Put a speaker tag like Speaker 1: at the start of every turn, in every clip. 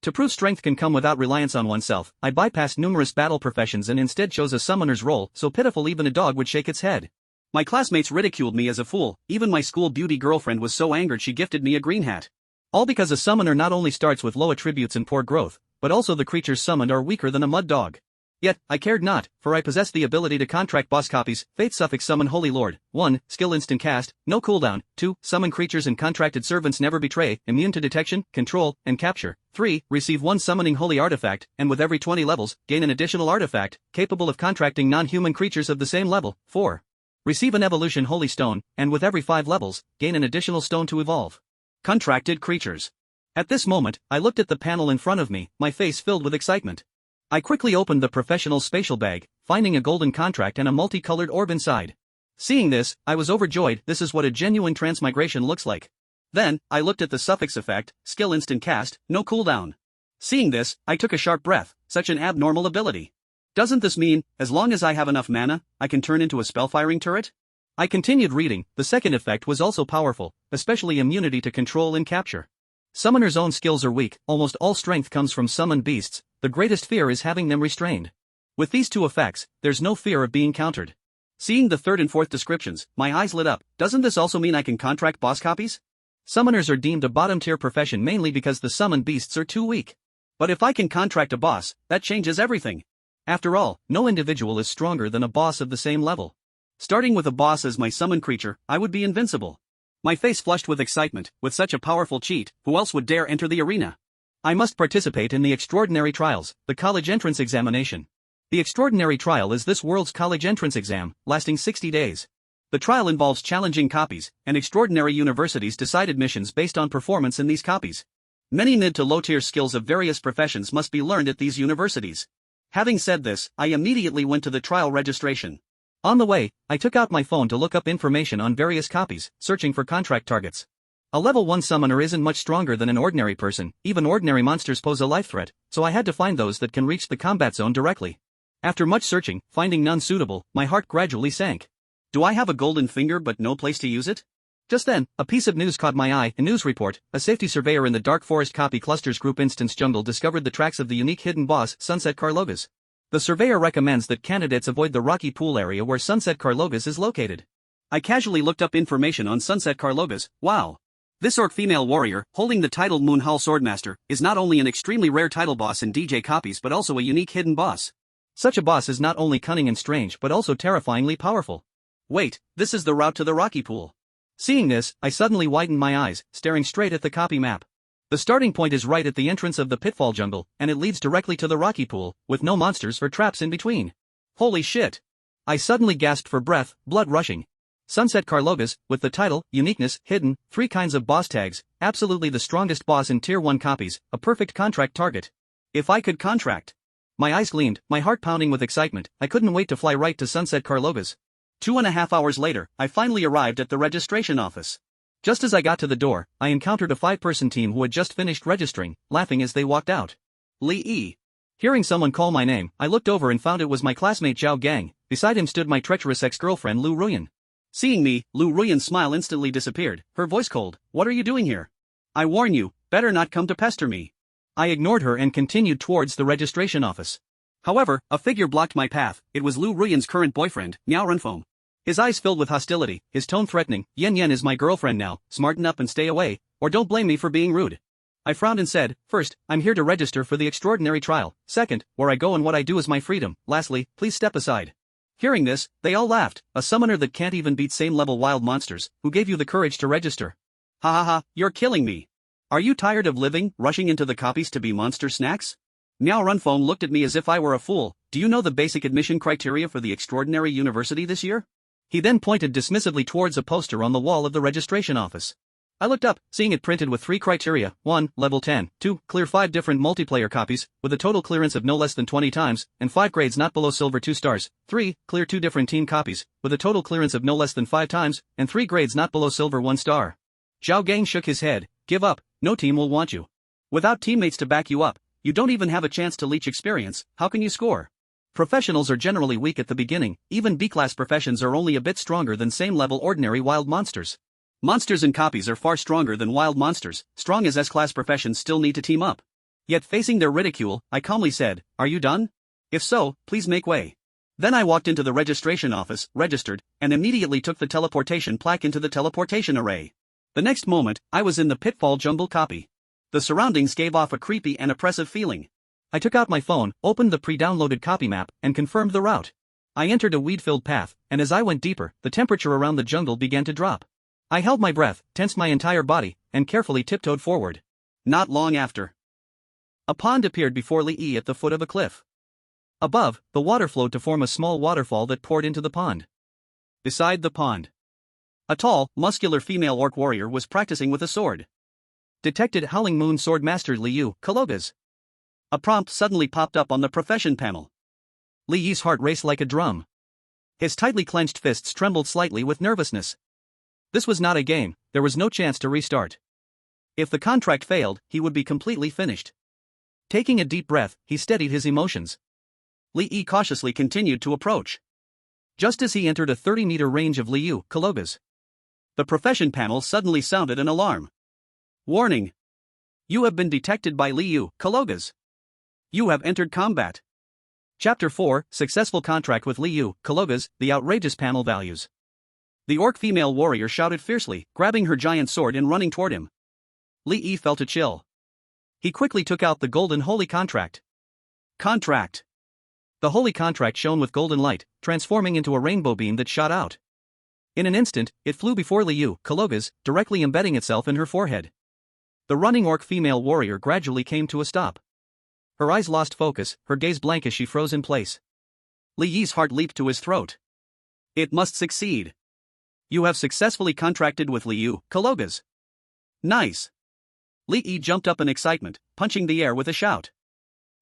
Speaker 1: To prove strength can come without reliance on oneself, I bypassed numerous battle professions and instead chose a summoner's role, so pitiful even a dog would shake its head. My classmates ridiculed me as a fool, even my school beauty girlfriend was so angered she gifted me a green hat. All because a summoner not only starts with low attributes and poor growth, but also the creatures summoned are weaker than a mud dog. Yet, I cared not, for I possessed the ability to contract boss copies, Fate suffix summon Holy Lord, 1, skill instant cast, no cooldown, 2, summon creatures and contracted servants never betray, immune to detection, control, and capture, 3, receive 1 summoning holy artifact, and with every 20 levels, gain an additional artifact, capable of contracting non-human creatures of the same level, 4. Receive an evolution holy stone, and with every 5 levels, gain an additional stone to evolve. Contracted creatures. At this moment, I looked at the panel in front of me, my face filled with excitement. I quickly opened the professional spatial bag, finding a golden contract and a multicolored orb inside. Seeing this, I was overjoyed. This is what a genuine transmigration looks like. Then, I looked at the suffix effect, skill instant cast, no cooldown. Seeing this, I took a sharp breath, such an abnormal ability. Doesn't this mean, as long as I have enough mana, I can turn into a spellfiring turret? I continued reading. The second effect was also powerful, especially immunity to control and capture. Summoners' own skills are weak, almost all strength comes from summoned beasts, the greatest fear is having them restrained. With these two effects, there's no fear of being countered. Seeing the third and fourth descriptions, my eyes lit up. Doesn't this also mean I can contract boss copies? Summoners are deemed a bottom-tier profession mainly because the summoned beasts are too weak. But if I can contract a boss, that changes everything. After all, no individual is stronger than a boss of the same level. Starting with a boss as my summoned creature, I would be invincible. My face flushed with excitement. With such a powerful cheat, who else would dare enter the arena? I must participate in the extraordinary trials, the college entrance examination. The extraordinary trial is this world's college entrance exam, lasting 60 days. The trial involves challenging copies, and extraordinary universities decide admissions based on performance in these copies. Many mid to low-tier skills of various professions must be learned at these universities. Having said this, I immediately went to the trial registration. On the way, I took out my phone to look up information on various copies, searching for contract targets. A level 1 summoner isn't much stronger than an ordinary person, even ordinary monsters pose a life threat, so I had to find those that can reach the combat zone directly. After much searching, finding none suitable, my heart gradually sank. Do I have a golden finger but no place to use it? Just then, a piece of news caught my eye. A news report: a safety surveyor in the Dark Forest Copy Clusters Group Instance Jungle discovered the tracks of the unique hidden boss, Sunset Carlogas. The surveyor recommends that candidates avoid the rocky pool area where Sunset Carlogas is located. I casually looked up information on Sunset Carlogas. Wow! This orc female warrior, holding the title Moon Hall Swordmaster, is not only an extremely rare title boss in DJ copies but also a unique hidden boss. Such a boss is not only cunning and strange but also terrifyingly powerful. Wait, this is the route to the rocky pool. Seeing this, I suddenly widened my eyes, staring straight at the copy map. The starting point is right at the entrance of the Pitfall Jungle, and it leads directly to the rocky pool, with no monsters or traps in between. Holy shit! I suddenly gasped for breath, blood rushing. Sunset Carlogas, with the title, uniqueness, hidden, 3 kinds of boss tags, absolutely the strongest boss in Tier 1 copies, a perfect contract target. If I could contract. My eyes gleamed, my heart pounding with excitement. I couldn't wait to fly right to Sunset Carlogas. 2.5 hours later, I finally arrived at the registration office. Just as I got to the door, I encountered a 5-person team who had just finished registering, laughing as they walked out. Li Yi. Hearing someone call my name, I looked over and found it was my classmate Zhao Gang. Beside him stood my treacherous ex-girlfriend Lu Ruyan. Seeing me, Lu Ruyan's smile instantly disappeared, her voice cold. What are you doing here? I warn you, better not come to pester me. I ignored her and continued towards the registration office. However, a figure blocked my path. It was Lu Ruyan's current boyfriend, Miao Renfeng. His eyes filled with hostility, his tone threatening. Yen Yen is my girlfriend now, smarten up and stay away, or don't blame me for being rude. I frowned and said, first, I'm here to register for the extraordinary trial. Second, where I go and what I do is my freedom. Lastly, please step aside. Hearing this, they all laughed. A summoner that can't even beat same-level wild monsters, who gave you the courage to register? Ha ha ha, you're killing me. Are you tired of living, rushing into the copies to be monster snacks? Miao Renfeng looked at me as if I were a fool. Do you know the basic admission criteria for the extraordinary university this year? He then pointed dismissively towards a poster on the wall of the registration office. I looked up, seeing it printed with 3 criteria: 1, level 10, 2, clear 5 different multiplayer copies, with a total clearance of no less than 20 times, and 5 grades not below silver 2 stars, 3, clear 2 different team copies, with a total clearance of no less than 5 times, and 3 grades not below silver 1 star. Zhao Gang shook his head. Give up, no team will want you. Without teammates to back you up, you don't even have a chance to leech experience, how can you score? Professionals are generally weak at the beginning, even B-class professions are only a bit stronger than same-level ordinary wild monsters. Monsters and copies are far stronger than wild monsters, strong as S-class professions still need to team up. Yet facing their ridicule, I calmly said, "Are you done? If so, please make way." Then I walked into the registration office, registered, and immediately took the teleportation plaque into the teleportation array. The next moment, I was in the pitfall jumble copy. The surroundings gave off a creepy and oppressive feeling. I took out my phone, opened the pre-downloaded copy map, and confirmed the route. I entered a weed-filled path, and as I went deeper, the temperature around the jungle began to drop. I held my breath, tensed my entire body, and carefully tiptoed forward. Not long after, a pond appeared before Lee at the foot of a cliff. Above, the water flowed to form a small waterfall that poured into the pond. Beside the pond, a tall, muscular female orc warrior was practicing with a sword. Detected Howling Moon Sword Master Liu Kalogas. A prompt suddenly popped up on the profession panel. Li's heart raced like a drum. His tightly clenched fists trembled slightly with nervousness. This was not a game, there was no chance to restart. If the contract failed, he would be completely finished. Taking a deep breath, he steadied his emotions. Li cautiously continued to approach. Just as he entered a 30-meter range of Liu Kalogas, the profession panel suddenly sounded an alarm. Warning! You have been detected by Liu Kalogas. You have entered combat. Chapter 4, Successful Contract with Liu Kalogas, The Outrageous Panel Values. The orc female warrior shouted fiercely, grabbing her giant sword and running toward him. Li felt a chill. He quickly took out the golden holy contract. Contract! The holy contract shone with golden light, transforming into a rainbow beam that shot out. In an instant, it flew before Liu Kalogas, directly embedding itself in her forehead. The running orc female warrior gradually came to a stop. Her eyes lost focus, her gaze blank as she froze in place. Li's heart leaped to his throat. It must succeed. You have successfully contracted with Liu Kalogas. Nice. Li jumped up in excitement, punching the air with a shout.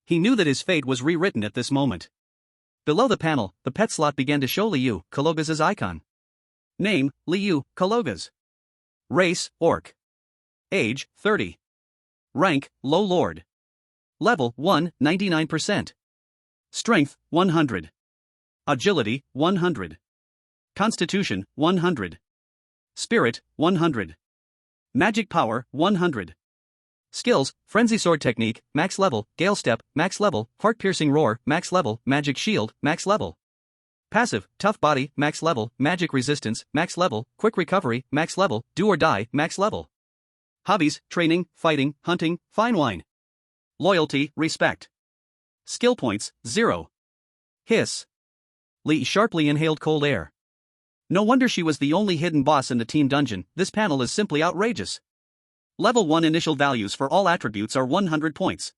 Speaker 1: He knew that his fate was rewritten at this moment. Below the panel, the pet slot began to show Liu Kalogas' icon. Name, Liu Kalogas. Race, Orc. Age, 30. Rank, Low Lord. Level 1, 99%. Strength, 100. Agility, 100. Constitution, 100. Spirit, 100. Magic power, 100. Skills, Frenzy Sword Technique, max level, Gale Step, max level, Heart Piercing Roar, max level, Magic Shield, max level. Passive, Tough Body, max level, Magic Resistance, max level, Quick Recovery, max level, Do or Die, max level. Hobbies, Training, Fighting, Hunting, Fine Wine. Loyalty, Respect. Skill points, 0. Hiss. Li sharply inhaled cold air. No wonder she was the only hidden boss in the team dungeon, this panel is simply outrageous. Level 1 initial values for all attributes are 100 points.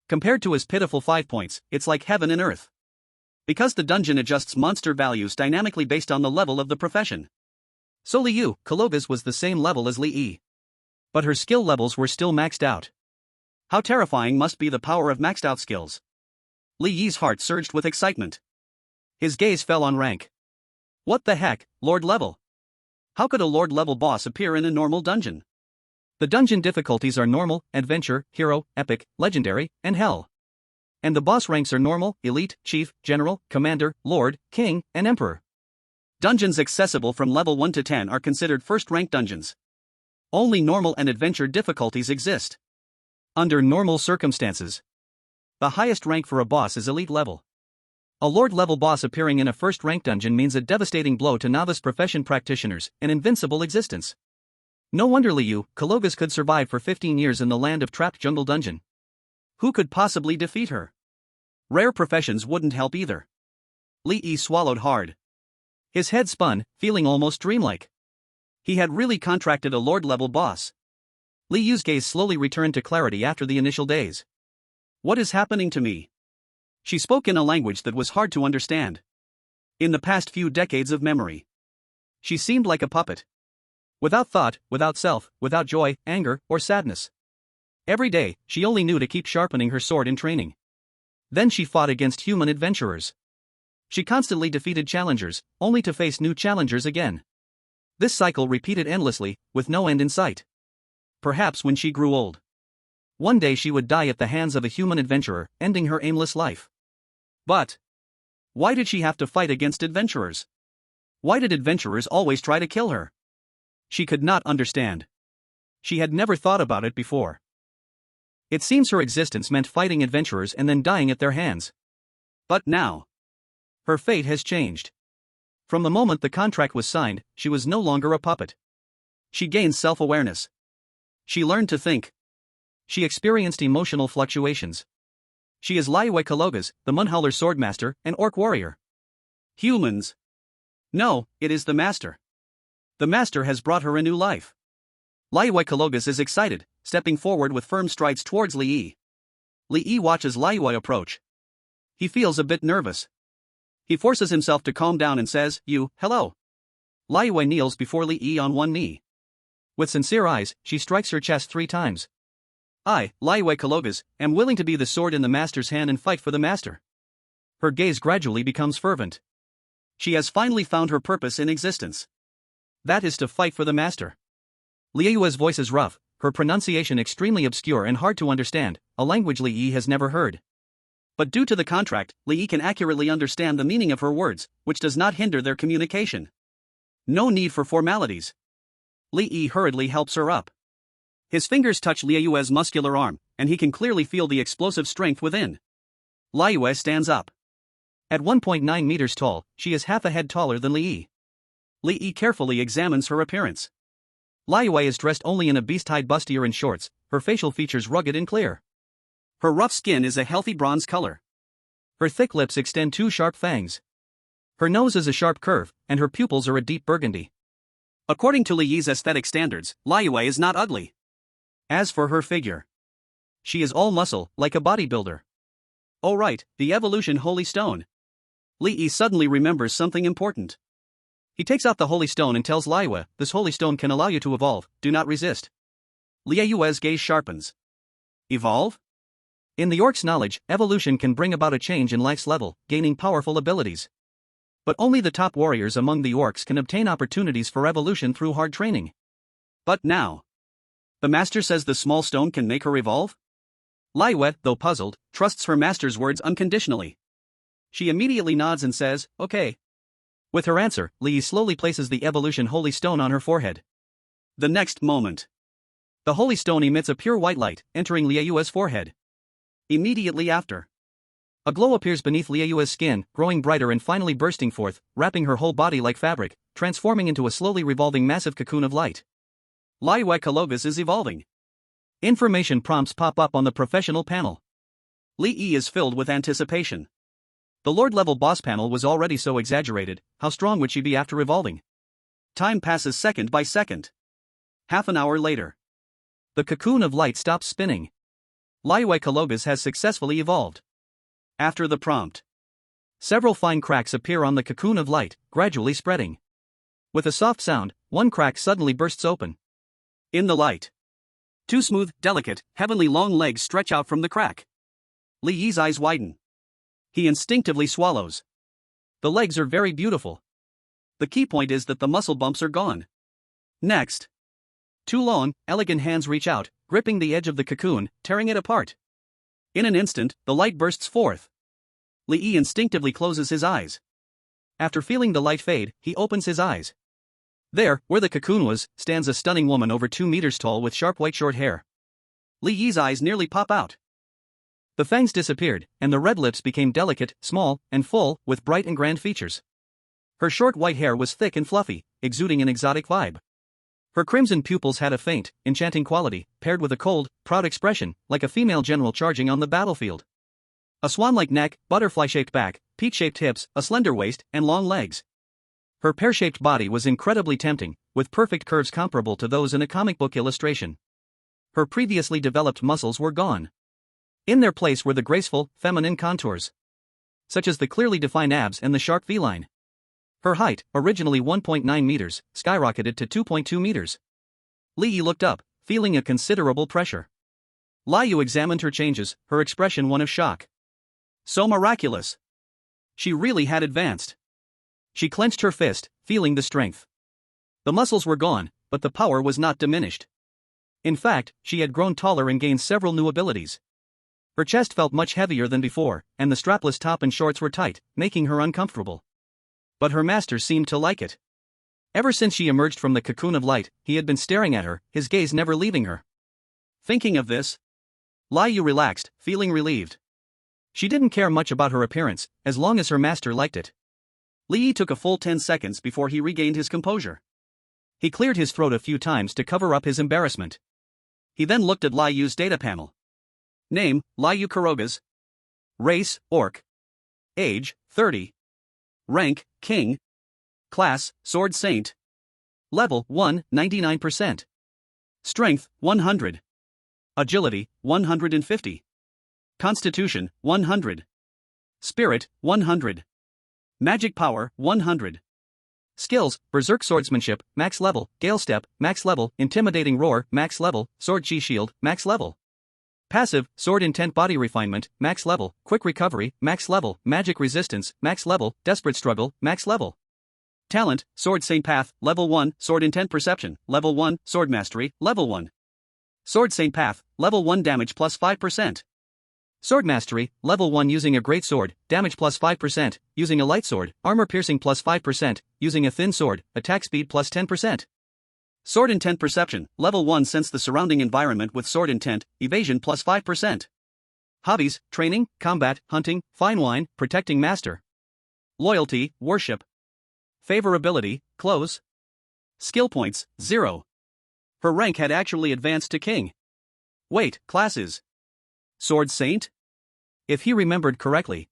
Speaker 1: Compared to his pitiful 5 points, it's like heaven and earth. Because the dungeon adjusts monster values dynamically based on the level of the profession. So Liu Kalogas was the same level as Li. But her skill levels were still maxed out. How terrifying must be the power of maxed out skills. Li's heart surged with excitement. His gaze fell on rank. What the heck, Lord level? How could a Lord level boss appear in a normal dungeon? The dungeon difficulties are normal, adventure, hero, epic, legendary, and hell. And the boss ranks are normal, elite, chief, general, commander, lord, king, and emperor. Dungeons accessible from level 1 to 10 are considered first-rank dungeons. Only normal and adventure difficulties exist. Under normal circumstances, the highest rank for a boss is elite level. A lord-level boss appearing in a first-rank dungeon means a devastating blow to novice profession practitioners, an invincible existence. No wonder Liu Kalogas could survive for 15 years in the land of trapped jungle dungeon. Who could possibly defeat her? Rare professions wouldn't help either. Li swallowed hard. His head spun, feeling almost dreamlike. He had really contracted a lord-level boss. Liu's gaze slowly returned to clarity after the initial daze. What is happening to me? She spoke in a language that was hard to understand. In the past few decades of memory, she seemed like a puppet. Without thought, without self, without joy, anger, or sadness. Every day, she only knew to keep sharpening her sword in training. Then she fought against human adventurers. She constantly defeated challengers, only to face new challengers again. This cycle repeated endlessly, with no end in sight. Perhaps when she grew old, one day she would die at the hands of a human adventurer, ending her aimless life. But why did she have to fight against adventurers? Why did adventurers always try to kill her? She could not understand. She had never thought about it before. It seems her existence meant fighting adventurers and then dying at their hands. But now, her fate has changed. From the moment the contract was signed, she was no longer a puppet. She gained self-awareness. She learned to think. She experienced emotional fluctuations. She is Liyue Kalogas, the Munhauler swordmaster and orc warrior. Humans. No, it is the master. The master has brought her a new life. Liyue Kalogas is excited, stepping forward with firm strides towards Li Yi. Li Yi watches Liyue approach. He feels a bit nervous. He forces himself to calm down and says, hello. Liyue kneels before Li Yi on one knee. With sincere eyes, she strikes her chest 3 times. I, Liyue Kalogas, am willing to be the sword in the master's hand and fight for the master. Her gaze gradually becomes fervent. She has finally found her purpose in existence. That is to fight for the master. Liyue's voice is rough, her pronunciation extremely obscure and hard to understand, a language Li Yi has never heard. But due to the contract, Li Yi can accurately understand the meaning of her words, which does not hinder their communication. No need for formalities. Li Yi hurriedly helps her up. His fingers touch Liyue's muscular arm, and he can clearly feel the explosive strength within. Liyue stands up. At 1.9 meters tall, she is half a head taller than Li Yi. Li Yi carefully examines her appearance. Liyue is dressed only in a beast-hide bustier and shorts, her facial features rugged and clear. Her rough skin is a healthy bronze color. Her thick lips extend 2 sharp fangs. Her nose is a sharp curve, and her pupils are a deep burgundy. According to Li Yi's aesthetic standards, Liyue is not ugly. As for her figure, she is all muscle, like a bodybuilder. Oh right, the evolution holy stone. Li Yi suddenly remembers something important. He takes out the holy stone and tells Liyue, this holy stone can allow you to evolve, do not resist. Liyue's gaze sharpens. Evolve? In the orc's knowledge, evolution can bring about a change in life's level, gaining powerful abilities. But only the top warriors among the orcs can obtain opportunities for evolution through hard training. But now, the master says the small stone can make her evolve? Liyue, though puzzled, trusts her master's words unconditionally. She immediately nods and says, okay. With her answer, Li Yi slowly places the evolution holy stone on her forehead. The next moment, the holy stone emits a pure white light, entering Liyue's forehead. Immediately after, a glow appears beneath Liyue's skin, growing brighter and finally bursting forth, wrapping her whole body like fabric, transforming into a slowly revolving massive cocoon of light. Liyue Kalogas is evolving. Information prompts pop up on the professional panel. Li Yi is filled with anticipation. The Lord-level boss panel was already so exaggerated, how strong would she be after evolving? Time passes second by second. Half an hour later, the cocoon of light stops spinning. Liyue Kalogas has successfully evolved. After the prompt, several fine cracks appear on the cocoon of light, gradually spreading. With a soft sound, one crack suddenly bursts open. In the light, 2 smooth, delicate, heavenly long legs stretch out from the crack. Li Yi's eyes widen. He instinctively swallows. The legs are very beautiful. The key point is that the muscle bumps are gone. Next, 2 long, elegant hands reach out, gripping the edge of the cocoon, tearing it apart. In an instant, the light bursts forth. Li Yi instinctively closes his eyes. After feeling the light fade, he opens his eyes. There, where the cocoon was, stands a stunning woman over 2 meters tall with sharp white short hair. Li Yi's eyes nearly pop out. The fangs disappeared, and the red lips became delicate, small, and full, with bright and grand features. Her short white hair was thick and fluffy, exuding an exotic vibe. Her crimson pupils had a faint, enchanting quality, paired with a cold, proud expression, like a female general charging on the battlefield. A swan-like neck, butterfly-shaped back, peach-shaped hips, a slender waist, and long legs. Her pear-shaped body was incredibly tempting, with perfect curves comparable to those in a comic book illustration. Her previously developed muscles were gone. In their place were the graceful, feminine contours, such as the clearly defined abs and the sharp V-line. Her height, originally 1.9 meters, skyrocketed to 2.2 meters. Li Yi looked up, feeling a considerable pressure. Liyue examined her changes, her expression one of shock. So miraculous! She really had advanced. She clenched her fist, feeling the strength. The muscles were gone, but the power was not diminished. In fact, she had grown taller and gained several new abilities. Her chest felt much heavier than before, and the strapless top and shorts were tight, making her uncomfortable. But her master seemed to like it. Ever since she emerged from the cocoon of light, he had been staring at her, his gaze never leaving her. Thinking of this, Lai Yu relaxed, feeling relieved. She didn't care much about her appearance, as long as her master liked it. Li Yi took a full 10 seconds before he regained his composure. He cleared his throat a few times to cover up his embarrassment. He then looked at Lai Yu's data panel. Name, Lai Yu Kurogas. Race, Orc. Age, 30. Rank, King. Class, Sword Saint. Level, 1, 99%. Strength, 100. Agility, 150. Constitution, 100. Spirit, 100. Magic power, 100. Skills, Berserk Swordsmanship, max level, Gale Step, max level, Intimidating Roar, max level, Sword Chi Shield, max level. Passive, Sword Intent Body Refinement, max level, Quick Recovery, max level, Magic Resistance, max level, Desperate Struggle, max level. Talent, Sword Saint Path, level 1, Sword Intent Perception, level 1, Sword Mastery, level 1. Sword Saint Path, level 1 damage plus 5%. Sword Mastery, level 1 using a great sword, damage plus 5%, using a light sword, armor piercing plus 5%, using a thin sword, attack speed plus 10%. Sword Intent Perception, level 1 sense the surrounding environment with sword intent, evasion plus 5%. Hobbies, training, combat, hunting, fine wine, protecting master. Loyalty, worship. Favorability, close. Skill points, 0. Her rank had actually advanced to king. Wait, classes. Sword Saint? If he remembered correctly,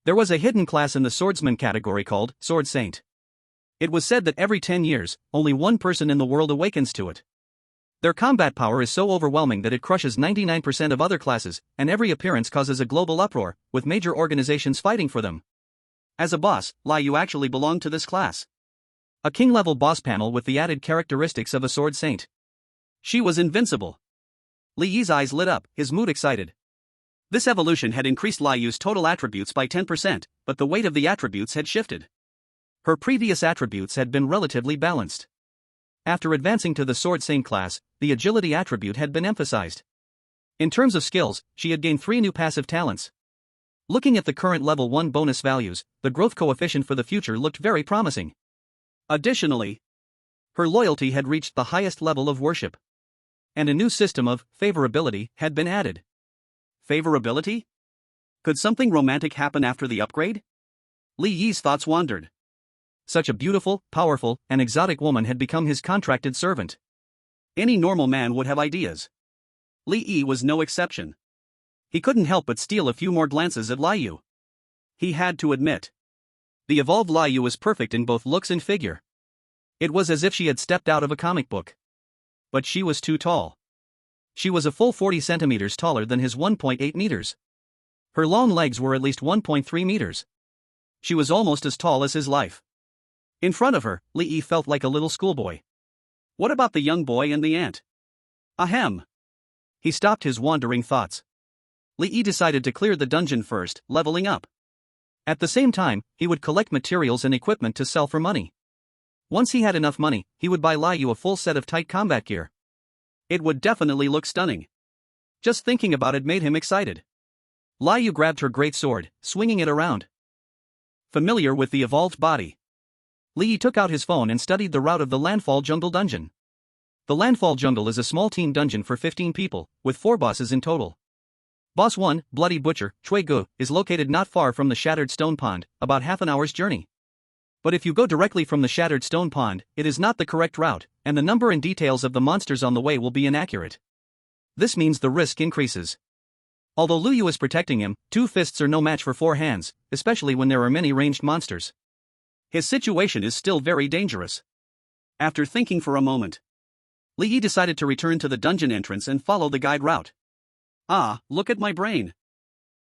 Speaker 1: there was a hidden class in the swordsman category called Sword Saint. It was said that every 10 years, only one person in the world awakens to it. Their combat power is so overwhelming that it crushes 99% of other classes, and every appearance causes a global uproar, with major organizations fighting for them. As a boss, Lai Yu actually belonged to this class. A king-level boss panel with the added characteristics of a Sword Saint. She was invincible. Li Yi's eyes lit up, his mood excited. This evolution had increased Lai Yu's total attributes by 10%, but the weight of the attributes had shifted. Her previous attributes had been relatively balanced. After advancing to the Sword Saint class, the agility attribute had been emphasized. In terms of skills, she had gained 3 new passive talents. Looking at the current level 1 bonus values, the growth coefficient for the future looked very promising. Additionally, her loyalty had reached the highest level of worship. And a new system of favorability had been added. Favorability? Could something romantic happen after the upgrade? Li Yi's thoughts wandered. Such a beautiful, powerful, and exotic woman had become his contracted servant. Any normal man would have ideas. Li Yi was no exception. He couldn't help but steal a few more glances at Lai Yu. He had to admit. The evolved Lai Yu was perfect in both looks and figure. It was as if she had stepped out of a comic book. But she was too tall. She was a full 40 centimeters taller than his 1.8 meters. Her long legs were at least 1.3 meters. She was almost as tall as his life. In front of her, Li Yi felt like a little schoolboy. What about the young boy and the ant? Ahem. He stopped his wandering thoughts. Li Yi decided to clear the dungeon first, leveling up. At the same time, he would collect materials and equipment to sell for money. Once he had enough money, he would buy Lai Yu a full set of tight combat gear. It would definitely look stunning. Just thinking about it made him excited. Lai Yu grabbed her great sword, swinging it around. Familiar with the evolved body, Li Yi took out his phone and studied the route of the Landfall Jungle Dungeon. The Landfall Jungle is a small team dungeon for 15 people, with 4 bosses in total. Boss 1, Bloody Butcher, Chui Gu, is located not far from the Shattered Stone Pond, about half an hour's journey. But if you go directly from the Shattered Stone Pond, it is not the correct route, and the number and details of the monsters on the way will be inaccurate. This means the risk increases. Although Lu Yu is protecting him, 2 fists are no match for 4 hands, especially when there are many ranged monsters. His situation is still very dangerous. After thinking for a moment, Li Yi decided to return to the dungeon entrance and follow the guide route. Ah, look at my brain.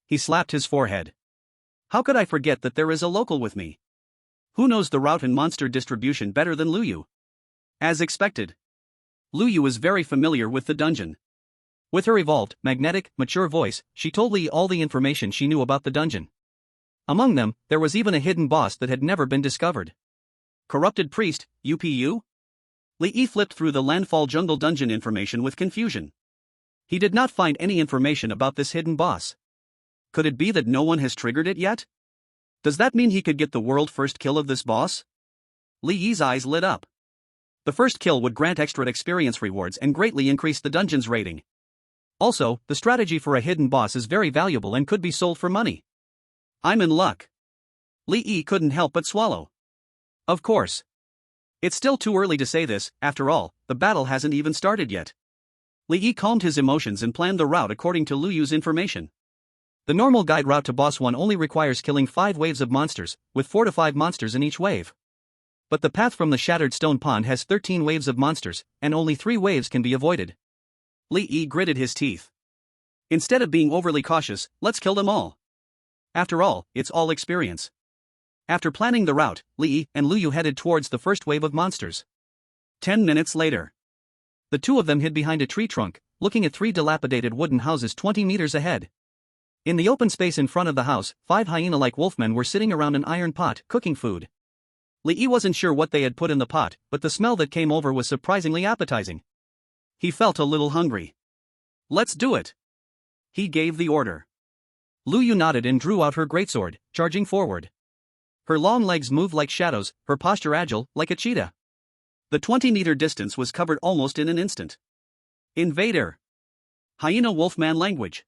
Speaker 1: He slapped his forehead. How could I forget that there is a local with me? Who knows the route and monster distribution better than Lu Yu? As expected, Lu Yu is very familiar with the dungeon. With her evolved, magnetic, mature voice, she told Li all the information she knew about the dungeon. Among them, there was even a hidden boss that had never been discovered. Corrupted Priest, UPU? Li Yi flipped through the Landfall Jungle Dungeon information with confusion. He did not find any information about this hidden boss. Could it be that no one has triggered it yet? Does that mean he could get the world first kill of this boss? Li Yi's eyes lit up. The first kill would grant extra experience rewards and greatly increase the dungeon's rating. Also, the strategy for a hidden boss is very valuable and could be sold for money. I'm in luck. Li Yi couldn't help but swallow. Of course. It's still too early to say this, after all, the battle hasn't even started yet. Li Yi calmed his emotions and planned the route according to Lu Yu's information. The normal guide route to Boss 1 only requires killing 5 waves of monsters, with 4 to 5 monsters in each wave. But the path from the Shattered Stone Pond has 13 waves of monsters, and only 3 waves can be avoided. Li Yi gritted his teeth. Instead of being overly cautious, let's kill them all. After all, it's all experience. After planning the route, Li Yi and Lu Yu headed towards the first wave of monsters. 10 minutes later. The two of them hid behind a tree trunk, looking at 3 dilapidated wooden houses 20 meters ahead. In the open space in front of the house, 5 hyena-like wolfmen were sitting around an iron pot, cooking food. Li Yi wasn't sure what they had put in the pot, but the smell that came over was surprisingly appetizing. He felt a little hungry. Let's do it. He gave the order. Lu Yu nodded and drew out her greatsword, charging forward. Her long legs moved like shadows, her posture agile, like a cheetah. The 20-meter distance was covered almost in an instant. Invader. Hyena Wolfman language.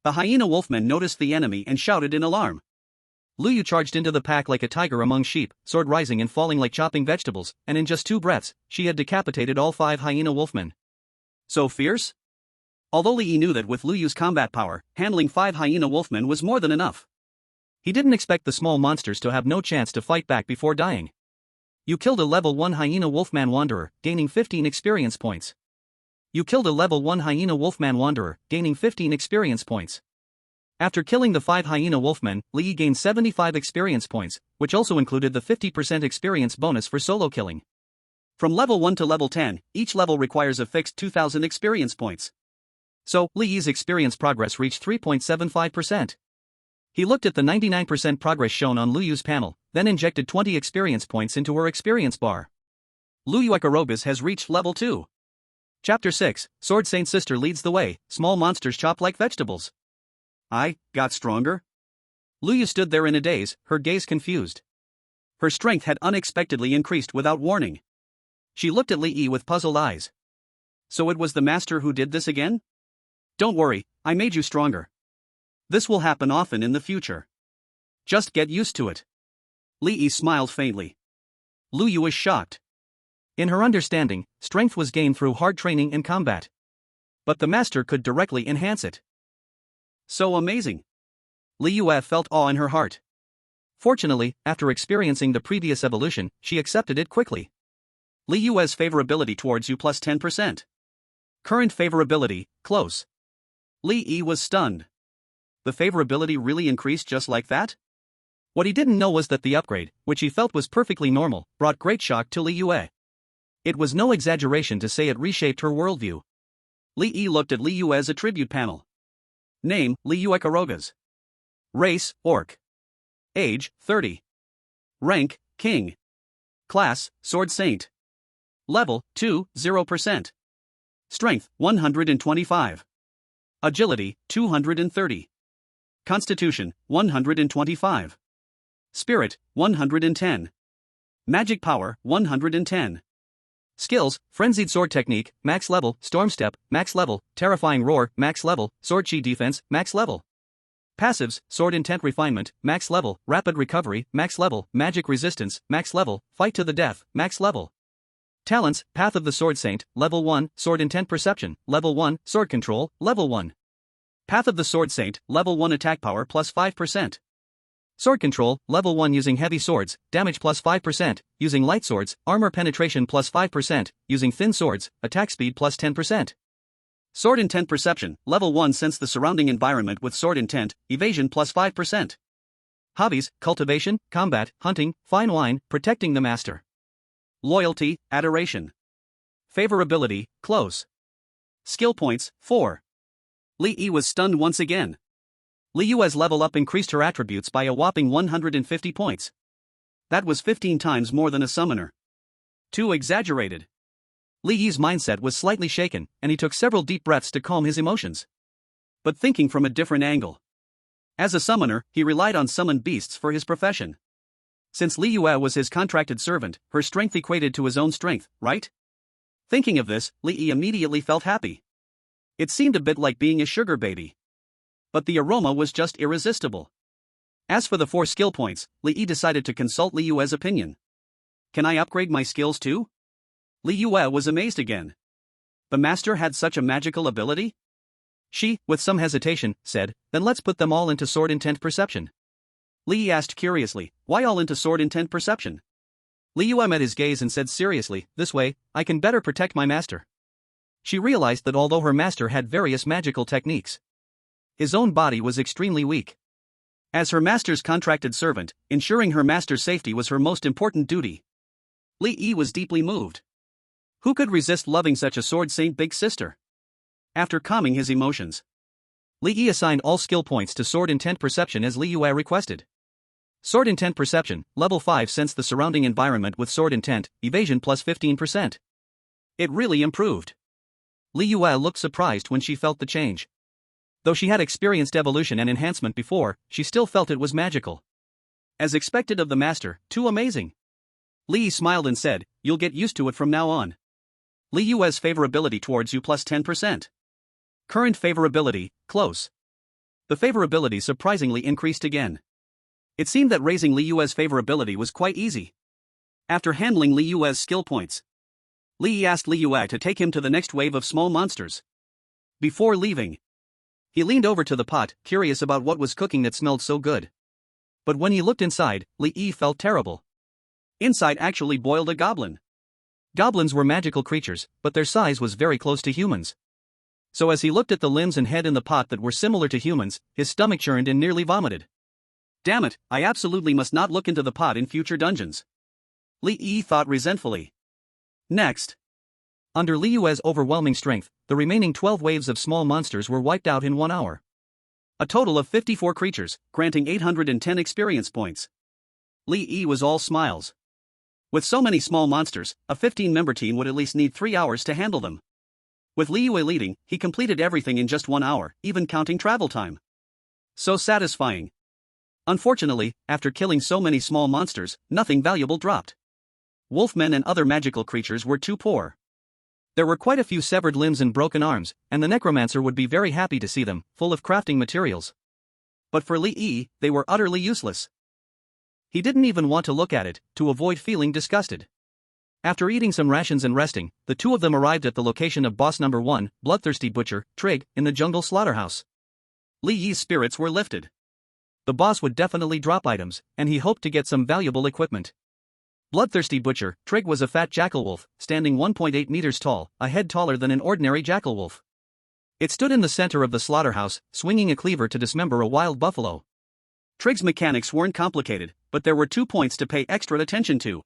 Speaker 1: The hyena wolfman noticed the enemy and shouted in alarm. Lu Yu charged into the pack like a tiger among sheep, sword rising and falling like chopping vegetables, and in just 2 breaths, she had decapitated all 5 hyena wolfmen. So fierce? Although Li Yi knew that with Lu Yu's combat power, handling 5 hyena wolfmen was more than enough. He didn't expect the small monsters to have no chance to fight back before dying. You killed a level 1 hyena wolfman wanderer, gaining 15 experience points. You killed a level 1 hyena wolfman wanderer, gaining 15 experience points. After killing the 5 hyena wolfmen, Li Yi gained 75 experience points, which also included the 50% experience bonus for solo killing. From level 1 to level 10, each level requires a fixed 2,000 experience points. So, Li Yi's experience progress reached 3.75%. He looked at the 99% progress shown on Lu Yu's panel, then injected 20 experience points into her experience bar. Lu Yu Ekarobis has reached level 2. Chapter 6, Sword Saint Sister leads the way, small monsters chop like vegetables. I got stronger? Lu Yu stood there in a daze, her gaze confused. Her strength had unexpectedly increased without warning. She looked at Li Yi with puzzled eyes. So it was the master who did this again? Don't worry, I made you stronger. This will happen often in the future. Just get used to it. Li Yi smiled faintly. Lu Yu was shocked. In her understanding, strength was gained through hard training and combat. But the master could directly enhance it. So amazing. Li Yue felt awe in her heart. Fortunately, after experiencing the previous evolution, she accepted it quickly. Li Yue's favorability towards you plus 10%. Current favorability, close. Li Yi was stunned. The favorability really increased just like that? What he didn't know was that the upgrade, which he felt was perfectly normal, brought great shock to Li Yue. It was no exaggeration to say it reshaped her worldview. Li Yi looked at Li Yue's attribute panel. Name, Li Yue Karogas. Race, Orc. Age, 30. Rank, King. Class, Sword Saint. Level, 2, 0%. Strength, 125. Agility, 230. Constitution, 125. Spirit, 110. Magic Power, 110. Skills, Frenzied Sword Technique, max level, Storm Step, max level, Terrifying Roar, max level, Sword Chi Defense, max level. Passives, Sword Intent Refinement, max level, Rapid Recovery, max level, Magic Resistance, max level, Fight to the Death, max level. Talents, Path of the Sword Saint, level 1, Sword Intent Perception, level 1, Sword Control, level 1. Path of the Sword Saint, level 1 Attack Power plus 5%. Sword Control, level 1 using heavy swords, damage plus 5%, using light swords, armor penetration plus 5%, using thin swords, attack speed plus 10%. Sword Intent Perception, level 1 sense the surrounding environment with sword intent, evasion plus 5%. Hobbies, cultivation, combat, hunting, fine wine, protecting the master. Loyalty, adoration. Favorability, close. Skill points, 4. Li Yi was stunned once again. Li Yue's level up increased her attributes by a whopping 150 points. That was 15 times more than a summoner. Too exaggerated. Li Yi's mindset was slightly shaken, and he took several deep breaths to calm his emotions. But thinking from a different angle. As a summoner, he relied on summoned beasts for his profession. Since Li Yue was his contracted servant, her strength equated to his own strength, right? Thinking of this, Li Yi immediately felt happy. It seemed a bit like being a sugar baby. But the aroma was just irresistible. As for the 4 skill points, Li Yi decided to consult Li Yue's opinion. Can I upgrade my skills too? Li Yue was amazed again. The master had such a magical ability? She, with some hesitation, said, then let's put them all into sword intent perception. Li Yi asked curiously, why all into sword intent perception? Li Yue met his gaze and said seriously, this way, I can better protect my master. She realized that although her master had various magical techniques, his own body was extremely weak. As her master's contracted servant, ensuring her master's safety was her most important duty. Li Yi was deeply moved. Who could resist loving such a sword saint big sister? After calming his emotions, Li Yi assigned all skill points to sword intent perception as Li Yue requested. Sword intent perception, level 5, sense the surrounding environment with sword intent, evasion plus 15%. It really improved. Li Yue looked surprised when she felt the change. Though she had experienced evolution and enhancement before, she still felt it was magical. As expected of the master, too amazing. Li Yi smiled and said, you'll get used to it from now on. Li Yue's favorability towards you plus 10%. Current favorability, close. The favorability surprisingly increased again. It seemed that raising Li Yue's favorability was quite easy. After handling Li Yue's skill points, Li Yi asked Li Yue to take him to the next wave of small monsters. Before leaving, he leaned over to the pot, curious about what was cooking that smelled so good. But when he looked inside, Li Yi felt terrible. Inside actually boiled a goblin. Goblins were magical creatures, but their size was very close to humans. So as he looked at the limbs and head in the pot that were similar to humans, his stomach churned and nearly vomited. Damn it, I absolutely must not look into the pot in future dungeons. Li Yi thought resentfully. Next. Under Li Yue's overwhelming strength, the remaining 12 waves of small monsters were wiped out in 1 hour. A total of 54 creatures, granting 810 experience points. Li Yi was all smiles. With so many small monsters, a 15-member team would at least need 3 hours to handle them. With Li Yue leading, he completed everything in just 1 hour, even counting travel time. So satisfying. Unfortunately, after killing so many small monsters, nothing valuable dropped. Wolfmen and other magical creatures were too poor. There were quite a few severed limbs and broken arms, and the necromancer would be very happy to see them, full of crafting materials. But for Li Yi, they were utterly useless. He didn't even want to look at it, to avoid feeling disgusted. After eating some rations and resting, the two of them arrived at the location of boss number 1, bloodthirsty butcher, Trig, in the jungle slaughterhouse. Li Yi's spirits were lifted. The boss would definitely drop items, and he hoped to get some valuable equipment. Bloodthirsty butcher, Trig was a fat jackal wolf, standing 1.8 meters tall, a head taller than an ordinary jackal wolf. It stood in the center of the slaughterhouse, swinging a cleaver to dismember a wild buffalo. Trig's mechanics weren't complicated, but there were 2 points to pay extra attention to.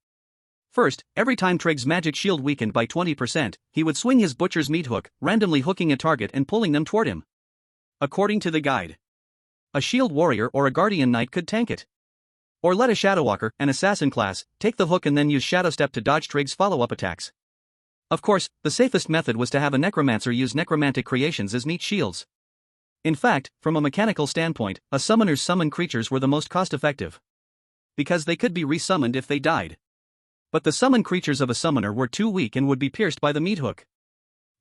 Speaker 1: First, every time Trig's magic shield weakened by 20%, he would swing his butcher's meat hook, randomly hooking a target and pulling them toward him. According to the guide, a shield warrior or a guardian knight could tank it. Or let a shadowwalker, an assassin class, take the hook and then use shadow step to dodge Trig's follow-up attacks. Of course, the safest method was to have a necromancer use necromantic creations as meat shields. In fact, from a mechanical standpoint, a summoner's summon creatures were the most cost-effective. Because they could be resummoned if they died. But the summoned creatures of a summoner were too weak and would be pierced by the meat hook.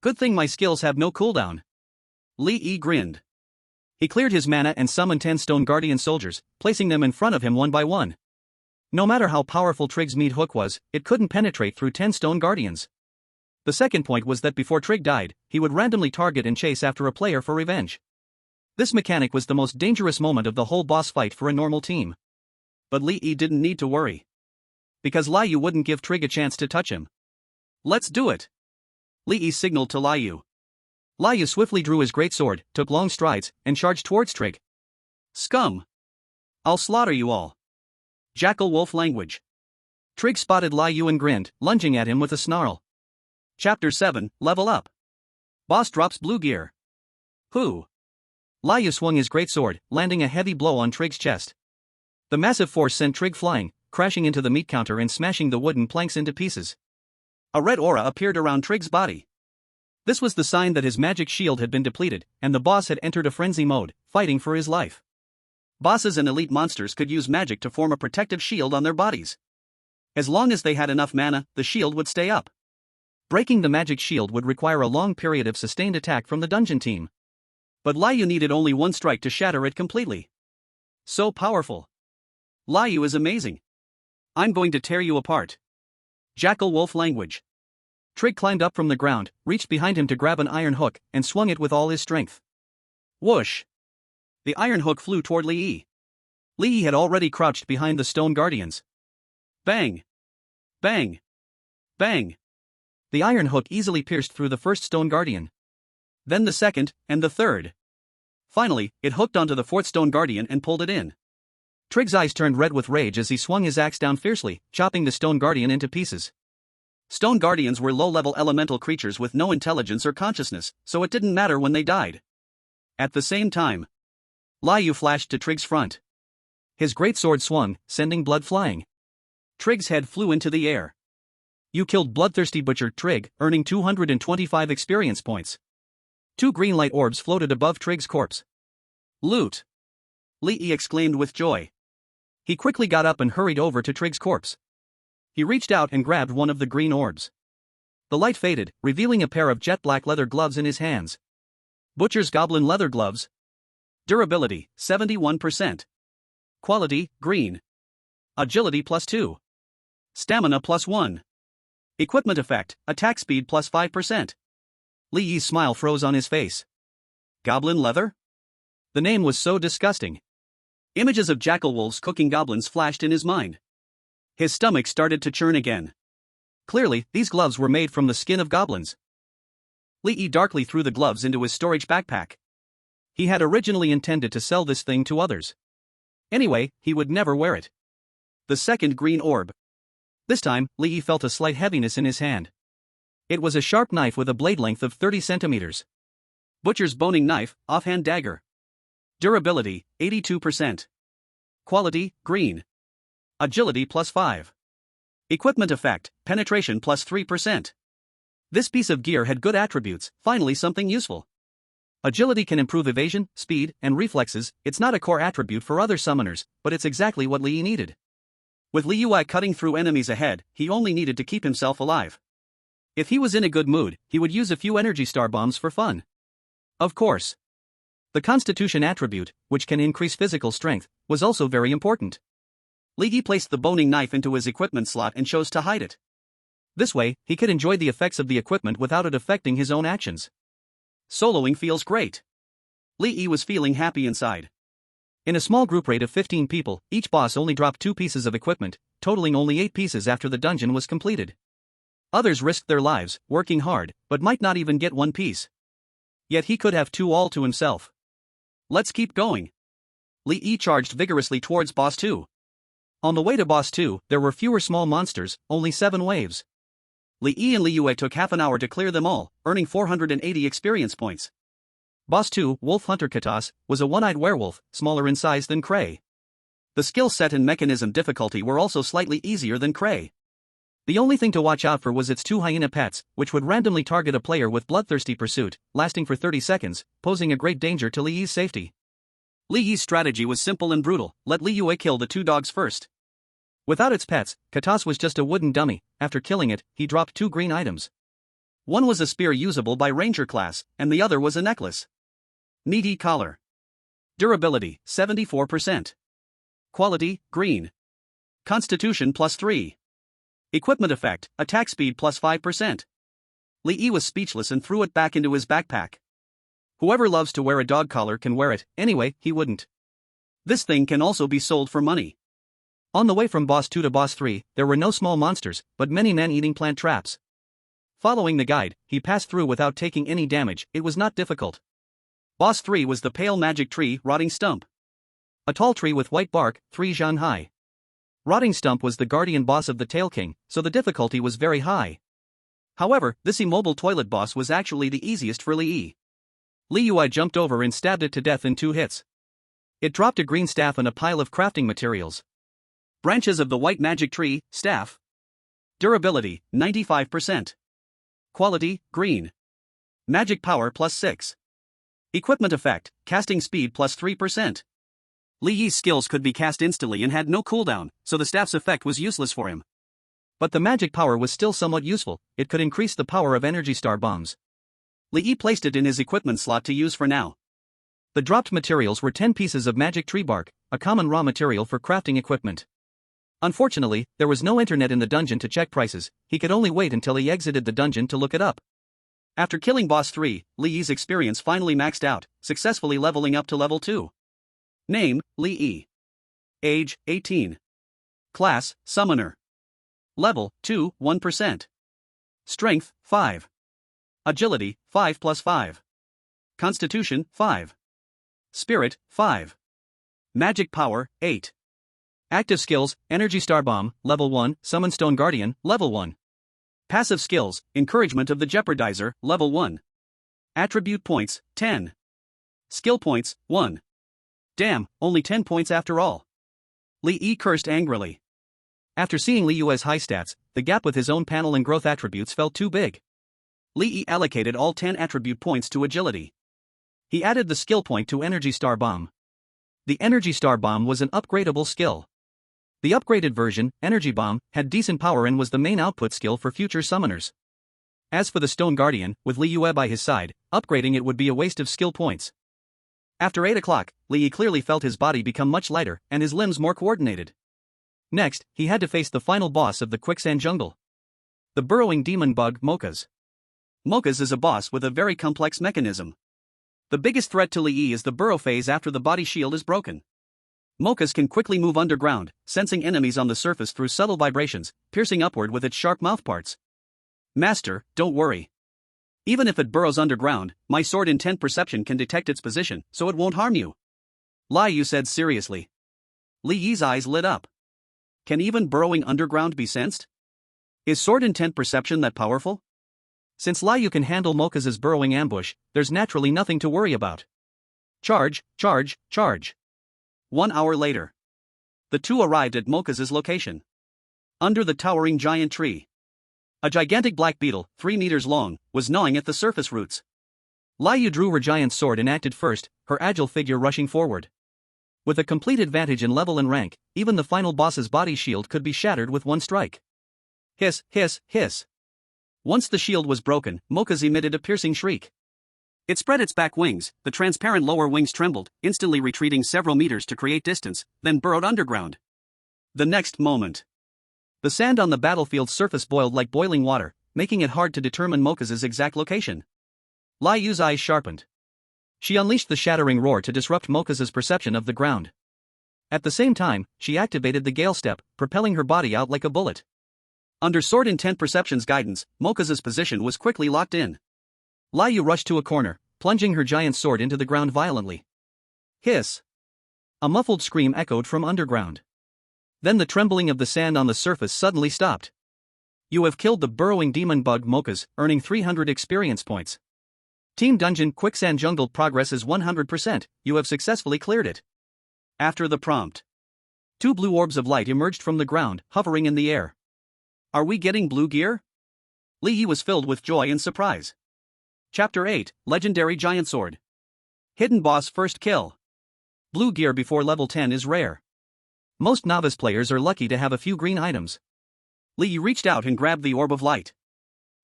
Speaker 1: Good thing my skills have no cooldown. Li Yi grinned. He cleared his mana and summoned 10 stone guardian soldiers, placing them in front of him one by one. No matter how powerful Trig's meat hook was, it couldn't penetrate through 10 stone guardians. The second point was that before Trig died, he would randomly target and chase after a player for revenge. This mechanic was the most dangerous moment of the whole boss fight for a normal team. But Li Yi didn't need to worry. Because Li Yu wouldn't give Trig a chance to touch him. Let's do it! Li Yi signaled to Li Yu. Li Yu swiftly drew his great sword, took long strides, and charged towards Trig. Scum! I'll slaughter you all. Jackal wolf language. Trig spotted Li Yu and grinned, lunging at him with a snarl. Chapter 7, Level Up. Boss drops blue gear. Who? Li Yu swung his great sword, landing a heavy blow on Trig's chest. The massive force sent Trig flying, crashing into the meat counter and smashing the wooden planks into pieces. A red aura appeared around Trig's body. This was the sign that his magic shield had been depleted, and the boss had entered a frenzy mode, fighting for his life. Bosses and elite monsters could use magic to form a protective shield on their bodies. As long as they had enough mana, the shield would stay up. Breaking the magic shield would require a long period of sustained attack from the dungeon team. But Liu needed only one strike to shatter it completely. So powerful. Liu is amazing. I'm going to tear you apart. Jackal wolf language. Trig climbed up from the ground, reached behind him to grab an iron hook, and swung it with all his strength. Whoosh! The iron hook flew toward Li. Li had already crouched behind the stone guardians. Bang! Bang! Bang! The iron hook easily pierced through the first stone guardian. Then the second, and the third. Finally, it hooked onto the fourth stone guardian and pulled it in. Trig's eyes turned red with rage as he swung his axe down fiercely, chopping the stone guardian into pieces. Stone guardians were low-level elemental creatures with no intelligence or consciousness, so it didn't matter when they died. At the same time, Liu flashed to Trig's front. His great sword swung, sending blood flying. Trig's head flew into the air. You killed bloodthirsty butcher Trig, earning 225 experience points. 2 green light orbs floated above Trig's corpse. Loot! Li exclaimed with joy. He quickly got up and hurried over to Trig's corpse. He reached out and grabbed one of the green orbs. The light faded, revealing a pair of jet black leather gloves in his hands. Butcher's goblin leather gloves. Durability, 71%. Quality, green. Agility +2. Stamina +1. Equipment effect, attack speed +5%. Li's smile froze on his face. Goblin leather? The name was so disgusting. Images of jackal wolves cooking goblins flashed in his mind. His stomach started to churn again. Clearly, these gloves were made from the skin of goblins. Li darkly threw the gloves into his storage backpack. He had originally intended to sell this thing to others. Anyway, he would never wear it. The second green orb. This time, Li felt a slight heaviness in his hand. It was a sharp knife with a blade length of 30 centimeters. Butcher's boning knife, offhand dagger. Durability, 82%. Quality, green. Agility +5. Equipment effect, penetration +3%. This piece of gear had good attributes, finally something useful. Agility can improve evasion, speed, and reflexes. It's not a core attribute for other summoners, but it's exactly what Li needed. With Liu cutting through enemies ahead, he only needed to keep himself alive. If he was in a good mood, he would use a few energy star bombs for fun. Of course. The Constitution attribute, which can increase physical strength, was also very important. Li placed the boning knife into his equipment slot and chose to hide it. This way, he could enjoy the effects of the equipment without it affecting his own actions. Soloing feels great. Li was feeling happy inside. In a small group raid of 15 people, each boss only dropped 2 pieces of equipment, totaling only 8 pieces after the dungeon was completed. Others risked their lives, working hard, but might not even get 1 piece. Yet he could have 2 all to himself. Let's keep going. Li charged vigorously towards Boss 2. On the way to Boss 2, there were fewer small monsters, only 7 waves. Li and Liu took half an hour to clear them all, earning 480 experience points. Boss 2, Wolf Hunter Katas, was a one-eyed werewolf, smaller in size than Cray. The skill set and mechanism difficulty were also slightly easier than Cray. The only thing to watch out for was its 2 hyena pets, which would randomly target a player with bloodthirsty pursuit, lasting for 30 seconds, posing a great danger to Li's safety. Li's strategy was simple and brutal: let Liu kill the 2 dogs first. Without its pets, Katas was just a wooden dummy. After killing it, he dropped 2 green items. One was a spear usable by ranger class, and the other was a necklace. Meaty collar. Durability, 74%. Quality, green. Constitution +3. Equipment effect, attack speed +5%. Li was speechless and threw it back into his backpack. Whoever loves to wear a dog collar can wear it, anyway, he wouldn't. This thing can also be sold for money. On the way from Boss 2 to Boss 3, there were no small monsters, but many man-eating plant traps. Following the guide, he passed through without taking any damage. It was not difficult. Boss 3 was the pale magic tree, Rotting Stump. A tall tree with white bark, 3 zhan high. Rotting Stump was the guardian boss of the Tail King, so the difficulty was very high. However, this immobile toilet boss was actually the easiest for Li. Liu jumped over and stabbed it to death in 2 hits. It dropped a green staff and a pile of crafting materials. Branches of the white magic tree, staff. Durability, 95%. Quality, green. Magic power +6. Equipment effect, casting speed +3%. Li's skills could be cast instantly and had no cooldown, so the staff's effect was useless for him. But the magic power was still somewhat useful, it could increase the power of energy star bombs. Li Yi placed it in his equipment slot to use for now. The dropped materials were 10 pieces of magic tree bark, a common raw material for crafting equipment. Unfortunately, there was no internet in the dungeon to check prices, he could only wait until he exited the dungeon to look it up. After killing boss 3, Li Yi's experience finally maxed out, successfully leveling up to level 2. Name, Li Yi. Age, 18. Class, Summoner. Level, 2, 1%. Strength, 5. Agility, 5 plus 5. Constitution, 5. Spirit, 5. Magic power, 8. Active skills, Energy Star Bomb, Level 1, Summon Stone Guardian, Level 1. Passive skills, Encouragement of the Jeopardizer, Level 1. Attribute points, 10. Skill points, 1. Damn, only 10 points after all. Li Yi cursed angrily. After seeing Li Yue's high stats, the gap with his own panel and growth attributes felt too big. Li Yi allocated all 10 attribute points to agility. He added the skill point to Energy Star Bomb. The Energy Star Bomb was an upgradable skill. The upgraded version, Energy Bomb, had decent power and was the main output skill for future summoners. As for the Stone Guardian, with Li Yue by his side, upgrading it would be a waste of skill points. After 8 o'clock, Li Yi clearly felt his body become much lighter and his limbs more coordinated. Next, he had to face the final boss of the Quicksand Jungle. The burrowing demon bug, Mochas. Mochas is a boss with a very complex mechanism. The biggest threat to Li Yi is the burrow phase after the body shield is broken. Mochas can quickly move underground, sensing enemies on the surface through subtle vibrations, piercing upward with its sharp mouthparts. Master, don't worry. Even if it burrows underground, my sword intent perception can detect its position, so it won't harm you. Lai Yu said seriously. Li Yi's eyes lit up. Can even burrowing underground be sensed? Is sword intent perception that powerful? Since Lai Yu can handle Mochas' burrowing ambush, there's naturally nothing to worry about. Charge, charge, charge. 1 hour later. The two arrived at Mochas' location. Under the towering giant tree. A gigantic black beetle, 3 meters long, was gnawing at the surface roots. Lai Yu drew her giant sword and acted first, her agile figure rushing forward. With a complete advantage in level and rank, even the final boss's body shield could be shattered with one strike. Hiss, hiss, hiss. Once the shield was broken, Mochas emitted a piercing shriek. It spread its back wings, the transparent lower wings trembled, instantly retreating several meters to create distance, then burrowed underground. The next moment. The sand on the battlefield's surface boiled like boiling water, making it hard to determine Mochas' exact location. Lai Yu's eyes sharpened. She unleashed the shattering roar to disrupt Mochas' perception of the ground. At the same time, she activated the Gale Step, propelling her body out like a bullet. Under Sword Intent Perception's guidance, Mochas' position was quickly locked in. Lai Yu rushed to a corner, plunging her giant sword into the ground violently. Hiss! A muffled scream echoed from underground. Then the trembling of the sand on the surface suddenly stopped. You have killed the burrowing demon bug Mochas, earning 300 experience points. Team Dungeon Quicksand Jungle progress is 100%, you have successfully cleared it. After the prompt. 2 blue orbs of light emerged from the ground, hovering in the air. Are we getting blue gear? Li Yi was filled with joy and surprise. Chapter 8, Legendary Giant Sword. Hidden Boss First Kill. Blue gear before level 10 is rare. Most novice players are lucky to have a few green items. Li Yi reached out and grabbed the orb of light.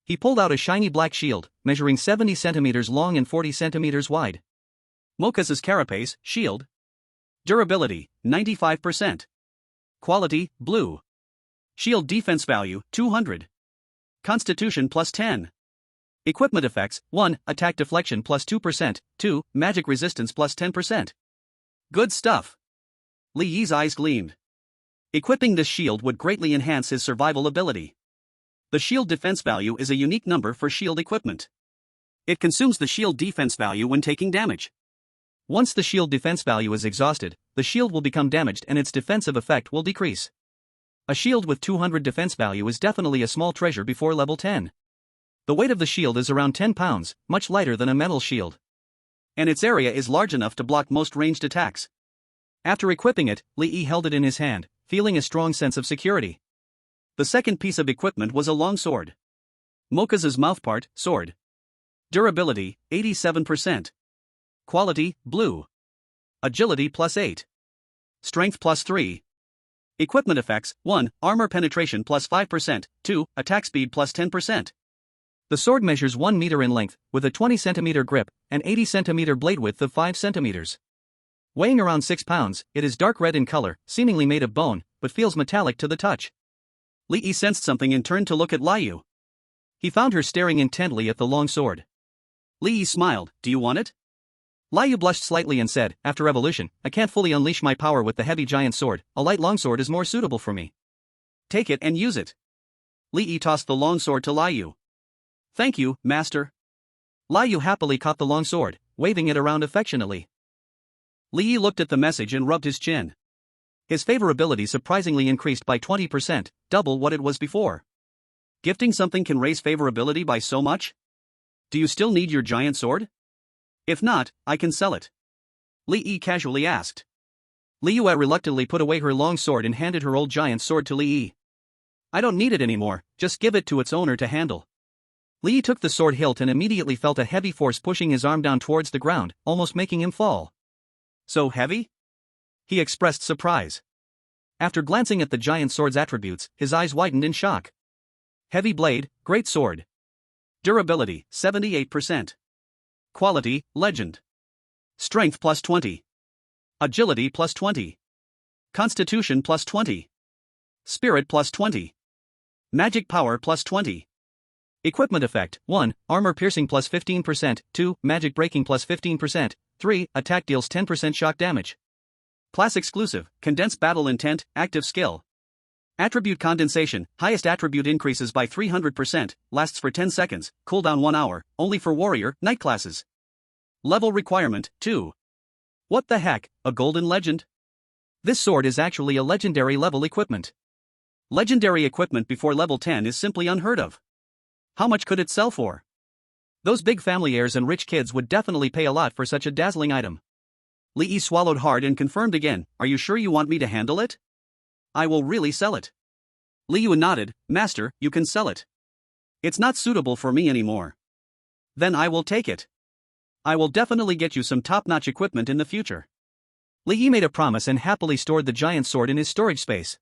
Speaker 1: He pulled out a shiny black shield, measuring 70 centimeters long and 40 centimeters wide. Mochas' carapace, shield. Durability, 95%. Quality, blue. Shield defense value, 200. Constitution plus 10. Equipment effects, 1. Attack deflection plus 2%, 2. Magic resistance plus 10%. Good stuff. Li Yi's eyes gleamed. Equipping this shield would greatly enhance his survival ability. The shield defense value is a unique number for shield equipment. It consumes the shield defense value when taking damage. Once the shield defense value is exhausted, the shield will become damaged and its defensive effect will decrease. A shield with 200 defense value is definitely a small treasure before level 10. The weight of the shield is around 10 pounds, much lighter than a metal shield. And its area is large enough to block most ranged attacks. After equipping it, Li Yi held it in his hand, feeling a strong sense of security. The second piece of equipment was a long sword. Mochas' mouthpart, sword. Durability, 87%. Quality, blue. Agility plus 8. Strength plus 3. Equipment effects: 1. Armor penetration plus 5%, 2. Attack speed plus 10%. The sword measures 1 meter in length, with a 20 centimeter grip, and 80 centimeter blade width of 5 centimeters. Weighing around 6 pounds, it is dark red in color, seemingly made of bone, but feels metallic to the touch. Li Yi sensed something and turned to look at Liu. He found her staring intently at the long sword. Li Yi smiled. Do you want it? Liu blushed slightly and said, after evolution, I can't fully unleash my power with the heavy giant sword, a light longsword is more suitable for me. Take it and use it. Li Yi tossed the long sword to Liu. Thank you, master. Liu happily caught the long sword, waving it around affectionately. Li Yi looked at the message and rubbed his chin. His favorability surprisingly increased by 20%, double what it was before. Gifting something can raise favorability by so much? Do you still need your giant sword? If not, I can sell it. Li Yi casually asked. Liu reluctantly put away her long sword and handed her old giant sword to Li Yi. I don't need it anymore, just give it to its owner to handle. Li Yi took the sword hilt and immediately felt a heavy force pushing his arm down towards the ground, almost making him fall. So heavy? He expressed surprise. After glancing at the giant sword's attributes, his eyes widened in shock. Heavy blade, great sword. Durability, 78%. Quality, legend. Strength plus 20. Agility plus 20. Constitution plus 20. Spirit plus 20. Magic power plus 20. Equipment effect: 1. Armor piercing plus 15%, 2. Magic breaking plus 15%, 3. Attack deals 10% shock damage. Class exclusive: Condensed battle intent, active skill. Attribute condensation: highest attribute increases by 300%, lasts for 10 seconds, cooldown 1 hour, only for warrior, knight classes. Level requirement: 2. What the heck, a golden legend? This sword is actually a legendary level equipment. Legendary equipment before level 10 is simply unheard of. How much could it sell for? Those big family heirs and rich kids would definitely pay a lot for such a dazzling item. Li Yi swallowed hard and confirmed again, are you sure you want me to handle it? I will really sell it. Liu nodded, Master, you can sell it. It's not suitable for me anymore. Then I will take it. I will definitely get you some top-notch equipment in the future. Li Yi made a promise and happily stored the giant sword in his storage space.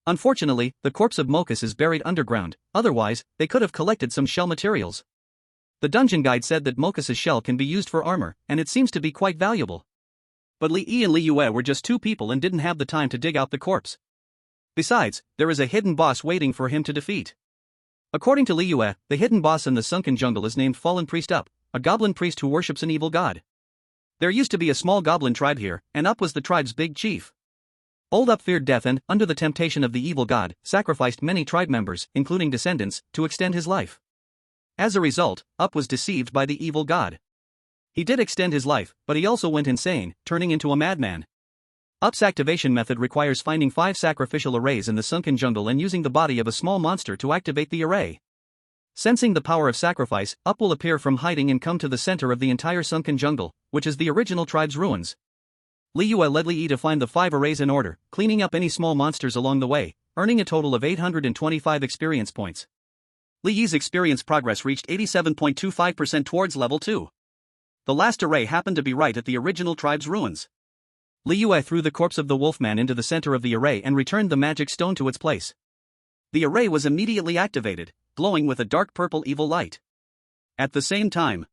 Speaker 1: Unfortunately, the corpse of Mokus is buried underground, otherwise, they could have collected some shell materials. The dungeon guide said that Mokus's shell can be used for armor, and it seems to be quite valuable. But Li Yi and Liu were just 2 people and didn't have the time to dig out the corpse. Besides, there is a hidden boss waiting for him to defeat. According to Liu, the hidden boss in the sunken jungle is named Fallen Priest Up, a goblin priest who worships an evil god. There used to be a small goblin tribe here, and Up was the tribe's big chief. Old Up feared death and, under the temptation of the evil god, sacrificed many tribe members, including descendants, to extend his life. As a result, Up was deceived by the evil god. He did extend his life, but he also went insane, turning into a madman. Up's activation method requires finding 5 sacrificial arrays in the sunken jungle and using the body of a small monster to activate the array. Sensing the power of sacrifice, Up will appear from hiding and come to the center of the entire sunken jungle, which is the original tribe's ruins. Liu led Li Yi to find the 5 arrays in order, cleaning up any small monsters along the way, earning a total of 825 experience points. Li Yi's experience progress reached 87.25% towards level 2. The last array happened to be right at the original tribe's ruins. Liu threw the corpse of the wolfman into the center of the array and returned the magic stone to its place. The array was immediately activated, glowing with a dark purple evil light. At the same time,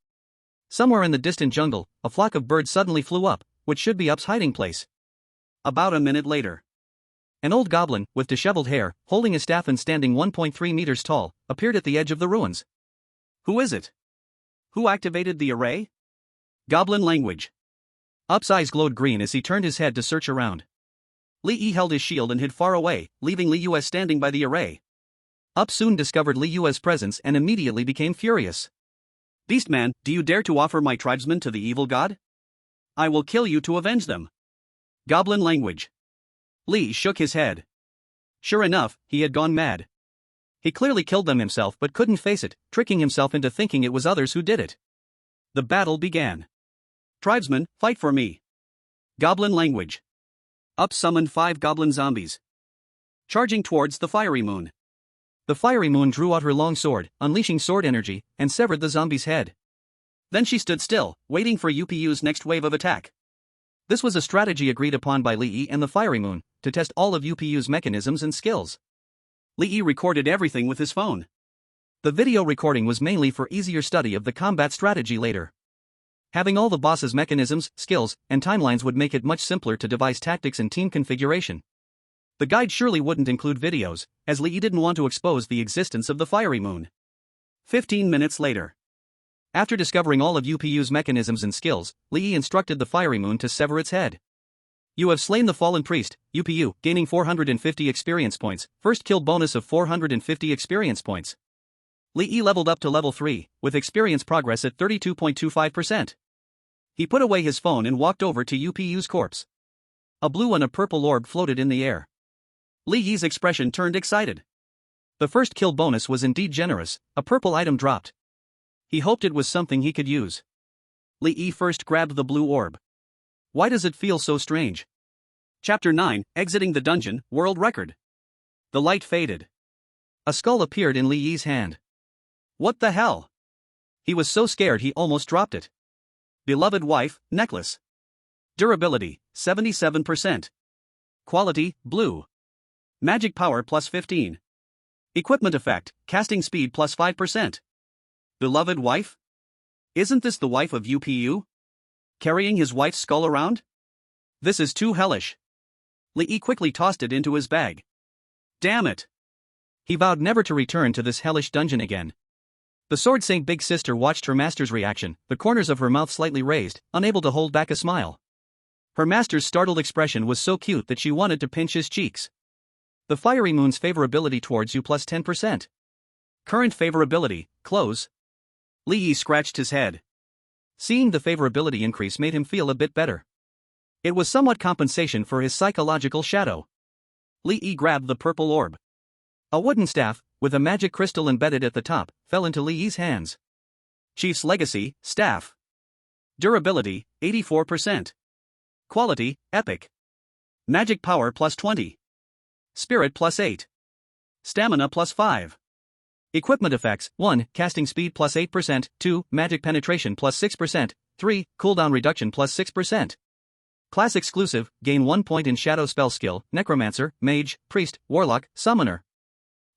Speaker 1: somewhere in the distant jungle, a flock of birds suddenly flew up, which should be Up's hiding place. About a minute later, an old goblin, with disheveled hair, holding a staff and standing 1.3 meters tall, appeared at the edge of the ruins. Who is it? Who activated the array? Goblin language. Up's eyes glowed green as he turned his head to search around. Li Yi held his shield and hid far away, leaving Liu standing by the array. Up soon discovered Liu's presence and immediately became furious. Beastman, do you dare to offer my tribesmen to the evil god? I will kill you to avenge them. Goblin language. Li shook his head. Sure enough, he had gone mad. He clearly killed them himself but couldn't face it, tricking himself into thinking it was others who did it. The battle began. Tribesmen, fight for me. Goblin language. Up summoned 5 goblin zombies, charging towards the fiery moon. The fiery moon drew out her long sword, unleashing sword energy, and severed the zombie's head. Then she stood still, waiting for UPU's next wave of attack. This was a strategy agreed upon by Li Yi and the fiery moon, to test all of UPU's mechanisms and skills. Li Yi recorded everything with his phone. The video recording was mainly for easier study of the combat strategy later. Having all the boss's mechanisms, skills, and timelines would make it much simpler to devise tactics and team configuration. The guide surely wouldn't include videos, as Li Yi didn't want to expose the existence of the fiery moon. 15 minutes later. After discovering all of UPU's mechanisms and skills, Li Yi instructed the fiery moon to sever its head. You have slain the fallen priest, UPU, gaining 450 experience points, first kill bonus of 450 experience points. Li Yi leveled up to level 3, with experience progress at 32.25%. He put away his phone and walked over to UPU's corpse. A blue and a purple orb floated in the air. Li Yi's expression turned excited. The first kill bonus was indeed generous, a purple item dropped. He hoped it was something he could use. Li Yi first grabbed the blue orb. Why does it feel so strange? Chapter 9, Exiting the Dungeon, World Record. The light faded. A skull appeared in Li Yi's hand. What the hell? He was so scared he almost dropped it. Beloved wife, necklace. Durability, 77%. Quality, blue. Magic power plus 15. Equipment effect, casting speed plus 5%. Beloved wife? Isn't this the wife of UPU? Carrying his wife's skull around? This is too hellish. Li Yi quickly tossed it into his bag. Damn it. He vowed never to return to this hellish dungeon again. The Sword Saint Big Sister watched her master's reaction, the corners of her mouth slightly raised, unable to hold back a smile. Her master's startled expression was so cute that she wanted to pinch his cheeks. The fiery moon's favorability towards you plus 10%. Current favorability, close. Li Yi scratched his head. Seeing the favorability increase made him feel a bit better. It was somewhat compensation for his psychological shadow. Li Yi grabbed the purple orb. A wooden staff, with a magic crystal embedded at the top, fell into Li Yi's hands. Chief's Legacy, staff. Durability, 84%. Quality, epic. Magic power plus 20. Spirit plus 8. Stamina plus 5. Equipment effects, 1. Casting speed plus 8%, 2. Magic penetration plus 6%, 3. Cooldown reduction plus 6%. Class exclusive, gain 1 point in shadow spell skill, necromancer, mage, priest, warlock, summoner.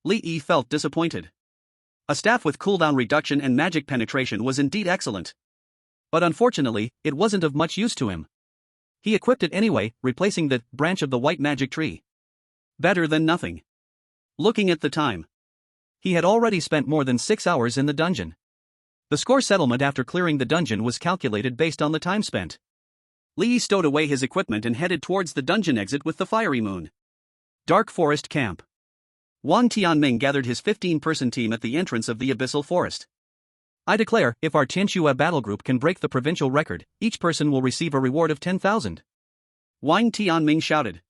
Speaker 1: Li Yi felt disappointed. A staff with cooldown reduction and magic penetration was indeed excellent. But unfortunately, it wasn't of much use to him. He equipped it anyway, replacing the branch of the white magic tree. Better than nothing. Looking at the time. He had already spent more than 6 hours in the dungeon. The score settlement after clearing the dungeon was calculated based on the time spent. Li Yi stowed away his equipment and headed towards the dungeon exit with the fiery moon. Dark Forest Camp. Wang Tianming gathered his 15-person team at the entrance of the Abyssal Forest. I declare, if our Tianxue battle group can break the provincial record, each person will receive a reward of 10,000. Wang Tianming shouted.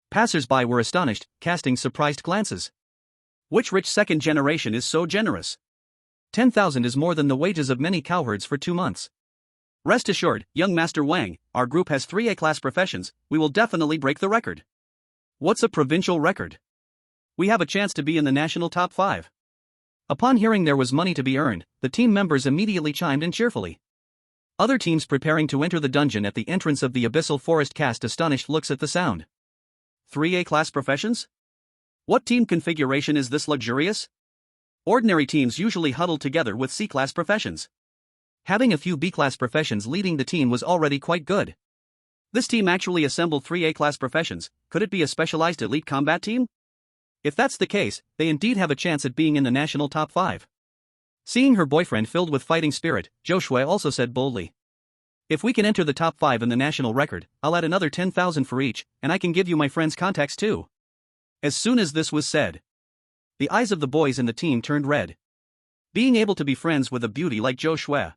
Speaker 1: Passers-by were astonished, casting surprised glances. Which rich second generation is so generous? 10,000 is more than the wages of many cowherds for 2 months. Rest assured, young Master Wang, our group has 3 A-class professions, we will definitely break the record. What's a provincial record? We have a chance to be in the national top 5. Upon hearing there was money to be earned, the team members immediately chimed in cheerfully. Other teams preparing to enter the dungeon at the entrance of the Abyssal Forest cast astonished looks at the sound. 3 A-class professions? What team configuration is this luxurious? Ordinary teams usually huddle together with C-class professions. Having a few B-class professions leading the team was already quite good. This team actually assembled 3 A-class professions. Could it be a specialized elite combat team? If that's the case, they indeed have a chance at being in the national top 5. Seeing her boyfriend filled with fighting spirit, Zhou Shui also said boldly. If we can enter the top 5 in the national record, I'll add another 10,000 for each, and I can give you my friend's contacts too. As soon as this was said, the eyes of the boys in the team turned red. Being able to be friends with a beauty like Zhou Shui.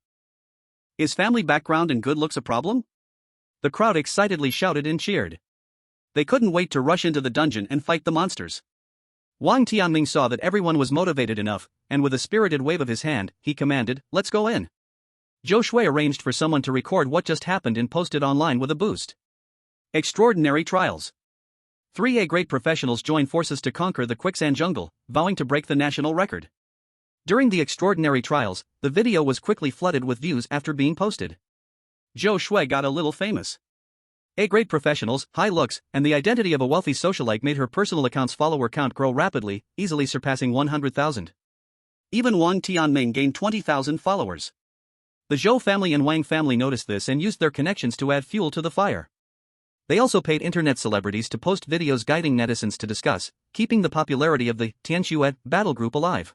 Speaker 1: Is family background and good looks a problem? The crowd excitedly shouted and cheered. They couldn't wait to rush into the dungeon and fight the monsters. Wang Tianming saw that everyone was motivated enough, and with a spirited wave of his hand, he commanded, "Let's go in." Zhou Shui arranged for someone to record what just happened and post it online with a boost. Extraordinary trials. 3A great professionals join forces to conquer the quicksand jungle, vowing to break the national record. During the extraordinary trials, the video was quickly flooded with views after being posted. Zhou Shui got a little famous. A-grade professionals, high looks, and the identity of a wealthy socialite made her personal account's follower count grow rapidly, easily surpassing 100,000. Even Wang Tianming gained 20,000 followers. The Zhou family and Wang family noticed this and used their connections to add fuel to the fire. They also paid internet celebrities to post videos guiding netizens to discuss, keeping the popularity of the Tianxue battle group alive.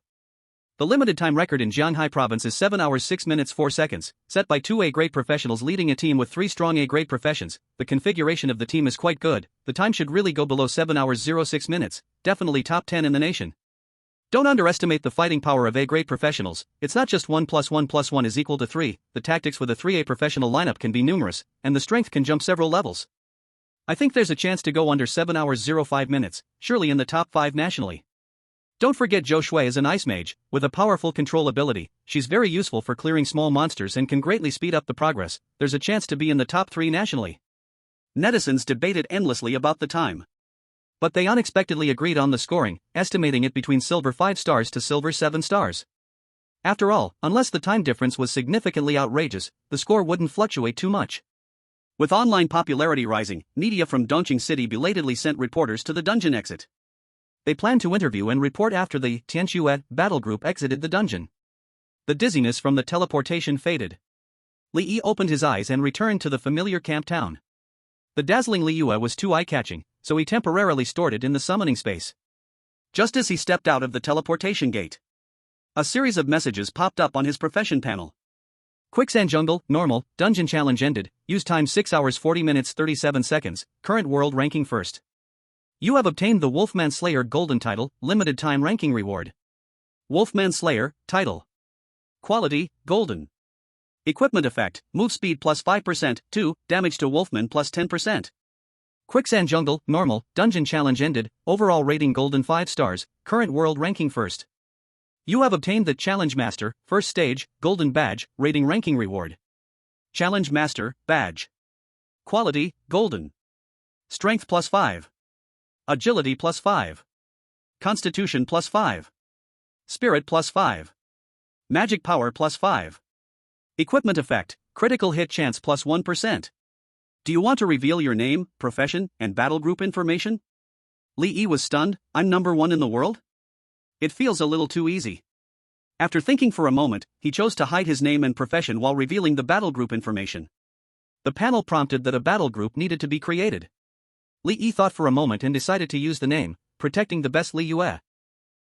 Speaker 1: The limited time record in Jiangxi province is 7 hours 6 minutes 4 seconds, set by 2 A-grade professionals leading a team with 3 strong A-grade professions. The configuration of the team is quite good, the time should really go below 7 hours 06 minutes, definitely top 10 in the nation. Don't underestimate the fighting power of A-grade professionals. It's not just 1 plus 1 plus 1 is equal to 3, the tactics with a 3A professional lineup can be numerous, and the strength can jump several levels. I think there's a chance to go under 7 hours 05 minutes, surely in the top 5 nationally. Don't forget Zhou Shui is an ice mage, with a powerful control ability. She's very useful for clearing small monsters and can greatly speed up the progress. There's a chance to be in the top 3 nationally. Netizens debated endlessly about the time. But they unexpectedly agreed on the scoring, estimating it between silver 5 stars to silver 7 stars. After all, unless the time difference was significantly outrageous, the score wouldn't fluctuate too much. With online popularity rising, media from Dongqing City belatedly sent reporters to the dungeon exit. They planned to interview and report after the Tianxue battle group exited the dungeon. The dizziness from the teleportation faded. Li Yi opened his eyes and returned to the familiar camp town. The dazzling Li Yue was too eye-catching, so he temporarily stored it in the summoning space. Just as he stepped out of the teleportation gate, a series of messages popped up on his profession panel. Quicksand Jungle, normal, dungeon challenge ended, use time 6 hours 40 minutes 37 seconds, current world ranking first. You have obtained the Wolfman Slayer Golden Title, limited time ranking reward. Wolfman Slayer, title. Quality, golden. Equipment effect, move speed plus 5%, 2, damage to Wolfman plus 10%. Quicksand Jungle, normal, dungeon challenge ended, overall rating golden 5 stars, current world ranking first. You have obtained the Challenge Master, first stage, golden badge, rating ranking reward. Challenge Master, badge. Quality, golden. Strength plus 5. Agility plus 5. Constitution plus 5. Spirit plus 5. Magic power plus 5. Equipment effect, critical hit chance plus 1%. Do you want to reveal your name, profession, and battle group information? Li Yi was stunned. I'm number 1 in the world? It feels a little too easy. After thinking for a moment, he chose to hide his name and profession while revealing the battle group information. The panel prompted that a battle group needed to be created. Li Yi thought for a moment and decided to use the name, Protecting the Best Li Yue.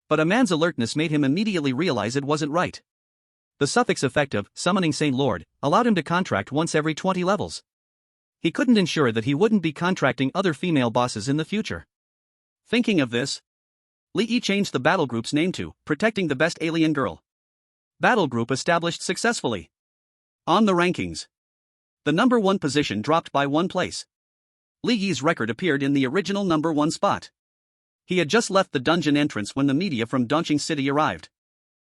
Speaker 1: But a man's alertness made him immediately realize it wasn't right. The suffix effect of Summoning Saint Lord allowed him to contract once every 20 levels. He couldn't ensure that he wouldn't be contracting other female bosses in the future. Thinking of this, Li Yi changed the battle group's name to Protecting the Best Alien Girl. Battle group established successfully. On the rankings, the number 1 position dropped by 1 place. Li Yi's record appeared in the original number 1 spot. He had just left the dungeon entrance when the media from Dongqing City arrived.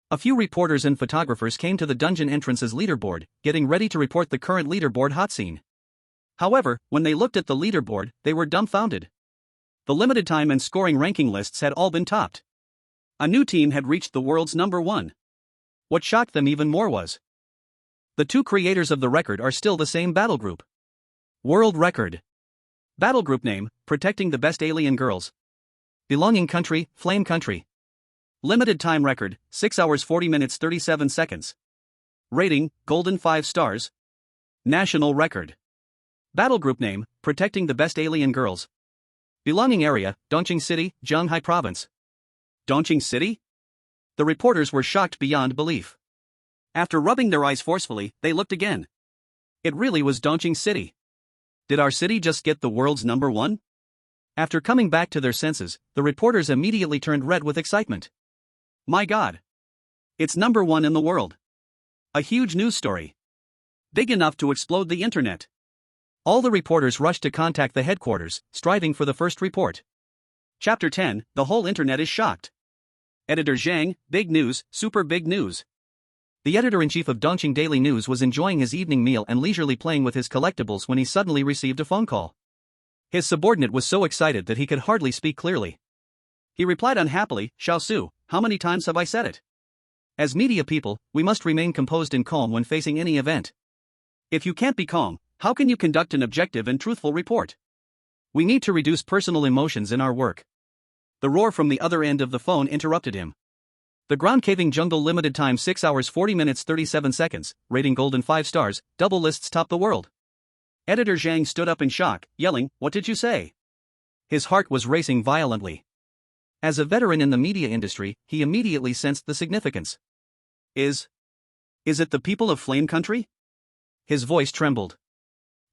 Speaker 1: A few reporters and photographers came to the dungeon entrance's leaderboard, getting ready to report the current leaderboard hot scene. However, when they looked at the leaderboard, they were dumbfounded. The limited time and scoring ranking lists had all been topped. A new team had reached the world's number 1. What shocked them even more was the 2 creators of the record are still the same battle group. World record. Battle group name, Protecting the Best Alien Girls. Belonging country, Flame Country. Limited time record, 6 hours 40 minutes 37 seconds. Rating, golden 5 stars. National record. Battle group name, Protecting the Best Alien Girls. Belonging area, Dongqing City, Jiangxi Province. Dongqing City? The reporters were shocked beyond belief. After rubbing their eyes forcefully, they looked again. It really was Dongqing City. Did our city just get the world's number 1? After coming back to their senses, the reporters immediately turned red with excitement. My God! It's number 1 in the world. A huge news story. Big enough to explode the internet. All the reporters rushed to contact the headquarters, striving for the first report. Chapter 10, The whole internet is shocked. Editor Zhang, big news, super big news. The editor-in-chief of Dongqing Daily News was enjoying his evening meal and leisurely playing with his collectibles when he suddenly received a phone call. His subordinate was so excited that he could hardly speak clearly. He replied unhappily, Xiao Su, how many times have I said it? As media people, we must remain composed and calm when facing any event. If you can't be calm, How can you conduct an objective and truthful report? We need to reduce personal emotions in our work. The roar from the other end of the phone interrupted him. The ground caving jungle limited time 6 hours 40 minutes 37 seconds, rating golden 5 stars, double lists top the world. Editor Zhang stood up in shock, yelling, "What did you say?" His heart was racing violently. As a veteran in the media industry, he immediately sensed the significance. Is it the people of Flame Country? His voice trembled.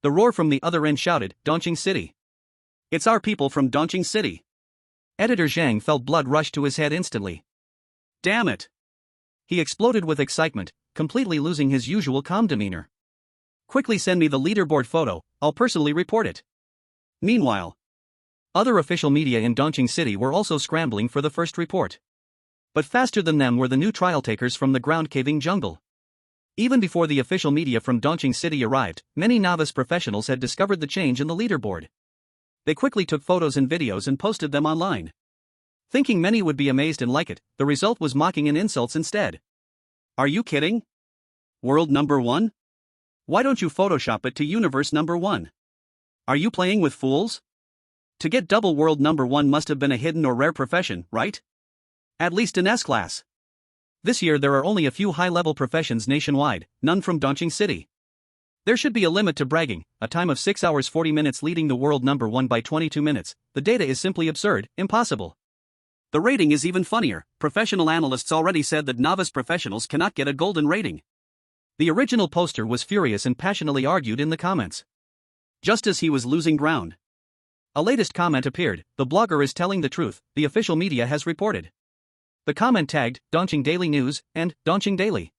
Speaker 1: The roar from the other end shouted, "Dongqing City. It's our people from Dongqing City." Editor Zhang felt blood rush to his head instantly. Damn it! He exploded with excitement, completely losing his usual calm demeanor. Quickly send me the leaderboard photo, I'll personally report it. Meanwhile, other official media in Dongqing City were also scrambling for the first report. But faster than them were the new trial takers from the ground caving jungle. Even before the official media from Dongqing City arrived, many novice professionals had discovered the change in the leaderboard. They quickly took photos and videos and posted them online. Thinking many would be amazed and like it, the result was mocking and insults instead. Are you kidding? World number 1? Why don't you Photoshop it to universe number 1? Are you playing with fools? To get double world number 1 must have been a hidden or rare profession, right? At least in S-class. This year there are only a few high-level professions nationwide, none from Dongqing City. There should be a limit to bragging, a time of 6 hours 40 minutes leading the world number 1 by 22 minutes, the data is simply absurd, impossible. The rating is even funnier, professional analysts already said that novice professionals cannot get a golden rating. The original poster was furious and passionately argued in the comments. Just as he was losing ground, a latest comment appeared, "The blogger is telling the truth, the official media has reported." The comment tagged, Dongqing Daily News, and Dongqing Daily.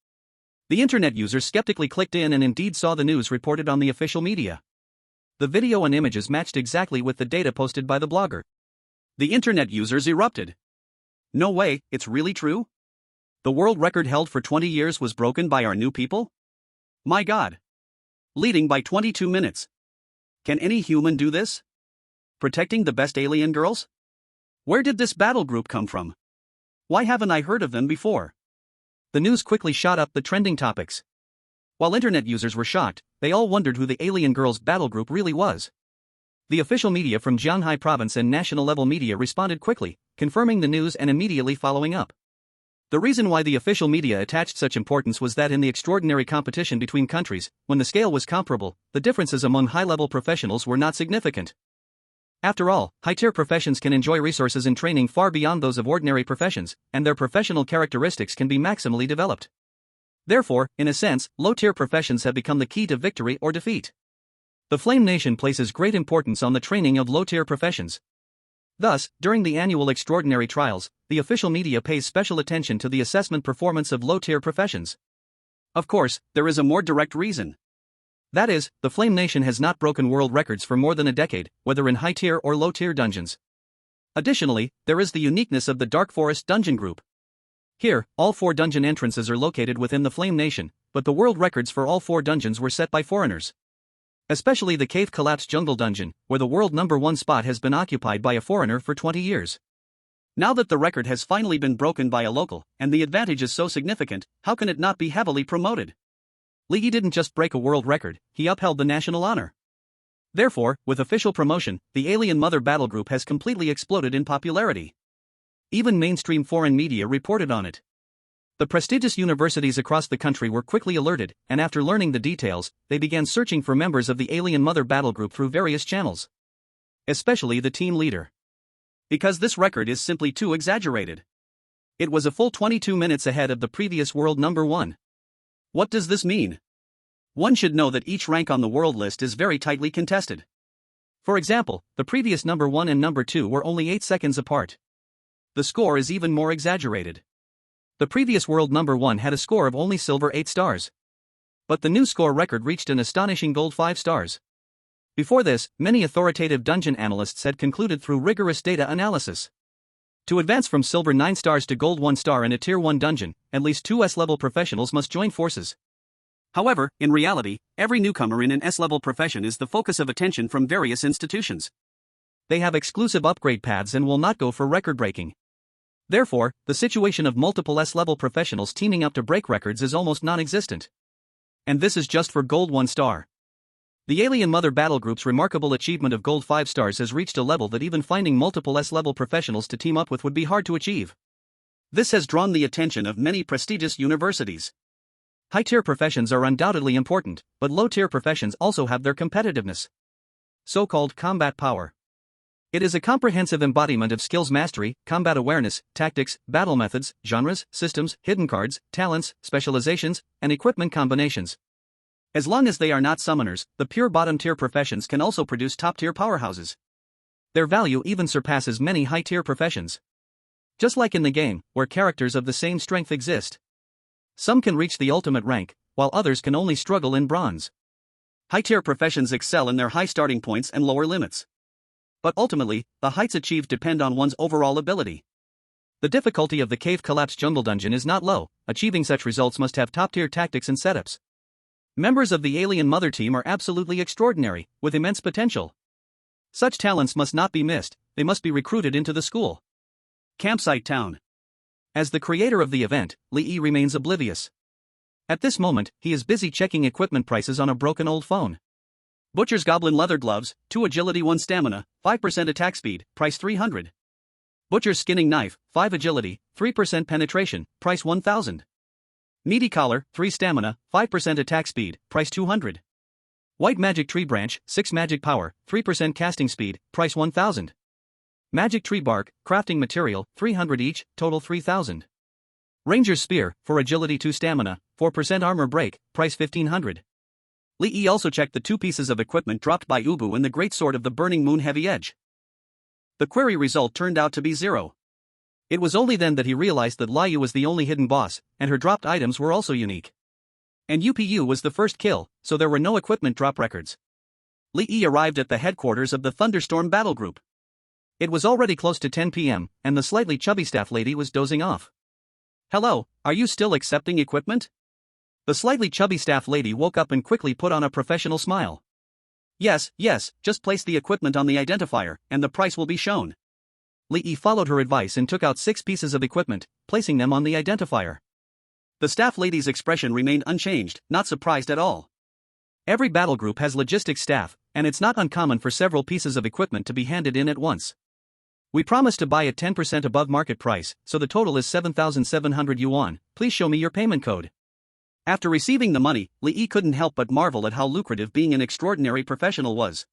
Speaker 1: The internet users skeptically clicked in and indeed saw the news reported on the official media. The video and images matched exactly with the data posted by the blogger. The internet users erupted. No way, it's really true? The world record held for 20 years was broken by our new people? My God! Leading by 22 minutes. Can any human do this? Protecting the best alien girls? Where did this battle group come from? Why haven't I heard of them before? The news quickly shot up the trending topics. While internet users were shocked, they all wondered who the alien girls battle group really was. The official media from Jiangxi province and national-level media responded quickly, confirming the news and immediately following up. The reason why the official media attached such importance was that in the extraordinary competition between countries, when the scale was comparable, the differences among high-level professionals were not significant. After all, high-tier professions can enjoy resources and training far beyond those of ordinary professions, and their professional characteristics can be maximally developed. Therefore, in a sense, low-tier professions have become the key to victory or defeat. The Flame Nation places great importance on the training of low-tier professions. Thus, during the annual extraordinary trials, the official media pays special attention to the assessment performance of low-tier professions. Of course, there is a more direct reason. That is, the Flame Nation has not broken world records for more than a decade, whether in high-tier or low-tier dungeons. Additionally, there is the uniqueness of the Dark Forest Dungeon Group. Here, all 4 dungeon entrances are located within the Flame Nation, but the world records for all 4 dungeons were set by foreigners. Especially the Cave Collapse Jungle Dungeon, where the world number 1 spot has been occupied by a foreigner for 20 years. Now that the record has finally been broken by a local, and the advantage is so significant, how can it not be heavily promoted? Li Yi didn't just break a world record, he upheld the national honor. Therefore, with official promotion, the Alien Mother Battle Group has completely exploded in popularity. Even mainstream foreign media reported on it. The prestigious universities across the country were quickly alerted, and after learning the details, they began searching for members of the Alien Mother Battle Group through various channels. Especially the team leader. Because this record is simply too exaggerated. It was a full 22 minutes ahead of the previous world number 1. What does this mean? One should know that each rank on the world list is very tightly contested. For example, the previous number 1 and number 2 were only 8 seconds apart. The score is even more exaggerated. The previous world number 1 had a score of only silver 8 stars. But the new score record reached an astonishing gold 5 stars. Before this, many authoritative dungeon analysts had concluded through rigorous data analysis. To advance from silver 9 stars to gold 1 star in a tier 1 dungeon, at least 2 S-level professionals must join forces. However, in reality, every newcomer in an S-level profession is the focus of attention from various institutions. They have exclusive upgrade paths and will not go for record breaking. Therefore, the situation of multiple S-level professionals teaming up to break records is almost non-existent. And this is just for gold 1 star. The Alien Mother Battle Group's remarkable achievement of Gold 5 stars has reached a level that even finding multiple S-level professionals to team up with would be hard to achieve. This has drawn the attention of many prestigious universities. High-tier professions are undoubtedly important, but low-tier professions also have their competitiveness. So-called combat power. It is a comprehensive embodiment of skills mastery, combat awareness, tactics, battle methods, genres, systems, hidden cards, talents, specializations, and equipment combinations. As long as they are not summoners, the pure bottom-tier professions can also produce top-tier powerhouses. Their value even surpasses many high-tier professions. Just like in the game, where characters of the same strength exist. Some can reach the ultimate rank, while others can only struggle in bronze. High-tier professions excel in their high starting points and lower limits. But ultimately, the heights achieved depend on one's overall ability. The difficulty of the Cave Collapse Jungle Dungeon is not low. Achieving such results must have top-tier tactics and setups. Members of the Alien Mother team are absolutely extraordinary, with immense potential. Such talents must not be missed, they must be recruited into the school. Campsite Town. As the creator of the event, Lee remains oblivious. At this moment, he is busy checking equipment prices on a broken old phone. Butcher's Goblin Leather Gloves, 2 Agility 1 Stamina, 5% Attack Speed, price 300. Butcher's Skinning Knife, 5 Agility, 3% Penetration, price 1000. Meaty Collar, 3 Stamina, 5% Attack Speed, price 200. White Magic Tree Branch, 6 Magic Power, 3% Casting Speed, price 1000. Magic Tree Bark, Crafting Material, 300 each, total 3000. Ranger's Spear, for Agility 2 Stamina, 4% Armor Break, price 1500. Lee also checked the 2 pieces of equipment dropped by Ubu and the Great Sword of the Burning Moon Heavy Edge. The query result turned out to be 0. It was only then that he realized that Liu was the only hidden boss, and her dropped items were also unique. And UPU was the first kill, so there were no equipment drop records. Lee arrived at the headquarters of the Thunderstorm Battle Group. It was already close to 10 p.m., and the slightly chubby staff lady was dozing off. "Hello, are you still accepting equipment?" The slightly chubby staff lady woke up and quickly put on a professional smile. Yes, just place the equipment on the identifier, and the price will be shown." Lee followed her advice and took out 6 pieces of equipment, placing them on the identifier. The staff lady's expression remained unchanged, not surprised at all. Every battle group has logistics staff, and it's not uncommon for several pieces of equipment to be handed in at once. "We promise to buy at 10% above market price, so the total is 7,700 yuan, please show me your payment code." After receiving the money, Lee couldn't help but marvel at how lucrative being an extraordinary professional was.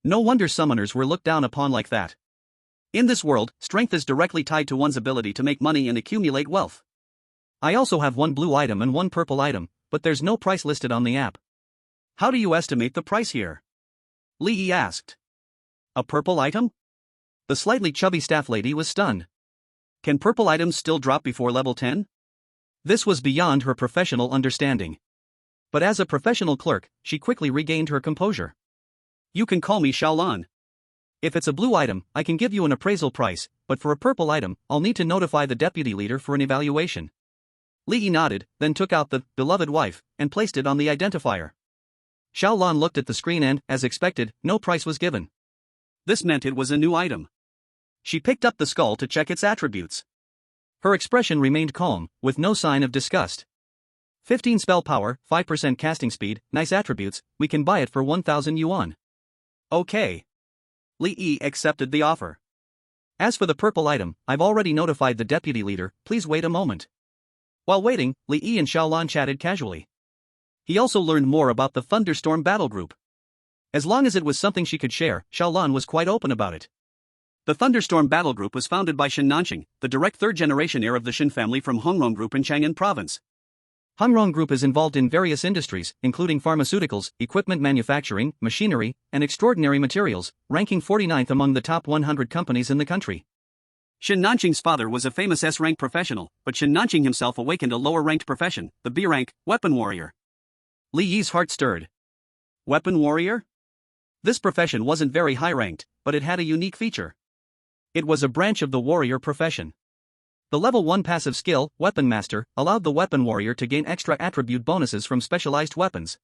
Speaker 1: No wonder summoners were looked down upon like that. In this world, strength is directly tied to one's ability to make money and accumulate wealth. I also have 1 blue item and 1 purple item, but there's no price listed on the app. "How do you estimate the price here?" Lee asked. "A purple item?" The slightly chubby staff lady was stunned. "Can purple items still drop before level 10? This was beyond her professional understanding. But as a professional clerk, she quickly regained her composure. "You can call me Xiaolan. If it's a blue item, I can give you an appraisal price, but for a purple item, I'll need to notify the deputy leader for an evaluation." Lee nodded, then took out the beloved wife and placed it on the identifier. Xiaolan looked at the screen and, as expected, no price was given. This meant it was a new item. She picked up the skull to check its attributes. Her expression remained calm, with no sign of disgust. 15 spell power, 5% casting speed, nice attributes, we can buy it for 1,000 yuan. Okay. Lee accepted the offer. As for the purple item, I've already notified the deputy leader, please wait a moment. While waiting, Lee and Xiaolan chatted casually. He also learned more about the Thunderstorm Battle Group. As long as it was something she could share, Xiaolan was quite open about it. The Thunderstorm Battle Group was founded by Shin Nanqing, the direct third-generation heir of the Shin family from Hongrong Group in Chang'an Province. Hongrong Group is involved in various industries, including pharmaceuticals, equipment manufacturing, machinery, and extraordinary materials, ranking 49th among the top 100 companies in the country. Shin Nanqing's father was a famous S-rank professional, but Shin Nanqing himself awakened a lower-ranked profession, the B-rank, weapon warrior. Li Yi's heart stirred. Weapon warrior? This profession wasn't very high-ranked, but it had a unique feature. It was a branch of the warrior profession. The level 1 passive skill, Weapon Master, allowed the weapon warrior to gain extra attribute bonuses from specialized weapons.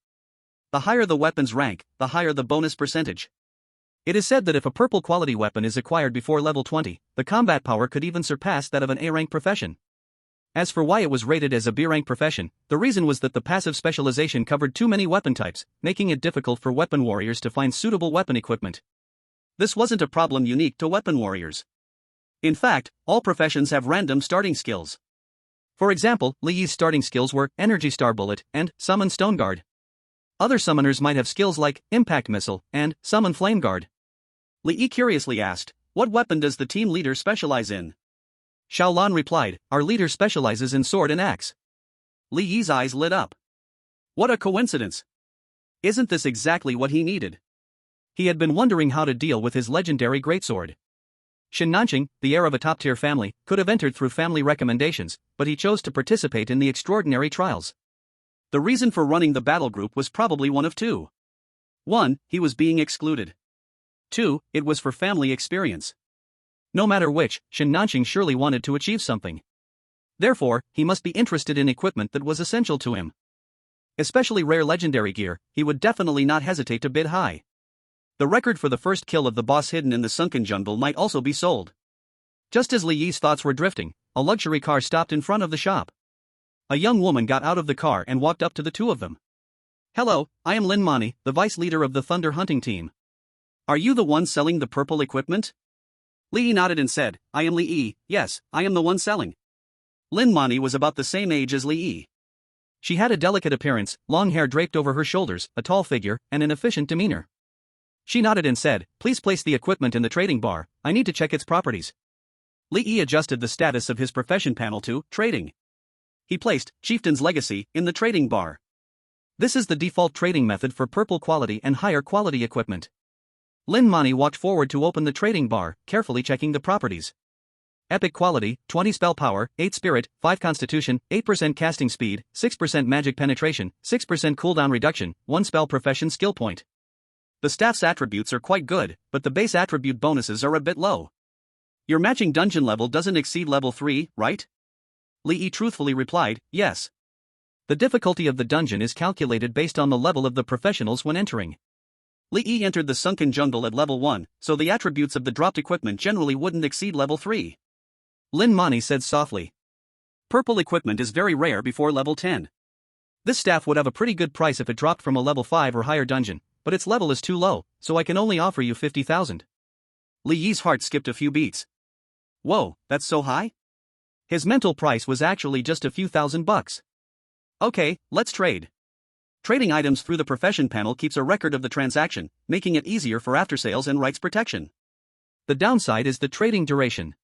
Speaker 1: The higher the weapon's rank, the higher the bonus percentage. It is said that if a purple quality weapon is acquired before level 20, the combat power could even surpass that of an A-rank profession. As for why it was rated as a B-rank profession, the reason was that the passive specialization covered too many weapon types, making it difficult for weapon warriors to find suitable weapon equipment. This wasn't a problem unique to weapon warriors. In fact, all professions have random starting skills. For example, Li Yi's starting skills were Energy Star Bullet and Summon Stone Guard. Other summoners might have skills like Impact Missile and Summon Flame Guard. Li Yi curiously asked, "What weapon does the team leader specialize in?" Xiaolan replied, "Our leader specializes in sword and axe." Li Yi's eyes lit up. What a coincidence! Isn't this exactly what he needed? He had been wondering how to deal with his legendary greatsword. Shen Nanqing, the heir of a top-tier family, could have entered through family recommendations, but he chose to participate in the extraordinary trials. The reason for running the battle group was probably one of two. 1. He was being excluded. 2. It was for family experience. No matter which, Shen Nanqing surely wanted to achieve something. Therefore, he must be interested in equipment that was essential to him. Especially rare legendary gear, he would definitely not hesitate to bid high. The record for the first kill of the boss hidden in the sunken jungle might also be sold. Just as Li Yi's thoughts were drifting, a luxury car stopped in front of the shop. A young woman got out of the car and walked up to the two of them. "Hello, I am Lin Mani, the vice leader of the Thunder Hunting Team. Are you the one selling the purple equipment?" Li Yi nodded and said, "I am Li Yi, yes, I am the one selling." Lin Mani was about the same age as Li Yi. She had a delicate appearance, long hair draped over her shoulders, a tall figure, and an efficient demeanor. She nodded and said, "Please place the equipment in the trading bar, I need to check its properties." Li Yi adjusted the status of his profession panel to trading. He placed Chieftain's Legacy in the trading bar. This is the default trading method for purple quality and higher quality equipment. Lin Mani walked forward to open the trading bar, carefully checking the properties. Epic quality, 20 spell power, 8 spirit, 5 constitution, 8% casting speed, 6% magic penetration, 6% cooldown reduction, 1 spell profession skill point. The staff's attributes are quite good, but the base attribute bonuses are a bit low. Your matching dungeon level doesn't exceed level 3, right? Li Yi truthfully replied, "Yes." The difficulty of the dungeon is calculated based on the level of the professionals when entering. Li Yi entered the sunken jungle at level 1, so the attributes of the dropped equipment generally wouldn't exceed level 3. Lin Mani said softly, "Purple equipment is very rare before level 10. This staff would have a pretty good price if it dropped from a level 5 or higher dungeon, but its level is too low, so I can only offer you 50,000. Li Yi's heart skipped a few beats. Whoa, that's so high? His mental price was actually just a few $1,000. Okay, let's trade. Trading items through the profession panel keeps a record of the transaction, making it easier for after-sales and rights protection. The downside is the trading duration.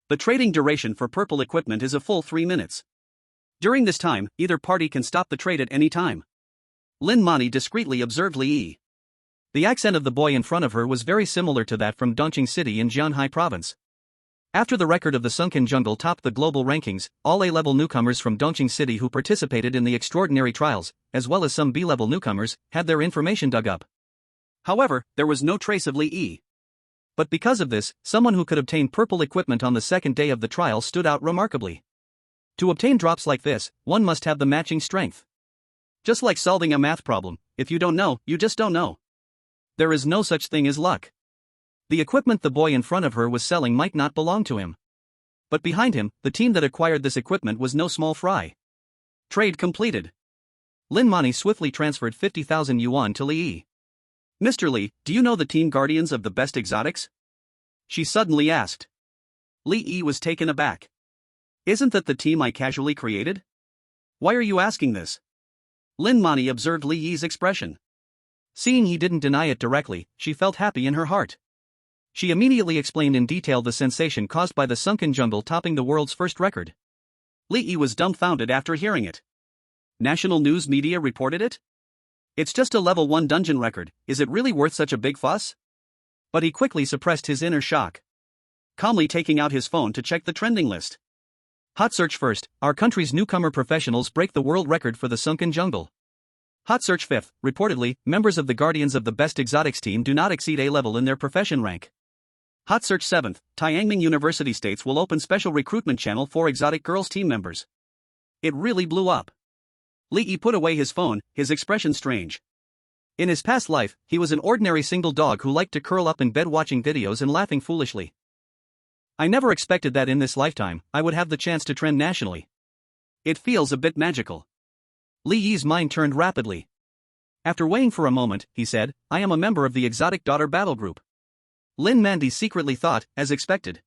Speaker 1: The trading duration for purple equipment is a full 3 minutes. During this time, either party can stop the trade at any time. Lin Mani discreetly observed Li Yi. The accent of the boy in front of her was very similar to that from Dongqing City in Jianhai Province. After the record of the sunken jungle topped the global rankings, all A-level newcomers from Dongqing City who participated in the extraordinary trials, as well as some B-level newcomers, had their information dug up. However, there was no trace of Li Yi. But because of this, someone who could obtain purple equipment on the second day of the trial stood out remarkably. To obtain drops like this, one must have the matching strength. Just like solving a math problem, if you don't know, you just don't know. There is no such thing as luck. The equipment the boy in front of her was selling might not belong to him. But behind him, the team that acquired this equipment was no small fry. Trade completed. Lin Mani swiftly transferred 50,000 yuan to Li Yi. "Mr. Li, do you know the team guardians of the best exotics?" she suddenly asked. Li Yi was taken aback. "Isn't that the team I casually created? Why are you asking this?" Lin Mani observed Li Yi's expression. Seeing he didn't deny it directly, she felt happy in her heart. She immediately explained in detail the sensation caused by the sunken jungle topping the world's first record. Li Yi was dumbfounded after hearing it. National news media reported it? It's just a level 1 dungeon record, is it really worth such a big fuss? But he quickly suppressed his inner shock. Calmly taking out his phone to check the trending list. Hot search first, our country's newcomer professionals break the world record for the sunken jungle. Hot search 5th, reportedly, members of the Guardians of the Best Exotics team do not exceed A level in their profession rank. Hot search 7th, Tiangming University states will open special recruitment channel for exotic girls team members. It really blew up. Li Yi put away his phone, his expression strange. In his past life, he was an ordinary single dog who liked to curl up in bed watching videos and laughing foolishly. I never expected that in this lifetime, I would have the chance to trend nationally. It feels a bit magical. Li Yi's mind turned rapidly. After weighing for a moment, he said, I am a member of the Exotic Daughter Battle Group. Lin Mandy secretly thought, as expected.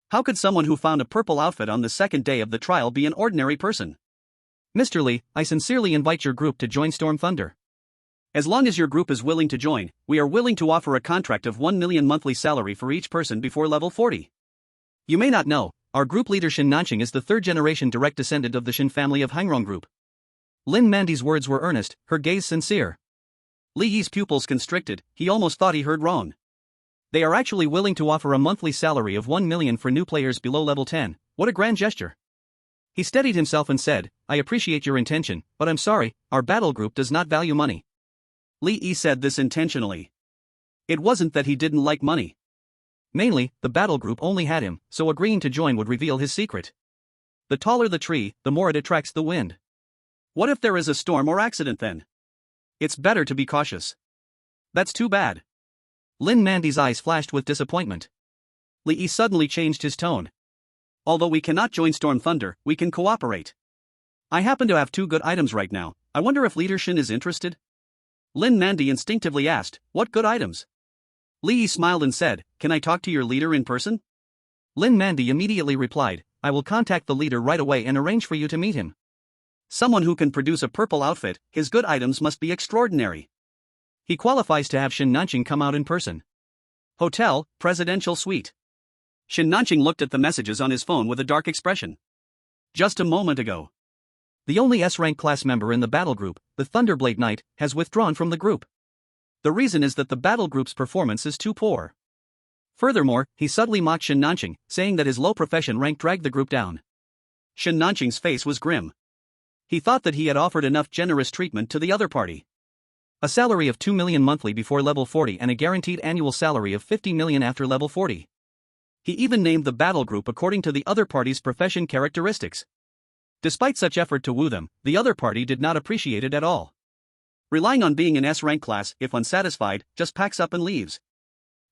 Speaker 1: How could someone who found a purple outfit on the second day of the trial be an ordinary person? Mr. Li, I sincerely invite your group to join Storm Thunder. As long as your group is willing to join, we are willing to offer a contract of 1 million monthly salary for each person before level 40. You may not know, our group leader Shin Nanqing is the third-generation direct descendant of the Shin family of Hangrong Group. Lin Mandy's words were earnest, her gaze sincere. Li Yi's pupils constricted, he almost thought he heard wrong. They are actually willing to offer a monthly salary of 1 million for new players below level 10, what a grand gesture. He steadied himself and said, I appreciate your intention, but I'm sorry, our battle group does not value money. Li Yi said this intentionally. It wasn't that he didn't like money. Mainly, the battle group only had him, so agreeing to join would reveal his secret. The taller the tree, the more it attracts the wind. What if there is a storm or accident then? It's better to be cautious. That's too bad. Lin Mandy's eyes flashed with disappointment. Li Yi suddenly changed his tone. Although we cannot join Storm Thunder, we can cooperate. I happen to have 2 good items right now, I wonder if Leader Shin is interested? Lin Mandy instinctively asked, what good items? Li Yi smiled and said, can I talk to your leader in person? Lin Mandy immediately replied, I will contact the leader right away and arrange for you to meet him. Someone who can produce a purple outfit, his good items must be extraordinary. He qualifies to have Shin Nanqing come out in person. Hotel, Presidential Suite. Shin Nanqing looked at the messages on his phone with a dark expression. Just a moment ago. The only S-rank class member in the battle group, the Thunderblade Knight, has withdrawn from the group. The reason is that the battle group's performance is too poor. Furthermore, he subtly mocked Shin Nanqing, saying that his low profession rank dragged the group down. Shin Nanqing's face was grim. He thought that he had offered enough generous treatment to the other party. A salary of 2 million monthly before level 40 and a guaranteed annual salary of 50 million after level 40. He even named the battle group according to the other party's profession characteristics. Despite such effort to woo them, the other party did not appreciate it at all. Relying on being an S-rank class, if unsatisfied, just packs up and leaves.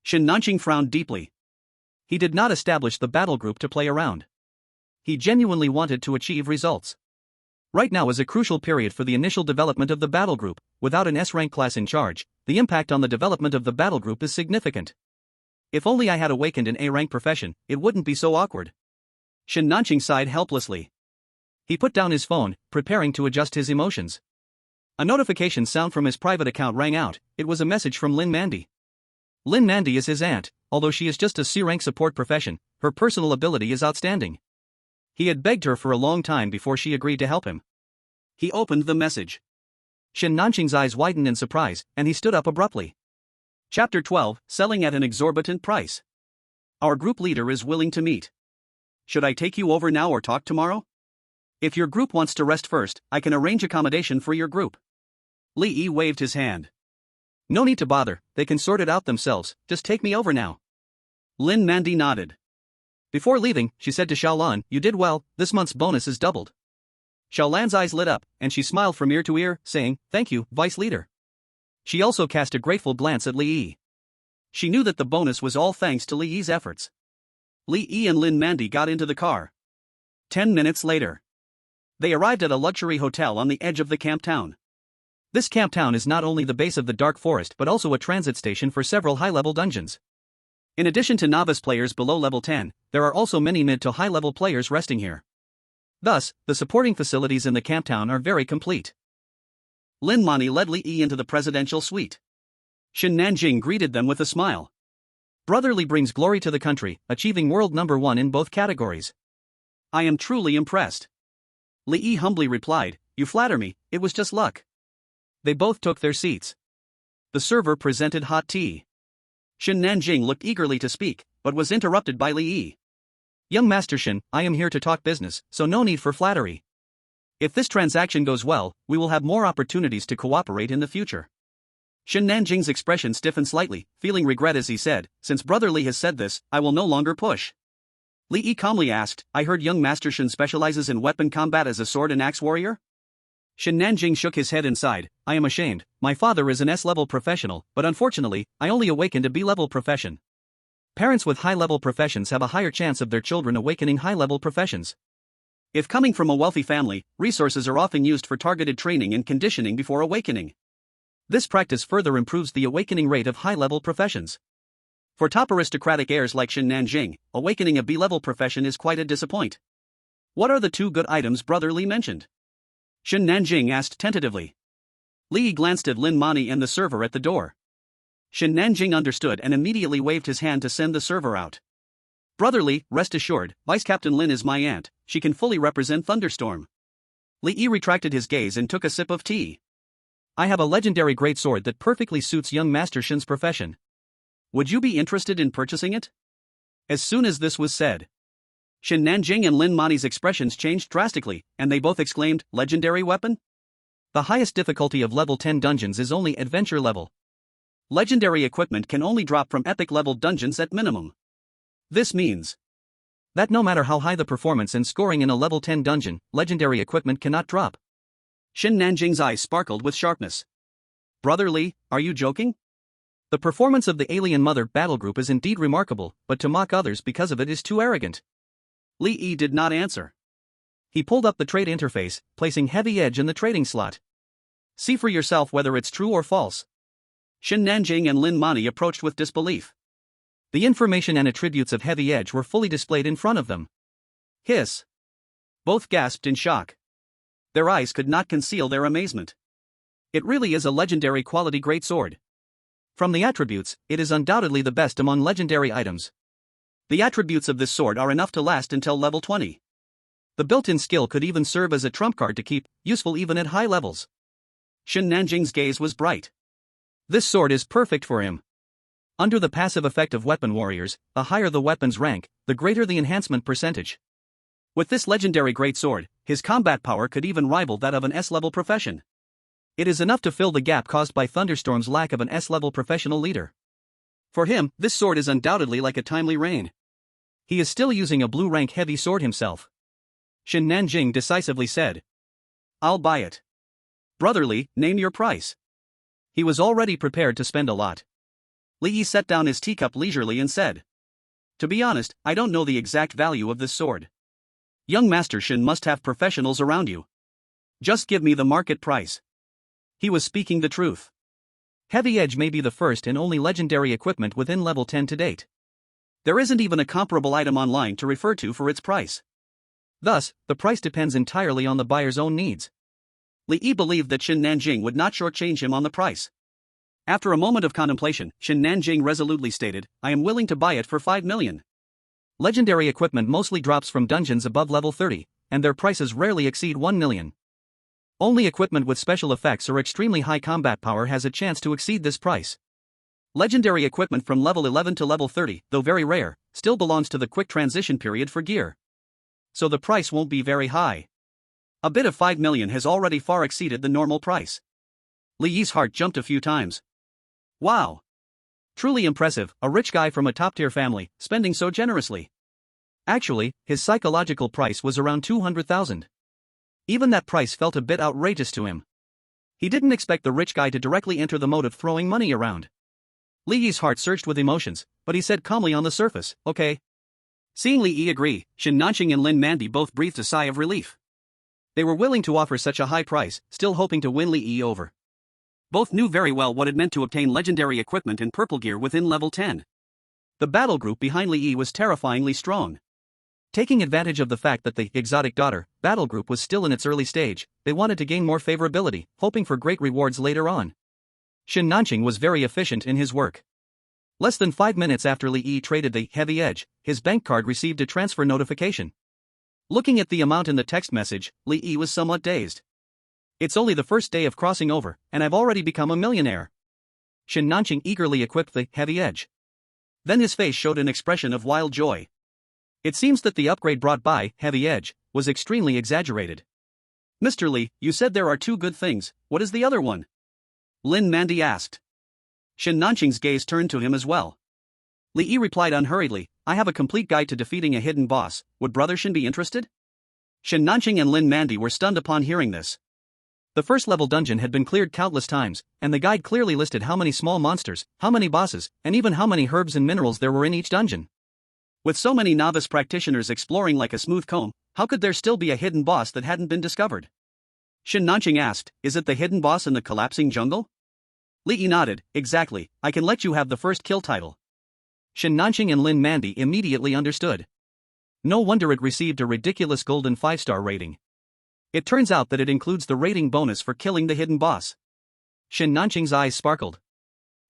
Speaker 1: Shin Nanqing frowned deeply. He did not establish the battle group to play around. He genuinely wanted to achieve results. Right now is a crucial period for the initial development of the battle group. Without an S-rank class in charge, the impact on the development of the battle group is significant. If only I had awakened an A-rank profession, it wouldn't be so awkward. Shin Nanqing sighed helplessly. He put down his phone, preparing to adjust his emotions. A notification sound from his private account rang out. It was a message from Lin Mandy. Lin Mandy is his aunt. Although she is just a C-rank support profession, her personal ability is outstanding. He had begged her for a long time before she agreed to help him. He opened the message. Shin Nanqing's eyes widened in surprise, and he stood up abruptly. Chapter 12, Selling at an Exorbitant Price. Our group leader is willing to meet. Should I take you over now or talk tomorrow? If your group wants to rest first, I can arrange accommodation for your group. Li Yi waved his hand. No need to bother, they can sort it out themselves, just take me over now. Lin Mandy nodded. Before leaving, she said to Xiaolan, you did well, this month's bonus is doubled. Xiaolan's eyes lit up, and she smiled from ear to ear, saying, thank you, Vice Leader. She also cast a grateful glance at Li Yi. She knew that the bonus was all thanks to Li Yi's efforts. Li Yi and Lin Mandy got into the car. 10 minutes later. They arrived at a luxury hotel on the edge of the camp town. This camp town is not only the base of the Dark Forest but also a transit station for several high-level dungeons. In addition to novice players below level 10, there are also many mid to high-level players resting here. Thus, the supporting facilities in the camp town are very complete. Lin Mani led Li Yi into the presidential suite. Shin Nanjing greeted them with a smile. Brother Li brings glory to the country, achieving world number 1 in both categories. I am truly impressed. Li Yi humbly replied, you flatter me, it was just luck. They both took their seats. The server presented hot tea. Shin Nanjing looked eagerly to speak, but was interrupted by Li Yi. Young Master Shin, I am here to talk business, so no need for flattery. If this transaction goes well, we will have more opportunities to cooperate in the future. Shin Nanjing's expression stiffened slightly, feeling regret as he said, since Brother Li has said this, I will no longer push. Li Yi calmly asked, I heard young Master Shin specializes in weapon combat as a sword and axe warrior? Shin Nanjing shook his head and sighed, I am ashamed, my father is an S-level professional, but unfortunately, I only awakened a B-level profession. Parents with high-level professions have a higher chance of their children awakening high-level professions. If coming from a wealthy family, resources are often used for targeted training and conditioning before awakening. This practice further improves the awakening rate of high-level professions. For top aristocratic heirs like Shen Nanjing, awakening a B-level profession is quite a disappointment. What are the two good items Brother Li mentioned? Shen Nanjing asked tentatively. Li glanced at Lin Mani and the server at the door. Shen Nanjing understood and immediately waved his hand to send the server out. Brother Li, rest assured, Vice Captain Lin is my aunt, she can fully represent Thunderstorm. Li retracted his gaze and took a sip of tea. I have a legendary great sword that perfectly suits young Master Shen's profession. Would you be interested in purchasing it? As soon as this was said, Shen Nanjing and Lin Mani's expressions changed drastically, and they both exclaimed, legendary weapon? The highest difficulty of level 10 dungeons is only adventure level. Legendary equipment can only drop from epic level dungeons at minimum. This means that no matter how high the performance and scoring in a level 10 dungeon, legendary equipment cannot drop. Shen Nanjing's eyes sparkled with sharpness. Brother Li, are you joking? The performance of the Alien Mother battle group is indeed remarkable, but to mock others because of it is too arrogant. Li Yi did not answer. He pulled up the trade interface, placing heavy edge in the trading slot. See for yourself whether it's true or false. Shen Nanjing and Lin Mani approached with disbelief. The information and attributes of heavy edge were fully displayed in front of them. Hiss. Both gasped in shock. Their eyes could not conceal their amazement. It really is a legendary quality greatsword. From the attributes, it is undoubtedly the best among legendary items. The attributes of this sword are enough to last until level 20. The built-in skill could even serve as a trump card to keep useful even at high levels. Shen Nanjing's gaze was bright. This sword is perfect for him. Under the passive effect of weapon warriors, the higher the weapon's rank, the greater the enhancement percentage. With this legendary greatsword, his combat power could even rival that of an S-level profession. It is enough to fill the gap caused by Thunderstorm's lack of an S-level professional leader. For him, this sword is undoubtedly like a timely rain. He is still using a blue rank heavy sword himself. Shen Nanjing decisively said. I'll buy it. Brother Li, name your price. He was already prepared to spend a lot. Li Yi set down his teacup leisurely and said. To be honest, I don't know the exact value of this sword. Young Master Shen must have professionals around you. Just give me the market price. He was speaking the truth. Heavy edge may be the first and only legendary equipment within level 10 to date. There isn't even a comparable item online to refer to for its price. Thus, the price depends entirely on the buyer's own needs. Li Yi believed that Shen Nanjing would not shortchange him on the price. After a moment of contemplation, Shen Nanjing resolutely stated, I am willing to buy it for 5 million. Legendary equipment mostly drops from dungeons above level 30, and their prices rarely exceed 1 million. Only equipment with special effects or extremely high combat power has a chance to exceed this price. Legendary equipment from level 11 to level 30, though very rare, still belongs to the quick transition period for gear. So the price won't be very high. A bid of 5 million has already far exceeded the normal price. Li Yi's heart jumped a few times. Wow! Truly impressive, a rich guy from a top-tier family, spending so generously. Actually, his psychological price was around 200,000. Even that price felt a bit outrageous to him. He didn't expect the rich guy to directly enter the mode of throwing money around. Li Yi's heart surged with emotions, but he said calmly on the surface, okay. Seeing Li Yi agree, Shen Nanjing and Lin Mandi both breathed a sigh of relief. They were willing to offer such a high price, still hoping to win Li Yi over. Both knew very well what it meant to obtain legendary equipment and purple gear within level 10. The battle group behind Li Yi was terrifyingly strong. Taking advantage of the fact that the exotic daughter battle group was still in its early stage, they wanted to gain more favorability, hoping for great rewards later on. Shen Nanjing was very efficient in his work. Less than 5 minutes after Li Yi traded the heavy edge, his bank card received a transfer notification. Looking at the amount in the text message, Li Yi was somewhat dazed. It's only the first day of crossing over, and I've already become a millionaire. Shen Nanjing eagerly equipped the heavy edge. Then his face showed an expression of wild joy. It seems that the upgrade brought by heavy edge was extremely exaggerated. Mr. Li, you said there are two good things, what is the other one? Lin Mandi asked. Shen Nanjing's gaze turned to him as well. Li Yi replied unhurriedly, I have a complete guide to defeating a hidden boss, would Brother Shen be interested? Shen Nanjing and Lin Mandi were stunned upon hearing this. The first level dungeon had been cleared countless times, and the guide clearly listed how many small monsters, how many bosses, and even how many herbs and minerals there were in each dungeon. With so many novice practitioners exploring like a smooth comb, How could there still be a hidden boss that hadn't been discovered? Shin Nanqing asked, is it the hidden boss in the collapsing jungle? Li Yi nodded, exactly, I can let you have the first kill title. Shin Nanqing and Lin Mandy immediately understood. No wonder it received a ridiculous golden 5-star rating. It turns out that it includes the rating bonus for killing the hidden boss. Shin Nanqing's eyes sparkled.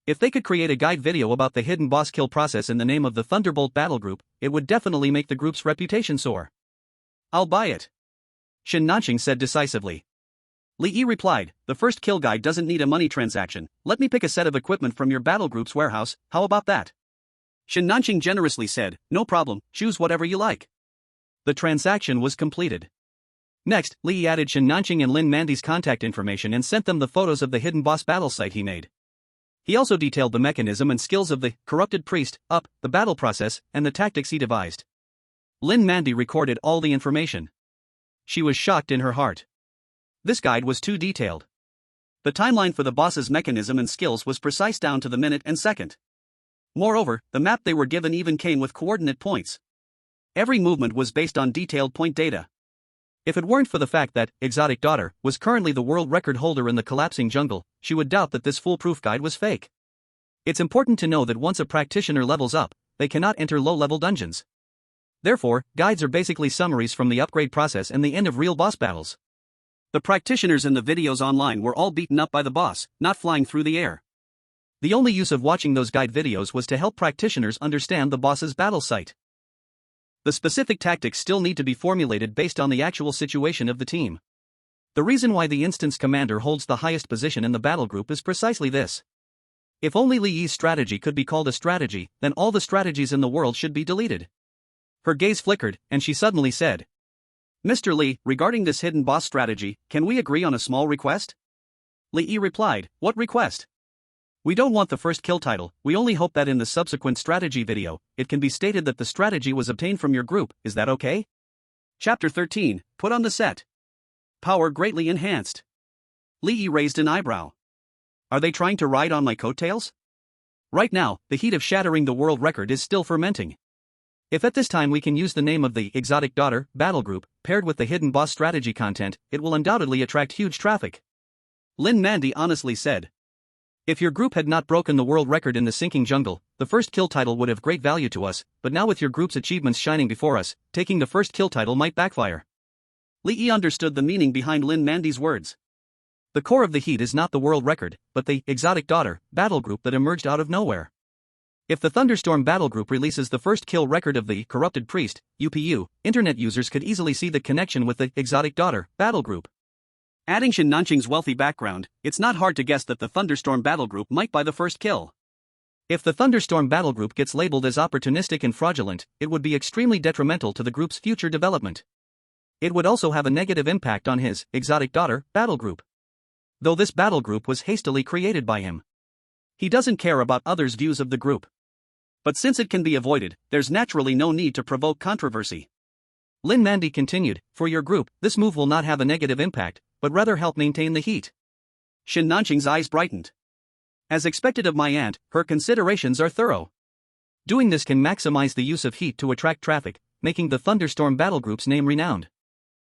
Speaker 1: If they could create a guide video about the hidden boss kill process in the name of the Thunderbolt Battle Group, it would definitely make the group's reputation soar. I'll buy it. Shin Nanqing said decisively. Li Yi replied, the first kill guide doesn't need a money transaction, let me pick a set of equipment from your battle group's warehouse, how about that? Shin Nanqing generously said, no problem, choose whatever you like. The transaction was completed. Next, Li Yi added Shin Nanqing and Lin Mandy's contact information and sent them the photos of the hidden boss battle site he made. He also detailed the mechanism and skills of the corrupted priest, the battle process, and the tactics he devised. Lin Mandy recorded all the information. She was shocked in her heart. This guide was too detailed. The timeline for the boss's mechanism and skills was precise down to the minute and second. Moreover, the map they were given even came with coordinate points. Every movement was based on detailed point data. If it weren't for the fact that Exotic Daughter was currently the world record holder in the collapsing jungle, she would doubt that this foolproof guide was fake. It's important to know that once a practitioner levels up, they cannot enter low-level dungeons. Therefore, guides are basically summaries from the upgrade process and the end of real boss battles. The practitioners in the videos online were all beaten up by the boss, not flying through the air. The only use of watching those guide videos was to help practitioners understand the boss's battle site. The specific tactics still need to be formulated based on the actual situation of the team. The reason why the instance commander holds the highest position in the battle group is precisely this. If only Li Yi's strategy could be called a strategy, then all the strategies in the world should be deleted. Her gaze flickered, and she suddenly said, Mr. Li, regarding this hidden boss strategy, can we agree on a small request? Li Yi replied, what request? We don't want the first kill title, we only hope that in the subsequent strategy video, it can be stated that the strategy was obtained from your group, is that okay? Chapter 13, Put on the Set. Power greatly enhanced. Li Yi raised an eyebrow. Are they trying to ride on my coattails? Right now, the heat of shattering the world record is still fermenting. If at this time we can use the name of the Exotic Daughter Battle Group, paired with the hidden boss strategy content, it will undoubtedly attract huge traffic. Lin Mandy honestly said. If your group had not broken the world record in the sinking jungle, the first kill title would have great value to us, but now with your group's achievements shining before us, taking the first kill title might backfire. Li Yi understood the meaning behind Lin Mandy's words. The core of the heat is not the world record, but the Exotic Daughter Battle Group that emerged out of nowhere. If the Thunderstorm Battle Group releases the first kill record of the Corrupted Priest, UPU, internet users could easily see the connection with the Exotic Daughter Battle Group. Adding Shin Nanqing's wealthy background, it's not hard to guess that the Thunderstorm Battle Group might buy the first kill. If the Thunderstorm Battle Group gets labeled as opportunistic and fraudulent, it would be extremely detrimental to the group's future development. It would also have a negative impact on his Exotic Daughter Battle Group. Though this battle group was hastily created by him. He doesn't care about others' views of the group. But since it can be avoided, there's naturally no need to provoke controversy. Lin Mandy continued, for your group, this move will not have a negative impact, but rather help maintain the heat. Shin Nanqing's eyes brightened. As expected of my aunt, her considerations are thorough. Doing this can maximize the use of heat to attract traffic, making the Thunderstorm Battle Group's name renowned.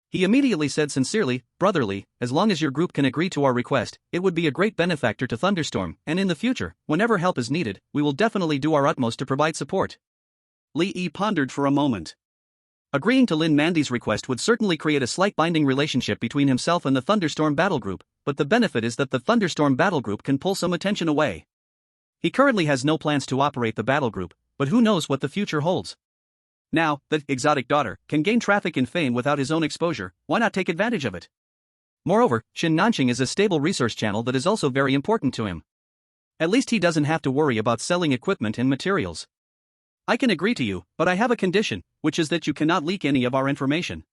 Speaker 1: He immediately said sincerely, brotherly, as long as your group can agree to our request, it would be a great benefactor to Thunderstorm, and in the future, whenever help is needed, we will definitely do our utmost to provide support. Li Yi pondered for a moment. Agreeing to Lin Mandy's request would certainly create a slight binding relationship between himself and the Thunderstorm Battle Group, but the benefit is that the Thunderstorm Battle Group can pull some attention away. He currently has no plans to operate the battle group, but who knows what the future holds. Now, the Exotic Daughter can gain traffic and fame without his own exposure, why not take advantage of it? Moreover, Shin Nanqing is a stable resource channel that is also very important to him. At least he doesn't have to worry about selling equipment and materials. I can agree to you, but I have a condition, which is that you cannot leak any of our information.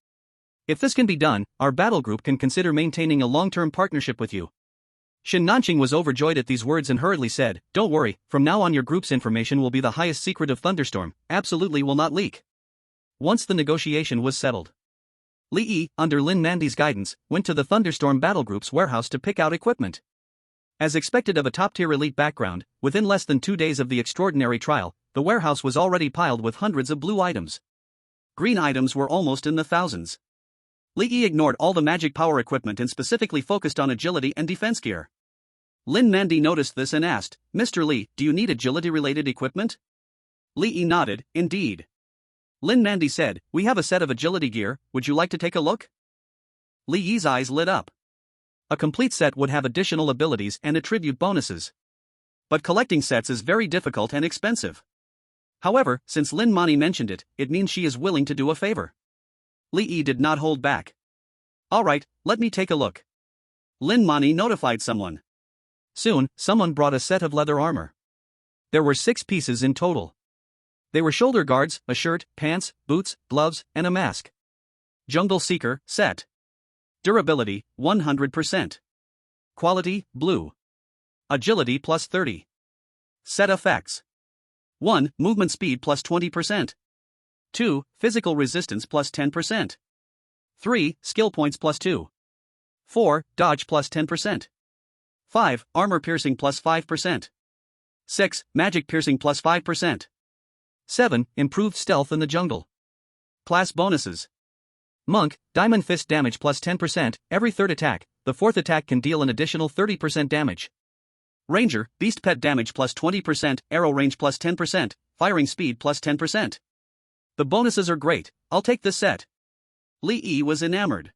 Speaker 1: If this can be done, our battle group can consider maintaining a long-term partnership with you. Shin Nanqing was overjoyed at these words and hurriedly said, don't worry, from now on your group's information will be the highest secret of Thunderstorm, absolutely will not leak. Once the negotiation was settled, Li Yi, under Lin Mandy's guidance, went to the Thunderstorm Battle Group's warehouse to pick out equipment. As expected of a top-tier elite background, within less than 2 days of the extraordinary trial, the warehouse was already piled with hundreds of blue items. Green items were almost in the thousands. Li Yi ignored all the magic power equipment and specifically focused on agility and defense gear. Lin Mandy noticed this and asked, "Mr. Li, do you need agility-related equipment?" Li Yi nodded, "Indeed." Lin Mandy said, "We have a set of agility gear, would you like to take a look?" Li Yi's eyes lit up. A complete set would have additional abilities and attribute bonuses. But collecting sets is very difficult and expensive. However, since Lin Mani mentioned it, it means she is willing to do a favor. Li Yi did not hold back. "Alright, let me take a look." Lin Mani notified someone. Soon, someone brought a set of leather armor. There were 6 pieces in total. They were shoulder guards, a shirt, pants, boots, gloves, and a mask. Jungle Seeker, set. Durability, 100%. Quality, blue. Agility plus 30. Set effects. 1. Movement speed plus 20%. 2. Physical resistance plus 10%. 3. Skill points plus 2. 4. Dodge plus 10%. 5. Armor piercing plus 5%. 6. Magic piercing plus 5%. 7. Improved stealth in the jungle. Class bonuses. Monk, Diamond Fist damage plus 10%, every third attack, the fourth attack can deal an additional 30% damage. Ranger, Beast Pet damage plus 20%, arrow range plus 10%, firing speed plus 10%. The bonuses are great, I'll take this set. Li Yi was enamored.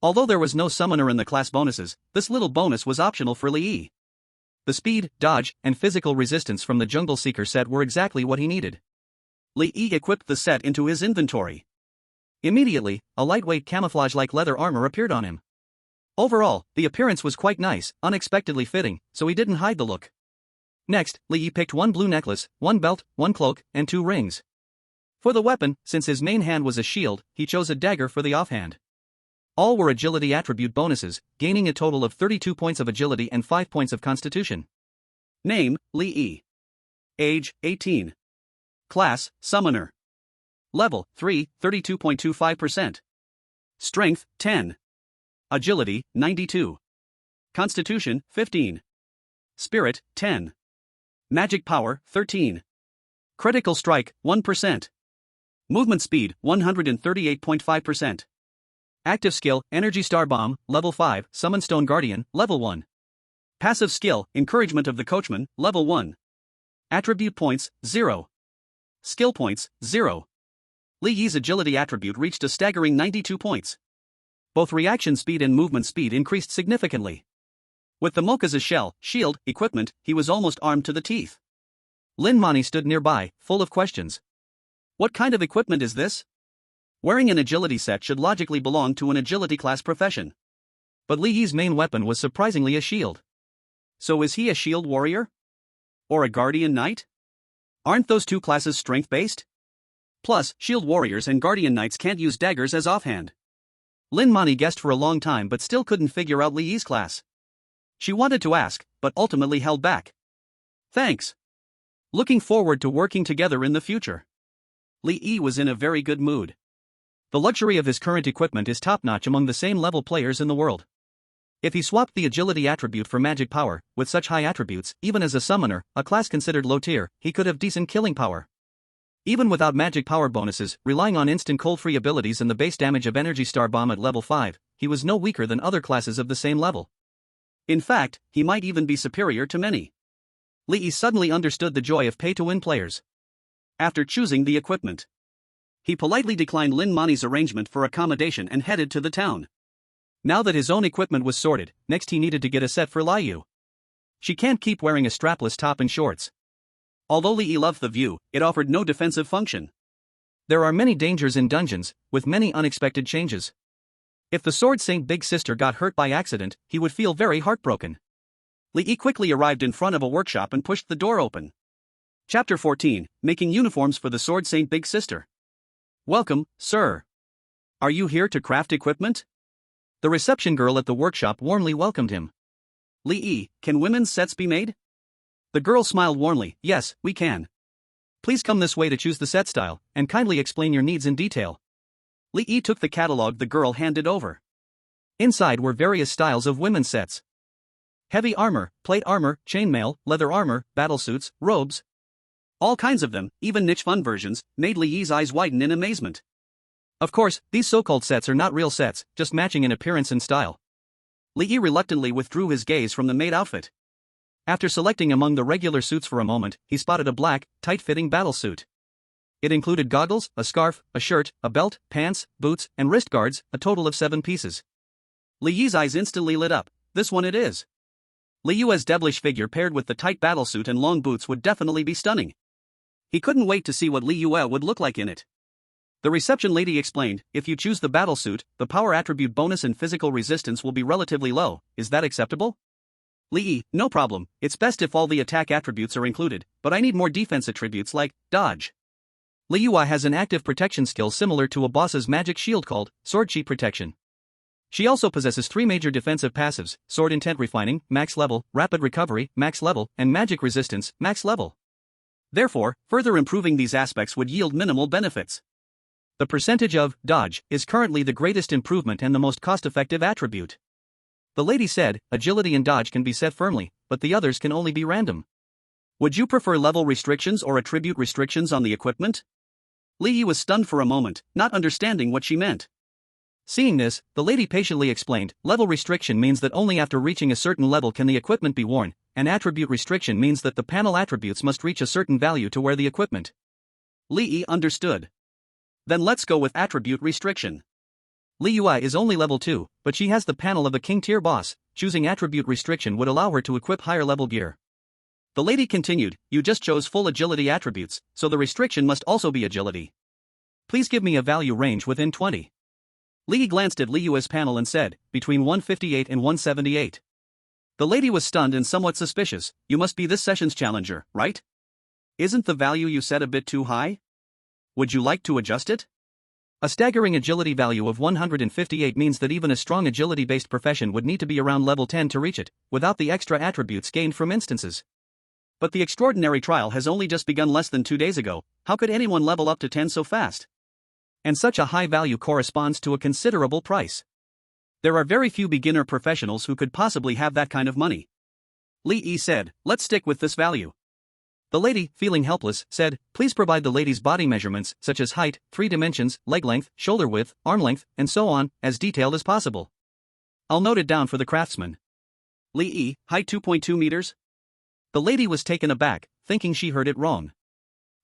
Speaker 1: Although there was no summoner in the class bonuses, this little bonus was optional for Li Yi. The speed, dodge, and physical resistance from the Jungle Seeker set were exactly what he needed. Li Yi equipped the set into his inventory. Immediately, a lightweight camouflage-like leather armor appeared on him. Overall, the appearance was quite nice, unexpectedly fitting, so he didn't hide the look. Next, Li Yi picked 1 blue necklace, 1 belt, 1 cloak, and 2 rings. For the weapon, since his main hand was a shield, he chose a dagger for the offhand. All were agility attribute bonuses, gaining a total of 32 points of agility and 5 points of constitution. Name, Li Yi. Age, 18. Class, Summoner. Level, 3, 32.25%. Strength, 10. Agility, 92. Constitution, 15. Spirit, 10. Magic power, 13. Critical strike, 1%. Movement speed, 138.5%. Active skill, Energy Star Bomb, level 5, Summon Stone Guardian, level 1. Passive skill, Encouragement of the Coachman, level 1. Attribute points, 0. Skill points, 0. Li Yi's agility attribute reached a staggering 92 points. Both reaction speed and movement speed increased significantly. With the Mokaza's shell, shield, equipment, he was almost armed to the teeth. Lin Mani stood nearby, full of questions. What kind of equipment is this? Wearing an agility set should logically belong to an agility class profession. But Li Yi's main weapon was surprisingly a shield. So is he a shield warrior? Or a guardian knight? Aren't those two classes strength-based? Plus, shield warriors and guardian knights can't use daggers as offhand. Lin Mani guessed for a long time but still couldn't figure out Li Yi's class. She wanted to ask, but ultimately held back. Thanks. Looking forward to working together in the future. Li Yi was in a very good mood. The luxury of his current equipment is top-notch among the same level players in the world. If he swapped the agility attribute for magic power, with such high attributes, even as a summoner, a class considered low tier, he could have decent killing power. Even without magic power bonuses, relying on instant cold-free abilities and the base damage of Energy Star Bomb at level 5, he was no weaker than other classes of the same level. In fact, he might even be superior to many. Li Yi suddenly understood the joy of pay-to-win players. After choosing the equipment, he politely declined Lin Mani's arrangement for accommodation and headed to the town. Now that his own equipment was sorted, next he needed to get a set for Li Yu. She can't keep wearing a strapless top and shorts. Although Li Yi loved the view, it offered no defensive function. There are many dangers in dungeons, with many unexpected changes. If the Sword Saint Big Sister got hurt by accident, he would feel very heartbroken. Li Yi quickly arrived in front of a workshop and pushed the door open. Chapter 14, Making Uniforms for the Sword Saint Big Sister. Welcome, sir. Are you here to craft equipment? The reception girl at the workshop warmly welcomed him. Li Yi, can women's sets be made? The girl smiled warmly, yes, we can. Please come this way to choose the set style, and kindly explain your needs in detail. Li Yi took the catalog the girl handed over. Inside were various styles of women's sets. Heavy armor, plate armor, chainmail, leather armor, battlesuits, robes. All kinds of them, even niche fun versions, made Li Yi's eyes widen in amazement. Of course, these so-called sets are not real sets, just matching in appearance and style. Li Yi reluctantly withdrew his gaze from the maid outfit. After selecting among the regular suits for a moment, he spotted a black, tight-fitting battle suit. It included goggles, a scarf, a shirt, a belt, pants, boots, and wrist guards, a total of 7 pieces. Li Yi's eyes instantly lit up. This one it is. Li Yu's devilish figure paired with the tight battle suit and long boots would definitely be stunning. He couldn't wait to see what Li Yu would look like in it. The reception lady explained, if you choose the battle suit, the power attribute bonus and physical resistance will be relatively low. Is that acceptable? Li Yi, no problem, it's best if all the attack attributes are included, but I need more defense attributes like dodge. Li Yu has an active protection skill similar to a boss's magic shield called Sword Chi Protection. She also possesses 3 major defensive passives: Sword Intent Refining, max level, Rapid Recovery, max level, and Magic Resistance, max level. Therefore, further improving these aspects would yield minimal benefits. The percentage of dodge is currently the greatest improvement and the most cost-effective attribute. The lady said, agility and dodge can be set firmly, but the others can only be random. Would you prefer level restrictions or attribute restrictions on the equipment? Li Yi was stunned for a moment, not understanding what she meant. Seeing this, the lady patiently explained, level restriction means that only after reaching a certain level can the equipment be worn, and attribute restriction means that the panel attributes must reach a certain value to wear the equipment. Li Yi understood. Then let's go with attribute restriction. Li Yu is only level 2, but she has the panel of a king tier boss. Choosing attribute restriction would allow her to equip higher level gear. The lady continued, you just chose full agility attributes, so the restriction must also be agility. Please give me a value range within 20. Li Yi glanced at Li Yu's panel and said, between 158 and 178. The lady was stunned and somewhat suspicious. You must be this session's challenger, right? Isn't the value you set a bit too high? Would you like to adjust it? A staggering agility value of 158 means that even a strong agility-based profession would need to be around level 10 to reach it, without the extra attributes gained from instances. But the extraordinary trial has only just begun less than 2 days ago. How could anyone level up to 10 so fast? And such a high value corresponds to a considerable price. There are very few beginner professionals who could possibly have that kind of money. Li Yi said, let's stick with this value. The lady, feeling helpless, said, please provide the lady's body measurements, such as height, 3 dimensions, leg length, shoulder width, arm length, and so on, as detailed as possible. I'll note it down for the craftsman. Li Yi, height 2.2 meters? The lady was taken aback, thinking she heard it wrong.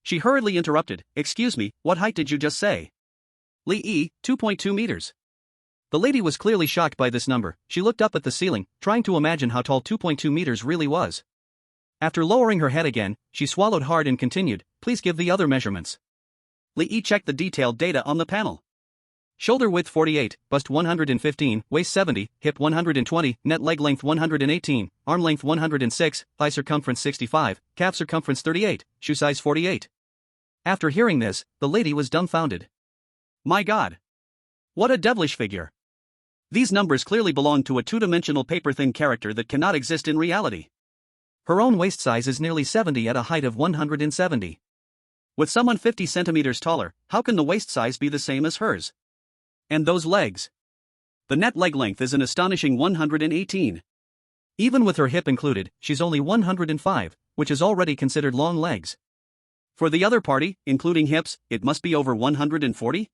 Speaker 1: She hurriedly interrupted, excuse me, what height did you just say? Li Yi, 2.2 meters. The lady was clearly shocked by this number. She looked up at the ceiling, trying to imagine how tall 2.2 meters really was. After lowering her head again, she swallowed hard and continued, please give the other measurements. Li Yi checked the detailed data on the panel. Shoulder width 48, bust 115, waist 70, hip 120, net leg length 118, arm length 106, thigh circumference 65, calf circumference 38, shoe size 48. After hearing this, the lady was dumbfounded. My God! What a devilish figure! These numbers clearly belong to a 2-dimensional paper-thin character that cannot exist in reality. Her own waist size is nearly 70 at a height of 170. With someone 50 centimeters taller, how can the waist size be the same as hers? And those legs? The net leg length is an astonishing 118. Even with her hip included, she's only 105, which is already considered long legs. For the other party, including hips, it must be over 140?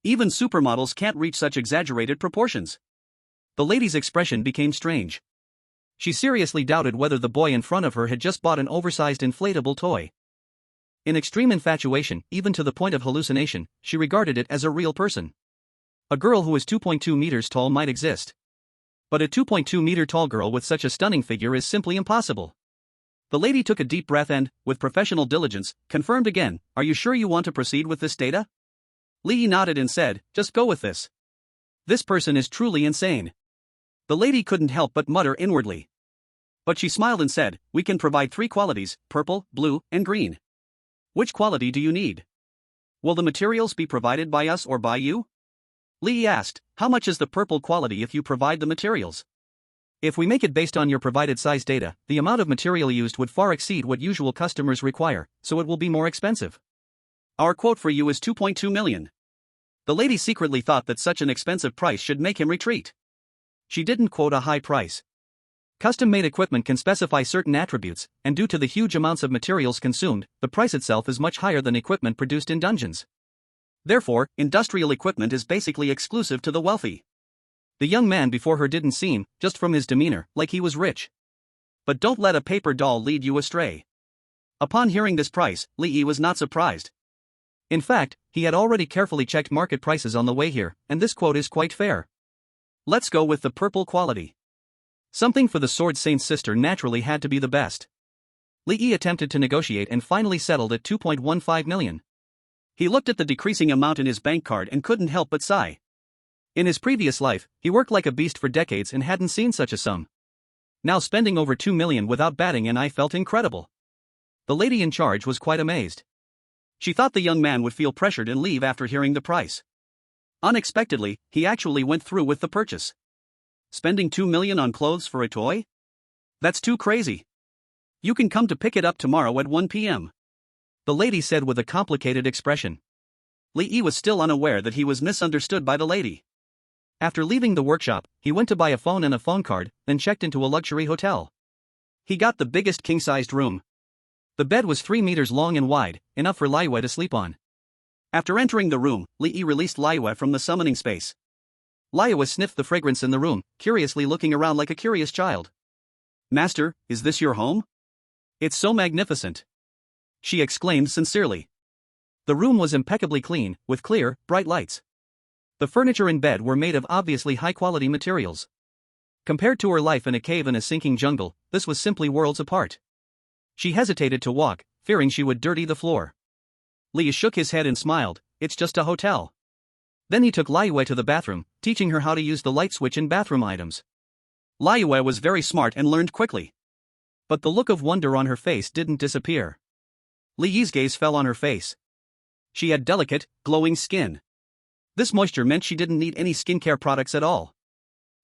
Speaker 1: Even supermodels can't reach such exaggerated proportions. The lady's expression became strange. She seriously doubted whether the boy in front of her had just bought an oversized inflatable toy. In extreme infatuation, even to the point of hallucination, she regarded it as a real person. A girl who is 2.2 meters tall might exist. But a 2.2 meter tall girl with such a stunning figure is simply impossible. The lady took a deep breath and, with professional diligence, confirmed again, are you sure you want to proceed with this data? Li Yi nodded and said, just go with this. This person is truly insane. The lady couldn't help but mutter inwardly. But she smiled and said, we can provide 3 qualities, purple, blue, and green. Which quality do you need? Will the materials be provided by us or by you? Li Yi asked, how much is the purple quality if you provide the materials? If we make it based on your provided size data, the amount of material used would far exceed what usual customers require, so it will be more expensive. Our quote for you is 2.2 million. The lady secretly thought that such an expensive price should make him retreat. She didn't quote a high price. Custom-made equipment can specify certain attributes, and due to the huge amounts of materials consumed, the price itself is much higher than equipment produced in dungeons. Therefore, industrial equipment is basically exclusive to the wealthy. The young man before her didn't seem, just from his demeanor, like he was rich. But don't let a paper doll lead you astray. Upon hearing this price, Li Yi was not surprised. In fact, he had already carefully checked market prices on the way here, and this quote is quite fair. Let's go with the purple quality. Something for the Sword Saint's sister naturally had to be the best. Li Yi attempted to negotiate and finally settled at 2.15 million. He looked at the decreasing amount in his bank card and couldn't help but sigh. In his previous life, he worked like a beast for decades and hadn't seen such a sum. Now spending over 2 million without batting an eye felt incredible. The lady in charge was quite amazed. She thought the young man would feel pressured and leave after hearing the price. Unexpectedly, he actually went through with the purchase. Spending 2 million on clothes for a toy? That's too crazy. You can come to pick it up tomorrow at 1 p.m. The lady said with a complicated expression. Li Yi was still unaware that he was misunderstood by the lady. After leaving the workshop, he went to buy a phone and a phone card, then checked into a luxury hotel. He got the biggest king-sized room. The bed was 3 meters long and wide, enough for Liyue to sleep on. After entering the room, Li Yi released Liyue from the summoning space. Liyue sniffed the fragrance in the room, curiously looking around like a curious child. Master, is this your home? It's so magnificent. She exclaimed sincerely. The room was impeccably clean, with clear, bright lights. The furniture and bed were made of obviously high-quality materials. Compared to her life in a cave in a sinking jungle, this was simply worlds apart. She hesitated to walk, fearing she would dirty the floor. Li shook his head and smiled, it's just a hotel. Then he took Liyue to the bathroom, teaching her how to use the light switch in bathroom items. Liyue was very smart and learned quickly. But the look of wonder on her face didn't disappear. Li Yi's gaze fell on her face. She had delicate, glowing skin. This moisture meant she didn't need any skincare products at all.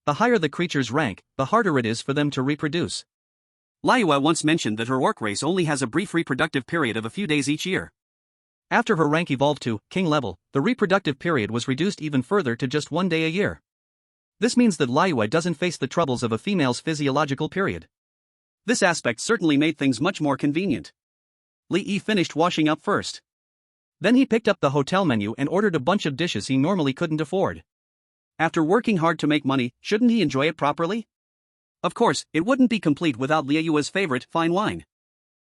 Speaker 1: The higher the creature's rank, the harder it is for them to reproduce. Liyue once mentioned that her orc race only has a brief reproductive period of a few days each year. After her rank evolved to king level, the reproductive period was reduced even further to just 1 day a year. This means that Liyue doesn't face the troubles of a female's physiological period. This aspect certainly made things much more convenient. Li Yi finished washing up first. Then he picked up the hotel menu and ordered a bunch of dishes he normally couldn't afford. After working hard to make money, shouldn't he enjoy it properly? Of course, it wouldn't be complete without Liyue's favorite, fine wine.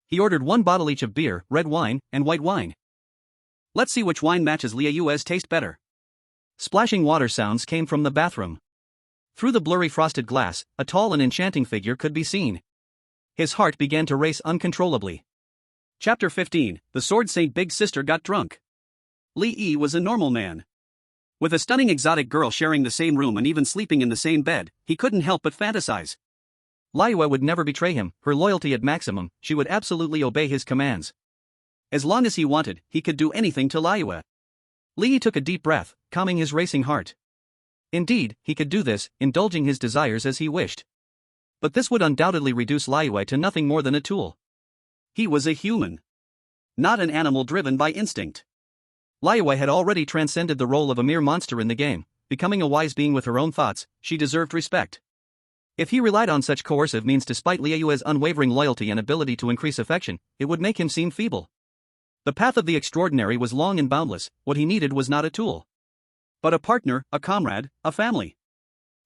Speaker 1: He ordered 1 bottle each of beer, red wine, and white wine. Let's see which wine matches Liyue's taste better. Splashing water sounds came from the bathroom. Through the blurry frosted glass, a tall and enchanting figure could be seen. His heart began to race uncontrollably. Chapter 15, The Sword Saint Big Sister Got Drunk. Li Yi was a normal man. With a stunning exotic girl sharing the same room and even sleeping in the same bed, he couldn't help but fantasize. Liyue would never betray him, her loyalty at maximum, she would absolutely obey his commands. As long as he wanted, he could do anything to Liyue. Li Yi took a deep breath, calming his racing heart. Indeed, he could do this, indulging his desires as he wished. But this would undoubtedly reduce Liyue to nothing more than a tool. He was a human. Not an animal driven by instinct. Liyue had already transcended the role of a mere monster in the game, becoming a wise being with her own thoughts. She deserved respect. If he relied on such coercive means despite Liyue's unwavering loyalty and ability to increase affection, it would make him seem feeble. The path of the extraordinary was long and boundless, what he needed was not a tool, but a partner, a comrade, a family.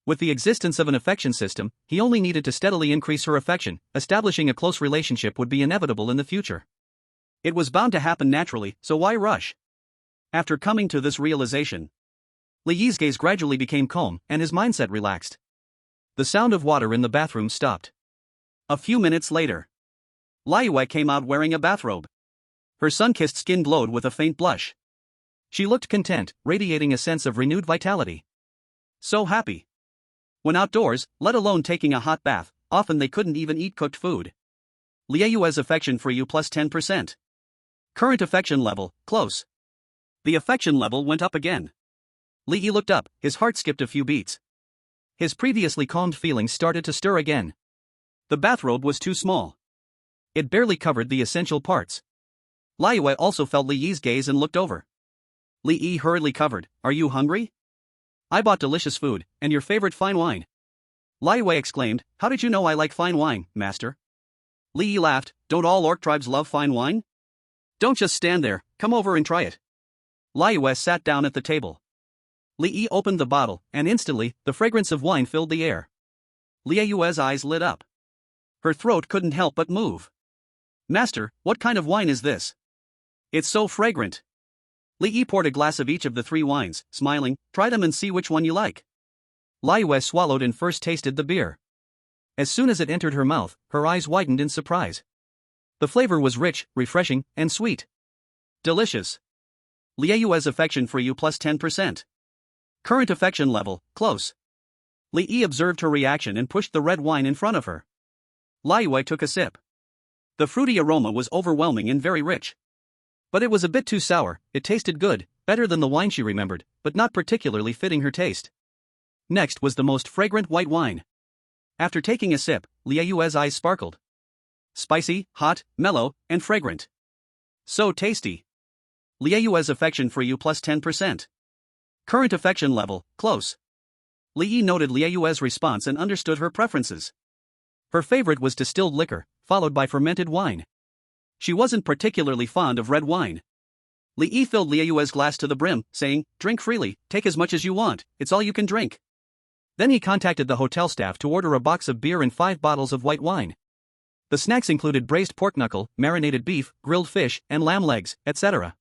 Speaker 1: With the existence of an affection system, he only needed to steadily increase her affection. Establishing a close relationship would be inevitable in the future. It was bound to happen naturally, so why rush? After coming to this realization, Li Yi's gaze gradually became calm, and his mindset relaxed. The sound of water in the bathroom stopped. A few minutes later, Liyue came out wearing a bathrobe. Her sun-kissed skin glowed with a faint blush. She looked content, radiating a sense of renewed vitality. So happy. When outdoors, let alone taking a hot bath, often they couldn't even eat cooked food. Liyue's affection for you plus 10%. Current affection level, close. The affection level went up again. Li Yi looked up, his heart skipped a few beats. His previously calmed feelings started to stir again. The bathrobe was too small. It barely covered the essential parts. Liyue also felt Li Yi's gaze and looked over. Li Yi hurriedly covered, "Are you hungry? I bought delicious food, and your favorite fine wine." Liyue exclaimed, "How did you know I like fine wine, master?" Li Yi laughed, "Don't all orc tribes love fine wine? Don't just stand there, come over and try it." Liu sat down at the table. Li opened the bottle, and instantly, the fragrance of wine filled the air. Liu's eyes lit up. Her throat couldn't help but move. Master, what kind of wine is this? It's so fragrant. Li poured a glass of each of the 3 wines, smiling, try them and see which one you like. Liu swallowed and first tasted the beer. As soon as it entered her mouth, her eyes widened in surprise. The flavor was rich, refreshing, and sweet. Delicious. Liu's affection for you plus 10%. Current affection level, close. Li observed her reaction and pushed the red wine in front of her. Liu took a sip. The fruity aroma was overwhelming and very rich. But it was a bit too sour. It tasted good, better than the wine she remembered, but not particularly fitting her taste. Next was the most fragrant white wine. After taking a sip, Liu's eyes sparkled. Spicy, hot, mellow, and fragrant. So tasty. Liu's affection for you plus 10%. Current affection level, close. Li noted Liu's response and understood her preferences. Her favorite was distilled liquor, followed by fermented wine. She wasn't particularly fond of red wine. Li filled Liu's glass to the brim, saying, drink freely, take as much as you want, it's all you can drink. Then he contacted the hotel staff to order a box of beer and 5 bottles of white wine. The snacks included braised pork knuckle, marinated beef, grilled fish, and lamb legs, etc.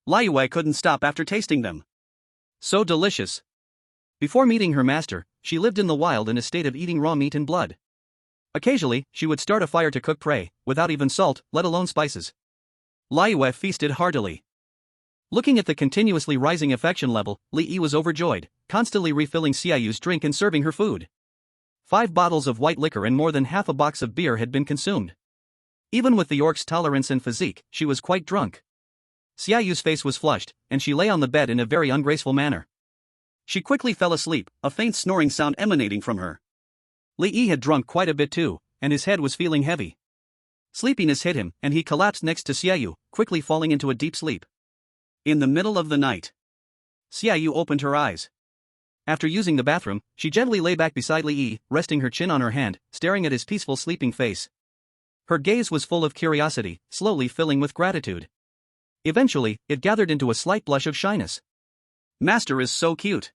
Speaker 1: Liu couldn't stop after tasting them. So delicious. Before meeting her master, she lived in the wild in a state of eating raw meat and blood. Occasionally, she would start a fire to cook prey, without even salt, let alone spices. Liu feasted heartily. Looking at the continuously rising affection level, Li was overjoyed, constantly refilling Xiaoyu's drink and serving her food. 5 bottles of white liquor and more than half a box of beer had been consumed. Even with the orc's tolerance and physique, she was quite drunk. Xiaoyu's face was flushed, and she lay on the bed in a very ungraceful manner. She quickly fell asleep, a faint snoring sound emanating from her. Li had drunk quite a bit too, and his head was feeling heavy. Sleepiness hit him, and he collapsed next to Xiaoyu, quickly falling into a deep sleep. In the middle of the night, Xiaoyu opened her eyes. After using the bathroom, she gently lay back beside Li, resting her chin on her hand, staring at his peaceful sleeping face. Her gaze was full of curiosity, slowly filling with gratitude. Eventually, it gathered into a slight blush of shyness. Master is so cute.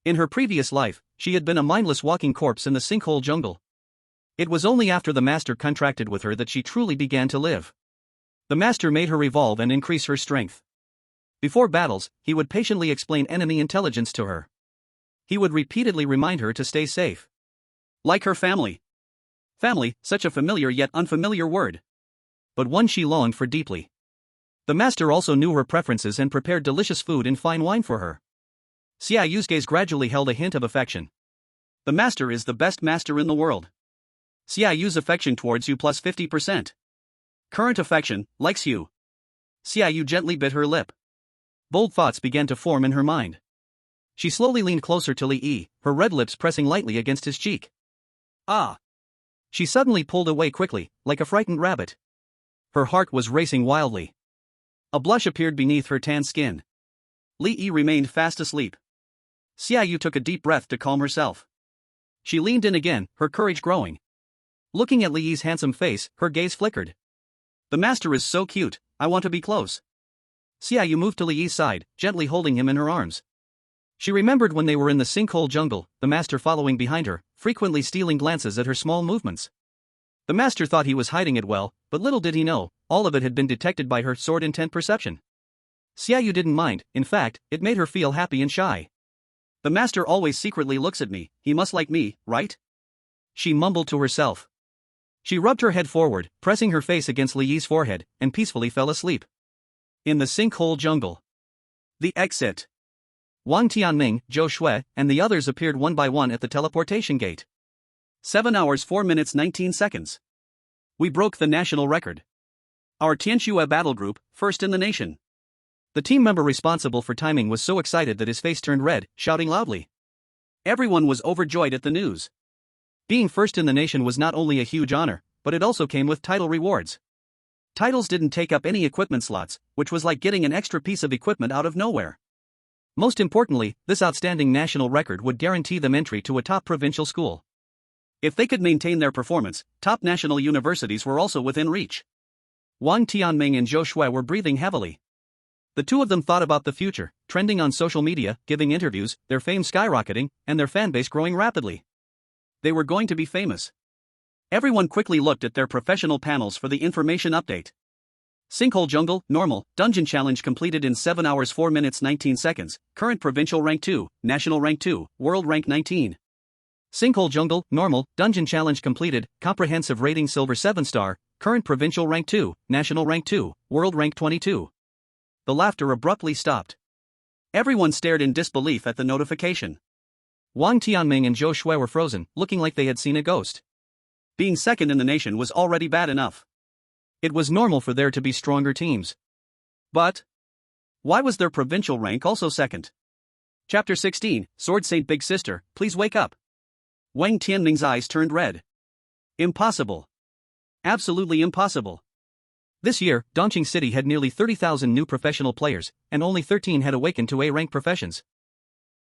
Speaker 1: In her previous life, she had been a mindless walking corpse in the sinkhole jungle. It was only after the master contracted with her that she truly began to live. The master made her evolve and increase her strength. Before battles, he would patiently explain enemy intelligence to her. He would repeatedly remind her to stay safe. Like her family. Family, such a familiar yet unfamiliar word. But one she longed for deeply. The master also knew her preferences and prepared delicious food and fine wine for her. Xiaoyu's gaze gradually held a hint of affection. The master is the best master in the world. Xiaoyu's affection towards you plus 50%. Current affection, likes you. Xiaoyu gently bit her lip. Bold thoughts began to form in her mind. She slowly leaned closer to Li, her red lips pressing lightly against his cheek. Ah! She suddenly pulled away quickly, like a frightened rabbit. Her heart was racing wildly. A blush appeared beneath her tan skin. Li remained fast asleep. Xiaoyu took a deep breath to calm herself. She leaned in again, her courage growing. Looking at Li's handsome face, her gaze flickered. The master is so cute, I want to be close. Xiaoyu moved to Li's side, gently holding him in her arms. She remembered when they were in the sinkhole jungle, the master following behind her, frequently stealing glances at her small movements. The master thought he was hiding it well, but little did he know, all of it had been detected by her sword intent perception. Xiaoyu didn't mind, in fact, it made her feel happy and shy. The master always secretly looks at me, he must like me, right? She mumbled to herself. She rubbed her head forward, pressing her face against Li's forehead, and peacefully fell asleep. In the sinkhole jungle. The exit. Wang Tianming, Zhou Shui, and the others appeared one by one at the teleportation gate. 7 hours 4 minutes 19 seconds. We broke the national record. Our Tianxue battle group, first in the nation. The team member responsible for timing was so excited that his face turned red, shouting loudly. Everyone was overjoyed at the news. Being first in the nation was not only a huge honor, but it also came with title rewards. Titles didn't take up any equipment slots, which was like getting an extra piece of equipment out of nowhere. Most importantly, this outstanding national record would guarantee them entry to a top provincial school. If they could maintain their performance, top national universities were also within reach. Wang Tianming and Zhou Shui were breathing heavily. The two of them thought about the future, trending on social media, giving interviews, their fame skyrocketing, and their fanbase growing rapidly. They were going to be famous. Everyone quickly looked at their professional panels for the information update. Sinkhole Jungle, Normal, Dungeon Challenge completed in 7 hours 4 minutes 19 seconds, current Provincial Rank 2, National Rank 2, World Rank 19. Sinkhole Jungle, Normal, Dungeon Challenge completed, comprehensive rating Silver 7 star, current Provincial Rank 2, National Rank 2, World Rank 22. The laughter abruptly stopped. Everyone stared in disbelief at the notification. Wang Tianming and Zhou Shui were frozen, looking like they had seen a ghost. Being second in the nation was already bad enough. It was normal for there to be stronger teams. But why was their provincial rank also second? Chapter 16, Sword Saint Big Sister, please wake up. Wang Tianming's eyes turned red. Impossible. Absolutely impossible. This year, Dongqing City had nearly 30,000 new professional players, and only 13 had awakened to A-rank professions.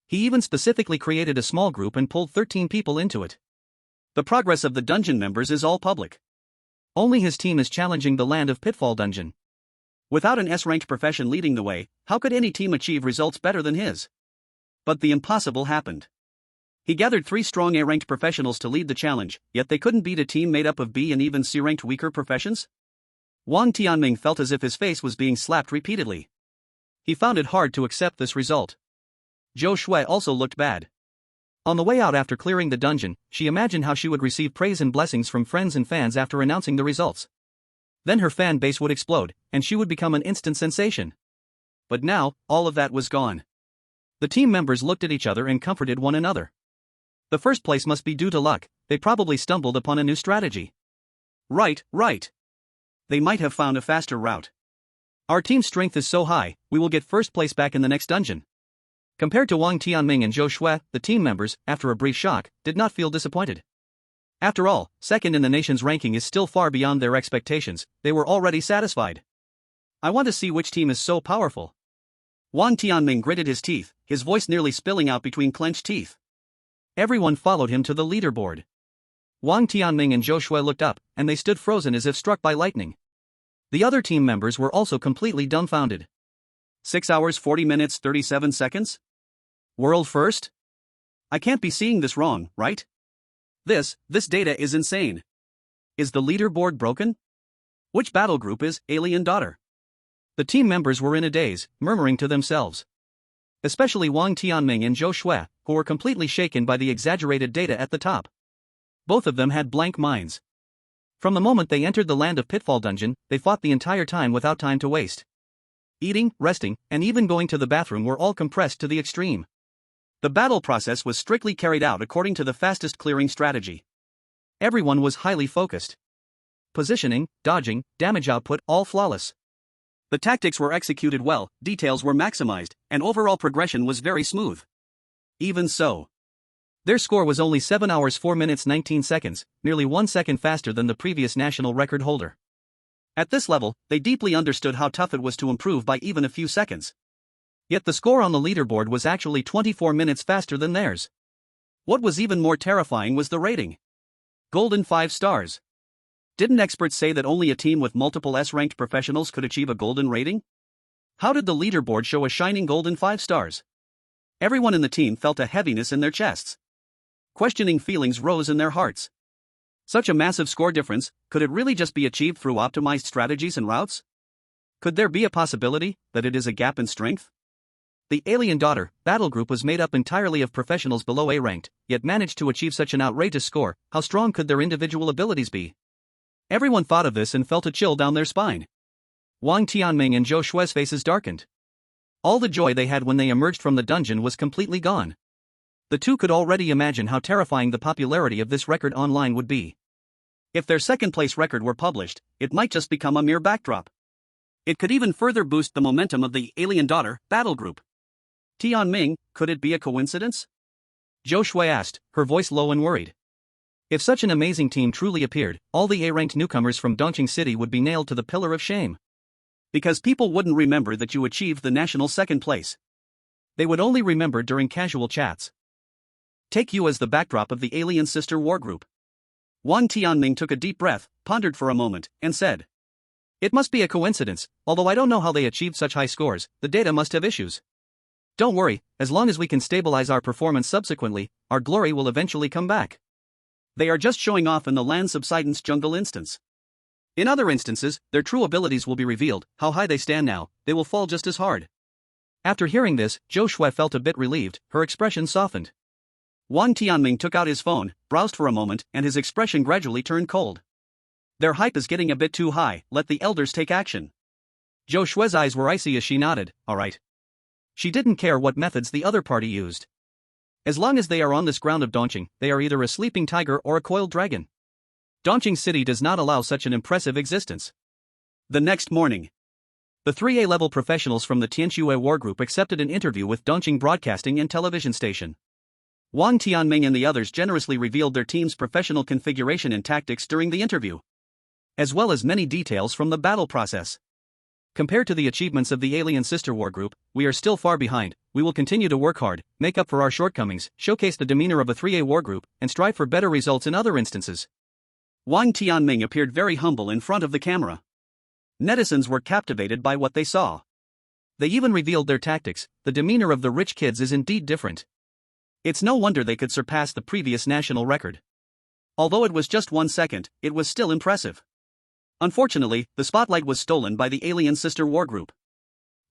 Speaker 1: He even specifically created a small group and pulled 13 people into it. The progress of the dungeon members is all public. Only his team is challenging the land of Pitfall Dungeon. Without an S-ranked profession leading the way, how could any team achieve results better than his? But the impossible happened. He gathered 3 strong A-ranked professionals to lead the challenge, yet they couldn't beat a team made up of B and even C-ranked weaker professions? Wang Tianming felt as if his face was being slapped repeatedly. He found it hard to accept this result. Zhou Shui also looked bad. On the way out after clearing the dungeon, she imagined how she would receive praise and blessings from friends and fans after announcing the results. Then her fan base would explode, and she would become an instant sensation. But now, all of that was gone. The team members looked at each other and comforted one another. The first place must be due to luck, they probably stumbled upon a new strategy. Right. They might have found a faster route. Our team's strength is so high, we will get first place back in the next dungeon. Compared to Wang Tianming and Zhou Shui, the team members, after a brief shock, did not feel disappointed. After all, second in the nation's ranking is still far beyond their expectations, they were already satisfied. I want to see which team is so powerful. Wang Tianming gritted his teeth, his voice nearly spilling out between clenched teeth. Everyone followed him to the leaderboard. Wang Tianming and Zhou Shui looked up, and they stood frozen as if struck by lightning. The other team members were also completely dumbfounded. 6 hours 40 minutes 37 seconds? World first? I can't be seeing this wrong, right? This data is insane. Is the leaderboard broken? Which battle group is Alien Daughter? The team members were in a daze, murmuring to themselves. Especially Wang Tianming and Zhou Shui, who were completely shaken by the exaggerated data at the top. Both of them had blank minds. From the moment they entered the land of Pitfall Dungeon, they fought the entire time without time to waste. Eating, resting, and even going to the bathroom were all compressed to the extreme. The battle process was strictly carried out according to the fastest clearing strategy. Everyone was highly focused. Positioning, dodging, damage output, all flawless. The tactics were executed well, details were maximized, and overall progression was very smooth. Even so, their score was only 7 hours 4 minutes 19 seconds, nearly 1 second faster than the previous national record holder. At this level, they deeply understood how tough it was to improve by even a few seconds. Yet the score on the leaderboard was actually 24 minutes faster than theirs. What was even more terrifying was the rating. Golden 5 stars. Didn't experts say that only a team with multiple S-ranked professionals could achieve a golden rating? How did the leaderboard show a shining golden 5 stars? Everyone in the team felt a heaviness in their chests. Questioning feelings rose in their hearts. Such a massive score difference, could it really just be achieved through optimized strategies and routes? Could there be a possibility that it is a gap in strength? The Alien Daughter battle group was made up entirely of professionals below A-ranked, yet managed to achieve such an outrageous score. How strong could their individual abilities be? Everyone thought of this and felt a chill down their spine. Wang Tianming and Zhou Shui's faces darkened. All the joy they had when they emerged from the dungeon was completely gone. The two could already imagine how terrifying the popularity of this record online would be. If their second-place record were published, it might just become a mere backdrop. It could even further boost the momentum of the Alien Daughter battle group. Tianming, could it be a coincidence? Zhou Shui asked, her voice low and worried. If such an amazing team truly appeared, all the A-ranked newcomers from Dongqing City would be nailed to the pillar of shame. Because people wouldn't remember that you achieved the national second place. They would only remember during casual chats. Take you as the backdrop of the Alien Sister War Group. Wang Tianming took a deep breath, pondered for a moment, and said, It must be a coincidence, although I don't know how they achieved such high scores, the data must have issues. Don't worry, as long as we can stabilize our performance subsequently, our glory will eventually come back. They are just showing off in the land subsidence jungle instance. In other instances, their true abilities will be revealed. How high they stand now, they will fall just as hard. After hearing this, Zhou Shui felt a bit relieved, her expression softened. Wang Tianming took out his phone, browsed for a moment, and his expression gradually turned cold. Their hype is getting a bit too high, let the elders take action. Zhou Shui's eyes were icy as she nodded, alright. She didn't care what methods the other party used. As long as they are on this ground of Dongqing, they are either a sleeping tiger or a coiled dragon. Dongqing City does not allow such an impressive existence. The next morning, the 3A level professionals from the Tianxue War Group accepted an interview with Dongqing Broadcasting and Television Station. Wang Tianming and the others generously revealed their team's professional configuration and tactics during the interview, as well as many details from the battle process. Compared to the achievements of the Alien Sister War Group, we are still far behind. We will continue to work hard, make up for our shortcomings, showcase the demeanor of a 3A war group, and strive for better results in other instances. Wang Tianming appeared very humble in front of the camera. Netizens were captivated by what they saw. They even revealed their tactics. The demeanor of the rich kids is indeed different. It's no wonder they could surpass the previous national record. Although it was just 1 second, it was still impressive. Unfortunately, the spotlight was stolen by the Alien Sister War Group.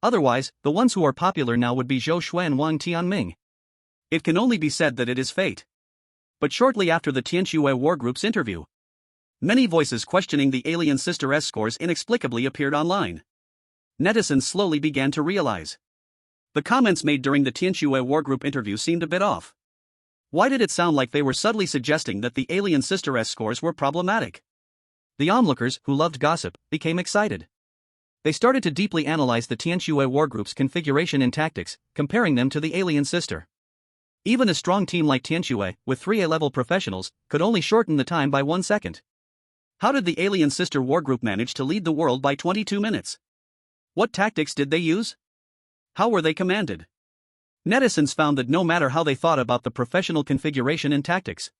Speaker 1: Otherwise, the ones who are popular now would be Zhou Shui and Wang Tianming. It can only be said that it is fate. But shortly after the Tianxue War Group's interview, many voices questioning the Alien Sister's scores inexplicably appeared online. Netizens slowly began to realize. The comments made during the Tianxue War Group interview seemed a bit off. Why did it sound like they were subtly suggesting that the Alien Sister's scores were problematic? The onlookers, who loved gossip, became excited. They started to deeply analyze the Tianxue War Group's configuration and tactics, comparing them to the Alien Sister. Even a strong team like Tianxue, with 3A level professionals, could only shorten the time by 1 second. How did the Alien Sister War Group manage to lead the world by 22 minutes? What tactics did they use? How were they commanded? Netizens found that no matter how they thought about the professional configuration and tactics,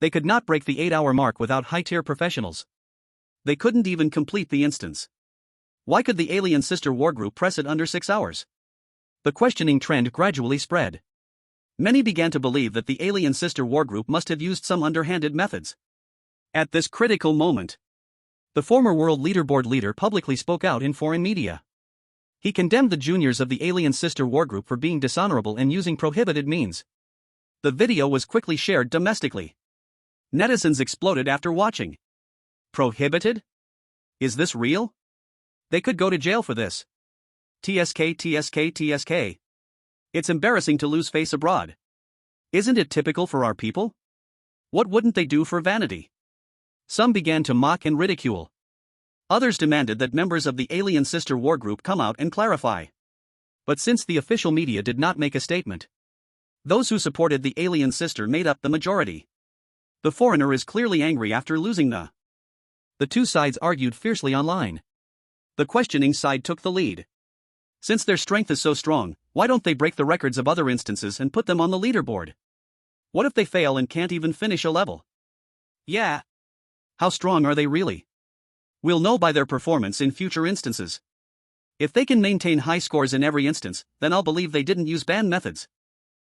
Speaker 1: they could not break the 8-hour mark without high-tier professionals. They couldn't even complete the instance. Why could the Alien Sister War Group press it under 6 hours? The questioning trend gradually spread. Many began to believe that the Alien Sister War Group must have used some underhanded methods. At this critical moment, the former world leaderboard leader publicly spoke out in foreign media. He condemned the juniors of the Alien Sister War Group for being dishonorable and using prohibited means. The video was quickly shared domestically. Netizens exploded after watching. Prohibited? Is this real? They could go to jail for this. TSK, TSK, TSK. It's embarrassing to lose face abroad. Isn't it typical for our people? What wouldn't they do for vanity? Some began to mock and ridicule. Others demanded that members of the Alien Sister War Group come out and clarify. But since the official media did not make a statement, those who supported the Alien Sister made up the majority. The foreigner is clearly angry after losing the two sides argued fiercely online. The questioning side took the lead. Since their strength is so strong, why don't they break the records of other instances and put them on the leaderboard? What if they fail and can't even finish a level? Yeah. How strong are they really? We'll know by their performance in future instances. If they can maintain high scores in every instance, then I'll believe they didn't use banned methods.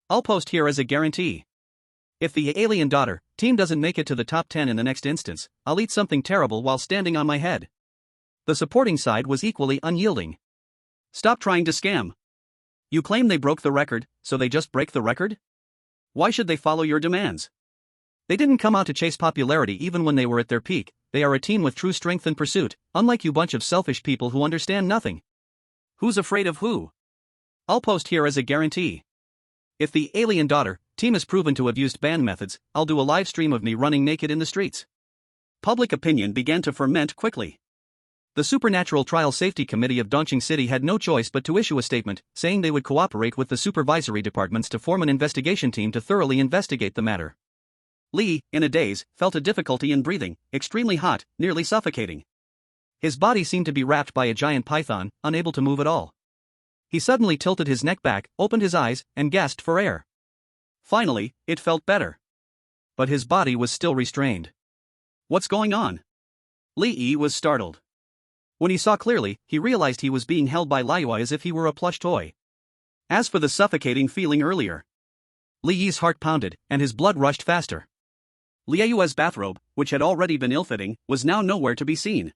Speaker 1: I'll post here as a guarantee. If the Alien Daughter team doesn't make it to the top 10 in the next instance, I'll eat something terrible while standing on my head. The supporting side was equally unyielding. Stop trying to scam. You claim they broke the record, so they just break the record? Why should they follow your demands? They didn't come out to chase popularity even when they were at their peak. They are a team with true strength and pursuit, unlike you bunch of selfish people who understand nothing. Who's afraid of who? I'll post here as a guarantee. If the Alien Daughter team is proven to have used banned methods, I'll do a live stream of me running naked in the streets. Public opinion began to ferment quickly. The Supernatural Trial Safety Committee of Dongqing City had no choice but to issue a statement, saying they would cooperate with the supervisory departments to form an investigation team to thoroughly investigate the matter. Li, in a daze, felt a difficulty in breathing, extremely hot, nearly suffocating. His body seemed to be wrapped by a giant python, unable to move at all. He suddenly tilted his neck back, opened his eyes, and gasped for air. Finally, it felt better. But his body was still restrained. What's going on? Li Yi was startled. When he saw clearly, he realized he was being held by Liuyue as if he were a plush toy. As for the suffocating feeling earlier, Li Yi's heart pounded, and his blood rushed faster. Liuyue's bathrobe, which had already been ill-fitting, was now nowhere to be seen.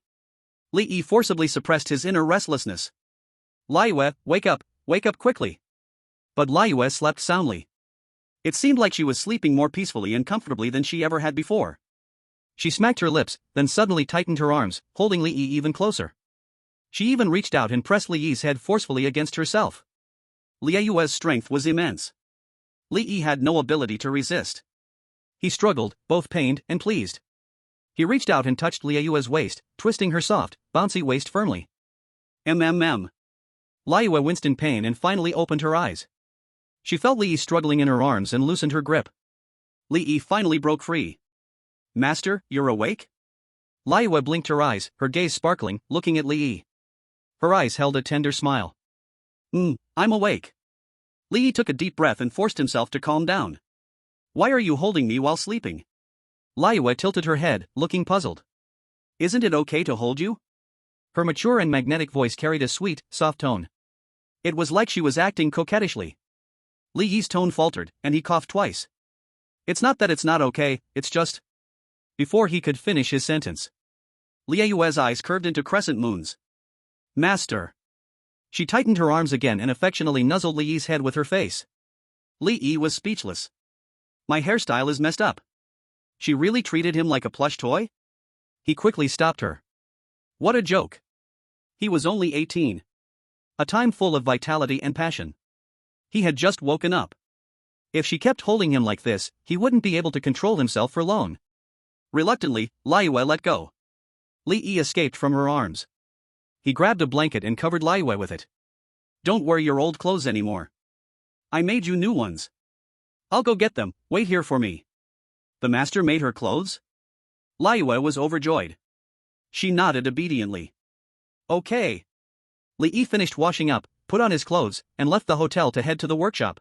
Speaker 1: Li Yi forcibly suppressed his inner restlessness. Liuyue, wake up quickly. But Liuyue slept soundly. It seemed like she was sleeping more peacefully and comfortably than she ever had before. She smacked her lips, then suddenly tightened her arms, holding Li Yi even closer. She even reached out and pressed Li Yi's head forcefully against herself. Liuyue's strength was immense. Li Yi had no ability to resist. He struggled, both pained and pleased. He reached out and touched Liuyue's waist, twisting her soft, bouncy waist firmly. Liuyue winced in pain and finally opened her eyes. She felt Li Yi struggling in her arms and loosened her grip. Li Yi finally broke free. Master, you're awake? Liuyue blinked her eyes, her gaze sparkling, looking at Li Yi. Her eyes held a tender smile. I'm awake. Li Yi took a deep breath and forced himself to calm down. Why are you holding me while sleeping? Liuyue tilted her head, looking puzzled. Isn't it okay to hold you? Her mature and magnetic voice carried a sweet, soft tone. It was like she was acting coquettishly. Li Yi's tone faltered, and he coughed twice. It's not that it's not okay, it's just... Before he could finish his sentence, Liuyue's eyes curved into crescent moons. Master. She tightened her arms again and affectionately nuzzled Li Yi's head with her face. Li Yi was speechless. My hairstyle is messed up. She really treated him like a plush toy? He quickly stopped her. What a joke. He was only 18. A time full of vitality and passion. He had just woken up. If she kept holding him like this, he wouldn't be able to control himself for long. Reluctantly, Liuyue let go. Li Yi escaped from her arms. He grabbed a blanket and covered Liuyue with it. Don't wear your old clothes anymore. I made you new ones. I'll go get them, wait here for me. The master made her clothes? Liuyue was overjoyed. She nodded obediently. Okay. Li Yi finished washing up, put on his clothes, and left the hotel to head to the workshop.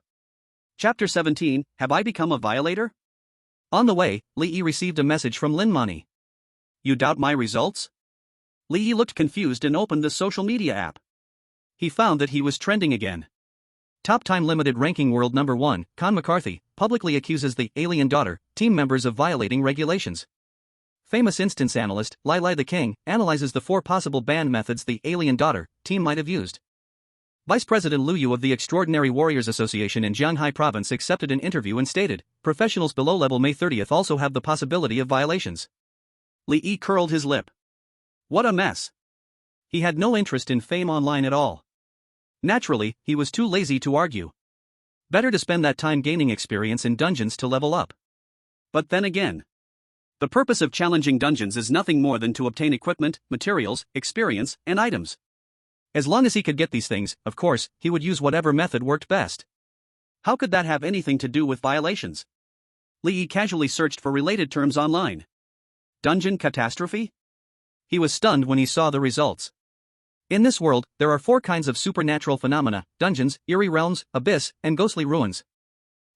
Speaker 1: Chapter 17, Have I Become a Violator? On the way, Li Yi received a message from Lin Mani. You doubt my results? Li Yi looked confused and opened the social media app. He found that he was trending again. Top Time Limited ranking world number 1, Con McCarthy, publicly accuses the alien daughter team members of violating regulations. Famous instance analyst, Lai Lai the King, analyzes the 4 possible ban methods the alien daughter team might have used. Vice President Liu Yu of the Extraordinary Warriors Association in Jianghai Province accepted an interview and stated, professionals below level May 30th also have the possibility of violations. Li Yi curled his lip. What a mess. He had no interest in fame online at all. Naturally, he was too lazy to argue. Better to spend that time gaining experience in dungeons to level up. But then again, the purpose of challenging dungeons is nothing more than to obtain equipment, materials, experience, and items. As long as he could get these things, of course, he would use whatever method worked best. How could that have anything to do with violations? Li Yi casually searched for related terms online. Dungeon catastrophe? He was stunned when he saw the results. In this world, there are 4 kinds of supernatural phenomena: dungeons, eerie realms, abyss, and ghostly ruins.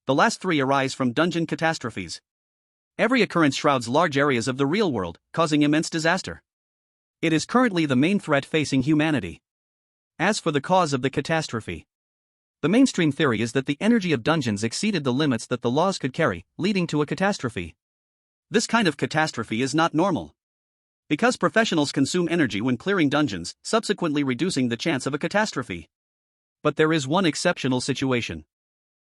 Speaker 1: The last 3 arise from dungeon catastrophes. Every occurrence shrouds large areas of the real world, causing immense disaster. It is currently the main threat facing humanity. As for the cause of the catastrophe, the mainstream theory is that the energy of dungeons exceeded the limits that the laws could carry, leading to a catastrophe. This kind of catastrophe is not normal, because professionals consume energy when clearing dungeons, subsequently reducing the chance of a catastrophe. But there is one exceptional situation.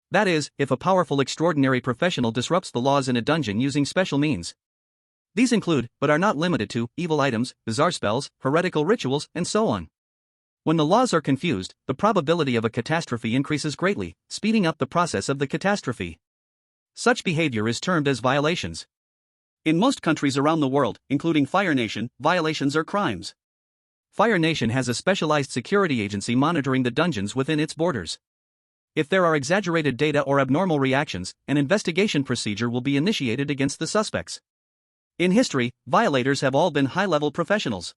Speaker 1: That is, if a powerful extraordinary professional disrupts the laws in a dungeon using special means. These include, but are not limited to, evil items, bizarre spells, heretical rituals, and so on. When the laws are confused, the probability of a catastrophe increases greatly, speeding up the process of the catastrophe. Such behavior is termed as violations. In most countries around the world, including Fire Nation, violations are crimes. Fire Nation has a specialized security agency monitoring the dungeons within its borders. If there are exaggerated data or abnormal reactions, an investigation procedure will be initiated against the suspects. In history, violators have all been high-level professionals.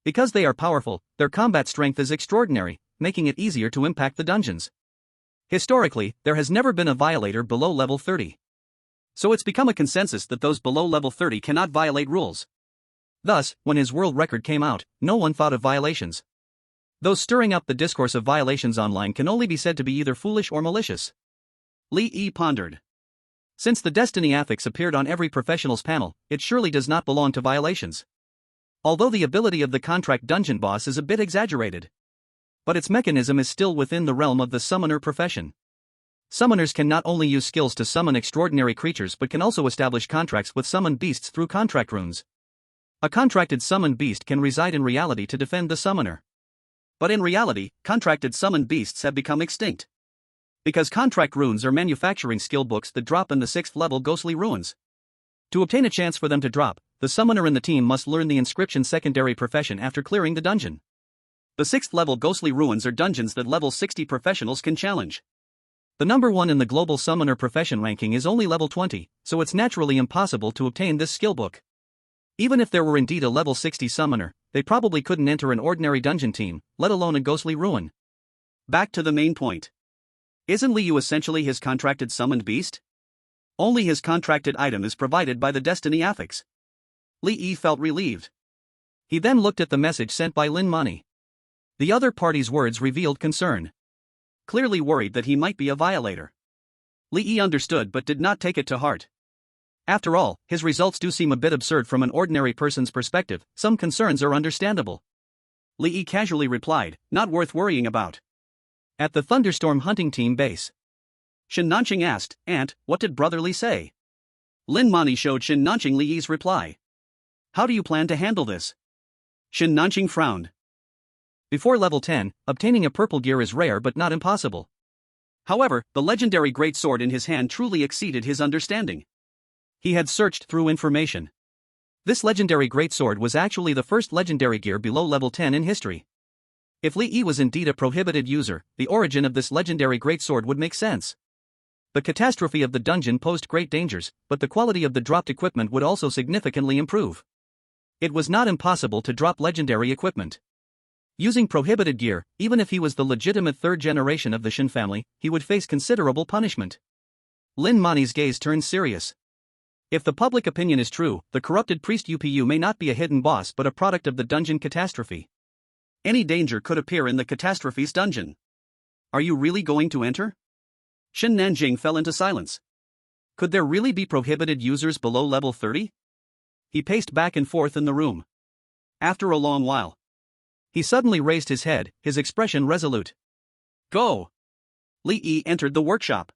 Speaker 1: Because they are powerful, their combat strength is extraordinary, making it easier to impact the dungeons. Historically, there has never been a violator below level 30. So it's become a consensus that those below level 30 cannot violate rules. Thus, when his world record came out, no one thought of violations. Those stirring up the discourse of violations online can only be said to be either foolish or malicious. Lee Yi pondered. Since the destiny affix appeared on every professional's panel, it surely does not belong to violations. Although the ability of the contract dungeon boss is a bit exaggerated. But its mechanism is still within the realm of the summoner profession. Summoners can not only use skills to summon extraordinary creatures but can also establish contracts with summoned beasts through contract runes. A contracted summoned beast can reside in reality to defend the summoner. But in reality, contracted summoned beasts have become extinct. Because contract runes are manufacturing skill books that drop in the 6th level ghostly ruins. To obtain a chance for them to drop, the summoner in the team must learn the inscription secondary profession after clearing the dungeon. The 6th level ghostly ruins are dungeons that level 60 professionals can challenge. The number 1 in the global summoner profession ranking is only level 20, so it's naturally impossible to obtain this skill book. Even if there were indeed a level 60 summoner, they probably couldn't enter an ordinary dungeon team, let alone a ghostly ruin. Back to the main point. Isn't Liu essentially his contracted summoned beast? Only his contracted item is provided by the destiny affix. Li Yi felt relieved. He then looked at the message sent by Lin Mani. The other party's words revealed concern. Clearly worried that he might be a violator. Li Yi understood but did not take it to heart. After all, his results do seem a bit absurd from an ordinary person's perspective. Some concerns are understandable. Li Yi casually replied, not worth worrying about. At the Thunderstorm hunting team base, Shin Nanqing asked, Aunt, what did Brother Li say? Lin Mani showed Shin Nanqing Li Yi's reply. How do you plan to handle this? Shin Nanqing frowned. Before level 10, obtaining a purple gear is rare but not impossible. However, the legendary great sword in his hand truly exceeded his understanding. He had searched through information. This legendary greatsword was actually the first legendary gear below level 10 in history. If Li Yi was indeed a prohibited user, the origin of this legendary greatsword would make sense. The catastrophe of the dungeon posed great dangers, but the quality of the dropped equipment would also significantly improve. It was not impossible to drop legendary equipment. Using prohibited gear, even if he was the legitimate third generation of the Shin family, he would face considerable punishment. Lin Mani's gaze turned serious. If the public opinion is true, the corrupted priest UPU may not be a hidden boss but a product of the dungeon catastrophe. Any danger could appear in the catastrophe's dungeon. Are you really going to enter? Shin Nanjing fell into silence. Could there really be prohibited users below level 30? He paced back and forth in the room. After a long while, he suddenly raised his head, his expression resolute. Go! Li Yi entered the workshop.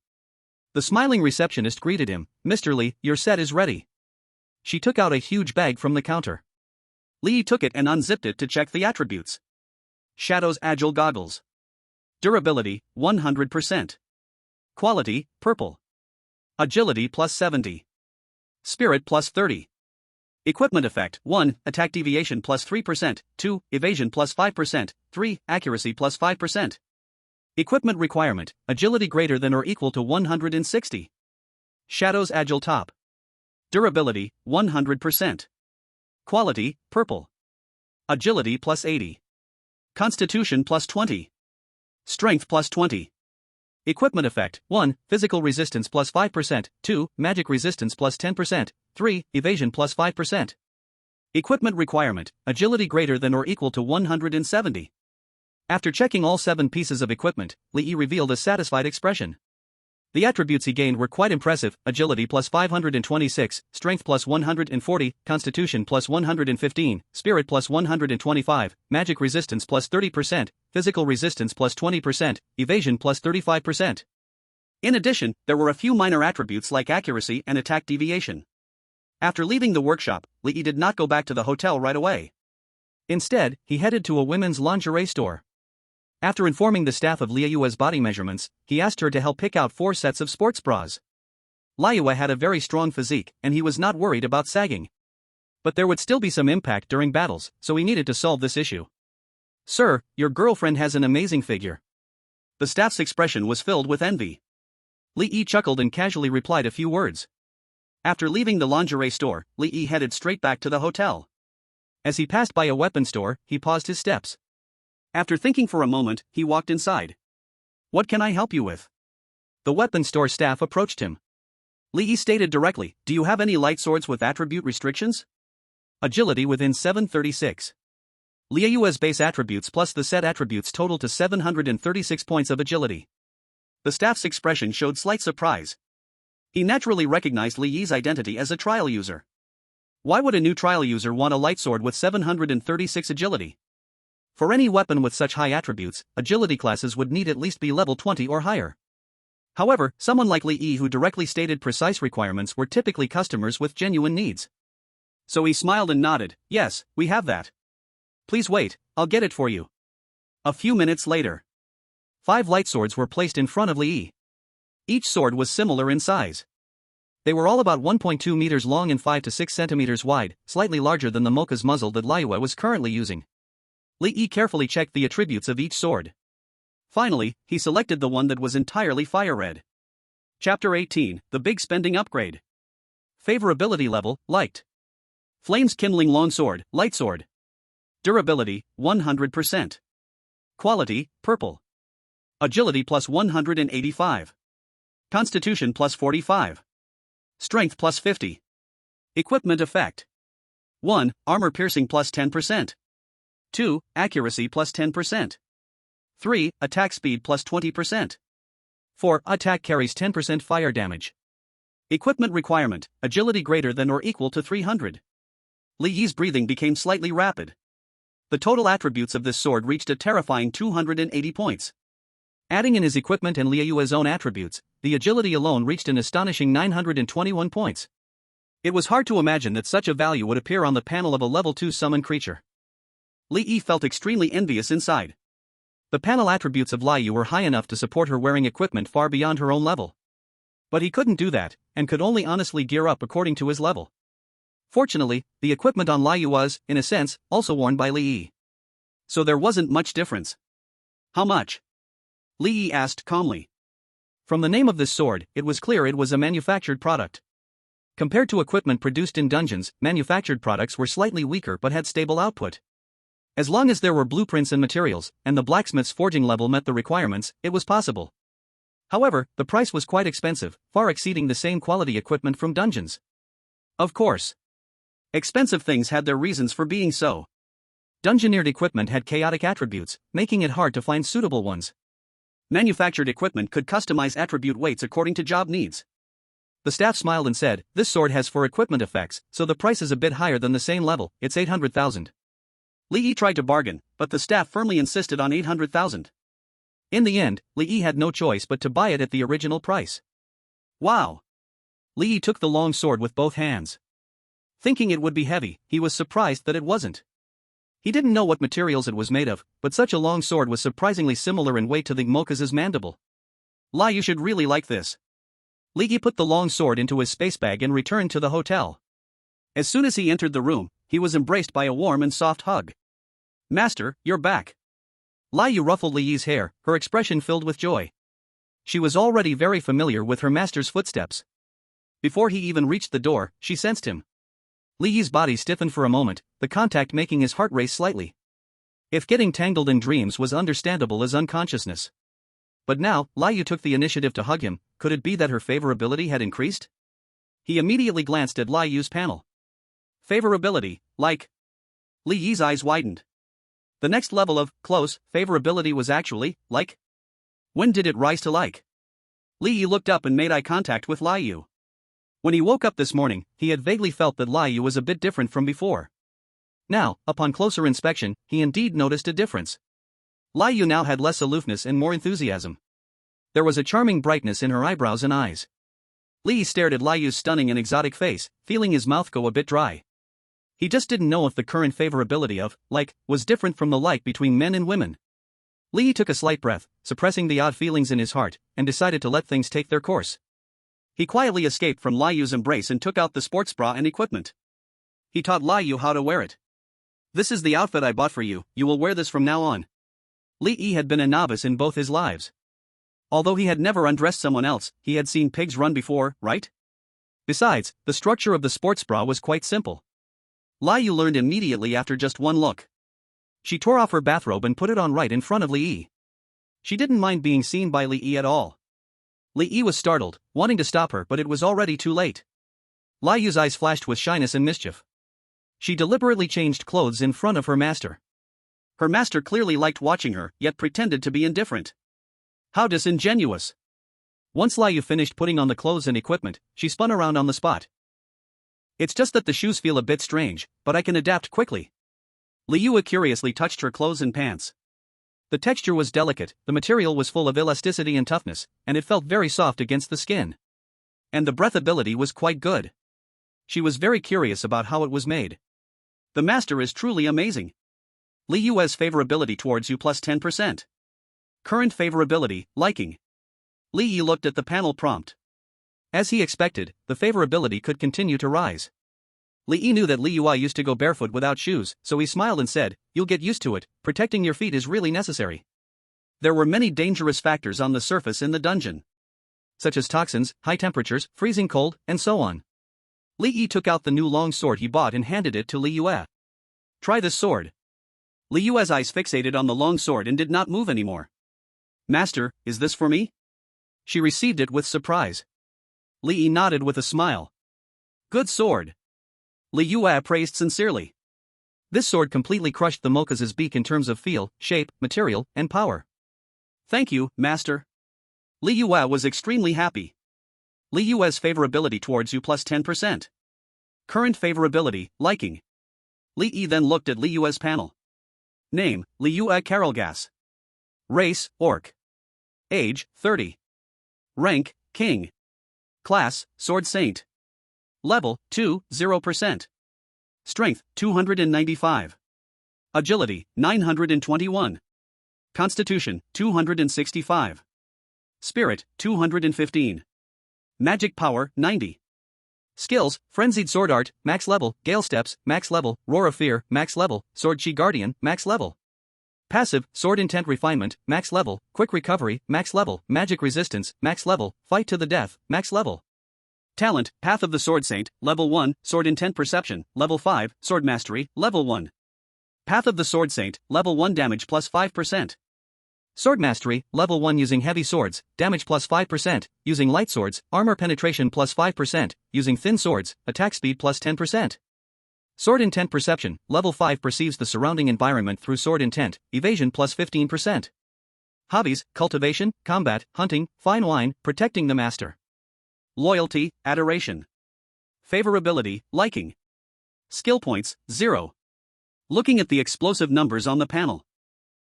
Speaker 1: The smiling receptionist greeted him, Mr. Li, your set is ready. She took out a huge bag from the counter. Li Yi took it and unzipped it to check the attributes. Shadow's Agile Goggles. Durability, 100%. Quality, purple. Agility plus 70. Spirit plus 30. Equipment effect, 1, attack deviation plus 3%, 2, evasion plus 5%, 3, accuracy plus 5%. Equipment requirement, agility greater than or equal to 160. Shadow's Agile Top. Durability, 100%. Quality, purple. Agility plus 80. Constitution plus 20. Strength plus 20. Equipment effect, 1, physical resistance plus 5%, 2, magic resistance plus 10%, 3, evasion plus 5%. Equipment requirement, agility greater than or equal to 170. After checking all 7 pieces of equipment, Li Yi revealed a satisfied expression. The attributes he gained were quite impressive: agility plus 526, strength plus 140, constitution plus 115, spirit plus 125, magic resistance plus 30%, physical resistance plus 20%, evasion plus 35%. In addition, there were a few minor attributes like accuracy and attack deviation. After leaving the workshop, Li Yi did not go back to the hotel right away. Instead, he headed to a women's lingerie store. After informing the staff of Liuyue's body measurements, he asked her to help pick out 4 sets of sports bras. Liuyue had a very strong physique, and he was not worried about sagging. But there would still be some impact during battles, so he needed to solve this issue. Sir, your girlfriend has an amazing figure. The staff's expression was filled with envy. Li Yi chuckled and casually replied a few words. After leaving the lingerie store, Li Yi headed straight back to the hotel. As he passed by a weapon store, he paused his steps. After thinking for a moment, he walked inside. What can I help you with? The weapon store staff approached him. Li Yi stated directly, do you have any light swords with attribute restrictions? Agility within 736. Liu's base attributes plus the set attributes total to 736 points of agility. The staff's expression showed slight surprise. He naturally recognized Li Yi's identity as a trial user. Why would a new trial user want a light sword with 736 agility? For any weapon with such high attributes, agility classes would need at least be level 20 or higher. However, someone like Li Yi who directly stated precise requirements were typically customers with genuine needs. So he smiled and nodded, "Yes, we have that. Please wait, I'll get it for you." A few minutes later, 5 light swords were placed in front of Li Yi. Each sword was similar in size. They were all about 1.2 meters long and 5 to 6 centimeters wide, slightly larger than the mocha's muzzle that Liu was currently using. Li Yi carefully checked the attributes of each sword. Finally, he selected the one that was entirely fire red. Chapter 18, The Big Spending Upgrade. Favorability level, liked. Flames kindling long sword, light sword. Durability, 100%. Quality, purple. Agility plus 185. Constitution plus 45. Strength plus 50. Equipment effect. 1. Armor piercing plus 10%. 2. Accuracy plus 10%. 3. Attack speed plus 20%. 4. Attack carries 10% fire damage. Equipment requirement, agility greater than or equal to 300. Li Yi's breathing became slightly rapid. The total attributes of this sword reached a terrifying 280 points. Adding in his equipment and Liu's own attributes, the agility alone reached an astonishing 921 points. It was hard to imagine that such a value would appear on the panel of a level 2 summon creature. Li Yi felt extremely envious inside. The panel attributes of Liu were high enough to support her wearing equipment far beyond her own level. But he couldn't do that, and could only honestly gear up according to his level. Fortunately, the equipment on Liu was, in a sense, also worn by Li Yi. So there wasn't much difference. How much? Li Yi asked calmly. From the name of this sword, it was clear it was a manufactured product. Compared to equipment produced in dungeons, manufactured products were slightly weaker but had stable output. As long as there were blueprints and materials, and the blacksmith's forging level met the requirements, it was possible. However, the price was quite expensive, far exceeding the same quality equipment from dungeons. Of course. Expensive things had their reasons for being so. Dungeoneered equipment had chaotic attributes, making it hard to find suitable ones. Manufactured equipment could customize attribute weights according to job needs. The staff smiled and said, "This sword has 4 equipment effects, so the price is a bit higher than the same level, it's 800,000. Li Yi tried to bargain, but the staff firmly insisted on 800,000. In the end, Li Yi had no choice but to buy it at the original price. Wow! Li Yi took the long sword with both hands. Thinking it would be heavy, he was surprised that it wasn't. He didn't know what materials it was made of, but such a long sword was surprisingly similar in weight to the mocha's mandible. Li, you should really like this. Li Yi put the long sword into his space bag and returned to the hotel. As soon as he entered the room, he was embraced by a warm and soft hug. "Master, you're back." Liu ruffled Li Yi's hair, her expression filled with joy. She was already very familiar with her master's footsteps. Before he even reached the door, she sensed him. Li Yi's body stiffened for a moment, the contact making his heart race slightly. If getting tangled in dreams was understandable as unconsciousness. But now, Liu took the initiative to hug him. Could it be that her favorability had increased? He immediately glanced at Liu's panel. Favorability, like. Li Yi's eyes widened. The next level of close favorability was actually like. When did it rise to like? Li Yi looked up and made eye contact with Liu. When he woke up this morning, he had vaguely felt that Liu was a bit different from before. Now, upon closer inspection, he indeed noticed a difference. Liu now had less aloofness and more enthusiasm. There was a charming brightness in her eyebrows and eyes. Li stared at Liu's stunning and exotic face, feeling his mouth go a bit dry. He just didn't know if the current favorability of, like, was different from the like between men and women. Li took a slight breath, suppressing the odd feelings in his heart, and decided to let things take their course. He quietly escaped from Liu's embrace and took out the sports bra and equipment. He taught Liu how to wear it. "This is the outfit I bought for you, you will wear this from now on." Li Yi had been a novice in both his lives. Although he had never undressed someone else, he had seen pigs run before, right? Besides, the structure of the sports bra was quite simple. Liu learned immediately after just one look. She tore off her bathrobe and put it on right in front of Li Yi. She didn't mind being seen by Li Yi at all. Li Yi was startled, wanting to stop her, but it was already too late. Liu's eyes flashed with shyness and mischief. She deliberately changed clothes in front of her master. Her master clearly liked watching her, yet pretended to be indifferent. How disingenuous! Once Liu finished putting on the clothes and equipment, she spun around on the spot. It's just that the shoes feel a bit strange, but I can adapt quickly. Liu curiously touched her clothes and pants. The texture was delicate, the material was full of elasticity and toughness, and it felt very soft against the skin. And the breathability was quite good. She was very curious about how it was made. The master is truly amazing. Liu's favorability towards you plus 10%. Current favorability, liking. Li looked at the panel prompt. As he expected, the favorability could continue to rise. Li knew that Liu used to go barefoot without shoes, so he smiled and said, "You'll get used to it, protecting your feet is really necessary." There were many dangerous factors on the surface in the dungeon, such as toxins, high temperatures, freezing cold, and so on. Li took out the new long sword he bought and handed it to Liu. "Try this sword." Liu's eyes fixated on the long sword and did not move anymore. "Master, is this for me?" She received it with surprise. Li nodded with a smile. "Good sword." Liu praised sincerely. This sword completely crushed the Moka's beak in terms of feel, shape, material, and power. "Thank you, master." Liu was extremely happy. Liu's favorability towards you plus 10%. Current favorability, liking. Li then looked at Liu's panel. Name, Liu Carolgas. Race, Orc. Age, 30. Rank, King. Class, Sword Saint. Level, 2, 0%. Strength, 295. Agility, 921. Constitution, 265. Spirit, 215. Magic power, 90. Skills, Frenzied Sword Art, max level, Gale Steps, max level, Roar of Fear, max level, Sword Chi Guardian, max level. Passive, Sword Intent Refinement, max level, Quick Recovery, max level, Magic Resistance, max level, Fight to the Death, max level. Talent, Path of the Sword Saint, level 1, Sword Intent Perception, level 5, Sword Mastery, level 1. Path of the Sword Saint, level 1 damage plus 5%. Sword Mastery, level 1 using heavy swords, damage plus 5%, using light swords, armor penetration plus 5%, using thin swords, attack speed plus 10%. Sword Intent Perception, level 5 perceives the surrounding environment through sword intent, evasion plus 15%. Hobbies, cultivation, combat, hunting, fine wine, protecting the master. Loyalty, adoration. Favorability, liking. Skill points, 0. Looking at the explosive numbers on the panel,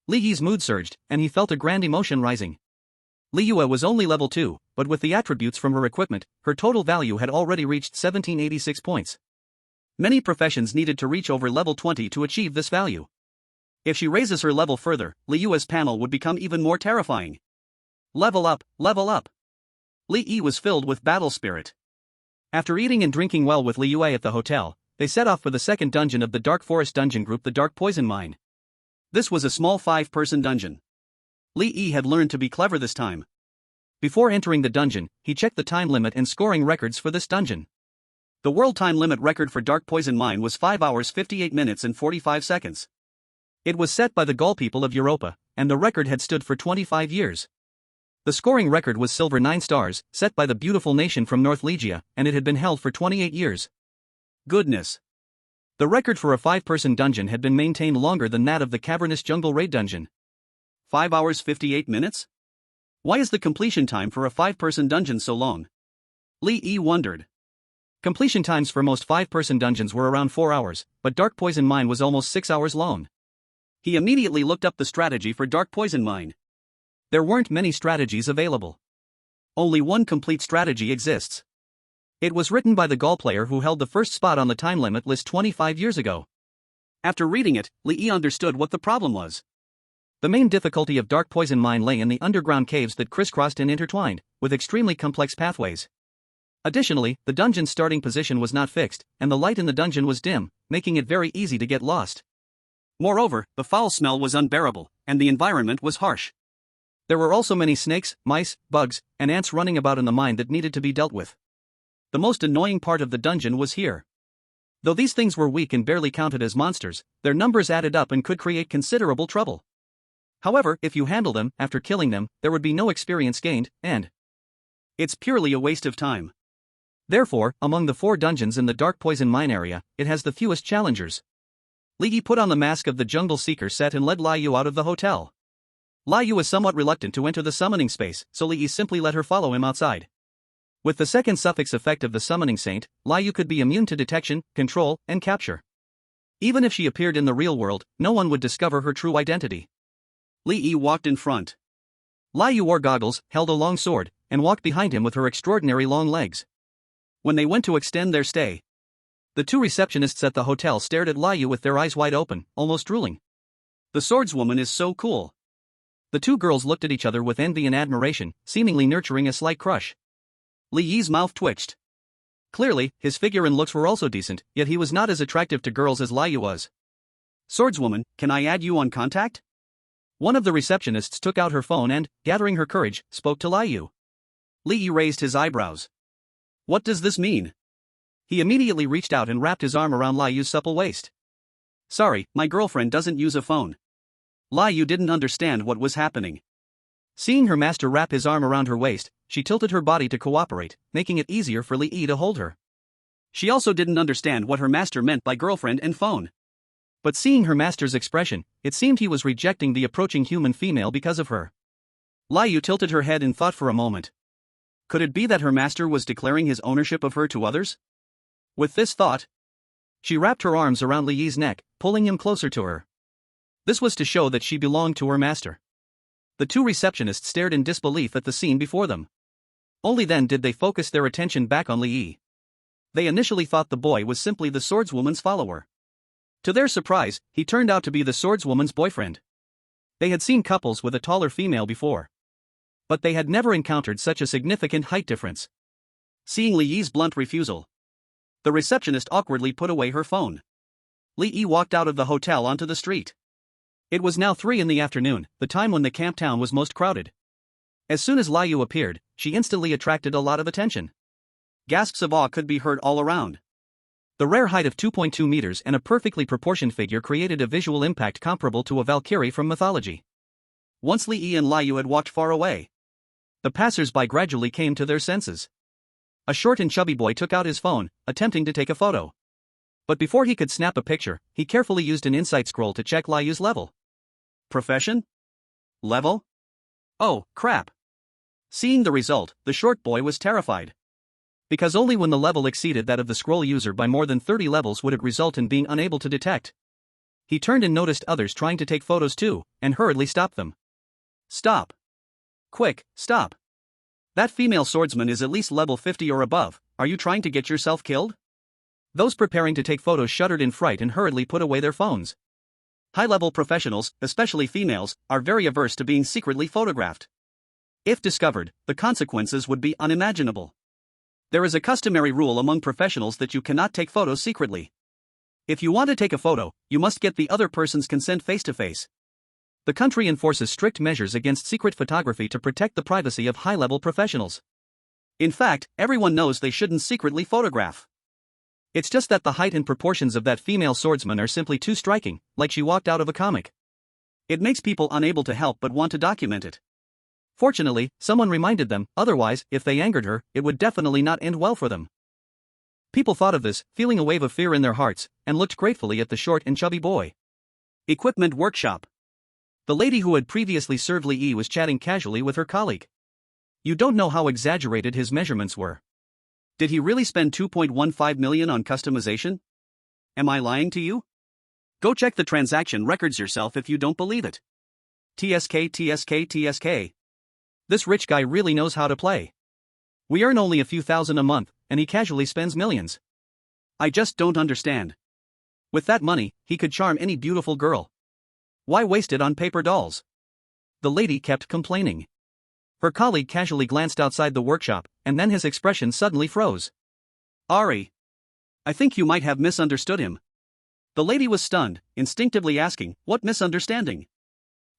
Speaker 1: Li Yi's mood surged, and he felt a grand emotion rising. Liu was only level 2, but with the attributes from her equipment, her total value had already reached 1786 points. Many professions needed to reach over level 20 to achieve this value. If she raises her level further, Liu's panel would become even more terrifying. Level up, level up. Li Yi was filled with battle spirit. After eating and drinking well with Liu at the hotel, they set off for the second dungeon of the Dark Forest dungeon group, the Dark Poison Mine. This was a small 5-person dungeon. Li Yi had learned to be clever this time. Before entering the dungeon, he checked the time limit and scoring records for this dungeon. The world time limit record for Dark Poison Mine was 5 hours 58 minutes and 45 seconds. It was set by the Gaul people of Europa, and the record had stood for 25 years. The scoring record was silver 9 stars, set by the beautiful nation from North Lygia, and it had been held for 28 years. Goodness! The record for a 5-person dungeon had been maintained longer than that of the cavernous jungle raid dungeon. 5 hours 58 minutes? Why is the completion time for a 5-person dungeon so long? Li Yi wondered. Completion times for most 5-person dungeons were around 4 hours, but Dark Poison Mine was almost 6 hours long. He immediately looked up the strategy for Dark Poison Mine. There weren't many strategies available. Only one complete strategy exists. It was written by the Gaul player who held the first spot on the time limit list 25 years ago. After reading it, Li Yi understood what the problem was. The main difficulty of Dark Poison Mine lay in the underground caves that crisscrossed and intertwined, with extremely complex pathways. Additionally, the dungeon's starting position was not fixed, and the light in the dungeon was dim, making it very easy to get lost. Moreover, the foul smell was unbearable, and the environment was harsh. There were also many snakes, mice, bugs, and ants running about in the mine that needed to be dealt with. The most annoying part of the dungeon was here. Though these things were weak and barely counted as monsters, their numbers added up and could create considerable trouble. However, if you handle them, after killing them, there would be no experience gained, and it's purely a waste of time. Therefore, among the 4 dungeons in the Dark Poison Mine area, it has the fewest challengers. Li Yi put on the mask of the Jungle Seeker set and led Lai Yu out of the hotel. Lai Yu was somewhat reluctant to enter the summoning space, so Li Yi simply let her follow him outside. With the second suffix effect of the summoning saint, Lai Yu could be immune to detection, control, and capture. Even if she appeared in the real world, no one would discover her true identity. Li Yi walked in front. Lai Yu wore goggles, held a long sword, and walked behind him with her extraordinary long legs. When they went to extend their stay, the 2 receptionists at the hotel stared at Lai Yu with their eyes wide open, almost drooling. The swordswoman is so cool. The 2 girls looked at each other with envy and admiration, seemingly nurturing a slight crush. Li Yi's mouth twitched. Clearly, his figure and looks were also decent, yet he was not as attractive to girls as Lai Yu was. Swordswoman, can I add you on contact? One of the receptionists took out her phone and, gathering her courage, spoke to Lai Yu. Li Yi raised his eyebrows. What does this mean? He immediately reached out and wrapped his arm around Lai Yu's supple waist. Sorry, my girlfriend doesn't use a phone. Lai Yu didn't understand what was happening. Seeing her master wrap his arm around her waist, she tilted her body to cooperate, making it easier for Li Yi to hold her. She also didn't understand what her master meant by girlfriend and phone. But seeing her master's expression, it seemed he was rejecting the approaching human female because of her. Lai Yu tilted her head in thought for a moment. Could it be that her master was declaring his ownership of her to others? With this thought, she wrapped her arms around Li Yi's neck, pulling him closer to her. This was to show that she belonged to her master. The 2 receptionists stared in disbelief at the scene before them. Only then did they focus their attention back on Li Yi. They initially thought the boy was simply the swordswoman's follower. To their surprise, he turned out to be the swordswoman's boyfriend. They had seen couples with a taller female before, but they had never encountered such a significant height difference. Seeing Li Yi's blunt refusal, the receptionist awkwardly put away her phone. Li Yi walked out of the hotel onto the street. It was now 3 in the afternoon, the time when the camp town was most crowded. As soon as Lai Yu appeared, she instantly attracted a lot of attention. Gasps of awe could be heard all around. The rare height of 2.2 meters and a perfectly proportioned figure created a visual impact comparable to a Valkyrie from mythology. Once Li Yi and Lai Yu had walked far away, the passers-by gradually came to their senses. A short and chubby boy took out his phone, attempting to take a photo. But before he could snap a picture, he carefully used an insight scroll to check Lai Yu's level. Profession? Level? Oh, crap. Seeing the result, the short boy was terrified. Because only when the level exceeded that of the scroll user by more than 30 levels would it result in being unable to detect. He turned and noticed others trying to take photos too, and hurriedly stopped them. Stop. Quick, stop. That female swordsman is at least level 50 or above, are you trying to get yourself killed? Those preparing to take photos shuddered in fright and hurriedly put away their phones. High-level professionals, especially females, are very averse to being secretly photographed. If discovered, the consequences would be unimaginable. There is a customary rule among professionals that you cannot take photos secretly. If you want to take a photo, you must get the other person's consent face-to-face. The country enforces strict measures against secret photography to protect the privacy of high-level professionals. In fact, everyone knows they shouldn't secretly photograph. It's just that the height and proportions of that female swordsman are simply too striking, like she walked out of a comic. It makes people unable to help but want to document it. Fortunately, someone reminded them, otherwise, if they angered her, it would definitely not end well for them. People thought of this, feeling a wave of fear in their hearts, and looked gratefully at the short and chubby boy. Equipment workshop. The lady who had previously served Li Yi was chatting casually with her colleague. You don't know how exaggerated his measurements were. Did he really spend 2.15 million on customization? Am I lying to you? Go check the transaction records yourself if you don't believe it. TSK. This rich guy really knows how to play. We earn only a few thousand a month, and he casually spends millions. I just don't understand. With that money, he could charm any beautiful girl. Why waste it on paper dolls? The lady kept complaining. Her colleague casually glanced outside the workshop, and then his expression suddenly froze. Ari. I think you might have misunderstood him. The lady was stunned, instinctively asking, what misunderstanding?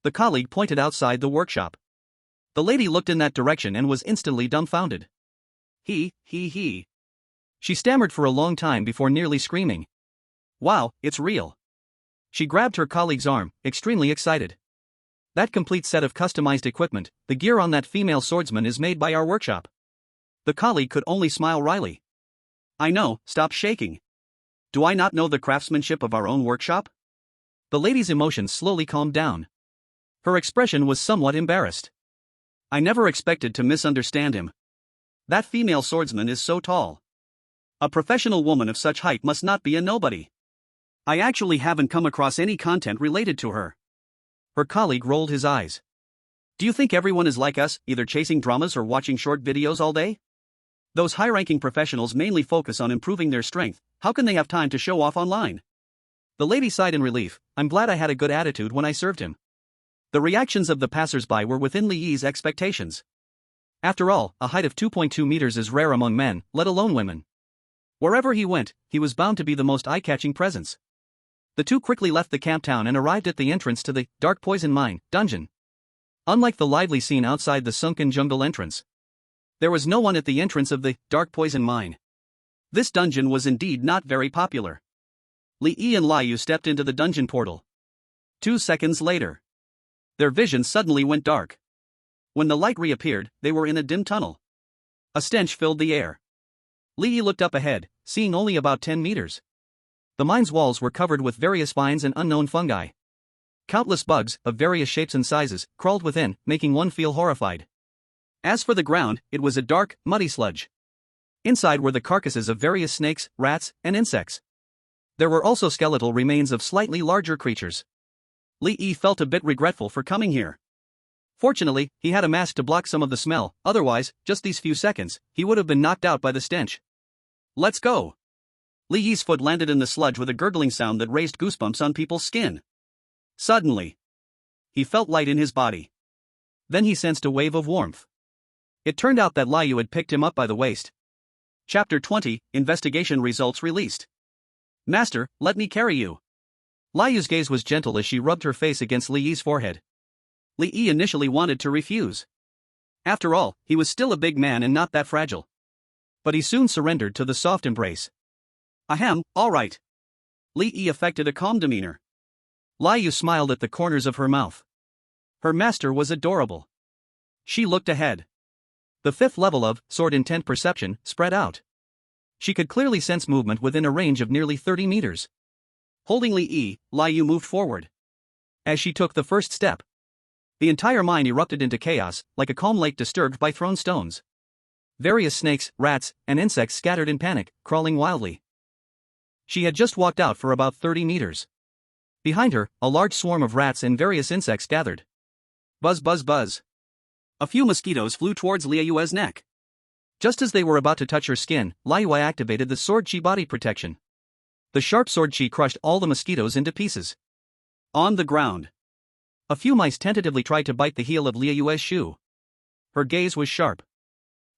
Speaker 1: The colleague pointed outside the workshop. The lady looked in that direction and was instantly dumbfounded. He. She stammered for a long time before nearly screaming. Wow, it's real. She grabbed her colleague's arm, extremely excited. That complete set of customized equipment, the gear on that female swordsman is made by our workshop. The colleague could only smile wryly. I know, stop shaking. Do I not know the craftsmanship of our own workshop? The lady's emotions slowly calmed down. Her expression was somewhat embarrassed. I never expected to misunderstand him. That female swordsman is so tall. A professional woman of such height must not be a nobody. I actually haven't come across any content related to her. Her colleague rolled his eyes. Do you think everyone is like us, either chasing dramas or watching short videos all day? Those high-ranking professionals mainly focus on improving their strength. How can they have time to show off online? The lady sighed in relief. I'm glad I had a good attitude when I served him. The reactions of the passers-by were within Li Yi's expectations. After all, a height of 2.2 meters is rare among men, let alone women. Wherever he went, he was bound to be the most eye-catching presence. The two quickly left the camp town and arrived at the entrance to the Dark Poison Mine dungeon. Unlike the lively scene outside the sunken jungle entrance, there was no one at the entrance of the Dark Poison Mine. This dungeon was indeed not very popular. Li Yi and Liu stepped into the dungeon portal. 2 seconds later, their vision suddenly went dark. When the light reappeared, they were in a dim tunnel. A stench filled the air. Li Yi looked up ahead, seeing only about 10 meters. The mine's walls were covered with various vines and unknown fungi. Countless bugs, of various shapes and sizes, crawled within, making one feel horrified. As for the ground, it was a dark, muddy sludge. Inside were the carcasses of various snakes, rats, and insects. There were also skeletal remains of slightly larger creatures. Li Yi felt a bit regretful for coming here. Fortunately, he had a mask to block some of the smell, otherwise, just these few seconds, he would have been knocked out by the stench. Let's go. Li Yi's foot landed in the sludge with a gurgling sound that raised goosebumps on people's skin. Suddenly, he felt light in his body. Then he sensed a wave of warmth. It turned out that Liu had picked him up by the waist. Chapter 20, Investigation Results Released. Master, let me carry you. Liu's gaze was gentle as she rubbed her face against Li Yi's forehead. Li Yi initially wanted to refuse. After all, he was still a big man and not that fragile. But he soon surrendered to the soft embrace. Ahem, all right. Li Yi affected a calm demeanor. Liu smiled at the corners of her mouth. Her master was adorable. She looked ahead. The fifth level of sword intent perception spread out. She could clearly sense movement within a range of nearly 30 meters. Holding Li Yi, Liu moved forward. As she took the first step, the entire mine erupted into chaos, like a calm lake disturbed by thrown stones. Various snakes, rats, and insects scattered in panic, crawling wildly. She had just walked out for about 30 meters. Behind her, a large swarm of rats and various insects gathered. Buzz buzz buzz. A few mosquitoes flew towards Liu's neck. Just as they were about to touch her skin, Liu activated the sword chi body protection. The sharp sword chi crushed all the mosquitoes into pieces. On the ground, a few mice tentatively tried to bite the heel of Liu's shoe. Her gaze was sharp.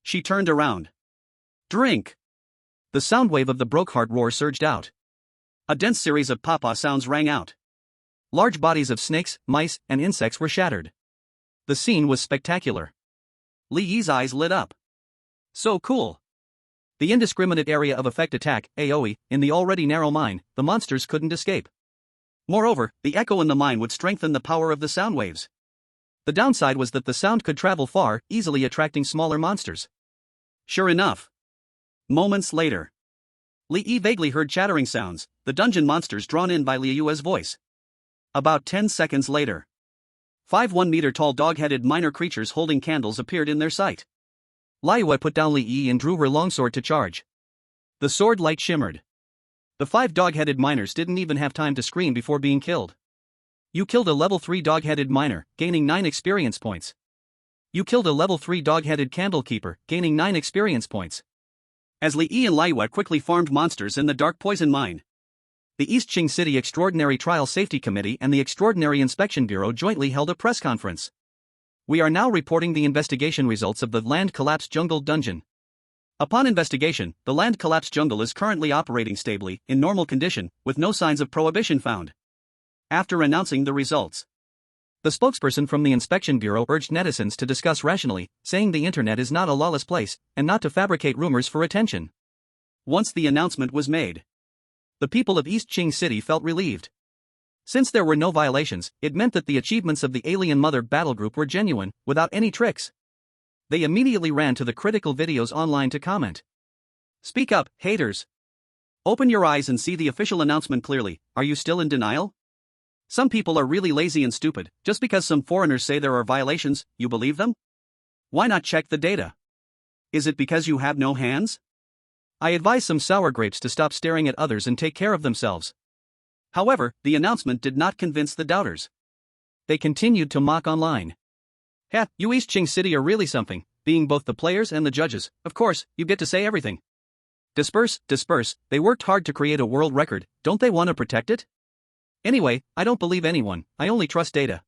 Speaker 1: She turned around. Drink! The sound wave of the Brokehart roar surged out. A dense series of papa sounds rang out. Large bodies of snakes, mice, and insects were shattered. The scene was spectacular. Li Yi's eyes lit up. So cool. The indiscriminate area of effect attack, AoE, in the already narrow mine, the monsters couldn't escape. Moreover, the echo in the mine would strengthen the power of the sound waves. The downside was that the sound could travel far, easily attracting smaller monsters. Sure enough. Moments later, Li Yi vaguely heard chattering sounds, the dungeon monsters drawn in by Liu's voice. About 10 seconds later, 5 1-meter-tall dog-headed minor creatures holding candles appeared in their sight. Liu put down Li Yi and drew her longsword to charge. The sword light shimmered. The 5 dog-headed miners didn't even have time to scream before being killed. You killed a level 3 dog-headed miner, gaining 9 experience points. You killed a level 3 dog-headed candlekeeper, gaining 9 experience points. As Li Yi and Liu quickly farmed monsters in the Dark Poison Mine, the East Qing City Extraordinary Trial Safety Committee and the Extraordinary Inspection Bureau jointly held a press conference. We are now reporting the investigation results of the Land Collapse Jungle Dungeon. Upon investigation, the Land Collapse Jungle is currently operating stably, in normal condition, with no signs of prohibition found. After announcing the results, the spokesperson from the Inspection Bureau urged netizens to discuss rationally, saying the internet is not a lawless place, and not to fabricate rumors for attention. Once the announcement was made, the people of East Qing City felt relieved. Since there were no violations, it meant that the achievements of the Alien Mother battle group were genuine, without any tricks. They immediately ran to the critical videos online to comment. Speak up, haters. Open your eyes and see the official announcement clearly. Are you still in denial? Some people are really lazy and stupid. Just because some foreigners say there are violations, you believe them? Why not check the data? Is it because you have no hands? I advise some sour grapes to stop staring at others and take care of themselves. However, the announcement did not convince the doubters. They continued to mock online. Ha, you East Ching City are really something, being both the players and the judges. Of course, you get to say everything. Disperse, they worked hard to create a world record, don't they want to protect it? Anyway, I don't believe anyone, I only trust data.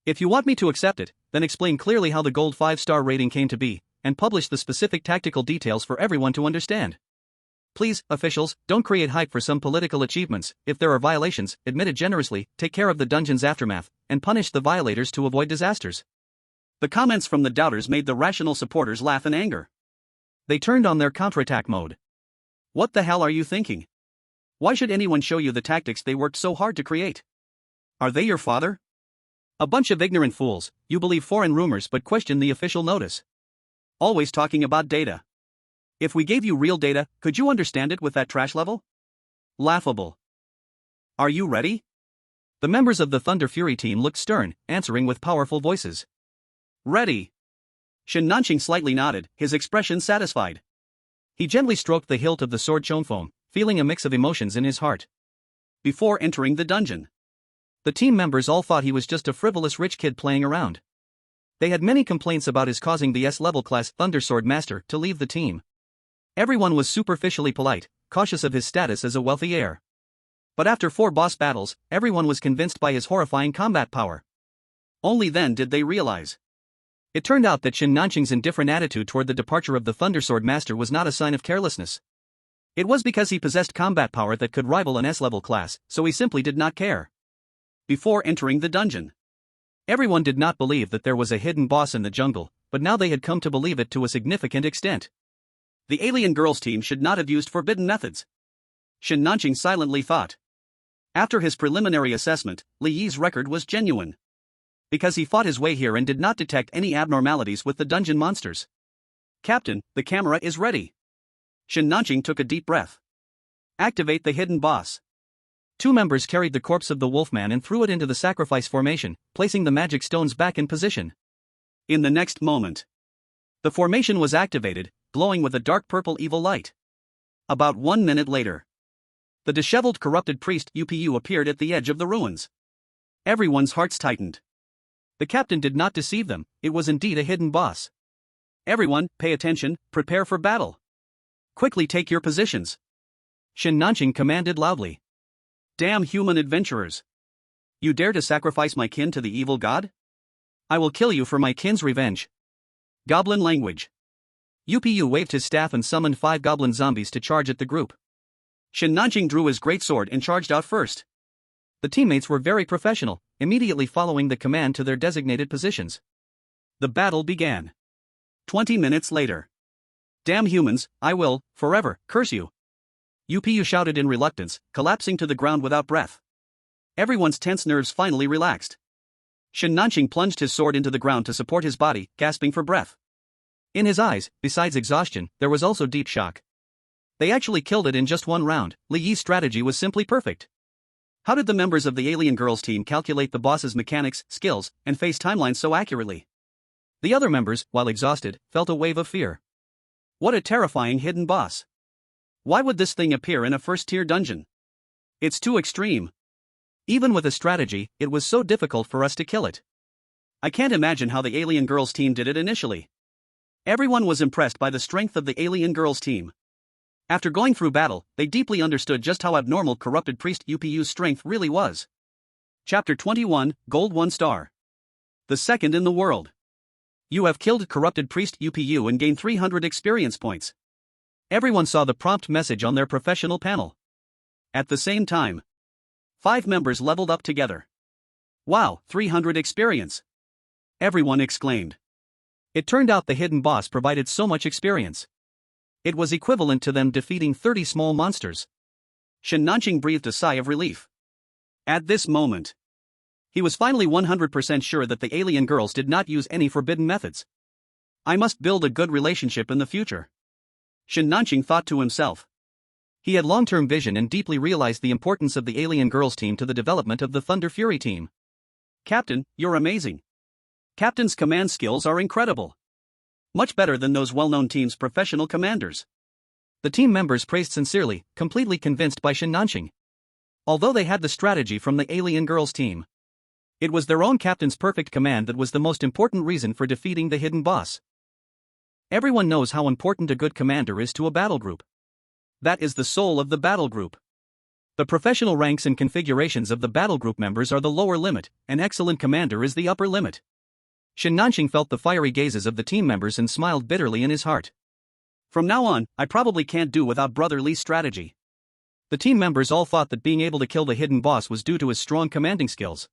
Speaker 1: If you want me to accept it, then explain clearly how the gold 5-star rating came to be, and publish the specific tactical details for everyone to understand. Please, officials, don't create hype for some political achievements. If there are violations, admit it generously, take care of the dungeon's aftermath, and punish the violators to avoid disasters. The comments from the doubters made the rational supporters laugh in anger. They turned on their counterattack mode. What the hell are you thinking? Why should anyone show you the tactics they worked so hard to create? Are they your father? A bunch of ignorant fools, you believe foreign rumors but question the official notice. Always talking about data. If we gave you real data, could you understand it with that trash level? Laughable. Are you ready? The members of the Thunder Fury team looked stern, answering with powerful voices. Ready. Shen Nanqing slightly nodded, his expression satisfied. He gently stroked the hilt of the sword Chonfeng, feeling a mix of emotions in his heart. Before entering the dungeon, the team members all thought he was just a frivolous rich kid playing around. They had many complaints about his causing the S-level class Thundersword Master to leave the team. Everyone was superficially polite, cautious of his status as a wealthy heir. But after 4 boss battles, everyone was convinced by his horrifying combat power. Only then did they realize. It turned out that Shen Nanqing's indifferent attitude toward the departure of the Thundersword Master was not a sign of carelessness. It was because he possessed combat power that could rival an S-level class, so he simply did not care. Before entering the dungeon, everyone did not believe that there was a hidden boss in the jungle, but now they had come to believe it to a significant extent. The alien girls team should not have used forbidden methods. Shen Nanqing silently thought. After his preliminary assessment, Li Yi's record was genuine. Because he fought his way here and did not detect any abnormalities with the dungeon monsters. Captain, the camera is ready. Shen Nanqing took a deep breath. Activate the hidden boss. 2 members carried the corpse of the wolfman and threw it into the sacrifice formation, placing the magic stones back in position. In the next moment, the formation was activated, glowing with a dark purple evil light. About 1 minute later, the disheveled corrupted priest Upu appeared at the edge of the ruins. Everyone's hearts tightened. The captain did not deceive them, it was indeed a hidden boss. Everyone, pay attention, prepare for battle. Quickly take your positions. Shen Nanqing commanded loudly. Damn human adventurers. You dare to sacrifice my kin to the evil god? I will kill you for my kin's revenge. Goblin language. Upu waved his staff and summoned 5 goblin zombies to charge at the group. Shen Nanqing drew his greatsword and charged out first. The teammates were very professional, immediately following the command to their designated positions. The battle began. 20 minutes later. Damn humans, I will, forever, curse you. Upu shouted in reluctance, collapsing to the ground without breath. Everyone's tense nerves finally relaxed. Shen Nanqing plunged his sword into the ground to support his body, gasping for breath. In his eyes, besides exhaustion, there was also deep shock. They actually killed it in just 1 round. Li Yi's strategy was simply perfect. How did the members of the alien girls team calculate the boss's mechanics, skills, and face timelines so accurately? The other members, while exhausted, felt a wave of fear. What a terrifying hidden boss. Why would this thing appear in a first-tier dungeon? It's too extreme. Even with a strategy, it was so difficult for us to kill it. I can't imagine how the alien girls team did it initially. Everyone was impressed by the strength of the alien girls team. After going through battle, they deeply understood just how abnormal corrupted priest Upu's strength really was. Chapter 21, Gold 1 star. The second in the world. You have killed corrupted priest Upu and gained 300 experience points. Everyone saw the prompt message on their professional panel. At the same time, 5 members leveled up together. Wow, 300 experience! Everyone exclaimed. It turned out the hidden boss provided so much experience. It was equivalent to them defeating 30 small monsters. Shen Nanqing breathed a sigh of relief. At this moment, he was finally 100% sure that the alien girls did not use any forbidden methods. I must build a good relationship in the future. Shen Nanqing thought to himself. He had long-term vision and deeply realized the importance of the Alien Girls team to the development of the Thunder Fury team. Captain, you're amazing. Captain's command skills are incredible. Much better than those well-known teams' professional commanders. The team members praised sincerely, completely convinced by Shen Nanqing. Although they had the strategy from the Alien Girls team, it was their own captain's perfect command that was the most important reason for defeating the hidden boss. Everyone knows how important a good commander is to a battle group. That is the soul of the battle group. The professional ranks and configurations of the battle group members are the lower limit, an excellent commander is the upper limit. Shen Nanqing felt the fiery gazes of the team members and smiled bitterly in his heart. From now on, I probably can't do without Brother Li's strategy. The team members all thought that being able to kill the hidden boss was due to his strong commanding skills.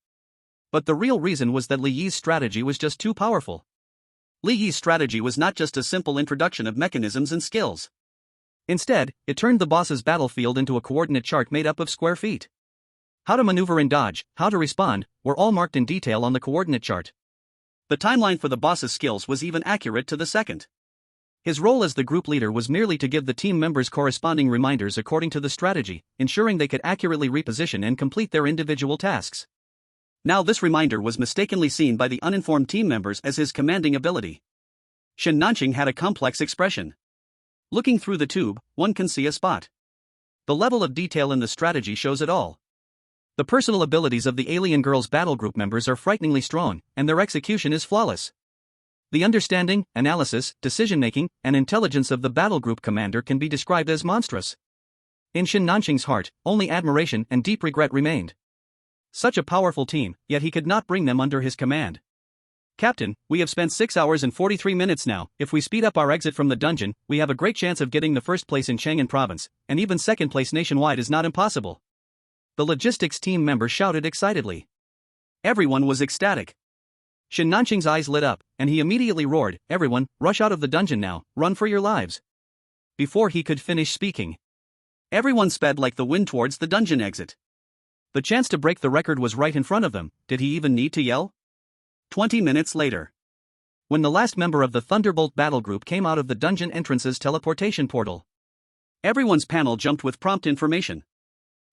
Speaker 1: But the real reason was that Li Yi's strategy was just too powerful. Li Yi's strategy was not just a simple introduction of mechanisms and skills. Instead, it turned the boss's battlefield into a coordinate chart made up of square feet. How to maneuver and dodge, how to respond, were all marked in detail on the coordinate chart. The timeline for the boss's skills was even accurate to the second. His role as the group leader was merely to give the team members corresponding reminders according to the strategy, ensuring they could accurately reposition and complete their individual tasks. Now this reminder was mistakenly seen by the uninformed team members as his commanding ability. Shen Nanqing had a complex expression. Looking through the tube, one can see a spot. The level of detail in the strategy shows it all. The personal abilities of the Alien Girls battle group members are frighteningly strong, and their execution is flawless. The understanding, analysis, decision-making, and intelligence of the battle group commander can be described as monstrous. In Shen Nanqing's heart, only admiration and deep regret remained. Such a powerful team, yet he could not bring them under his command. Captain, we have spent 6 hours and 43 minutes now. If we speed up our exit from the dungeon, we have a great chance of getting the first place in Chang'an province, and even second place nationwide is not impossible. The logistics team member shouted excitedly. Everyone was ecstatic. Shen Nanqing's eyes lit up, and he immediately roared, "Everyone, rush out of the dungeon now, run for your lives." Before he could finish speaking, everyone sped like the wind towards the dungeon exit. The chance to break the record was right in front of them. Did he even need to yell? 20 minutes later, when the last member of the Thunderbolt battle group came out of the dungeon entrance's teleportation portal, everyone's panel jumped with prompt information.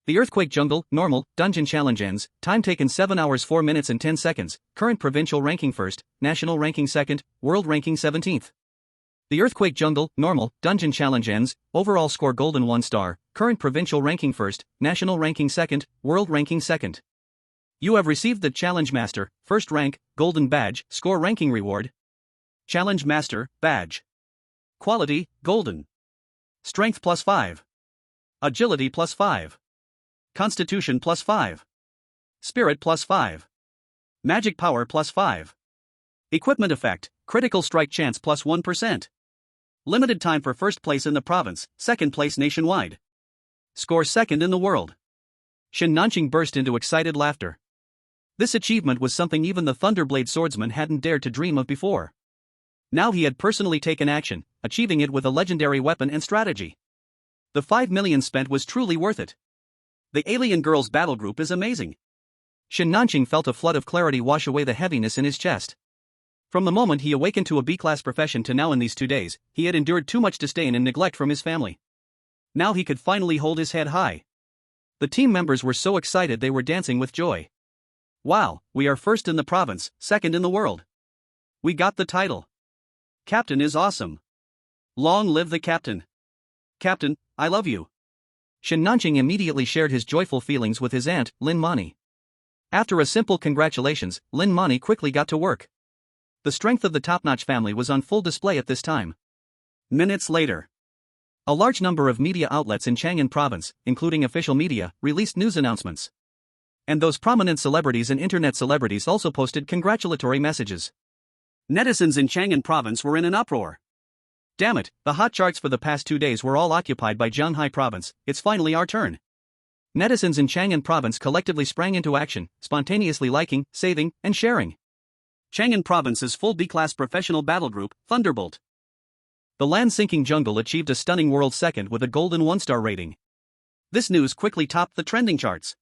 Speaker 1: The Earthquake Jungle, normal, dungeon challenge ends, time taken 7 hours 4 minutes and 10 seconds, current provincial ranking 1st, national ranking 2nd, world ranking 17th. The Earthquake Jungle, normal, dungeon challenge ends, overall score golden 1 star, current provincial ranking 1st, national ranking 2nd, world ranking 2nd. You have received the Challenge Master, 1st rank, golden badge, score ranking reward. Challenge Master, badge. Quality, golden. Strength +5. Agility +5. Constitution +5. Spirit +5. Magic power +5. Equipment effect, critical strike chance +1%. Limited time for 1st place in the province, 2nd place nationwide. Score 2nd in the world. Shen Nanqing burst into excited laughter. This achievement was something even the Thunderblade swordsman hadn't dared to dream of before. Now he had personally taken action, achieving it with a legendary weapon and strategy. The 5 million spent was truly worth it. The Alien Girls battle group is amazing. Shen Nanqing felt a flood of clarity wash away the heaviness in his chest. From the moment he awakened to a B-class profession to now in these 2 days, he had endured too much disdain and neglect from his family. Now he could finally hold his head high. The team members were so excited they were dancing with joy. Wow, we are 1st in the province, 2nd in the world. We got the title. Captain is awesome. Long live the captain. Captain, I love you. Shen Nanqing immediately shared his joyful feelings with his aunt, Lin Mani. After a simple congratulations, Lin Mani quickly got to work. The strength of the top-notch family was on full display at this time. Minutes later, a large number of media outlets in Chang'an province, including official media, released news announcements. And those prominent celebrities and internet celebrities also posted congratulatory messages. Netizens in Chang'an province were in an uproar. Damn it, the hot charts for the past 2 days were all occupied by Zhanghai province, it's finally our turn. Netizens in Chang'an province collectively sprang into action, spontaneously liking, saving, and sharing. Chang'an province's full B-class professional battle group, Thunderbolt. The land-sinking jungle achieved a stunning world 2nd with a golden 1-star rating. This news quickly topped the trending charts.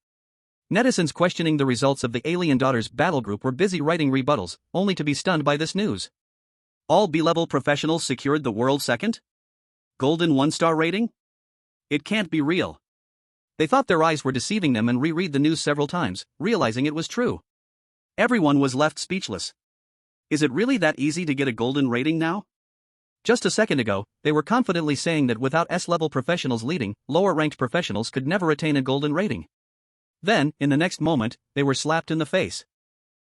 Speaker 1: Netizens questioning the results of the Alien Daughters battle group were busy writing rebuttals, only to be stunned by this news. All B-level professionals secured the world 2nd? Golden 1-star rating? It can't be real. They thought their eyes were deceiving them and reread the news several times, realizing it was true. Everyone was left speechless. Is it really that easy to get a golden rating now? Just a second ago, they were confidently saying that without S-level professionals leading, lower-ranked professionals could never attain a golden rating. Then, in the next moment, they were slapped in the face.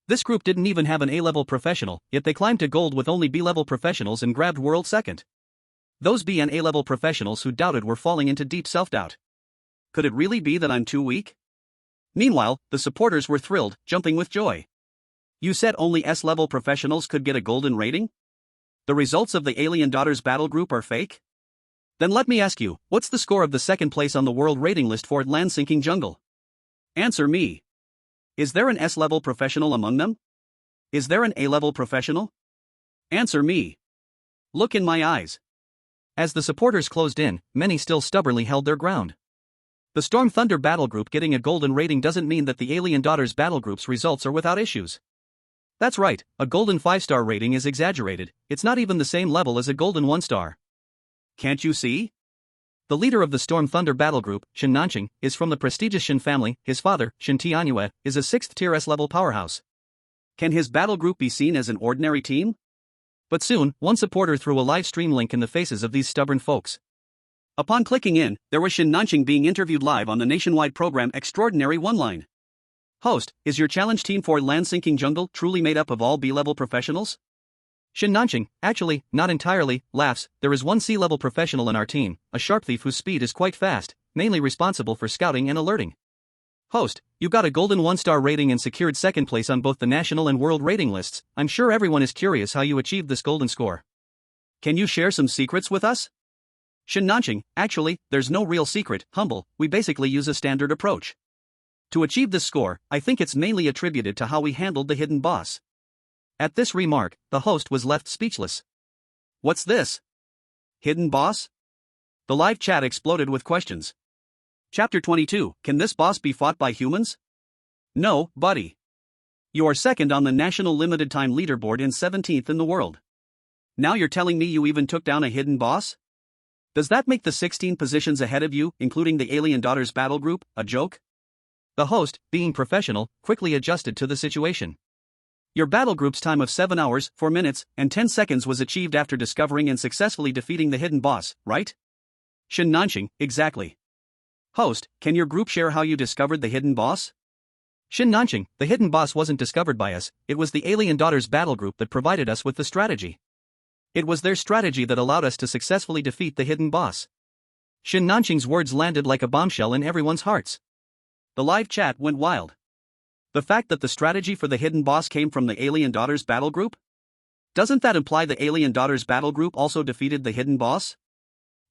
Speaker 1: This group didn't even have an A-level professional, yet they climbed to gold with only B-level professionals and grabbed world second. Those B and A-level professionals who doubted were falling into deep self-doubt. Could it really be that I'm too weak? Meanwhile, the supporters were thrilled, jumping with joy. You said only S-level professionals could get a golden rating? The results of the Alien Daughters battle group are fake? Then let me ask you, what's the score of the second place on the world rating list for Land-Sinking Jungle? Answer me. Is there an S-level professional among them? Is there an A-level professional? Answer me. Look in my eyes. As the supporters closed in, many still stubbornly held their ground. The Storm Thunder battle group getting a golden rating doesn't mean that the Alien Daughters battle group's results are without issues. That's right, a golden 5-star rating is exaggerated, it's not even the same level as a golden 1-star. Can't you see? The leader of the Storm Thunder battle group, Shin Nanching, is from the prestigious Shin family. His father, Shin Tianyue, is a 6th-tier S-level powerhouse. Can his battle group be seen as an ordinary team? But soon, one supporter threw a live stream link in the faces of these stubborn folks. Upon clicking in, there was Shin Nanching being interviewed live on the nationwide program Extraordinary One-Line. Host, is your challenge team for Land-Sinking Jungle truly made up of all B-level professionals? Shin Nanching, actually, not entirely, laughs. There is one C-level professional in our team, a sharp thief whose speed is quite fast, mainly responsible for scouting and alerting. Host, you got a golden 1-star rating and secured second place on both the national and world rating lists. I'm sure everyone is curious how you achieved this golden score. Can you share some secrets with us? Shin Nanching, actually, there's no real secret, humble, we basically use a standard approach. To achieve this score, I think it's mainly attributed to how we handled the hidden boss. At this remark, the host was left speechless. What's this? Hidden boss? The live chat exploded with questions. Chapter 22, can this boss be fought by humans? No, buddy. You are second on the national limited time leaderboard and 17th in the world. Now you're telling me you even took down a hidden boss? Does that make the 16 positions ahead of you, including the Alien Daughters battle group, a joke? The host, being professional, quickly adjusted to the situation. Your battle group's time of 7 hours, 4 minutes, and 10 seconds was achieved after discovering and successfully defeating the hidden boss, right? Shin Nanching, exactly. Host, can your group share how you discovered the hidden boss? Shin Nanching, the hidden boss wasn't discovered by us, it was the Alien Daughters battle group that provided us with the strategy. It was their strategy that allowed us to successfully defeat the hidden boss. Shin Nanching's words landed like a bombshell in everyone's hearts. The live chat went wild. The fact that the strategy for the hidden boss came from the Alien Daughters battle group? Doesn't that imply the Alien Daughters battle group also defeated the hidden boss?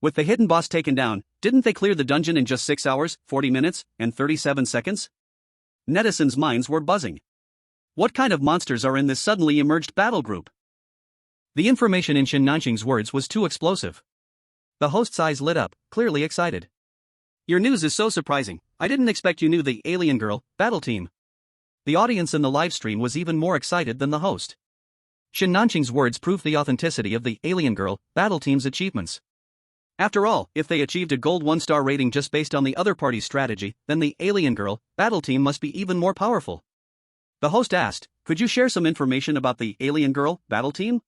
Speaker 1: With the hidden boss taken down, didn't they clear the dungeon in just 6 hours, 40 minutes, and 37 seconds? Netizens' minds were buzzing. What kind of monsters are in this suddenly emerged battle group? The information in Shin Nanching's words was too explosive. The host's eyes lit up, clearly excited. Your news is so surprising, I didn't expect you knew the Alien Girl battle team. The audience in the live stream was even more excited than the host. Shin Nanching's words proved the authenticity of the Alien Girl battle team's achievements. After all, if they achieved a gold 1-star rating just based on the other party's strategy, then the Alien Girl battle team must be even more powerful. The host asked, could you share some information about the Alien Girl battle team?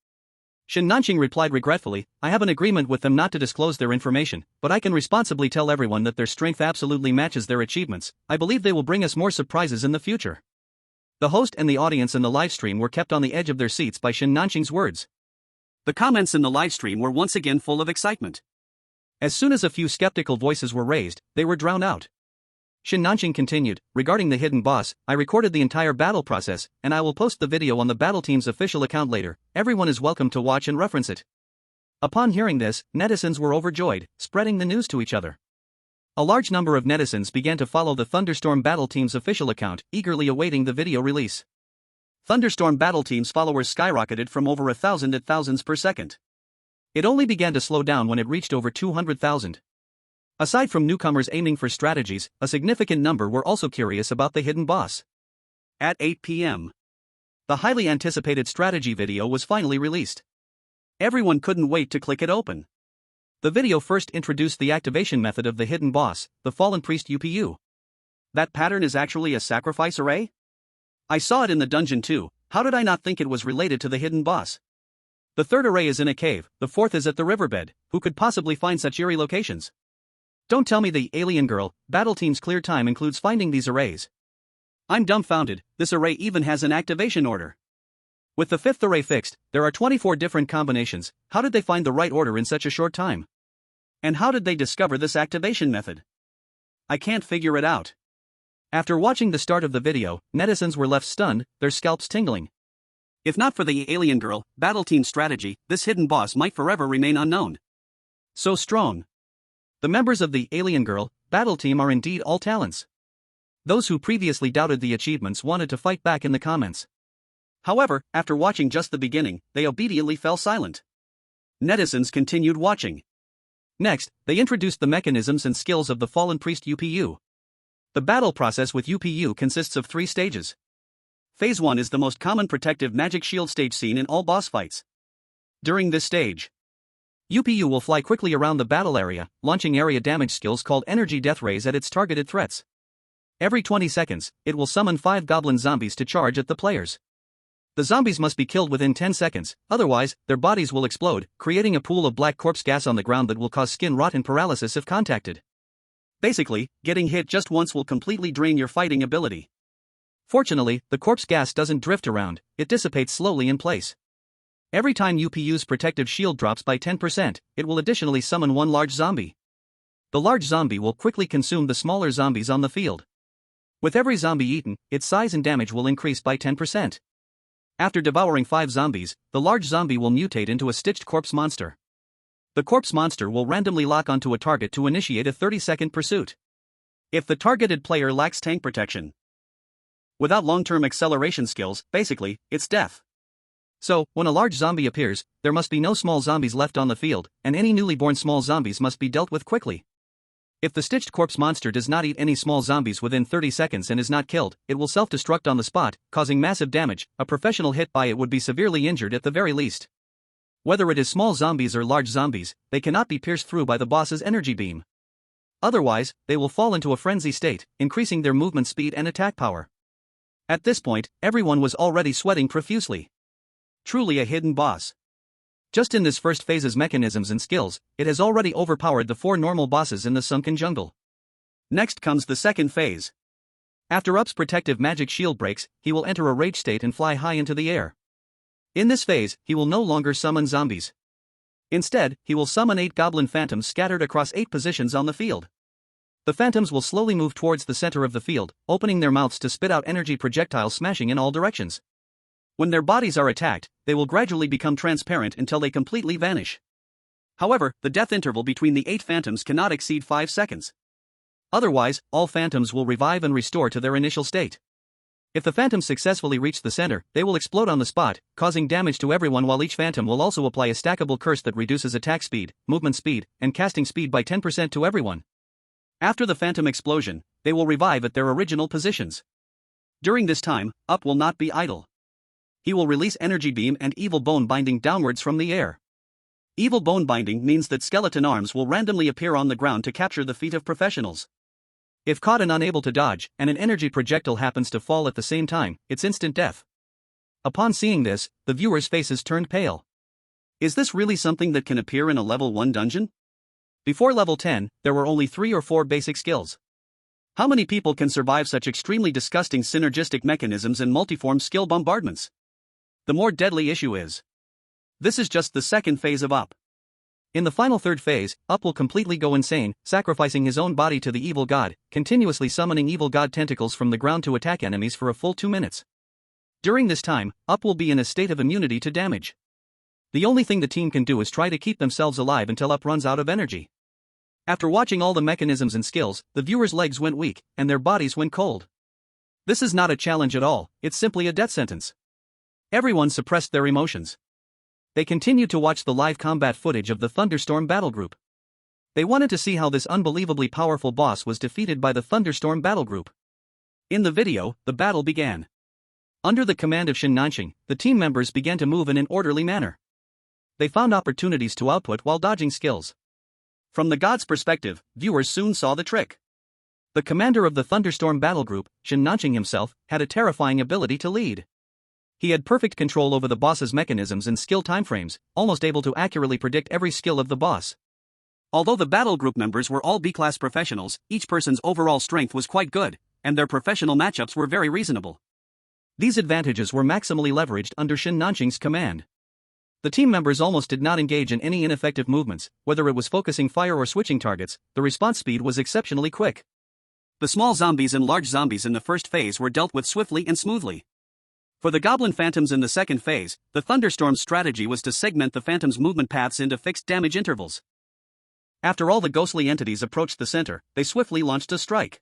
Speaker 1: Shin Nanching replied regretfully, I have an agreement with them not to disclose their information, but I can responsibly tell everyone that their strength absolutely matches their achievements. I believe they will bring us more surprises in the future. The host and the audience in the livestream were kept on the edge of their seats by Shin Nanching's words. The comments in the livestream were once again full of excitement. As soon as a few skeptical voices were raised, they were drowned out. Shin Nanching continued, regarding the hidden boss, I recorded the entire battle process, and I will post the video on the battle team's official account later. Everyone is welcome to watch and reference it. Upon hearing this, netizens were overjoyed, spreading the news to each other. A large number of netizens began to follow the Thunderstorm battle team's official account, eagerly awaiting the video release. Thunderstorm battle team's followers skyrocketed from over 1,000 at thousands per second. It only began to slow down when it reached over 200,000. Aside from newcomers aiming for strategies, a significant number were also curious about the hidden boss. At 8 p.m. the highly anticipated strategy video was finally released. Everyone couldn't wait to click it open. The video first introduced the activation method of the hidden boss, the Fallen Priest UPU. That pattern is actually a sacrifice array? I saw it in the dungeon too, how did I not think it was related to the hidden boss? The third array is in a cave, the fourth is at the riverbed, who could possibly find such eerie locations? Don't tell me the Alien Girl battle team's clear time includes finding these arrays. I'm dumbfounded, this array even has an activation order. With the fifth array fixed, there are 24 different combinations. How did they find the right order in such a short time? And how did they discover this activation method? I can't figure it out. After watching the start of the video, netizens were left stunned, their scalps tingling. If not for the Alien Girl battle team strategy, this hidden boss might forever remain unknown. So strong. The members of the Alien Girl battle team are indeed all talents. Those who previously doubted the achievements wanted to fight back in the comments. However, after watching just the beginning, they obediently fell silent. Netizens continued watching. Next, they introduced the mechanisms and skills of the Fallen Priest UPU. The battle process with UPU consists of 3 stages. Phase 1 is the most common protective magic shield stage seen in all boss fights. During this stage, UPU will fly quickly around the battle area, launching area damage skills called energy death rays at its targeted threats. Every 20 seconds, it will summon 5 goblin zombies to charge at the players. The zombies must be killed within 10 seconds, otherwise, their bodies will explode, creating a pool of black corpse gas on the ground that will cause skin rot and paralysis if contacted. Basically, getting hit just once will completely drain your fighting ability. Fortunately, the corpse gas doesn't drift around, it dissipates slowly in place. Every time UPU's protective shield drops by 10%, it will additionally summon 1 large zombie. The large zombie will quickly consume the smaller zombies on the field. With every zombie eaten, its size and damage will increase by 10%. After devouring 5 zombies, the large zombie will mutate into a stitched corpse monster. The corpse monster will randomly lock onto a target to initiate a 30-second pursuit. If the targeted player lacks tank protection, without long-term acceleration skills, basically, it's death. So, when a large zombie appears, there must be no small zombies left on the field, and any newly born small zombies must be dealt with quickly. If the stitched corpse monster does not eat any small zombies within 30 seconds and is not killed, it will self-destruct on the spot, causing massive damage. A professional hit by it would be severely injured at the very least. Whether it is small zombies or large zombies, they cannot be pierced through by the boss's energy beam. Otherwise, they will fall into a frenzy state, increasing their movement speed and attack power. At this point, everyone was already sweating profusely. Truly a hidden boss. Just in this first phase's mechanisms and skills, it has already overpowered the 4 normal bosses in the sunken jungle. Next comes the second phase. After Up's protective magic shield breaks, he will enter a rage state and fly high into the air. In this phase, he will no longer summon zombies. Instead, he will summon 8 goblin phantoms scattered across 8 positions on the field. The phantoms will slowly move towards the center of the field, opening their mouths to spit out energy projectiles smashing in all directions. When their bodies are attacked, they will gradually become transparent until they completely vanish. However, the death interval between the 8 phantoms cannot exceed 5 seconds. Otherwise, all phantoms will revive and restore to their initial state. If the phantoms successfully reach the center, they will explode on the spot, causing damage to everyone, while each phantom will also apply a stackable curse that reduces attack speed, movement speed, and casting speed by 10% to everyone. After the phantom explosion, they will revive at their original positions. During this time, Up will not be idle. He will release energy beam and evil bone binding downwards from the air. Evil bone binding means that skeleton arms will randomly appear on the ground to capture the feet of professionals. If caught and unable to dodge, and an energy projectile happens to fall at the same time, it's instant death. Upon seeing this, the viewers' faces turned pale. Is this really something that can appear in a level 1 dungeon? Before level 10, there were only 3 or 4 basic skills. How many people can survive such extremely disgusting synergistic mechanisms and multiform skill bombardments? The more deadly issue is. This is just the second phase of Up. In the final third phase, Up will completely go insane, sacrificing his own body to the evil god, continuously summoning evil god tentacles from the ground to attack enemies for a full 2 minutes. During this time, Up will be in a state of immunity to damage. The only thing the team can do is try to keep themselves alive until Up runs out of energy. After watching all the mechanisms and skills, the viewers' legs went weak, and their bodies went cold. This is not a challenge at all, it's simply a death sentence. Everyone suppressed their emotions. They continued to watch the live combat footage of the Thunderstorm battle group. They wanted to see how this unbelievably powerful boss was defeated by the Thunderstorm battle group. In the video, the battle began. Under the command of Shin Nanxing, the team members began to move in an orderly manner. They found opportunities to output while dodging skills. From the god's perspective, viewers soon saw the trick. The commander of the Thunderstorm battle group, Shin Nanching himself, had a terrifying ability to lead. He had perfect control over the boss's mechanisms and skill timeframes, almost able to accurately predict every skill of the boss. Although the battle group members were all B-class professionals, each person's overall strength was quite good, and their professional matchups were very reasonable. These advantages were maximally leveraged under Shin Nanching's command. The team members almost did not engage in any ineffective movements, whether it was focusing fire or switching targets. The response speed was exceptionally quick. The small zombies and large zombies in the first phase were dealt with swiftly and smoothly. For the Goblin Phantoms in the second phase, the Thunderstorm's strategy was to segment the Phantom's movement paths into fixed damage intervals. After all the ghostly entities approached the center, they swiftly launched a strike.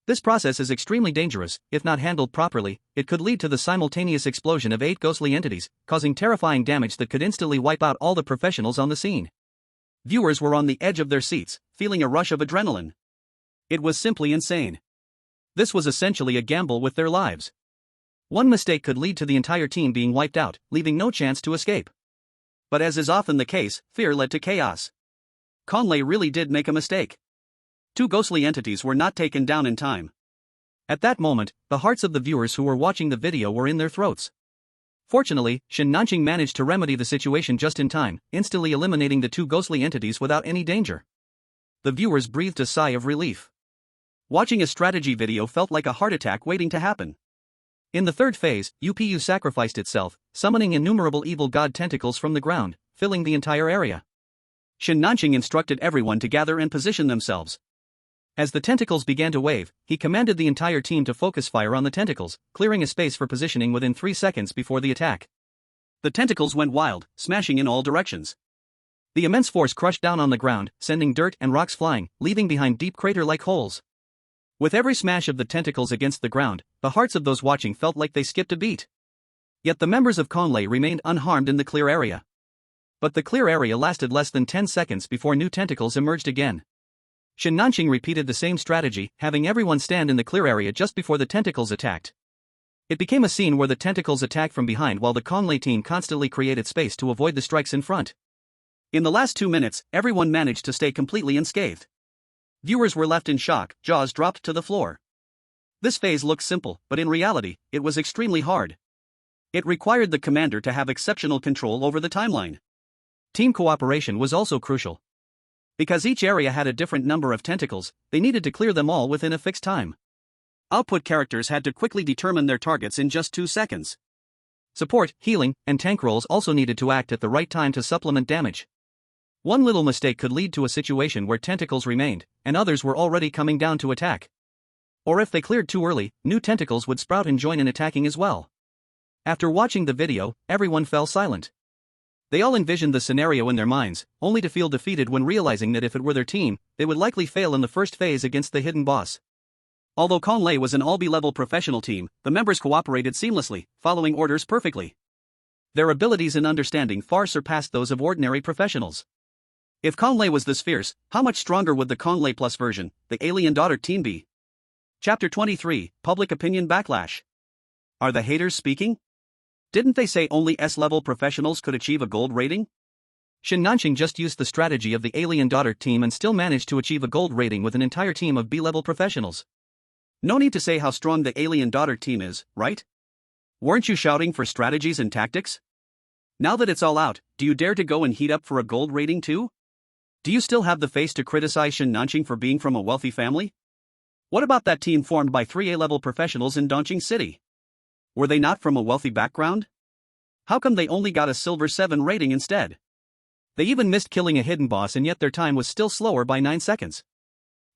Speaker 1: This process is extremely dangerous. If not handled properly, it could lead to the simultaneous explosion of 8 ghostly entities, causing terrifying damage that could instantly wipe out all the professionals on the scene. Viewers were on the edge of their seats, feeling a rush of adrenaline. It was simply insane. This was essentially a gamble with their lives. One mistake could lead to the entire team being wiped out, leaving no chance to escape. But as is often the case, fear led to chaos. Conley really did make a mistake. 2 ghostly entities were not taken down in time. At that moment, the hearts of the viewers who were watching the video were in their throats. Fortunately, Shin Nanching managed to remedy the situation just in time, instantly eliminating the 2 ghostly entities without any danger. The viewers breathed a sigh of relief. Watching a strategy video felt like a heart attack waiting to happen. In the third phase, UPU sacrificed itself, summoning innumerable evil god tentacles from the ground, filling the entire area. Shin Nanching instructed everyone to gather and position themselves. As the tentacles began to wave, he commanded the entire team to focus fire on the tentacles, clearing a space for positioning within 3 seconds before the attack. The tentacles went wild, smashing in all directions. The immense force crushed down on the ground, sending dirt and rocks flying, leaving behind deep crater-like holes. With every smash of the tentacles against the ground, the hearts of those watching felt like they skipped a beat. Yet the members of Conley remained unharmed in the clear area. But the clear area lasted less than 10 seconds before new tentacles emerged again. Shin Nanching repeated the same strategy, having everyone stand in the clear area just before the tentacles attacked. It became a scene where the tentacles attacked from behind while the Conley team constantly created space to avoid the strikes in front. In the last 2 minutes, everyone managed to stay completely unscathed. Viewers were left in shock, jaws dropped to the floor. This phase looked simple, but in reality, it was extremely hard. It required the commander to have exceptional control over the timeline. Team cooperation was also crucial. Because each area had a different number of tentacles, they needed to clear them all within a fixed time. Output characters had to quickly determine their targets in just 2 seconds. Support, healing, and tank roles also needed to act at the right time to supplement damage. One little mistake could lead to a situation where tentacles remained, and others were already coming down to attack. Or if they cleared too early, new tentacles would sprout and join in attacking as well. After watching the video, everyone fell silent. They all envisioned the scenario in their minds, only to feel defeated when realizing that if it were their team, they would likely fail in the first phase against the hidden boss. Although Conley was an all-B-level professional team, the members cooperated seamlessly, following orders perfectly. Their abilities and understanding far surpassed those of ordinary professionals. If Conley was this fierce, how much stronger would the Conley Plus version, the Alien Daughter team be? Chapter 23, Public Opinion Backlash. Are the haters speaking? Didn't they say only S-level professionals could achieve a gold rating? Shin Nanching just used the strategy of the Alien Daughter team and still managed to achieve a gold rating with an entire team of B-level professionals. No need to say how strong the Alien Daughter team is, right? Weren't you shouting for strategies and tactics? Now that it's all out, do you dare to go and heat up for a gold rating too? Do you still have the face to criticize Shin Nanching for being from a wealthy family? What about that team formed by 3 A-level professionals in Dongqing City? Were they not from a wealthy background? How come they only got a silver 7 rating instead? They even missed killing a hidden boss and yet their time was still slower by 9 seconds.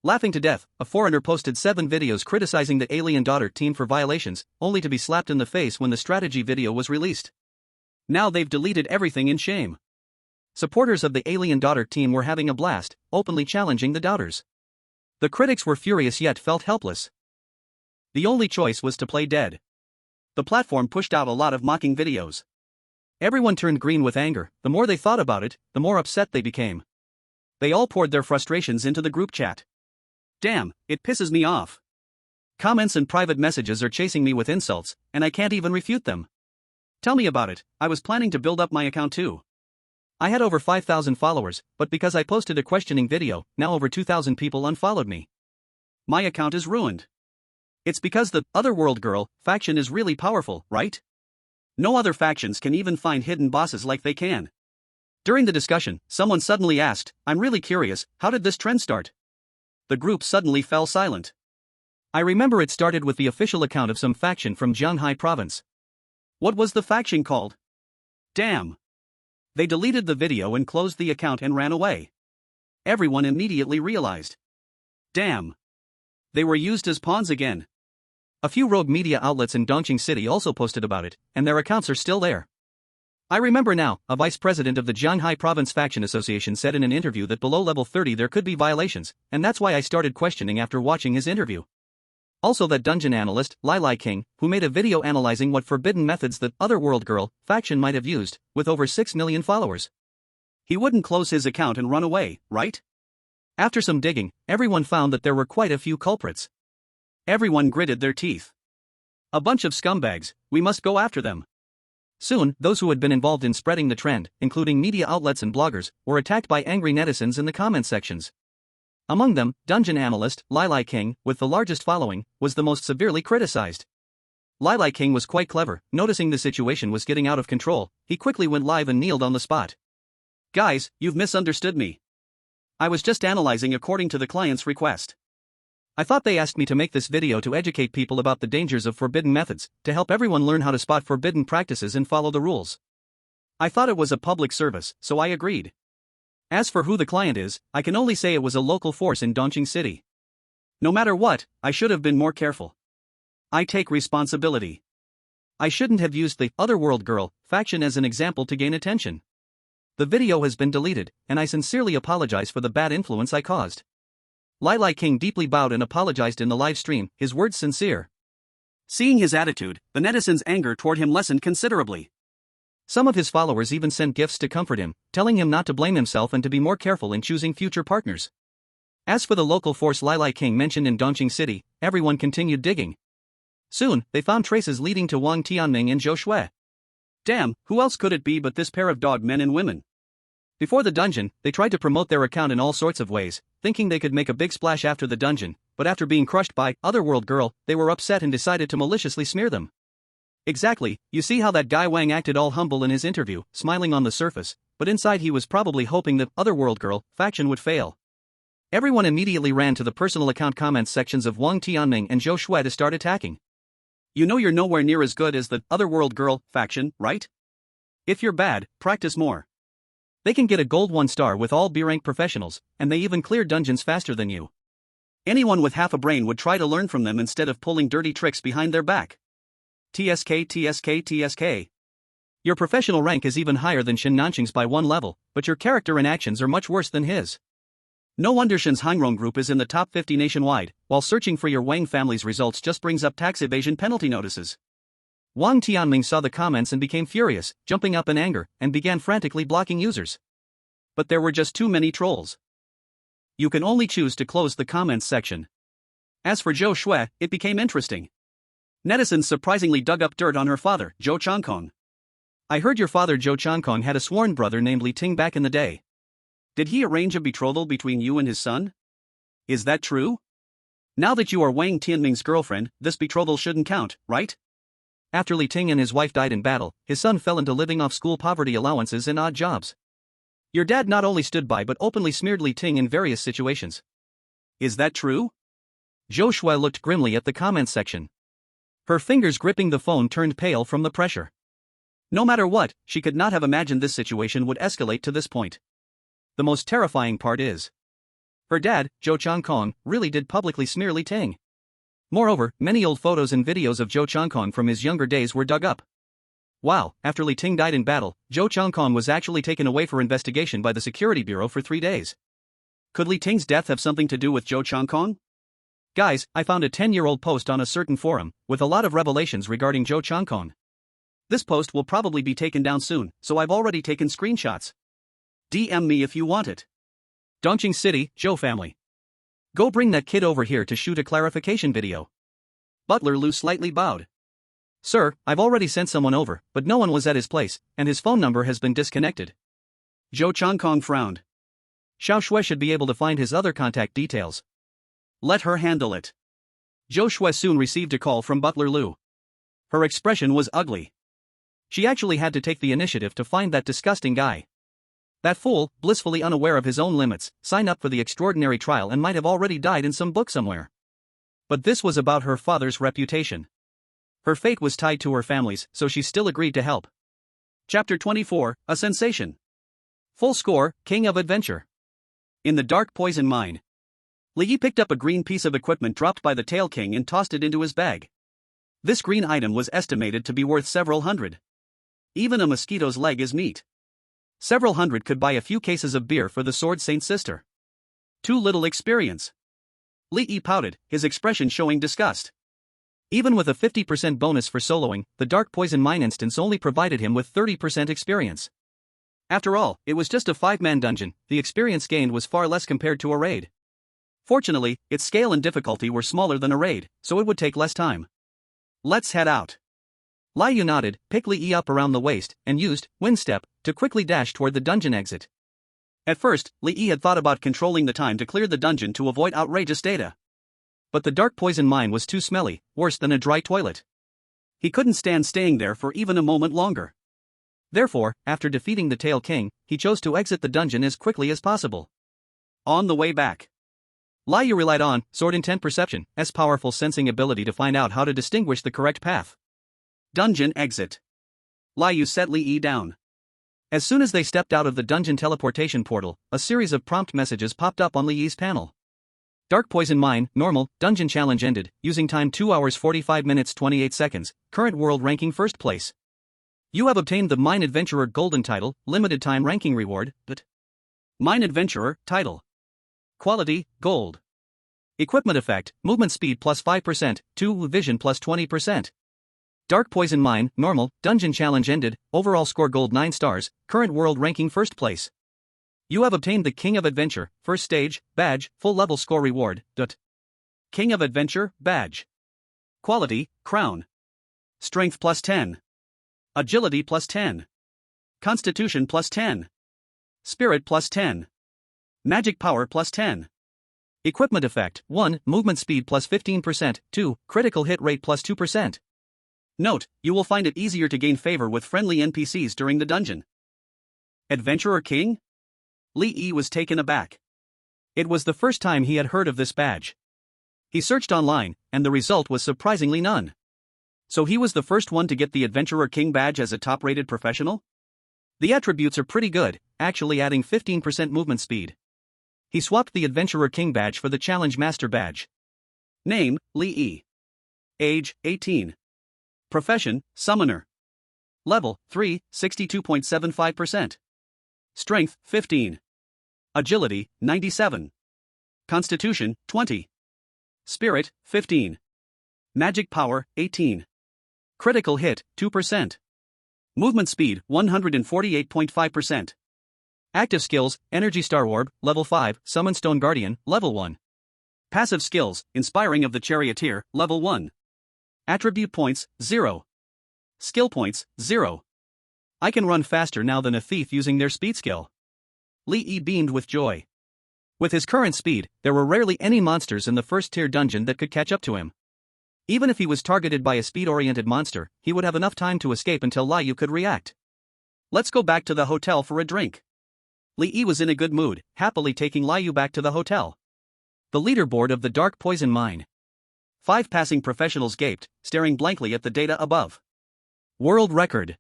Speaker 1: Laughing to death, a foreigner posted 7 videos criticizing the Alien Daughter team for violations, only to be slapped in the face when the strategy video was released. Now they've deleted everything in shame. Supporters of the Alien Daughter team were having a blast, openly challenging the doubters. The critics were furious yet felt helpless. The only choice was to play dead. The platform pushed out a lot of mocking videos. Everyone turned green with anger. The more they thought about it, the more upset they became. They all poured their frustrations into the group chat. Damn, it pisses me off. Comments and private messages are chasing me with insults, and I can't even refute them. Tell me about it. I was planning to build up my account too. I had over 5,000 followers, but because I posted a questioning video, now over 2,000 people unfollowed me. My account is ruined. It's because the Otherworld Girl faction is really powerful, right? No other factions can even find hidden bosses like they can. During the discussion, someone suddenly asked, "I'm really curious, how did this trend start?" The group suddenly fell silent. I remember it started with the official account of some faction from Jianghai province. What was the faction called? Damn. They deleted the video and closed the account and ran away. Everyone immediately realized. Damn. They were used as pawns again. A few rogue media outlets in Dongqing City also posted about it, and their accounts are still there. I remember now, a vice president of the Jianghai Province Faction Association said in an interview that below level 30 there could be violations, and that's why I started questioning after watching his interview. Also that dungeon analyst, Lai King, who made a video analyzing what forbidden methods the Otherworld Girl faction might have used, with over 6 million followers. He wouldn't close his account and run away, right? After some digging, everyone found that there were quite a few culprits. Everyone gritted their teeth. A bunch of scumbags, we must go after them. Soon, those who had been involved in spreading the trend, including media outlets and bloggers, were attacked by angry netizens in the comment sections. Among them, dungeon analyst, Lai King, with the largest following, was the most severely criticized. Lai King was quite clever. Noticing the situation was getting out of control, he quickly went live and kneeled on the spot. "Guys, you've misunderstood me. I was just analyzing according to the client's request. I thought they asked me to make this video to educate people about the dangers of forbidden methods, to help everyone learn how to spot forbidden practices and follow the rules. I thought it was a public service, so I agreed. As for who the client is, I can only say it was a local force in Dongqing City. No matter what, I should have been more careful. I take responsibility. I shouldn't have used the Otherworld Girl faction as an example to gain attention. The video has been deleted, and I sincerely apologize for the bad influence I caused." Lai King deeply bowed and apologized in the live stream, his words sincere. Seeing his attitude, the netizens' anger toward him lessened considerably. Some of his followers even sent gifts to comfort him, telling him not to blame himself and to be more careful in choosing future partners. As for the local force Lai King mentioned in Dongqing City, everyone continued digging. Soon, they found traces leading to Wang Tianming and Zhou Shui. Damn, who else could it be but this pair of dog men and women? Before the dungeon, they tried to promote their account in all sorts of ways, thinking they could make a big splash after the dungeon, but after being crushed by Otherworld Girl, they were upset and decided to maliciously smear them. Exactly, you see how that guy Wang acted all humble in his interview, smiling on the surface, but inside he was probably hoping the Otherworld Girl faction would fail. Everyone immediately ran to the personal account comments sections of Wang Tianming and Zhou Shui to start attacking. You know you're nowhere near as good as the Otherworld Girl faction, right? If you're bad, practice more. They can get a gold 1-star with all B-rank professionals, and they even clear dungeons faster than you. Anyone with half a brain would try to learn from them instead of pulling dirty tricks behind their back. TSK. Your professional rank is even higher than Shen Nanqing's by 1 level, but your character and actions are much worse than his. No wonder Shen's Hangrong group is in the top 50 nationwide, while searching for your Wang family's results just brings up tax evasion penalty notices. Wang Tianming saw the comments and became furious, jumping up in anger, and began frantically blocking users. But there were just too many trolls. You can only choose to close the comments section. As for Zhou Shui, it became interesting. Netizens surprisingly dug up dirt on her father, Zhou Changkong. I heard your father Zhou Changkong had a sworn brother named Li Ting back in the day. Did he arrange a betrothal between you and his son? Is that true? Now that you are Wang Tianming's girlfriend, this betrothal shouldn't count, right? After Li Ting and his wife died in battle, his son fell into living off school poverty allowances and odd jobs. Your dad not only stood by but openly smeared Li Ting in various situations. Is that true? Zhou Shui looked grimly at the comments section. Her fingers gripping the phone turned pale from the pressure. No matter what, she could not have imagined this situation would escalate to this point. The most terrifying part is, her dad, Zhou Changkong, really did publicly smear Li Ting. Moreover, many old photos and videos of Zhou Changkong from his younger days were dug up. Wow, after Li Ting died in battle, Zhou Changkong was actually taken away for investigation by the Security Bureau for 3 days. Could Li Ting's death have something to do with Zhou Changkong? Guys, I found a 10-year-old post on a certain forum, with a lot of revelations regarding Zhou Changkong. This post will probably be taken down soon, so I've already taken screenshots. DM me if you want it. Dongqing City, Zhou family. Go bring that kid over here to shoot a clarification video. Butler Lu slightly bowed. Sir, I've already sent someone over, but no one was at his place, and his phone number has been disconnected. Zhou Changkong frowned. Xiao Shui should be able to find his other contact details. Let her handle it. Zhou Shui soon received a call from Butler Lu. Her expression was ugly. She actually had to take the initiative to find that disgusting guy. That fool, blissfully unaware of his own limits, signed up for the extraordinary trial and might have already died in some book somewhere. But this was about her father's reputation. Her fate was tied to her family's, so she still agreed to help. Chapter 24, A Sensation. Full score, King of Adventure. In the dark poison mine. Li Yi picked up a green piece of equipment dropped by the Tail King and tossed it into his bag. This green item was estimated to be worth several hundred. Even a mosquito's leg is meat. Several hundred could buy a few cases of beer for the Sword Saint's sister. Too little experience. Li Yi pouted, his expression showing disgust. Even with a 50% bonus for soloing, the dark poison mine instance only provided him with 30% experience. After all, it was just a 5-man dungeon, the experience gained was far less compared to a raid. Fortunately, its scale and difficulty were smaller than a raid, so it would take less time. Let's head out. Lai Yu nodded, picked Li Yi up around the waist, and used wind step to quickly dash toward the dungeon exit. At first, Li Yi had thought about controlling the time to clear the dungeon to avoid outrageous data. But the dark poison mine was too smelly, worse than a dry toilet. He couldn't stand staying there for even a moment longer. Therefore, after defeating the Tail King, he chose to exit the dungeon as quickly as possible. On the way back, Lai Yu relied on Sword Intent Perception, S powerful sensing ability to find out how to distinguish the correct path. Dungeon exit. Lai Yu set Li Yi down. As soon as they stepped out of the dungeon teleportation portal, a series of prompt messages popped up on Li Yi's panel. Dark Poison Mine, Normal, Dungeon Challenge ended, using time 2 hours 45 minutes 28 seconds, current world ranking 1st place. You have obtained the Mine Adventurer Golden Title, limited time ranking reward, but Mine Adventurer, Title. Quality, Gold. Equipment effect, movement speed plus 5%, 2 vision plus 20%. Dark Poison Mine, Normal, Dungeon Challenge ended, overall score Gold 9 stars, current world ranking 1st place. You have obtained the King of Adventure, 1st stage, badge, full level score reward, King of Adventure, badge. Quality, Crown. Strength plus 10. Agility plus 10. Constitution plus 10. Spirit plus 10. Magic power plus 10. Equipment effect, 1, movement speed plus 15%, 2, critical hit rate plus 2%. Note, you will find it easier to gain favor with friendly NPCs during the dungeon. Adventurer King? Li Yi was taken aback. It was the first time he had heard of this badge. He searched online, and the result was surprisingly none. So he was the first one to get the Adventurer King badge as a top-rated professional? The attributes are pretty good, actually adding 15% movement speed. He swapped the Adventurer King badge for the Challenge Master badge. Name, Li Yi. Age, 18. Profession, Summoner. Level, 3, 62.75%. Strength, 15. Agility, 97. Constitution, 20. Spirit, 15. Magic power, 18. Critical hit, 2%. Movement speed, 148.5%. Active skills, Energy Star Orb, level 5, Summon Stone Guardian, level 1. Passive skills, Inspiring of the Charioteer, level 1. Attribute points, 0. Skill points, 0. I can run faster now than a thief using their speed skill. Li Yi beamed with joy. With his current speed, there were rarely any monsters in the first-tier dungeon that could catch up to him. Even if he was targeted by a speed-oriented monster, he would have enough time to escape until Lai Yu could react. Let's go back to the hotel for a drink. Li Yi was in a good mood, happily taking Lai Yu back to the hotel. The leaderboard of the Dark Poison Mine. 5 passing professionals gaped, staring blankly at the data above. World record.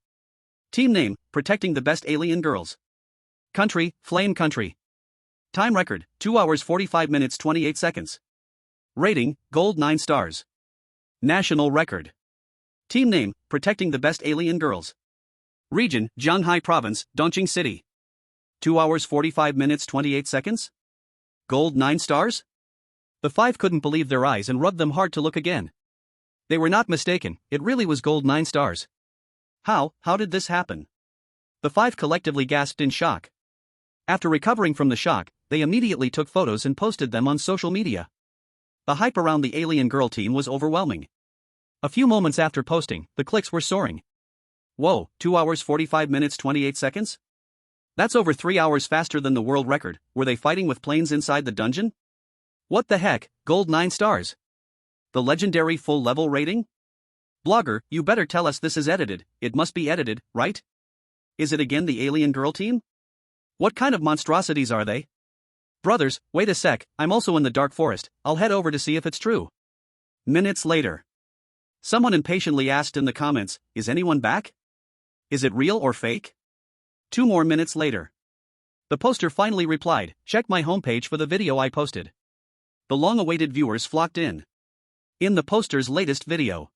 Speaker 1: Team name, Protecting the Best Alien Girls. Country, Flame Country. Time record, 2 hours 45 minutes 28 seconds. Rating, Gold 9 stars. National record. Team name, Protecting the Best Alien Girls. Region, Jianghai Province, Dongqing City. 2 hours 45 minutes 28 seconds? Gold 9 stars? The 5 couldn't believe their eyes and rubbed them hard to look again. They were not mistaken, it really was Gold 9 stars. How did this happen? The 5 collectively gasped in shock. After recovering from the shock, they immediately took photos and posted them on social media. The hype around the Alien Girl team was overwhelming. A few moments after posting, the clicks were soaring. Whoa, 2 hours 45 minutes 28 seconds? That's over 3 hours faster than the world record. Were they fighting with planes inside the dungeon? What the heck, gold 9 stars. The legendary full level rating? Blogger, you better tell us this is edited. It must be edited, right? Is it again the alien girl team? What kind of monstrosities are they? Brothers, wait a sec, I'm also in the dark forest. I'll head over to see if it's true. Minutes later. Someone impatiently asked in the comments, is anyone back? Is it real or fake? 2 more minutes later. The poster finally replied, check my homepage for the video I posted. The long-awaited viewers flocked in. In the poster's latest video,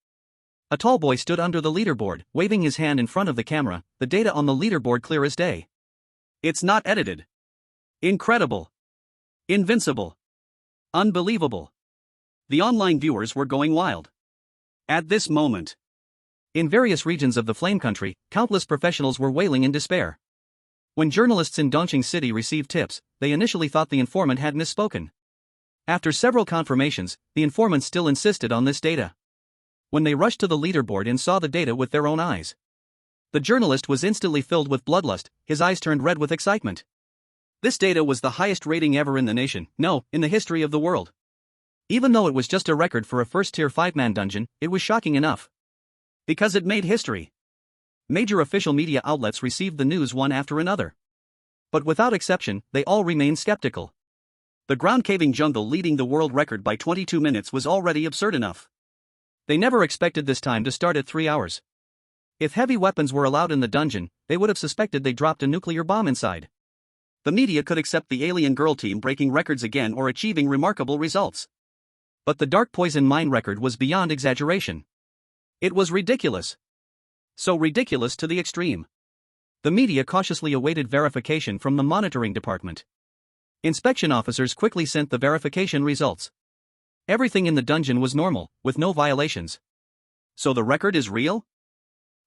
Speaker 1: a tall boy stood under the leaderboard, waving his hand in front of the camera, the data on the leaderboard clear as day. It's not edited. Incredible. Invincible. Unbelievable. The online viewers were going wild. At this moment, in various regions of the Flame Country, countless professionals were wailing in despair. When journalists in Dongqing City received tips, they initially thought the informant had misspoken. After several confirmations, the informant still insisted on this data. When they rushed to the leaderboard and saw the data with their own eyes, the journalist was instantly filled with bloodlust, his eyes turned red with excitement. This data was the highest rating ever in the nation, no, in the history of the world. Even though it was just a record for a first-tier 5-man dungeon, it was shocking enough. Because it made history. Major official media outlets received the news one after another. But without exception, they all remained skeptical. The ground-caving jungle leading the world record by 22 minutes was already absurd enough. They never expected this time to start at 3 hours. If heavy weapons were allowed in the dungeon, they would have suspected they dropped a nuclear bomb inside. The media could accept the alien girl team breaking records again or achieving remarkable results. But the Dark Poison Mine record was beyond exaggeration. It was ridiculous. So ridiculous to the extreme. The media cautiously awaited verification from the monitoring department. Inspection officers quickly sent the verification results. Everything in the dungeon was normal, with no violations. So the record is real?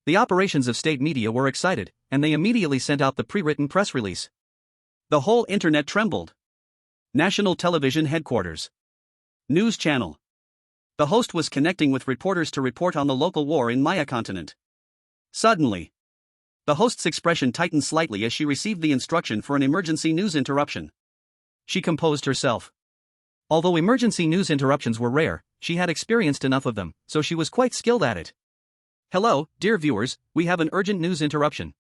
Speaker 1: The operations of state media were excited, and they immediately sent out the pre-written press release. The whole internet trembled. National Television Headquarters. News channel. The host was connecting with reporters to report on the local war in Maya continent. Suddenly, the host's expression tightened slightly as she received the instruction for an emergency news interruption. She composed herself. Although emergency news interruptions were rare, she had experienced enough of them, so she was quite skilled at it. Hello, dear viewers, we have an urgent news interruption.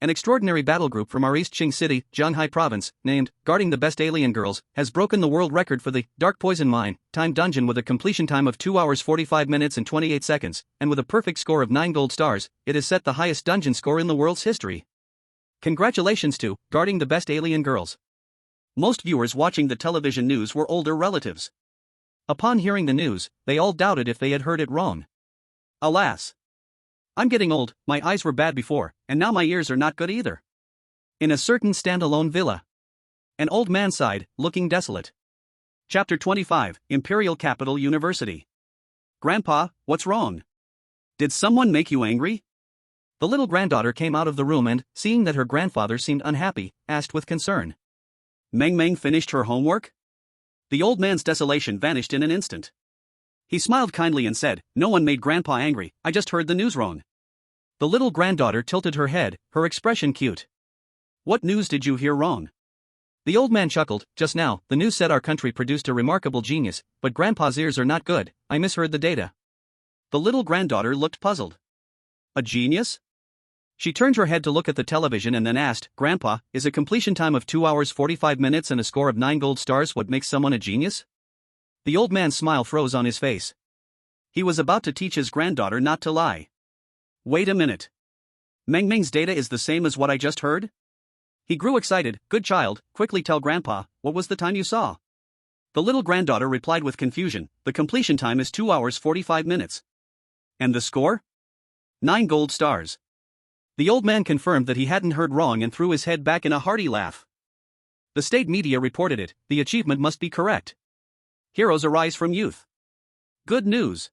Speaker 1: An extraordinary battle group from our East Qing City, Zhanghai Province, named Guarding the Best Alien Girls, has broken the world record for the Dark Poison Mine timed dungeon with a completion time of 2 hours 45 minutes and 28 seconds, and with a perfect score of 9 gold stars. It has set the highest dungeon score in the world's history. Congratulations to Guarding the Best Alien Girls. Most viewers watching the television news were older relatives. Upon hearing the news, they all doubted if they had heard it wrong. Alas! I'm getting old, my eyes were bad before, and now my ears are not good either. In a certain standalone villa, an old man sighed, looking desolate. Chapter 25, Imperial Capital University. Grandpa, what's wrong? Did someone make you angry? The little granddaughter came out of the room and, seeing that her grandfather seemed unhappy, asked with concern. Meng Meng finished her homework? The old man's desolation vanished in an instant. He smiled kindly and said, no one made Grandpa angry, I just heard the news wrong. The little granddaughter tilted her head, her expression cute. What news did you hear wrong? The old man chuckled, just now, the news said our country produced a remarkable genius, but Grandpa's ears are not good, I misheard the data. The little granddaughter looked puzzled. A genius? She turned her head to look at the television and then asked, Grandpa, is a completion time of 2 hours 45 minutes and a score of 9 gold stars what makes someone a genius? The old man's smile froze on his face. He was about to teach his granddaughter not to lie. Wait a minute. Meng Meng's data is the same as what I just heard? He grew excited. Good child, quickly tell Grandpa, what was the time you saw? The little granddaughter replied with confusion, the completion time is 2 hours 45 minutes. And the score? 9 gold stars. The old man confirmed that he hadn't heard wrong and threw his head back in a hearty laugh. The state media reported it, the achievement must be correct. Heroes arise from youth. Good news.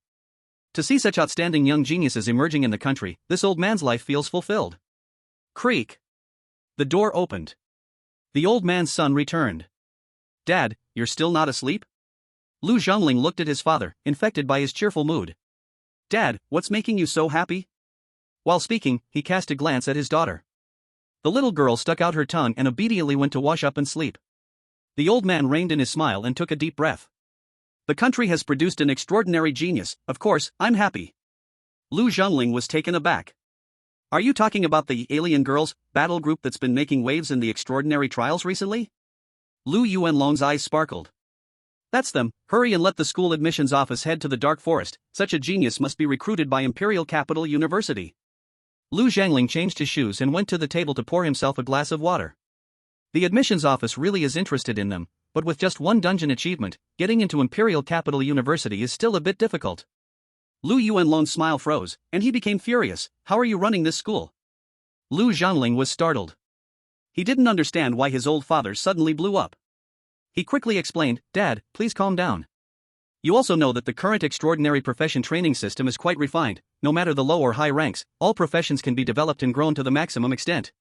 Speaker 1: To see such outstanding young geniuses emerging in the country, this old man's life feels fulfilled. Creak. The door opened. The old man's son returned. Dad, you're still not asleep? Lu Zhongling looked at his father, infected by his cheerful mood. Dad, what's making you so happy? While speaking, he cast a glance at his daughter. The little girl stuck out her tongue and obediently went to wash up and sleep. The old man reined in his smile and took a deep breath. The country has produced an extraordinary genius, of course, I'm happy. Lu Zhongling was taken aback. Are you talking about the Alien Girls battle group that's been making waves in the extraordinary trials recently? Lu Yuanlong's eyes sparkled. That's them, hurry and let the school admissions office head to the dark forest, such a genius must be recruited by Imperial Capital University. Lu Zhongling changed his shoes and went to the table to pour himself a glass of water. The admissions office really is interested in them, but with just one dungeon achievement, getting into Imperial Capital University is still a bit difficult. Lu Yuanlong's smile froze, and he became furious. How are you running this school? Lu Zhongling was startled. He didn't understand why his old father suddenly blew up. He quickly explained, Dad, please calm down. You also know that the current extraordinary profession training system is quite refined. No matter the low or high ranks, all professions can be developed and grown to the maximum extent.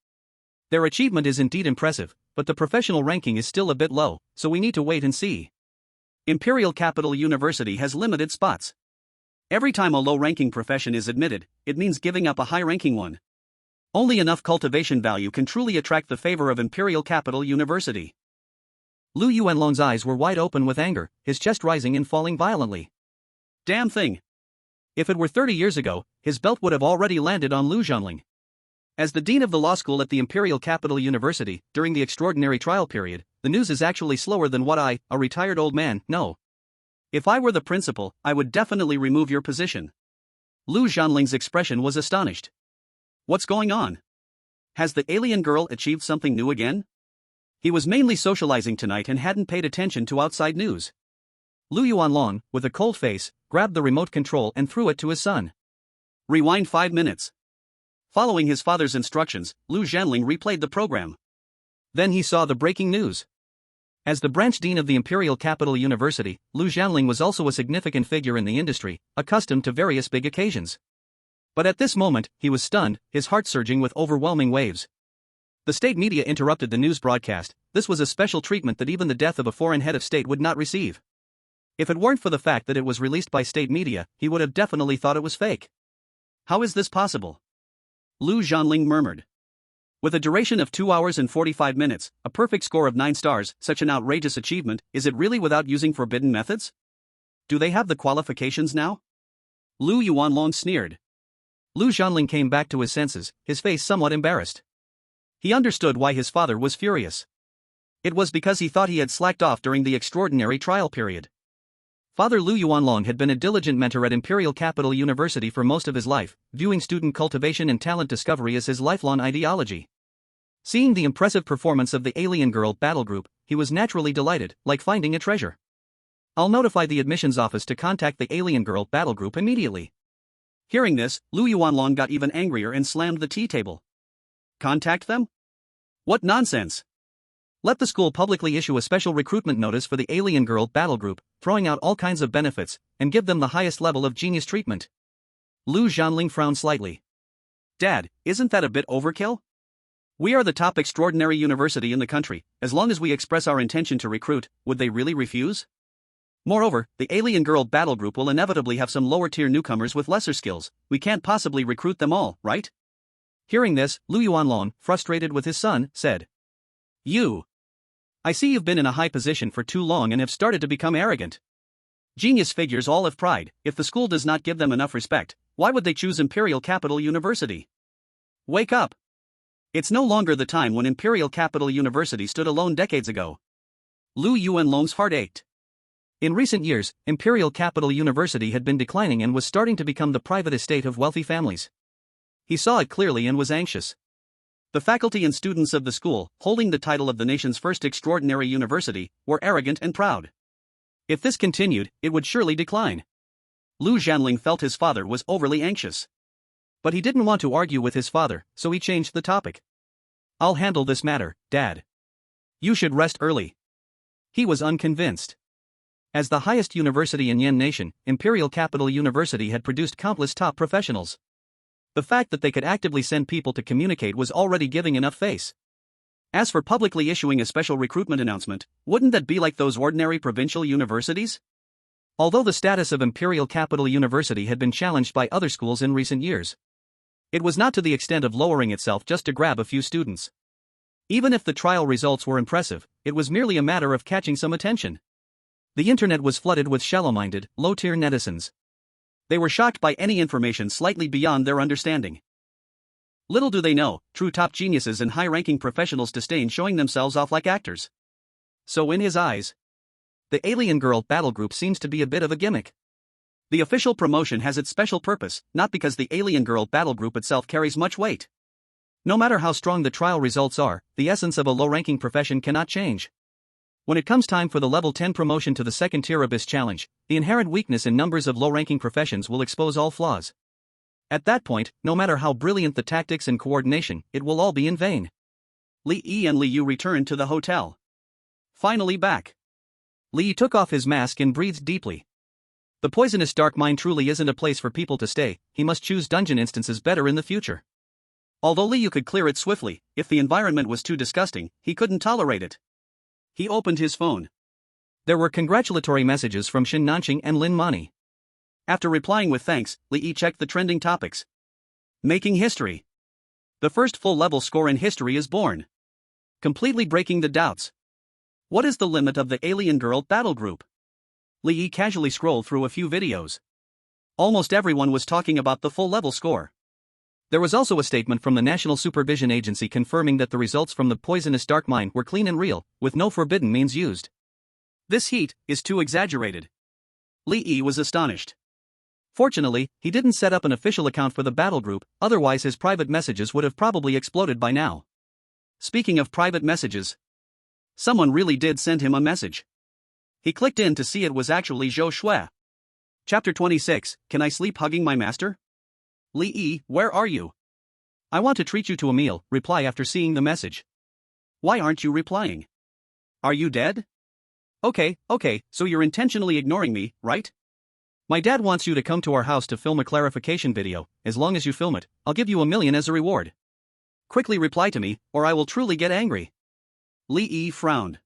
Speaker 1: Their achievement is indeed impressive, but the professional ranking is still a bit low, so we need to wait and see. Imperial Capital University has limited spots. Every time a low-ranking profession is admitted, it means giving up a high-ranking one. Only enough cultivation value can truly attract the favor of Imperial Capital University. Lu Yuanlong's eyes were wide open with anger, his chest rising and falling violently. Damn thing! If it were 30 years ago, his belt would have already landed on Lu Zhongling. As the dean of the law school at the Imperial Capital University, during the extraordinary trial period, the news is actually slower than what I, a retired old man, know. If I were the principal, I would definitely remove your position. Lu Zhongling's expression was astonished. What's going on? Has the alien girl achieved something new again? He was mainly socializing tonight and hadn't paid attention to outside news. Lu Yuanlong, with a cold face, grabbed the remote control and threw it to his son. Rewind 5 minutes. Following his father's instructions, Lu Zhongling replayed the program. Then he saw the breaking news. As the branch dean of the Imperial Capital University, Lu Zhongling was also a significant figure in the industry, accustomed to various big occasions. But at this moment, he was stunned, his heart surging with overwhelming waves. The state media interrupted the news broadcast. This was a special treatment that even the death of a foreign head of state would not receive. If it weren't for the fact that it was released by state media, he would have definitely thought it was fake. How is this possible? Lu Zhongling murmured. With a duration of 2 hours and 45 minutes, a perfect score of 9 stars, such an outrageous achievement, is it really without using forbidden methods? Do they have the qualifications now? Lu Yuanlong sneered. Lu Zhongling came back to his senses, his face somewhat embarrassed. He understood why his father was furious. It was because he thought he had slacked off during the extraordinary trial period. Father Lu Yuanlong had been a diligent mentor at Imperial Capital University for most of his life, viewing student cultivation and talent discovery as his lifelong ideology. Seeing the impressive performance of the alien girl battle group, he was naturally delighted, like finding a treasure. I'll notify the admissions office to contact the alien girl battle group immediately. Hearing this, Lu Yuanlong got even angrier and slammed the tea table. Contact them? What nonsense! Let the school publicly issue a special recruitment notice for the alien girl battle group, throwing out all kinds of benefits, and give them the highest level of genius treatment. Lu Zhongling frowned slightly. Dad, isn't that a bit overkill? We are the top extraordinary university in the country. As long as we express our intention to recruit, would they really refuse? Moreover, the alien girl battle group will inevitably have some lower-tier newcomers with lesser skills. We can't possibly recruit them all, right? Hearing this, Lu Yuanlong, frustrated with his son, said, I see you've been in a high position for too long and have started to become arrogant. Genius figures all have pride. If the school does not give them enough respect, why would they choose Imperial Capital University? Wake up! It's no longer the time when Imperial Capital University stood alone decades ago. Lu Yuanlong's heart ached. In recent years, Imperial Capital University had been declining and was starting to become the private estate of wealthy families. He saw it clearly and was anxious. The faculty and students of the school, holding the title of the nation's first extraordinary university, were arrogant and proud. If this continued, it would surely decline. Lu Zhongling felt his father was overly anxious. But he didn't want to argue with his father, so he changed the topic. I'll handle this matter, Dad. You should rest early. He was unconvinced. As the highest university in Yen Nation, Imperial Capital University had produced countless top professionals. The fact that they could actively send people to communicate was already giving enough face. As for publicly issuing a special recruitment announcement, wouldn't that be like those ordinary provincial universities? Although the status of Imperial Capital University had been challenged by other schools in recent years, It was not to the extent of lowering itself just to grab a few students. Even if the trial results were impressive, it was merely a matter of catching some attention. The internet was flooded with shallow-minded, low-tier netizens. They were shocked by any information slightly beyond their understanding. Little do they know, true top geniuses and high-ranking professionals disdain showing themselves off like actors. So in his eyes, the alien girl battle group seems to be a bit of a gimmick. The official promotion has its special purpose, not because the alien girl battle group itself carries much weight. No matter how strong the trial results are, the essence of a low-ranking profession cannot change. When it comes time for the level 10 promotion to the second tier Abyss challenge, the inherent weakness in numbers of low-ranking professions will expose all flaws. At that point, no matter how brilliant the tactics and coordination, it will all be in vain. Li Yi and Li Yu returned to the hotel. Finally back. Li Yi took off his mask and breathed deeply. The poisonous dark mine truly isn't a place for people to stay, he must choose dungeon instances better in the future. Although Li Yu could clear it swiftly, if the environment was too disgusting, he couldn't tolerate it. He opened his phone. There were congratulatory messages from Shin Nanqing and Lin Mani. After replying with thanks, Li Yi checked the trending topics. Making history. The first full-level score in history is born. Completely breaking the doubts. What is the limit of the alien girl battle group? Li Yi casually scrolled through a few videos. Almost everyone was talking about the full-level score. There was also a statement from the National Supervision Agency confirming that the results from the poisonous dark mine were clean and real, with no forbidden means used. This heat is too exaggerated. Li Yi was astonished. Fortunately, he didn't set up an official account for the battle group, otherwise his private messages would have probably exploded by now. Speaking of private messages, someone really did send him a message. He clicked in to see it was actually Zhou Shui. Chapter 26, Can I Sleep Hugging My Master? Li Yi, where are you? I want to treat you to a meal, reply after seeing the message. Why aren't you replying? Are you dead? Okay, so you're intentionally ignoring me, right? My dad wants you to come to our house to film a clarification video. As long as you film it, I'll give you $1 million as a reward. Quickly reply to me, or I will truly get angry. Li Yi frowned.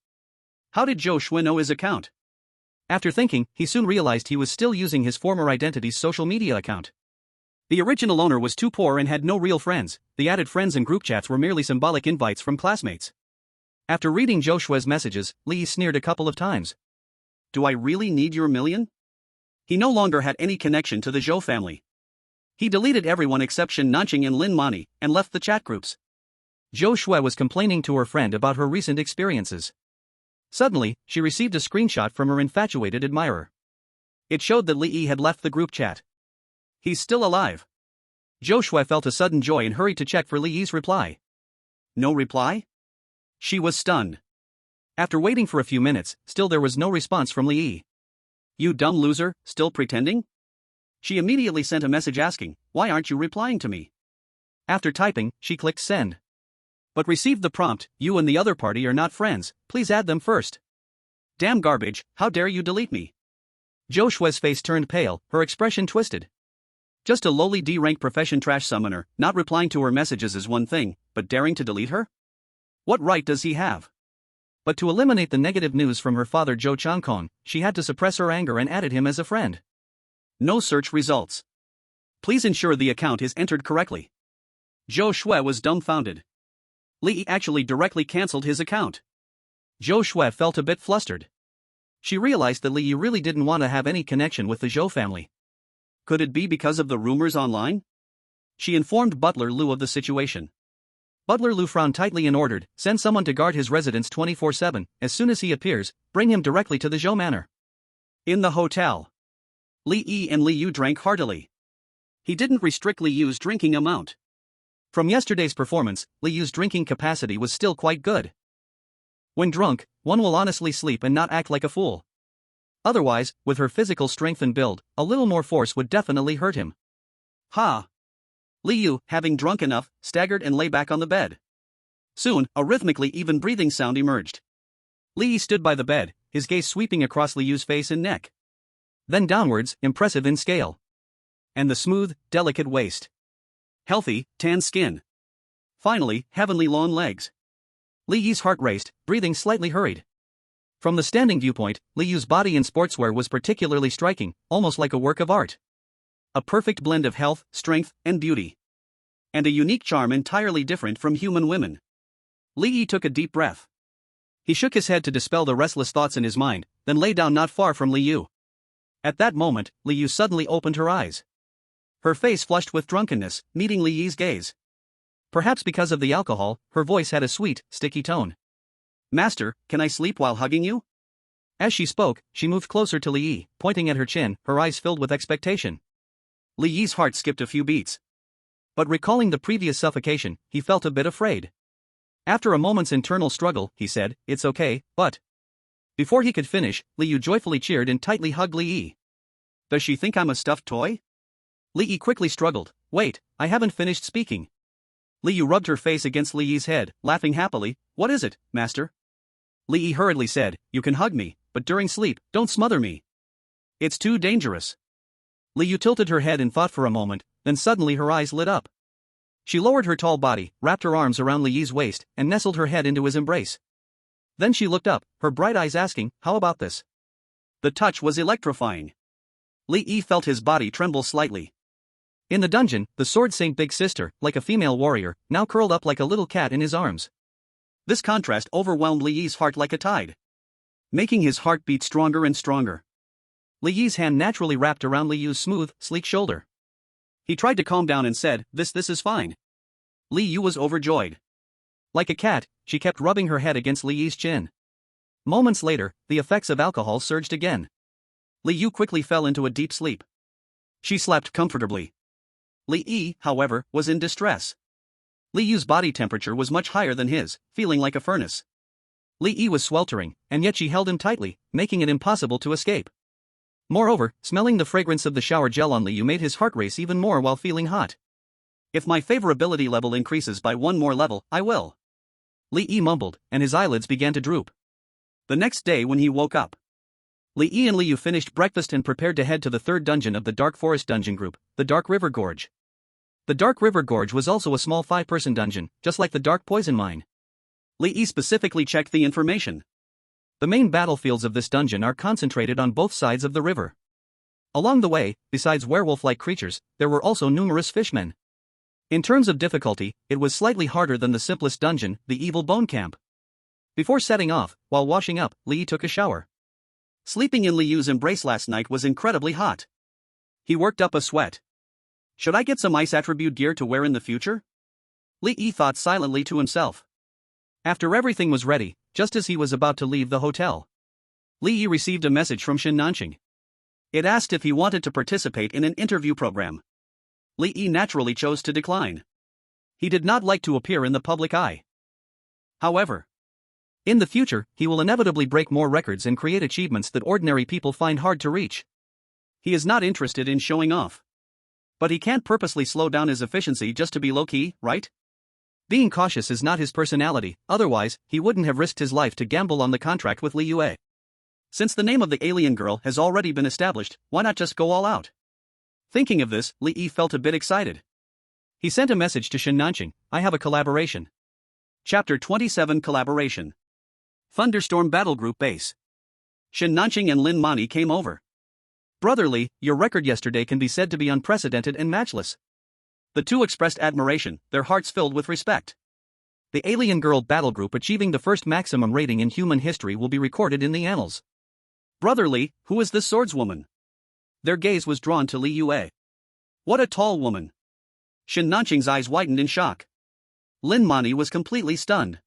Speaker 1: How did Zhou Shui know his account? After thinking, he soon realized he was still using his former identity's social media account. The original owner was too poor and had no real friends, the added friends and group chats were merely symbolic invites from classmates. After reading Zhou Shui's messages, Li Yi sneered a couple of times. Do I really need your $1 million? He no longer had any connection to the Zhou family. He deleted everyone except Shin Nanqing and Lin Mani, and left the chat groups. Zhou Shui was complaining to her friend about her recent experiences. Suddenly, she received a screenshot from her infatuated admirer. It showed that Li Yi had left the group chat. He's still alive. Zhou Shui felt a sudden joy and hurried to check for Li Yi's reply. No reply? She was stunned. After waiting for a few minutes, still there was no response from Li Yi. You dumb loser, still pretending? She immediately sent a message asking, why aren't you replying to me? After typing, she clicked send. But received the prompt, you and the other party are not friends, please add them first. Damn garbage, how dare you delete me? Zhou Shui's face turned pale, her expression twisted. Just a lowly D-rank profession trash summoner, not replying to her messages is one thing, but daring to delete her? What right does he have? But to eliminate the negative news from her father Zhou Changkong, she had to suppress her anger and added him as a friend. No search results. Please ensure the account is entered correctly. Zhou Shui was dumbfounded. Li Yi actually directly cancelled his account. Zhou Shui felt a bit flustered. She realized that Li Yi really didn't want to have any connection with the Zhou family. Could it be because of the rumors online? She informed Butler Lu of the situation. Butler Lu frowned tightly and ordered, send someone to guard his residence 24/7, as soon as he appears, bring him directly to the Zhou Manor. In the hotel, Li Yi and Li Yu drank heartily. He didn't restrict Li Yu's drinking amount. From yesterday's performance, Li Yu's drinking capacity was still quite good. When drunk, one will honestly sleep and not act like a fool. Otherwise, with her physical strength and build, a little more force would definitely hurt him. Ha! Li Yu, having drunk enough, staggered and lay back on the bed. Soon, a rhythmically even breathing sound emerged. Li Yi stood by the bed, his gaze sweeping across Li Yu's face and neck. Then downwards, impressive in scale. And the smooth, delicate waist. Healthy, tan skin. Finally, heavenly long legs. Li Yi's heart raced, breathing slightly hurried. From the standing viewpoint, Li Yu's body in sportswear was particularly striking, almost like a work of art. A perfect blend of health, strength, and beauty. and a unique charm entirely different from human women. Li Yi took a deep breath. He shook his head to dispel the restless thoughts in his mind, then lay down not far from Li Yu. At that moment, Li Yu suddenly opened her eyes. Her face flushed with drunkenness, meeting Li Yi's gaze. Perhaps because of the alcohol, her voice had a sweet, sticky tone. "Master, can I sleep while hugging you?" As she spoke, she moved closer to Li Yi, pointing at her chin, her eyes filled with expectation. Li Yi's heart skipped a few beats. But recalling the previous suffocation, he felt a bit afraid. After a moment's internal struggle, he said, "It's okay, but..." Before he could finish, Li Yu joyfully cheered and tightly hugged Li Yi. "Does she think I'm a stuffed toy?" Li Yi quickly struggled. "Wait, I haven't finished speaking." Li Yu rubbed her face against Li Yi's head, laughing happily. "What is it, master?" Li Yi hurriedly said, "You can hug me, but during sleep, don't smother me. It's too dangerous." Li Yu tilted her head in thought for a moment, then suddenly her eyes lit up. She lowered her tall body, wrapped her arms around Li Yi's waist, and nestled her head into his embrace. Then she looked up, her bright eyes asking, "How about this?" The touch was electrifying. Li Yi felt his body tremble slightly. In the dungeon, the Sword Saint Big Sister, like a female warrior, now curled up like a little cat in his arms. This contrast overwhelmed Li Yi's heart like a tide, making his heart beat stronger and stronger. Li Yi's hand naturally wrapped around Li Yu's smooth, sleek shoulder. He tried to calm down and said, This is fine." Li Yu was overjoyed. Like a cat, she kept rubbing her head against Li Yi's chin. Moments later, the effects of alcohol surged again. Li Yu quickly fell into a deep sleep. She slept comfortably. Li Yi, however, was in distress. Li Yu's body temperature was much higher than his, feeling like a furnace. Li Yi was sweltering, and yet she held him tightly, making it impossible to escape. Moreover, smelling the fragrance of the shower gel on Li Yu made his heart race even more while feeling hot. "If my favorability level increases by one more level, I will." Li Yi mumbled, and his eyelids began to droop. The next day when he woke up, Li Yi and Li Yu finished breakfast and prepared to head to the third dungeon of the Dark Forest dungeon group, the Dark River Gorge. The Dark River Gorge was also a small 5-person dungeon, just like the Dark Poison Mine. Li Yi specifically checked the information. The main battlefields of this dungeon are concentrated on both sides of the river. Along the way, besides werewolf-like creatures, there were also numerous fishmen. In terms of difficulty, it was slightly harder than the simplest dungeon, the Evil Bone Camp. Before setting off, while washing up, Li Yi took a shower. Sleeping in Li Yu's embrace last night was incredibly hot. He worked up a sweat. Should I get some ice attribute gear to wear in the future? Li Yi thought silently to himself. After everything was ready, just as he was about to leave the hotel, Li Yi received a message from Shin Nanqing. It asked if he wanted to participate in an interview program. Li Yi naturally chose to decline. He did not like to appear in the public eye. However, in the future, he will inevitably break more records and create achievements that ordinary people find hard to reach. He is not interested in showing off. But he can't purposely slow down his efficiency just to be low-key, right? Being cautious is not his personality, otherwise, he wouldn't have risked his life to gamble on the contract with Li Yue. Since the name of the alien girl has already been established, why not just go all out? Thinking of this, Li Yi felt a bit excited. He sent a message to Shin Nanqing, "I have a collaboration." Chapter 27 Collaboration. Thunderstorm Battle Group Base. Shin Nanqing and Lin Mani came over. "Brotherly, your record yesterday can be said to be unprecedented and matchless." The two expressed admiration, their hearts filled with respect. The Alien Girl Battle Group achieving the first maximum rating in human history will be recorded in the annals. "Brotherly, who is this swordswoman?" Their gaze was drawn to Li Yue. "What a tall woman!" Shin Nanqing's eyes widened in shock. Lin Mani was completely stunned.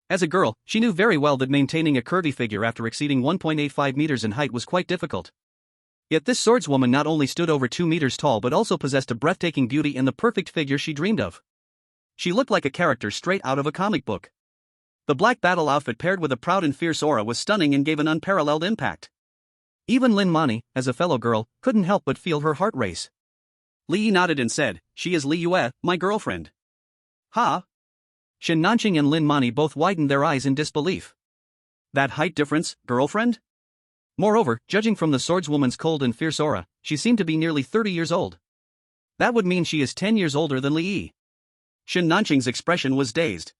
Speaker 1: As a girl, she knew very well that maintaining a curvy figure after exceeding 1.85 meters in height was quite difficult. Yet this swordswoman not only stood over 2 meters tall but also possessed a breathtaking beauty and the perfect figure she dreamed of. She looked like a character straight out of a comic book. The black battle outfit paired with a proud and fierce aura was stunning and gave an unparalleled impact. Even Lin Mani, as a fellow girl, couldn't help but feel her heart race. Li Yi nodded and said, "She is Li Yue, my girlfriend." "Ha?" Shin Nanqing and Lin Mani both widened their eyes in disbelief. That height difference, girlfriend? Moreover, judging from the swordswoman's cold and fierce aura, she seemed to be nearly 30 years old. That would mean she is 10 years older than Li Yi. Shin Nanqing's expression was dazed.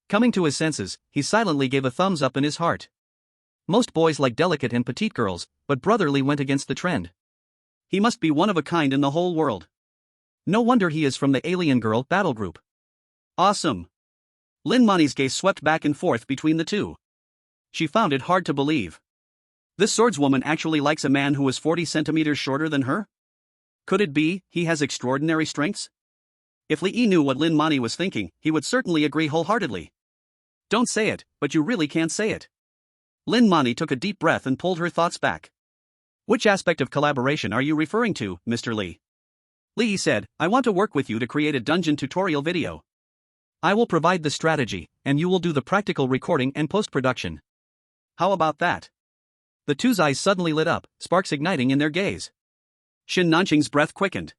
Speaker 1: Coming to his senses, he silently gave a thumbs up in his heart. Most boys like delicate and petite girls, but Brotherly went against the trend. He must be one of a kind in the whole world. No wonder he is from the alien girl battle group. Awesome. Lin Mani's gaze swept back and forth between the two. She found it hard to believe. This swordswoman actually likes a man who is 40 centimeters shorter than her? Could it be he has extraordinary strengths? If Li Yi knew what Lin Mani was thinking, he would certainly agree wholeheartedly. Don't say it, but you really can't say it. Lin Mani took a deep breath and pulled her thoughts back. Which aspect of collaboration are you referring to, Mr. Li? Li Yi said, I want to work with you to create a dungeon tutorial video. I will provide the strategy, and you will do the practical recording and post-production. How about that? The two's eyes suddenly lit up, sparks igniting in their gaze. Shin Nanqing's breath quickened.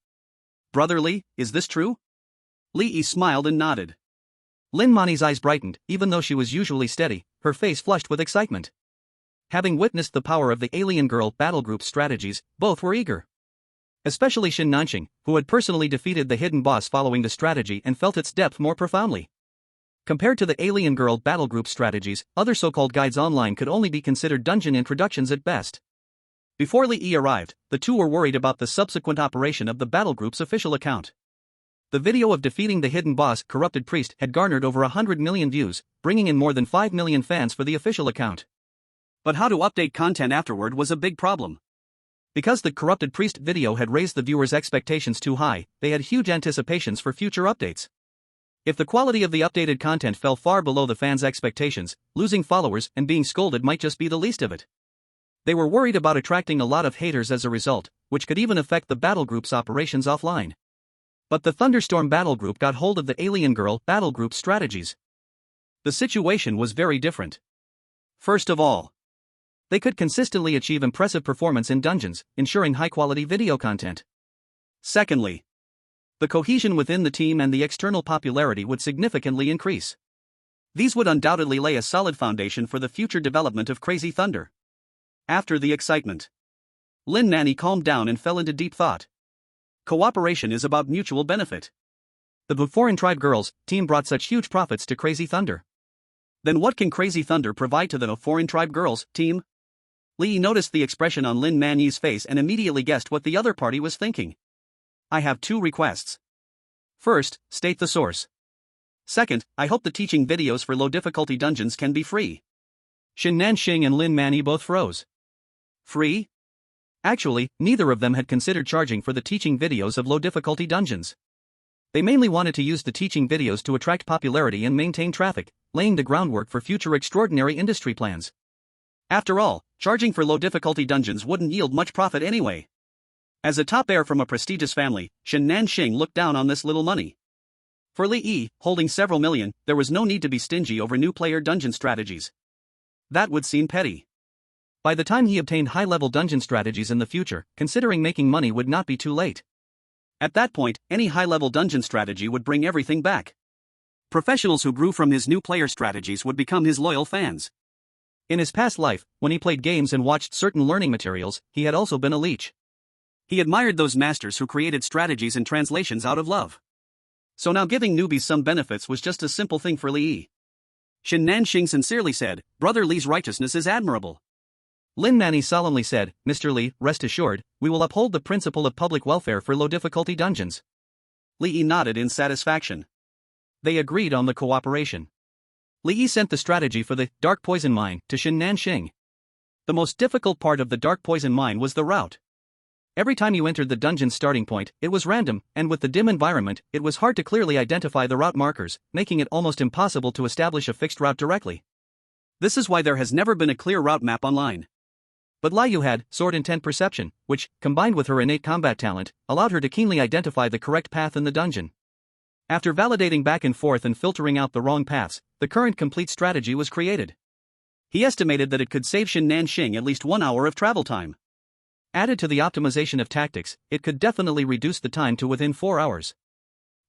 Speaker 1: Brother Li, is this true? Li Yi smiled and nodded. Lin Mani's eyes brightened, even though she was usually steady, her face flushed with excitement. Having witnessed the power of the alien girl battle group's strategies, both were eager. Especially Shin Nanqing, who had personally defeated the hidden boss following the strategy and felt its depth more profoundly. Compared to the alien girl battle group strategies, other so-called guides online could only be considered dungeon introductions at best. Before Li Yi arrived, the two were worried about the subsequent operation of the battle group's official account. The video of defeating the hidden boss, Corrupted Priest, had garnered over 100 million views, bringing in more than 5 million fans for the official account. But how to update content afterward was a big problem. Because the Corrupted Priest video had raised the viewers' expectations too high, they had huge anticipations for future updates. If the quality of the updated content fell far below the fans' expectations, losing followers and being scolded might just be the least of it. They were worried about attracting a lot of haters as a result, which could even affect the battle group's operations offline. But the Thunderstorm battle group got hold of the alien girl battle group's strategies. The situation was very different. First of all, they could consistently achieve impressive performance in dungeons, ensuring high-quality video content. Secondly, the cohesion within the team and the external popularity would significantly increase. These would undoubtedly lay a solid foundation for the future development of Crazy Thunder. After the excitement, Lin Mani calmed down and fell into deep thought. Cooperation is about mutual benefit. The Foreign Tribe Girls team brought such huge profits to Crazy Thunder. Then what can Crazy Thunder provide to the Foreign Tribe Girls team? Li Yi noticed the expression on Lin Mani's face and immediately guessed what the other party was thinking. I have two requests. First, state the source. Second, I hope the teaching videos for low difficulty dungeons can be free. Shin Nanqing and Lin Mani both froze. Free? Actually, neither of them had considered charging for the teaching videos of low difficulty dungeons. They mainly wanted to use the teaching videos to attract popularity and maintain traffic, laying the groundwork for future extraordinary industry plans. After all, charging for low difficulty dungeons wouldn't yield much profit anyway. As a top heir from a prestigious family, Shin Nanqing looked down on this little money. For Li Yi, holding several million, there was no need to be stingy over new player dungeon strategies. That would seem petty. By the time he obtained high-level dungeon strategies in the future, considering making money would not be too late. At that point, any high-level dungeon strategy would bring everything back. Professionals who grew from his new player strategies would become his loyal fans. In his past life, when he played games and watched certain learning materials, he had also been a leech. He admired those masters who created strategies and translations out of love. So now giving newbies some benefits was just a simple thing for Li Yi. Shin Nanqing sincerely said, Brother Li's righteousness is admirable. Lin Mani solemnly said, Mr. Li, rest assured, we will uphold the principle of public welfare for low difficulty dungeons. Li Yi nodded in satisfaction. They agreed on the cooperation. Li Yi sent the strategy for the Dark Poison Mine to Shin Nanqing. The most difficult part of the Dark Poison Mine was the route. Every time you entered the dungeon's starting point, it was random, and with the dim environment, it was hard to clearly identify the route markers, making it almost impossible to establish a fixed route directly. This is why there has never been a clear route map online. But Liu had sword intent perception, which, combined with her innate combat talent, allowed her to keenly identify the correct path in the dungeon. After validating back and forth and filtering out the wrong paths, the current complete strategy was created. He estimated that it could save Shin Nanqing at least 1 hour of travel time. Added to the optimization of tactics, it could definitely reduce the time to within 4 hours.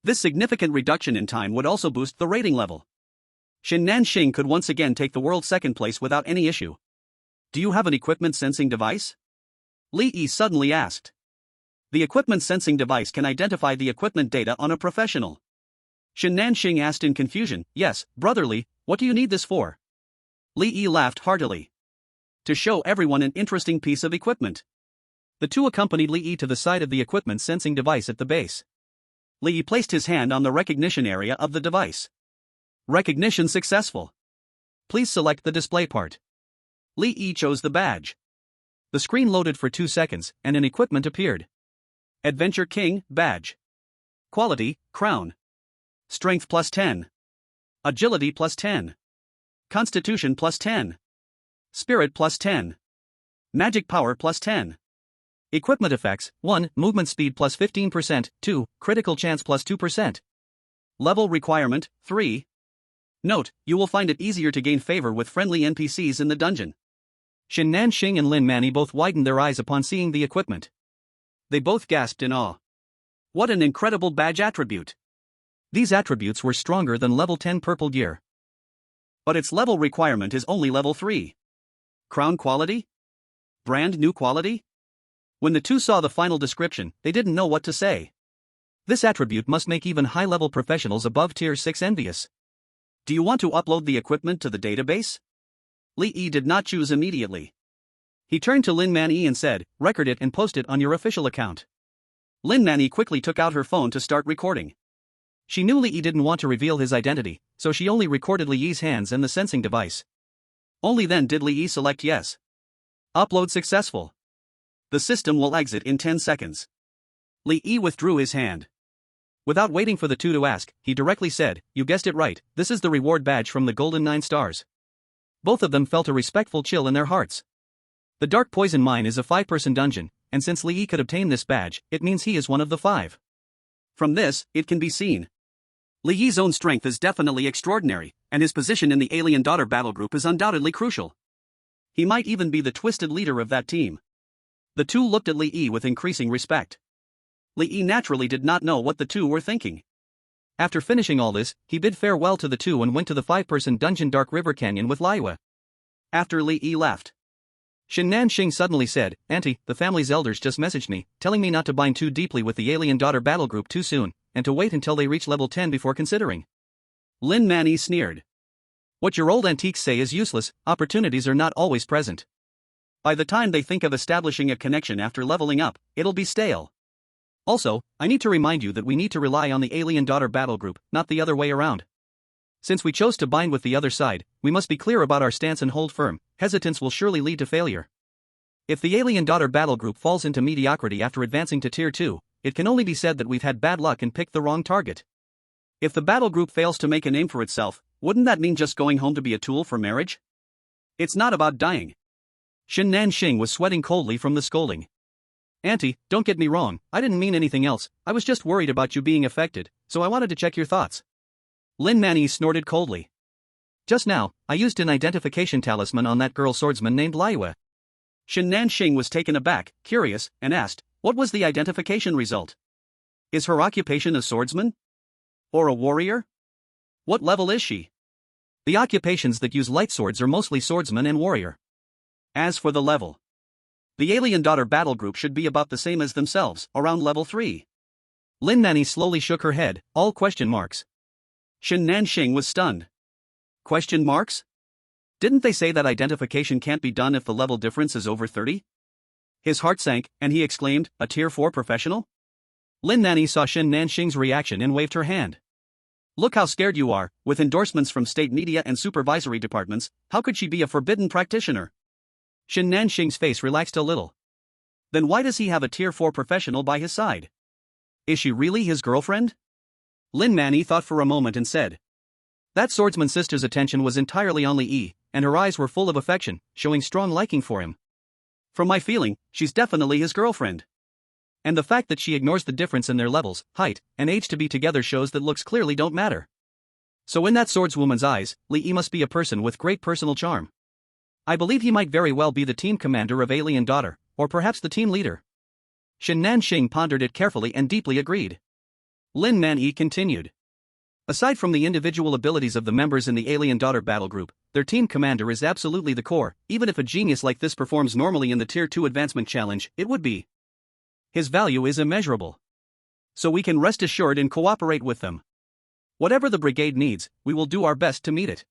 Speaker 1: This significant reduction in time would also boost the rating level. Shin Nanqing could once again take the world's second place without any issue. Do you have an equipment sensing device? Li Yi suddenly asked. The equipment sensing device can identify the equipment data on a professional. Shin Nanqing asked in confusion, Yes, Brother Li, what do you need this for? Li Yi laughed heartily. To show everyone an interesting piece of equipment. The two accompanied Li Yi to the side of the equipment sensing device at the base. Li placed his hand on the recognition area of the device. Recognition successful. Please select the display part. Li chose the badge. The screen loaded for 2 seconds, and an equipment appeared. Adventure King badge. Quality, Crown. Strength plus 10. Agility plus 10. Constitution plus 10. Spirit plus 10. Magic power plus 10. Equipment effects: 1. Movement speed plus 15%, 2. Critical chance plus 2%. Level requirement: 3. Note, you will find it easier to gain favor with friendly NPCs in the dungeon. Xin Nanxing and Lin Manny both widened their eyes upon seeing the equipment. They both gasped in awe. What an incredible badge attribute! These attributes were stronger than level 10 purple gear. But its level requirement is only level 3. Crown quality? Brand new quality? When the two saw the final description, they didn't know what to say. This attribute must make even high-level professionals above tier 6 envious. Do you want to upload the equipment to the database? Li did not choose immediately. He turned to Lin Manny and said, record it and post it on your official account. Lin Manny quickly took out her phone to start recording. She knew Li didn't want to reveal his identity, so she only recorded Li's hands and the sensing device. Only then did Li select yes. Upload successful. The system will exit in 10 seconds. Li withdrew his hand. Without waiting for the two to ask, he directly said, you guessed it right, this is the reward badge from the Golden 9 Stars. Both of them felt a respectful chill in their hearts. The Dark Poison Mine is a 5-person dungeon, and since Li could obtain this badge, it means he is one of the 5. From this, it can be seen. Li's own strength is definitely extraordinary, and his position in the Alien Daughter battle group is undoubtedly crucial. He might even be the twisted leader of that team. The two looked at Li with increasing respect. Li naturally did not know what the two were thinking. After finishing all this, he bid farewell to the two and went to the 5-person dungeon Dark River Canyon with Liwa. After Li left, Xin Nanxing suddenly said, Auntie, the family's elders just messaged me, telling me not to bind too deeply with the Alien Daughter battle group too soon, and to wait until they reach level 10 before considering. Lin Manny sneered. What your old antiques say is useless, opportunities are not always present. By the time they think of establishing a connection after leveling up, it'll be stale. Also, I need to remind you that we need to rely on the Alien Daughter battle group, not the other way around. Since we chose to bind with the other side, we must be clear about our stance and hold firm. Hesitance will surely lead to failure. If the Alien Daughter battle group falls into mediocrity after advancing to tier 2, it can only be said that we've had bad luck and picked the wrong target. If the battle group fails to make a name for itself, wouldn't that mean just going home to be a tool for marriage? It's not about dying. Xin Nanxing was sweating coldly from the scolding. Auntie, don't get me wrong, I didn't mean anything else, I was just worried about you being affected, so I wanted to check your thoughts. Lin Manny snorted coldly. Just now, I used an identification talisman on that girl swordsman named Liwa. Xin Nanxing was taken aback, curious, and asked, what was the identification result? Is her occupation a swordsman? Or a warrior? What level is she? The occupations that use light swords are mostly swordsman and warrior. As for the level, the Alien Daughter battle group should be about the same as themselves, around level 3. Lin Manny slowly shook her head, all question marks. Xin Nanxing was stunned. Question marks? Didn't they say that identification can't be done if the level difference is over 30? His heart sank, and he exclaimed, a tier 4 professional? Lin Manny saw Xin Nanxing's reaction and waved her hand. Look how scared you are, with endorsements from state media and supervisory departments, how could she be a forbidden practitioner? Xin Nanxing's face relaxed a little. Then why does he have a tier 4 professional by his side? Is she really his girlfriend? Lin Manny thought for a moment and said. That swordsman's sister's attention was entirely on Li, and her eyes were full of affection, showing strong liking for him. From my feeling, she's definitely his girlfriend. And the fact that she ignores the difference in their levels, height, and age to be together shows that looks clearly don't matter. So in that swordswoman's eyes, Li must be a person with great personal charm. I believe he might very well be the team commander of Alien Daughter, or perhaps the team leader. Xin Nanxing pondered it carefully and deeply agreed. Lin Manny continued. Aside from the individual abilities of the members in the Alien Daughter battle group, their team commander is absolutely the core. Even if a genius like this performs normally in the Tier 2 advancement challenge, it would be. His value is immeasurable. So we can rest assured and cooperate with them. Whatever the brigade needs, we will do our best to meet it.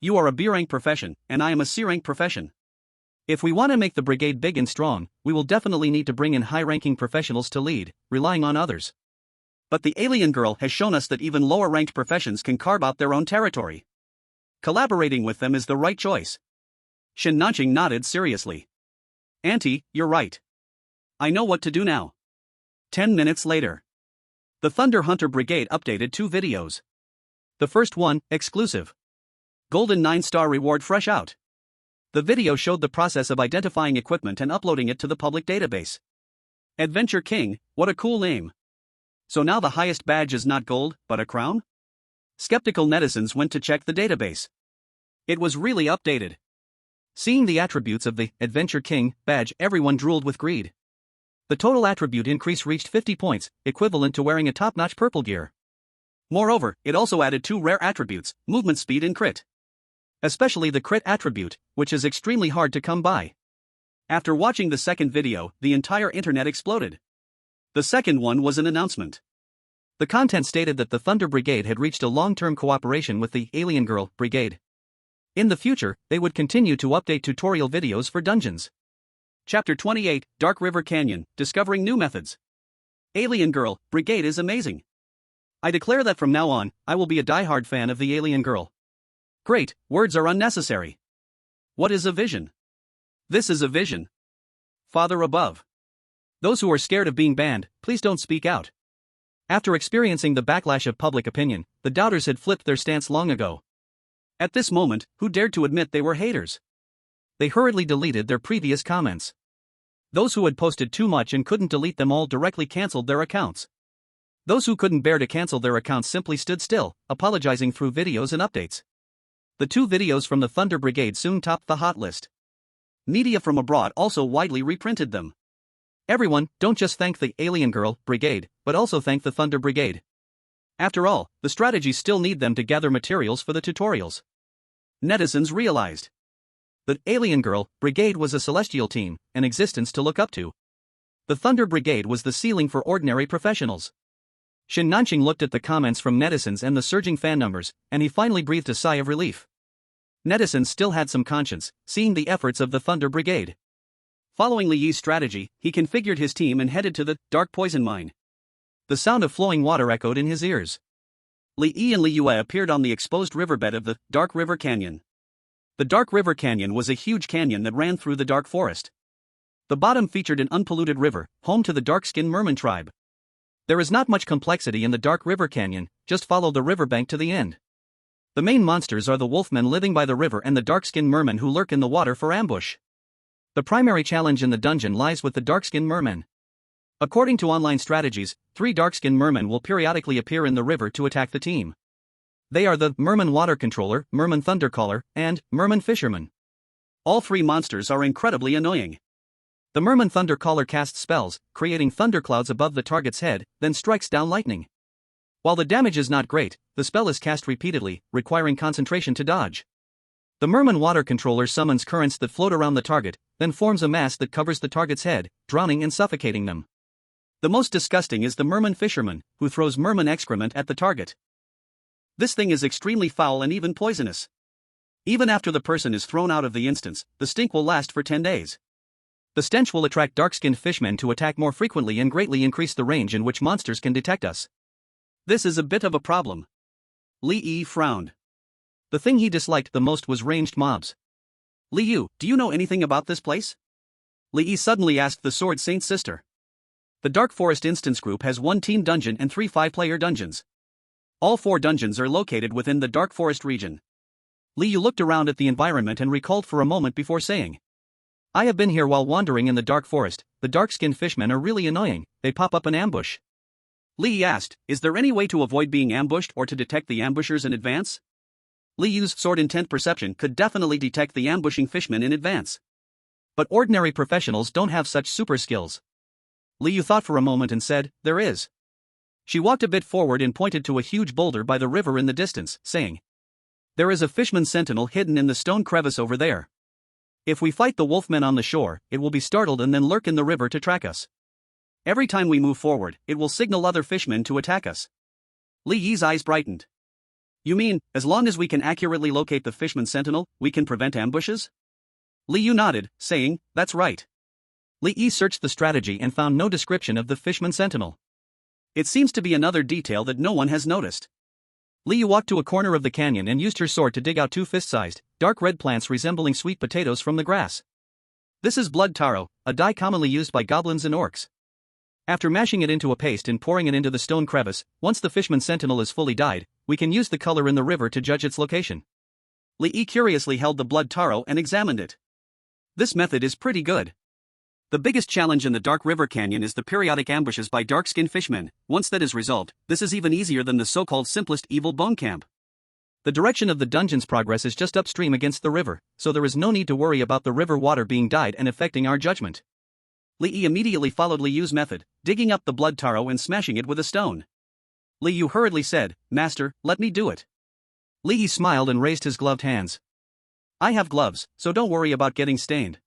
Speaker 1: You are a B-rank profession, and I am a C-rank profession. If we want to make the brigade big and strong, we will definitely need to bring in high-ranking professionals to lead, relying on others. But the alien girl has shown us that even lower-ranked professions can carve out their own territory. Collaborating with them is the right choice. Shin Nanqing nodded seriously. Auntie, you're right. I know what to do now. 10 minutes later. The Thunder Hunter Brigade updated 2 videos. The first one, exclusive. Golden 9-star reward fresh out. The video showed the process of identifying equipment and uploading it to the public database. Adventure King, what a cool name. So now the highest badge is not gold, but a crown? Skeptical netizens went to check the database. It was really updated. Seeing the attributes of the Adventure King badge, everyone drooled with greed. The total attribute increase reached 50 points, equivalent to wearing a top-notch purple gear. Moreover, it also added 2 rare attributes, movement speed and crit. Especially the crit attribute, which is extremely hard to come by. After watching the second video, the entire internet exploded. The second one was an announcement. The content stated that the Thunder Brigade had reached a long-term cooperation with the Alien Girl Brigade. In the future, they would continue to update tutorial videos for dungeons. Chapter 28, Dark River Canyon, Discovering New Methods. Alien Girl Brigade is amazing. I declare that from now on, I will be a die-hard fan of the Alien Girl. Great, words are unnecessary. What is a vision? This is a vision. Father above. Those who are scared of being banned, please don't speak out. After experiencing the backlash of public opinion, the doubters had flipped their stance long ago. At this moment, who dared to admit they were haters? They hurriedly deleted their previous comments. Those who had posted too much and couldn't delete them all directly cancelled their accounts. Those who couldn't bear to cancel their accounts simply stood still, apologizing through videos and updates. The 2 videos from the Thunder Brigade soon topped the hot list. Media from abroad also widely reprinted them. Everyone, don't just thank the Alien Girl Brigade, but also thank the Thunder Brigade. After all, the strategies still need them to gather materials for the tutorials. Netizens realized. The Alien Girl Brigade was a celestial team, an existence to look up to. The Thunder Brigade was the ceiling for ordinary professionals. Shin Nanqing looked at the comments from netizens and the surging fan numbers, and he finally breathed a sigh of relief. Netizens still had some conscience, seeing the efforts of the Thunder Brigade. Following Li Yi's strategy, he configured his team and headed to the Dark Poison Mine. The sound of flowing water echoed in his ears. Li Yi and Li Yue appeared on the exposed riverbed of the Dark River Canyon. The Dark River Canyon was a huge canyon that ran through the dark forest. The bottom featured an unpolluted river, home to the dark-skinned merman tribe. There is not much complexity in the Dark River Canyon, just follow the riverbank to the end. The main monsters are the wolfmen living by the river and the dark-skinned mermen who lurk in the water for ambush. The primary challenge in the dungeon lies with the dark-skinned mermen. According to online strategies, 3 dark-skinned mermen will periodically appear in the river to attack the team. They are the Merman Water Controller, Merman Thundercaller, and Merman Fisherman. All 3 monsters are incredibly annoying. The Merman Thundercaller casts spells, creating thunderclouds above the target's head, then strikes down lightning. While the damage is not great, the spell is cast repeatedly, requiring concentration to dodge. The Merman Water Controller summons currents that float around the target, then forms a mass that covers the target's head, drowning and suffocating them. The most disgusting is the Merman Fisherman, who throws merman excrement at the target. This thing is extremely foul and even poisonous. Even after the person is thrown out of the instance, the stink will last for 10 days. The stench will attract dark-skinned fishmen to attack more frequently and greatly increase the range in which monsters can detect us. This is a bit of a problem. Li Yi frowned. The thing he disliked the most was ranged mobs. Li Yu, do you know anything about this place? Li Yi suddenly asked the Sword Saint's sister. The Dark Forest Instance Group has 1 team dungeon and 3 5-player dungeons. All 4 dungeons are located within the Dark Forest region. Li Yu looked around at the environment and recalled for a moment before saying, I have been here while wandering in the Dark Forest. The dark-skinned fishmen are really annoying, they pop up an ambush. Li Yi asked, is there any way to avoid being ambushed or to detect the ambushers in advance? Li Yu's sword intent perception could definitely detect the ambushing fishmen in advance. But ordinary professionals don't have such super skills. Li Yu thought for a moment and said, there is. She walked a bit forward and pointed to a huge boulder by the river in the distance, saying, there is a fishman sentinel hidden in the stone crevice over there. If we fight the wolfmen on the shore, it will be startled and then lurk in the river to track us. Every time we move forward, it will signal other fishmen to attack us. Li Yi's eyes brightened. You mean, as long as we can accurately locate the fishman sentinel, we can prevent ambushes? Li Yu nodded, saying, that's right. Li Yi searched the strategy and found no description of the fishman sentinel. It seems to be another detail that no one has noticed. Li Yu walked to a corner of the canyon and used her sword to dig out two fist-sized, dark red plants resembling sweet potatoes from the grass. This is blood taro, a dye commonly used by goblins and orcs. After mashing it into a paste and pouring it into the stone crevice, once the fishman sentinel is fully dyed, we can use the color in the river to judge its location. Li Yi curiously held the blood taro and examined it. This method is pretty good. The biggest challenge in the dark river canyon is the periodic ambushes by dark-skinned fishmen. Once that is resolved, this is even easier than the so-called simplest evil bone camp. The direction of the dungeon's progress is just upstream against the river, so there is no need to worry about the river water being dyed and affecting our judgment. Li Yi immediately followed Li Yu's method, digging up the blood taro and smashing it with a stone. Li Yu hurriedly said, "Master, let me do it." Li Yi smiled and raised his gloved hands. "I have gloves, so don't worry about getting stained.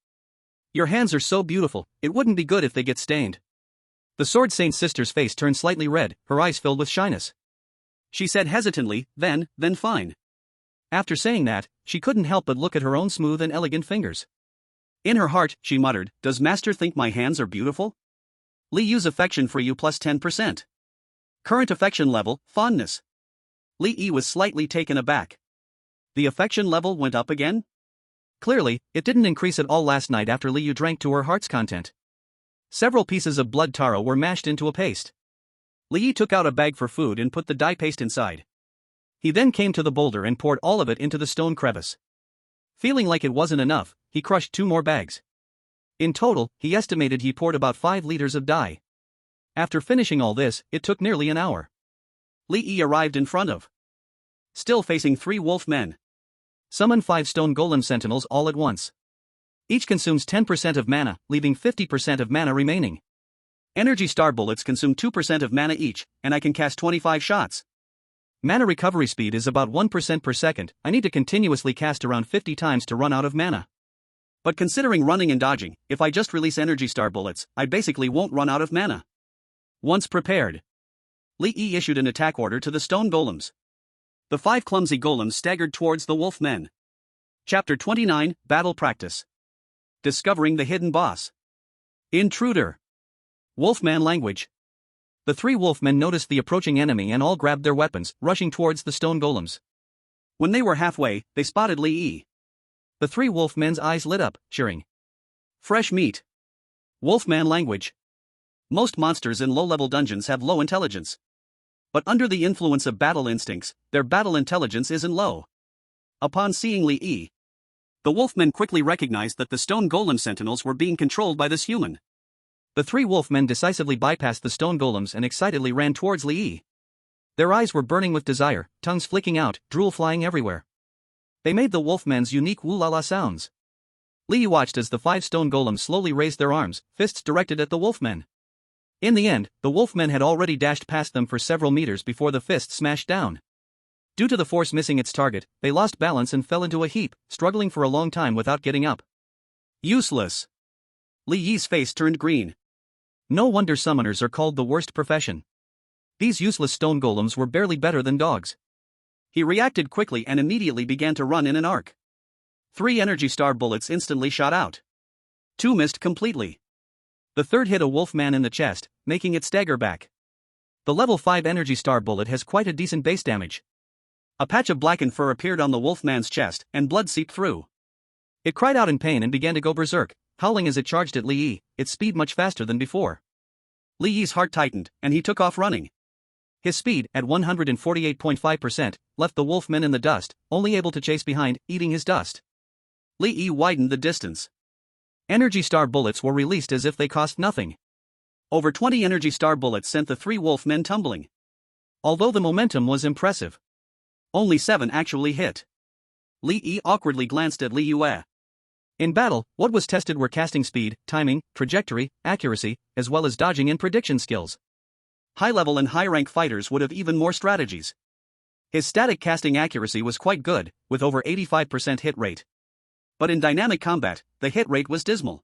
Speaker 1: Your hands are so beautiful, it wouldn't be good if they get stained." The Sword Saint's sister's face turned slightly red, her eyes filled with shyness. She said hesitantly, then fine. After saying that, she couldn't help but look at her own smooth and elegant fingers. In her heart, she muttered, "Does Master think my hands are beautiful?" Li Yu's affection for you plus 10%. Current affection level, fondness. Li Yi was slightly taken aback. The affection level went up again? Clearly, it didn't increase at all last night after Li Yu drank to her heart's content. Several pieces of blood taro were mashed into a paste. Li Yi took out a bag for food and put the dye paste inside. He then came to the boulder and poured all of it into the stone crevice. Feeling like it wasn't enough, he crushed 2 more bags. In total, he estimated he poured about 5 liters of dye. After finishing all this, it took nearly an hour. Li Yi arrived in front of, still facing 3 wolf men. Summon 5 stone golem sentinels all at once. Each consumes 10% of mana, leaving 50% of mana remaining. Energy star bullets consume 2% of mana each, and I can cast 25 shots. Mana recovery speed is about 1% per second. I need to continuously cast around 50 times to run out of mana. But considering running and dodging, if I just release energy star bullets, I basically won't run out of mana. Once prepared, Li Yi issued an attack order to the stone golems. The 5 clumsy golems staggered towards the wolf men. Chapter 29, Battle Practice. Discovering the hidden boss. Intruder. Wolfman language. The 3 wolfmen noticed the approaching enemy and all grabbed their weapons, rushing towards the stone golems. When they were halfway, they spotted Li Yi. The 3 wolfmen's eyes lit up, cheering. Fresh meat. Wolfman language. Most monsters in low-level dungeons have low intelligence. But under the influence of battle instincts, their battle intelligence isn't low. Upon seeing Li Yi, the wolfmen quickly recognized that the stone golem sentinels were being controlled by this human. The 3 wolfmen decisively bypassed the stone golems and excitedly ran towards Li Yi. Their eyes were burning with desire, tongues flicking out, drool flying everywhere. They made the wolfmen's unique woo-la-la sounds. Li Yi watched as the 5 stone golems slowly raised their arms, fists directed at the wolfmen. In the end, the wolfmen had already dashed past them for several meters before the fist smashed down. Due to the force missing its target, they lost balance and fell into a heap, struggling for a long time without getting up. Useless. Li Yi's face turned green. No wonder summoners are called the worst profession. These useless stone golems were barely better than dogs. He reacted quickly and immediately began to run in an arc. 3 energy star bullets instantly shot out. 2 missed completely. The 3rd hit a wolfman in the chest, making it stagger back. The level 5 energy star bullet has quite a decent base damage. A patch of blackened fur appeared on the wolfman's chest, and blood seeped through. It cried out in pain and began to go berserk, howling as it charged at Li Yi, its speed much faster than before. Li Yi's heart tightened, and he took off running. His speed, at 148.5%, left the wolfmen in the dust, only able to chase behind, eating his dust. Li Yi widened the distance. Energy star bullets were released as if they cost nothing. Over 20 energy star bullets sent the 3 wolfmen tumbling. Although the momentum was impressive, only 7 actually hit. Li Yi awkwardly glanced at Li Yue. In battle, what was tested were casting speed, timing, trajectory, accuracy, as well as dodging and prediction skills. High-level and high-rank fighters would have even more strategies. His static casting accuracy was quite good, with over 85% hit rate. But in dynamic combat, the hit rate was dismal.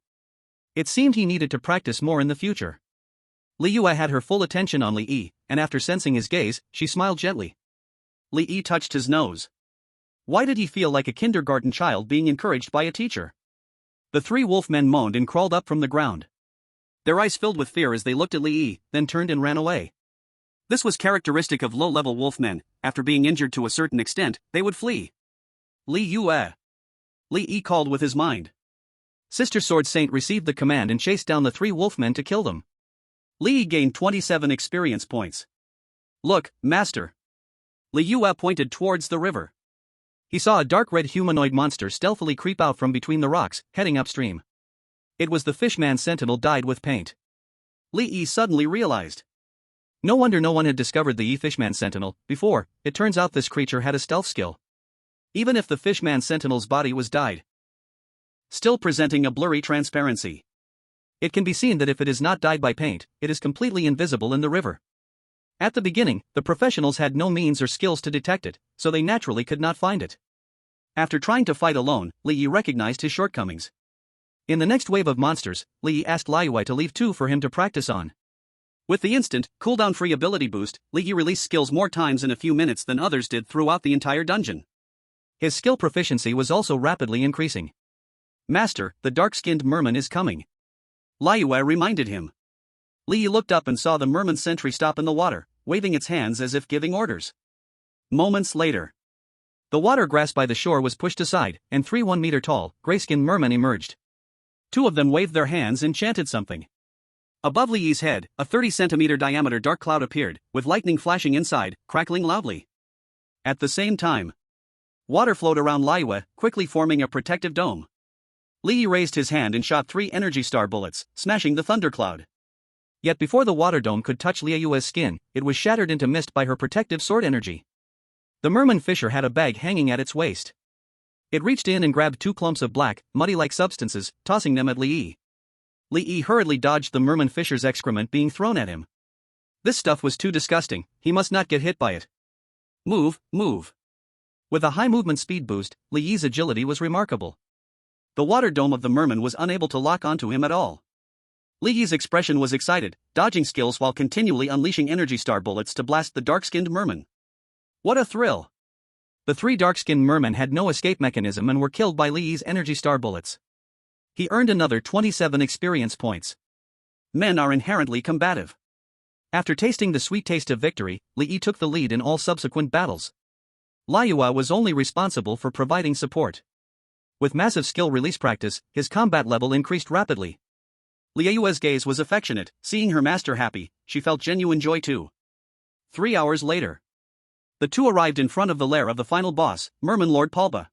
Speaker 1: It seemed he needed to practice more in the future. Li Yue had her full attention on Li Yi, and after sensing his gaze, she smiled gently. Li Yi touched his nose. Why did he feel like a kindergarten child being encouraged by a teacher? The 3 wolfmen moaned and crawled up from the ground. Their eyes filled with fear as they looked at Li Yi, then turned and ran away. This was characteristic of low-level wolfmen. After being injured to a certain extent, they would flee. Li Yue. Li Yi called with his mind. Sister Sword Saint received the command and chased down the 3 wolfmen to kill them. Li Yi gained 27 experience points. Look, master. Li Yue pointed towards the river. He saw a dark red humanoid monster stealthily creep out from between the rocks, heading upstream. It was the fishman sentinel dyed with paint. Li Yi suddenly realized. No wonder no one had discovered the fishman sentinel before. It turns out this creature had a stealth skill. Even if the fishman sentinel's body was dyed, still presenting a blurry transparency. It can be seen that if it is not dyed by paint, it is completely invisible in the river. At the beginning, the professionals had no means or skills to detect it, so they naturally could not find it. After trying to fight alone, Li Yi recognized his shortcomings. In the next wave of monsters, Li Yi asked Liu to leave 2 for him to practice on. With the instant, cooldown-free ability boost, Li Yi released skills more times in a few minutes than others did throughout the entire dungeon. His skill proficiency was also rapidly increasing. Master, the dark-skinned merman is coming. Liu reminded him. Li Yi looked up and saw the merman sentry stop in the water, waving its hands as if giving orders. Moments later, the water grass by the shore was pushed aside, and 3 1-meter-tall, gray-skinned mermen emerged. 2 of them waved their hands and chanted something. Above Li Yi's head, a 30-centimeter diameter dark cloud appeared, with lightning flashing inside, crackling loudly. At the same time, water flowed around Liu, quickly forming a protective dome. Li Yi raised his hand and shot 3 energy star bullets, smashing the thundercloud. Yet before the water dome could touch Liu's skin, it was shattered into mist by her protective sword energy. The merman fisher had a bag hanging at its waist. It reached in and grabbed 2 clumps of black, muddy-like substances, tossing them at Li Yi. Li Yi hurriedly dodged the merman fisher's excrement being thrown at him. This stuff was too disgusting, he must not get hit by it. Move, move. With a high movement speed boost, Li Yi's agility was remarkable. The water dome of the merman was unable to lock onto him at all. Li Yi's expression was excited, dodging skills while continually unleashing energy star bullets to blast the dark-skinned merman. What a thrill! The 3 dark-skinned mermen had no escape mechanism and were killed by Li Yi's energy star bullets. He earned another 27 experience points. Men are inherently combative. After tasting the sweet taste of victory, Li Yi took the lead in all subsequent battles. Liu was only responsible for providing support. With massive skill release practice, his combat level increased rapidly. Liu's gaze was affectionate, seeing her master happy, she felt genuine joy too. 3 hours later, the 2 arrived in front of the lair of the final boss, Merman Lord Palba.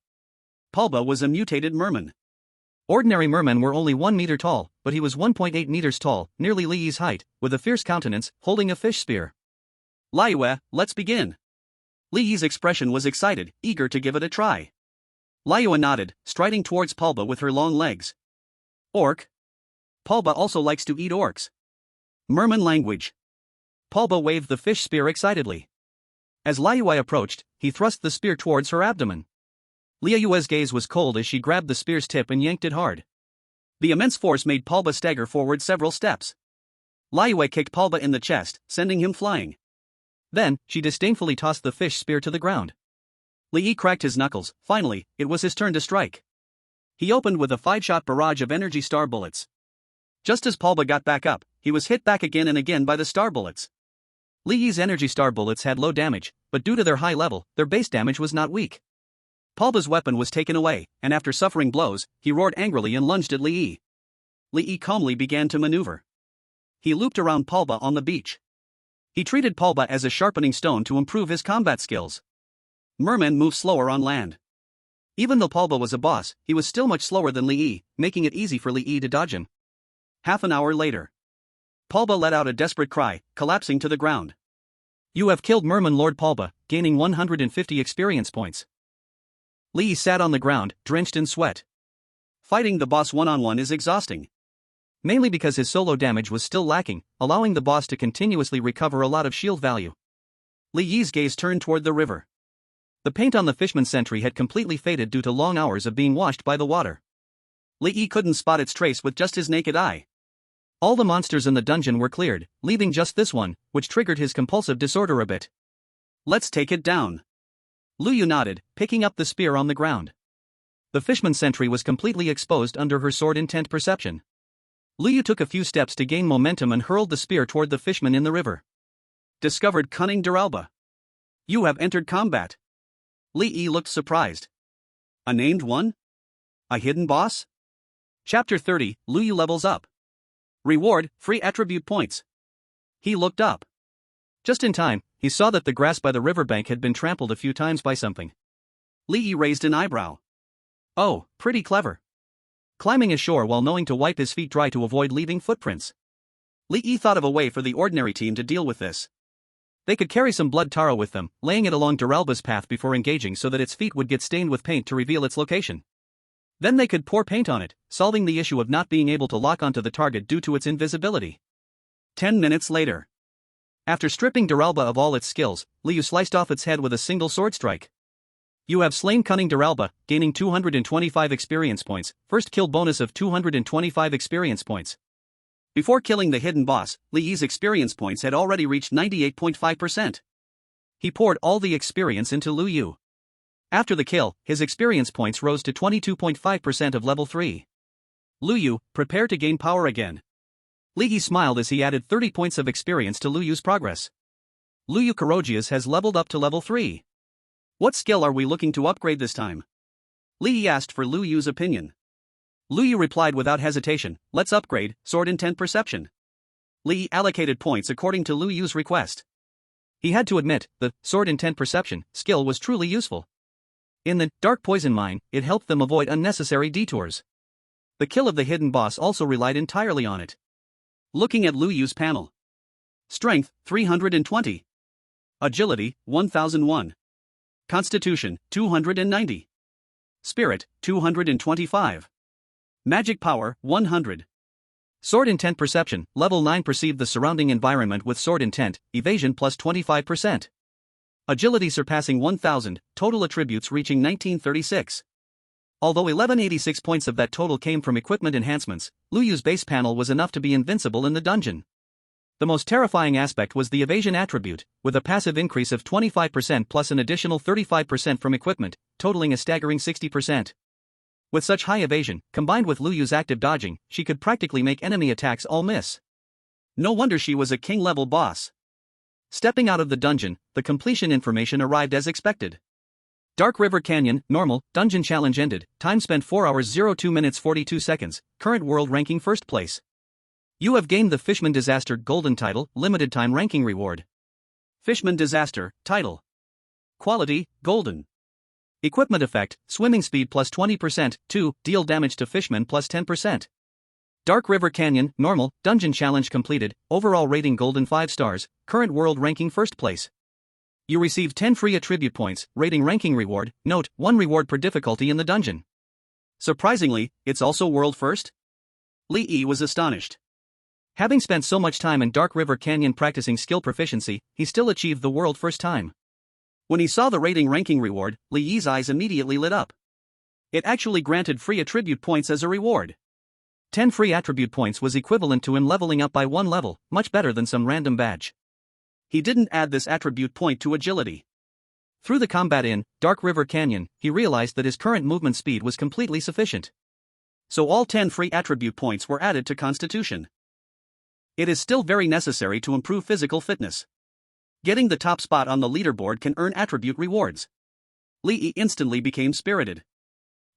Speaker 1: Palba was a mutated merman. Ordinary mermen were only 1 meter tall, but he was 1.8 meters tall, nearly Li Yi's height, with a fierce countenance, holding a fish spear. Liu, let's begin. Li Yi's expression was excited, eager to give it a try. Liu nodded, striding towards Palba with her long legs. Orc. Palba also likes to eat orcs. Merman language. Palba waved the fish spear excitedly. As Liu approached, he thrust the spear towards her abdomen. Liu's gaze was cold as she grabbed the spear's tip and yanked it hard. The immense force made Palba stagger forward several steps. Liu kicked Palba in the chest, sending him flying. Then, she disdainfully tossed the fish spear to the ground. Li Yi cracked his knuckles. Finally, it was his turn to strike. He opened with a 5-shot barrage of energy star bullets. Just as Palba got back up, he was hit back again and again by the star bullets. Li Yi's energy star bullets had low damage, but due to their high level, their base damage was not weak. Palba's weapon was taken away, and after suffering blows, he roared angrily and lunged at Li Yi. Li Yi calmly began to maneuver. He looped around Palba on the beach. He treated Palba as a sharpening stone to improve his combat skills. Mermen move slower on land. Even though Palba was a boss, he was still much slower than Li Yi, making it easy for Li Yi to dodge him. Half an hour later, Palba let out a desperate cry, collapsing to the ground. You have killed Merman Lord Palba, gaining 150 experience points. Li Yi sat on the ground, drenched in sweat. Fighting the boss one-on-one is exhausting. Mainly because his solo damage was still lacking, allowing the boss to continuously recover a lot of shield value. Li Yi's gaze turned toward the river. The paint on the fishman sentry had completely faded due to long hours of being washed by the water. Li Yi couldn't spot its trace with just his naked eye. All the monsters in the dungeon were cleared, leaving just this one, which triggered his compulsive disorder a bit. Let's take it down. Liu nodded, picking up the spear on the ground. The fishman sentry was completely exposed under her sword intent perception. Liu took a few steps to gain momentum and hurled the spear toward the fishman in the river. Discovered cunning Duralba. You have entered combat. Li Yi looked surprised. A named one? A hidden boss? Chapter 30, Lu Yu levels up. Reward, free attribute points. He looked up. Just in time, he saw that the grass by the riverbank had been trampled a few times by something. Li Yi raised an eyebrow. Oh, pretty clever. Climbing ashore while knowing to wipe his feet dry to avoid leaving footprints. Li Yi thought of a way for the ordinary team to deal with this. They could carry some blood taro with them, laying it along Duralba's path before engaging so that its feet would get stained with paint to reveal its location. Then they could pour paint on it, solving the issue of not being able to lock onto the target due to its invisibility. 10 minutes later. After stripping Duralba of all its skills, Liu sliced off its head with a single sword strike. You have slain cunning Duralba, gaining 225 experience points, first kill bonus of 225 experience points. Before killing the hidden boss, Li Yi's experience points had already reached 98.5%. He poured all the experience into Lu Yu. After the kill, his experience points rose to 22.5% of level 3. Lu Yu, prepare to gain power again. Li Yi smiled as he added 30 points of experience to Lu Yu's progress. Lu Yu Kurojias has leveled up to level 3. What skill are we looking to upgrade this time? Li Yi asked for Lu Yu's opinion. Lu Yu replied without hesitation, let's upgrade, Sword Intent Perception. Li Yi allocated points according to Lu Yu's request. He had to admit, the Sword Intent Perception skill was truly useful. In the Dark Poison Mine, it helped them avoid unnecessary detours. The kill of the hidden boss also relied entirely on it. Looking at Lu Yu's panel. Strength, 320. Agility, 1001. Constitution, 290. Spirit, 225. Magic Power, 100. Sword Intent Perception, Level 9 perceived the surrounding environment with sword intent, evasion plus 25%. Agility surpassing 1000, total attributes reaching 1936. Although 1186 points of that total came from equipment enhancements, Lu Yu's base panel was enough to be invincible in the dungeon. The most terrifying aspect was the evasion attribute, with a passive increase of 25% plus an additional 35% from equipment, totaling a staggering 60%. With such high evasion, combined with Lu Yu's active dodging, she could practically make enemy attacks all miss. No wonder she was a king-level boss. Stepping out of the dungeon, the completion information arrived as expected. Dark River Canyon, normal, dungeon challenge ended, time spent 4 hours 02 minutes 42 seconds, current world ranking first place. You have gained the Fishman Disaster Golden Title, limited time ranking reward. Fishman Disaster, title. Quality, golden. Equipment effect, swimming speed plus 20%, 2, deal damage to Fishman plus 10%. Dark River Canyon, normal, dungeon challenge completed, overall rating golden 5 stars, current world ranking first place. You receive 10 free attribute points, rating ranking reward, note, 1 reward per difficulty in the dungeon. Surprisingly, it's also world first? Li Yi was astonished. Having spent so much time in Dark River Canyon practicing skill proficiency, he still achieved the world first time. When he saw the rating ranking reward, Li Yi's eyes immediately lit up. It actually granted free attribute points as a reward. 10 free attribute points was equivalent to him leveling up by 1 level, much better than some random badge. He didn't add this attribute point to agility. Through the combat in Dark River Canyon, he realized that his current movement speed was completely sufficient. So all 10 free attribute points were added to Constitution. It is still very necessary to improve physical fitness. Getting the top spot on the leaderboard can earn attribute rewards. Li Yi instantly became spirited.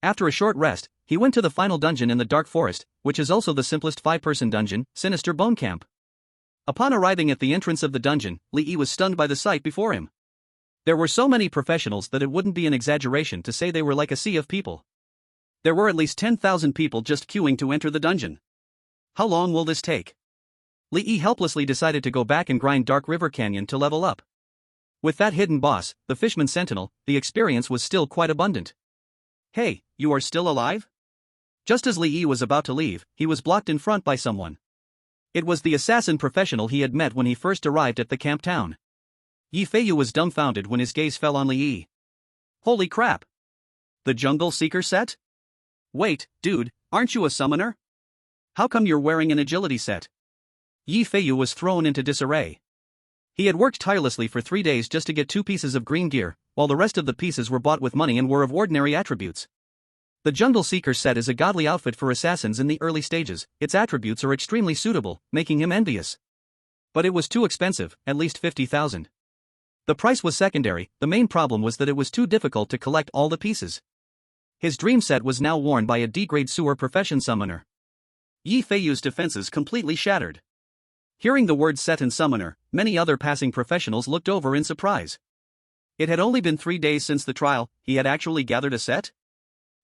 Speaker 1: After a short rest, he went to the final dungeon in the Dark Forest, which is also the simplest 5-person dungeon, Sinister Bone Camp. Upon arriving at the entrance of the dungeon, Li Yi was stunned by the sight before him. There were so many professionals that it wouldn't be an exaggeration to say they were like a sea of people. There were at least 10,000 people just queuing to enter the dungeon. How long will this take? Li Yi helplessly decided to go back and grind Dark River Canyon to level up. With that hidden boss, the Fishman Sentinel, the experience was still quite abundant. Hey, you are still alive? Just as Li Yi was about to leave, he was blocked in front by someone. It was the assassin professional he had met when he first arrived at the camp town. Yi Feiyu was dumbfounded when his gaze fell on Li Yi. Holy crap! The Jungle Seeker set? Wait, dude, aren't you a summoner? How come you're wearing an agility set? Yi Feiyu was thrown into disarray. He had worked tirelessly for 3 days just to get 2 pieces of green gear, while the rest of the pieces were bought with money and were of ordinary attributes. The Jungle Seeker set is a godly outfit for assassins in the early stages, its attributes are extremely suitable, making him envious. But it was too expensive, at least 50,000. The price was secondary, the main problem was that it was too difficult to collect all the pieces. His dream set was now worn by a D-grade sewer profession summoner. Yi Feiyu's defenses completely shattered. Hearing the word set and summoner, many other passing professionals looked over in surprise. It had only been 3 days since the trial, he had actually gathered a set?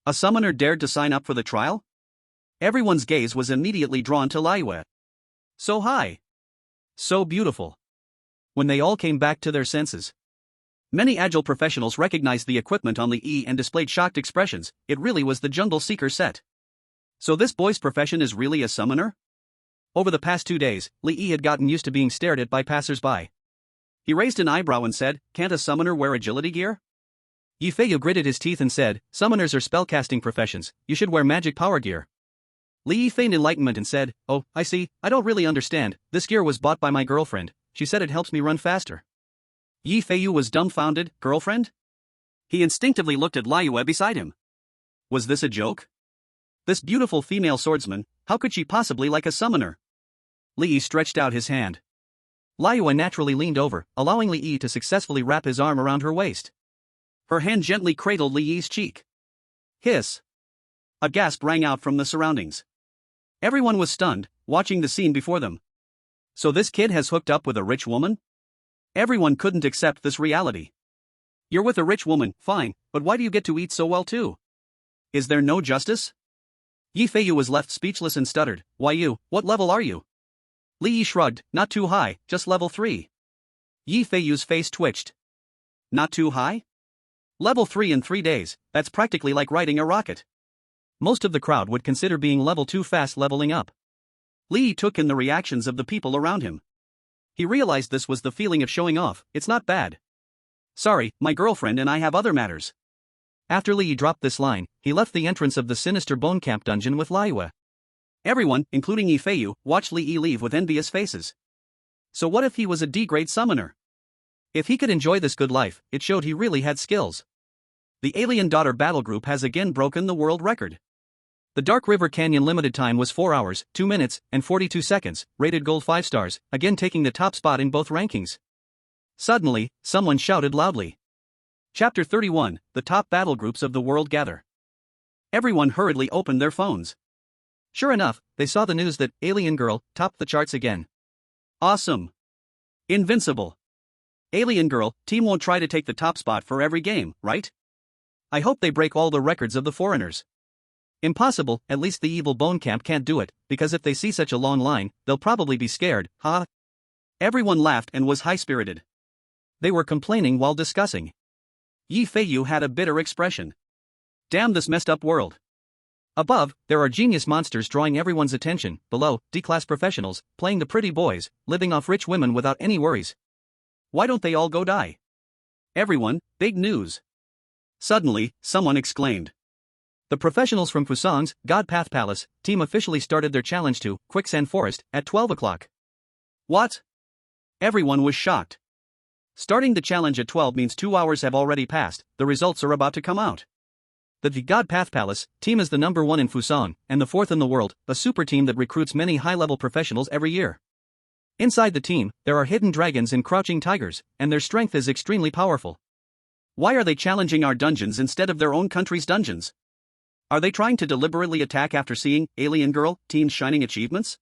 Speaker 1: A summoner dared to sign up for the trial? Everyone's gaze was immediately drawn to Liyue. So high. So beautiful. When they all came back to their senses, many agile professionals recognized the equipment on Li Yi and displayed shocked expressions. It really was the Jungle Seeker set. So this boy's profession is really a summoner? Over the past 2 days, Li Yi had gotten used to being stared at by passers-by. He raised an eyebrow and said, "Can't a summoner wear agility gear?" Yi Feiyu gritted his teeth and said, "Summoners are spellcasting professions, you should wear magic power gear." Li Yi feigned enlightenment and said, "Oh, I see, I don't really understand, this gear was bought by my girlfriend, she said it helps me run faster." Yi Feiyu was dumbfounded. Girlfriend? He instinctively looked at Liyue beside him. Was this a joke? This beautiful female swordsman, how could she possibly like a summoner? Li Yi stretched out his hand. Liyue naturally leaned over, allowing Li Yi to successfully wrap his arm around her waist. Her hand gently cradled Li Yi's cheek. Hiss! A gasp rang out from the surroundings. Everyone was stunned, watching the scene before them. So this kid has hooked up with a rich woman? Everyone couldn't accept this reality. You're with a rich woman, fine, but why do you get to eat so well too? Is there no justice? Yi Feiyu was left speechless and stuttered, "Why you, what level are you?" Li Yi shrugged, "Not too high, just level 3. Yi Feiyu's face twitched. Not too high? Level 3 in 3 days, that's practically like riding a rocket. Most of the crowd would consider being level 2 fast leveling up. Li Yi took in the reactions of the people around him. He realized this was the feeling of showing off. It's not bad. Sorry, my girlfriend and I have other matters. After Li Yi dropped this line, he left the entrance of the sinister Bone Camp dungeon with Liyue. Everyone, including Yi Feiyu, watched Li Yi leave with envious faces. So what if he was a D-grade summoner? If he could enjoy this good life, it showed he really had skills. The Alien Daughter Battle Group has again broken the world record. The Dark River Canyon limited time was 4 hours, 2 minutes, and 42 seconds, rated gold 5 stars, again taking the top spot in both rankings. Suddenly, someone shouted loudly. Chapter 31, The Top Battle Groups of the World Gather. Everyone hurriedly opened their phones. Sure enough, they saw the news that Alien Girl topped the charts again. Awesome. Invincible. Alien Girl team won't try to take the top spot for every game, right? I hope they break all the records of the foreigners. Impossible, at least the evil Bone Camp can't do it, because if they see such a long line, they'll probably be scared, huh? Everyone laughed and was high-spirited. They were complaining while discussing. Yi Feiyu had a bitter expression. Damn this messed up world. Above, there are genius monsters drawing everyone's attention, below, D-class professionals, playing the pretty boys, living off rich women without any worries. Why don't they all go die? Everyone, big news. Suddenly, someone exclaimed. The professionals from Fusang's God Path Palace team officially started their challenge to Quicksand Forest at 12 o'clock. What? Everyone was shocked. Starting the challenge at 12 means 2 hours have already passed, the results are about to come out. The God Path Palace team is the number 1 in Fusang, and the 4th in the world, a super team that recruits many high-level professionals every year. Inside the team, there are hidden dragons and crouching tigers, and their strength is extremely powerful. Why are they challenging our dungeons instead of their own country's dungeons? Are they trying to deliberately attack after seeing Alien Girl team's shining achievements?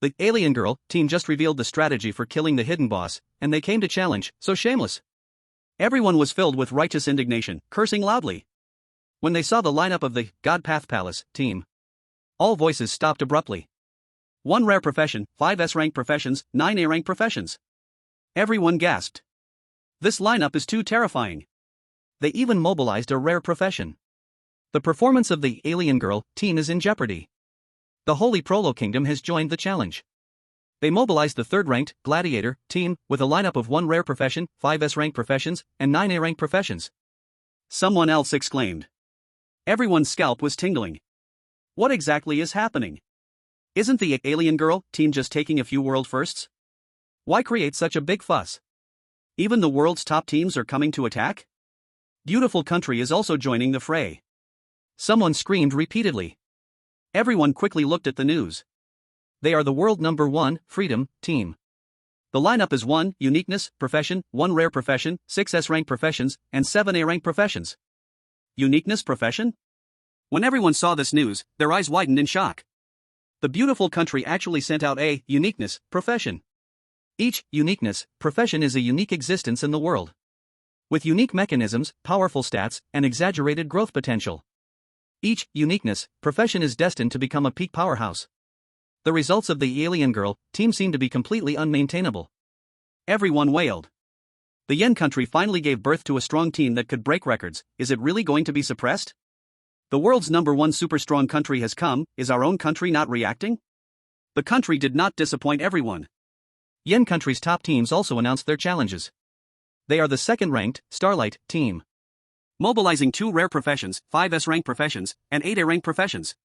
Speaker 1: The Alien Girl team just revealed the strategy for killing the hidden boss, and they came to challenge, so shameless. Everyone was filled with righteous indignation, cursing loudly. When they saw the lineup of the God Path Palace team, all voices stopped abruptly. 1 rare profession, 5 S-rank professions, 9 A-rank professions. Everyone gasped. This lineup is too terrifying. They even mobilized a rare profession. The performance of the Alien Girl team is in jeopardy. The Holy Prolo Kingdom has joined the challenge. They mobilized the 3rd-ranked Gladiator team with a lineup of 1 rare profession, 5 S-rank professions, and 9 A-rank professions. Someone else exclaimed. Everyone's scalp was tingling. What exactly is happening? Isn't the Alien Girl team just taking a few world firsts? Why create such a big fuss? Even the world's top teams are coming to attack? Beautiful Country is also joining the fray. Someone screamed repeatedly. Everyone quickly looked at the news. They are the world number 1 Freedom team. The lineup is 1 uniqueness profession, 1 rare profession, 6 S-rank professions, and 7 A-rank professions. Uniqueness profession? When everyone saw this news, their eyes widened in shock. The beautiful country actually sent out a uniqueness profession. Each uniqueness profession is a unique existence in the world, with unique mechanisms, powerful stats, and exaggerated growth potential. Each uniqueness profession is destined to become a peak powerhouse. The results of the Alien Girl team seem to be completely unmaintainable. Everyone wailed. The Yen country finally gave birth to a strong team that could break records. Is it really going to be suppressed? The world's #1 super strong country has come. Is our own country not reacting? The country did not disappoint everyone. Yen country's top teams also announced their challenges. They are the second-ranked Starlight team, mobilizing 2 rare professions, 5 S-rank professions, and 8 A-rank professions.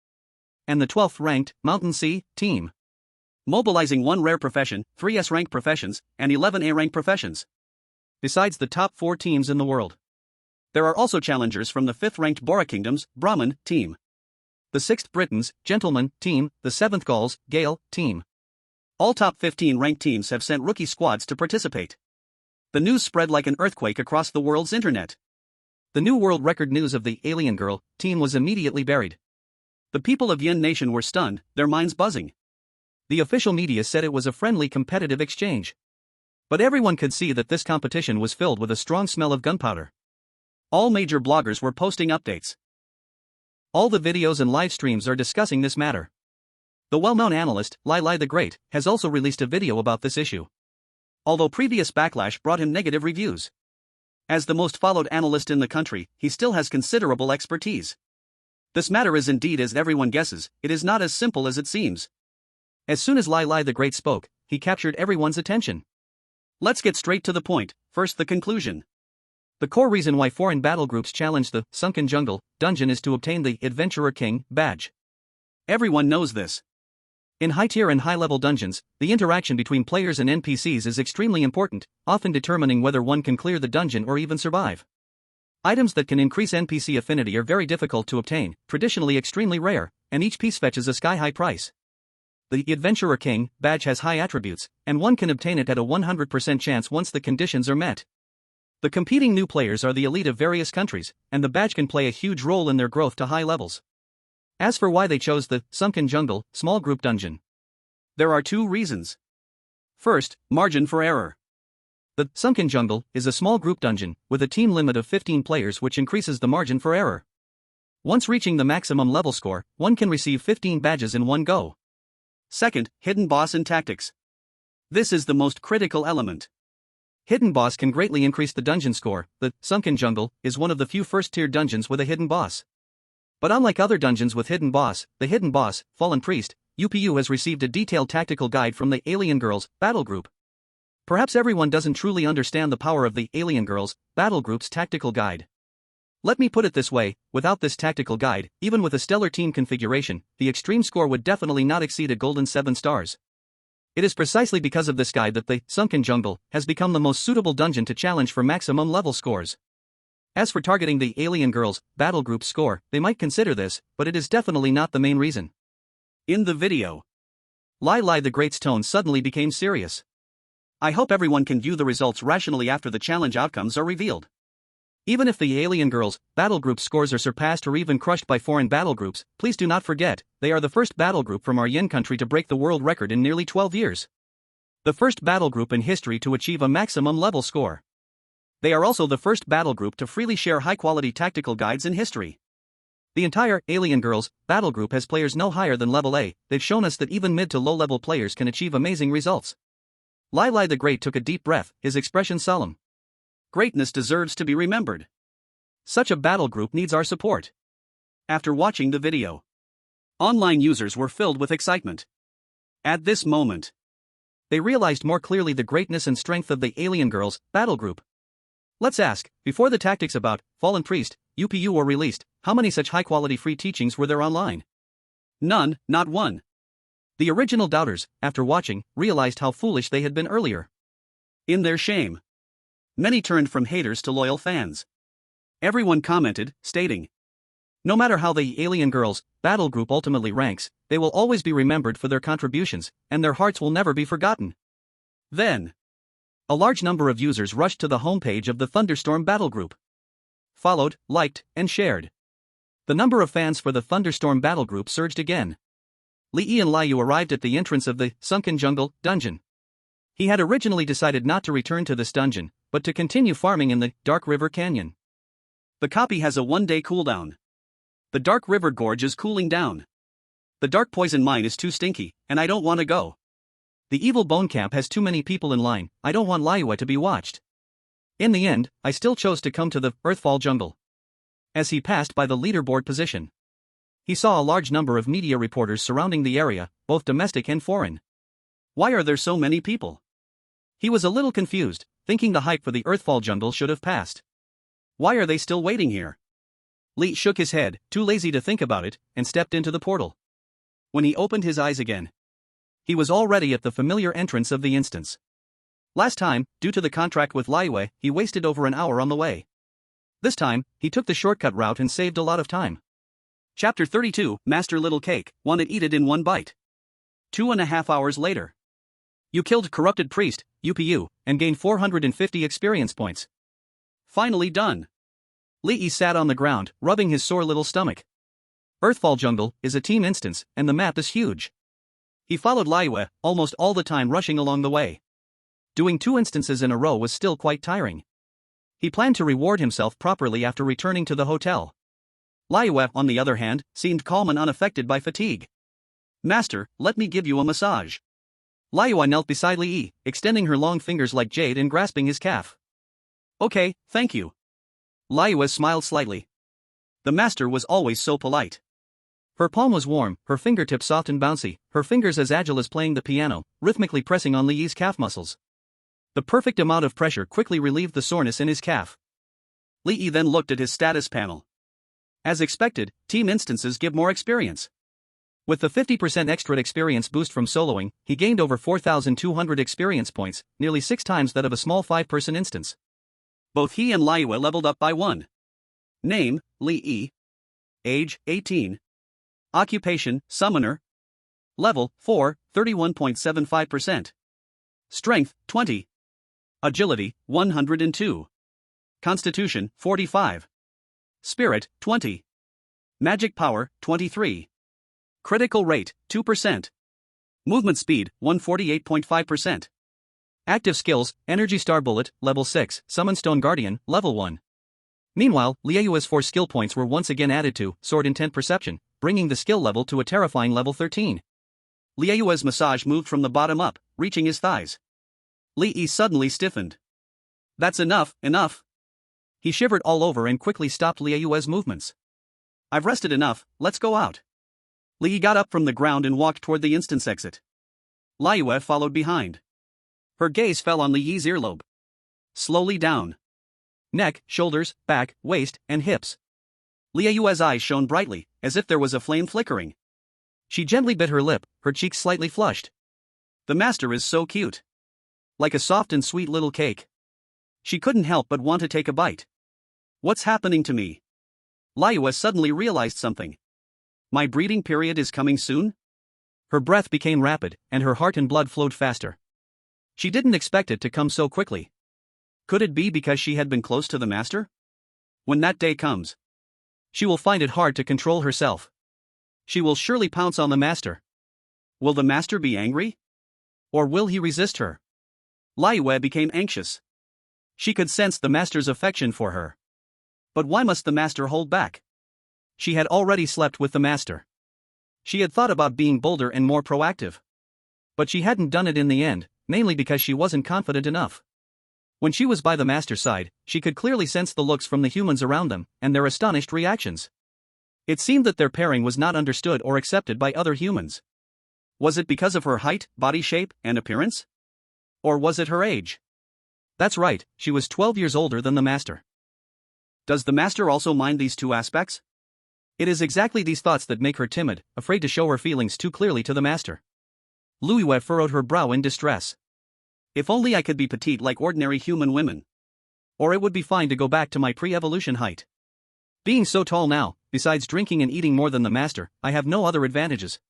Speaker 1: And the 12th-ranked Mountain Sea team, mobilizing 1 rare profession, 3 S-rank professions, and 11 A-rank professions. Besides the top 4 teams in the world, there are also challengers from the 5th-ranked Bora Kingdom's Brahmin team, the 6th Britain's Gentleman team, the 7th Gaul's Gale team. All top 15 ranked teams have sent rookie squads to participate. The news spread like an earthquake across the world's internet. The new world record news of the Alien Girl team was immediately buried. The people of Yen Nation were stunned, their minds buzzing. The official media said it was a friendly competitive exchange. But everyone could see that this competition was filled with a strong smell of gunpowder. All major bloggers were posting updates. All the videos and live streams are discussing this matter. The well-known analyst, Lai Lai the Great, has also released a video about this issue. Although previous backlash brought him negative reviews. As the most followed analyst in the country, he still has considerable expertise. This matter is indeed as everyone guesses, it is not as simple as it seems. As soon as Lai Lai the Great spoke, he captured everyone's attention. Let's get straight to the point. First, the conclusion. The core reason why foreign battle groups challenge the Sunken Jungle dungeon is to obtain the Adventurer King badge. Everyone knows this. In high-tier and high-level dungeons, the interaction between players and NPCs is extremely important, often determining whether one can clear the dungeon or even survive. Items that can increase NPC affinity are very difficult to obtain, traditionally extremely rare, and each piece fetches a sky-high price. The Adventurer King badge has high attributes, and one can obtain it at a 100% chance once the conditions are met. The competing new players are the elite of various countries, and the badge can play a huge role in their growth to high levels. As for why they chose the Sunken Jungle small group dungeon, there are 2 reasons. First, margin for error. The Sunken Jungle is a small group dungeon with a team limit of 15 players, which increases the margin for error. Once reaching the maximum level score, one can receive 15 badges in one go. Second, hidden boss and tactics. This is the most critical element. Hidden boss can greatly increase the dungeon score. The Sunken Jungle is one of the few first-tier dungeons with a hidden boss. But unlike other dungeons with hidden boss, the hidden boss, Fallen Priest, UPU has received a detailed tactical guide from the Alien Girls battle group. Perhaps everyone doesn't truly understand the power of the Alien Girls battle group's tactical guide. Let me put it this way, without this tactical guide, even with a stellar team configuration, the extreme score would definitely not exceed a golden 7 stars. It is precisely because of this guide that the Sunken Jungle has become the most suitable dungeon to challenge for maximum level scores. As for targeting the Alien Girls battle group score, they might consider this, but it is definitely not the main reason. In the video, Lai Lai the Great's tone suddenly became serious. I hope everyone can view the results rationally after the challenge outcomes are revealed. Even if the Alien Girls battle group scores are surpassed or even crushed by foreign battle groups, please do not forget, they are the first battle group from our Yen country to break the world record in nearly 12 years. The first battle group in history to achieve a maximum level score. They are also the first battle group to freely share high-quality tactical guides in history. The entire Alien Girls battle group has players no higher than level A. They've shown us that even mid to low-level players can achieve amazing results. Lai Lai the Great took a deep breath, his expression solemn. Greatness deserves to be remembered. Such a battle group needs our support. After watching the video, online users were filled with excitement. At this moment, they realized more clearly the greatness and strength of the Alien Girls battle group. Let's ask, before the tactics about Fallen Priest, UPU were released, how many such high-quality free teachings were there online? None, not one. The original doubters, after watching, realized how foolish they had been earlier. In their shame, many turned from haters to loyal fans. Everyone commented, stating, no matter how the Alien Girls battle group ultimately ranks, they will always be remembered for their contributions, and their hearts will never be forgotten. Then, A large number of users rushed to the homepage of the Thunderstorm Battle Group. Followed, liked, and shared. The number of fans for the Thunderstorm Battle Group surged again. Li and Liu arrived at the entrance of the Sunken Jungle dungeon. He had originally decided not to return to this dungeon, but to continue farming in the Dark River Canyon. The copy has a 1-day cooldown. The Dark River Gorge is cooling down. The Dark Poison Mine is too stinky, and I don't want to go. The Evil Bone Camp has too many people in line, I don't want Liu to be watched. In the end, I still chose to come to the Earthfall Jungle. As he passed by the leaderboard position, he saw a large number of media reporters surrounding the area, both domestic and foreign. Why are there so many people? He was a little confused, thinking the hype for the Earthfall Jungle should have passed. Why are they still waiting here? Li shook his head, too lazy to think about it, and stepped into the portal. When he opened his eyes again, he was already at the familiar entrance of the instance. Last time, due to the contract with Liu, he wasted over an hour on the way. This time, he took the shortcut route and saved a lot of time. Chapter 32, Master Little Cake, want to eat it in one bite. 2.5 hours later. You killed Corrupted Priest, UPU, and gained 450 experience points. Finally done. Li sat on the ground, rubbing his sore little stomach. Earthfall Jungle is a team instance, and the map is huge. He followed Liu, almost all the time rushing along the way. Doing 2 instances in a row was still quite tiring. He planned to reward himself properly after returning to the hotel. Liu, on the other hand, seemed calm and unaffected by fatigue. Master, let me give you a massage. Liu knelt beside Li, extending her long fingers like jade and grasping his calf. Okay, thank you. Liu smiled slightly. The master was always so polite. Her palm was warm, her fingertips soft and bouncy, her fingers as agile as playing the piano, rhythmically pressing on Li's calf muscles. The perfect amount of pressure quickly relieved the soreness in his calf. Li then looked at his status panel. As expected, team instances give more experience. With the 50% extra experience boost from soloing, he gained over 4,200 experience points, nearly 6 times that of a small 5-person instance. Both he and Liu leveled up by 1. Name, Li. Age, 18. Occupation, Summoner. Level, 4, 31.75%. Strength, 20. Agility, 102. Constitution, 45. Spirit, 20. Magic Power, 23. Critical Rate, 2%. Movement Speed, 148.5%. Active Skills, Energy Star Bullet, Level 6, Summon Stone Guardian, Level 1. Meanwhile, Liu's 4 skill points were once again added to Sword Intent Perception, bringing the skill level to a terrifying level 13. Liu's massage moved from the bottom up, reaching his thighs. Li suddenly stiffened. That's enough. He shivered all over and quickly stopped Liu's movements. I've rested enough, let's go out. Li got up from the ground and walked toward the instance exit. Liu followed behind. Her gaze fell on Li's earlobe. Slowly down. Neck, shoulders, back, waist, and hips. Liu's eyes shone brightly, as if there was a flame flickering. She gently bit her lip, her cheeks slightly flushed. The master is so cute. Like a soft and sweet little cake. She couldn't help but want to take a bite. What's happening to me? Liu suddenly realized something. My breeding period is coming soon? Her breath became rapid, and her heart and blood flowed faster. She didn't expect it to come so quickly. Could it be because she had been close to the master? When that day comes, she will find it hard to control herself. She will surely pounce on the master. Will the master be angry? Or will he resist her? Liu became anxious. She could sense the master's affection for her. But why must the master hold back? She had already slept with the master. She had thought about being bolder and more proactive. But she hadn't done it in the end, mainly because she wasn't confident enough. When she was by the master's side, she could clearly sense the looks from the humans around them, and their astonished reactions. It seemed that their pairing was not understood or accepted by other humans. Was it because of her height, body shape, and appearance? Or was it her age? That's right, she was 12 years older than the master. Does the master also mind these two aspects? It is exactly these thoughts that make her timid, afraid to show her feelings too clearly to the master. Liu furrowed her brow in distress. If only I could be petite like ordinary human women. Or it would be fine to go back to my pre-evolution height. Being so tall now, besides drinking and eating more than the master, I have no other advantages.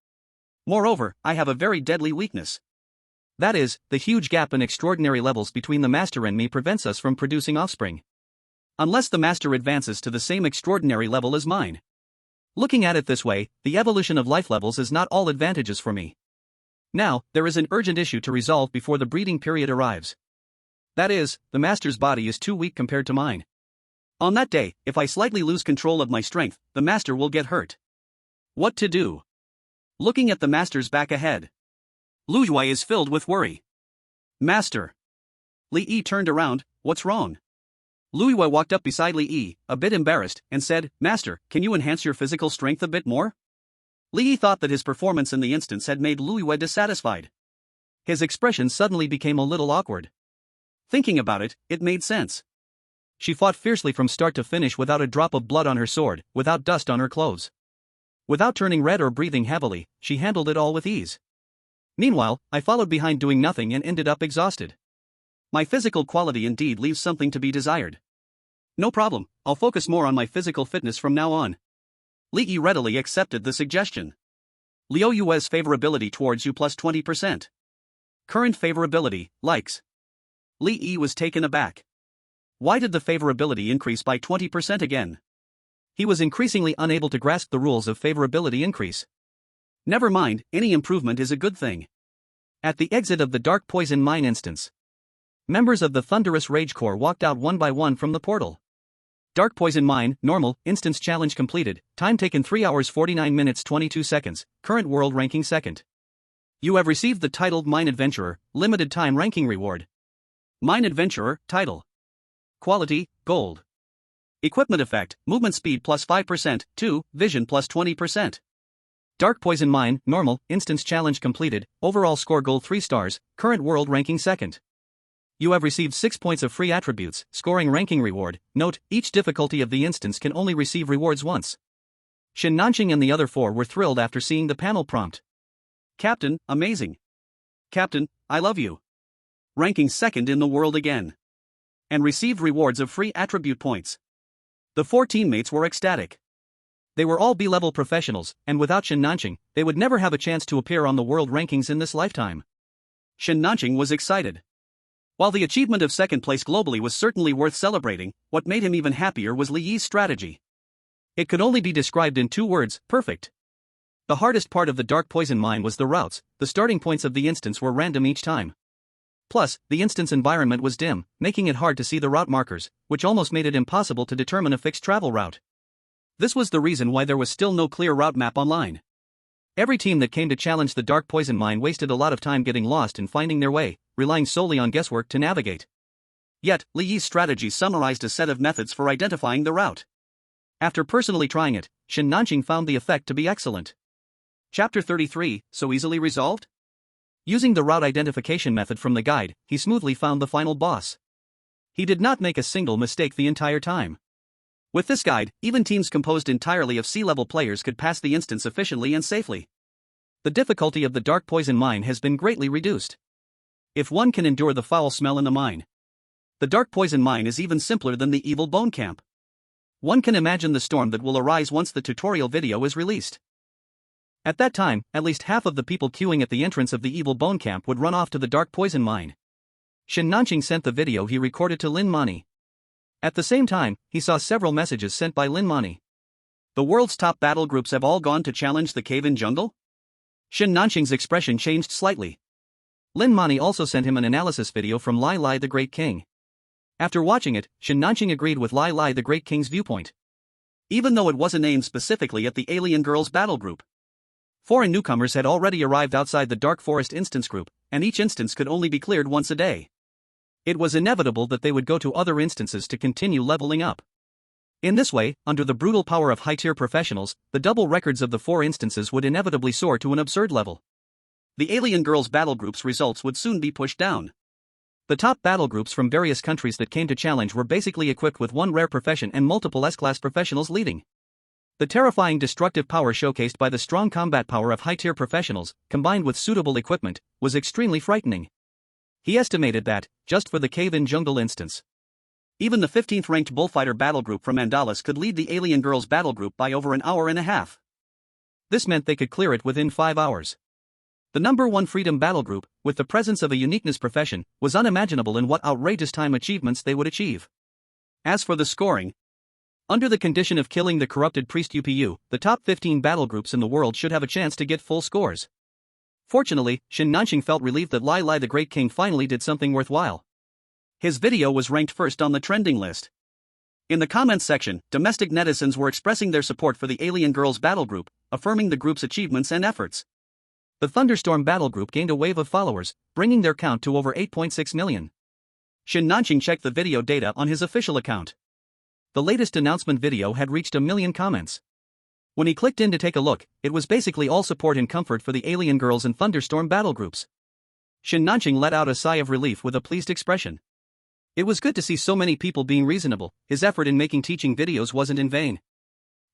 Speaker 1: Moreover, I have a very deadly weakness. That is, the huge gap in extraordinary levels between the master and me prevents us from producing offspring. Unless the master advances to the same extraordinary level as mine. Looking at it this way, the evolution of life levels is not all advantages for me. Now, there is an urgent issue to resolve before the breeding period arrives. That is, the master's body is too weak compared to mine. On that day, if I slightly lose control of my strength, the master will get hurt. What to do? Looking at the master's back ahead. Lu Yue is filled with worry. Master. Li Yi turned around, what's wrong? Lu Yue walked up beside Li Yi, a bit embarrassed, and said, Master, can you enhance your physical strength a bit more? Li Yi thought that his performance in the instance had made Lu Yue dissatisfied. His expression suddenly became a little awkward. Thinking about it, it made sense. She fought fiercely from start to finish without a drop of blood on her sword, without dust on her clothes. Without turning red or breathing heavily, she handled it all with ease. Meanwhile, I followed behind doing nothing and ended up exhausted. My physical quality indeed leaves something to be desired. No problem, I'll focus more on my physical fitness from now on. Li Yi readily accepted the suggestion. Liu Yue's favorability towards you plus 20%. Current favorability, likes. Li Yi was taken aback. Why did the favorability increase by 20% again? He was increasingly unable to grasp the rules of favorability increase. Never mind, any improvement is a good thing. At the exit of the Dark Poison Mine instance, members of the Thunderous Rage Corps walked out one by one from the portal. Dark Poison Mine, normal, instance challenge completed, time taken 3 hours 49 minutes 22 seconds, current world ranking second. You have received the title Mine Adventurer, limited time ranking reward. Mine Adventurer, title. Quality, gold. Equipment effect, movement speed plus 5%, 2, vision plus 20%. Dark Poison Mine, normal, instance challenge completed, overall score gold 3 stars, current world ranking second. You have received 6 points of free attributes, scoring ranking reward. Note, each difficulty of the instance can only receive rewards once. Shen Nanqing and the other 4 were thrilled after seeing the panel prompt. Captain, amazing. Captain, I love you. Ranking second in the world again. And received rewards of free attribute points. The 4 teammates were ecstatic. They were all B-level professionals, and without Shen Nanqing, they would never have a chance to appear on the world rankings in this lifetime. Shen Nanqing was excited. While the achievement of second place globally was certainly worth celebrating, what made him even happier was Li Yi's strategy. It could only be described in 2 words, perfect. The hardest part of the Dark Poison Mine was the routes. The starting points of the instance were random each time. Plus, the instance environment was dim, making it hard to see the route markers, which almost made it impossible to determine a fixed travel route. This was the reason why there was still no clear route map online. Every team that came to challenge the Dark Poison Mine wasted a lot of time getting lost and finding their way, relying solely on guesswork to navigate. Yet, Li Yi's strategy summarized a set of methods for identifying the route. After personally trying it, Shen Nanqing found the effect to be excellent. Chapter 33, so easily resolved? Using the route identification method from the guide, he smoothly found the final boss. He did not make a single mistake the entire time. With this guide, even teams composed entirely of C-level players could pass the instance efficiently and safely. The difficulty of the Dark Poison Mine has been greatly reduced. If one can endure the foul smell in the mine. The Dark Poison Mine is even simpler than the Evil Bone Camp. One can imagine the storm that will arise once the tutorial video is released. At that time, at least half of the people queuing at the entrance of the Evil Bone Camp would run off to the Dark Poison Mine. Shen Nanqing sent the video he recorded to Lin Mani. At the same time, he saw several messages sent by Lin Mani. The world's top battle groups have all gone to challenge the cave-in jungle? Shen Nanqing's expression changed slightly. Lin Mani also sent him an analysis video from Lai Lai the Great King. After watching it, Shen Nanqing agreed with Lai Lai the Great King's viewpoint. Even though it wasn't aimed specifically at the alien girls battle group. Foreign newcomers had already arrived outside the Dark Forest instance group, and each instance could only be cleared once a day. It was inevitable that they would go to other instances to continue leveling up. In this way, under the brutal power of high-tier professionals, the double records of the 4 instances would inevitably soar to an absurd level. The alien girls battle group's results would soon be pushed down. The top battle groups from various countries that came to challenge were basically equipped with 1 rare profession and multiple S-class professionals leading. The terrifying destructive power showcased by the strong combat power of high-tier professionals, combined with suitable equipment, was extremely frightening. He estimated that, just for the cave-in jungle instance, even the 15th ranked bullfighter battle group from Andalis could lead the alien girls battle group by over an hour and a half. This meant they could clear it within 5 hours. The number 1 freedom battle group, with the presence of a uniqueness profession, was unimaginable in what outrageous time achievements they would achieve. As for the scoring, under the condition of killing the corrupted priest UPU, the top 15 battle groups in the world should have a chance to get full scores. Fortunately, Shin Nanxing felt relieved that Lai Lai the Great King finally did something worthwhile. His video was ranked first on the trending list. In the comments section, domestic netizens were expressing their support for the Alien Girls battle group, affirming the group's achievements and efforts. The Thunderstorm battle group gained a wave of followers, bringing their count to over 8.6 million. Shin Nanxing checked the video data on his official account. The latest announcement video had reached 1 million comments. When he clicked in to take a look, it was basically all support and comfort for the Alien Girls and Thunderstorm battle groups. Shin Nanxing let out a sigh of relief with a pleased expression. It was good to see so many people being reasonable. His effort in making teaching videos wasn't in vain.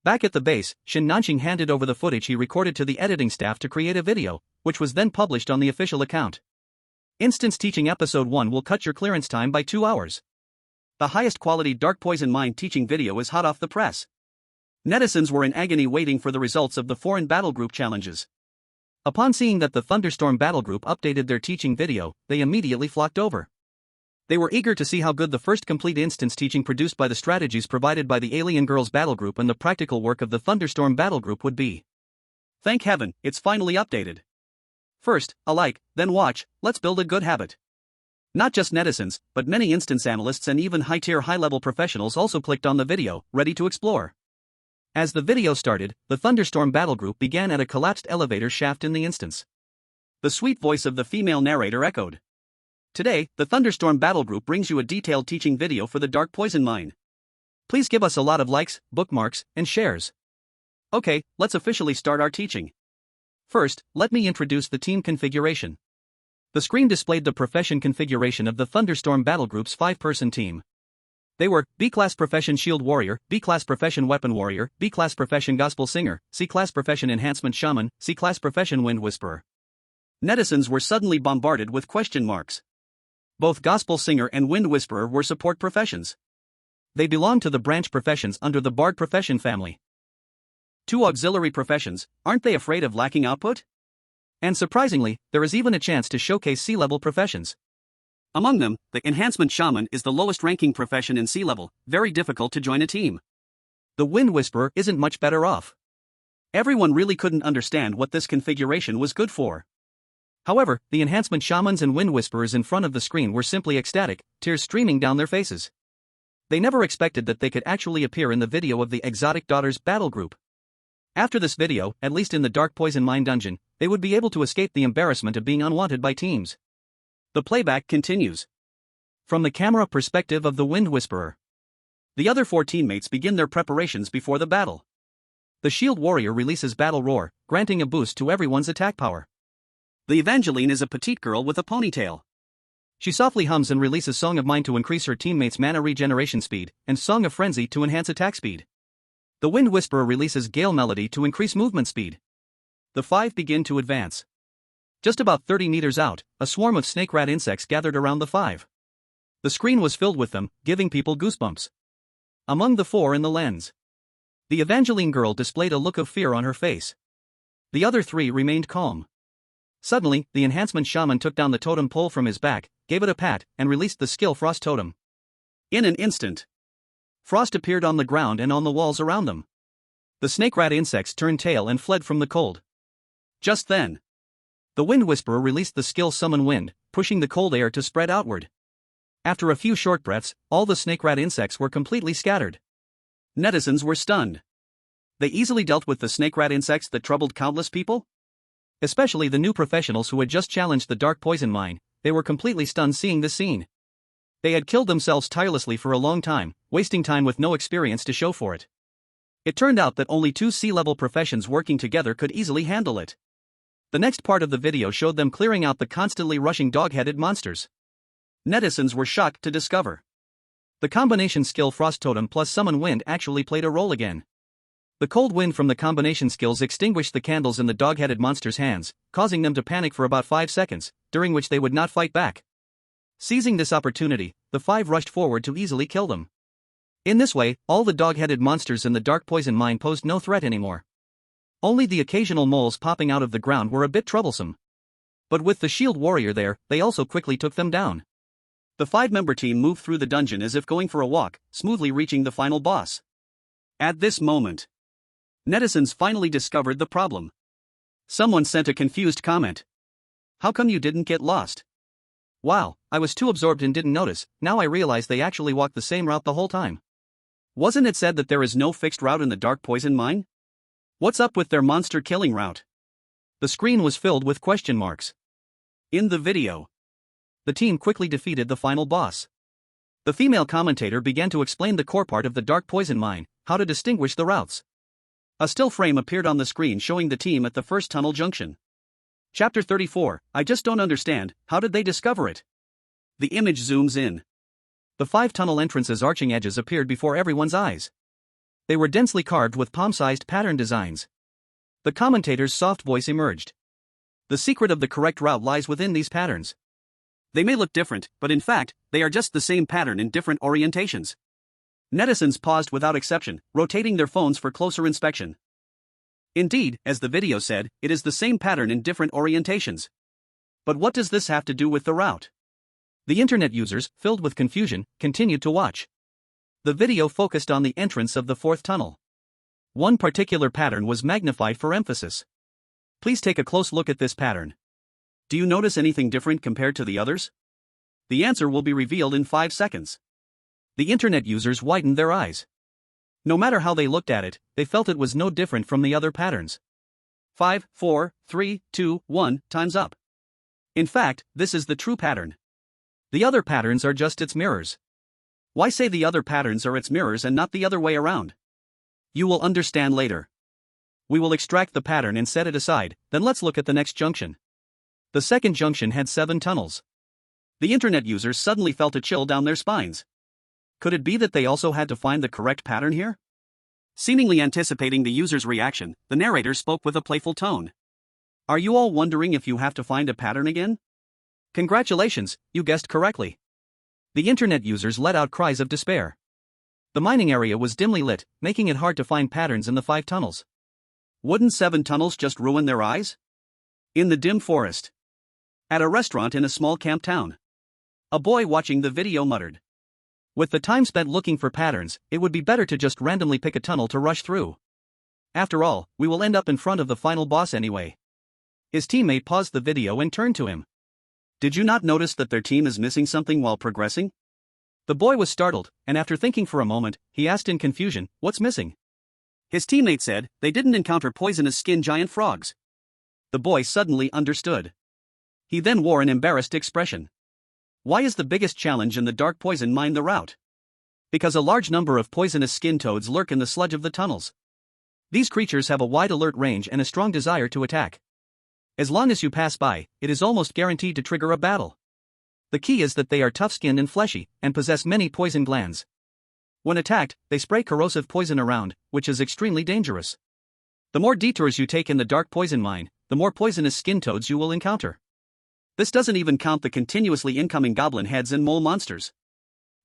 Speaker 1: Back at the base, Shin Nanxing handed over the footage he recorded to the editing staff to create a video, which was then published on the official account. Instance Teaching Episode 1 will cut your clearance time by 2 hours. The highest quality Dark Poison Mind teaching video is hot off the press. Netizens were in agony waiting for the results of the foreign battle group challenges. Upon seeing that the Thunderstorm battle group updated their teaching video, they immediately flocked over. They were eager to see how good the first complete instance teaching produced by the strategies provided by the Alien Girls battle group and the practical work of the Thunderstorm battle group would be. Thank heaven, it's finally updated. First, a like, then watch, let's build a good habit. Not just netizens, but many instance analysts and even high-tier high-level professionals also clicked on the video, ready to explore. As the video started, the Thunderstorm battle group began at a collapsed elevator shaft in the instance. The sweet voice of the female narrator echoed. Today, the Thunderstorm battle group brings you a detailed teaching video for the Dark Poison Mine. Please give us a lot of likes, bookmarks, and shares. Okay, let's officially start our teaching. First, let me introduce the team configuration. The screen displayed the profession configuration of the Thunderstorm battle group's 5-person team. They were B-Class Profession Shield Warrior, B-Class Profession Weapon Warrior, B-Class Profession Gospel Singer, C-Class Profession Enhancement Shaman, C-Class Profession Wind Whisperer. Netizens were suddenly bombarded with question marks. Both Gospel Singer and Wind Whisperer were support professions. They belong to the branch professions under the Bard profession family. 2 auxiliary professions, aren't they afraid of lacking output? And surprisingly, there is even a chance to showcase C-level professions. Among them, the Enhancement Shaman is the lowest ranking profession in C-level, very difficult to join a team. The Wind Whisperer isn't much better off. Everyone really couldn't understand what this configuration was good for. However, the Enhancement Shamans and Wind Whisperers in front of the screen were simply ecstatic, tears streaming down their faces. They never expected that they could actually appear in the video of the Exotic Daughters battle group. After this video, at least in the Dark Poison Mine dungeon, they would be able to escape the embarrassment of being unwanted by teams. The playback continues. From the camera perspective of the Wind Whisperer. The other 4 teammates begin their preparations before the battle. The Shield Warrior releases Battle Roar, granting a boost to everyone's attack power. The Evangeline is a petite girl with a ponytail. She softly hums and releases Song of Mind to increase her teammates' mana regeneration speed, and Song of Frenzy to enhance attack speed. The Wind Whisperer releases Gale Melody to increase movement speed. The 5 begin to advance. Just about 30 meters out, a swarm of snake rat insects gathered around the 5. The screen was filled with them, giving people goosebumps. Among the 4 in the lens, the Evangeline girl displayed a look of fear on her face. The other 3 remained calm. Suddenly, the Enhancement Shaman took down the totem pole from his back, gave it a pat, and released the skill Frost Totem. In an instant, frost appeared on the ground and on the walls around them. The snake rat insects turned tail and fled from the cold. Just then, the Wind Whisperer released the skill Summon Wind, pushing the cold air to spread outward. After a few short breaths, all the snake rat insects were completely scattered. Netizens were stunned. They easily dealt with the snake rat insects that troubled countless people? Especially the new professionals who had just challenged the Dark Poison Mine, they were completely stunned seeing this scene. They had killed themselves tirelessly for a long time, wasting time with no experience to show for it. It turned out that only 2 C-level professions working together could easily handle it. The next part of the video showed them clearing out the constantly rushing dog-headed monsters. Netizens were shocked to discover the combination skill Frost Totem plus Summon Wind actually played a role again. The cold wind from the combination skills extinguished the candles in the dog-headed monster's hands, causing them to panic for about 5 seconds, during which they would not fight back. Seizing this opportunity, the 5 rushed forward to easily kill them. In this way, all the dog-headed monsters in the Dark Poison Mine posed no threat anymore. Only the occasional moles popping out of the ground were a bit troublesome. But with the shield warrior there, they also quickly took them down. The 5-member team moved through the dungeon as if going for a walk, smoothly reaching the final boss. At this moment, netizens finally discovered the problem. Someone sent a confused comment. "How come you didn't get lost?" "Wow, I was too absorbed and didn't notice. Now I realize they actually walked the same route the whole time. Wasn't it said that there is no fixed route in the Dark Poison Mine? What's up with their monster killing route?" The screen was filled with question marks. In the video, the team quickly defeated the final boss. The female commentator began to explain the core part of the Dark Poison Mine, how to distinguish the routes. A still frame appeared on the screen showing the team at the first tunnel junction. Chapter 34, I just don't understand, how did they discover it? The image zooms in. The 5 tunnel entrances' arching edges appeared before everyone's eyes. They were densely carved with palm-sized pattern designs. The commentator's soft voice emerged. The secret of the correct route lies within these patterns. They may look different, but in fact, they are just the same pattern in different orientations. Netizens paused without exception, rotating their phones for closer inspection. Indeed, as the video said, it is the same pattern in different orientations. But what does this have to do with the route? The internet users, filled with confusion, continued to watch. The video focused on the entrance of the 4th tunnel. One particular pattern was magnified for emphasis. Please take a close look at this pattern. Do you notice anything different compared to the others? The answer will be revealed in 5 seconds. The internet users widened their eyes. No matter how they looked at it, they felt it was no different from the other patterns. 5, 4, 3, 2, 1, time's up. In fact, this is the true pattern. The other patterns are just its mirrors. Why say the other patterns are its mirrors and not the other way around? You will understand later. We will extract the pattern and set it aside, then let's look at the next junction. The second junction had 7 tunnels. The internet users suddenly felt a chill down their spines. Could it be that they also had to find the correct pattern here? Seemingly anticipating the user's reaction, the narrator spoke with a playful tone. Are you all wondering if you have to find a pattern again? Congratulations, you guessed correctly. The internet users let out cries of despair. The mining area was dimly lit, making it hard to find patterns in the 5 tunnels. Wouldn't 7 tunnels just ruin their eyes? In the dim forest. At a restaurant in a small camp town. A boy watching the video muttered. With the time spent looking for patterns, it would be better to just randomly pick a tunnel to rush through. After all, we will end up in front of the final boss anyway. His teammate paused the video and turned to him. Did you not notice that their team is missing something while progressing? The boy was startled, and after thinking for a moment, he asked in confusion, what's missing? His teammate said, they didn't encounter poisonous skin giant frogs. The boy suddenly understood. He then wore an embarrassed expression. Why is the biggest challenge in the Dark Poison Mine the route? Because a large number of poisonous skin toads lurk in the sludge of the tunnels. These creatures have a wide alert range and a strong desire to attack. As long as you pass by, it is almost guaranteed to trigger a battle. The key is that they are tough-skinned and fleshy, and possess many poison glands. When attacked, they spray corrosive poison around, which is extremely dangerous. The more detours you take in the Dark Poison Mine, the more poisonous skin toads you will encounter. This doesn't even count the continuously incoming goblin heads and mole monsters.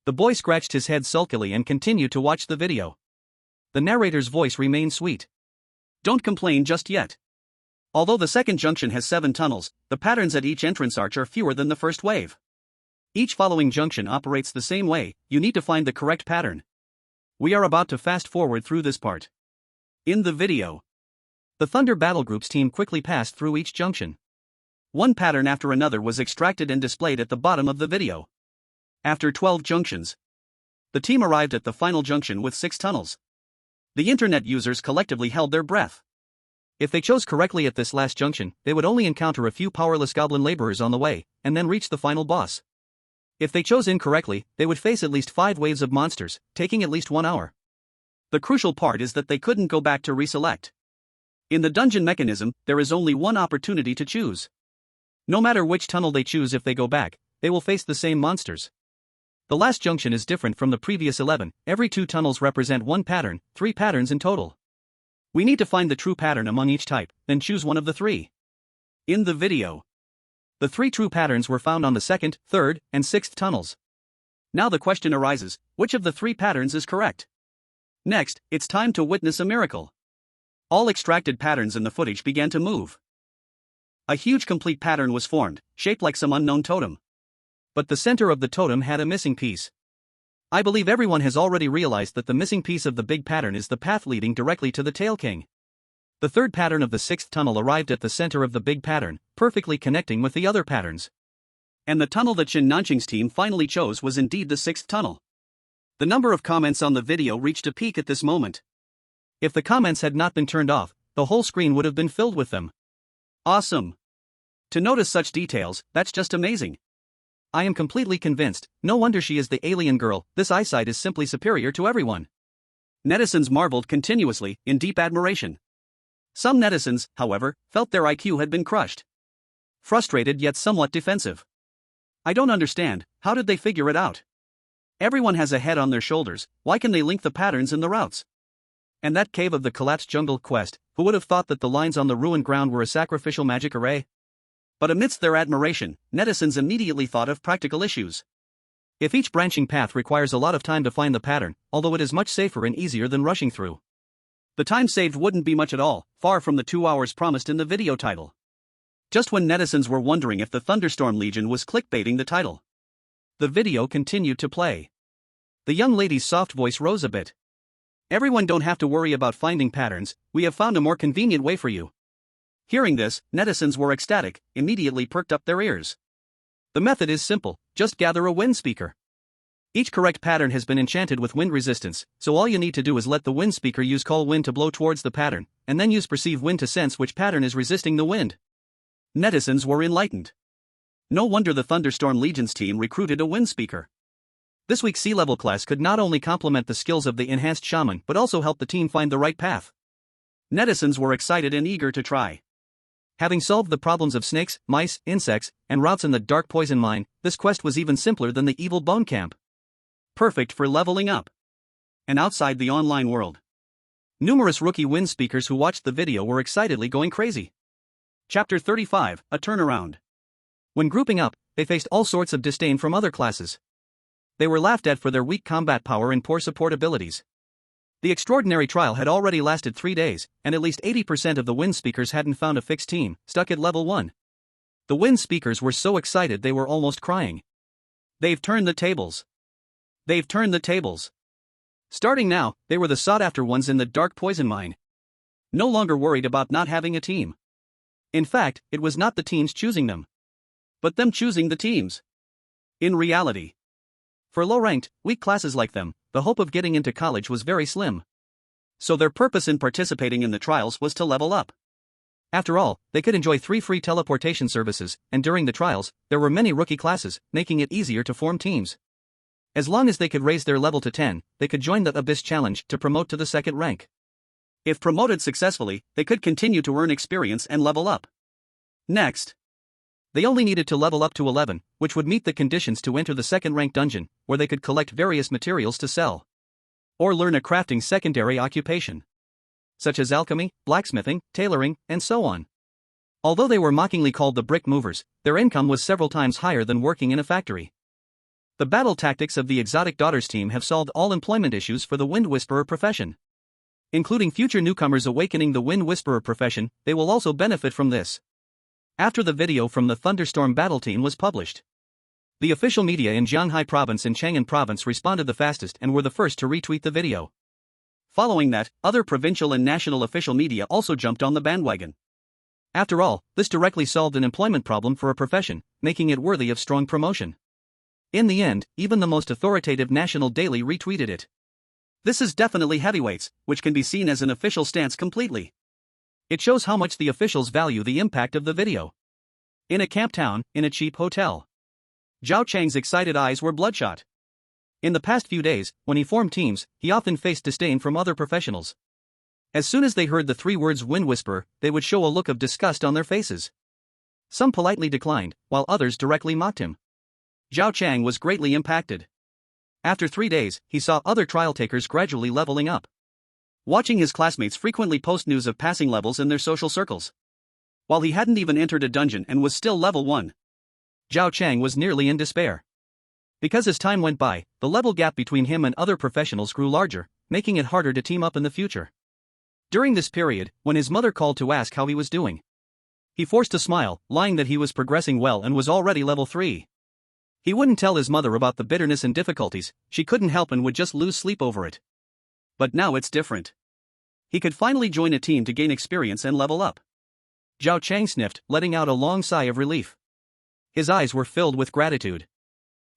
Speaker 1: The boy scratched his head sulkily and continued to watch the video. The narrator's voice remained sweet. Don't complain just yet. Although the second junction has 7 tunnels, the patterns at each entrance arch are fewer than the first wave. Each following junction operates the same way, you need to find the correct pattern. We are about to fast forward through this part. In the video, the Thunder Battle Group's team quickly passed through each junction. One pattern after another was extracted and displayed at the bottom of the video. After 12 junctions, the team arrived at the final junction with 6 tunnels. The internet users collectively held their breath. If they chose correctly at this last junction, they would only encounter a few powerless goblin laborers on the way, and then reach the final boss. If they chose incorrectly, they would face at least 5 waves of monsters, taking at least 1 hour. The crucial part is that they couldn't go back to reselect. In the dungeon mechanism, there is only one opportunity to choose. No matter which tunnel they choose, if they go back, they will face the same monsters. The last junction is different from the previous 11, every 2 tunnels represent 1 pattern, 3 patterns in total. We need to find the true pattern among each type, then choose one of the 3. In the video, the 3 true patterns were found on the 2nd, 3rd, and 6th tunnels. Now the question arises, which of the 3 patterns is correct? Next, it's time to witness a miracle. All extracted patterns in the footage began to move. A huge complete pattern was formed, shaped like some unknown totem. But the center of the totem had a missing piece. I believe everyone has already realized that the missing piece of the big pattern is the path leading directly to the Tail King. The third pattern of the sixth tunnel arrived at the center of the big pattern, perfectly connecting with the other patterns. And the tunnel that Shin Nanqing's team finally chose was indeed the sixth tunnel. The number of comments on the video reached a peak at this moment. If the comments had not been turned off, the whole screen would have been filled with them. Awesome! To notice such details, that's just amazing. I am completely convinced, no wonder she is the alien girl, this eyesight is simply superior to everyone. Netizens marveled continuously, in deep admiration. Some netizens, however, felt their IQ had been crushed. Frustrated yet somewhat defensive. I don't understand, how did they figure it out? Everyone has a head on their shoulders, why can they link the patterns in the routes? And that cave of the collapsed jungle quest, who would have thought that the lines on the ruined ground were a sacrificial magic array? But amidst their admiration, netizens immediately thought of practical issues. If each branching path requires a lot of time to find the pattern, although it is much safer and easier than rushing through, the time saved wouldn't be much at all, far from the 2 hours promised in the video title. Just when netizens were wondering if the Thunderstorm Legion was clickbaiting the title, the video continued to play. The young lady's soft voice rose a bit. Everyone don't have to worry about finding patterns, we have found a more convenient way for you. Hearing this, netizens were ecstatic, immediately perked up their ears. The method is simple, just gather a wind speaker. Each correct pattern has been enchanted with wind resistance, so all you need to do is let the wind speaker use call wind to blow towards the pattern, and then use perceive wind to sense which pattern is resisting the wind. Netizens were enlightened. No wonder the Thunderstorm Legion's team recruited a wind speaker. This week's sea-level class could not only complement the skills of the enhanced shaman but also help the team find the right path. Netizens were excited and eager to try. Having solved the problems of snakes, mice, insects, and routes in the dark poison mine, this quest was even simpler than the evil bone camp. Perfect for leveling up. And outside the online world, numerous rookie wind speakers who watched the video were excitedly going crazy. Chapter 35, A Turnaround. When grouping up, they faced all sorts of disdain from other classes. They were laughed at for their weak combat power and poor support abilities. The extraordinary trial had already lasted 3 days, and at least 80% of the wind speakers hadn't found a fixed team, stuck at level 1. The wind speakers were so excited they were almost crying. They've turned the tables. They've turned the tables. Starting now, they were the sought-after ones in the dark poison mine. No longer worried about not having a team. In fact, it was not the teams choosing them, but them choosing the teams. In reality, for low-ranked, weak classes like them, the hope of getting into college was very slim. So their purpose in participating in the trials was to level up. After all, they could enjoy 3 free teleportation services, and during the trials, there were many rookie classes, making it easier to form teams. As long as they could raise their level to 10, they could join the Abyss Challenge to promote to the 2nd rank. If promoted successfully, they could continue to earn experience and level up. Next, they only needed to level up to 11, which would meet the conditions to enter the 2nd rank dungeon, where they could collect various materials to sell. Or learn a crafting secondary occupation, such as alchemy, blacksmithing, tailoring, and so on. Although they were mockingly called the brick movers, their income was several times higher than working in a factory. The battle tactics of the Exotic Daughters team have solved all employment issues for the Wind Whisperer profession. Including future newcomers awakening the Wind Whisperer profession, they will also benefit from this. After the video from the Thunderstorm battle team was published, the official media in Jianghai province and Chang'an province responded the fastest and were the first to retweet the video. Following that, other provincial and national official media also jumped on the bandwagon. After all, this directly solved an employment problem for a profession, making it worthy of strong promotion. In the end, even the most authoritative national daily retweeted it. This is definitely heavyweights, which can be seen as an official stance completely. It shows how much the officials value the impact of the video. In a camp town, in a cheap hotel, Zhao Chang's excited eyes were bloodshot. In the past few days, when he formed teams, he often faced disdain from other professionals. As soon as they heard the 3 words Wind Whisperer, they would show a look of disgust on their faces. Some politely declined, while others directly mocked him. Zhao Chang was greatly impacted. After 3 days, he saw other trial takers gradually leveling up. Watching his classmates frequently post news of passing levels in their social circles. While he hadn't even entered a dungeon and was still level 1. Zhao Chang was nearly in despair. Because as time went by, the level gap between him and other professionals grew larger, making it harder to team up in the future. During this period, when his mother called to ask how he was doing, He forced a smile, lying that he was progressing well and was already level 3. He wouldn't tell his mother about the bitterness and difficulties, she couldn't help and would just lose sleep over it. But now it's different. He could finally join a team to gain experience and level up. Zhao Chang sniffed, letting out a long sigh of relief. His eyes were filled with gratitude.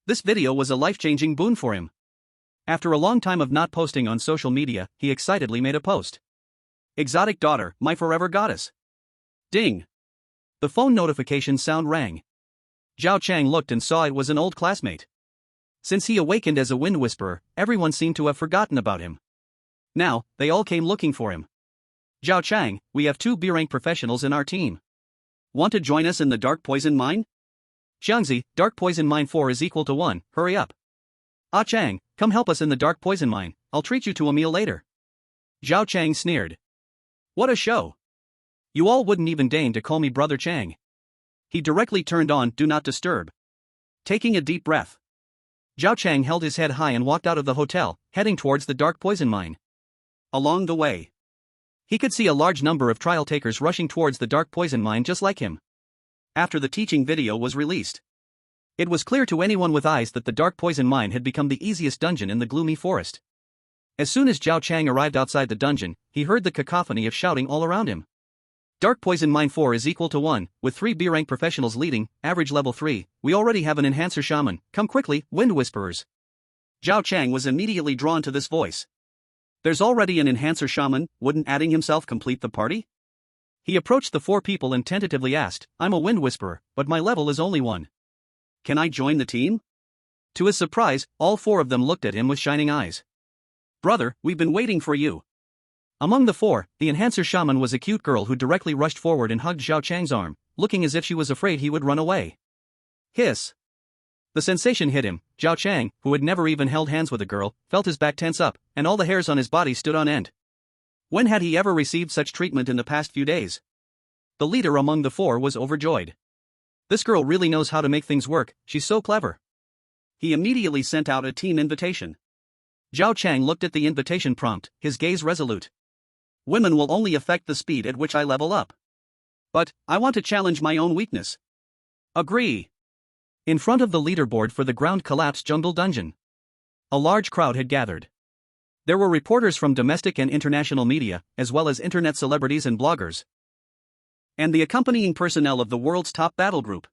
Speaker 1: This video was a life-changing boon for him. After a long time of not posting on social media, he excitedly made a post. Exotic daughter, my forever goddess. Ding! The phone notification sound rang. Zhao Chang looked and saw it was an old classmate. Since he awakened as a wind whisperer, everyone seemed to have forgotten about him. Now, they all came looking for him. Zhao Chang, we have 2 B-rank professionals in our team. Want to join us in the Dark Poison Mine? Xiangzi, Dark Poison Mine 4 is equal to 1, hurry up. Ah Chang, come help us in the Dark Poison Mine, I'll treat you to a meal later. Zhao Chang sneered. What a show. You all wouldn't even deign to call me Brother Chang. He directly turned on Do Not Disturb. Taking a deep breath, Zhao Chang held his head high and walked out of the hotel, heading towards the Dark Poison Mine. Along the way, he could see a large number of trial takers rushing towards the Dark Poison Mine just like him. After the teaching video was released, it was clear to anyone with eyes that the Dark Poison Mine had become the easiest dungeon in the gloomy forest. As soon as Zhao Chang arrived outside the dungeon, he heard the cacophony of shouting all around him. Dark Poison Mine 4 is equal to 1, with 3 B-rank professionals leading, average level 3, we already have an enhancer shaman, come quickly, wind whisperers. Zhao Chang was immediately drawn to this voice. There's already an enhancer shaman, wouldn't adding himself complete the party? He approached the 4 people and tentatively asked, I'm a wind whisperer, but my level is only 1. Can I join the team? To his surprise, all 4 of them looked at him with shining eyes. Brother, we've been waiting for you. Among the 4, the enhancer shaman was a cute girl who directly rushed forward and hugged Zhao Chang's arm, looking as if she was afraid he would run away. Hiss. The sensation hit him. Zhao Chang, who had never even held hands with a girl, felt his back tense up, and all the hairs on his body stood on end. When had he ever received such treatment in the past few days? The leader among the 4 was overjoyed. This girl really knows how to make things work, she's so clever. He immediately sent out a team invitation. Zhao Chang looked at the invitation prompt, his gaze resolute. Women will only affect the speed at which I level up. But, I want to challenge my own weakness. Agree. In front of the leaderboard for the ground collapse jungle dungeon, a large crowd had gathered. There were reporters from domestic and international media, as well as internet celebrities and bloggers, and the accompanying personnel of the world's top battle group.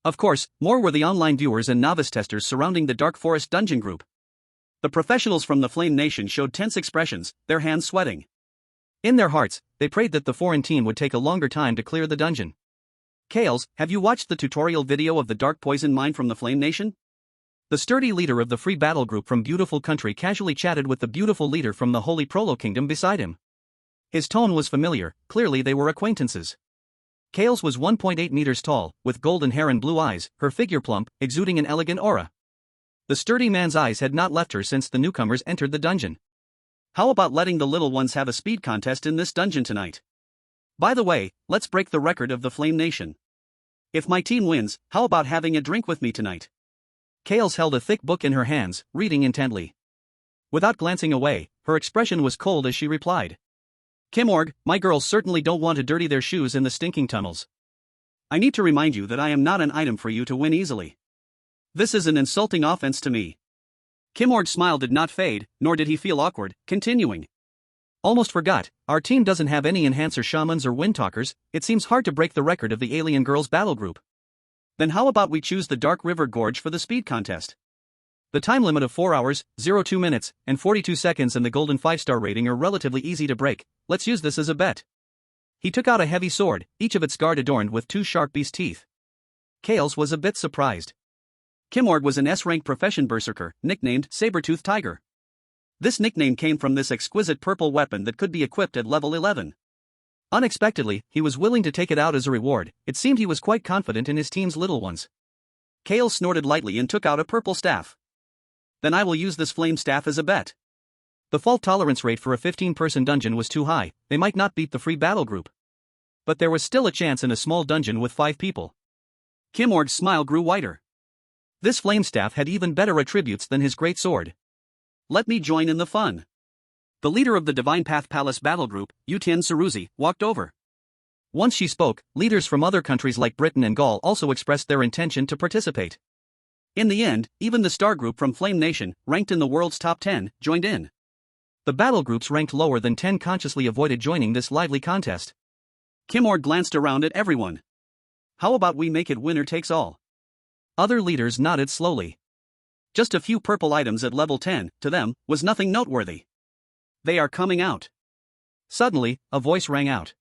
Speaker 1: Of course, more were the online viewers and novice testers surrounding the Dark Forest Dungeon group. The professionals from the Flame Nation showed tense expressions, their hands sweating. In their hearts, they prayed that the foreign team would take a longer time to clear the dungeon. Kales, have you watched the tutorial video of the Dark Poison Mine from the Flame Nation? The sturdy leader of the free battle group from Beautiful Country casually chatted with the beautiful leader from the Holy Prolo Kingdom beside him. His tone was familiar, clearly they were acquaintances. Kales was 1.8 meters tall, with golden hair and blue eyes, her figure plump, exuding an elegant aura. The sturdy man's eyes had not left her since the newcomers entered the dungeon. How about letting the little ones have a speed contest in this dungeon tonight? By the way, let's break the record of the Flame Nation. If my team wins, how about having a drink with me tonight? Kales held a thick book in her hands, reading intently. Without glancing away, her expression was cold as she replied. Kimorg, my girls certainly don't want to dirty their shoes in the stinking tunnels. I need to remind you that I am not an item for you to win easily. This is an insulting offense to me. Kimorg's smile did not fade, nor did he feel awkward, continuing. Almost forgot, our team doesn't have any enhancer shamans or wind talkers, it seems hard to break the record of the alien girls battle group. Then how about we choose the Dark River Gorge for the speed contest? The time limit of 4 hours, 02 minutes, and 42 seconds and the golden 5-star rating are relatively easy to break, let's use this as a bet. He took out a heavy sword, each of its guard adorned with 2 sharp beast teeth. Kales was a bit surprised. Kimorg was an S-rank profession berserker, nicknamed Saber-Tooth Tiger. This nickname came from this exquisite purple weapon that could be equipped at level 11. Unexpectedly, he was willing to take it out as a reward, it seemed he was quite confident in his team's little ones. Kale snorted lightly and took out a purple staff. Then I will use this flame staff as a bet. The fault tolerance rate for a 15-person dungeon was too high, they might not beat the free battle group. But there was still a chance in a small dungeon with 5 people. Kimorg's smile grew wider. This flame staff had even better attributes than his great sword. Let me join in the fun. The leader of the Divine Path Palace battle group, Yutian Saruzi, walked over. Once she spoke, leaders from other countries like Britain and Gaul also expressed their intention to participate. In the end, even the star group from Flame Nation, ranked in the world's top 10, joined in. The battle groups ranked lower than 10 consciously avoided joining this lively contest. Kimor glanced around at everyone. How about we make it winner takes all? Other leaders nodded slowly. Just a few purple items at level 10, to them, was nothing noteworthy. They are coming out. Suddenly, a voice rang out.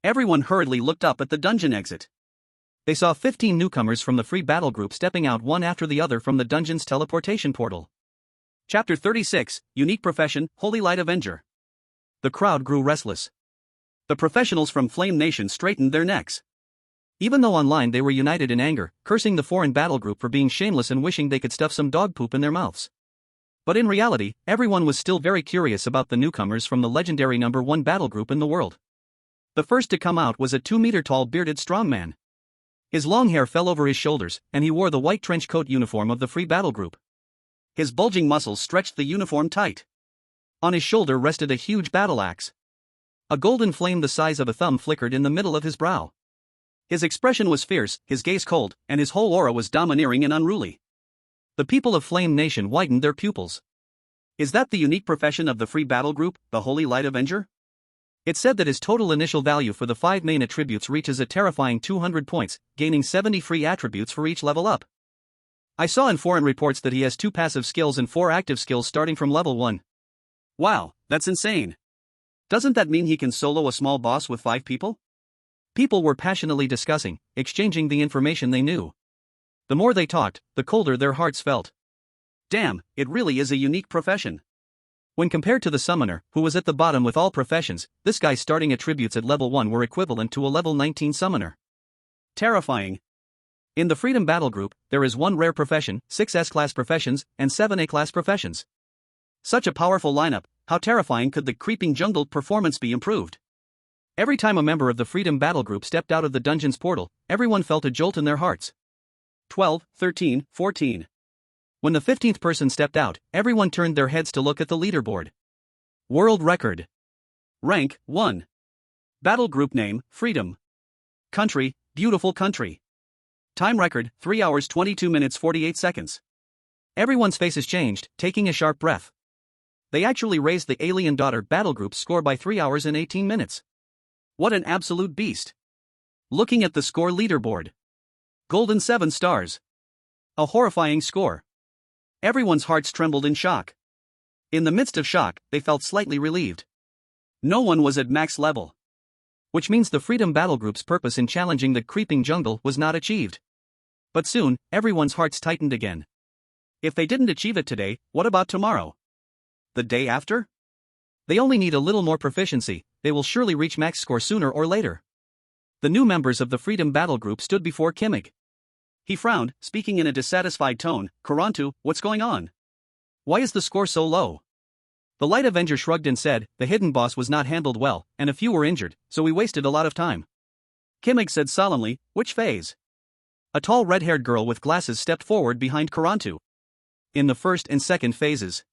Speaker 1: Everyone hurriedly looked up at the dungeon exit. They saw 15 newcomers from the free battle group stepping out one after the other from the dungeon's teleportation portal. Chapter 36, Unique Profession, Holy Light Avenger. The crowd grew restless. The professionals from Flame Nation straightened their necks. Even though online they were united in anger, cursing the foreign battle group for being shameless and wishing they could stuff some dog poop in their mouths. But in reality, everyone was still very curious about the newcomers from the legendary number 1 battle group in the world. The first to come out was a 2-meter-tall bearded strongman. His long hair fell over his shoulders, and he wore the white trench coat uniform of the free battle group. His bulging muscles stretched the uniform tight. On his shoulder rested a huge battle axe. A golden flame the size of a thumb flickered in the middle of his brow. His expression was fierce, his gaze cold, and his whole aura was domineering and unruly. The people of Flame Nation widened their pupils. Is that the unique profession of the free battle group, the Holy Light Avenger? It said that his total initial value for the 5 main attributes reaches a terrifying 200 points, gaining 70 free attributes for each level up. I saw in foreign reports that he has 2 passive skills and 4 active skills starting from level 1. Wow, that's insane. Doesn't that mean he can solo a small boss with 5 people? People were passionately discussing, exchanging the information they knew. The more they talked, the colder their hearts felt. Damn, it really is a unique profession. When compared to the summoner, who was at the bottom with all professions, this guy's starting attributes at level 1 were equivalent to a level 19 summoner. Terrifying. In the Freedom Battle Group, there is 1 rare profession, 6 S-class professions, and 7 A-class professions. Such a powerful lineup, how terrifying could the creeping jungle performance be improved? Every time a member of the Freedom Battle Group stepped out of the dungeon's portal, everyone felt a jolt in their hearts. 12, 13, 14. When the 15th person stepped out, everyone turned their heads to look at the leaderboard. World record. Rank, 1. Battle group name, Freedom. Country, beautiful country. Time record, 3 hours 22 minutes 48 seconds. Everyone's faces changed, taking a sharp breath. They actually raised the Alien Daughter battle group's score by 3 hours and 18 minutes. What an absolute beast. Looking at the score leaderboard. Golden 7 stars. A horrifying score. Everyone's hearts trembled in shock. In the midst of shock, they felt slightly relieved. No one was at max level. Which means the Freedom Battle Group's purpose in challenging the creeping jungle was not achieved. But soon, everyone's hearts tightened again. If they didn't achieve it today, what about tomorrow? The day after? They only need a little more proficiency, they will surely reach max score sooner or later. The new members of the Freedom Battle Group stood before Kimmig. He frowned, speaking in a dissatisfied tone. Karantu, what's going on? Why is the score so low? The Light Avenger shrugged and said, the hidden boss was not handled well, and a few were injured, so we wasted a lot of time. Kimmig said solemnly, which phase? A tall red-haired girl with glasses stepped forward behind Karantu. In the first and second phases.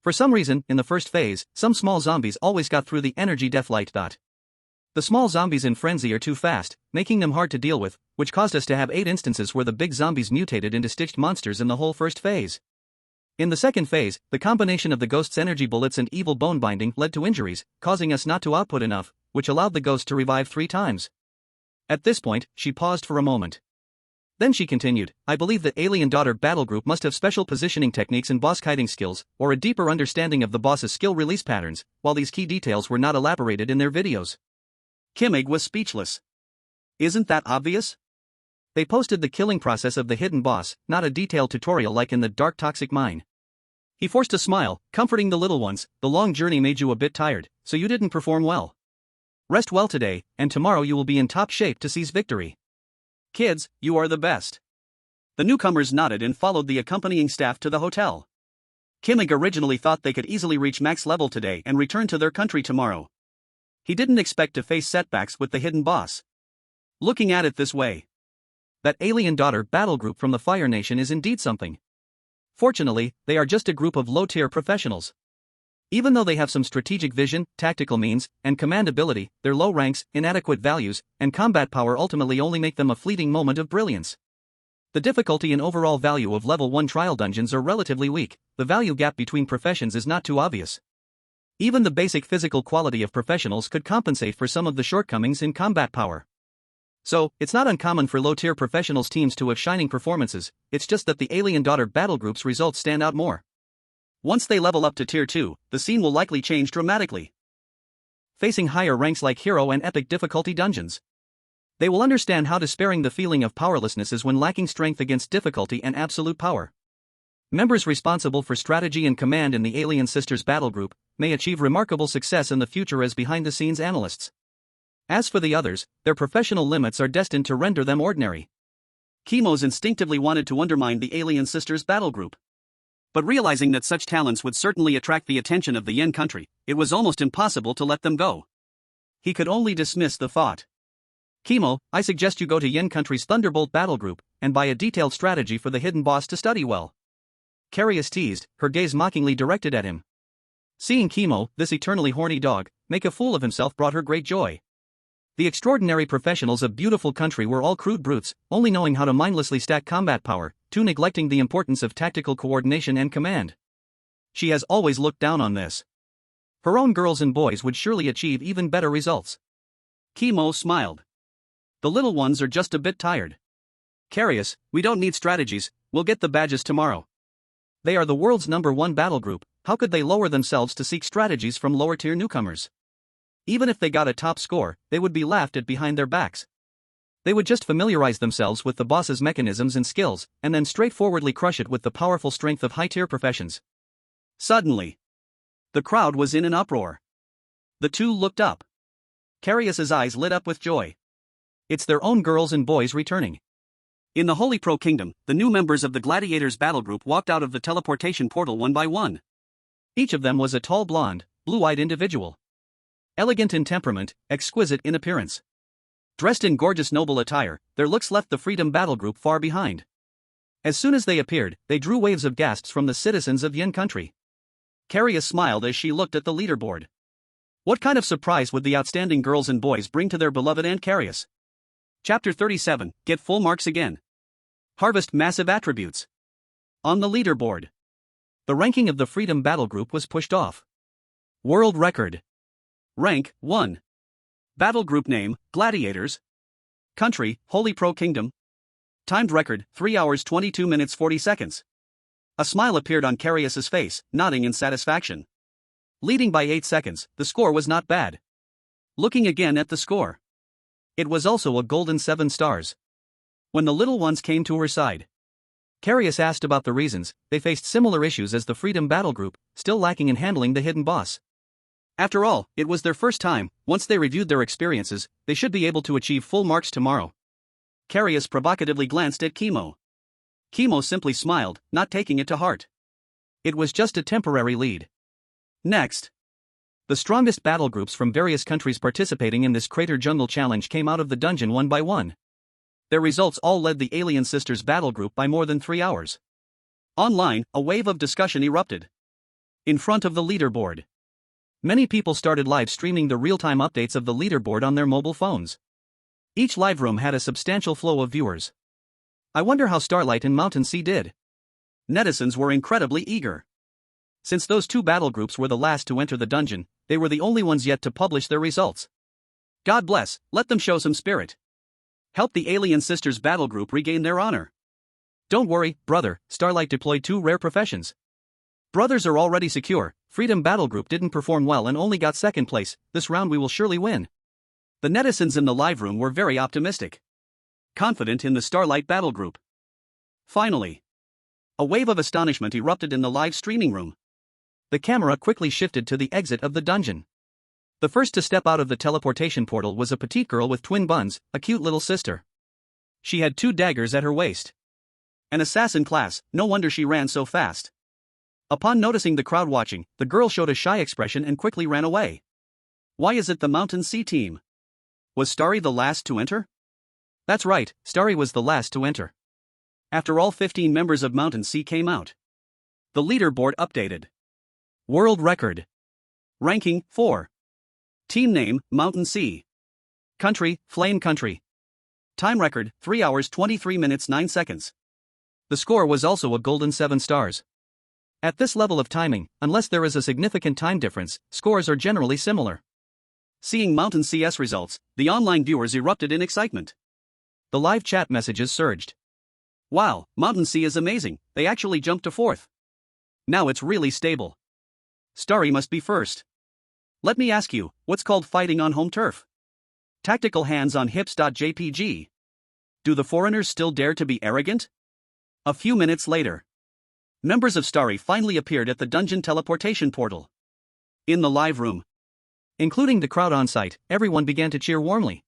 Speaker 1: For some reason, in the first phase, some small zombies always got through the energy deathlight. The small zombies in frenzy are too fast, making them hard to deal with, which caused us to have 8 instances where the big zombies mutated into stitched monsters in the whole first phase. In the second phase, the combination of the ghost's energy bullets and evil bone binding led to injuries, causing us not to output enough, which allowed the ghost to revive 3 times. At this point, she paused for a moment. Then she continued, I believe that Alien Daughter Battle Group must have special positioning techniques and boss kiting skills, or a deeper understanding of the boss's skill release patterns, while these key details were not elaborated in their videos. Kimmig was speechless. Isn't that obvious? They posted the killing process of the hidden boss, not a detailed tutorial like in the Dark Toxic Mine. He forced a smile, comforting the little ones. The long journey made you a bit tired, so you didn't perform well. Rest well today, and tomorrow you will be in top shape to seize victory. Kids, you are the best. The newcomers nodded and followed the accompanying staff to the hotel. Kimmig originally thought they could easily reach max level today and return to their country tomorrow. He didn't expect to face setbacks with the hidden boss. Looking at it this way, that Alien Daughter battle group from the Fire Nation is indeed something. Fortunately, they are just a group of low-tier professionals. Even though they have some strategic vision, tactical means, and command ability, their low ranks, inadequate values, and combat power ultimately only make them a fleeting moment of brilliance. The difficulty and overall value of level 1 trial dungeons are relatively weak. The value gap between professions is not too obvious. Even the basic physical quality of professionals could compensate for some of the shortcomings in combat power. So, it's not uncommon for low-tier professionals teams to have shining performances, it's just that the Alien Daughter battle group's results stand out more. Once they level up to Tier 2, the scene will likely change dramatically. Facing higher ranks like Hero and Epic difficulty dungeons, they will understand how despairing the feeling of powerlessness is when lacking strength against difficulty and absolute power. Members responsible for strategy and command in the Alien Sisters battle group may achieve remarkable success in the future as behind-the-scenes analysts. As for the others, their professional limits are destined to render them ordinary. Chemos instinctively wanted to undermine the Alien Sisters battle group. But realizing that such talents would certainly attract the attention of the Yen country, it was almost impossible to let them go. He could only dismiss the thought. Chemo, I suggest you go to Yen country's Thunderbolt battle group, and buy a detailed strategy for the hidden boss to study well. Carius teased, her gaze mockingly directed at him. Seeing Chemo, this eternally horny dog, make a fool of himself brought her great joy. The extraordinary professionals of beautiful country were all crude brutes, only knowing how to mindlessly stack combat power, too neglecting the importance of tactical coordination and command. She has always looked down on this. Her own girls and boys would surely achieve even better results. Chemo smiled. The little ones are just a bit tired. Carius, we don't need strategies, we'll get the badges tomorrow. They are the world's #1 battle group, how could they lower themselves to seek strategies from lower-tier newcomers? Even if they got a top score, they would be laughed at behind their backs. They would just familiarize themselves with the boss's mechanisms and skills, and then straightforwardly crush it with the powerful strength of high-tier professions. Suddenly, the crowd was in an uproar. The two looked up. Carius's eyes lit up with joy. It's their own girls and boys returning. In the Holy Pro Kingdom, the new members of the Gladiators battle group walked out of the teleportation portal one by one. Each of them was a tall blonde, blue-eyed individual. Elegant in temperament, exquisite in appearance. Dressed in gorgeous noble attire, their looks left the Freedom battle group far behind. As soon as they appeared, they drew waves of gasps from the citizens of Yen country. Carius smiled as she looked at the leaderboard. What kind of surprise would the outstanding girls and boys bring to their beloved Aunt Carius? Chapter 37, Get Full Marks Again. Harvest Massive Attributes. On the leaderboard, the ranking of the Freedom battle group was pushed off. World record. Rank 1. Battle group name, Gladiators. Country, Holy Pro Kingdom. Timed record, 3 hours 22 minutes 40 seconds. A smile appeared on Carius's face, nodding in satisfaction. Leading by 8 seconds, the score was not bad. Looking again at the score. It was also a golden 7 stars. When the little ones came to her side, Carius asked about the reasons. They faced similar issues as the Freedom battle group, still lacking in handling the hidden boss. After all, it was their first time. Once they reviewed their experiences, they should be able to achieve full marks tomorrow. Carius provocatively glanced at Chemo. Chemo simply smiled, not taking it to heart. It was just a temporary lead. Next, the strongest battle groups from various countries participating in this Crater Jungle Challenge came out of the dungeon one by one. Their results all led the Alien Sisters battle group by more than 3 hours. Online, a wave of discussion erupted. In front of the leaderboard, many people started live streaming the real-time updates of the leaderboard on their mobile phones. Each live room had a substantial flow of viewers. I wonder how Starlight and Mountain Sea did. Netizens were incredibly eager. Since those two battle groups were the last to enter the dungeon, they were the only ones yet to publish their results. God bless, let them show some spirit. Help the Alien Sisters battle group regain their honor. Don't worry, brother, Starlight deployed 2 rare professions. Brothers are already secure. Freedom battle group didn't perform well and only got 2nd place, this round we will surely win. The netizens in the live room were very optimistic. Confident in the Starlight battle group. Finally, a wave of astonishment erupted in the live streaming room. The camera quickly shifted to the exit of the dungeon. The first to step out of the teleportation portal was a petite girl with twin buns, a cute little sister. She had 2 daggers at her waist. An assassin class, no wonder she ran so fast. Upon noticing the crowd watching, the girl showed a shy expression and quickly ran away. Why is it the Mountain Sea team? Was Starry the last to enter? That's right, Starry was the last to enter. After all 15 members of Mountain Sea came out, the leaderboard updated. World record. Ranking, 4. Team name, Mountain Sea. Country, Flame Country. Time record, 3 hours 23 minutes 9 seconds. The score was also a golden 7 stars. At this level of timing, unless there is a significant time difference, scores are generally similar. Seeing Mountain CS results, the online viewers erupted in excitement. The live chat messages surged. Wow, Mountain Sea is amazing, they actually jumped to 4th. Now it's really stable. Starry must be first. Let me ask you, what's called fighting on home turf? Tactical hands on hips.jpg. Do the foreigners still dare to be arrogant? A few minutes later, members of Starry finally appeared at the dungeon teleportation portal. In the live room, including the crowd on site, everyone began to cheer warmly.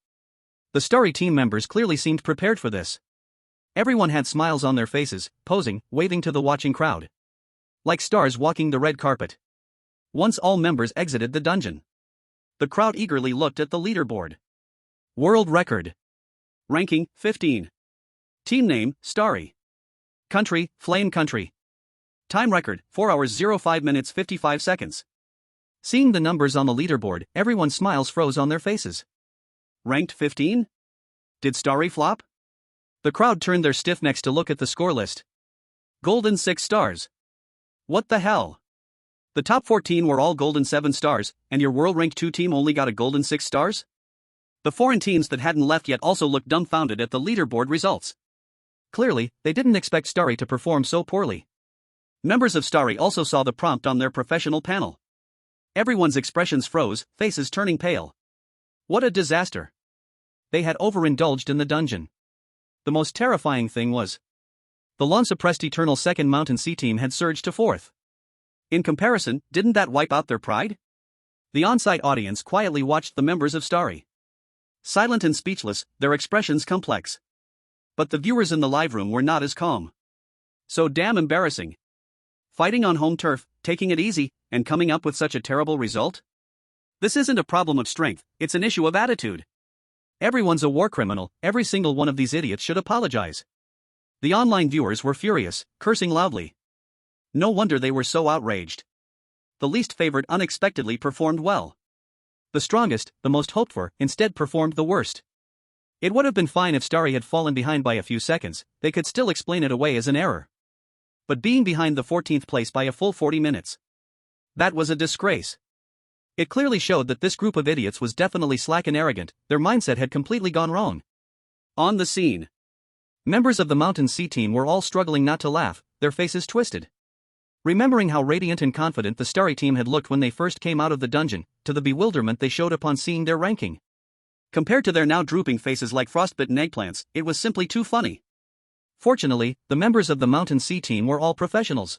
Speaker 1: The Starry team members clearly seemed prepared for this. Everyone had smiles on their faces, posing, waving to the watching crowd. Like stars walking the red carpet. Once all members exited the dungeon, the crowd eagerly looked at the leaderboard. World record. Ranking, 15. Team name, Starry. Country, Flame Country. Time record, 4 hours 05 minutes 55 seconds. Seeing the numbers on the leaderboard, everyone's smiles froze on their faces. Ranked 15? Did Starry flop? The crowd turned their stiff necks to look at the score list. Golden 6 stars. What the hell? The top 14 were all golden 7 stars, and your world rank 2 team only got a golden 6 stars? The foreign teams that hadn't left yet also looked dumbfounded at the leaderboard results. Clearly, they didn't expect Starry to perform so poorly. Members of Starry also saw the prompt on their professional panel. Everyone's expressions froze, faces turning pale. What a disaster. They had overindulged in the dungeon. The most terrifying thing was, the long-suppressed Eternal Second Mountain Sea team had surged to 4th. In comparison, didn't that wipe out their pride? The on-site audience quietly watched the members of Starry. Silent and speechless, their expressions complex. But the viewers in the live room were not as calm. So damn embarrassing. Fighting on home turf, taking it easy, and coming up with such a terrible result? This isn't a problem of strength, it's an issue of attitude. Everyone's a war criminal, every single one of these idiots should apologize. The online viewers were furious, cursing loudly. No wonder they were so outraged. The least favored unexpectedly performed well. The strongest, the most hoped for, instead performed the worst. It would have been fine if Starry had fallen behind by a few seconds, they could still explain it away as an error. But being behind the 14th place by a full 40 minutes. That was a disgrace. It clearly showed that this group of idiots was definitely slack and arrogant, their mindset had completely gone wrong. On the scene, members of the Mountain Sea team were all struggling not to laugh, their faces twisted. Remembering how radiant and confident the Starry team had looked when they first came out of the dungeon, to the bewilderment they showed upon seeing their ranking. Compared to their now drooping faces like frostbitten eggplants, it was simply too funny. Fortunately, the members of the Mountain Sea team were all professionals.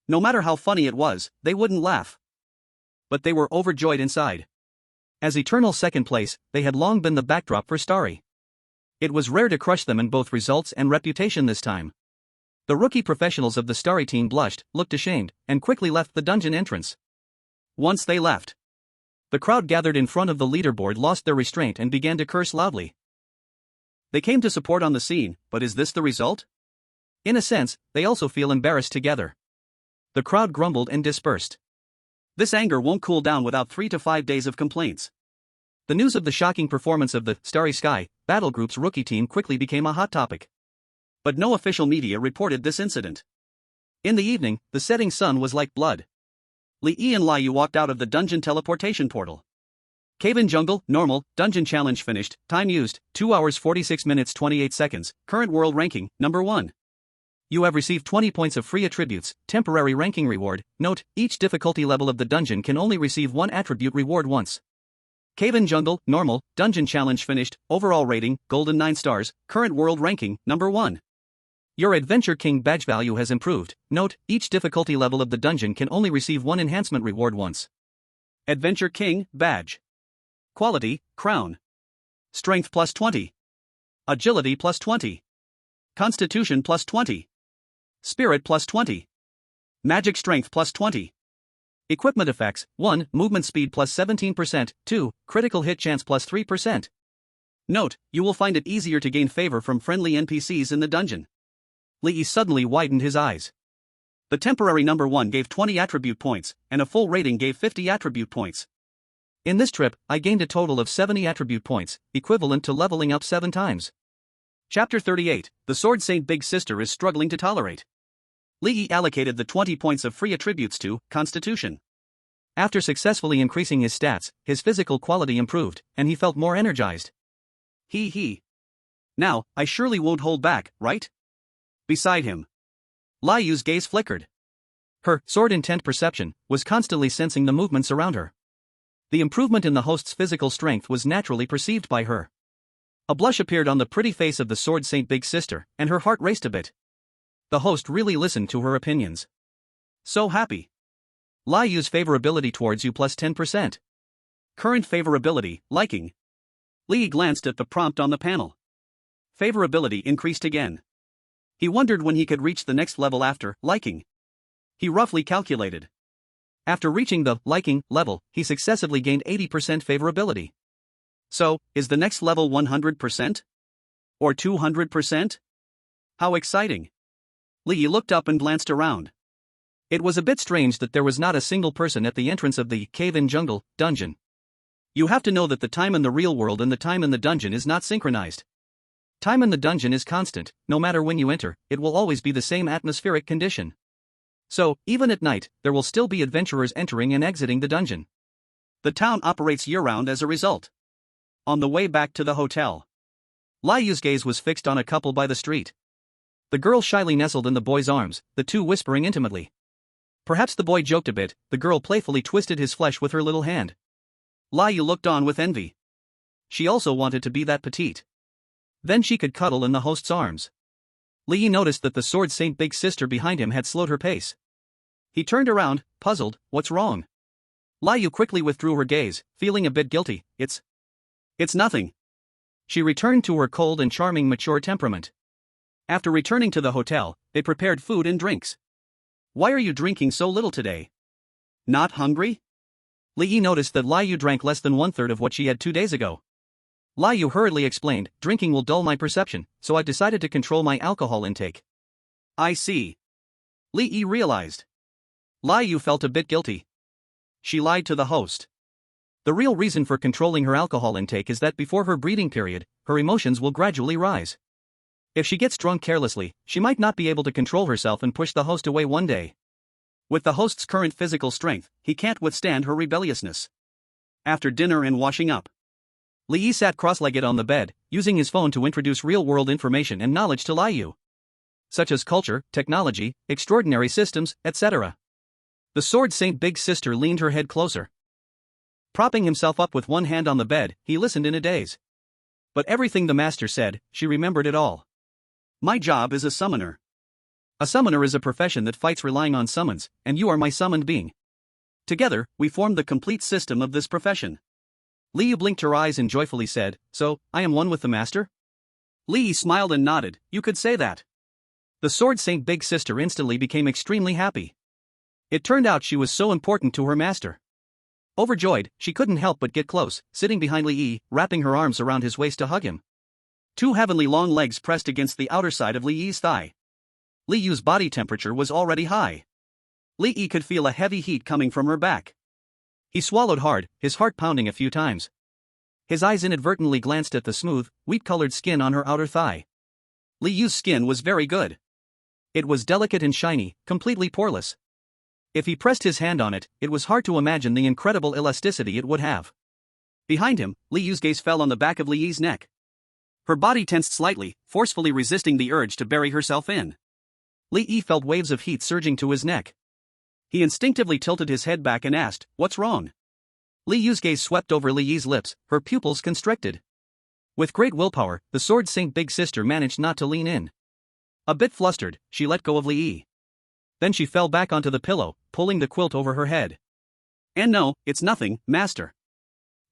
Speaker 1: No matter how funny it was, they wouldn't laugh. But they were overjoyed inside. As eternal second place, they had long been the backdrop for Starry. It was rare to crush them in both results and reputation this time. The rookie professionals of the Starry team blushed, looked ashamed, and quickly left the dungeon entrance. Once they left, the crowd gathered in front of the leaderboard lost their restraint and began to curse loudly. They came to support on the scene, but is this the result? In a sense, they also feel embarrassed together. The crowd grumbled and dispersed. This anger won't cool down without 3 to 5 days of complaints. The news of the shocking performance of the Starry Sky Battle Group's rookie team quickly became a hot topic. But no official media reported this incident. In the evening, the setting sun was like blood. Li and Liu walked out of the dungeon teleportation portal. Cave-in Jungle, normal, dungeon challenge finished, time used, 2 hours 46 minutes 28 seconds, current world ranking, number 1. You have received 20 points of free attributes, temporary ranking reward. Note, each difficulty level of the dungeon can only receive one attribute reward once. Cave-in Jungle, normal, dungeon challenge finished, overall rating, golden 9 stars, current world ranking, number 1. Your Adventure King badge value has improved. Note, each difficulty level of the dungeon can only receive one enhancement reward once. Adventure King badge. Quality, crown. Strength plus 20. Agility plus 20. Constitution plus 20. Spirit plus 20. Magic strength plus 20. Equipment effects, 1. Movement speed plus 17%, 2. Critical hit chance plus 3%. Note, you will find it easier to gain favor from friendly NPCs in the dungeon. Li suddenly widened his eyes. The temporary number 1 gave 20 attribute points, and a full rating gave 50 attribute points. In this trip, I gained a total of 70 attribute points, equivalent to leveling up 7 times. Chapter 38, The Sword Saint Big Sister is Struggling to Tolerate. Li Yi allocated the 20 points of free attributes to Constitution. After successfully increasing his stats, his physical quality improved, and he felt more energized. He. Now, I surely won't hold back, right? Beside him, Lai Yu's gaze flickered. Her sword intent perception was constantly sensing the movements around her. The improvement in the host's physical strength was naturally perceived by her. A blush appeared on the pretty face of the Sword Saint Big Sister, and her heart raced a bit. The host really listened to her opinions. So happy. Lai Yu's favorability towards you plus 10%. Current favorability, liking. Li glanced at the prompt on the panel. Favorability increased again. He wondered when he could reach the next level after liking. He roughly calculated. After reaching the liking level, he successively gained 80% favorability. So, is the next level 100%? Or 200%? How exciting! Li looked up and glanced around. It was a bit strange that there was not a single person at the entrance of the cave-in jungle dungeon. You have to know that the time in the real world and the time in the dungeon is not synchronized. Time in the dungeon is constant, no matter when you enter, it will always be the same atmospheric condition. So, even at night, there will still be adventurers entering and exiting the dungeon. The town operates year-round as a result. On the way back to the hotel, Lai Yu's gaze was fixed on a couple by the street. The girl shyly nestled in the boy's arms, the two whispering intimately. Perhaps the boy joked a bit, the girl playfully twisted his flesh with her little hand. Lai Yu looked on with envy. She also wanted to be that petite. Then she could cuddle in the host's arms. Li Yi noticed that the Sword Saint Big Sister behind him had slowed her pace. He turned around, puzzled. What's wrong? Lai Yu quickly withdrew her gaze, feeling a bit guilty. It's nothing. She returned to her cold and charming mature temperament. After returning to the hotel, they prepared food and drinks. Why are you drinking so little today? Not hungry? Li Yi noticed that Lai Yu drank less than 1/3 of what she had 2 days ago. Lai Yu hurriedly explained, drinking will dull my perception, so I decided to control my alcohol intake. I see. Li Yi realized. Lai Yu felt a bit guilty. She lied to the host. The real reason for controlling her alcohol intake is that before her breeding period, her emotions will gradually rise. If she gets drunk carelessly, she might not be able to control herself and push the host away one day. With the host's current physical strength, he can't withstand her rebelliousness. After dinner and washing up, Li Yi sat cross-legged on the bed, using his phone to introduce real-world information and knowledge to Lai Yu, such as culture, technology, extraordinary systems, etc. The Sword Saint Big Sister leaned her head closer. Propping himself up with one hand on the bed, he listened in a daze. But everything the master said, she remembered it all. My job is a summoner. A summoner is a profession that fights relying on summons, and you are my summoned being. Together, we form the complete system of this profession. Li Yu blinked her eyes and joyfully said, so, I am one with the master? Li Yi smiled and nodded, you could say that. The Sword Saint Big Sister instantly became extremely happy. It turned out she was so important to her master. Overjoyed, she couldn't help but get close, sitting behind Li Yi, wrapping her arms around his waist to hug him. Two heavenly long legs pressed against the outer side of Li Yi's thigh. Li Yu's body temperature was already high. Li Yi could feel a heavy heat coming from her back. He swallowed hard, his heart pounding a few times. His eyes inadvertently glanced at the smooth, wheat-colored skin on her outer thigh. Li Yu's skin was very good. It was delicate and shiny, completely poreless. If he pressed his hand on it, it was hard to imagine the incredible elasticity it would have. Behind him, Li Yu's gaze fell on the back of Li Yi's neck. Her body tensed slightly, forcefully resisting the urge to bury herself in. Li Yi felt waves of heat surging to his neck. He instinctively tilted his head back and asked, what's wrong? Li Yu's gaze swept over Li Yi's lips, her pupils constricted. With great willpower, the Sword Saint Big Sister managed not to lean in. A bit flustered, she let go of Li Yi. Then she fell back onto the pillow, pulling the quilt over her head. And no, it's nothing, master.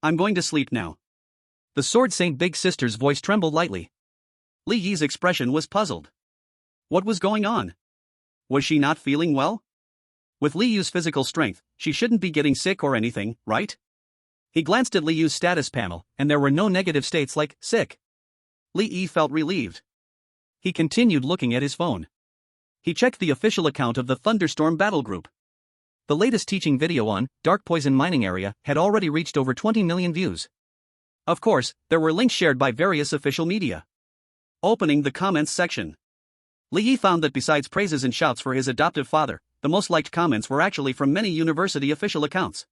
Speaker 1: I'm going to sleep now. The Sword Saint Big Sister's voice trembled lightly. Li Yi's expression was puzzled. What was going on? Was she not feeling well? With Li Yu's physical strength, she shouldn't be getting sick or anything, right? He glanced at Li Yu's status panel, and there were no negative states like sick. Li Yi felt relieved. He continued looking at his phone. He checked the official account of the Thunderstorm Battle Group. The latest teaching video on Dark Poison Mining Area had already reached over 20 million views. Of course, there were links shared by various official media. Opening the comments section, Li Yi found that besides praises and shouts for his adoptive father, the most liked comments were actually from many university official accounts.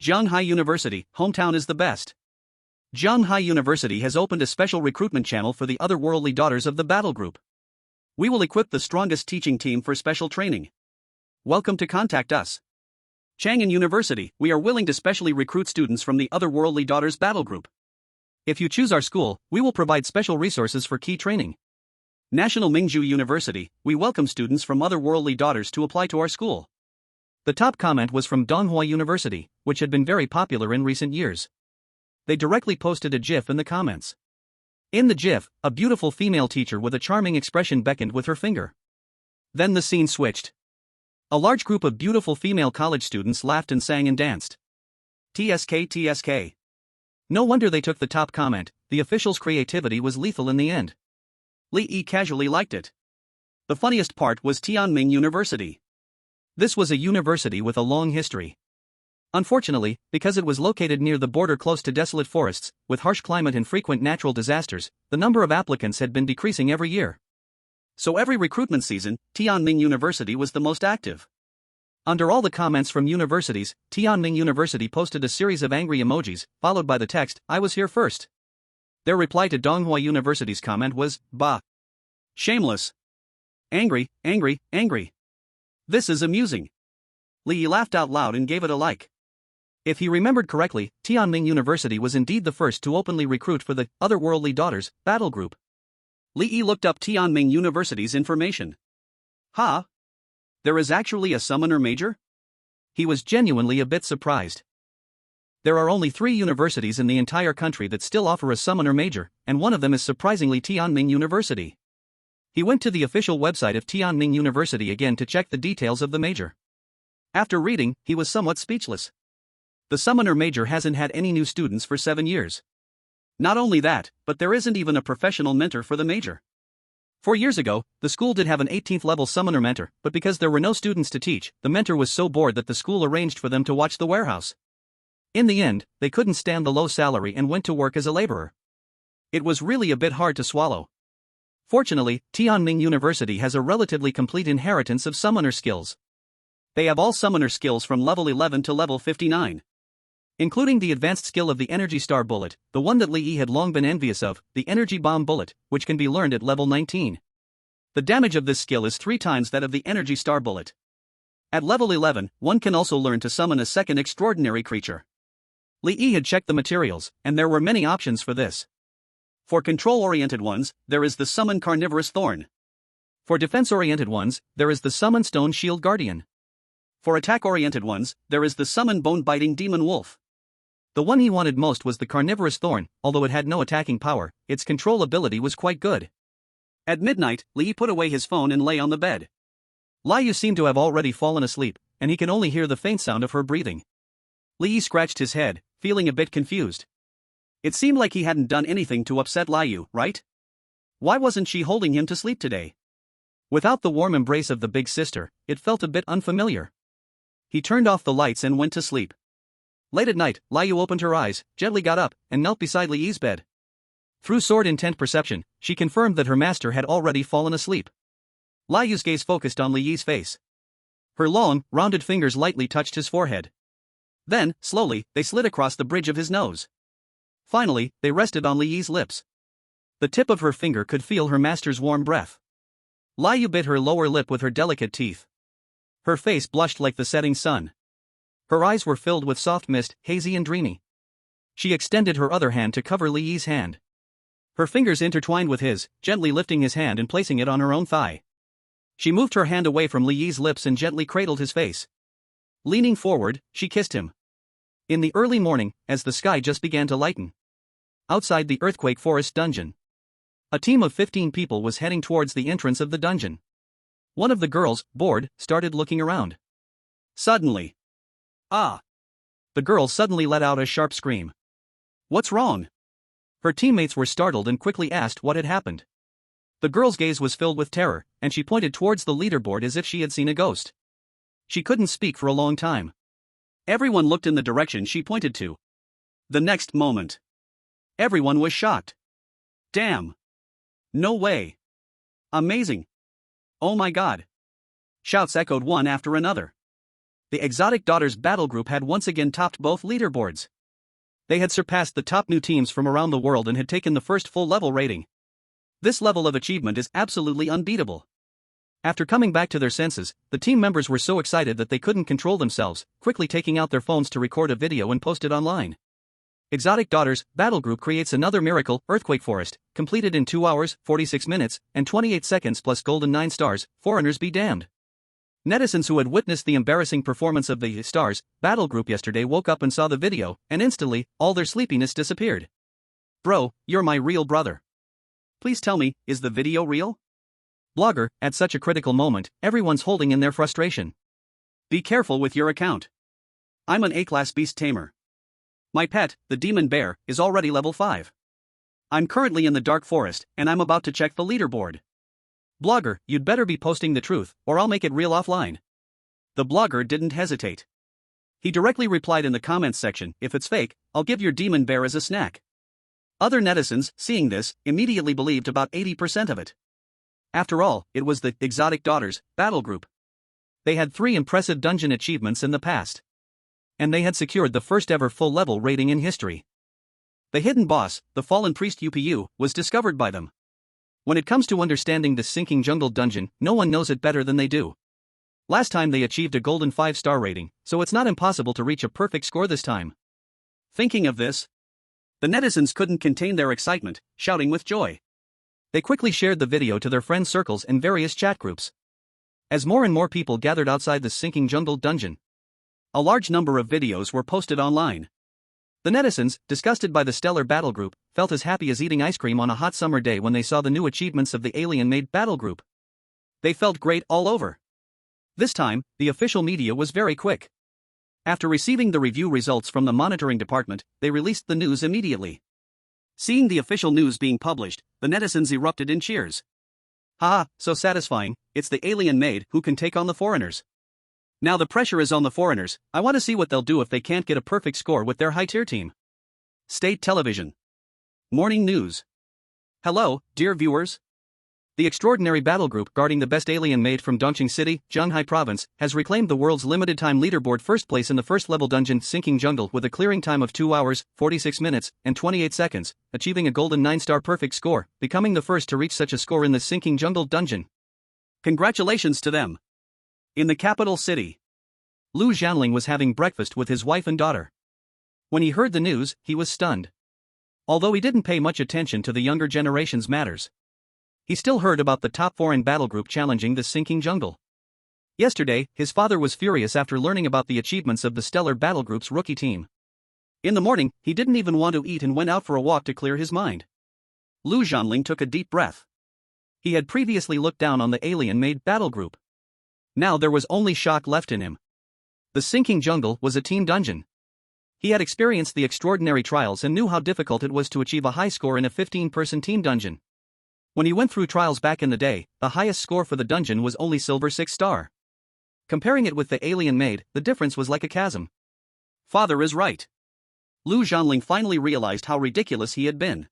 Speaker 1: Zhanghai University, hometown is the best. Zhanghai University has opened a special recruitment channel for the otherworldly daughters of the battle group. We will equip the strongest teaching team for special training. Welcome to contact us. Chang'an University, we are willing to specially recruit students from the Otherworldly Daughters Battle Group. If you choose our school, we will provide special resources for key training. National Mingzhu University, we welcome students from Otherworldly Daughters to apply to our school. The top comment was from Donghua University, which had been very popular in recent years. They directly posted a GIF in the comments. In the GIF, a beautiful female teacher with a charming expression beckoned with her finger. Then the scene switched. A large group of beautiful female college students laughed and sang and danced. TSK TSK. No wonder they took the top comment, the official's creativity was lethal in the end. Li Yi casually liked it. The funniest part was Tianming University. This was a university with a long history. Unfortunately, because it was located near the border close to desolate forests, with harsh climate and frequent natural disasters, the number of applicants had been decreasing every year. So every recruitment season, Tianming University was the most active. Under all the comments from universities, Tianming University posted a series of angry emojis, followed by the text, "I was here first." Their reply to Donghua University's comment was, "Bah. Shameless. Angry, angry, angry. This is amusing." Li Yi laughed out loud and gave it a like. If he remembered correctly, Tianming University was indeed the first to openly recruit for the Otherworldly Daughters Battle Group. Li Yi looked up Tianming University's information. Ha! There is actually a summoner major? He was genuinely a bit surprised. There are only 3 universities in the entire country that still offer a summoner major, and one of them is surprisingly Tianming University. He went to the official website of Tianming University again to check the details of the major. After reading, he was somewhat speechless. The summoner major hasn't had any new students for 7 years. Not only that, but there isn't even a professional mentor for the major. 4 years ago, the school did have an 18th level summoner mentor, but because there were no students to teach, the mentor was so bored that the school arranged for them to watch the warehouse. In the end, they couldn't stand the low salary and went to work as a laborer. It was really a bit hard to swallow. Fortunately, Tianming University has a relatively complete inheritance of summoner skills. They have all summoner skills from level 11 to level 59. Including the advanced skill of the Energy Star Bullet, the one that Li Yi had long been envious of, the Energy Bomb Bullet, which can be learned at level 19. The damage of this skill is 3 times that of the Energy Star Bullet. At level 11, one can also learn to summon a second extraordinary creature. Li Yi had checked the materials, and there were many options for this. For control-oriented ones, there is the Summon Carnivorous Thorn. For defense-oriented ones, there is the Summon Stone Shield Guardian. For attack-oriented ones, there is the Summon Bone-Biting Demon Wolf. The one he wanted most was the Carnivorous Thorn, although it had no attacking power, its control ability was quite good. At midnight, Li Yi put away his phone and lay on the bed. Lai Yu seemed to have already fallen asleep, and he can only hear the faint sound of her breathing. Li Yi scratched his head, feeling a bit confused. It seemed like he hadn't done anything to upset Lai Yu, right? Why wasn't she holding him to sleep today? Without the warm embrace of the big sister, it felt a bit unfamiliar. He turned off the lights and went to sleep. Late at night, Lai Yu opened her eyes, gently got up, and knelt beside Li Yi's bed. Through sword-intent perception, she confirmed that her master had already fallen asleep. Lai Yu's gaze focused on Li Yi's face. Her long, rounded fingers lightly touched his forehead. Then, slowly, they slid across the bridge of his nose. Finally, they rested on Li Yi's lips. The tip of her finger could feel her master's warm breath. Lai Yu bit her lower lip with her delicate teeth. Her face blushed like the setting sun. Her eyes were filled with soft mist, hazy and dreamy. She extended her other hand to cover Li Yi's hand. Her fingers intertwined with his, gently lifting his hand and placing it on her own thigh. She moved her hand away from Li Yi's lips and gently cradled his face. Leaning forward, she kissed him. In the early morning, as the sky just began to lighten. Outside the Earthquake Forest dungeon. A team of 15 people was heading towards the entrance of the dungeon. One of the girls, bored, started looking around. Suddenly. Ah! The girl suddenly let out a sharp scream. What's wrong? Her teammates were startled and quickly asked what had happened. The girl's gaze was filled with terror, and she pointed towards the leaderboard as if she had seen a ghost. She couldn't speak for a long time. Everyone looked in the direction she pointed to. The next moment, everyone was shocked. Damn! No way! Amazing! Oh my god! Shouts echoed one after another. The Exotic Daughters battle group had once again topped both leaderboards. They had surpassed the top new teams from around the world and had taken the first full level rating. This level of achievement is absolutely unbeatable. After coming back to their senses, the team members were so excited that they couldn't control themselves, quickly taking out their phones to record a video and post it online. Exotic Daughters battle group creates another miracle, Earthquake Forest, completed in 2 hours, 46 minutes, and 28 seconds plus golden 9 stars, foreigners be damned. Netizens who had witnessed the embarrassing performance of the Stars battle group yesterday woke up and saw the video, and instantly, all their sleepiness disappeared. Bro, you're my real brother. Please tell me, is the video real? Blogger, at such a critical moment, everyone's holding in their frustration. Be careful with your account. I'm an A-class beast tamer. My pet, the demon bear, is already level 5. I'm currently in the dark forest, and I'm about to check the leaderboard. Blogger, you'd better be posting the truth, or I'll make it real offline. The blogger didn't hesitate. He directly replied in the comments section, if it's fake, I'll give your demon bear as a snack. Other netizens, seeing this, immediately believed about 80% of it. After all, it was the Exotic Daughters battle group. They had 3 impressive dungeon achievements in the past. And they had secured the first ever full level rating in history. The hidden boss, the fallen priest UPU, was discovered by them. When it comes to understanding the sinking jungle dungeon, no one knows it better than they do. Last time they achieved a golden 5-star rating, so it's not impossible to reach a perfect score this time. Thinking of this, the netizens couldn't contain their excitement, shouting with joy. They quickly shared the video to their friend circles and various chat groups. As more and more people gathered outside the sinking jungle dungeon, a large number of videos were posted online. The netizens, disgusted by the stellar battle group, felt as happy as eating ice cream on a hot summer day when they saw the new achievements of the alien-made battle group. They felt great all over. This time, the official media was very quick. After receiving the review results from the monitoring department, they released the news immediately. Seeing the official news being published, the netizens erupted in cheers. Haha, so satisfying, it's the alien maid who can take on the foreigners. Now the pressure is on the foreigners, I want to see what they'll do if they can't get a perfect score with their high-tier team. State Television. Morning News. Hello, dear viewers. The extraordinary battle group guarding the best alien maid from Dongqing City, Zhanghai Province, has reclaimed the world's limited-time leaderboard first place in the first-level dungeon Sinking Jungle with a clearing time of 2 hours, 46 minutes, and 28 seconds, achieving a golden 9-star perfect score, becoming the first to reach such a score in the Sinking Jungle dungeon. Congratulations to them. In the capital city, Lu Jianling was having breakfast with his wife and daughter. When he heard the news, he was stunned. Although he didn't pay much attention to the younger generation's matters, he still heard about the top foreign battle group challenging the sinking jungle. Yesterday, his father was furious after learning about the achievements of the stellar battle group's rookie team. In the morning, he didn't even want to eat and went out for a walk to clear his mind. Lu Jianling took a deep breath. He had previously looked down on the alien-made battle group. Now there was only shock left in him. The sinking jungle was a team dungeon. He had experienced the extraordinary trials and knew how difficult it was to achieve a high score in a 15-person team dungeon. When he went through trials back in the day, the highest score for the dungeon was only silver 6-star. Comparing it with the alien maid, the difference was like a chasm. Father is right. Lu Jianling finally realized how ridiculous he had been.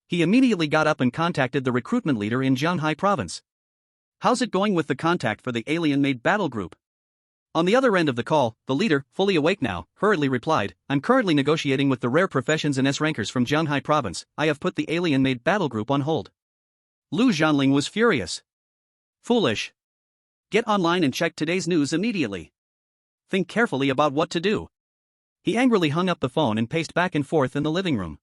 Speaker 1: He immediately got up and contacted the recruitment leader in Zhanghai Province. How's it going with the contact for the alien-made battle group? On the other end of the call, the leader, fully awake now, hurriedly replied, I'm currently negotiating with the rare professions and S-rankers from Zhanghai Province. I have put the alien-made battle group on hold. Lu Jianling was furious. Foolish. Get online and check today's news immediately. Think carefully about what to do. He angrily hung up the phone and paced back and forth in the living room.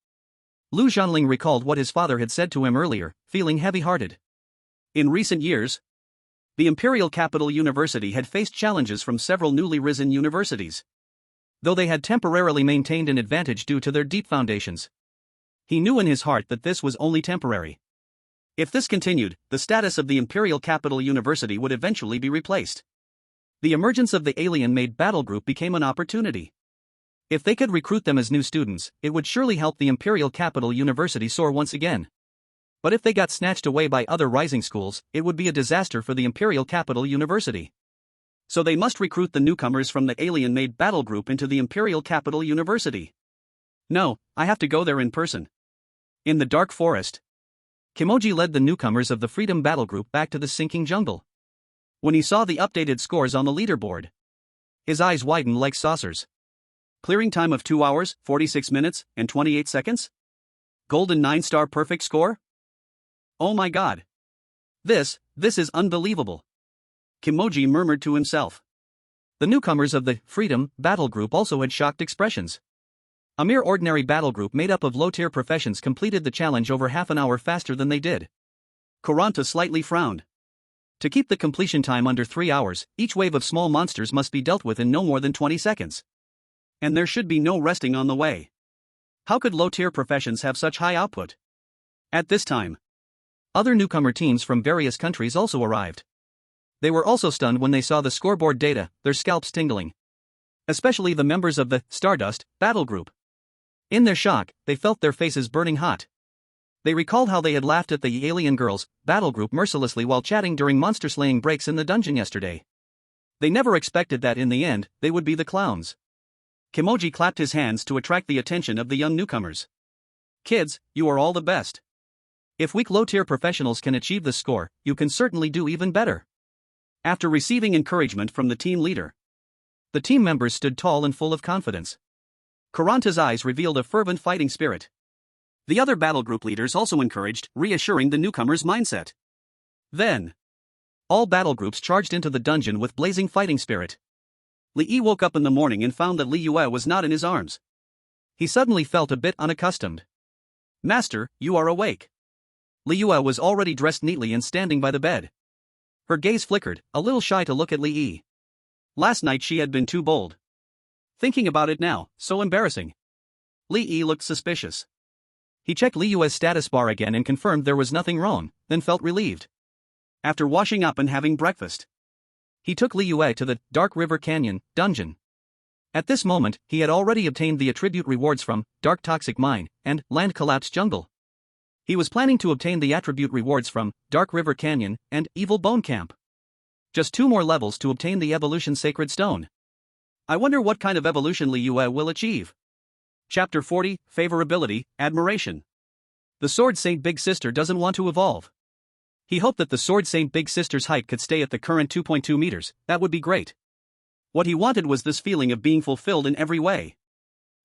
Speaker 1: Lu Jianling recalled what his father had said to him earlier, feeling heavy-hearted. In recent years, the Imperial Capital University had faced challenges from several newly risen universities. Though they had temporarily maintained an advantage due to their deep foundations, he knew in his heart that this was only temporary. If this continued, the status of the Imperial Capital University would eventually be replaced. The emergence of the alien-made battle group became an opportunity. If they could recruit them as new students, it would surely help the Imperial Capital University soar once again. But if they got snatched away by other rising schools, it would be a disaster for the Imperial Capital University. So they must recruit the newcomers from the alien-made battle group into the Imperial Capital University. No, I have to go there in person. In the dark forest, Kimoji led the newcomers of the Freedom Battle Group back to the sinking jungle. When he saw the updated scores on the leaderboard, his eyes widened like saucers. Clearing time of 2 hours, 46 minutes, and 28 seconds? Golden 9-star perfect score? Oh my god. This is unbelievable. Kimoji murmured to himself. The newcomers of the Freedom Battle Group also had shocked expressions. A mere ordinary battle group made up of low-tier professions completed the challenge over half an hour faster than they did. Kuranta slightly frowned. To keep the completion time under 3 hours, each wave of small monsters must be dealt with in no more than 20 seconds. And there should be no resting on the way. How could low-tier professions have such high output? At this time, other newcomer teams from various countries also arrived. They were also stunned when they saw the scoreboard data, their scalps tingling. Especially the members of the Stardust Battle Group. In their shock, they felt their faces burning hot. They recalled how they had laughed at the Alien Girls Battle Group mercilessly while chatting during monster-slaying breaks in the dungeon yesterday. They never expected that in the end, they would be the clowns. Kimoji clapped his hands to attract the attention of the young newcomers. Kids, you are all the best. If weak low-tier professionals can achieve this score, you can certainly do even better. After receiving encouragement from the team leader, the team members stood tall and full of confidence. Kuranta's eyes revealed a fervent fighting spirit. The other battle group leaders also encouraged, reassuring the newcomers' mindset. Then, all battle groups charged into the dungeon with blazing fighting spirit. Li Yi woke up in the morning and found that Li Yue was not in his arms. He suddenly felt a bit unaccustomed. Master, you are awake. Li Yue was already dressed neatly and standing by the bed. Her gaze flickered, a little shy to look at Li Yi. Last night she had been too bold. Thinking about it now, so embarrassing. Li Yi looked suspicious. He checked Li Yue's status bar again and confirmed there was nothing wrong, then felt relieved. After washing up and having breakfast, he took Li Yue to the Dark River Canyon dungeon. At this moment, he had already obtained the attribute rewards from Dark Toxic Mine and Land Collapse Jungle. He was planning to obtain the attribute rewards from Dark River Canyon and Evil Bone Camp. Just 2 more levels to obtain the Evolution Sacred Stone. I wonder what kind of evolution Li Yue will achieve. Chapter 40, Favorability, Admiration. The Sword Saint Big Sister doesn't want to evolve. He hoped that the Sword Saint Big Sister's height could stay at the current 2.2 meters, that would be great. What he wanted was this feeling of being fulfilled in every way.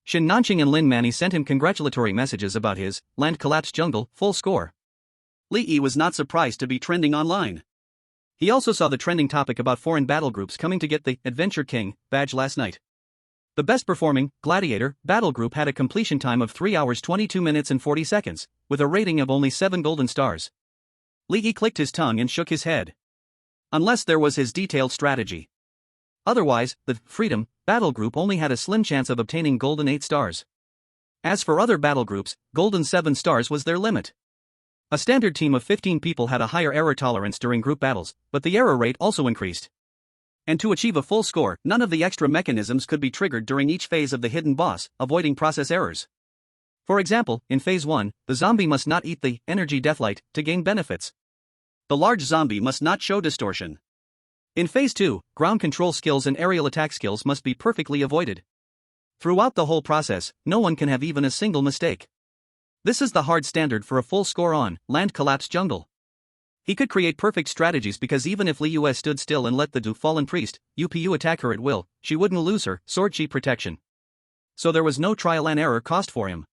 Speaker 1: Shin Nanqing and Lin Manny sent him congratulatory messages about his Land Collapse Jungle full score. Li Yi was not surprised to be trending online. He also saw the trending topic about foreign battle groups coming to get the Adventure King badge last night. The best performing Gladiator battle group had a completion time of 3 hours 22 minutes and 40 seconds, with a rating of only 7 golden stars. Li Yi clicked his tongue and shook his head. Unless there was his detailed strategy. Otherwise, the Freedom Battle Group only had a slim chance of obtaining golden 8 stars. As for other battle groups, golden 7 stars was their limit. A standard team of 15 people had a higher error tolerance during group battles, but the error rate also increased. And to achieve a full score, none of the extra mechanisms could be triggered during each phase of the hidden boss, avoiding process errors. For example, in Phase 1, the zombie must not eat the energy deathlight to gain benefits. The large zombie must not show distortion. In Phase 2, ground control skills and aerial attack skills must be perfectly avoided. Throughout the whole process, no one can have even a single mistake. This is the hard standard for a full score on Land Collapse Jungle. He could create perfect strategies because even if Li Yue stood still and let the Fallen Priest, UPU attack her at will, she wouldn't lose her sword chi protection. So there was no trial and error cost for him.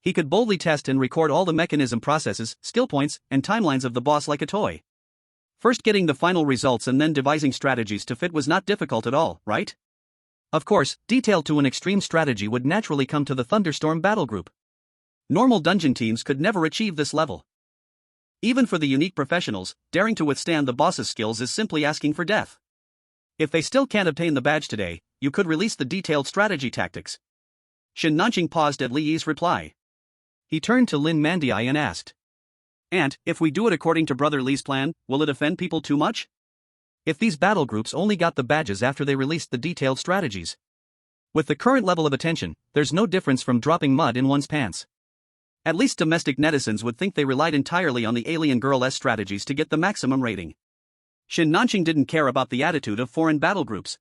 Speaker 1: He could boldly test and record all the mechanism processes, skill points, and timelines of the boss like a toy. First getting the final results and then devising strategies to fit was not difficult at all, right? Of course, detailed to an extreme strategy would naturally come to the Thunderstorm Battle Group. Normal dungeon teams could never achieve this level. Even for the unique professionals, daring to withstand the boss's skills is simply asking for death. If they still can't obtain the badge today, you could release the detailed strategy tactics. Shin Nanqing paused at Li Yi's reply. He turned to Lin Mandiai and asked. And, if we do it according to Brother Li's plan, will it offend people too much? If these battle groups only got the badges after they released the detailed strategies. With the current level of attention, there's no difference from dropping mud in one's pants. At least domestic netizens would think they relied entirely on the alien girl's strategies to get the maximum rating. Shin Nanqing didn't care about the attitude of foreign battle groups.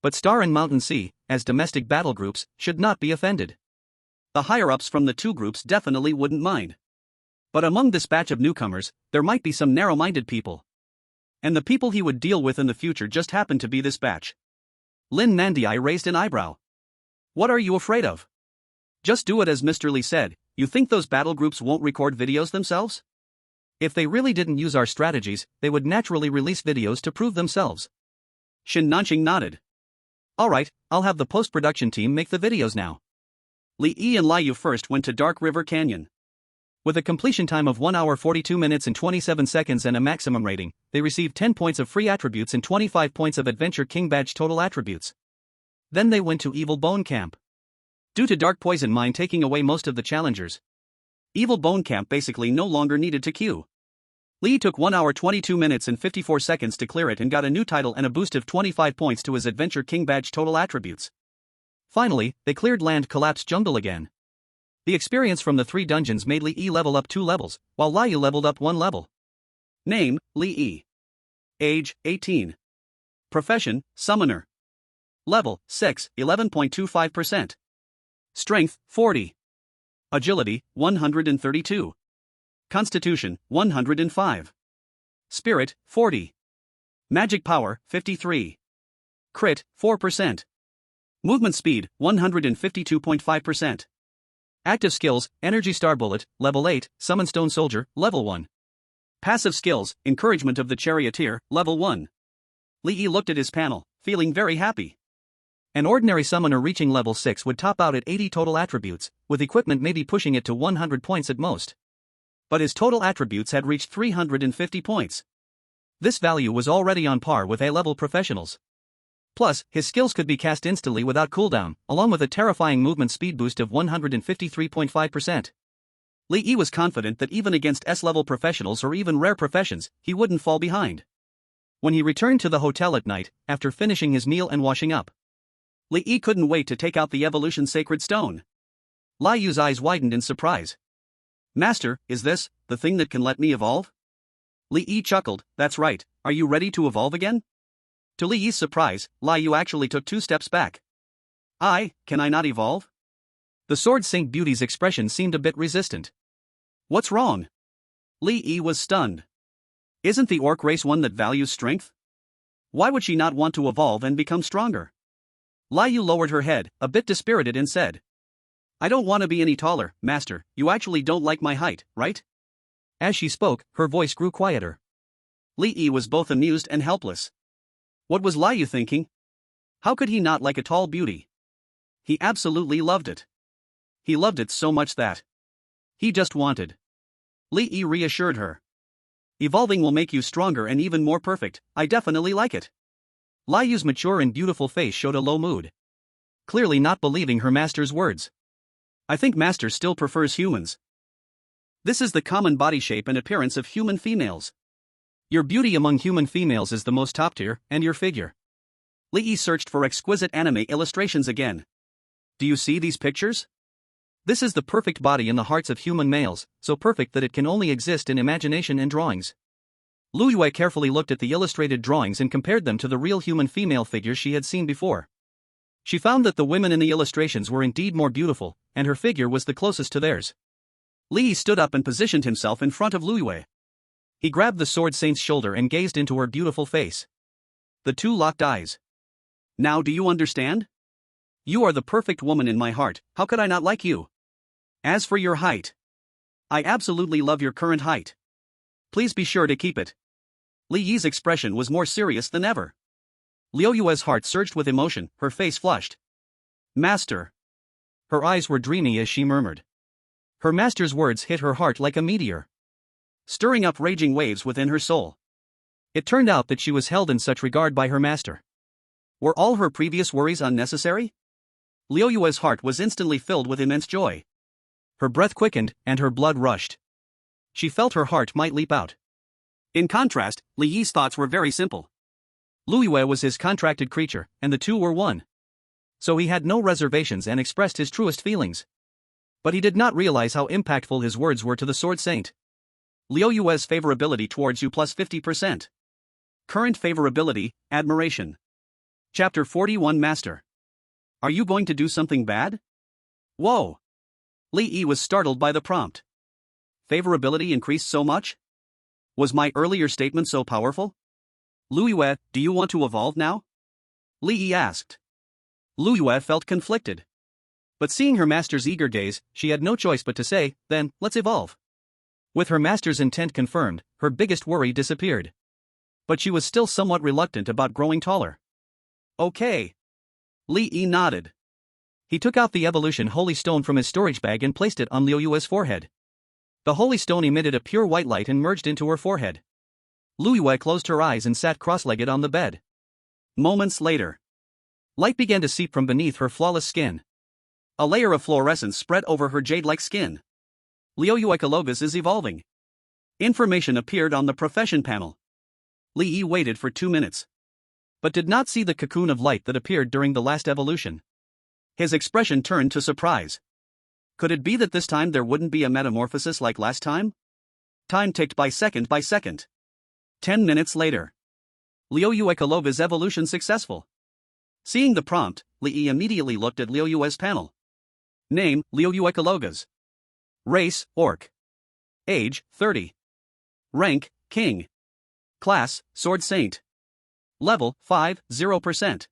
Speaker 1: But Star and Mountain Sea, as domestic battle groups, should not be offended. The higher-ups from the two groups definitely wouldn't mind. But among this batch of newcomers, there might be some narrow-minded people. And the people he would deal with in the future just happened to be this batch. Lin Nandai raised an eyebrow. What are you afraid of? Just do it as Mr. Lee said. You think those battle groups won't record videos themselves? If they really didn't use our strategies, they would naturally release videos to prove themselves. Shin Nanqing nodded. Alright, I'll have the post-production team make the videos now. Li Yi and Liu first went to Dark River Canyon. With a completion time of 1 hour 42 minutes and 27 seconds and a maximum rating, they received 10 points of free attributes and 25 points of Adventure King Badge total attributes. Then they went to Evil Bone Camp. Due to Dark Poison Mine taking away most of the challengers, Evil Bone Camp basically no longer needed to queue. Lee took 1 hour 22 minutes and 54 seconds to clear it and got a new title and a boost of 25 points to his Adventure King Badge total attributes. Finally, they cleared Land Collapsed Jungle again. The experience from the 3 dungeons made Li Yi level up 2 levels, while Liu leveled up 1 level. Name, Li Yi. Age, 18. Profession, Summoner. Level, 6, 11.25%. Strength, 40. Agility, 132. Constitution, 105. Spirit, 40. Magic Power, 53. Crit, 4%. Movement Speed, 152.5%. Active Skills, Energy Star Bullet, Level 8, Summon Stone Soldier, Level 1. Passive Skills, Encouragement of the Charioteer, Level 1. Li Yi looked at his panel, feeling very happy. An ordinary summoner reaching level 6 would top out at 80 total attributes, with equipment maybe pushing it to 100 points at most. But his total attributes had reached 350 points. This value was already on par with A-level professionals. Plus, his skills could be cast instantly without cooldown, along with a terrifying movement speed boost of 153.5%. Li Yi was confident that even against S-level professionals or even rare professions, he wouldn't fall behind. When he returned to the hotel at night, after finishing his meal and washing up, Li Yi couldn't wait to take out the Evolution Sacred Stone. Liu's eyes widened in surprise. Master, is this the thing that can let me evolve? Li Yi chuckled, that's right, are you ready to evolve again? To Li Yi's surprise, Liu actually took 2 steps back. Can I not evolve? The Sword Saint Beauty's expression seemed a bit resistant. What's wrong? Li Yi was stunned. Isn't the orc race one that values strength? Why would she not want to evolve and become stronger? Liu lowered her head, a bit dispirited, and said, I don't want to be any taller, Master, you actually don't like my height, right? As she spoke, her voice grew quieter. Li Yi was both amused and helpless. What was Liu thinking? How could he not like a tall beauty? He absolutely loved it. He loved it so much that he just wanted. Li Yi reassured her. Evolving will make you stronger and even more perfect, I definitely like it. Liu's mature and beautiful face showed a low mood. Clearly not believing her master's words. I think Master still prefers humans. This is the common body shape and appearance of human females. Your beauty among human females is the most top tier, and your figure. Li Yi searched for exquisite anime illustrations again. Do you see these pictures? This is the perfect body in the hearts of human males, so perfect that it can only exist in imagination and drawings. Lu Yue carefully looked at the illustrated drawings and compared them to the real human female figures she had seen before. She found that the women in the illustrations were indeed more beautiful, and her figure was the closest to theirs. Li Yi stood up and positioned himself in front of Lu Yue. He grabbed the Sword Saint's shoulder and gazed into her beautiful face. The two locked eyes. Now do you understand? You are the perfect woman in my heart, how could I not like you? As for your height, I absolutely love your current height. Please be sure to keep it. Li Yi's expression was more serious than ever. Liu Yue's heart surged with emotion, her face flushed. Master. Her eyes were dreamy as she murmured. Her master's words hit her heart like a meteor, stirring up raging waves within her soul. It turned out that she was held in such regard by her master. Were all her previous worries unnecessary? Liu Yue's heart was instantly filled with immense joy. Her breath quickened, and her blood rushed. She felt her heart might leap out. In contrast, Li Yi's thoughts were very simple. Lu Yue was his contracted creature, and the two were one. So he had no reservations and expressed his truest feelings. But he did not realize how impactful his words were to the Sword Saint. Liu Yue's favorability towards you plus 50%. Current favorability, admiration. Chapter 41 Master. Are you going to do something bad? Whoa! Li Yi was startled by the prompt. Favorability increased so much? Was my earlier statement so powerful? Lu Yue, do you want to evolve now? Li Yi asked. Lu Yue felt conflicted. But seeing her master's eager gaze, she had no choice but to say, then, let's evolve. With her master's intent confirmed, her biggest worry disappeared. But she was still somewhat reluctant about growing taller. Okay. Li Yi nodded. He took out the evolution holy stone from his storage bag and placed it on Liu Yue's forehead. The holy stone emitted a pure white light and merged into her forehead. Lu Yue closed her eyes and sat cross-legged on the bed. Moments later, light began to seep from beneath her flawless skin. A layer of fluorescence spread over her jade-like skin. Liu Yue Kalogas is evolving. Information appeared on the profession panel. Li Yi waited for 2 minutes, but did not see the cocoon of light that appeared during the last evolution. His expression turned to surprise. Could it be that this time there wouldn't be a metamorphosis like last time? Time ticked by second by second. 10 minutes later. Liu Yue Kalova's evolution successful. Seeing the prompt, Li Yi immediately looked at Liu Yue's panel. Name, Liu Yue Kalogas. Race, Orc. Age, 30. Rank, King. Class, Sword Saint. Level, 50%.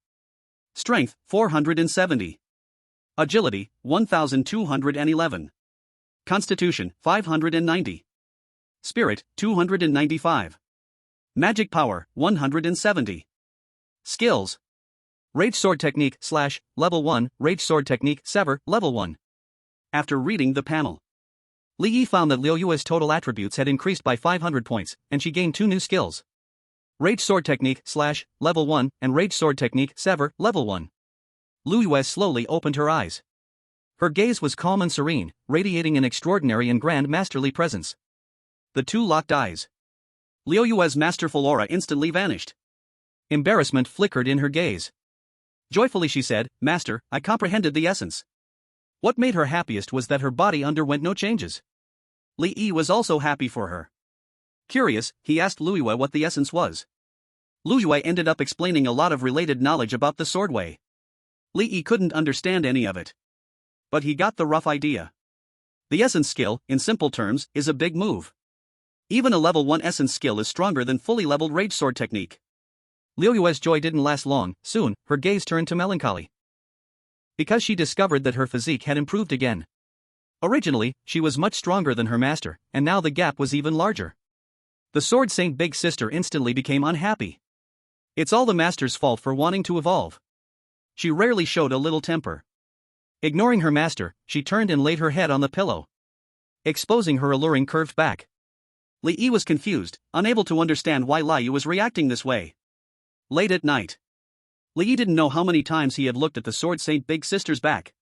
Speaker 1: Strength, 470. Agility, 1211. Constitution, 590. Spirit, 295. Magic power, 170. Skills. Rage Sword Technique / Level 1, Rage Sword Technique Sever, Level 1. After reading the panel, Li Yi found that Liu Yue's total attributes had increased by 500 points, and she gained 2 new skills. Rage Sword Technique / Level 1 and Rage Sword Technique Sever, Level 1. Lu Yue slowly opened her eyes. Her gaze was calm and serene, radiating an extraordinary and grand masterly presence. The two locked eyes. Liu Yue's masterful aura instantly vanished. Embarrassment flickered in her gaze. Joyfully she said, Master, I comprehended the essence. What made her happiest was that her body underwent no changes. Li Yi was also happy for her. Curious, he asked Lu Yue what the essence was. Lu Yue ended up explaining a lot of related knowledge about the sword way. Li Yi couldn't understand any of it. But he got the rough idea. The essence skill, in simple terms, is a big move. Even a level 1 essence skill is stronger than fully leveled rage sword technique. Liu Yue's joy didn't last long. Soon, her gaze turned to melancholy. Because she discovered that her physique had improved again. Originally, she was much stronger than her master, and now the gap was even larger. The Sword Saint Big Sister instantly became unhappy. It's all the master's fault for wanting to evolve. She rarely showed a little temper. Ignoring her master, she turned and laid her head on the pillow, exposing her alluring curved back. Li Yi was confused, unable to understand why Liu was reacting this way. Late at night, Li Yi didn't know how many times he had looked at the Sword Saint Big Sister's back.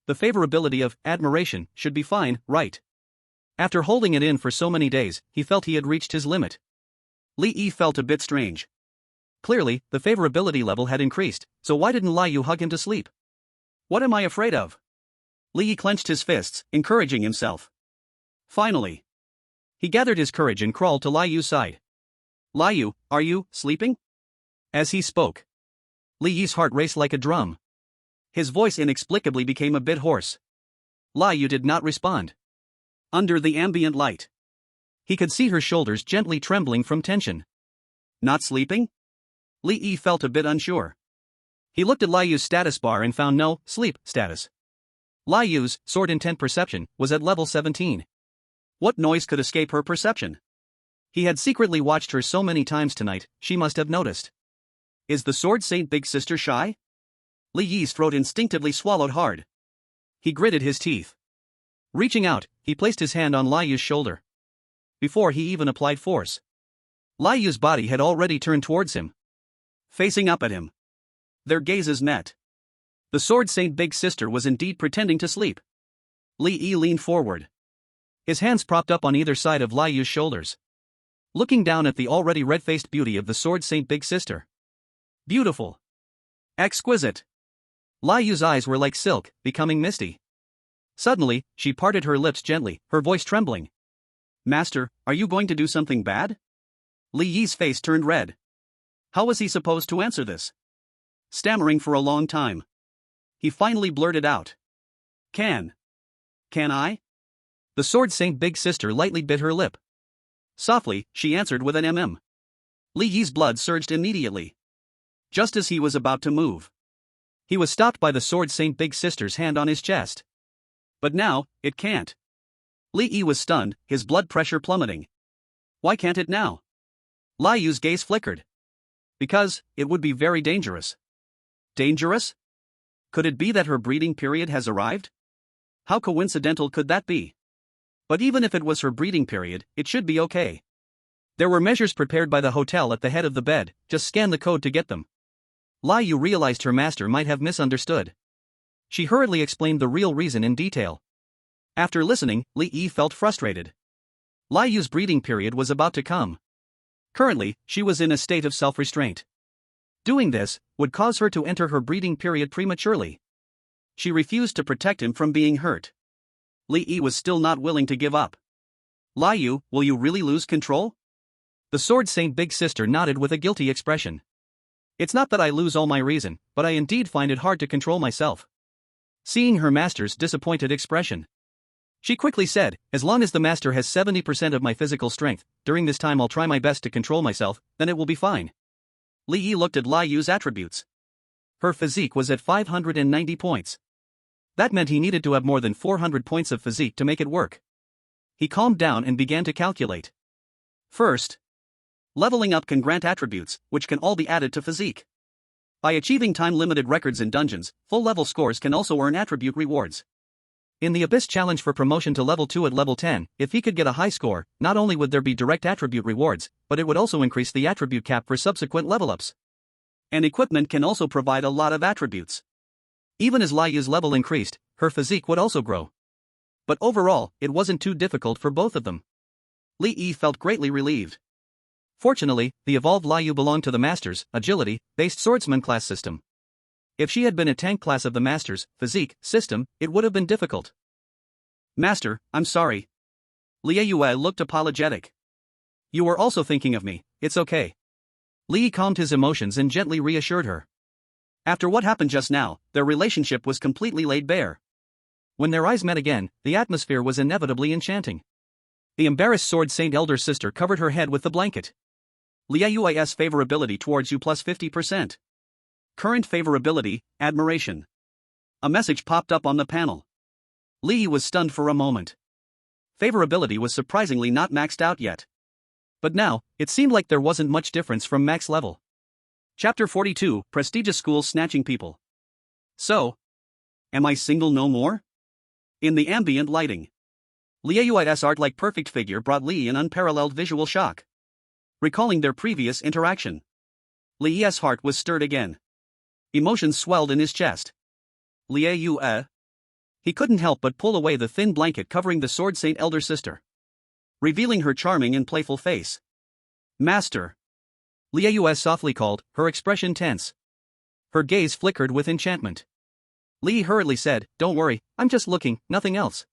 Speaker 1: The favorability of admiration should be fine, right? After holding it in for so many days, he felt he had reached his limit. Li Yi felt a bit strange. Clearly, the favorability level had increased, so why didn't Liu hug him to sleep? What am I afraid of? Li Yi clenched his fists, encouraging himself. Finally, he gathered his courage and crawled to Liu's side. Liu, are you sleeping? As he spoke, Li Yi's heart raced like a drum. His voice inexplicably became a bit hoarse. Liu did not respond. Under the ambient light, he could see her shoulders gently trembling from tension. Not sleeping? Li Yi felt a bit unsure. He looked at Liu's status bar and found no sleep status. Liu's sword intent perception was at level 17. What noise could escape her perception? He had secretly watched her so many times tonight, she must have noticed. Is the Sword Saint Big Sister shy? Li Yi's throat instinctively swallowed hard. He gritted his teeth. Reaching out, he placed his hand on Liu's shoulder. Before he even applied force, Liu's body had already turned towards him, facing up at him. Their gazes met. The Sword Saint Big Sister was indeed pretending to sleep. Li Yi leaned forward, his hands propped up on either side of Liu's shoulders, looking down at the already red-faced beauty of the Sword Saint Big Sister. Beautiful. Exquisite. Liu's eyes were like silk, becoming misty. Suddenly, she parted her lips gently, her voice trembling. Master, are you going to do something bad? Li Yi's face turned red. How was he supposed to answer this? Stammering for a long time, he finally blurted out. Can I? The Sword Saint Big Sister lightly bit her lip. Softly, she answered with an Li Yi's blood surged immediately. Just as he was about to move, he was stopped by the Sword Saint Big Sister's hand on his chest. But now, it can't. Li Yi was stunned, his blood pressure plummeting. Why can't it now? Li Yu's gaze flickered. Because, it would be very dangerous. Dangerous? Could it be that her breeding period has arrived? How coincidental could that be? But even if it was her breeding period, it should be okay. There were measures prepared by the hotel at the head of the bed, just scan the code to get them. Li Yu realized her master might have misunderstood. She hurriedly explained the real reason in detail. After listening, Li Yi felt frustrated. Li Yu's breeding period was about to come. Currently, she was in a state of self-restraint. Doing this would cause her to enter her breeding period prematurely. She refused to protect him from being hurt. Li Yi was still not willing to give up. Li Yu, will you really lose control? The Sword Saint Big Sister nodded with a guilty expression. It's not that I lose all my reason, but I indeed find it hard to control myself. Seeing her master's disappointed expression, she quickly said, as long as the master has 70% of my physical strength, during this time I'll try my best to control myself, then it will be fine. Li Yi looked at Li Yu's attributes. Her physique was at 590 points. That meant he needed to have more than 400 points of physique to make it work. He calmed down and began to calculate. First, leveling up can grant attributes, which can all be added to physique. By achieving time-limited records in dungeons, full-level scores can also earn attribute rewards. In the Abyss challenge for promotion to level 2 at level 10, if he could get a high score, not only would there be direct attribute rewards, but it would also increase the attribute cap for subsequent level-ups. And equipment can also provide a lot of attributes. Even as Li Yu's level increased, her physique would also grow. But overall, it wasn't too difficult for both of them. Li Yi felt greatly relieved. Fortunately, the evolved Li Yu belonged to the Master's agility-based swordsman class system. If she had been a tank class of the Master's physique system, it would have been difficult. Master, I'm sorry. Li Yue looked apologetic. You were also thinking of me, it's okay. Li Yi calmed his emotions and gently reassured her. After what happened just now, their relationship was completely laid bare. When their eyes met again, the atmosphere was inevitably enchanting. The embarrassed Sword Saint Elder Sister covered her head with the blanket. Li Yue's favorability towards you plus 50%. Current favorability, admiration. A message popped up on the panel. Li Yi was stunned for a moment. Favorability was surprisingly not maxed out yet. But now, it seemed like there wasn't much difference from max level. Chapter 42, Prestigious Schools Snatching People. So, am I single no more? In the ambient lighting, Li Yue's art-like perfect figure brought Li an unparalleled visual shock. Recalling their previous interaction, Li Yi's heart was stirred again. Emotions swelled in his chest. Li Yue. He couldn't help but pull away the thin blanket covering the Sword Saint Elder Sister, revealing her charming and playful face. Master. Li Yue softly called, her expression tense. Her gaze flickered with enchantment. Li hurriedly said, don't worry, I'm just looking, nothing else.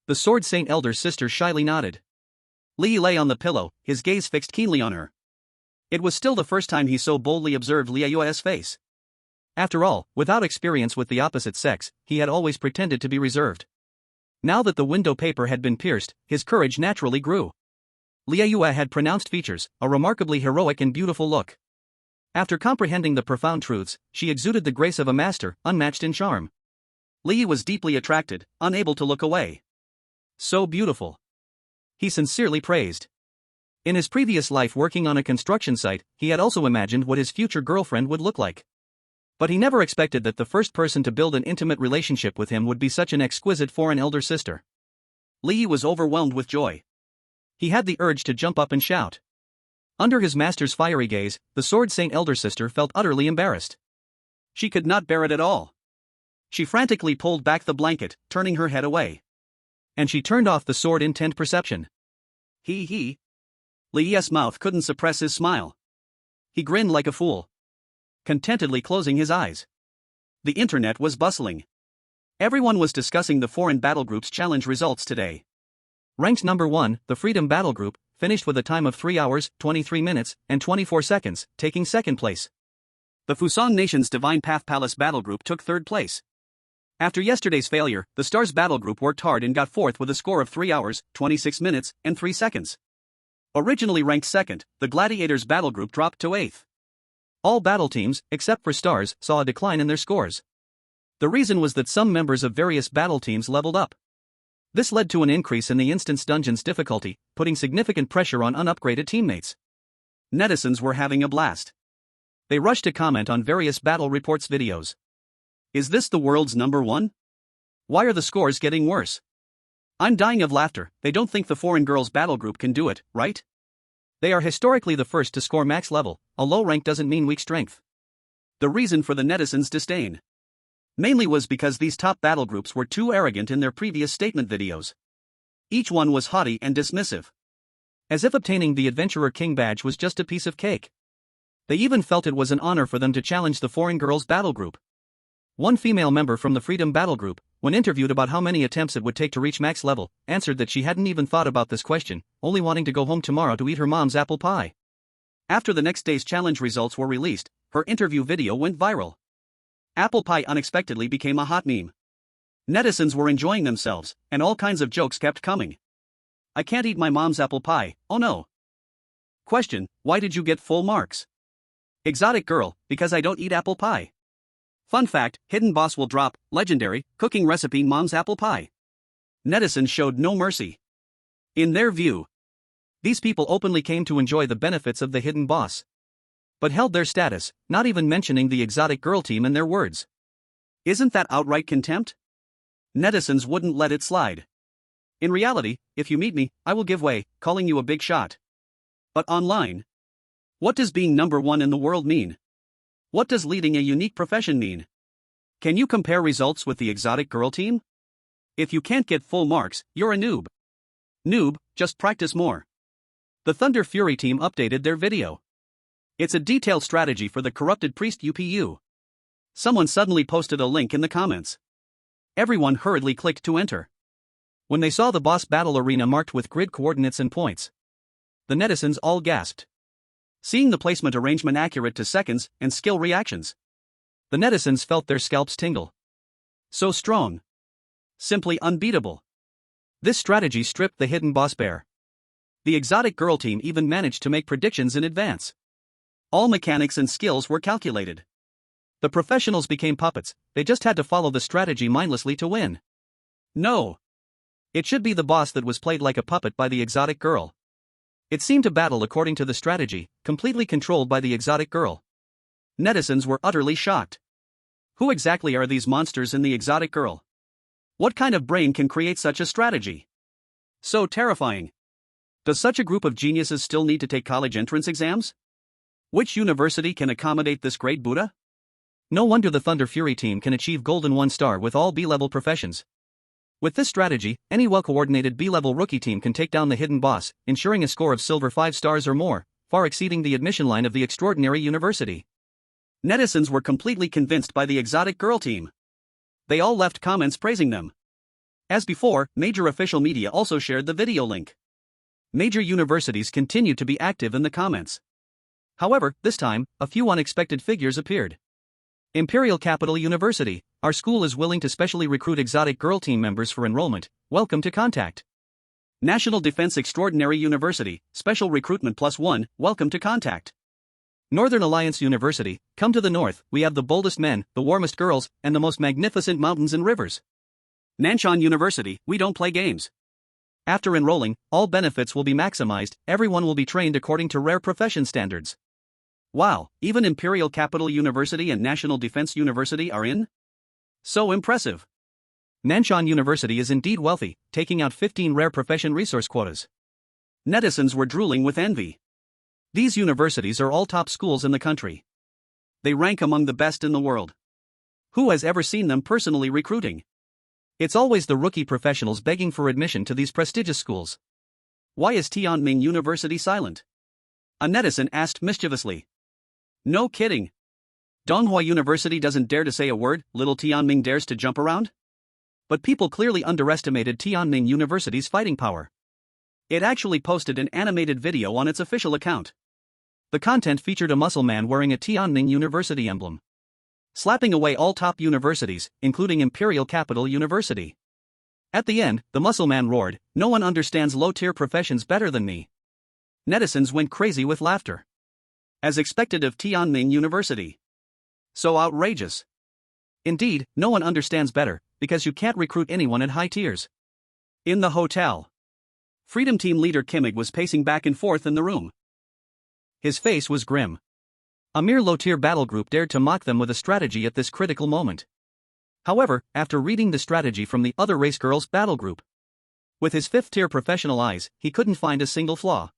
Speaker 1: The Sword Saint Elder Sister shyly nodded. Li lay on the pillow, his gaze fixed keenly on her. It was still the first time he so boldly observed Li Yue's face. After all, without experience with the opposite sex, he had always pretended to be reserved. Now that the window paper had been pierced, his courage naturally grew. Li Yue had pronounced features, a remarkably heroic and beautiful look. After comprehending the profound truths, she exuded the grace of a master, unmatched in charm. Li was deeply attracted, unable to look away. So beautiful. He sincerely praised. In his previous life working on a construction site, he had also imagined what his future girlfriend would look like. But he never expected that the first person to build an intimate relationship with him would be such an exquisite foreign elder sister. Li was overwhelmed with joy. He had the urge to jump up and shout. Under his master's fiery gaze, the Sword Saint Elder Sister felt utterly embarrassed. She could not bear it at all. She frantically pulled back the blanket, turning her head away. And she turned off the sword intent perception. He. Li's mouth couldn't suppress his smile. He grinned like a fool, contentedly closing his eyes. The internet was bustling. Everyone was discussing the foreign battle group's challenge results today. Ranked number 1, the Freedom Battle Group, finished with a time of 3 hours, 23 minutes, and 24 seconds, taking second place. The Fusan Nation's Divine Path Palace Battle Group took third place. After yesterday's failure, the Stars Battle Group worked hard and got fourth with a score of 3 hours, 26 minutes, and 3 seconds. Originally ranked second, the Gladiators Battle Group dropped to 8th. All battle teams, except for Stars, saw a decline in their scores. The reason was that some members of various battle teams leveled up. This led to an increase in the instance dungeon's difficulty, putting significant pressure on unupgraded teammates. Netizens were having a blast. They rushed to comment on various battle reports videos. Is this the world's number 1? Why are the scores getting worse? I'm dying of laughter. They don't think the foreign girls battle group can do it, right? They are historically the first to score max level. A low rank doesn't mean weak strength. The reason for the netizens' disdain mainly was because these top battle groups were too arrogant in their previous statement videos. Each one was haughty and dismissive, as if obtaining the Adventurer King badge was just a piece of cake. They even felt it was an honor for them to challenge the foreign girls battle group. One female member from the Freedom Battle Group, when interviewed about how many attempts it would take to reach max level, answered that she hadn't even thought about this question, only wanting to go home tomorrow to eat her mom's apple pie. After the next day's challenge results were released, her interview video went viral. Apple pie unexpectedly became a hot meme. Netizens were enjoying themselves, and all kinds of jokes kept coming. I can't eat my mom's apple pie, oh no. Question, why did you get full marks? Exotic girl, because I don't eat apple pie. Fun fact, hidden boss will drop, legendary, cooking recipe mom's apple pie. Netizens showed no mercy. In their view, these people openly came to enjoy the benefits of the hidden boss, but held their status, not even mentioning the exotic girl team in their words. Isn't that outright contempt? Netizens wouldn't let it slide. In reality, if you meet me, I will give way, calling you a big shot. But online? What does being number 1 in the world mean? What does leading a unique profession mean? Can you compare results with the exotic girl team? If you can't get full marks, you're a noob. Noob, just practice more. The Thunder Fury team updated their video. It's a detailed strategy for the corrupted priest UPU. Someone suddenly posted a link in the comments. Everyone hurriedly clicked to enter. When they saw the boss battle arena marked with grid coordinates and points, the netizens all gasped. Seeing the placement arrangement accurate to seconds and skill reactions, the netizens felt their scalps tingle. So strong. Simply unbeatable. This strategy stripped the hidden boss bare. The exotic girl team even managed to make predictions in advance. All mechanics and skills were calculated. The professionals became puppets, they just had to follow the strategy mindlessly to win. No. It should be the boss that was played like a puppet by the exotic girl. It seemed to battle according to the strategy, completely controlled by the exotic girl. Netizens were utterly shocked. Who exactly are these monsters in the exotic girl? What kind of brain can create such a strategy? So terrifying. Does such a group of geniuses still need to take college entrance exams? Which university can accommodate this great Buddha? No wonder the Thunder Fury team can achieve Golden 1-star with all B-level professions. With this strategy, any well-coordinated B-level rookie team can take down the hidden boss, ensuring a score of silver 5 stars or more, far exceeding the admission line of the extraordinary university. Netizens were completely convinced by the exotic girl team. They all left comments praising them. As before, major official media also shared the video link. Major universities continued to be active in the comments. However, this time, a few unexpected figures appeared. Imperial Capital University, our school is willing to specially recruit exotic girl team members for enrollment, welcome to contact. National Defense Extraordinary University, special recruitment +1, welcome to contact. Northern Alliance University, come to the north, we have the boldest men, the warmest girls, and the most magnificent mountains and rivers. Nanshan University, we don't play games. After enrolling, all benefits will be maximized, everyone will be trained according to rare profession standards. Wow, even Imperial Capital University and National Defense University are in? So impressive. Nanshan University is indeed wealthy, taking out 15 rare profession resource quotas. Netizens were drooling with envy. These universities are all top schools in the country. They rank among the best in the world. Who has ever seen them personally recruiting? It's always the rookie professionals begging for admission to these prestigious schools. Why is Tianming University silent? A netizen asked mischievously. No kidding. Donghua University doesn't dare to say a word, little Tianming dares to jump around? But people clearly underestimated Tianning University's fighting power. It actually posted an animated video on its official account. The content featured a muscle man wearing a Tianning University emblem, slapping away all top universities, including Imperial Capital University. At the end, the muscle man roared, "No one understands low-tier professions better than me." Netizens went crazy with laughter. As expected of Tianning University. So outrageous. Indeed, no one understands better, because you can't recruit anyone at high tiers. In the hotel, Freedom Team leader Kimmig was pacing back and forth in the room. His face was grim. A mere low-tier battle group dared to mock them with a strategy at this critical moment. However, after reading the strategy from the other race girls' battle group, with his fifth-tier professional eyes, he couldn't find a single flaw.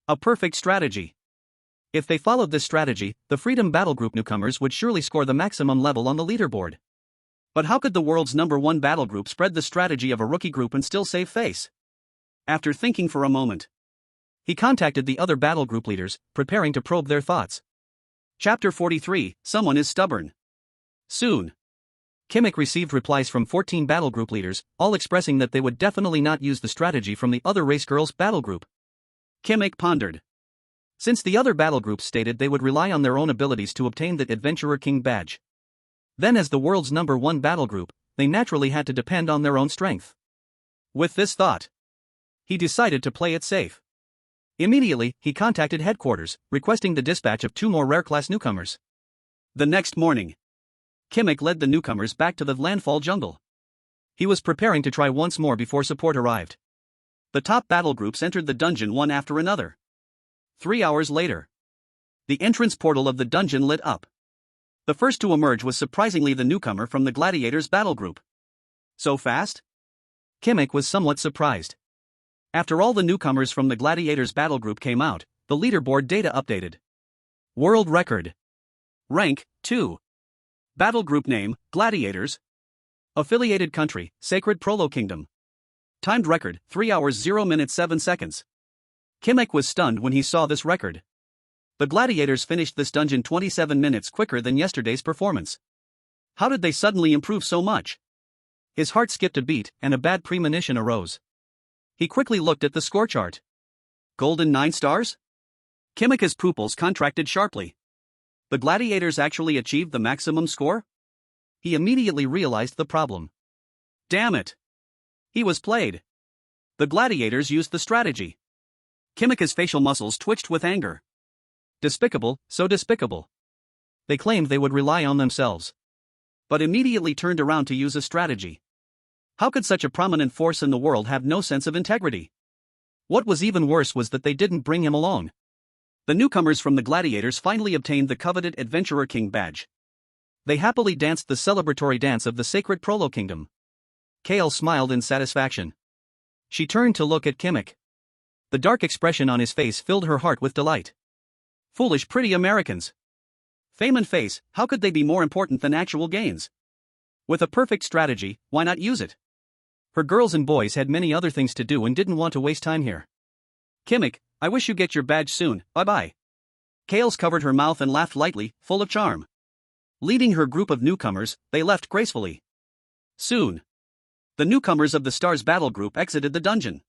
Speaker 1: A perfect strategy. If they followed this strategy, the Freedom Battle Group newcomers would surely score the maximum level on the leaderboard. But how could the world's #1 battle group spread the strategy of a rookie group and still save face? After thinking for a moment, he contacted the other battle group leaders, preparing to probe their thoughts. Chapter 43, Someone is Stubborn. Soon, Kimmik received replies from 14 battle group leaders, all expressing that they would definitely not use the strategy from the other race girls' battle group. Kimmik pondered. Since the other battle groups stated they would rely on their own abilities to obtain the Adventurer King badge, then as the world's #1 battle group, they naturally had to depend on their own strength. With this thought, he decided to play it safe. Immediately, he contacted headquarters, requesting the dispatch of 2 more rare-class newcomers. The next morning, Kimmik led the newcomers back to the landfall jungle. He was preparing to try once more before support arrived. The top battle groups entered the dungeon one after another. 3 hours later, the entrance portal of the dungeon lit up. The first to emerge was surprisingly the newcomer from the Gladiators battle group. So fast? Kimmik was somewhat surprised. After all the newcomers from the Gladiators battle group came out, the leaderboard data updated. World record. Rank, 2. Battle group name, Gladiators. Affiliated country, Sacred Prolo Kingdom. Timed record, 3 hours 0 minutes 7 seconds. Kimmik was stunned when he saw this record. The Gladiators finished this dungeon 27 minutes quicker than yesterday's performance. How did they suddenly improve so much? His heart skipped a beat, and a bad premonition arose. He quickly looked at the score chart. Golden 9 stars? Kimmik's pupils contracted sharply. The Gladiators actually achieved the maximum score? He immediately realized the problem. Damn it! He was played. The Gladiators used the strategy. Kimmik's facial muscles twitched with anger. Despicable, so despicable. They claimed they would rely on themselves, but immediately turned around to use a strategy. How could such a prominent force in the world have no sense of integrity? What was even worse was that they didn't bring him along. The newcomers from the Gladiators finally obtained the coveted Adventurer King badge. They happily danced the celebratory dance of the Sacred Prolo Kingdom. Kale smiled in satisfaction. She turned to look at Kimmik. The dark expression on his face filled her heart with delight. Foolish pretty Americans. Fame and face, how could they be more important than actual gains? With a perfect strategy, why not use it? Her girls and boys had many other things to do and didn't want to waste time here. Kimmik, I wish you get your badge soon, bye-bye. Kales covered her mouth and laughed lightly, full of charm. Leading her group of newcomers, they left gracefully. Soon, the newcomers of the Stars battle group exited the dungeon.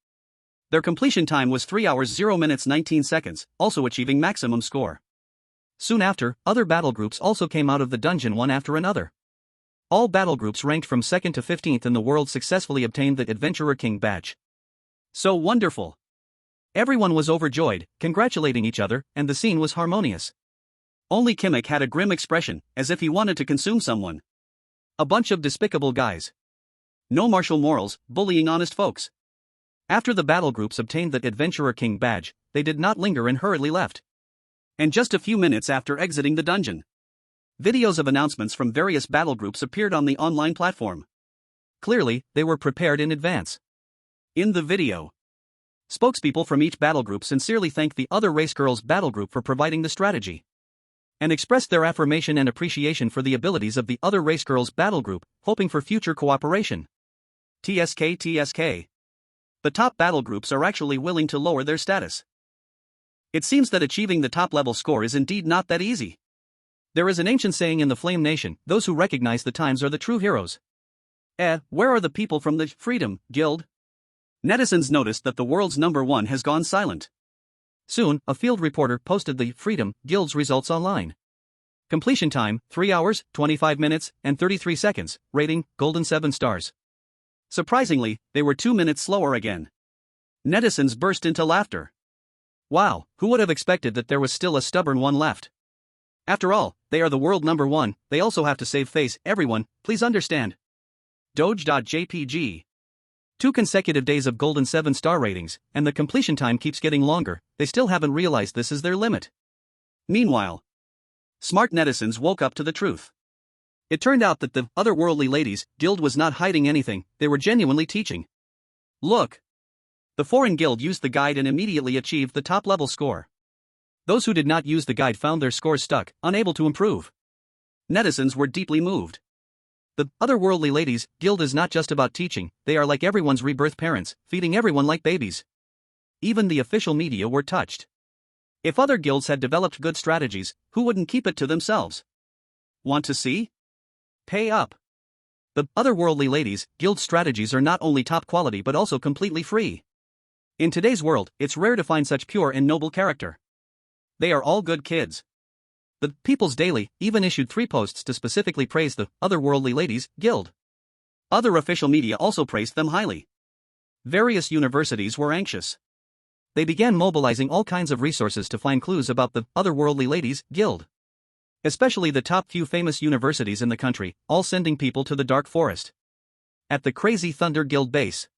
Speaker 1: Their completion time was 3 hours 0 minutes 19 seconds, also achieving maximum score. Soon after, other battle groups also came out of the dungeon one after another. All battle groups ranked from 2nd to 15th in the world successfully obtained the Adventurer King badge. So wonderful! Everyone was overjoyed, congratulating each other, and the scene was harmonious. Only Kimmik had a grim expression, as if he wanted to consume someone. A bunch of despicable guys. No martial morals, bullying honest folks. After the battle groups obtained the Adventurer King badge, they did not linger and hurriedly left. And just a few minutes after exiting the dungeon, videos of announcements from various battle groups appeared on the online platform. Clearly, they were prepared in advance. In the video, spokespeople from each battle group sincerely thanked the other race girls battle group for providing the strategy, and expressed their affirmation and appreciation for the abilities of the other race girls battle group, hoping for future cooperation. TSK. The top battle groups are actually willing to lower their status. It seems that achieving the top-level score is indeed not that easy. There is an ancient saying in the Flame Nation, those who recognize the times are the true heroes. Where are the people from the Freedom Guild? Netizens noticed that the world's number one has gone silent. Soon, a field reporter posted the Freedom Guild's results online. Completion time, 3 hours, 25 minutes, and 33 seconds, rating, golden 7 stars. Surprisingly, they were 2 minutes slower again. Netizens burst into laughter. Wow, who would have expected that there was still a stubborn one left? After all, they are the world number one, they also have to save face, everyone, please understand. Doge.jpg. 2 consecutive days of golden 7-star ratings, and the completion time keeps getting longer, they still haven't realized this is their limit. Meanwhile, smart netizens woke up to the truth. It turned out that the Otherworldly Ladies Guild was not hiding anything, they were genuinely teaching. Look! The foreign guild used the guide and immediately achieved the top-level score. Those who did not use the guide found their scores stuck, unable to improve. Netizens were deeply moved. The Otherworldly Ladies Guild is not just about teaching, they are like everyone's rebirth parents, feeding everyone like babies. Even the official media were touched. If other guilds had developed good strategies, who wouldn't keep it to themselves? Want to see? Pay up. The Otherworldly Ladies Guild strategies are not only top quality but also completely free. In today's world, it's rare to find such pure and noble character. They are all good kids. The People's Daily even issued 3 posts to specifically praise the Otherworldly Ladies Guild. Other official media also praised them highly. Various universities were anxious. They began mobilizing all kinds of resources to find clues about the Otherworldly Ladies Guild. Especially the top few famous universities in the country, all sending people to the Dark Forest. At the Crazy Thunder Guild base,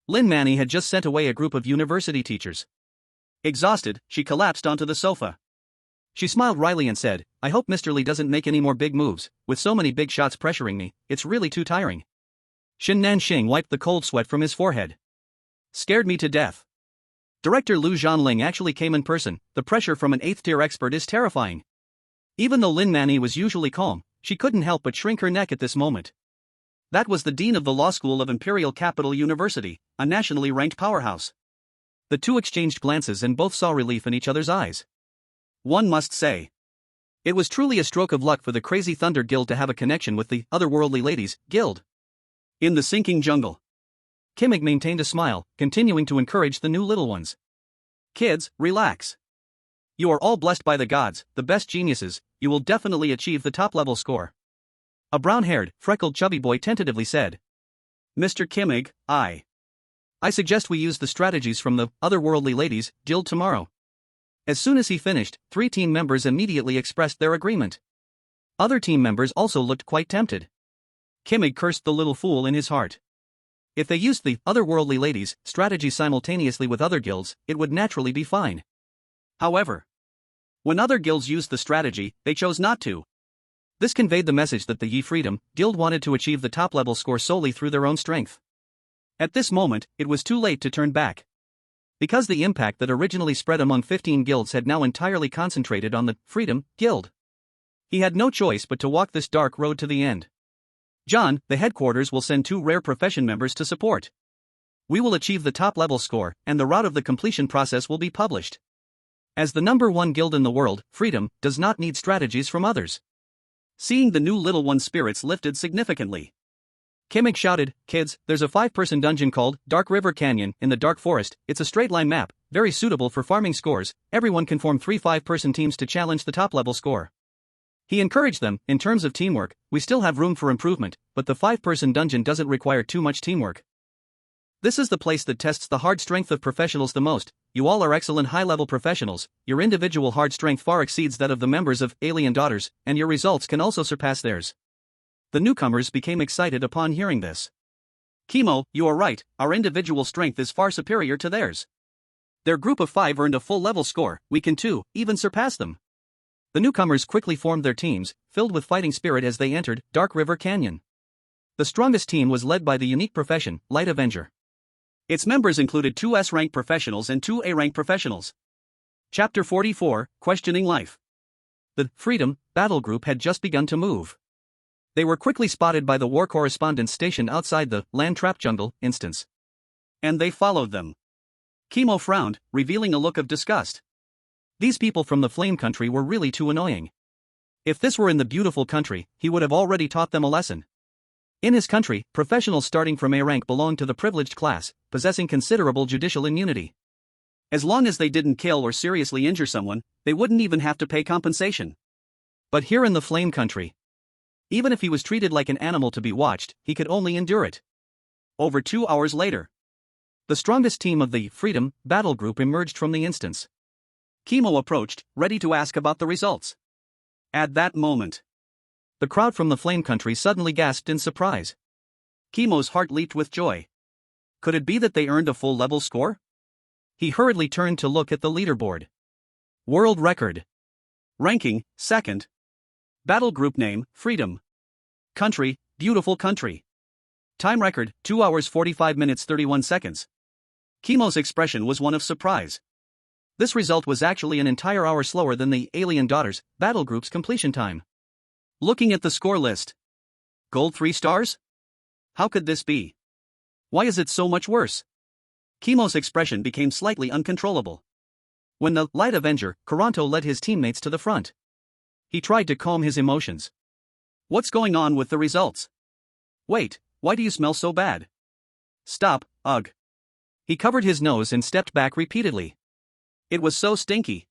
Speaker 1: Lin Manny had just sent away a group of university teachers. Exhausted, she collapsed onto the sofa. She smiled wryly and said, I hope Mr. Lee doesn't make any more big moves, with so many big shots pressuring me, it's really too tiring. Shin Nanxing wiped the cold sweat from his forehead. Scared me to death. Director Lu Zhanling actually came in person, the pressure from an 8th-tier expert is terrifying. Even though Lin Manny was usually calm, she couldn't help but shrink her neck at this moment. That was the dean of the law school of Imperial Capital University, a nationally ranked powerhouse. The two exchanged glances and both saw relief in each other's eyes. One must say, it was truly a stroke of luck for the Crazy Thunder Guild to have a connection with the Otherworldly Ladies Guild. In the sinking jungle, Kimig maintained a smile, continuing to encourage the new little ones. Kids, relax. You are all blessed by the gods, the best geniuses, you will definitely achieve the top-level score. A brown-haired, freckled chubby boy tentatively said. Mr. Kimig, I suggest we use the strategies from the Otherworldly Ladies Guild tomorrow. As soon as he finished, 3 team members immediately expressed their agreement. Other team members also looked quite tempted. Kimig cursed the little fool in his heart. If they used the Otherworldly Ladies strategy simultaneously with other guilds, it would naturally be fine. However, when other guilds used the strategy, they chose not to. This conveyed the message that the Yi Freedom Guild wanted to achieve the top-level score solely through their own strength. At this moment, it was too late to turn back. Because the impact that originally spread among 15 guilds had now entirely concentrated on the Freedom Guild. He had no choice but to walk this dark road to the end. John, the headquarters will send 2 rare profession members to support. We will achieve the top-level score, and the route of the completion process will be published. As the number 1 guild in the world, Freedom does not need strategies from others. Seeing the new little one's spirits lifted significantly, Kimig shouted, kids, there's a 5-person dungeon called Dark River Canyon in the Dark Forest. It's a straight-line map, very suitable for farming scores. Everyone can form 3 5-person teams to challenge the top-level score. He encouraged them, in terms of teamwork, we still have room for improvement, but the 5-person dungeon doesn't require too much teamwork. This is the place that tests the hard strength of professionals the most. You all are excellent high-level professionals, your individual hard strength far exceeds that of the members of Alien Daughters, and your results can also surpass theirs. The newcomers became excited upon hearing this. Kimo, you are right, our individual strength is far superior to theirs. Their group of 5 earned a full-level score, we can too, even surpass them. The newcomers quickly formed their teams, filled with fighting spirit as they entered Dark River Canyon. The strongest team was led by the unique profession, Light Avenger. Its members included 2 S-rank professionals and 2 A-rank professionals. Chapter 44, Questioning Life. The Freedom Battle Group had just begun to move. They were quickly spotted by the war correspondents stationed outside the Land Trap Jungle instance. And they followed them. Kimo frowned, revealing a look of disgust. These people from the Flame Country were really too annoying. If this were in the beautiful country, he would have already taught them a lesson. In his country, professionals starting from A rank belonged to the privileged class, possessing considerable judicial immunity. As long as they didn't kill or seriously injure someone, they wouldn't even have to pay compensation. But here in the Flame Country, even if he was treated like an animal to be watched, he could only endure it. Over 2 hours later, the strongest team of the Freedom Battle Group emerged from the instance. Kimo approached, ready to ask about the results. At that moment, the crowd from the Flame Country suddenly gasped in surprise. Kimo's heart leaped with joy. Could it be that they earned a full level score? He hurriedly turned to look at the leaderboard. World record. Ranking, 2nd. Battle group name, Freedom. Country, Beautiful Country. Time record, 2 hours 45 minutes 31 seconds. Kimo's expression was one of surprise. This result was actually an entire hour slower than the Alien Daughters Battle Group's completion time. Looking at the score list. Gold 3 stars? How could this be? Why is it so much worse? Kimo's expression became slightly uncontrollable. When the Light Avenger, Kuranto, led his teammates to the front, he tried to calm his emotions. What's going on with the results? Wait, why do you smell so bad? Stop, ugh. He covered his nose and stepped back repeatedly. It was so stinky.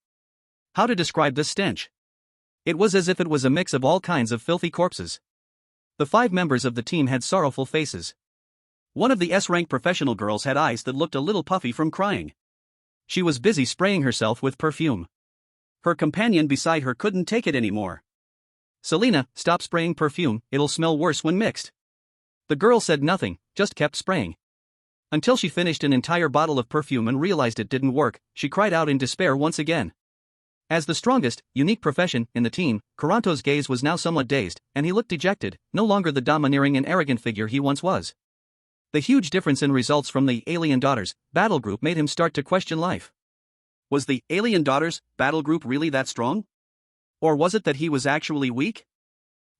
Speaker 1: How to describe this stench? It was as if it was a mix of all kinds of filthy corpses. The 5 members of the team had sorrowful faces. One of the S-rank professional girls had eyes that looked a little puffy from crying. She was busy spraying herself with perfume. Her companion beside her couldn't take it anymore. Selena, stop spraying perfume, it'll smell worse when mixed. The girl said nothing, just kept spraying. Until she finished an entire bottle of perfume and realized it didn't work, she cried out in despair once again. As the strongest, unique profession in the team, Kuranto's gaze was now somewhat dazed, and he looked dejected, no longer the domineering and arrogant figure he once was. The huge difference in results from the Alien Daughters Battle Group made him start to question life. Was the Alien Daughters Battle Group really that strong? Or was it that he was actually weak?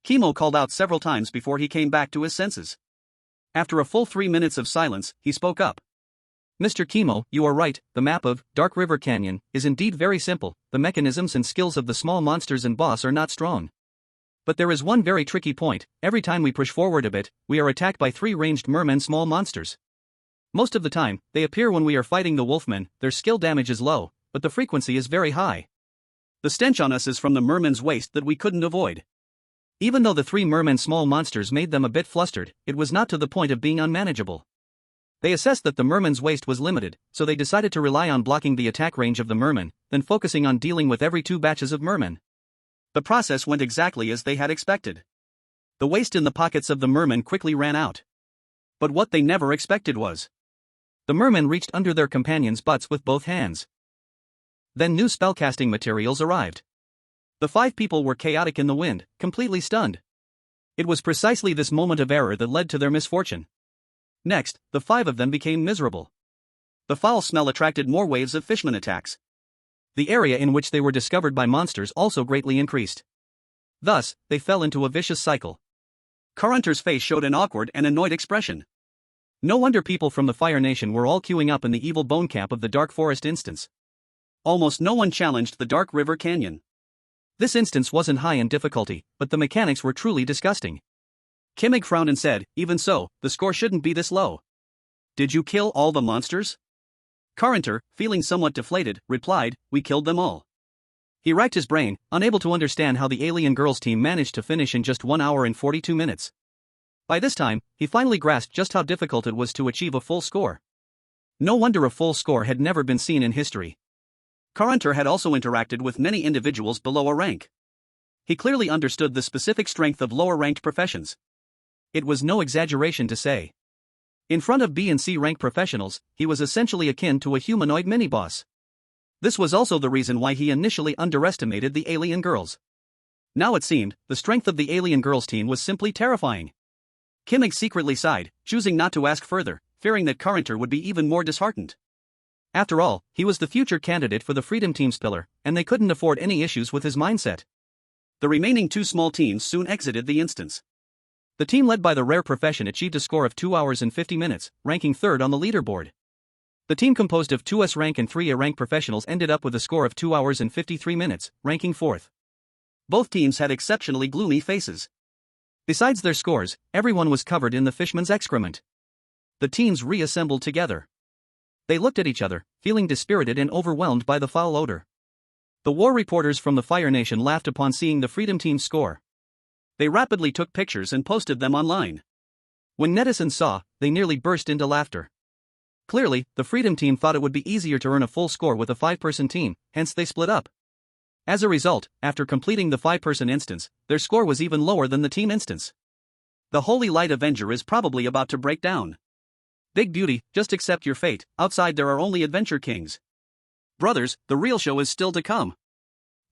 Speaker 1: Kimo called out several times before he came back to his senses. After a full 3 minutes of silence, he spoke up. Mr. Kimo, you are right, the map of Dark River Canyon is indeed very simple, the mechanisms and skills of the small monsters and boss are not strong. But there is one very tricky point, every time we push forward a bit, we are attacked by 3 ranged mermen small monsters. Most of the time, they appear when we are fighting the wolfmen, their skill damage is low, but the frequency is very high. The stench on us is from the mermen's waste that we couldn't avoid. Even though the 3 mermen small monsters made them a bit flustered, it was not to the point of being unmanageable. They assessed that the mermen's waste was limited, so they decided to rely on blocking the attack range of the mermen, then focusing on dealing with every 2 batches of mermen. The process went exactly as they had expected. The waste in the pockets of the mermen quickly ran out. But what they never expected was, the mermen reached under their companions' butts with both hands. Then new spellcasting materials arrived. The 5 people were chaotic in the wind, completely stunned. It was precisely this moment of error that led to their misfortune. Next, the 5 of them became miserable. The foul smell attracted more waves of fishman attacks. The area in which they were discovered by monsters also greatly increased. Thus, they fell into a vicious cycle. Kurunter's face showed an awkward and annoyed expression. No wonder people from the Fire Nation were all queuing up in the evil bone camp of the Dark Forest instance. Almost no one challenged the Dark River Canyon. This instance wasn't high in difficulty, but the mechanics were truly disgusting. Kimig frowned and said, even so, the score shouldn't be this low. Did you kill all the monsters? Kurunter, feeling somewhat deflated, replied, we killed them all. He racked his brain, unable to understand how the alien girls team managed to finish in just 1 hour and 42 minutes. By this time, he finally grasped just how difficult it was to achieve a full score. No wonder a full score had never been seen in history. Kurunter had also interacted with many individuals below a rank. He clearly understood the specific strength of lower-ranked professions. It was no exaggeration to say. In front of B and C rank professionals, he was essentially akin to a humanoid mini-boss. This was also the reason why he initially underestimated the alien girls. Now it seemed, the strength of the alien girls team was simply terrifying. Kimig secretly sighed, choosing not to ask further, fearing that Kurunter would be even more disheartened. After all, he was the future candidate for the Freedom Team's pillar, and they couldn't afford any issues with his mindset. The remaining 2 small teams soon exited the instance. The team led by the rare profession achieved a score of 2 hours and 50 minutes, ranking 3rd on the leaderboard. The team composed of 2 S-rank and 3 A-rank professionals ended up with a score of 2 hours and 53 minutes, ranking 4th. Both teams had exceptionally gloomy faces. Besides their scores, everyone was covered in the fishman's excrement. The teams reassembled together. They looked at each other, feeling dispirited and overwhelmed by the foul odor. The war reporters from the Fire Nation laughed upon seeing the Freedom Team's score. They rapidly took pictures and posted them online. When netizens saw, they nearly burst into laughter. Clearly, the Freedom Team thought it would be easier to earn a full score with a 5-person team, hence they split up. As a result, after completing the 5-person instance, their score was even lower than the team instance. The Holy Light Avenger is probably about to break down. Big beauty, just accept your fate, outside there are only adventure kings. Brothers, the real show is still to come.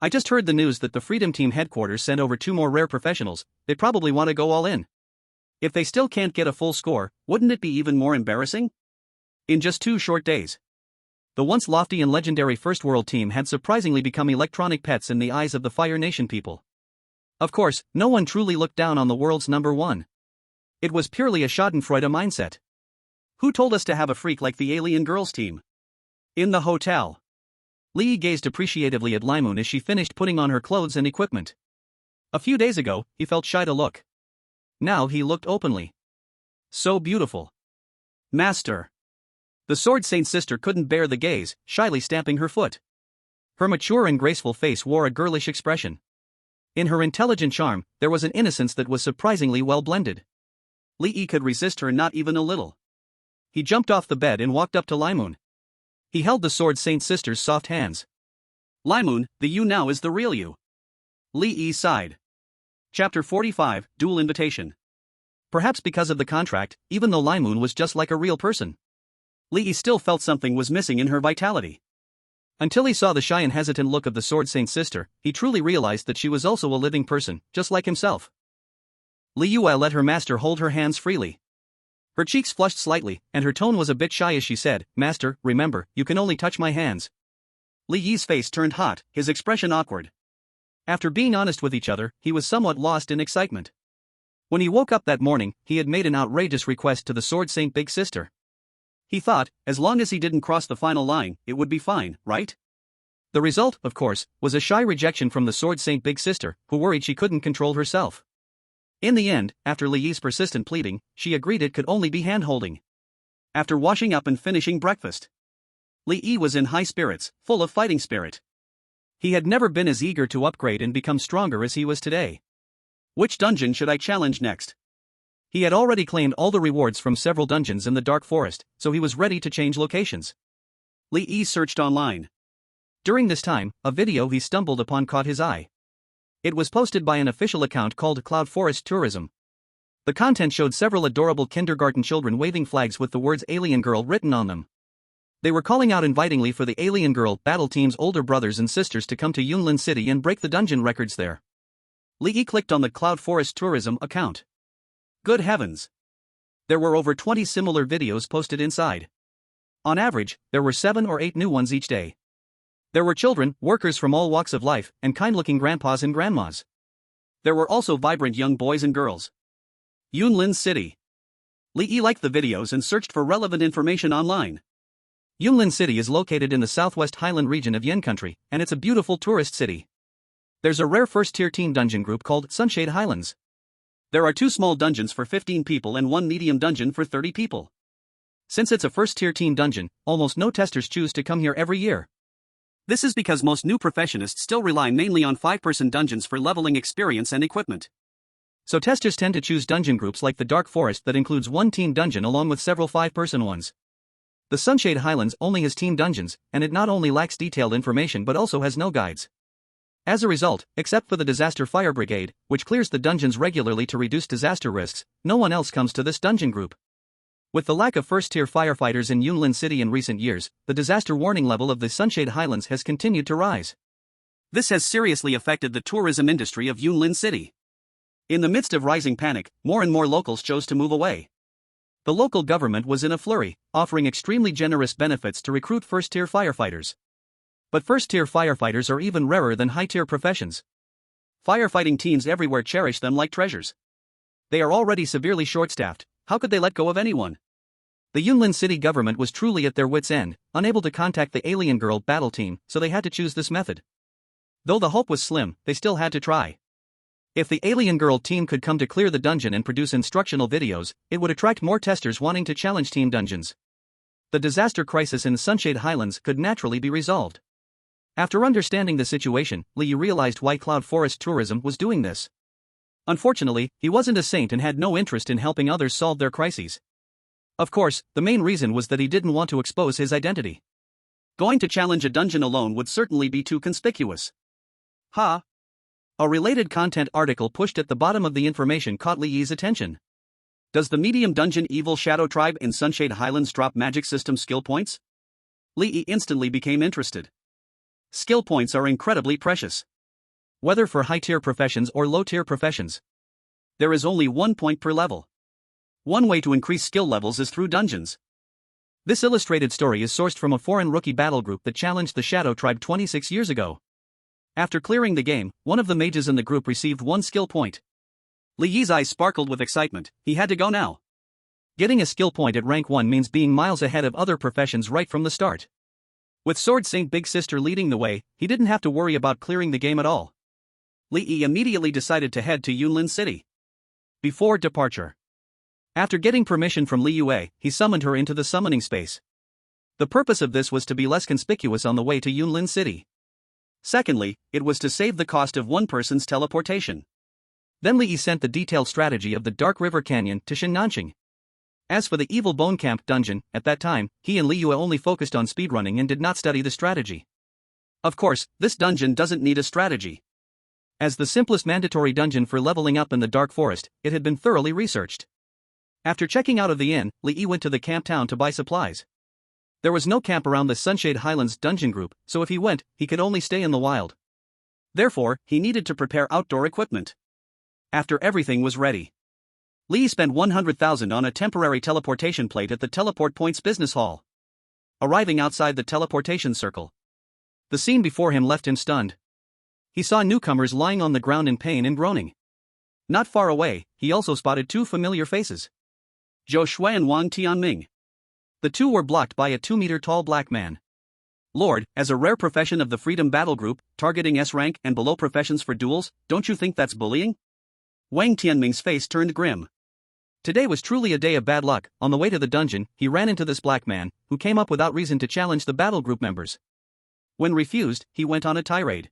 Speaker 1: I just heard the news that the Freedom Team headquarters sent over 2 more rare professionals. They probably want to go all in. If they still can't get a full score, wouldn't it be even more embarrassing? In just 2 short days, the once lofty and legendary First World team had surprisingly become electronic pets in the eyes of the Fire Nation people. Of course, no one truly looked down on the world's number 1. It was purely a schadenfreude mindset. Who told us to have a freak like the alien girls team? In the hotel, Lee gazed appreciatively at Limoon as she finished putting on her clothes and equipment. A few days ago, he felt shy to look. Now he looked openly. So beautiful. Master. The Sword Saint's sister couldn't bear the gaze, shyly stamping her foot. Her mature and graceful face wore a girlish expression. In her intelligent charm, there was an innocence that was surprisingly well blended. Lee could resist her not even a little. He jumped off the bed and walked up to Limoon. He held the Sword Saint's sister's soft hands. Limoon, the you now is the real you. Lee sighed. Chapter 45, Dual Invitation. Perhaps because of the contract, even though Limoon was just like a real person, Lee still felt something was missing in her vitality. Until he saw the shy and hesitant look of the Sword Saint's sister, he truly realized that she was also a living person, just like himself. Li Yue let her master hold her hands freely. Her cheeks flushed slightly, and her tone was a bit shy as she said, "Master, remember, you can only touch my hands." Li Yi's face turned hot, his expression awkward. After being honest with each other, he was somewhat lost in excitement. When he woke up that morning, he had made an outrageous request to the Sword Saint Big Sister. He thought, as long as he didn't cross the final line, it would be fine, right? The result, of course, was a shy rejection from the Sword Saint Big Sister, who worried she couldn't control herself. In the end, after Li Yi's persistent pleading, she agreed it could only be hand-holding. After washing up and finishing breakfast, Li Yi was in high spirits, full of fighting spirit. He had never been as eager to upgrade and become stronger as he was today. Which dungeon should I challenge next? He had already claimed all the rewards from several dungeons in the Dark Forest, so he was ready to change locations. Li Yi searched online. During this time, a video he stumbled upon caught his eye. It was posted by an official account called Cloud Forest Tourism. The content showed several adorable kindergarten children waving flags with the words Alien Girl written on them. They were calling out invitingly for the Alien Girl battle team's older brothers and sisters to come to Yunlin City and break the dungeon records there. Li Yi clicked on the Cloud Forest Tourism account. Good heavens! There were over 20 similar videos posted inside. On average, there were 7 or 8 new ones each day. There were children, workers from all walks of life, and kind-looking grandpas and grandmas. There were also vibrant young boys and girls. Yunlin City. Li Yi liked the videos and searched for relevant information online. Yunlin City is located in the southwest highland region of Yin Country, and it's a beautiful tourist city. There's a rare first-tier team dungeon group called Sunshade Highlands. There are 2 small dungeons for 15 people and 1 medium dungeon for 30 people. Since it's a first-tier team dungeon, almost no testers choose to come here every year. This is because most new professionists still rely mainly on 5-person dungeons for leveling experience and equipment. So testers tend to choose dungeon groups like the Dark Forest that includes 1 team dungeon along with several 5-person ones. The Sunshade Highlands only has team dungeons, and it not only lacks detailed information but also has no guides. As a result, except for the Disaster Fire Brigade, which clears the dungeons regularly to reduce disaster risks, no one else comes to this dungeon group. With the lack of first-tier firefighters in Yunlin City in recent years, the disaster warning level of the Sunshade Highlands has continued to rise. This has seriously affected the tourism industry of Yunlin City. In the midst of rising panic, more and more locals chose to move away. The local government was in a flurry, offering extremely generous benefits to recruit first-tier firefighters. But first-tier firefighters are even rarer than high-tier professions. Firefighting teams everywhere cherish them like treasures. They are already severely short-staffed. How could they let go of anyone? The Yunlin City government was truly at their wits' end, unable to contact the Alien Girl battle team, so they had to choose this method. Though the hope was slim, they still had to try. If the Alien Girl team could come to clear the dungeon and produce instructional videos, it would attract more testers wanting to challenge team dungeons. The disaster crisis in Sunshade Highlands could naturally be resolved. After understanding the situation, Lee realized why Cloud Forest Tourism was doing this. Unfortunately, he wasn't a saint and had no interest in helping others solve their crises. Of course, the main reason was that he didn't want to expose his identity. Going to challenge a dungeon alone would certainly be too conspicuous. Ha! A related content article pushed at the bottom of the information caught Lee's attention. Does the medium dungeon Evil Shadow Tribe in Sunshade Highlands drop magic system skill points? Lee instantly became interested. Skill points are incredibly precious. Whether for high-tier professions or low-tier professions. There is only 1 point per level. One way to increase skill levels is through dungeons. This illustrated story is sourced from a foreign rookie battle group that challenged the Shadow Tribe 26 years ago. After clearing the game, one of the mages in the group received 1 skill point. Lee's eyes sparkled with excitement. He had to go now. Getting a skill point at rank 1 means being miles ahead of other professions right from the start. With Sword Saint Big Sister leading the way, he didn't have to worry about clearing the game at all. Lee immediately decided to head to Yunlin City. Before departure. After getting permission from Li Yue, he summoned her into the summoning space. The purpose of this was to be less conspicuous on the way to Yunlin City. Secondly, it was to save the cost of one person's teleportation. Then Li sent the detailed strategy of the Dark River Canyon to Shenanqing. As for the Evil Bone Camp dungeon, at that time, he and Li Yue only focused on speedrunning and did not study the strategy. Of course, this dungeon doesn't need a strategy. As the simplest mandatory dungeon for leveling up in the Dark Forest, it had been thoroughly researched. After checking out of the inn, Li went to the camp town to buy supplies. There was no camp around the Sunshade Highlands dungeon group, so if he went, he could only stay in the wild. Therefore, he needed to prepare outdoor equipment. After everything was ready, Li spent 100,000 on a temporary teleportation plate at the Teleport Point's business hall. Arriving outside the teleportation circle, the scene before him left him stunned. He saw newcomers lying on the ground in pain and groaning. Not far away, he also spotted 2 familiar faces. Zhou Shui and Wang Tianming. The 2 were blocked by a 2-meter-tall black man. Lord, as a rare profession of the Freedom Battle Group, targeting S-rank and below professions for duels, don't you think that's bullying? Wang Tianming's face turned grim. Today was truly a day of bad luck. On the way to the dungeon, he ran into this black man, who came up without reason to challenge the battle group members. When refused, he went on a tirade.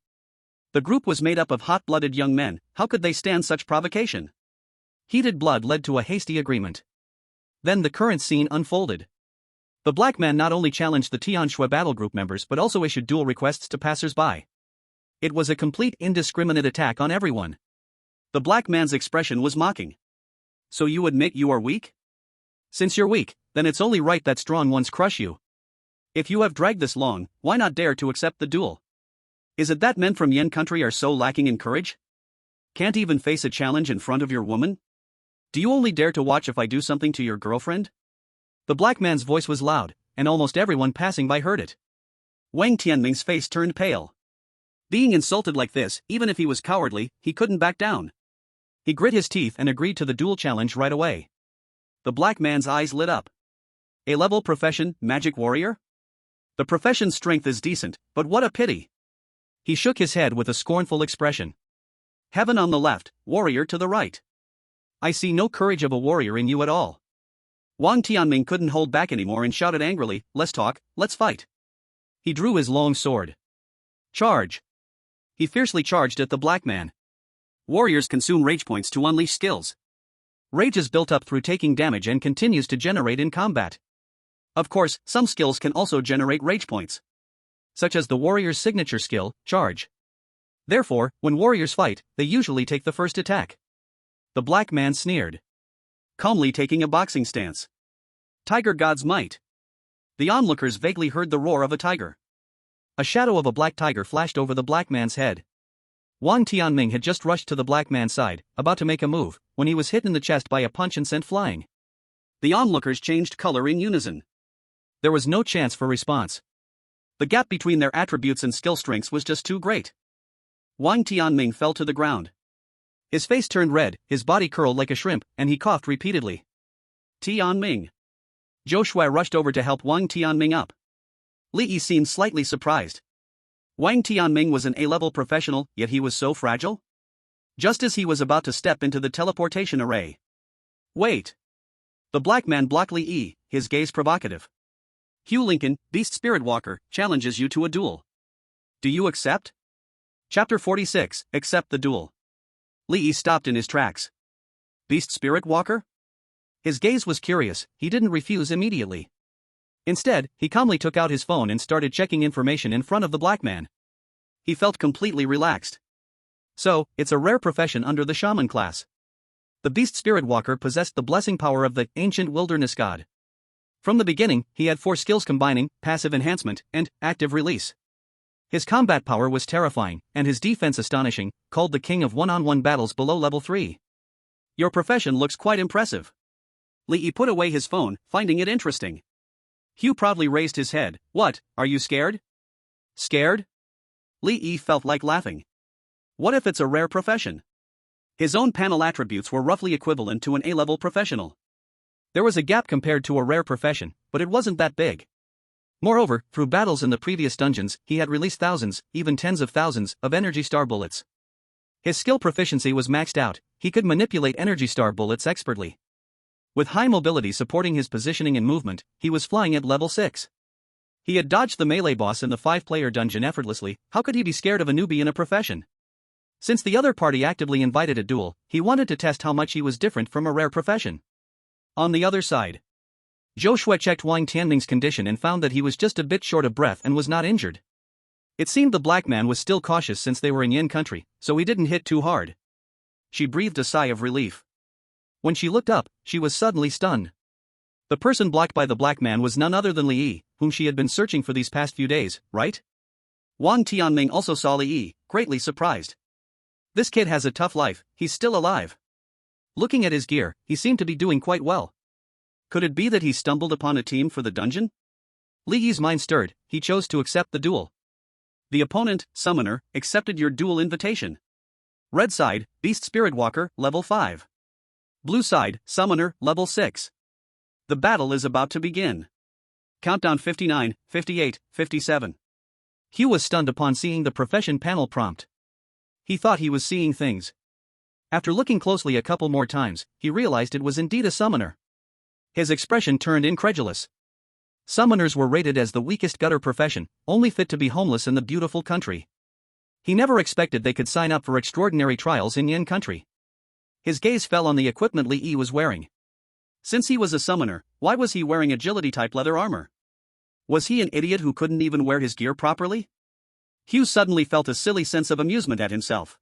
Speaker 1: The group was made up of hot-blooded young men. How could they stand such provocation? Heated blood led to a hasty agreement. Then the current scene unfolded. The black man not only challenged the Tianshui battle group members but also issued duel requests to passers-by. It was a complete indiscriminate attack on everyone. The black man's expression was mocking. So you admit you are weak? Since you're weak, then it's only right that strong ones crush you. If you have dragged this long, why not dare to accept the duel? Is it that men from Yen country are so lacking in courage? Can't even face a challenge in front of your woman? Do you only dare to watch if I do something to your girlfriend? The black man's voice was loud, and almost everyone passing by heard it. Wang Tianming's face turned pale. Being insulted like this, even if he was cowardly, he couldn't back down. He grit his teeth and agreed to the duel challenge right away. The black man's eyes lit up. A-level profession, magic warrior? The profession's strength is decent, but what a pity. He shook his head with a scornful expression. Heaven on the left, warrior to the right. I see no courage of a warrior in you at all. Wang Tianming couldn't hold back anymore and shouted angrily, let's talk, let's fight. He drew his long sword. Charge. He fiercely charged at the black man. Warriors consume rage points to unleash skills. Rage is built up through taking damage and continues to generate in combat. Of course, some skills can also generate rage points, such as the warrior's signature skill, charge. Therefore, when warriors fight, they usually take the first attack. The black man sneered, calmly taking a boxing stance. Tiger God's might. The onlookers vaguely heard the roar of a tiger. A shadow of a black tiger flashed over the black man's head. Wang Tianming had just rushed to the black man's side, about to make a move, when he was hit in the chest by a punch and sent flying. The onlookers changed color in unison. There was no chance for response. The gap between their attributes and skill strengths was just too great. Wang Tianming fell to the ground. His face turned red, his body curled like a shrimp, and he coughed repeatedly. Tianming. Zhou Shui rushed over to help Wang Tianming up. Li Yi seemed slightly surprised. Wang Tianming was an A-level professional, yet he was so fragile? just as he was about to step into the teleportation array. Wait. The black man blocked Li, his gaze provocative. Hugh Lincoln, Beast Spirit Walker, challenges you to a duel. Do you accept? Chapter 46, Accept the Duel. Li stopped in his tracks. Beast Spirit Walker? His gaze was curious, he didn't refuse immediately. Instead, he calmly took out his phone and started checking information in front of the black man. He felt completely relaxed. So, it's a rare profession under the shaman class. The Beast Spirit Walker possessed the blessing power of the ancient wilderness god. From the beginning, he had 4 skills combining passive enhancement and active release. His combat power was terrifying, and his defense astonishing, called the king of one-on-one battles below level 3. Your profession looks quite impressive. Li put away his phone, finding it interesting. Hugh proudly raised his head. What, are you scared? Scared? Li felt like laughing. What if it's a rare profession? His own panel attributes were roughly equivalent to an A-level professional. There was a gap compared to a rare profession, but it wasn't that big. Moreover, through battles in the previous dungeons, he had released thousands, even tens of thousands, of energy star bullets. His skill proficiency was maxed out, he could manipulate energy star bullets expertly. With high mobility supporting his positioning and movement, he was flying at level 6. He had dodged the melee boss in the 5-player dungeon effortlessly, how could he be scared of a newbie in a profession? Since the other party actively invited a duel, he wanted to test how much he was different from a rare profession. On the other side, Zhou Shui checked Wang Tianming's condition and found that he was just a bit short of breath and was not injured. It seemed the black man was still cautious since they were in Yin country, so he didn't hit too hard. She breathed a sigh of relief. When she looked up, she was suddenly stunned. The person blocked by the black man was none other than Li, whom she had been searching for these past few days, right? Wang Tianming also saw Li, greatly surprised. This kid has a tough life, he's still alive. Looking at his gear, he seemed to be doing quite well. Could it be that he stumbled upon a team for the dungeon? Li's mind stirred, he chose to accept the duel. The opponent, Summoner, accepted your duel invitation. Red side, Beast Spirit Walker, level 5. Blue side, Summoner, level 6. The battle is about to begin. Countdown 59, 58, 57. Hugh was stunned upon seeing the profession panel prompt. He thought he was seeing things. After looking closely a couple more times, he realized it was indeed a summoner. His expression turned incredulous. Summoners were rated as the weakest gutter profession, only fit to be homeless in the beautiful country. He never expected they could sign up for extraordinary trials in Yin country. His gaze fell on the equipment Li was wearing. Since he was a summoner, why was he wearing agility-type leather armor? Was he an idiot who couldn't even wear his gear properly? Hugh suddenly felt a silly sense of amusement at himself.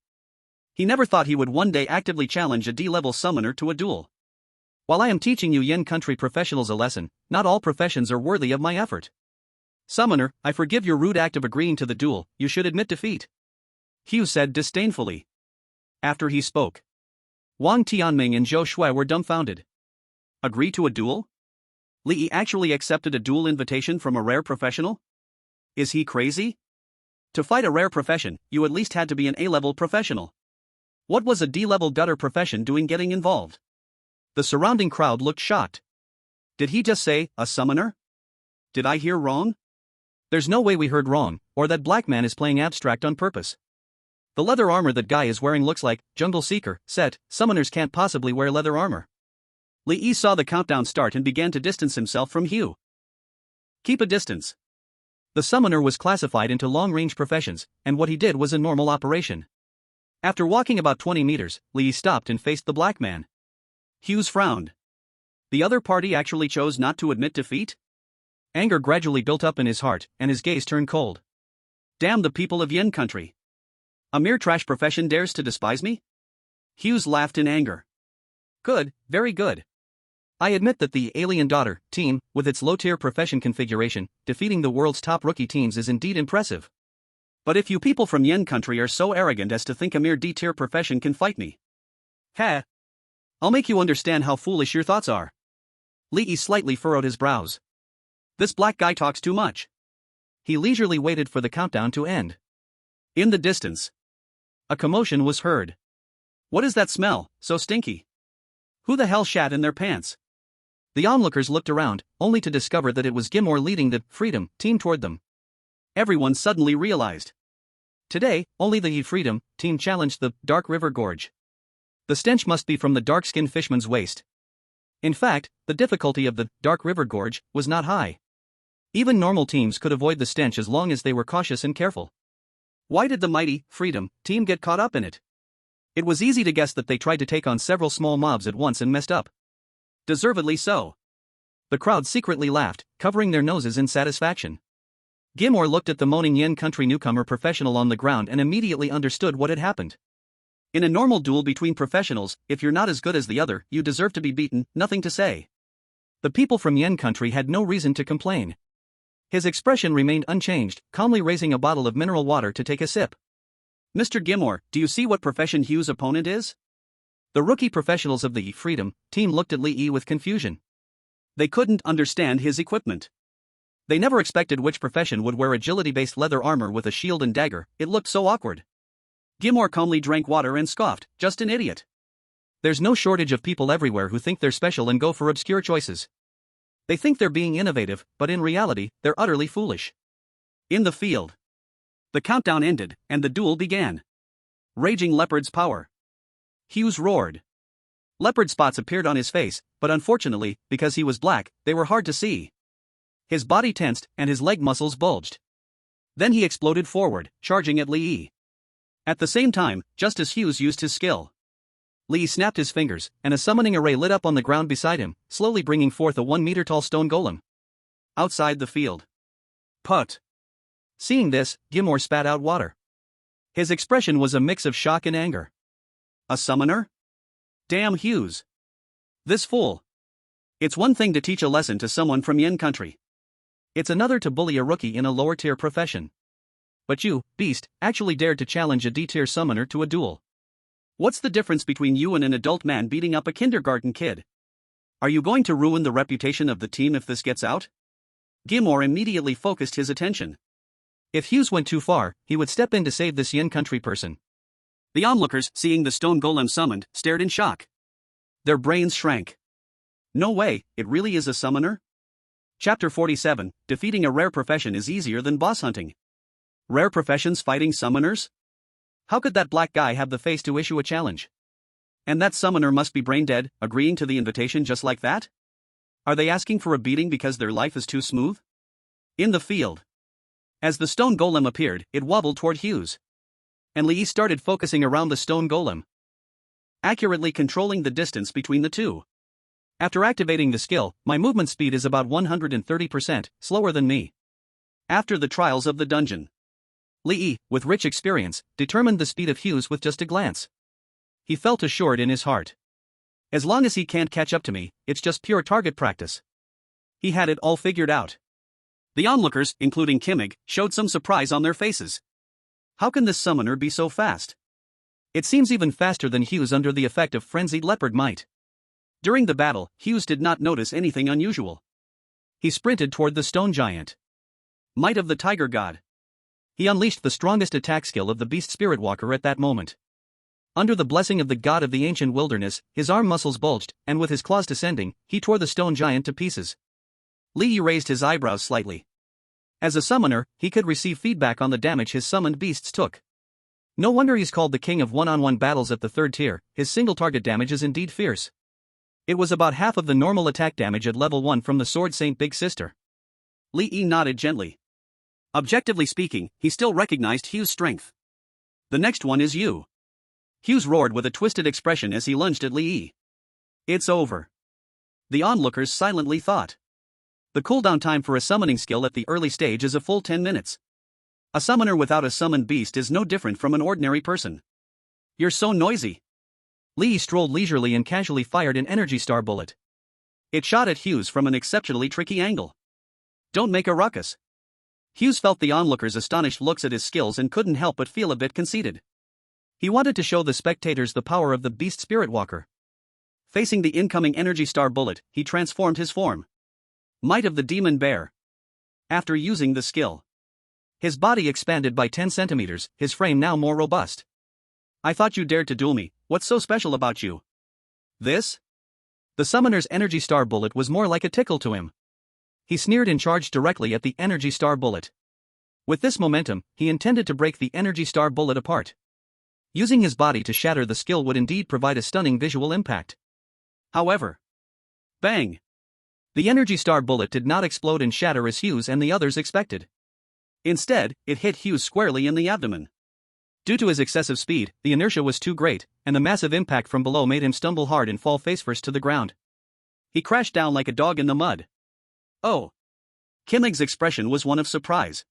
Speaker 1: He never thought he would one day actively challenge a D-level summoner to a duel. While I am teaching you Yin country professionals a lesson, not all professions are worthy of my effort. Summoner, I forgive your rude act of agreeing to the duel, you should admit defeat. Hugh said disdainfully. After he spoke, Wang Tianming and Zhou Shui were dumbfounded. Agree to a duel? Li actually accepted a duel invitation from a rare professional? Is he crazy? To fight a rare profession, you at least had to be an A-level professional. What was a D-level gutter profession doing getting involved? The surrounding crowd looked shocked. Did he just say, a summoner? Did I hear wrong? There's no way we heard wrong, or that black man is playing abstract on purpose. The leather armor that guy is wearing looks like Jungle Seeker, set, summoners can't possibly wear leather armor. Li saw the countdown start and began to distance himself from Hugh. Keep a distance. The summoner was classified into long-range professions, and what he did was a normal operation. After walking about 20 meters, Li stopped and faced the black man. Hughes frowned. The other party actually chose not to admit defeat? Anger gradually built up in his heart, and his gaze turned cold. Damn the people of Yin country. A mere trash profession dares to despise me? Hughes laughed in anger. Good, very good. I admit that the Alien Daughter team, with its low-tier profession configuration, defeating the world's top rookie teams is indeed impressive. But if you people from Yin country are so arrogant as to think a mere D-tier profession can fight me. Ha! I'll make you understand how foolish your thoughts are. Li slightly furrowed his brows. This black guy talks too much. He leisurely waited for the countdown to end. In the distance, a commotion was heard. What is that smell, so stinky? Who the hell shat in their pants? The onlookers looked around, only to discover that it was Gimor leading the Freedom team toward them. Everyone suddenly realized. Today, only the Yi Freedom team challenged the Dark River Gorge. The stench must be from the dark-skinned fishman's waste. In fact, the difficulty of the Dark River Gorge was not high. Even normal teams could avoid the stench as long as they were cautious and careful. Why did the mighty Freedom team get caught up in it? It was easy to guess that they tried to take on several small mobs at once and messed up. Deservedly so. The crowd secretly laughed, covering their noses in satisfaction. Gilmore looked at the moaning Yen Country newcomer professional on the ground and immediately understood what had happened. In a normal duel between professionals, if you're not as good as the other, you deserve to be beaten, nothing to say. The people from Yen Country had no reason to complain. His expression remained unchanged, calmly raising a bottle of mineral water to take a sip. Mr. Gilmore, do you see what profession Hugh's opponent is? The rookie professionals of the Freedom team looked at Li Yi with confusion. They couldn't understand his equipment. They never expected which profession would wear agility-based leather armor with a shield and dagger, it looked so awkward. Gilmore calmly drank water and scoffed, just an idiot. There's no shortage of people everywhere who think they're special and go for obscure choices. They think they're being innovative, but in reality, they're utterly foolish. In the field. The countdown ended, and the duel began. Raging Leopard's power. Hughes roared. Leopard spots appeared on his face, but unfortunately, because he was black, they were hard to see. His body tensed, and his leg muscles bulged. Then he exploded forward, charging at Li Yi. At the same time, just as Hughes used his skill, Li snapped his fingers, and a summoning array lit up on the ground beside him, slowly bringing forth a 1-meter-tall stone golem. Outside the field. Put. Seeing this, Gilmore spat out water. His expression was a mix of shock and anger. A summoner? Damn Hughes. This fool. It's one thing to teach a lesson to someone from Yen Country. It's another to bully a rookie in a lower-tier profession. But you, beast, actually dared to challenge a D-tier summoner to a duel. What's the difference between you and an adult man beating up a kindergarten kid? Are you going to ruin the reputation of the team if this gets out? Gilmore immediately focused his attention. If Hughes went too far, he would step in to save this Yen Country person. The onlookers, seeing the stone golem summoned, stared in shock. Their brains shrank. No way, it really is a summoner? Chapter 47, Defeating a rare profession is easier than boss hunting. Rare professions fighting summoners? How could that black guy have the face to issue a challenge? And that summoner must be brain dead, agreeing to the invitation just like that? Are they asking for a beating because their life is too smooth? In the field. As the stone golem appeared, it wobbled toward Hughes. And Li Yi started focusing around the stone golem, accurately controlling the distance between the two. After activating the skill, my movement speed is about 130%, slower than me. After the trials of the dungeon, Li Yi, with rich experience, determined the speed of Hughes with just a glance. He felt assured in his heart. As long as he can't catch up to me, it's just pure target practice. He had it all figured out. The onlookers, including Kimmig, showed some surprise on their faces. How can this summoner be so fast? It seems even faster than Hughes under the effect of frenzied leopard might. During the battle, Hughes did not notice anything unusual. He sprinted toward the stone giant. Might of the tiger god. He unleashed the strongest attack skill of the beast spirit walker at that moment. Under the blessing of the god of the ancient wilderness, his arm muscles bulged, and with his claws descending, he tore the stone giant to pieces. Li Yi raised his eyebrows slightly. As a summoner, he could receive feedback on the damage his summoned beasts took. No wonder he's called the king of one-on-one battles at the 3rd tier, his single target damage is indeed fierce. It was about half of the normal attack damage at level 1 from the Sword Saint Big Sister. Li Yi nodded gently. Objectively speaking, he still recognized Hughes' strength. The next one is you. Hughes roared with a twisted expression as he lunged at Li Yi. It's over. The onlookers silently thought. The cooldown time for a summoning skill at the early stage is a full 10 minutes. A summoner without a summoned beast is no different from an ordinary person. You're so noisy. Li Yi strolled leisurely and casually fired an energy star bullet. It shot at Hughes from an exceptionally tricky angle. Don't make a ruckus. Hughes felt the onlookers' astonished looks at his skills and couldn't help but feel a bit conceited. He wanted to show the spectators the power of the beast spirit walker. Facing the incoming energy star bullet, he transformed his form. Might of the demon bear. After using the skill, his body expanded by 10 centimeters, his frame now more robust. I thought you dared to duel me, what's so special about you? This? The summoner's energy star bullet was more like a tickle to him. He sneered and charged directly at the energy star bullet. With this momentum, he intended to break the Energy Star bullet apart. Using his body to shatter the skill would indeed provide a stunning visual impact. However, bang! The Energy Star bullet did not explode and shatter as Hughes and the others expected. Instead, it hit Hughes squarely in the abdomen. Due to his excessive speed, the inertia was too great, and the massive impact from below made him stumble hard and fall face-first to the ground. He crashed down like a dog in the mud. Oh! Kimig's expression was one of surprise.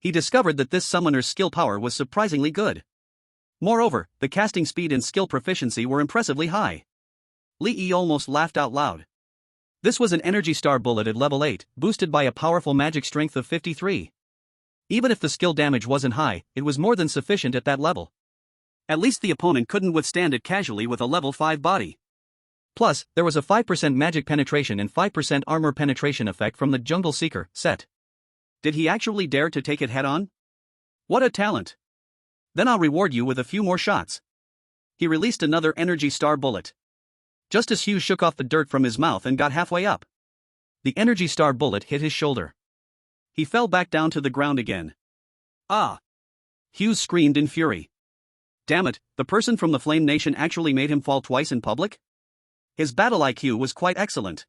Speaker 1: He discovered that this summoner's skill power was surprisingly good. Moreover, the casting speed and skill proficiency were impressively high. Li Yi almost laughed out loud. This was an Energy Star bullet at level 8, boosted by a powerful magic strength of 53. Even if the skill damage wasn't high, it was more than sufficient at that level. At least the opponent couldn't withstand it casually with a level 5 body. Plus, there was a 5% magic penetration and 5% armor penetration effect from the Jungle Seeker set. Did he actually dare to take it head-on? What a talent! Then I'll reward you with a few more shots. He released another Energy Star bullet. Just as Hughes shook off the dirt from his mouth and got halfway up, the Energy Star bullet hit his shoulder. He fell back down to the ground again. Ah! Hughes screamed in fury. Damn it, the person from the Flame Nation actually made him fall twice in public? His battle IQ was quite excellent.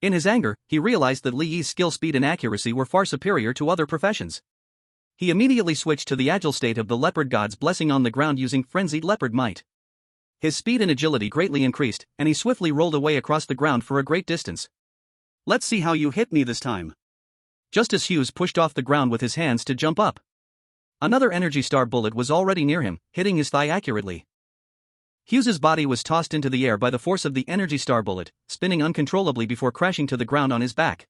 Speaker 1: In his anger, he realized that Li Yi's skill, speed and accuracy were far superior to other professions. He immediately switched to the agile state of the leopard god's blessing on the ground using frenzied leopard might. His speed and agility greatly increased, and he swiftly rolled away across the ground for a great distance. Let's see how you hit me this time. Just as Hughes pushed off the ground with his hands to jump up, another Energy Star bullet was already near him, hitting his thigh accurately. Hughes's body was tossed into the air by the force of the Energy Star bullet, spinning uncontrollably before crashing to the ground on his back.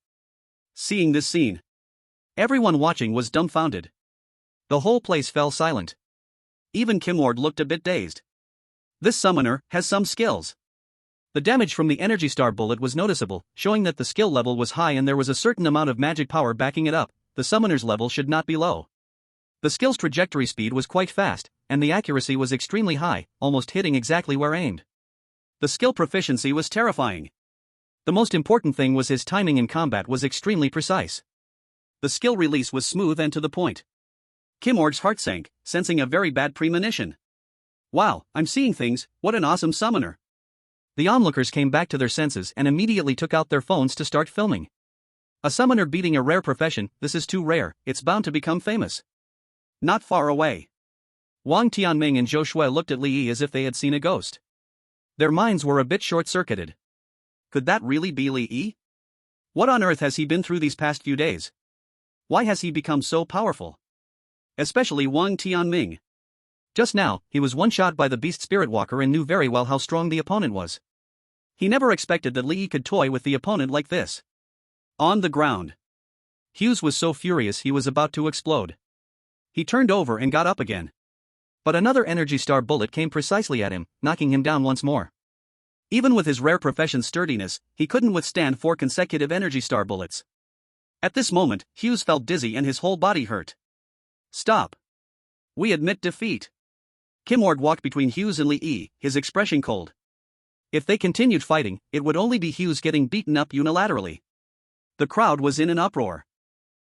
Speaker 1: Seeing this scene, everyone watching was dumbfounded. The whole place fell silent. Even Kimord looked a bit dazed. This summoner has some skills. The damage from the Energy Star bullet was noticeable, showing that the skill level was high and there was a certain amount of magic power backing it up. The summoner's level should not be low. The skill's trajectory speed was quite fast, and the accuracy was extremely high, almost hitting exactly where aimed. The skill proficiency was terrifying. The most important thing was his timing in combat was extremely precise. The skill release was smooth and to the point. Kimord's heart sank, sensing a very bad premonition. Wow, I'm seeing things, what an awesome summoner. The onlookers came back to their senses and immediately took out their phones to start filming. A summoner beating a rare profession, this is too rare, it's bound to become famous. Not far away, Wang Tianming and Zhou Shui looked at Li Yi as if they had seen a ghost. Their minds were a bit short-circuited. Could that really be Li Yi? What on earth has he been through these past few days? Why has he become so powerful? Especially Wang Tianming. Just now, he was one-shot by the Beast Spirit Walker and knew very well how strong the opponent was. He never expected that Li Yi could toy with the opponent like this. On the ground, Hughes was so furious he was about to explode. He turned over and got up again. But another Energy Star bullet came precisely at him, knocking him down once more. Even with his rare profession's sturdiness, he couldn't withstand 4 consecutive Energy Star bullets. At this moment, Hughes felt dizzy and his whole body hurt. Stop. We admit defeat. Kimord walked between Hughes and Li Yi, his expression cold. If they continued fighting, it would only be Hughes getting beaten up unilaterally. The crowd was in an uproar.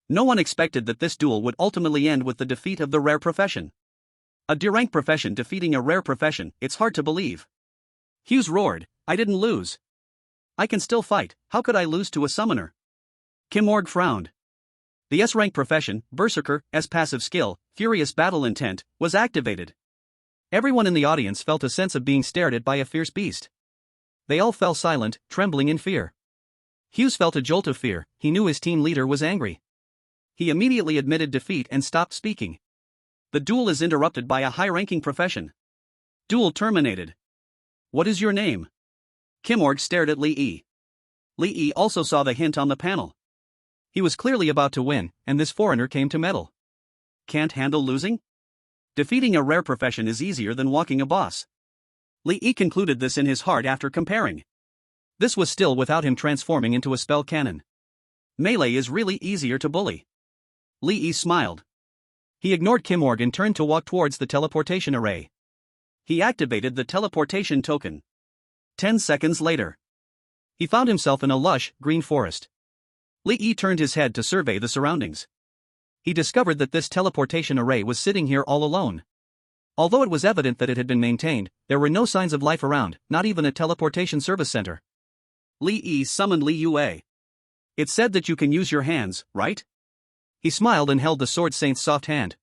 Speaker 1: No one expected that this duel would ultimately end with the defeat of the rare profession. A D-rank profession defeating a rare profession, it's hard to believe. Hughes roared, I didn't lose. I can still fight, how could I lose to a summoner? Kimord frowned. The S-rank profession, Berserker, S passive skill, Furious Battle Intent, was activated. Everyone in the audience felt a sense of being stared at by a fierce beast. They all fell silent, trembling in fear. Hughes felt a jolt of fear, he knew his team leader was angry. He immediately admitted defeat and stopped speaking. The duel is interrupted by a high-ranking profession. Duel terminated. What is your name? Kimord stared at Li Yi. Li Yi also saw the hint on the panel. He was clearly about to win, and this foreigner came to meddle. Can't handle losing? Defeating a rare profession is easier than walking a boss. Li Yi concluded this in his heart after comparing. This was still without him transforming into a spell cannon. Melee is really easier to bully. Li Yi smiled. He ignored Kimord and turned to walk towards the teleportation array. He activated the teleportation token. 10 seconds later, he found himself in a lush, green forest. Li Yi turned his head to survey the surroundings. He discovered that this teleportation array was sitting here all alone. Although it was evident that it had been maintained, there were no signs of life around, not even a teleportation service center. Li Yi summoned Li Yue. It said that you can use your hands, right? He smiled and held the Sword Saint's soft hand.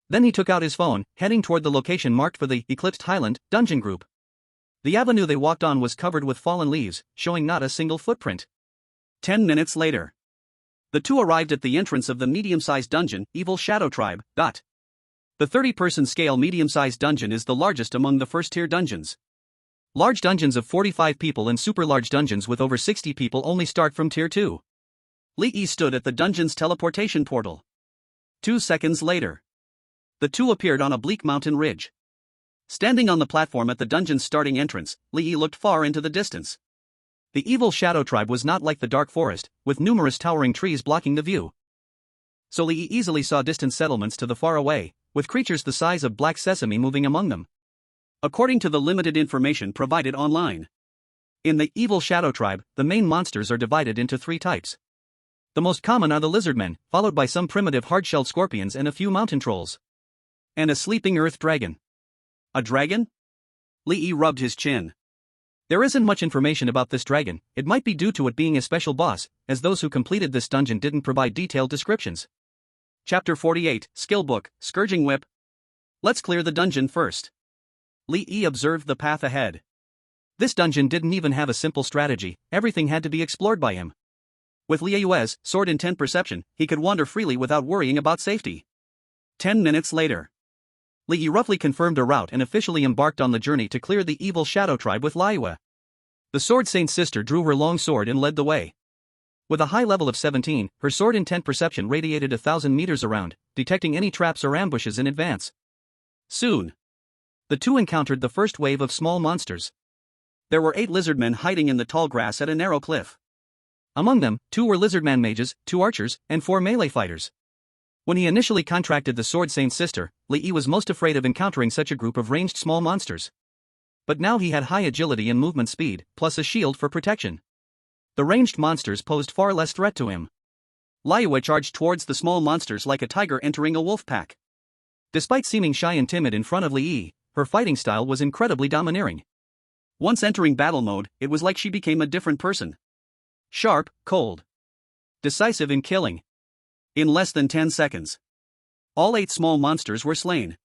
Speaker 1: Then he took out his phone, heading toward the location marked for the Eclipsed Highland dungeon group. The avenue they walked on was covered with fallen leaves, showing not a single footprint. 10 minutes later, the two arrived at the entrance of the medium-sized dungeon, Evil Shadow Tribe. The 30-person scale medium-sized dungeon is the largest among the first-tier dungeons. Large dungeons of 45 people and super-large dungeons with over 60 people only start from Tier 2. Li Yi stood at the dungeon's teleportation portal. 2 seconds later, the two appeared on a bleak mountain ridge. Standing on the platform at the dungeon's starting entrance, Li Yi looked far into the distance. The Evil Shadow Tribe was not like the Dark Forest, with numerous towering trees blocking the view. So Li Yi easily saw distant settlements to the far away, with creatures the size of black sesame moving among them. According to the limited information provided online, in the Evil Shadow Tribe, the main monsters are divided into 3 types. The most common are the lizardmen, followed by some primitive hard-shelled scorpions and a few mountain trolls. And a sleeping earth dragon. A dragon? Li Yi rubbed his chin. There isn't much information about this dragon. It might be due to it being a special boss, as those who completed this dungeon didn't provide detailed descriptions. Chapter 48, Skill Book, Scourging Whip. Let's clear the dungeon first. Li Yi observed the path ahead. This dungeon didn't even have a simple strategy, everything had to be explored by him. With Li Yue's sword intent perception, he could wander freely without worrying about safety. 10 minutes later, Li Yi roughly confirmed a route and officially embarked on the journey to clear the Evil Shadow Tribe with Li Yue. The Sword Saint's sister drew her long sword and led the way. With a high level of 17, her sword intent perception radiated 1,000 meters around, detecting any traps or ambushes in advance. Soon, the two encountered the first wave of small monsters. There were 8 lizardmen hiding in the tall grass at a narrow cliff. Among them, 2 were lizardman mages, 2 archers, and 4 melee fighters. When he initially contracted the Sword Saint's sister, Li Yi was most afraid of encountering such a group of ranged small monsters. But now he had high agility and movement speed, plus a shield for protection. The ranged monsters posed far less threat to him. Li Yue charged towards the small monsters like a tiger entering a wolf pack. Despite seeming shy and timid in front of Li Yi, her fighting style was incredibly domineering. Once entering battle mode, it was like she became a different person. Sharp, cold, decisive in killing. In less than 10 seconds, all 8 small monsters were slain.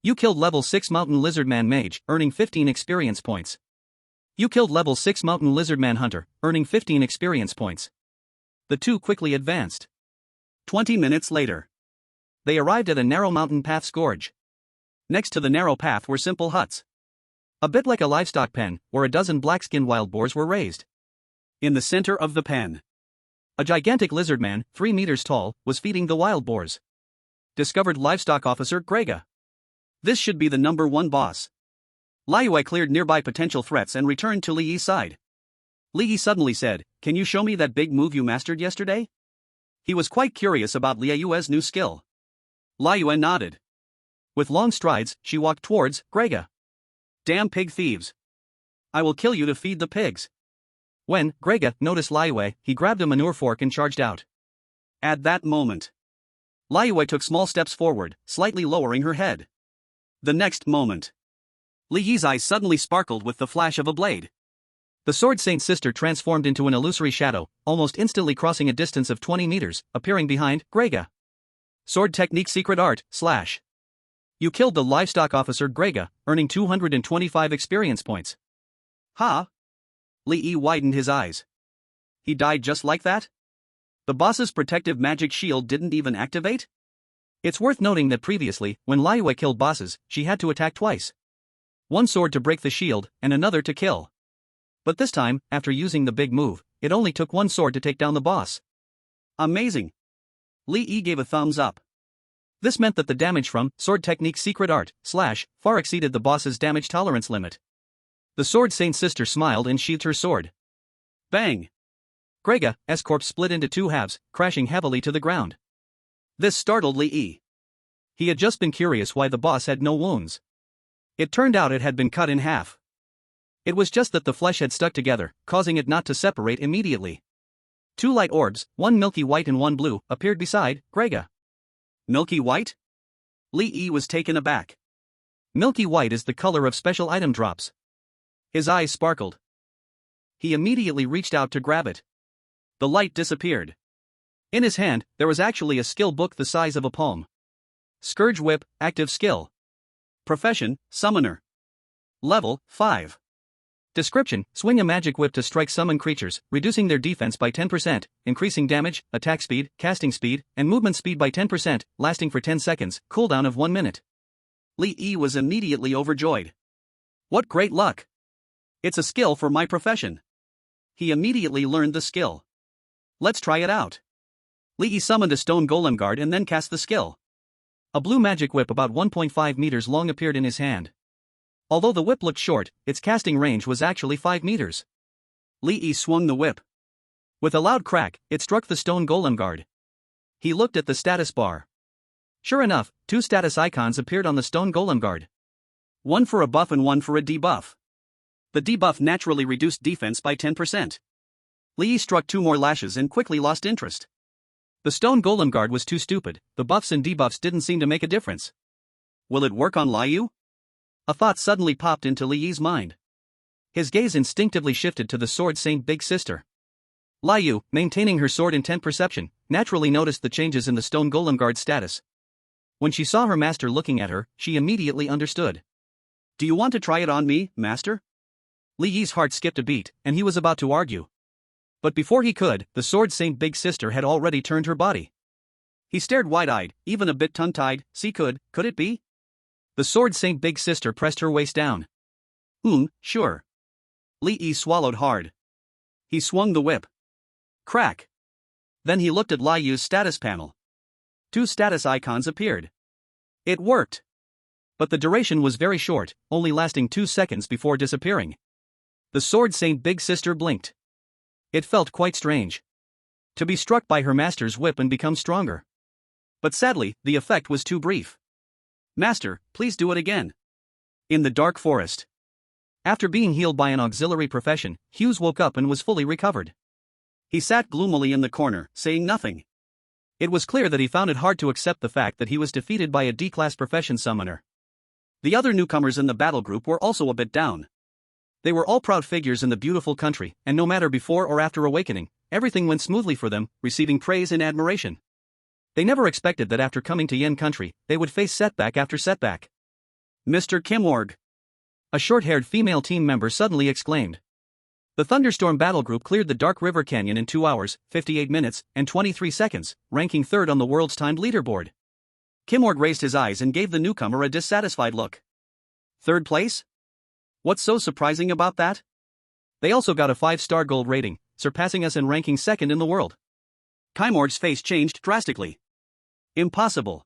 Speaker 1: You killed level 6 Mountain Lizardman Mage, earning 15 experience points. You killed level 6 Mountain Lizardman Hunter, earning 15 experience points. The two quickly advanced. 20 minutes later, they arrived at a narrow mountain path's gorge. Next to the narrow path were simple huts. A bit like a livestock pen, where a dozen black-skinned wild boars were raised. In the center of the pen, a gigantic lizardman, 3 meters tall, was feeding the wild boars. Discovered Livestock Officer Grega. This should be the number 1 boss. Li Yue cleared nearby potential threats and returned to Li Yi's side. Li Yi suddenly said, "Can you show me that big move you mastered yesterday?" He was quite curious about Li Yue's new skill. Li Yue nodded. With long strides, she walked towards Grega. "Damn pig thieves. I will kill you to feed the pigs." When Grega noticed Li Yue, he grabbed a manure fork and charged out. At that moment, Li Yue took small steps forward, slightly lowering her head. The next moment, Li Yi's eyes suddenly sparkled with the flash of a blade. The Sword Saint's sister transformed into an illusory shadow, almost instantly crossing a distance of 20 meters, appearing behind Grega. Sword Technique Secret Art, / You killed the Livestock Officer Grega, earning 225 experience points. Huh? Li Yi widened his eyes. He died just like that? The boss's protective magic shield didn't even activate? It's worth noting that previously, when Li Yue killed bosses, she had to attack twice. One sword to break the shield, and another to kill. But this time, after using the big move, it only took 1 sword to take down the boss. Amazing. Li Yi gave a thumbs up. This meant that the damage from Sword Technique Secret Art / far exceeded the boss's damage tolerance limit. The Sword Saint's sister smiled and sheathed her sword. Bang! Grega's corpse split into 2 halves, crashing heavily to the ground. This startled Li Yi. He had just been curious why the boss had no wounds. It turned out it had been cut in half. It was just that the flesh had stuck together, causing it not to separate immediately. 2 light orbs, one milky white and one blue, appeared beside Grega. Milky white? Li Yi was taken aback. Milky white is the color of special item drops. His eyes sparkled. He immediately reached out to grab it. The light disappeared. In his hand, there was actually a skill book the size of a palm. Scourge Whip, active skill. Profession, Summoner. Level, 5. Description: swing a magic whip to strike summon creatures, reducing their defense by 10%, increasing damage, attack speed, casting speed, and movement speed by 10%, lasting for 10 seconds, cooldown of 1 minute. Li Yi was immediately overjoyed. What great luck! It's a skill for my profession. He immediately learned the skill. Let's try it out. Li Yi summoned a stone golem guard and then cast the skill. A blue magic whip about 1.5 meters long appeared in his hand. Although the whip looked short, its casting range was actually 5 meters. Li Yi swung the whip. With a loud crack, it struck the stone golem guard. He looked at the status bar. Sure enough, 2 status icons appeared on the stone golem guard. One for a buff and one for a debuff. The debuff naturally reduced defense by 10%. Li Yi struck 2 more lashes and quickly lost interest. The stone golem guard was too stupid, the buffs and debuffs didn't seem to make a difference. Will it work on Liu? A thought suddenly popped into Li Yi's mind. His gaze instinctively shifted to the sword Saint Big Sister. Liu, maintaining her sword intent perception, naturally noticed the changes in the stone golem guard's status. When she saw her master looking at her, she immediately understood. Do you want to try it on me, master? Li Yi's heart skipped a beat, and he was about to argue. But before he could, the sword Saint Big Sister had already turned her body. He stared wide-eyed, even a bit tongue-tied. See, could it be? The sword Saint Big Sister pressed her waist down. Sure. Li Yi swallowed hard. He swung the whip. Crack. Then he looked at Liu's status panel. 2 status icons appeared. It worked. But the duration was very short, only lasting 2 seconds before disappearing. The sword Saint Big Sister blinked. It felt quite strange. To be struck by her master's whip and become stronger. But sadly, the effect was too brief. Master, please do it again. In the dark forest. After being healed by an auxiliary profession, Hughes woke up and was fully recovered. He sat gloomily in the corner, saying nothing. It was clear that he found it hard to accept the fact that he was defeated by a D-class profession summoner. The other newcomers in the battle group were also a bit down. They were all proud figures in the beautiful country, and no matter before or after awakening, everything went smoothly for them, receiving praise and admiration. They never expected that after coming to Yen country, they would face setback after setback. Mr. Kimorg. A short-haired female team member suddenly exclaimed. The Thunderstorm battle group cleared the Dark River Canyon in 2 hours, 58 minutes, and 23 seconds, ranking 3rd on the world's timed leaderboard. Kimorg raised his eyes and gave the newcomer a dissatisfied look. 3rd place? What's so surprising about that? They also got a 5-star gold rating, surpassing us and ranking 2nd in the world. Kimorg's face changed drastically. Impossible.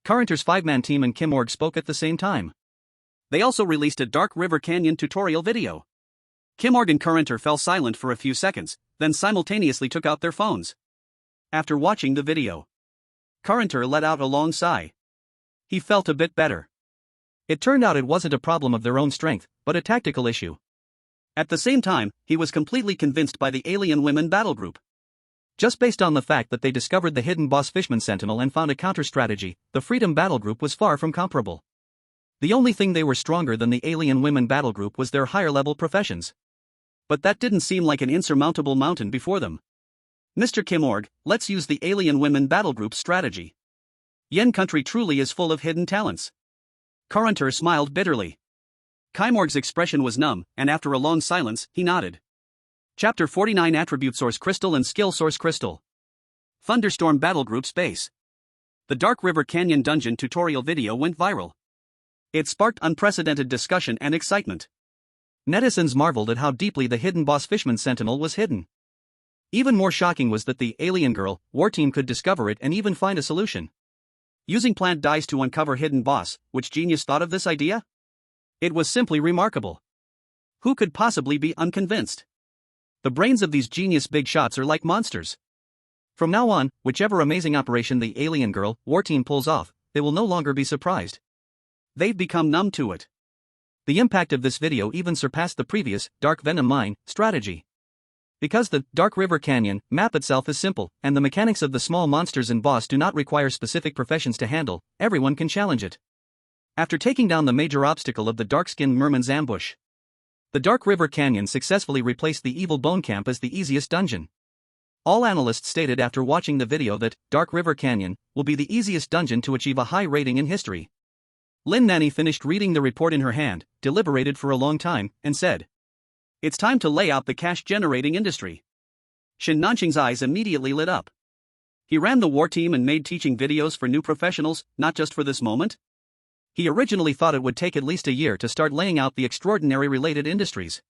Speaker 1: Currenter's 5-man team and Kimorg spoke at the same time. They also released a Dark River Canyon tutorial video. Kimorg and Currenter fell silent for a few seconds, then simultaneously took out their phones. After watching the video, Currenter let out a long sigh. He felt a bit better. It turned out it wasn't a problem of their own strength, but a tactical issue. At the same time, he was completely convinced by the Alien Women battle group. Just based on the fact that they discovered the hidden boss Fishman Sentinel and found a counter-strategy, the Freedom battle group was far from comparable. The only thing they were stronger than the Alien Women battle group was their higher-level professions. But that didn't seem like an insurmountable mountain before them. Mr. Kimorg, let's use the Alien Women battle group's strategy. Yen country truly is full of hidden talents. Currenter smiled bitterly. Kimorg's expression was numb, and after a long silence, he nodded. Chapter 49 Attribute Source Crystal and Skill Source Crystal. Thunderstorm Battle Group Space. The Dark River Canyon Dungeon tutorial video went viral. It sparked unprecedented discussion and excitement. Netizens marveled at how deeply the hidden boss Fishman Sentinel was hidden. Even more shocking was that the alien girl, war team could discover it and even find a solution. Using plant dyes to uncover hidden boss, which genius thought of this idea? It was simply remarkable. Who could possibly be unconvinced? The brains of these genius big shots are like monsters. From now on, whichever amazing operation the alien girl, war team pulls off, they will no longer be surprised. They've become numb to it. The impact of this video even surpassed the previous, Dark Venom Mine, strategy. Because the Dark River Canyon map itself is simple, and the mechanics of the small monsters and boss do not require specific professions to handle, everyone can challenge it. After taking down the major obstacle of the dark-skinned merman's ambush, the Dark River Canyon successfully replaced the Evil Bone Camp as the easiest dungeon. All analysts stated after watching the video that Dark River Canyon will be the easiest dungeon to achieve a high rating in history. Lin Nanny finished reading the report in her hand, deliberated for a long time, and said, "It's time to lay out the cash-generating industry." Shin Nanqing's eyes immediately lit up. He ran the war team and made teaching videos for new professionals, not just for this moment. He originally thought it would take at least a year to start laying out the extraordinary related industries.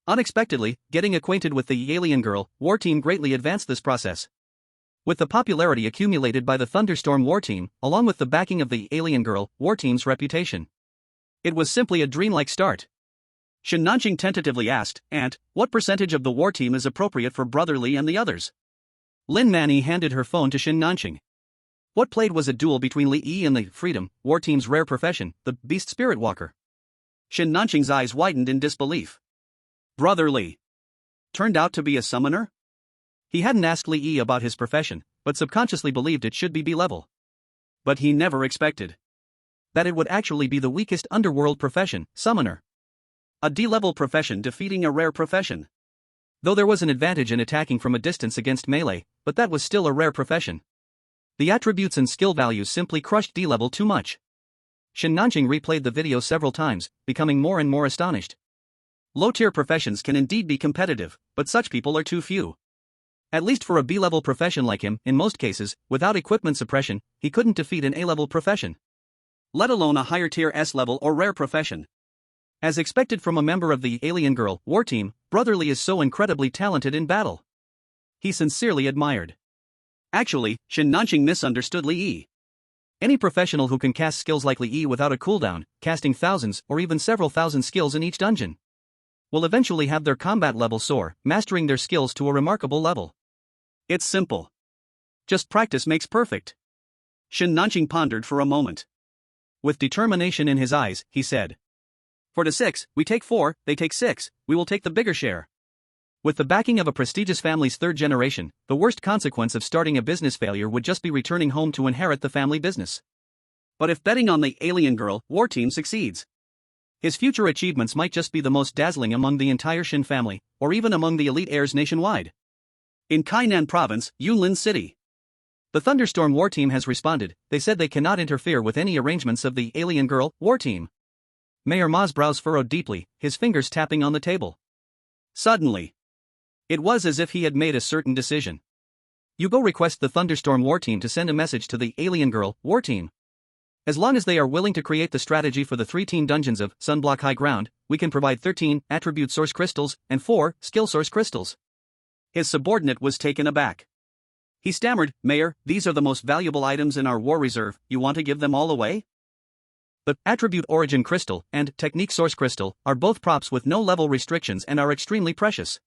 Speaker 1: Unexpectedly, getting acquainted with the Alien Girl war team greatly advanced this process. With the popularity accumulated by the Thunderstorm war team, along with the backing of the Alien Girl war team's reputation, it was simply a dreamlike start. Shin Nanqing tentatively asked, "Aunt, what percentage of the war team is appropriate for Brother Li and the others?" Lin Nanny handed her phone to Shin Nanqing. What played was a duel between Li Yi and the Freedom war team's rare profession, the Beast Spirit Walker. Shin Nanqing's eyes widened in disbelief. Brother Li turned out to be a summoner? He hadn't asked Li Yi about his profession, but subconsciously believed it should be B-level. But he never expected that it would actually be the weakest underworld profession, summoner. A D-level profession defeating a rare profession. Though there was an advantage in attacking from a distance against melee, but that was still a rare profession. The attributes and skill values simply crushed D-level too much. Shin Nanqing replayed the video several times, becoming more and more astonished. Low-tier professions can indeed be competitive, but such people are too few. At least for a B-level profession like him, in most cases, without equipment suppression, he couldn't defeat an A-level profession. Let alone a higher-tier S-level or rare profession. As expected from a member of the Alien Girl war team, Brother Li is so incredibly talented in battle. He sincerely admired. Actually, Shin Nanqing misunderstood Li Yi. Any professional who can cast skills like Li Yi without a cooldown, casting thousands or even several thousand skills in each dungeon, will eventually have their combat level soar, mastering their skills to a remarkable level. It's simple. Just practice makes perfect. Shin Nanqing pondered for a moment. With determination in his eyes, he said, "For the 6, we take 4, they take 6, we will take the bigger share." With the backing of a prestigious family's third generation, the worst consequence of starting a business failure would just be returning home to inherit the family business. But if betting on the Alien Girl war team succeeds, his future achievements might just be the most dazzling among the entire Shin family, or even among the elite heirs nationwide. In Kainan Province, Yunlin City, the Thunderstorm war team has responded. They said they cannot interfere with any arrangements of the Alien Girl war team. Mayor Ma's brows furrowed deeply, his fingers tapping on the table. Suddenly, it was as if he had made a certain decision. You go request the Thunderstorm war team to send a message to the Alien Girl war team. As long as they are willing to create the strategy for the 3 teen dungeons of Sunblock High Ground, we can provide 13 attribute source crystals and 4 skill source crystals. His subordinate was taken aback. He stammered, "Mayor, these are the most valuable items in our war reserve, you want to give them all away?" The attribute origin crystal and technique source crystal are both props with no level restrictions and are extremely precious.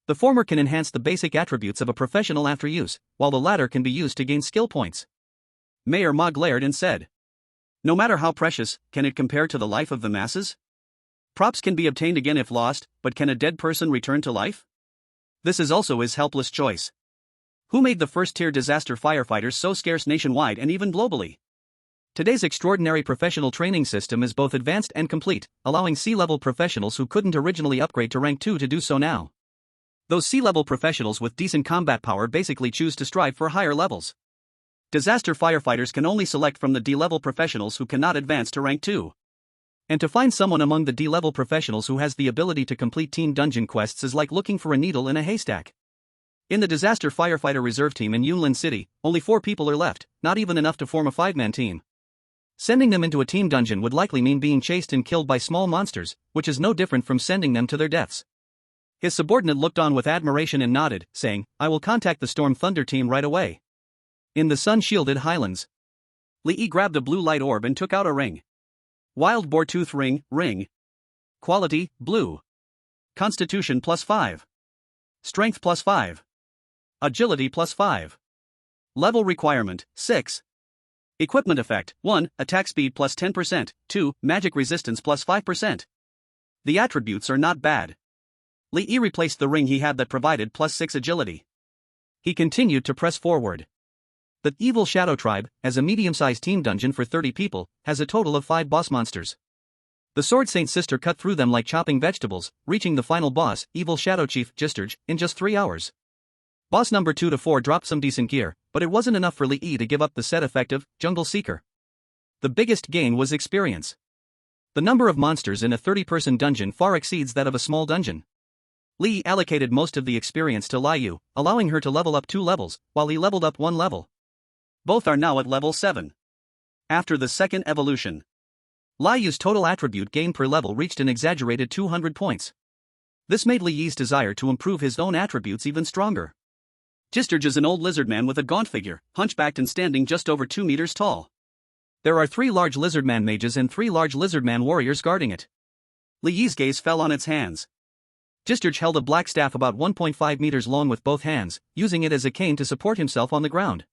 Speaker 1: The former can enhance the basic attributes of a professional after use, while the latter can be used to gain skill points. Mayor Ma glared and said, "No matter how precious, can it compare to the life of the masses? Props can be obtained again if lost, but can a dead person return to life? This is also his helpless choice. Who made the first-tier disaster firefighters so scarce nationwide and even globally? Today's extraordinary professional training system is both advanced and complete, allowing C-level professionals who couldn't originally upgrade to rank 2 to do so now. Those C-level professionals with decent combat power basically choose to strive for higher levels. Disaster firefighters can only select from the D-level professionals who cannot advance to rank 2. And to find someone among the D-level professionals who has the ability to complete teen dungeon quests is like looking for a needle in a haystack. In the disaster firefighter reserve team in Yunlin City, only 4 people are left, not even enough to form a 5-man team. Sending them into a team dungeon would likely mean being chased and killed by small monsters, which is no different from sending them to their deaths. His subordinate looked on with admiration and nodded, saying, "I will contact the Storm Thunder team right away." In the sun-shielded highlands, Li Yi grabbed a blue light orb and took out a ring. Wild Boar Tooth ring. Quality, blue. Constitution +5. Strength +5. Agility +5. Level requirement, 6. Equipment effect, 1, attack speed +10%, 2, magic resistance +5%. The attributes are not bad. Li Yi replaced the ring he had that provided +6 agility. He continued to press forward. The Evil Shadow Tribe, as a medium-sized team dungeon for 30 people, has a total of 5 boss monsters. The Sword Saint Sister cut through them like chopping vegetables, reaching the final boss, Evil Shadow Chief Gisturge, in just 3 hours. Boss number 2 to 4 dropped some decent gear, but it wasn't enough for Li Yi to give up the set effective Jungle Seeker. The biggest gain was experience. The number of monsters in a 30-person dungeon far exceeds that of a small dungeon. Li Yi allocated most of the experience to Liu, allowing her to level up 2 levels, while he leveled up 1 level. Both are now at level 7. After the second evolution, Liu's total attribute gain per level reached an exaggerated 200 points. This made Li Yi's desire to improve his own attributes even stronger. Gisturge is an old lizard man with a gaunt figure, hunchbacked and standing just over 2 meters tall. There are 3 large lizard man mages and 3 large lizard man warriors guarding it. Li Yi's gaze fell on its hands. Gisturge held a black staff about 1.5 meters long with both hands, using it as a cane to support himself on the ground.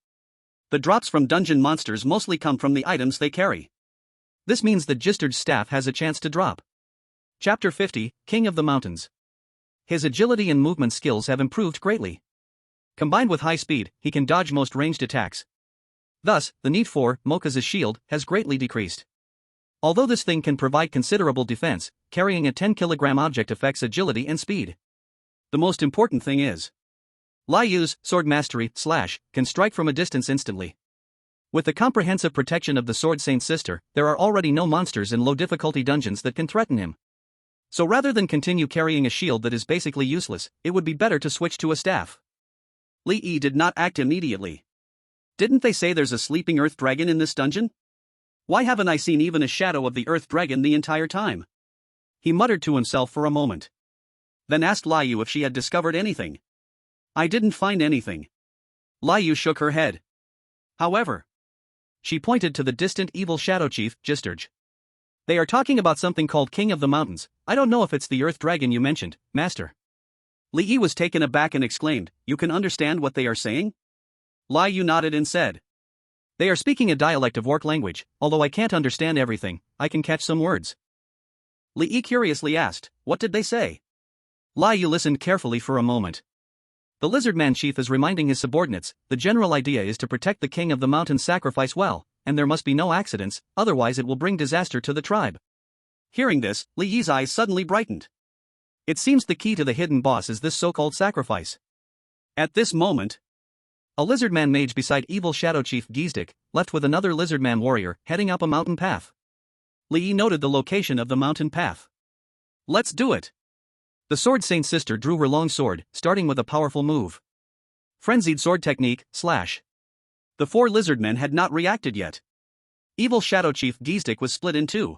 Speaker 1: The drops from dungeon monsters mostly come from the items they carry. This means that Gisturge's staff has a chance to drop. Chapter 50, King of the Mountains. His agility and movement skills have improved greatly. Combined with high speed, he can dodge most ranged attacks. Thus, the need for Moka's shield has greatly decreased. Although this thing can provide considerable defense, carrying a 10-kilogram object affects agility and speed. The most important thing is Liu's sword mastery / can strike from a distance instantly. With the comprehensive protection of the Sword Saint Sister, there are already no monsters in low-difficulty dungeons that can threaten him. So rather than continue carrying a shield that is basically useless, it would be better to switch to a staff. Li Yi did not act immediately. Didn't they say there's a sleeping earth dragon in this dungeon? Why haven't I seen even a shadow of the earth dragon the entire time? He muttered to himself for a moment. Then asked Liu if she had discovered anything. I didn't find anything. Liu shook her head. However, she pointed to the distant evil shadow chief, Gisturge. They are talking about something called King of the Mountains. I don't know if it's the earth dragon you mentioned, Master. Li Yi was taken aback and exclaimed, You can understand what they are saying? Liu nodded and said, They are speaking a dialect of orc language, although I can't understand everything, I can catch some words. Li Yi curiously asked, What did they say? Liu listened carefully for a moment. The lizardman chief is reminding his subordinates, the general idea is to protect the king of the mountains sacrifice well, and there must be no accidents, otherwise it will bring disaster to the tribe. Hearing this, Li Yi's eyes suddenly brightened. It seems the key to the hidden boss is this so-called sacrifice. At this moment, a lizardman mage beside evil shadow chief Gisturge, left with another lizardman warrior, heading up a mountain path. Li Yi noted the location of the mountain path. Let's do it! The Sword Saint Sister drew her long sword, starting with a powerful move. Frenzied sword technique, /. The 4 lizardmen had not reacted yet. Evil shadow chief Gisturge was split in 2.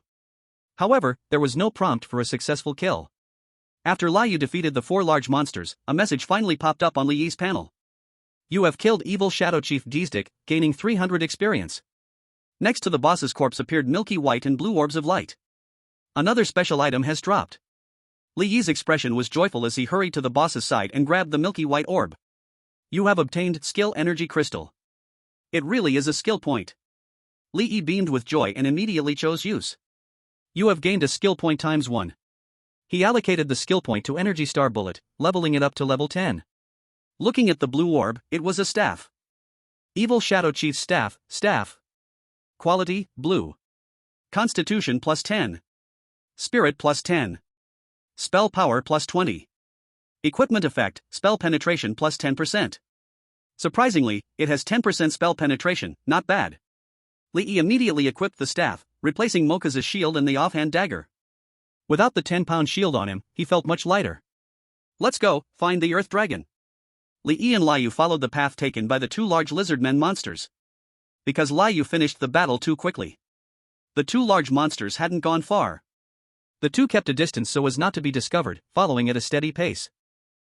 Speaker 1: However, there was no prompt for a successful kill. After Liu defeated the 4 large monsters, a message finally popped up on Li Yi's panel. You have killed evil shadow chief Gisturge, gaining 300 experience. Next to the boss's corpse appeared milky white and blue orbs of light. Another special item has dropped. Li Yi's expression was joyful as he hurried to the boss's side and grabbed the milky white orb. You have obtained Skill Energy Crystal. It really is a skill point. Li Yi beamed with joy and immediately chose use. You have gained a skill point ×1. He allocated the skill point to Energy Star Bullet, leveling it up to level 10. Looking at the blue orb, it was a staff. Evil Shadow Chief's staff. Quality, blue. Constitution +10. Spirit +10. Spell power +20. Equipment effect, spell penetration +10%. Surprisingly, it has 10% spell penetration, not bad. Li Yi immediately equipped the staff, replacing Moka's shield and the offhand dagger. Without the 10-pound shield on him, he felt much lighter. Let's go, find the earth dragon. Li Yi and Liu followed the path taken by the 2 large lizardmen monsters. Because Liu finished the battle too quickly. The 2 large monsters hadn't gone far. The 2 kept a distance so as not to be discovered, following at a steady pace.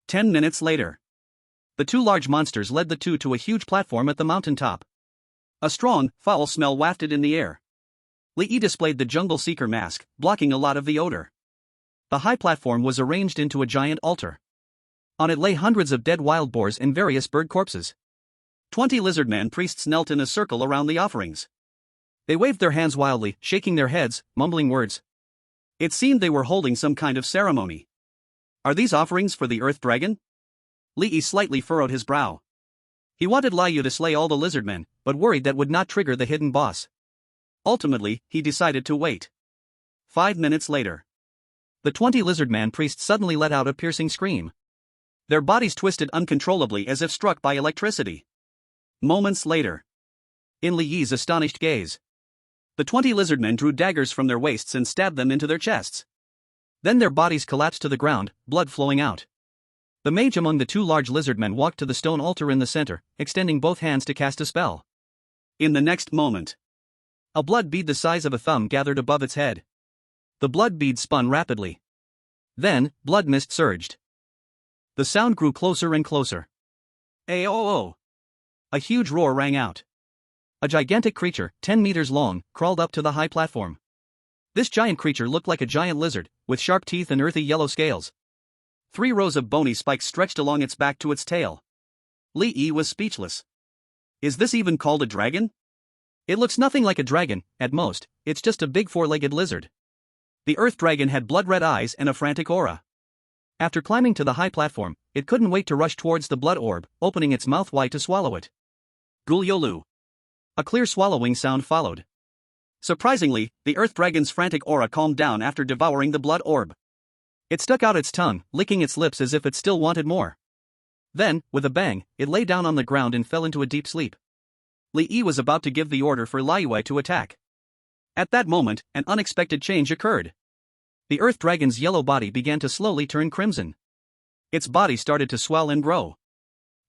Speaker 1: 10 minutes later, the 2 large monsters led the 2 to a huge platform at the mountain top. A strong, foul smell wafted in the air. Li Yi displayed the Jungle Seeker mask, blocking a lot of the odor. The high platform was arranged into a giant altar. On it lay hundreds of dead wild boars and various bird corpses. 20 lizardman priests knelt in a circle around the offerings. They waved their hands wildly, shaking their heads, mumbling words. It seemed they were holding some kind of ceremony. Are these offerings for the Earth Dragon? Li Yi slightly furrowed his brow. He wanted Liu to slay all the lizardmen, but worried that would not trigger the hidden boss. Ultimately, he decided to wait. 5 minutes later. The 20 lizardman priests suddenly let out a piercing scream. Their bodies twisted uncontrollably as if struck by electricity. Moments later. In Li Yi's astonished gaze. The 20 lizardmen drew daggers from their waists and stabbed them into their chests. Then their bodies collapsed to the ground, blood flowing out. The mage among the 2 large lizardmen walked to the stone altar in the center, extending both hands to cast a spell. In the next moment, a blood bead the size of a thumb gathered above its head. The blood bead spun rapidly. Then, blood mist surged. The sound grew closer and closer. Aoo! A huge roar rang out. A gigantic creature, 10 meters long, crawled up to the high platform. This giant creature looked like a giant lizard, with sharp teeth and earthy yellow scales. 3 rows of bony spikes stretched along its back to its tail. Li Yi was speechless. Is this even called a dragon? It looks nothing like a dragon, at most, it's just a big 4-legged lizard. The Earth Dragon had blood-red eyes and a frantic aura. After climbing to the high platform, it couldn't wait to rush towards the blood orb, opening its mouth wide to swallow it. Gulyolu. A clear swallowing sound followed. Surprisingly, the Earth Dragon's frantic aura calmed down after devouring the blood orb. It stuck out its tongue, licking its lips as if it still wanted more. Then, with a bang, it lay down on the ground and fell into a deep sleep. Li Yi was about to give the order for Liu to attack. At that moment, an unexpected change occurred. The Earth Dragon's yellow body began to slowly turn crimson. Its body started to swell and grow.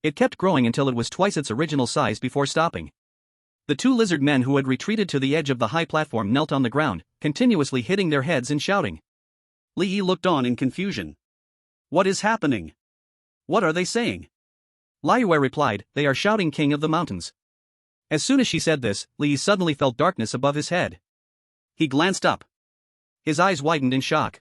Speaker 1: It kept growing until it was twice its original size before stopping. The 2 lizard men who had retreated to the edge of the high platform knelt on the ground, continuously hitting their heads and shouting. Li Yi looked on in confusion. What is happening? What are they saying? Liu replied, they are shouting King of the Mountains. As soon as she said this, Li Yi suddenly felt darkness above his head. He glanced up. His eyes widened in shock.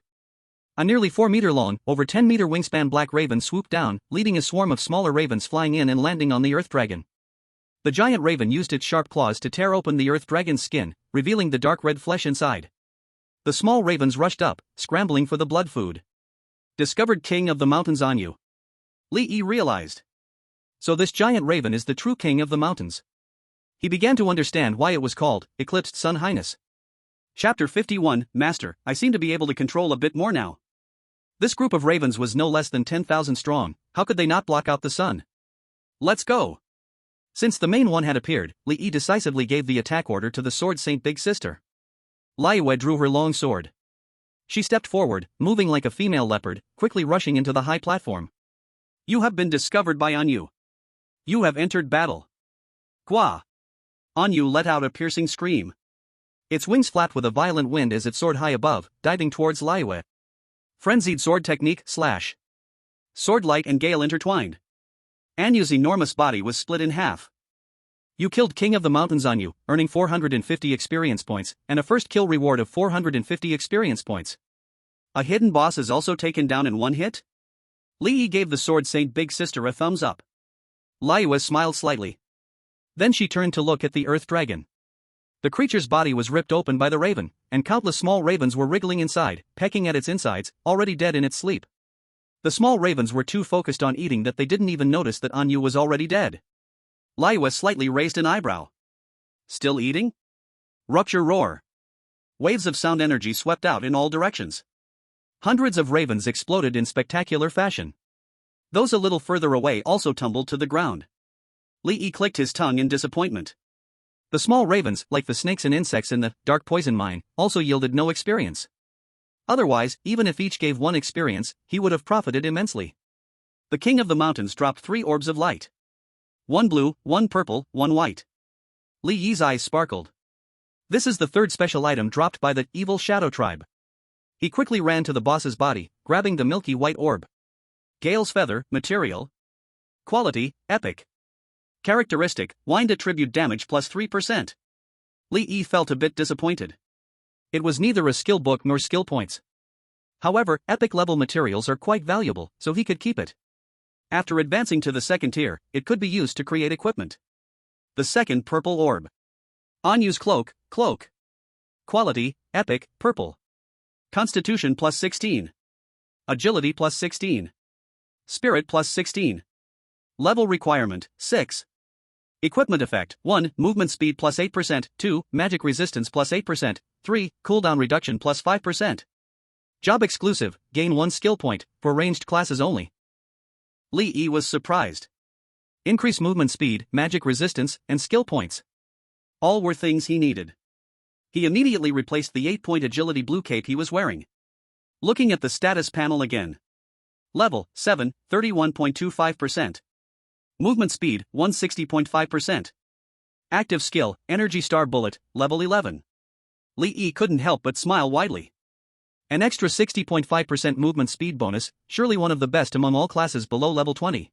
Speaker 1: A nearly 4-meter-long, over 10-meter wingspan black raven swooped down, leading a swarm of smaller ravens flying in and landing on the Earth Dragon. The giant raven used its sharp claws to tear open the Earth Dragon's skin, revealing the dark red flesh inside. The small ravens rushed up, scrambling for the blood food. Discovered King of the Mountains Anyu. Li Yi realized. So this giant raven is the true King of the Mountains. He began to understand why it was called Eclipsed Sun Highness. Chapter 51, Master, I seem to be able to control a bit more now. This group of ravens was no less than 10,000 strong, how could they not block out the sun? Let's go! Since the main one had appeared, Li Yi decisively gave the attack order to the Sword Saint Big Sister. Liu drew her long sword. She stepped forward, moving like a female leopard, quickly rushing into the high platform. You have been discovered by Anyu. You have entered battle. Gua! Anyu let out a piercing scream. Its wings flapped with a violent wind as it soared high above, diving towards Liu. Frenzied sword technique, slash. Sword light and gale intertwined. Anyu's enormous body was split in half. You killed King of the Mountains Anyu, earning 450 experience points, and a first kill reward of 450 experience points. A hidden boss is also taken down in one hit? Li Yi gave the Sword Saint Big Sister a thumbs up. Liu smiled slightly. Then she turned to look at the Earth Dragon. The creature's body was ripped open by the raven, and countless small ravens were wriggling inside, pecking at its insides, already dead in its sleep. The small ravens were too focused on eating that they didn't even notice that Anyu was already dead. Liu slightly raised an eyebrow. Still eating? Rupture roar. Waves of sound energy swept out in all directions. Hundreds of ravens exploded in spectacular fashion. Those a little further away also tumbled to the ground. Li Yi clicked his tongue in disappointment. The small ravens, like the snakes and insects in the dark poison mine, also yielded no experience. Otherwise, even if each gave 1 experience, he would have profited immensely. The King of the Mountains dropped 3 orbs of light. 1 blue, 1 purple, 1 white. Li Yi's eyes sparkled. This is the 3rd special item dropped by the evil Shadow Tribe. He quickly ran to the boss's body, grabbing the milky white orb. Gale's Feather, material. Quality, epic. Characteristic, wind attribute damage plus 3%. Li Yi felt a bit disappointed. It was neither a skill book nor skill points. However, epic level materials are quite valuable, so he could keep it. After advancing to the 2nd tier, it could be used to create equipment. The 2nd purple orb. Anyu's cloak, cloak. Quality, epic, purple. Constitution plus 16. Agility plus 16. Spirit plus 16. Level requirement, 6. Equipment effect, 1. Movement speed plus 8%, 2. Magic resistance plus 8%, 3. Cooldown reduction plus 5%. Job exclusive, gain 1 skill point, for ranged classes only. Li Yi was surprised. Increase movement speed, magic resistance, and skill points. All were things he needed. He immediately replaced the 8-point agility blue cape he was wearing. Looking at the status panel again. Level, 7, 31.25%. Movement speed, 160.5%. Active skill, Energy Star Bullet, level 11. Li Yi couldn't help but smile widely. An extra 60.5% movement speed bonus, surely one of the best among all classes below level 20.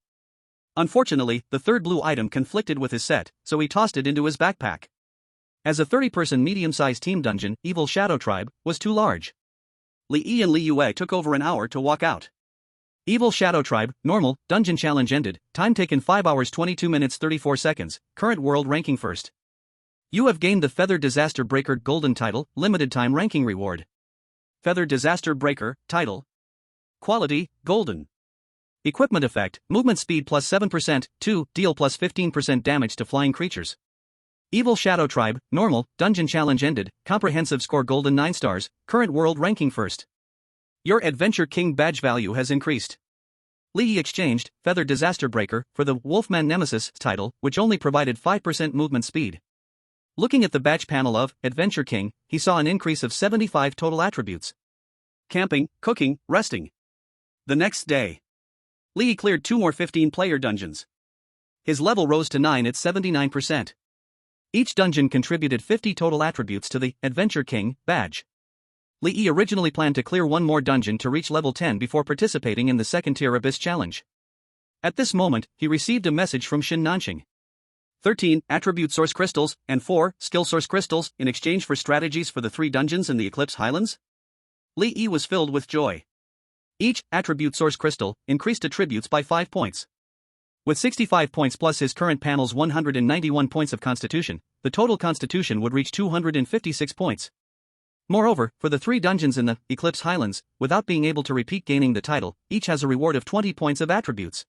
Speaker 1: Unfortunately, the third blue item conflicted with his set, so he tossed it into his backpack. As a 30-person medium-sized team dungeon, Evil Shadow Tribe was too large. Li Yi and Li Yue took over an hour to walk out. Evil Shadow Tribe, normal, dungeon challenge ended, time taken 5 hours 22 minutes 34 seconds, current world ranking first. You have gained the Feather Disaster Breaker Golden Title, limited time ranking reward. Feather Disaster Breaker, title. Quality, Golden. Equipment effect, movement speed plus 7%, 2, deal plus 15% damage to flying creatures. Evil Shadow Tribe, normal, dungeon challenge ended, comprehensive score Golden 9 stars, current world ranking first. Your Adventure King badge value has increased. Li Yi exchanged Feather Disaster Breaker for the Wolfman Nemesis title, which only provided 5% movement speed. Looking at the badge panel of Adventure King, he saw an increase of 75 total attributes. Camping, cooking, resting. The next day, Li Yi cleared 2 more 15-player dungeons. His level rose to 9 at 79%. Each dungeon contributed 50 total attributes to the Adventure King badge. Li Yi originally planned to clear 1 more dungeon to reach level 10 before participating in the second-tier Abyss Challenge. At this moment, he received a message from Shin Nanxing. 13 attribute source crystals and 4 skill source crystals in exchange for strategies for the 3 dungeons in the Eclipse Highlands? Li Yi was filled with joy. Each attribute source crystal increased attributes by 5 points. With 65 points plus his current panel's 191 points of constitution, the total constitution would reach 256 points. Moreover, for the 3 dungeons in the Eclipse Highlands, without being able to repeat gaining the title, each has a reward of 20 points of attributes.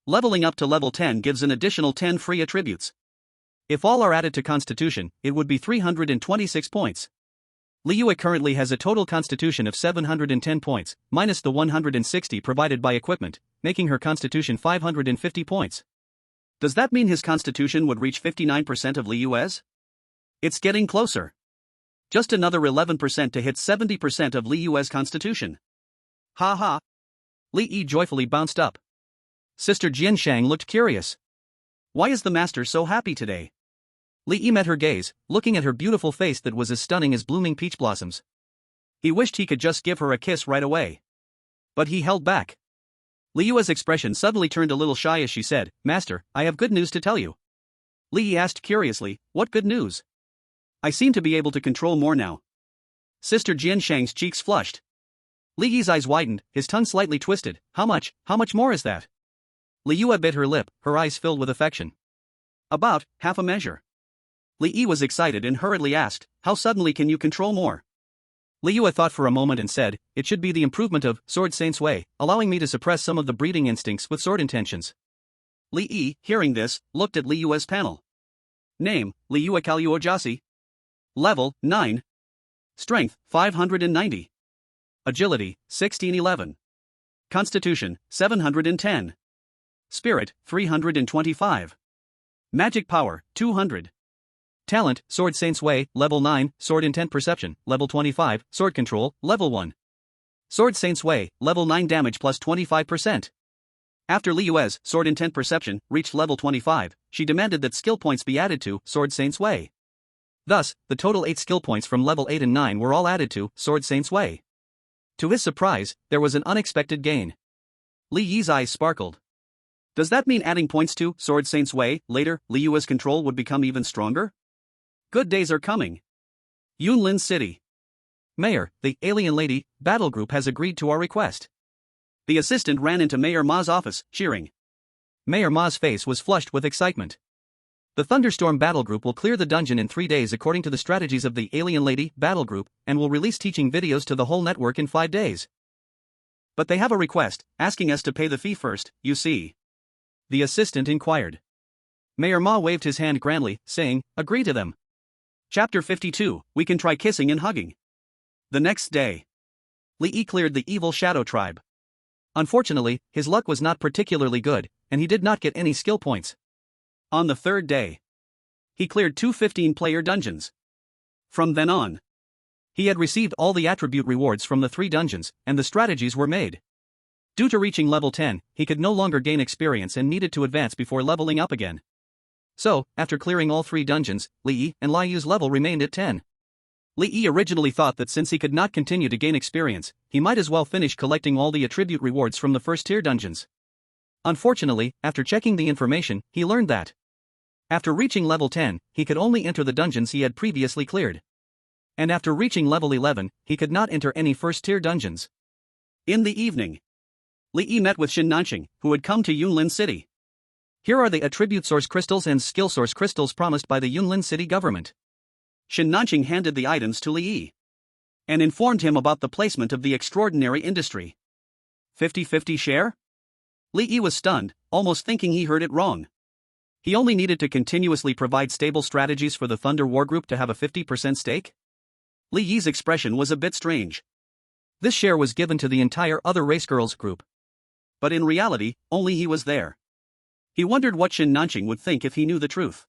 Speaker 1: Leveling up to level 10 gives an additional 10 free attributes. If all are added to Constitution, it would be 326 points. Li Yue currently has a total Constitution of 710 points, minus the 160 provided by equipment, making her Constitution 550 points. Does that mean his Constitution would reach 59% of Li Yue's? It's getting closer. Just another 11% to hit 70% of Li Yue's Constitution. Ha ha! Li Yi joyfully bounced up. Sister Jianshang looked curious. Why is the master so happy today? Li Yi met her gaze, looking at her beautiful face that was as stunning as blooming peach blossoms. He wished he could just give her a kiss right away. But he held back. Li Yue's expression suddenly turned a little shy as she said, "Master, I have good news to tell you." Li Yi asked curiously, "What good news?" "I seem to be able to control more now." Sister Jianshang's cheeks flushed. Li Yi's eyes widened, his tongue slightly twisted. How much more is that?" Li Yue bit her lip, her eyes filled with affection. "About half a measure." Li Yi was excited and hurriedly asked, "How suddenly can you control more?" Li Yue thought for a moment and said, "It should be the improvement of Sword Saint's Way, allowing me to suppress some of the breeding instincts with sword intentions." Li Yi, hearing this, looked at Li Yue's panel. Name, Li Yue Kaluojasi. Level, 9. Strength, 590. Agility, 1611. Constitution, 710. Spirit, 325. Magic Power, 200. Talent, Sword Saint's Way, Level 9, Sword Intent Perception, Level 25, Sword Control, Level 1. Sword Saint's Way, Level 9 Damage plus 25%. After Li Yue's Sword Intent Perception reached Level 25, she demanded that skill points be added to Sword Saint's Way. Thus, the total 8 skill points from Level 8 and 9 were all added to Sword Saint's Way. To his surprise, there was an unexpected gain. Li Yi's eyes sparkled. Does that mean adding points to Sword Saint's Way later, Li Yue's control would become even stronger? Good days are coming. Yunlin City. Mayor, the Alien Lady Battle Group has agreed to our request. The assistant ran into Mayor Ma's office, cheering. Mayor Ma's face was flushed with excitement. The Thunderstorm Battle Group will clear the dungeon in 3 days according to the strategies of the Alien Lady Battle Group, and will release teaching videos to the whole network in 5 days. But they have a request, asking us to pay the fee first, you see. The assistant inquired. Mayor Ma waved his hand grandly, saying, agree to them. Chapter 52, we can try kissing and hugging. The next day, Li Yi cleared the evil shadow tribe. Unfortunately, his luck was not particularly good, and he did not get any skill points. On the third day, he cleared 2 15-player dungeons. From then on, he had received all the attribute rewards from the 3 dungeons, and the strategies were made. Due to reaching level 10, he could no longer gain experience and needed to advance before leveling up again. So, after clearing all 3 dungeons, Li Yi and Lai Yu's level remained at 10. Li Yi originally thought that since he could not continue to gain experience, he might as well finish collecting all the attribute rewards from the first-tier dungeons. Unfortunately, after checking the information, he learned that after reaching level 10, he could only enter the dungeons he had previously cleared. And after reaching level 11, he could not enter any first-tier dungeons. In the evening, Li Yi met with Shin Nanxing, who had come to Yunlin City. Here are the attribute source crystals and skill source crystals promised by the Yunlin City government. Shin Nanxing handed the items to Li Yi and informed him about the placement of the extraordinary industry. 50-50 share? Li Yi was stunned, almost thinking he heard it wrong. He only needed to continuously provide stable strategies for the Thunder War Group to have a 50% stake? Li Yi's expression was a bit strange. This share was given to the entire other race girls group. But in reality, only he was there. He wondered what Shin Nanxing would think if he knew the truth.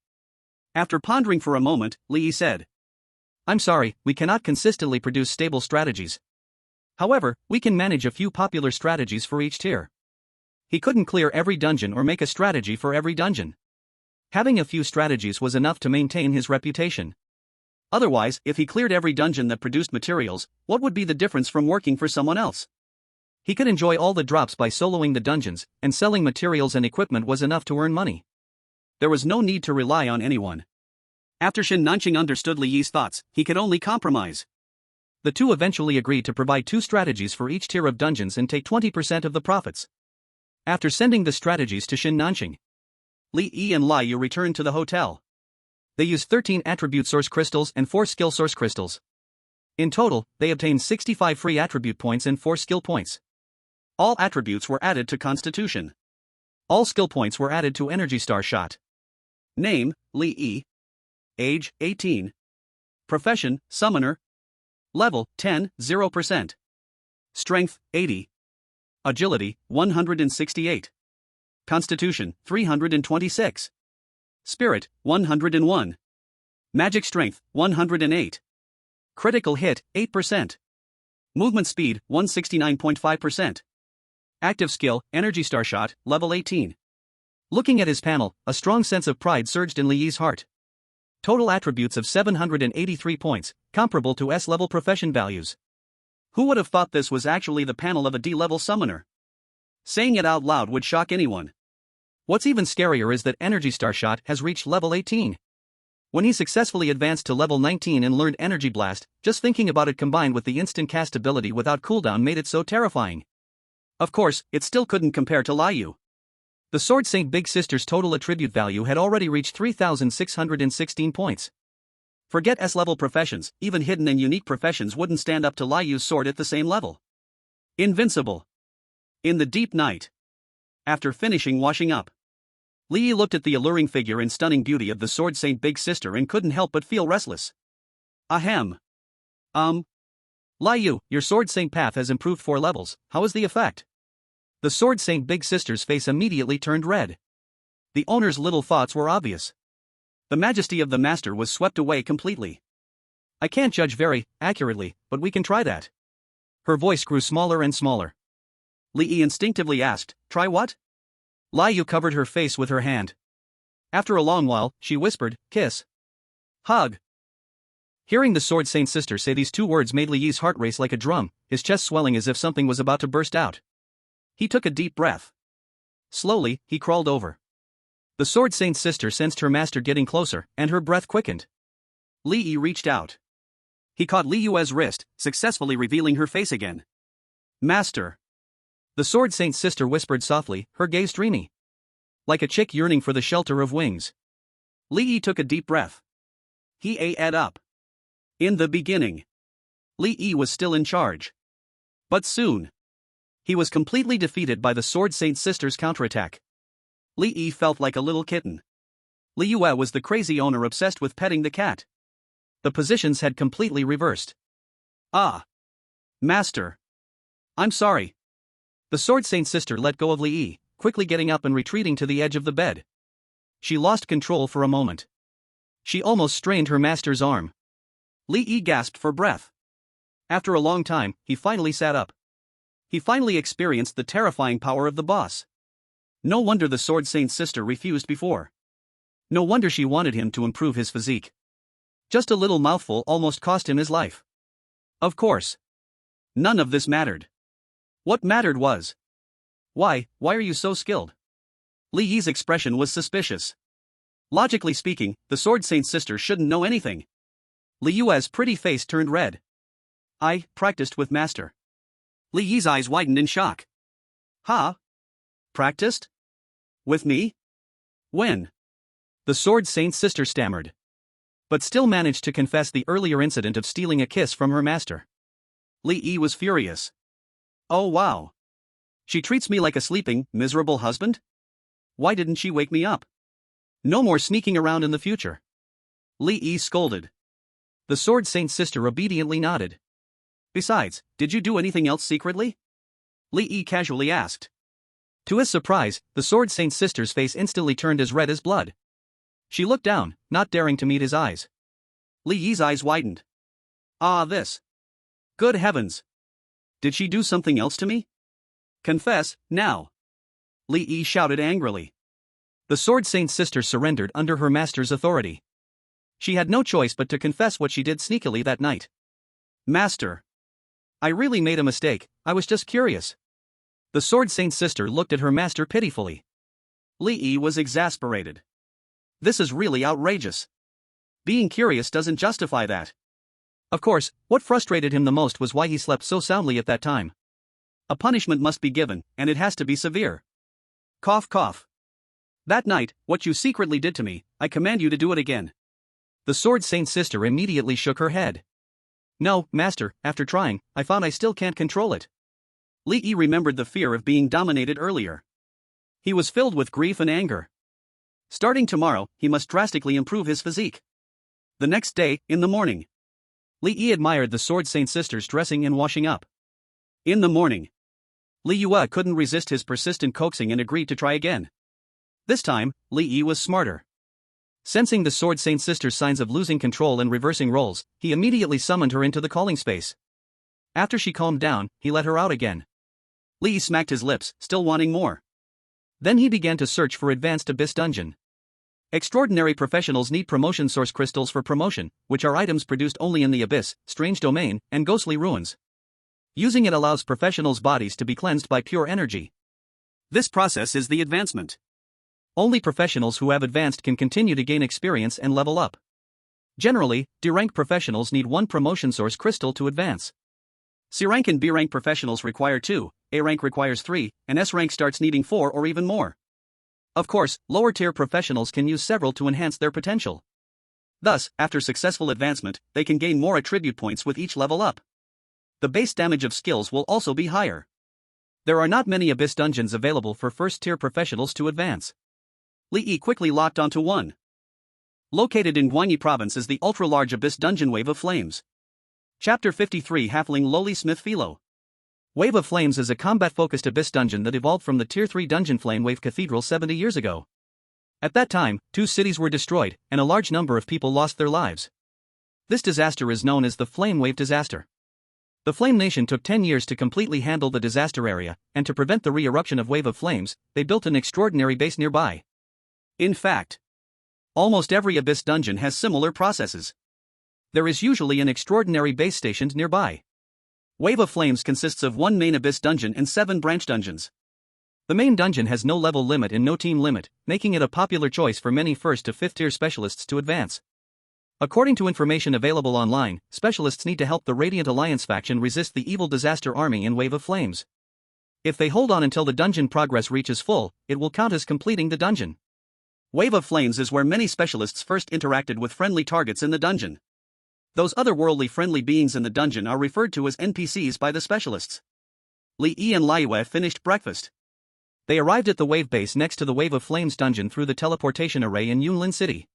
Speaker 1: After pondering for a moment, Li Yi said, I'm sorry, we cannot consistently produce stable strategies. However, we can manage a few popular strategies for each tier. He couldn't clear every dungeon or make a strategy for every dungeon. Having a few strategies was enough to maintain his reputation. Otherwise, if he cleared every dungeon that produced materials, what would be the difference from working for someone else? He could enjoy all the drops by soloing the dungeons, and selling materials and equipment was enough to earn money. There was no need to rely on anyone. After Shin Nanxing understood Li Yi's thoughts, he could only compromise. The two eventually agreed to provide 2 strategies for each tier of dungeons and take 20% of the profits. After sending the strategies to Shin Nanxing, Li Yi and Lai Yu returned to the hotel. They used 13 attribute source crystals and 4 skill source crystals. In total, they obtained 65 free attribute points and 4 skill points. All attributes were added to Constitution. All skill points were added to Energy Star Shot. Name, Li Yi. Age, 18. Profession, Summoner. Level, 10, 0%. Strength, 80. Agility, 168. Constitution, 326. Spirit, 101. Magic Strength, 108. Critical Hit, 8%. Movement Speed, 169.5%. Active Skill, Energy Star Shot, Level 18. Looking at his panel, a strong sense of pride surged in Li Yi's heart. Total attributes of 783 points, comparable to S-level profession values. Who would have thought this was actually the panel of a D-level summoner? Saying it out loud would shock anyone. What's even scarier is that Energy Star Shot has reached level 18. When he successfully advanced to level 19 and learned Energy Blast, just thinking about it combined with the instant cast ability without cooldown made it so terrifying. Of course, it still couldn't compare to Lai Yu. The Sword Saint Big Sister's total attribute value had already reached 3,616 points. Forget S-level professions, even hidden and unique professions wouldn't stand up to Lai Yu's sword at the same level. Invincible. In the deep night, after finishing washing up, Li Yi looked at the alluring figure and stunning beauty of the Sword Saint Big Sister and couldn't help but feel restless. Ahem. Lai Yu, your Sword Saint path has improved 4 levels, how is the effect? The Sword Saint Big Sister's face immediately turned red. The owner's little thoughts were obvious. The majesty of the master was swept away completely. I can't judge very accurately, but we can try that. Her voice grew smaller and smaller. Li Yi instinctively asked, try what? Lai Yu covered her face with her hand. After a long while, she whispered, kiss. Hug. Hearing the Sword Saint sister say these 2 words made Li Yi's heart race like a drum, his chest swelling as if something was about to burst out. He took a deep breath. Slowly, he crawled over. The Sword Saint's sister sensed her master getting closer, and her breath quickened. Li Yi reached out. He caught Li Yue's wrist, successfully revealing her face again. Master. The Sword Saint's sister whispered softly, her gaze dreamy. Like a chick yearning for the shelter of wings. Li Yi took a deep breath. He ate up. In the beginning, Li Yi was still in charge. But soon, He was completely defeated by the Sword Saint Sister's counterattack. Li Yi felt like a little kitten. Li Yue was the crazy owner obsessed with petting the cat. The positions had completely reversed. Ah! Master! I'm sorry. The Sword Saint Sister let go of Li Yi, quickly getting up and retreating to the edge of the bed. She lost control for a moment. She almost strained her master's arm. Li Yi gasped for breath. After a long time, he finally sat up. He finally experienced the terrifying power of the boss. No wonder the Sword Saint Sister refused before. No wonder she wanted him to improve his physique. Just a little mouthful almost cost him his life. Of course. None of this mattered. What mattered was, why are you so skilled? Li Yi's expression was suspicious. Logically speaking, the Sword Saint Sister shouldn't know anything. Li Yue's pretty face turned red. I practiced with Master. Li Yi's eyes widened in shock. Huh? Practiced? With me? When? The Sword Saint Sister stammered. But still managed to confess the earlier incident of stealing a kiss from her master. Li Yi was furious. Oh wow. She treats me like a sleeping, miserable husband? Why didn't she wake me up? No more sneaking around in the future. Li Yi scolded. The Sword Saint Sister obediently nodded. Besides, did you do anything else secretly? Li Yi casually asked. To his surprise, the Sword Saint Sister's face instantly turned as red as blood. She looked down, not daring to meet his eyes. Li Yi's eyes widened. Ah, this. Good heavens. Did she do something else to me? Confess, now. Li Yi shouted angrily. The Sword Saint Sister surrendered under her master's authority. She had no choice but to confess what she did sneakily that night. Master. I really made a mistake, I was just curious. The Sword Saint Sister looked at her master pitifully. Li Yi was exasperated. This is really outrageous. Being curious doesn't justify that. Of course, what frustrated him the most was why he slept so soundly at that time. A punishment must be given, and it has to be severe. Cough cough. That night, what you secretly did to me, I command you to do it again. The Sword Saint Sister immediately shook her head. No, Master, after trying, I found I still can't control it. Li Yi remembered the fear of being dominated earlier. He was filled with grief and anger. Starting tomorrow, he must drastically improve his physique. The next day, in the morning, Li Yi admired the Sword Saint Sister's dressing and washing up. In the morning, Li Yue couldn't resist his persistent coaxing and agreed to try again. This time, Li Yi was smarter. Sensing the Sword Saint Sister's signs of losing control and reversing roles, he immediately summoned her into the calling space. After she calmed down, he let her out again. Li Yi smacked his lips, still wanting more. Then he began to search for Advanced Abyss Dungeon. Extraordinary professionals need promotion source crystals for promotion, which are items produced only in the Abyss, Strange Domain, and Ghostly Ruins. Using it allows professionals' bodies to be cleansed by pure energy. This process is the advancement. Only professionals who have advanced can continue to gain experience and level up. Generally, D-rank professionals need 1 promotion source crystal to advance. C-rank and B-rank professionals require 2, A-rank requires 3, and S-rank starts needing 4 or even more. Of course, lower-tier professionals can use several to enhance their potential. Thus, after successful advancement, they can gain more attribute points with each level up. The base damage of skills will also be higher. There are not many Abyss dungeons available for first-tier professionals to advance. Li Yi quickly locked onto one. Located in Guanyi Province is the ultra-large Abyss dungeon Wave of Flames. Chapter 53 Halfling Lowly Smith Philo. Wave of Flames is a combat-focused Abyss dungeon that evolved from the Tier 3 dungeon Flame Wave Cathedral 70 years ago. At that time, 2 cities were destroyed, and a large number of people lost their lives. This disaster is known as the Flame Wave Disaster. The Flame Nation took 10 years to completely handle the disaster area, and to prevent the re-eruption of Wave of Flames, they built an extraordinary base nearby. In fact, almost every Abyss dungeon has similar processes. There is usually an extraordinary base stationed nearby. Wave of Flames consists of 1 main Abyss dungeon and 7 branch dungeons. The main dungeon has no level limit and no team limit, making it a popular choice for many 1st to 5th tier specialists to advance. According to information available online, specialists need to help the Radiant Alliance faction resist the evil disaster army in Wave of Flames. If they hold on until the dungeon progress reaches full, it will count as completing the dungeon. Wave of Flames is where many specialists first interacted with friendly targets in the dungeon. Those otherworldly friendly beings in the dungeon are referred to as NPCs by the specialists. Li Yi and Liyue finished breakfast. They arrived at the wave base next to the Wave of Flames dungeon through the teleportation array in Yunlin City.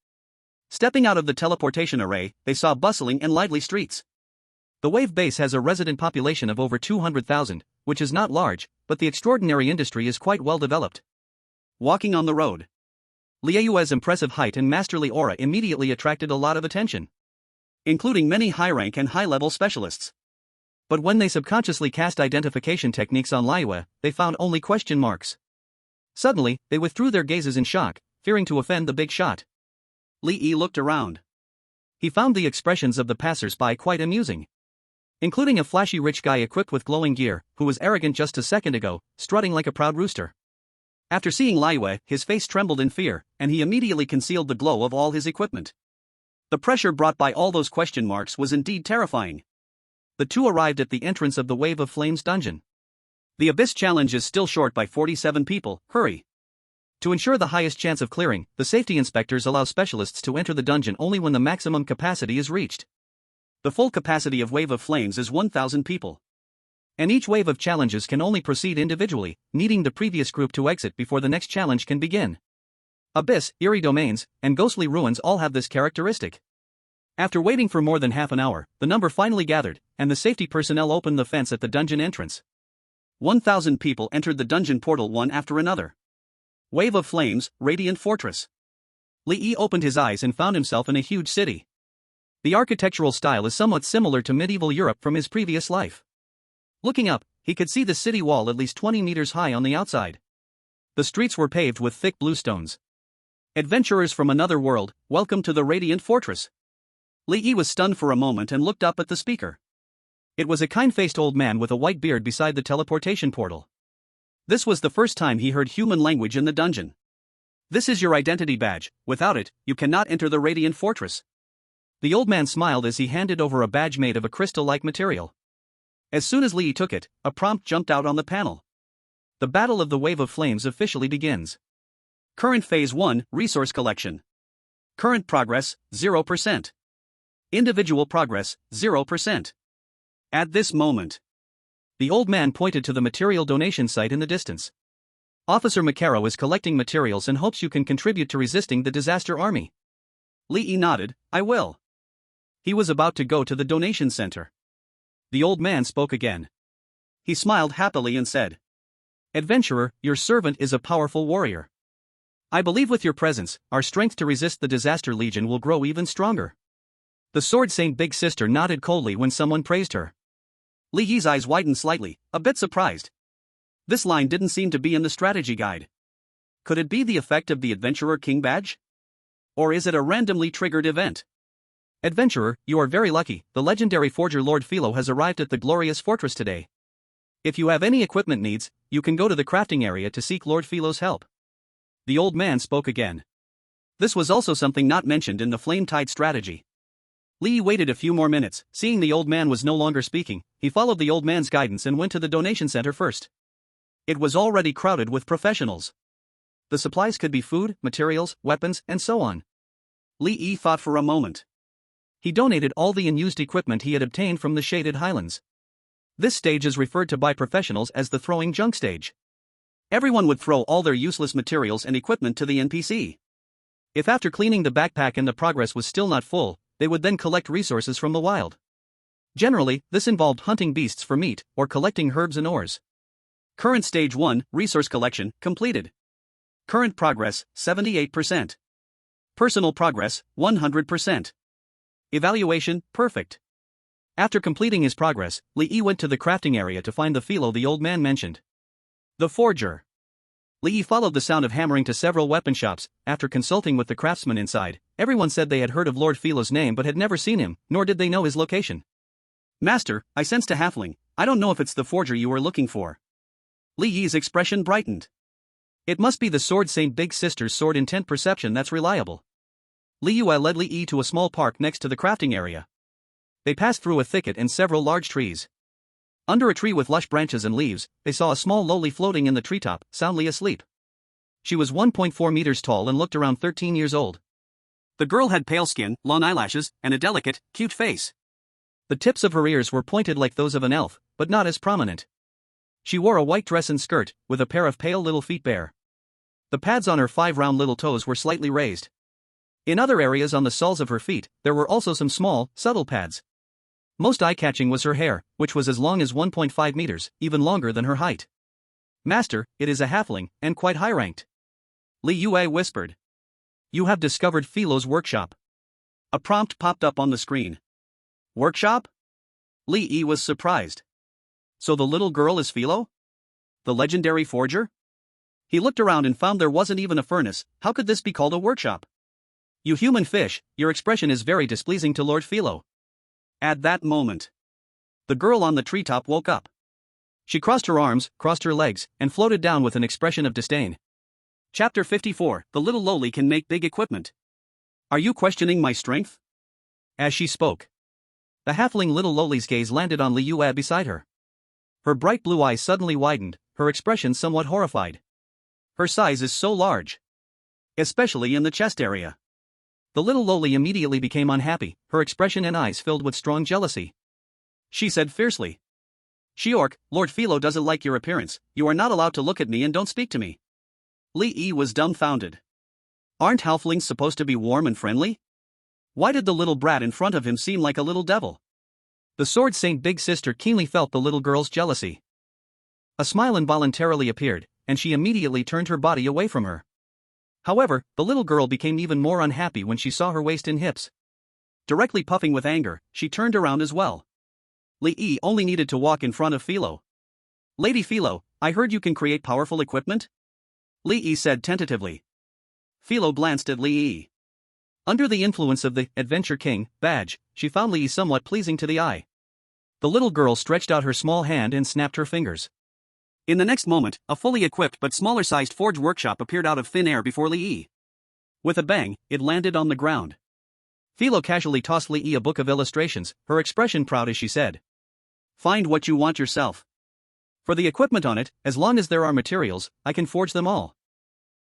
Speaker 1: Stepping out of the teleportation array, they saw bustling and lively streets. The wave base has a resident population of over 200,000, which is not large, but the extraordinary industry is quite well developed. Walking on the road, Liyue's impressive height and masterly aura immediately attracted a lot of attention, including many high-rank and high-level specialists. But when they subconsciously cast identification techniques on Liyue, they found only question marks. Suddenly, they withdrew their gazes in shock, fearing to offend the big shot. Li Yi looked around. He found the expressions of the passers-by quite amusing, including a flashy rich guy equipped with glowing gear, who was arrogant just a second ago, strutting like a proud rooster. After seeing Liyue, his face trembled in fear, and he immediately concealed the glow of all his equipment. The pressure brought by all those question marks was indeed terrifying. The two arrived at the entrance of the Wave of Flames dungeon. The Abyss challenge is still short by 47 people, hurry. To ensure the highest chance of clearing, the safety inspectors allow specialists to enter the dungeon only when the maximum capacity is reached. The full capacity of Wave of Flames is 1,000 people. And each wave of challenges can only proceed individually, needing the previous group to exit before the next challenge can begin. Abyss, Eerie Domains, and Ghostly Ruins all have this characteristic. After waiting for more than half an hour, the number finally gathered, and the safety personnel opened the fence at the dungeon entrance. 1,000 people entered the dungeon portal one after another. Wave of Flames, Radiant Fortress. Li Yi opened his eyes and found himself in a huge city. The architectural style is somewhat similar to medieval Europe from his previous life. Looking up, he could see the city wall at least 20 meters high on the outside. The streets were paved with thick blue stones. Adventurers from another world, welcome to the Radiant Fortress. Li Yi was stunned for a moment and looked up at the speaker. It was a kind-faced old man with a white beard beside the teleportation portal. This was the first time he heard human language in the dungeon. This is your identity badge, without it, you cannot enter the Radiant Fortress. The old man smiled as he handed over a badge made of a crystal-like material. As soon as Li Yi took it, a prompt jumped out on the panel. The Battle of the Wave of Flames officially begins. Current Phase 1, Resource Collection. Current progress, 0%. Individual progress, 0%. At this moment, the old man pointed to the material donation site in the distance. Officer Makaro is collecting materials and hopes you can contribute to resisting the disaster army. Li Yi nodded, I will. He was about to go to the donation center. The old man spoke again. He smiled happily and said, Adventurer, your servant is a powerful warrior. I believe with your presence, our strength to resist the disaster legion will grow even stronger. The Sword Saint Big Sister nodded coldly when someone praised her. Li Yi's eyes widened slightly, a bit surprised. This line didn't seem to be in the strategy guide. Could it be the effect of the Adventurer King badge? Or is it a randomly triggered event? Adventurer, you are very lucky, the legendary forger Lord Philo has arrived at the glorious fortress today. If you have any equipment needs, you can go to the crafting area to seek Lord Philo's help. The old man spoke again. This was also something not mentioned in the Flame-Tide strategy. Li Yi waited a few more minutes, seeing the old man was no longer speaking, he followed the old man's guidance and went to the donation center first. It was already crowded with professionals. The supplies could be food, materials, weapons, and so on. Li Yi thought for a moment. He donated all the unused equipment he had obtained from the Shaded Highlands. This stage is referred to by professionals as the throwing junk stage. Everyone would throw all their useless materials and equipment to the NPC. If after cleaning the backpack and the progress was still not full, they would then collect resources from the wild. Generally, this involved hunting beasts for meat, or collecting herbs and ores. Current Stage 1, Resource Collection, completed. Current progress, 78%. Personal progress, 100%. Evaluation, perfect. After completing his progress, Li Yi went to the crafting area to find the philo the old man mentioned. The forger. Li Yi followed the sound of hammering to several weapon shops. After consulting with the craftsmen inside, everyone said they had heard of Lord Philo's name but had never seen him, nor did they know his location. Master, I sensed a halfling, I don't know if it's the forger you were looking for. Li Yi's expression brightened. It must be the Sword Saint Big Sister's sword intent perception that's reliable. Liyue led Li Yi to a small park next to the crafting area. They passed through a thicket and several large trees. Under a tree with lush branches and leaves, they saw a small lowly floating in the treetop, soundly asleep. She was 1.4 meters tall and looked around 13 years old. The girl had pale skin, long eyelashes, and a delicate, cute face. The tips of her ears were pointed like those of an elf, but not as prominent. She wore a white dress and skirt, with a pair of pale little feet bare. The pads on her 5 round little toes were slightly raised. In other areas on the soles of her feet, there were also some small, subtle pads. Most eye-catching was her hair, which was as long as 1.5 meters, even longer than her height. "Master, it is a halfling, and quite high-ranked." Li Yue whispered. "You have discovered Philo's workshop." A prompt popped up on the screen. "Workshop?" Li Yi was surprised. "So the little girl is Philo? The legendary forger?" He looked around and found there wasn't even a furnace. How could this be called a workshop? "You human fish, your expression is very displeasing to Lord Philo." At that moment, the girl on the treetop woke up. She crossed her arms, crossed her legs, and floated down with an expression of disdain. Chapter 54, The Little Lowly Can Make Big Equipment. "Are you questioning my strength?" As she spoke, the halfling little lowly's gaze landed on Li Yue beside her. Her bright blue eyes suddenly widened, her expression somewhat horrified. "Her size is so large. Especially in the chest area." The little lowly immediately became unhappy, her expression and eyes filled with strong jealousy. She said fiercely, "Shiork, Lord Philo doesn't like your appearance, you are not allowed to look at me and don't speak to me." Li Yi was dumbfounded. Aren't halflings supposed to be warm and friendly? Why did the little brat in front of him seem like a little devil? The Sword Saint big sister keenly felt the little girl's jealousy. A smile involuntarily appeared, and she immediately turned her body away from her. However, the little girl became even more unhappy when she saw her waist and hips. Directly puffing with anger, she turned around as well. Li Yi only needed to walk in front of Philo. "Lady Philo, I heard you can create powerful equipment?" Li Yi said tentatively. Philo glanced at Li Yi. Under the influence of the Adventure King badge, she found Li Yi somewhat pleasing to the eye. The little girl stretched out her small hand and snapped her fingers. In the next moment, a fully equipped but smaller-sized forge workshop appeared out of thin air before Li Yi. With a bang, it landed on the ground. Philo casually tossed Li Yi a book of illustrations, her expression proud as she said, "Find what you want yourself. For the equipment on it, as long as there are materials, I can forge them all."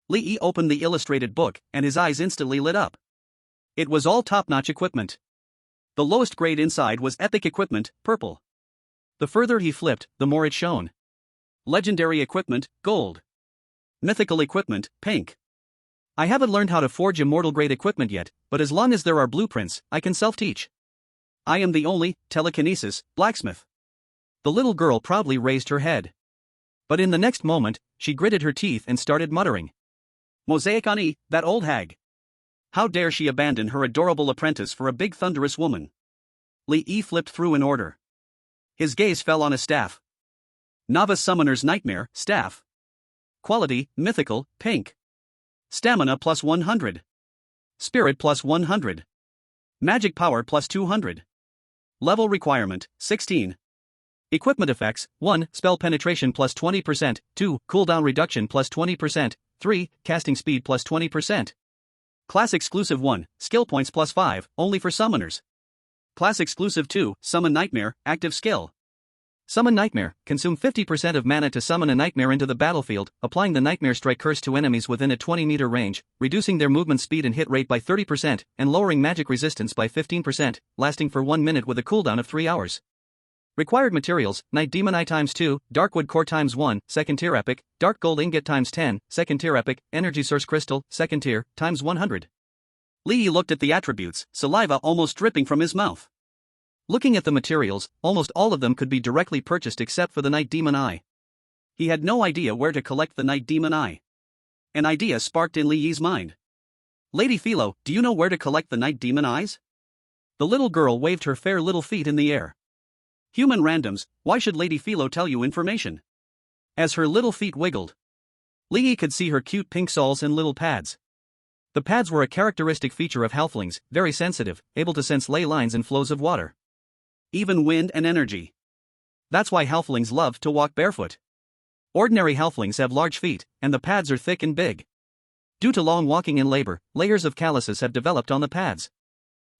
Speaker 1: Li Yi opened the illustrated book, and his eyes instantly lit up. It was all top-notch equipment. The lowest grade inside was epic equipment, purple. The further he flipped, the more it shone. Legendary equipment, gold. Mythical equipment, pink. "I haven't learned how to forge immortal-grade equipment yet, but as long as there are blueprints, I can self-teach. I am the only telekinesis blacksmith." The little girl proudly raised her head. But in the next moment, she gritted her teeth and started muttering, "Mosaic Ani, that old hag. How dare she abandon her adorable apprentice for a big thunderous woman?" Li Yi flipped through an order. His gaze fell on a staff. Novice Summoner's Nightmare, staff. Quality, mythical, pink. Stamina plus 100. Spirit plus 100. Magic power plus 200. Level requirement, 16. Equipment effects, 1. Spell penetration plus 20%, 2. Cooldown reduction plus 20%, 3. Casting speed plus 20%. Class exclusive 1. Skill points plus 5, only for summoners. Class exclusive 2. Summon Nightmare, active skill. Summon Nightmare, consume 50% of mana to summon a nightmare into the battlefield, applying the Nightmare Strike curse to enemies within a 20-meter range, reducing their movement speed and hit rate by 30%, and lowering magic resistance by 15%, lasting for 1 minute with a cooldown of 3 hours. Required materials, Night Demon Eye ×2, Darkwood Core ×1, second tier epic, Dark Gold Ingot ×10, second tier epic, Energy Source Crystal, second tier, ×100. Li Yi looked at the attributes, saliva almost dripping from his mouth. Looking at the materials, almost all of them could be directly purchased except for the Night Demon Eye. He had no idea where to collect the Night Demon Eye. An idea sparked in Li Yi's mind. "Lady Philo, do you know where to collect the Night Demon Eyes?" The little girl waved her fair little feet in the air. "Human randoms, why should Lady Philo tell you information?" As her little feet wiggled, Li Yi could see her cute pink soles and little pads. The pads were a characteristic feature of halflings, very sensitive, able to sense ley lines and flows of water. Even wind and energy. That's why halflings love to walk barefoot. Ordinary halflings have large feet, and the pads are thick and big. Due to long walking in labor, layers of calluses have developed on the pads.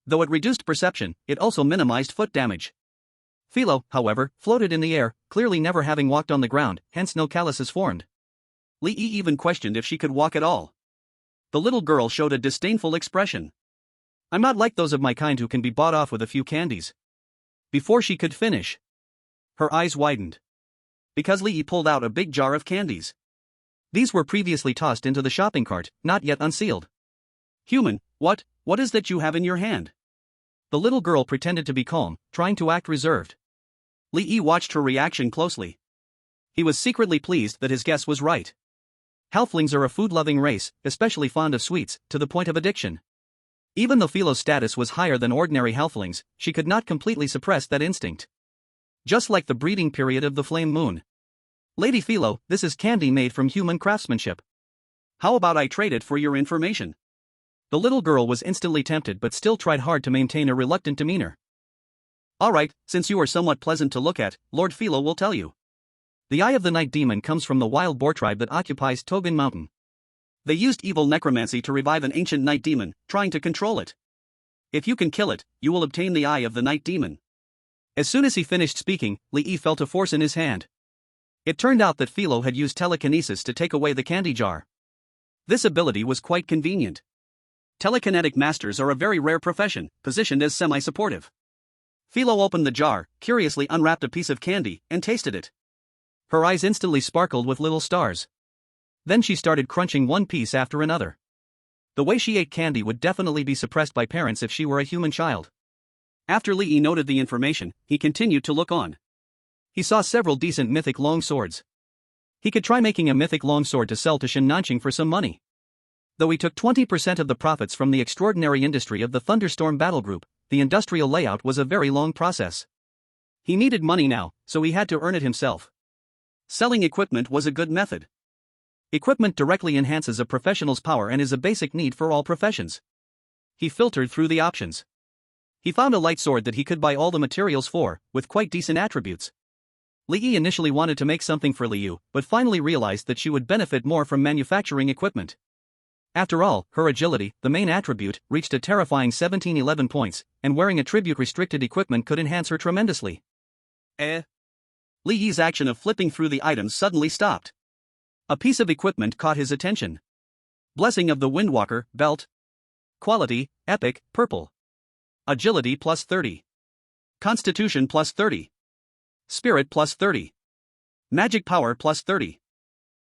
Speaker 1: Though it reduced perception, it also minimized foot damage. Philo, however, floated in the air, clearly never having walked on the ground, hence no calluses formed. Li Yi even questioned if she could walk at all. The little girl showed a disdainful expression. "I'm not like those of my kind who can be bought off with a few candies." Before she could finish, her eyes widened. because Li Yi pulled out a big jar of candies. These were previously tossed into the shopping cart, not yet unsealed. Human, what is that you have in your hand? The little girl pretended to be calm, trying to act reserved. Li Yi watched her reaction closely. He was secretly pleased that his guess was right. Halflings are a food-loving race, especially fond of sweets, to the point of addiction. Even though Philo's status was higher than ordinary halflings, she could not completely suppress that instinct. Just like the breeding period of the flame moon. Lady Philo, this is candy made from human craftsmanship. How about I trade it for your information? The little girl was instantly tempted but still tried hard to maintain a reluctant demeanor. Alright, since you are somewhat pleasant to look at, Lord Philo will tell you. The Eye of the Night Demon comes from the wild boar tribe that occupies Togan Mountain. They used evil necromancy to revive an ancient night demon, trying to control it. If you can kill it, you will obtain the Eye of the Night Demon. As soon as he finished speaking, Li Yi felt a force in his hand. It turned out that Philo had used telekinesis to take away the candy jar. This ability was quite convenient. Telekinetic masters are a very rare profession, positioned as semi-supportive. Philo opened the jar, curiously unwrapped a piece of candy, and tasted it. Her eyes instantly sparkled with little stars. Then she started crunching one piece after another. The way she ate candy would definitely be suppressed by parents if she were a human child. After Li Yi noted the information, he continued to look on. He saw several decent mythic long swords. He could try making a mythic long sword to sell to Shin Nanqing for some money. Though he took 20% of the profits from the extraordinary industry of the Thunderstorm Battle Group, the industrial layout was a very long process. He needed money now, so he had to earn it himself. Selling equipment was a good method. Equipment directly enhances a professional's power and is a basic need for all professions. He filtered through the options. He found a light sword that he could buy all the materials for, with quite decent attributes. Li Yi initially wanted to make something for Li Yu, but finally realized that she would benefit more from manufacturing equipment. After all, her agility, the main attribute, reached a terrifying 1711 points, and wearing attribute-restricted equipment could enhance her tremendously. Li Yi's action of flipping through the items suddenly stopped. A piece of equipment caught his attention. Blessing of the Windwalker, belt. Quality, epic, purple. Agility plus 30. Constitution plus 30. Spirit plus 30. Magic power plus 30.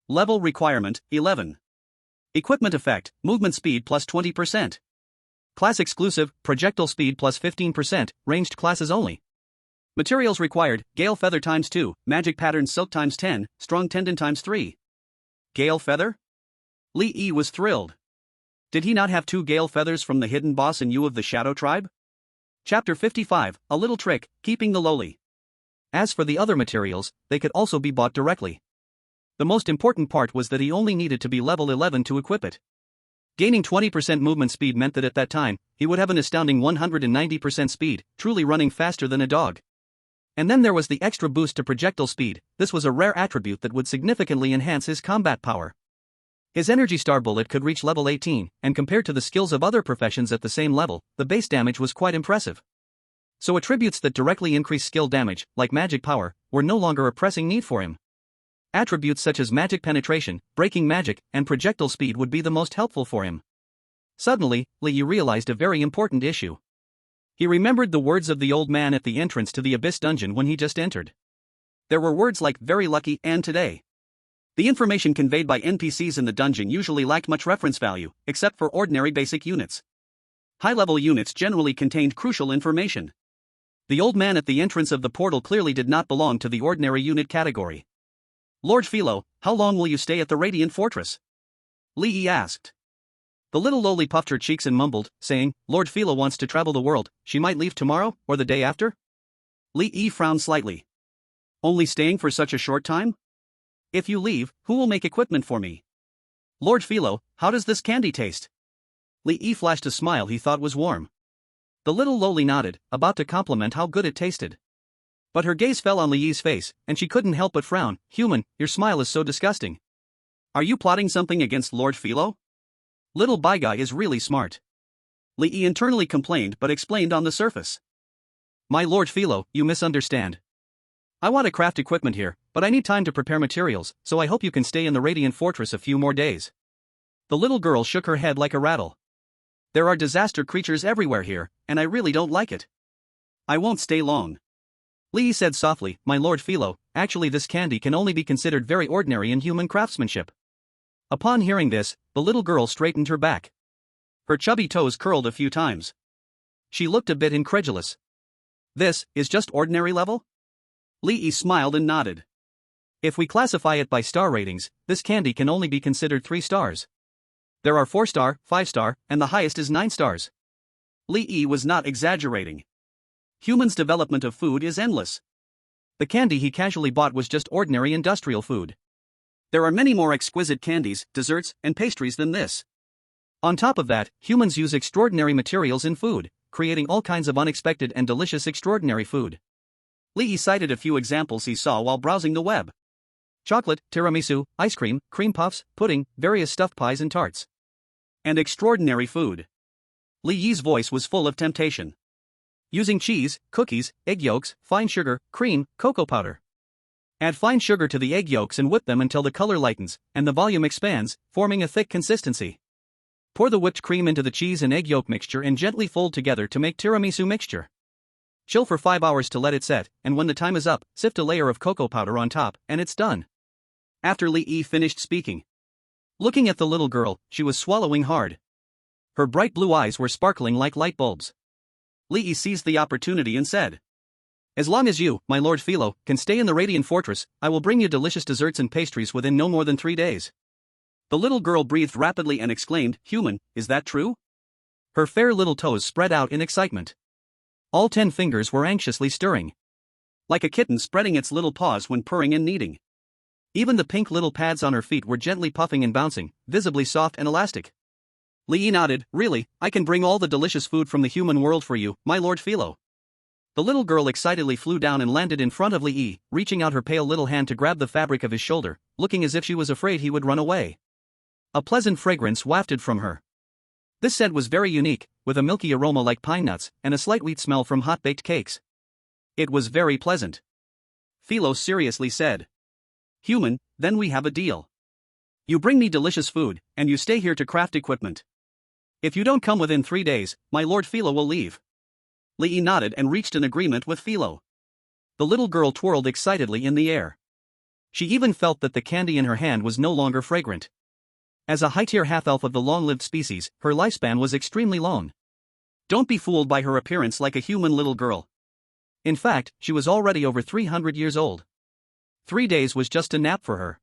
Speaker 1: Level requirement, 11. Equipment effect, movement speed plus 20%. Class exclusive, projectile speed plus 15%, ranged classes only. Materials required, Gale Feather times 2, Magic Pattern Silk times 10, Strong Tendon times 3. Gale Feather? Li Yi was thrilled. Did he not have 2 Gale Feathers from the hidden boss in Yu of the Shadow Tribe? Chapter 55, A Little Trick, Keeping the Lowly. As for the other materials, they could also be bought directly. The most important part was that he only needed to be level 11 to equip it. Gaining 20% movement speed meant that at that time, he would have an astounding 190% speed, truly running faster than a dog. And then there was the extra boost to projectile speed. This was a rare attribute that would significantly enhance his combat power. His Energy Star Bullet could reach level 18, and compared to the skills of other professions at the same level, the base damage was quite impressive. So attributes that directly increase skill damage, like magic power, were no longer a pressing need for him. Attributes such as magic penetration, breaking magic, and projectile speed would be the most helpful for him. Suddenly, Li Yi realized a very important issue. He remembered the words of the old man at the entrance to the Abyss dungeon when he just entered. There were words like very lucky and today. The information conveyed by NPCs in the dungeon usually lacked much reference value, except for ordinary basic units. High-level units generally contained crucial information. The old man at the entrance of the portal clearly did not belong to the ordinary unit category. Lord Philo, how long will you stay at the Radiant Fortress? Li Yi asked. The little lowly puffed her cheeks and mumbled, saying, Lord Philo wants to travel the world, she might leave tomorrow, or the day after? Li Yi frowned slightly. Only staying for such a short time? If you leave, who will make equipment for me? Lord Philo, how does this candy taste? Li Yi flashed a smile he thought was warm. The little lowly nodded, about to compliment how good it tasted. But her gaze fell on Li Yi's face, and she couldn't help but frown. Human, your smile is so disgusting. Are you plotting something against Lord Philo? Little Bai Guy is really smart. Li Yi internally complained but explained on the surface. My Lord Philo, you misunderstand. I want to craft equipment here, but I need time to prepare materials, so I hope you can stay in the Radiant Fortress a few more days. The little girl shook her head like a rattle. There are disaster creatures everywhere here, and I really don't like it. I won't stay long. Li Yi said softly, My Lord Philo, actually this candy can only be considered very ordinary in human craftsmanship. Upon hearing this, the little girl straightened her back. Her chubby toes curled a few times. She looked a bit incredulous. This is just ordinary level? Li Yi smiled and nodded. If we classify it by star ratings, this candy can only be considered 3 stars. There are 4-star, 5-star, and the highest is 9 stars. Li Yi was not exaggerating. Humans' development of food is endless. The candy he casually bought was just ordinary industrial food. There are many more exquisite candies, desserts, and pastries than this. On top of that, humans use extraordinary materials in food, creating all kinds of unexpected and delicious extraordinary food. Li Yi cited a few examples he saw while browsing the web. Chocolate, tiramisu, ice cream, cream puffs, pudding, various stuffed pies and tarts. And extraordinary food. Li Yi's voice was full of temptation. Using cheese, cookies, egg yolks, fine sugar, cream, cocoa powder. Add fine sugar to the egg yolks and whip them until the color lightens, and the volume expands, forming a thick consistency. Pour the whipped cream into the cheese and egg yolk mixture and gently fold together to make tiramisu mixture. Chill for 5 hours to let it set, and when the time is up, sift a layer of cocoa powder on top, and it's done. After Li Yi finished speaking. Looking at the little girl, she was swallowing hard. Her bright blue eyes were sparkling like light bulbs. Li Yi seized the opportunity and said, "As long as you, my lord Philo, can stay in the Radiant Fortress, I will bring you delicious desserts and pastries within no more than 3 days." The little girl breathed rapidly and exclaimed, "Human, is that true?" Her fair little toes spread out in excitement. All 10 fingers were anxiously stirring. Like a kitten spreading its little paws when purring and kneading. Even the pink little pads on her feet were gently puffing and bouncing, visibly soft and elastic. Li Yi nodded, "Really, I can bring all the delicious food from the human world for you, my lord Philo." The little girl excitedly flew down and landed in front of Li Yi, reaching out her pale little hand to grab the fabric of his shoulder, looking as if she was afraid he would run away. A pleasant fragrance wafted from her. This scent was very unique, with a milky aroma like pine nuts, and a slight wheat smell from hot-baked cakes. It was very pleasant. Philo seriously said, "Human, then we have a deal. You bring me delicious food, and you stay here to craft equipment. If you don't come within 3 days, my lord Philo will leave." Li Yi nodded and reached an agreement with Philo. The little girl twirled excitedly in the air. She even felt that the candy in her hand was no longer fragrant. As a high-tier half-elf of the long-lived species, her lifespan was extremely long. Don't be fooled by her appearance like a human little girl. In fact, she was already over 300 years old. 3 days was just a nap for her.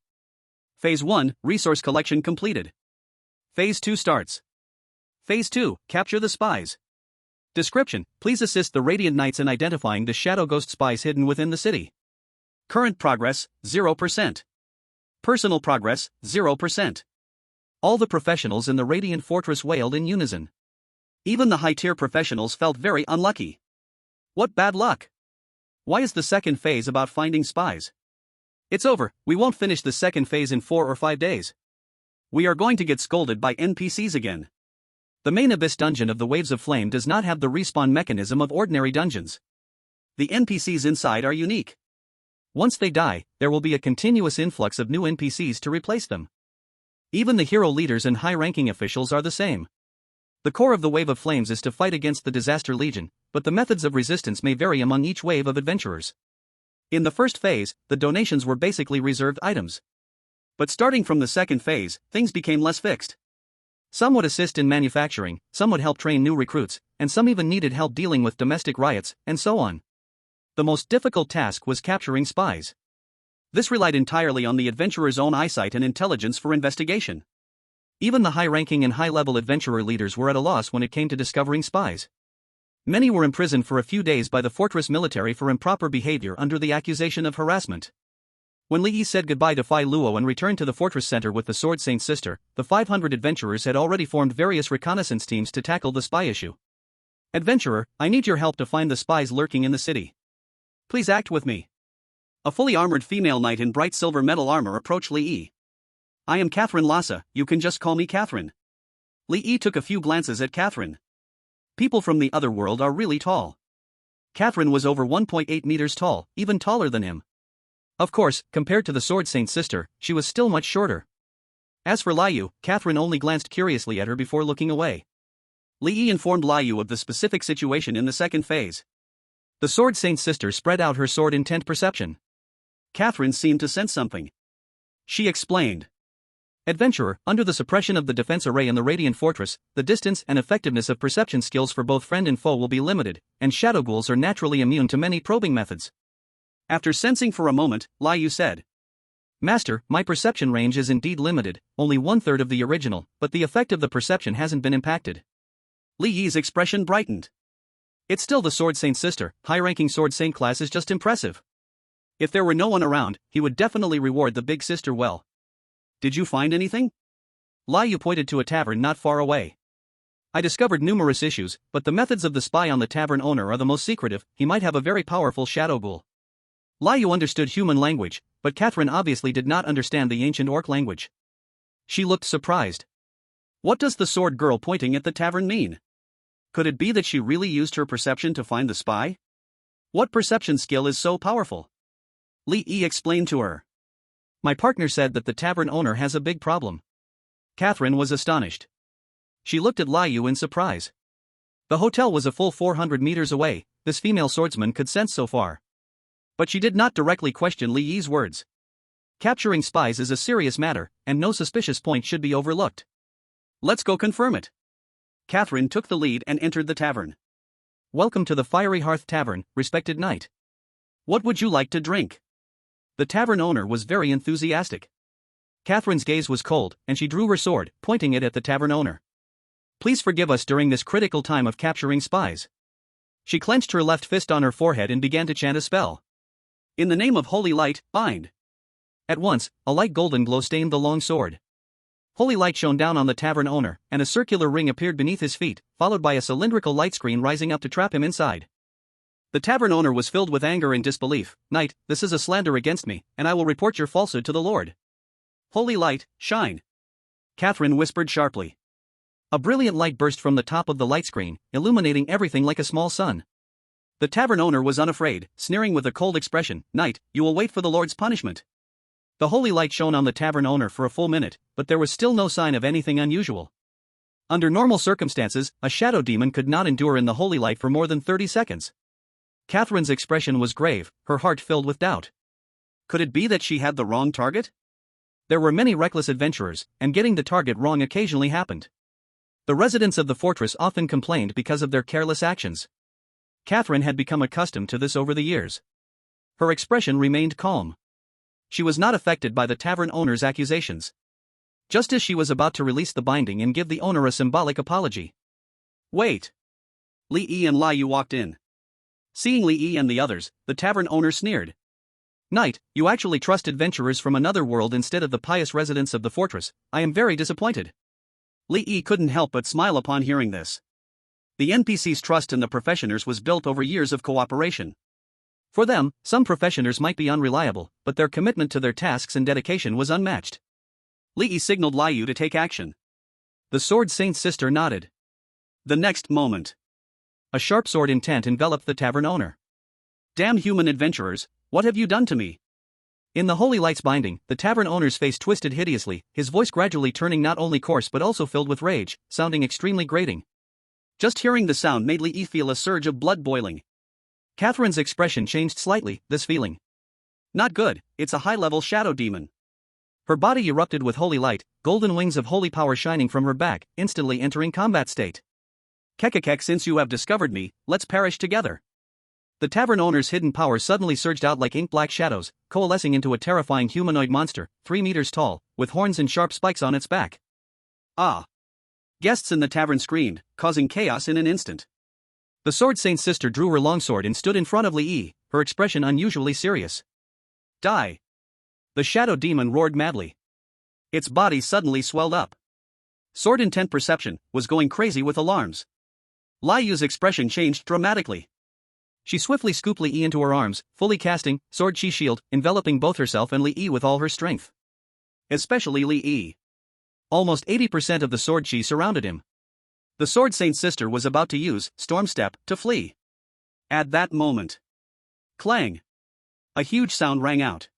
Speaker 1: Phase 1, Resource Collection completed. Phase 2 starts. Phase 2, Capture the Spies. Description: Please assist the Radiant Knights in identifying the shadow ghost spies hidden within the city. Current progress, 0%. Personal progress, 0%. All the professionals in the Radiant Fortress wailed in unison. Even the high-tier professionals felt very unlucky. What bad luck! Why is the second phase about finding spies? It's over, we won't finish the second phase in 4 or 5 days. We are going to get scolded by NPCs again. The main Abyss dungeon of the Waves of Flame does not have the respawn mechanism of ordinary dungeons. The NPCs inside are unique. Once they die, there will be a continuous influx of new NPCs to replace them. Even the hero leaders and high-ranking officials are the same. The core of the Wave of Flames is to fight against the Disaster Legion, but the methods of resistance may vary among each wave of adventurers. In the first phase, the donations were basically reserved items. But starting from the second phase, things became less fixed. Some would assist in manufacturing, some would help train new recruits, and some even needed help dealing with domestic riots, and so on. The most difficult task was capturing spies. This relied entirely on the adventurer's own eyesight and intelligence for investigation. Even the high-ranking and high-level adventurer leaders were at a loss when it came to discovering spies. Many were imprisoned for a few days by the fortress military for improper behavior under the accusation of harassment. When Li Yi said goodbye to Fai Luo and returned to the fortress center with the Sword Saint's sister, the 500 adventurers had already formed various reconnaissance teams to tackle the spy issue. "Adventurer, I need your help to find the spies lurking in the city. Please act with me." A fully armored female knight in bright silver metal armor approached Li Yi. "I am Catherine Lassa, you can just call me Catherine." Li Yi took a few glances at Catherine. People from the other world are really tall. Catherine was over 1.8 meters tall, even taller than him. Of course, compared to the Sword Saint's sister, she was still much shorter. As for Liu, Catherine only glanced curiously at her before looking away. Li Yi informed Liu of the specific situation in the second phase. The Sword Saint's sister spread out her sword intent perception. Catherine seemed to sense something. She explained. Adventurer, under the suppression of the defense array in the Radiant Fortress, the distance and effectiveness of perception skills for both friend and foe will be limited, and shadow ghouls are naturally immune to many probing methods. After sensing for a moment, Liu said. Master, my perception range is indeed limited, only 1/3 of the original, but the effect of the perception hasn't been impacted. Li Yi's expression brightened. It's still the Sword Saint sister, high-ranking Sword Saint class is just impressive. If there were no one around, he would definitely reward the big sister well. Did you find anything? Liu pointed to a tavern not far away. I discovered numerous issues, but the methods of the spy on the tavern owner are the most secretive. He might have a very powerful shadow ghoul. Liu understood human language, but Catherine obviously did not understand the ancient orc language. She looked surprised. What does the sword girl pointing at the tavern mean? Could it be that she really used her perception to find the spy? What perception skill is so powerful? Li Yi explained to her. My partner said that the tavern owner has a big problem. Catherine was astonished. She looked at Liu in surprise. The hotel was a full 400 meters away, this female swordsman could sense so far. But she did not directly question Li Yi's words. Capturing spies is a serious matter, and no suspicious point should be overlooked. Let's go confirm it. Catherine took the lead and entered the tavern. Welcome to the Fiery Hearth Tavern, respected knight. What would you like to drink? The tavern owner was very enthusiastic. Catherine's gaze was cold, and she drew her sword, pointing it at the tavern owner. Please forgive us during this critical time of capturing spies. She clenched her left fist on her forehead and began to chant a spell. In the name of holy light, bind. At once, a light golden glow stained the long sword. Holy light shone down on the tavern owner, and a circular ring appeared beneath his feet, followed by a cylindrical light screen rising up to trap him inside. The tavern owner was filled with anger and disbelief. Knight, this is a slander against me, and I will report your falsehood to the Lord. Holy light, shine. Catherine whispered sharply. A brilliant light burst from the top of the light screen, illuminating everything like a small sun. The tavern owner was unafraid, sneering with a cold expression. Knight, you will wait for the Lord's punishment. The holy light shone on the tavern owner for a full minute, but there was still no sign of anything unusual. Under normal circumstances, a shadow demon could not endure in the holy light for more than 30 seconds. Catherine's expression was grave, her heart filled with doubt. Could it be that she had the wrong target? There were many reckless adventurers, and getting the target wrong occasionally happened. The residents of the fortress often complained because of their careless actions. Catherine had become accustomed to this over the years. Her expression remained calm. She was not affected by the tavern owner's accusations. Just as she was about to release the binding and give the owner a symbolic apology. Wait. Li Yi and Liu walked in. Seeing Li Yi and the others, the tavern owner sneered. Knight, you actually trust adventurers from another world instead of the pious residents of the fortress. I am very disappointed. Li Yi couldn't help but smile upon hearing this. The NPC's trust in the professioners was built over years of cooperation. For them, some professioners might be unreliable, but their commitment to their tasks and dedication was unmatched. Li Yi signaled Liu to take action. The Sword Saint's sister nodded. The next moment, a sharp sword intent enveloped the tavern owner. Damn human adventurers, what have you done to me? In the holy light's binding, the tavern owner's face twisted hideously, his voice gradually turning not only coarse but also filled with rage, sounding extremely grating. Just hearing the sound made Li Yi feel a surge of blood boiling. Catherine's expression changed slightly, this feeling. Not good, it's a high-level shadow demon. Her body erupted with holy light, golden wings of holy power shining from her back, instantly entering combat state. Kekekek, since you have discovered me, let's perish together. The tavern owner's hidden power suddenly surged out like ink-black shadows, coalescing into a terrifying humanoid monster, 3 meters tall, with horns and sharp spikes on its back. Ah! Guests in the tavern screamed, causing chaos in an instant. The Sword Saint's sister drew her longsword and stood in front of Li Yi, her expression unusually serious. Die! The shadow demon roared madly. Its body suddenly swelled up. Sword Intent Perception was going crazy with alarms. Liu's expression changed dramatically. She swiftly scooped Li Yi into her arms, fully casting Sword Chi Shield, enveloping both herself and Li Yi with all her strength. Especially Li Yi. Almost 80% of the Sword Chi surrounded him. The Sword Saint's sister was about to use Storm Step to flee. At that moment, clang! A huge sound rang out.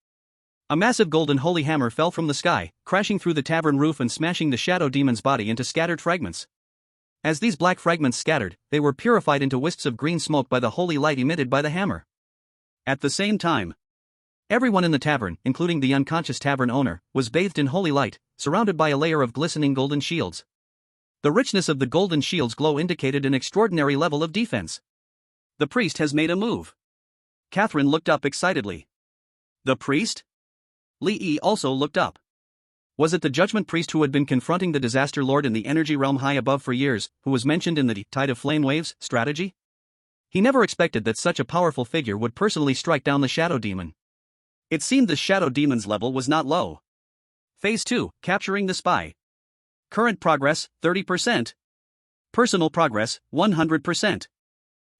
Speaker 1: A massive golden holy hammer fell from the sky, crashing through the tavern roof and smashing the shadow demon's body into scattered fragments. As these black fragments scattered, they were purified into wisps of green smoke by the holy light emitted by the hammer. At the same time, Everyone in the tavern, including the unconscious tavern owner, was bathed in holy light, surrounded by a layer of glistening golden shields. The richness of the golden shield's glow indicated an extraordinary level of defense. The priest has made a move. Catherine looked up excitedly. The priest? Li Yi also looked up. Was it the judgment priest who had been confronting the disaster lord in the energy realm high above for years, who was mentioned in the Tide of Flame Waves strategy? He never expected that such a powerful figure would personally strike down the shadow demon. It seemed the shadow demon's level was not low. Phase 2, capturing the spy. Current progress, 30%. Personal progress, 100%.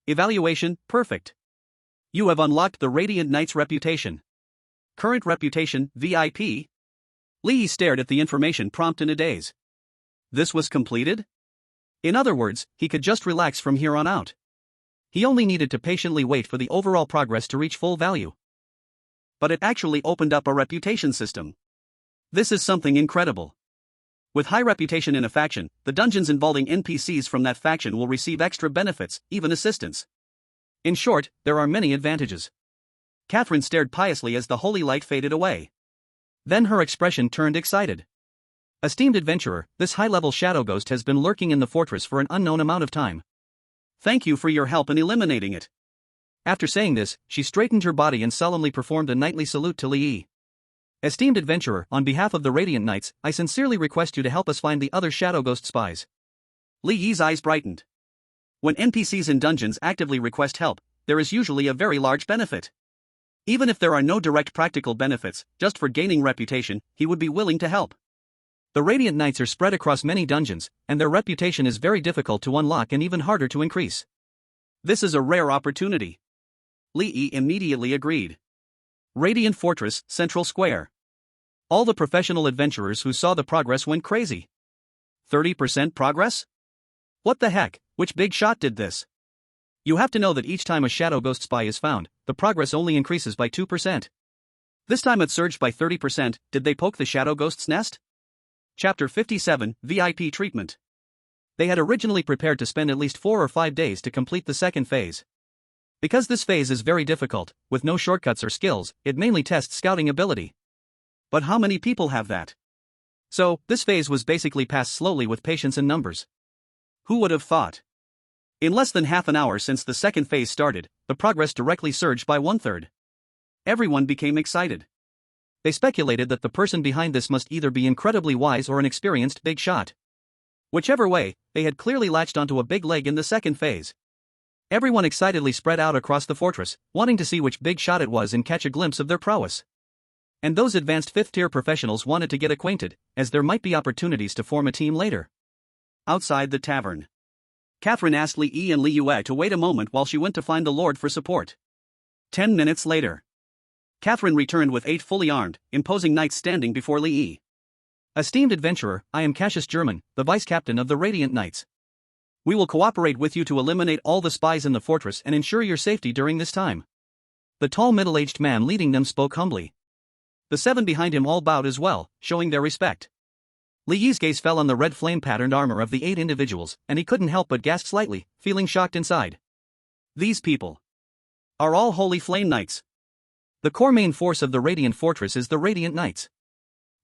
Speaker 1: Evaluation, perfect. You have unlocked the Radiant Knight's reputation. Current reputation, VIP. Li stared at the information prompt in a daze. This was completed? In other words, he could just relax from here on out. He only needed to patiently wait for the overall progress to reach full value. But it actually opened up a reputation system. This is something incredible. With high reputation in a faction, the dungeons involving NPCs from that faction will receive extra benefits, even assistance. In short, there are many advantages. Catherine stared piously as the holy light faded away. Then her expression turned excited. Esteemed adventurer, this high-level shadow ghost has been lurking in the fortress for an unknown amount of time. Thank you for your help in eliminating it. After saying this, she straightened her body and solemnly performed a knightly salute to Li Yi. Esteemed adventurer, on behalf of the Radiant Knights, I sincerely request you to help us find the other shadow ghost spies. Li Yi's eyes brightened. When NPCs in dungeons actively request help, there is usually a very large benefit. Even if there are no direct practical benefits, just for gaining reputation, he would be willing to help. The Radiant Knights are spread across many dungeons, and their reputation is very difficult to unlock and even harder to increase. This is a rare opportunity. Li Yi immediately agreed. Radiant Fortress, Central Square. All the professional adventurers who saw the progress went crazy. 30% progress? What the heck, which big shot did this? You have to know that each time a shadow ghost spy is found, the progress only increases by 2%. This time it surged by 30%, did they poke the shadow ghost's nest? Chapter 57, VIP Treatment. They had originally prepared to spend at least 4 or 5 days to complete the second phase. Because this phase is very difficult, with no shortcuts or skills, it mainly tests scouting ability. But how many people have that? So, this phase was basically passed slowly with patience and numbers. Who would have thought? In less than half an hour since the second phase started, the progress directly surged by 1/3. Everyone became excited. They speculated that the person behind this must either be incredibly wise or an experienced big shot. Whichever way, they had clearly latched onto a big leg in the second phase. Everyone excitedly spread out across the fortress, wanting to see which big shot it was and catch a glimpse of their prowess. And those advanced 5th-tier professionals wanted to get acquainted, as there might be opportunities to form a team later. Outside the tavern, Catherine asked Li Yi and Li Yue to wait a moment while she went to find the Lord for support. 10 minutes later, Catherine returned with 8 fully armed, imposing knights standing before Li Yi. Esteemed adventurer, I am Cassius German, the vice captain of the Radiant Knights. We will cooperate with you to eliminate all the spies in the fortress and ensure your safety during this time. The tall middle-aged man leading them spoke humbly. The 7 behind him all bowed as well, showing their respect. Li Yi's gaze fell on the red flame-patterned armor of the 8 individuals, and he couldn't help but gasp slightly, feeling shocked inside. These people are all Holy Flame Knights. The core main force of the Radiant Fortress is the Radiant Knights.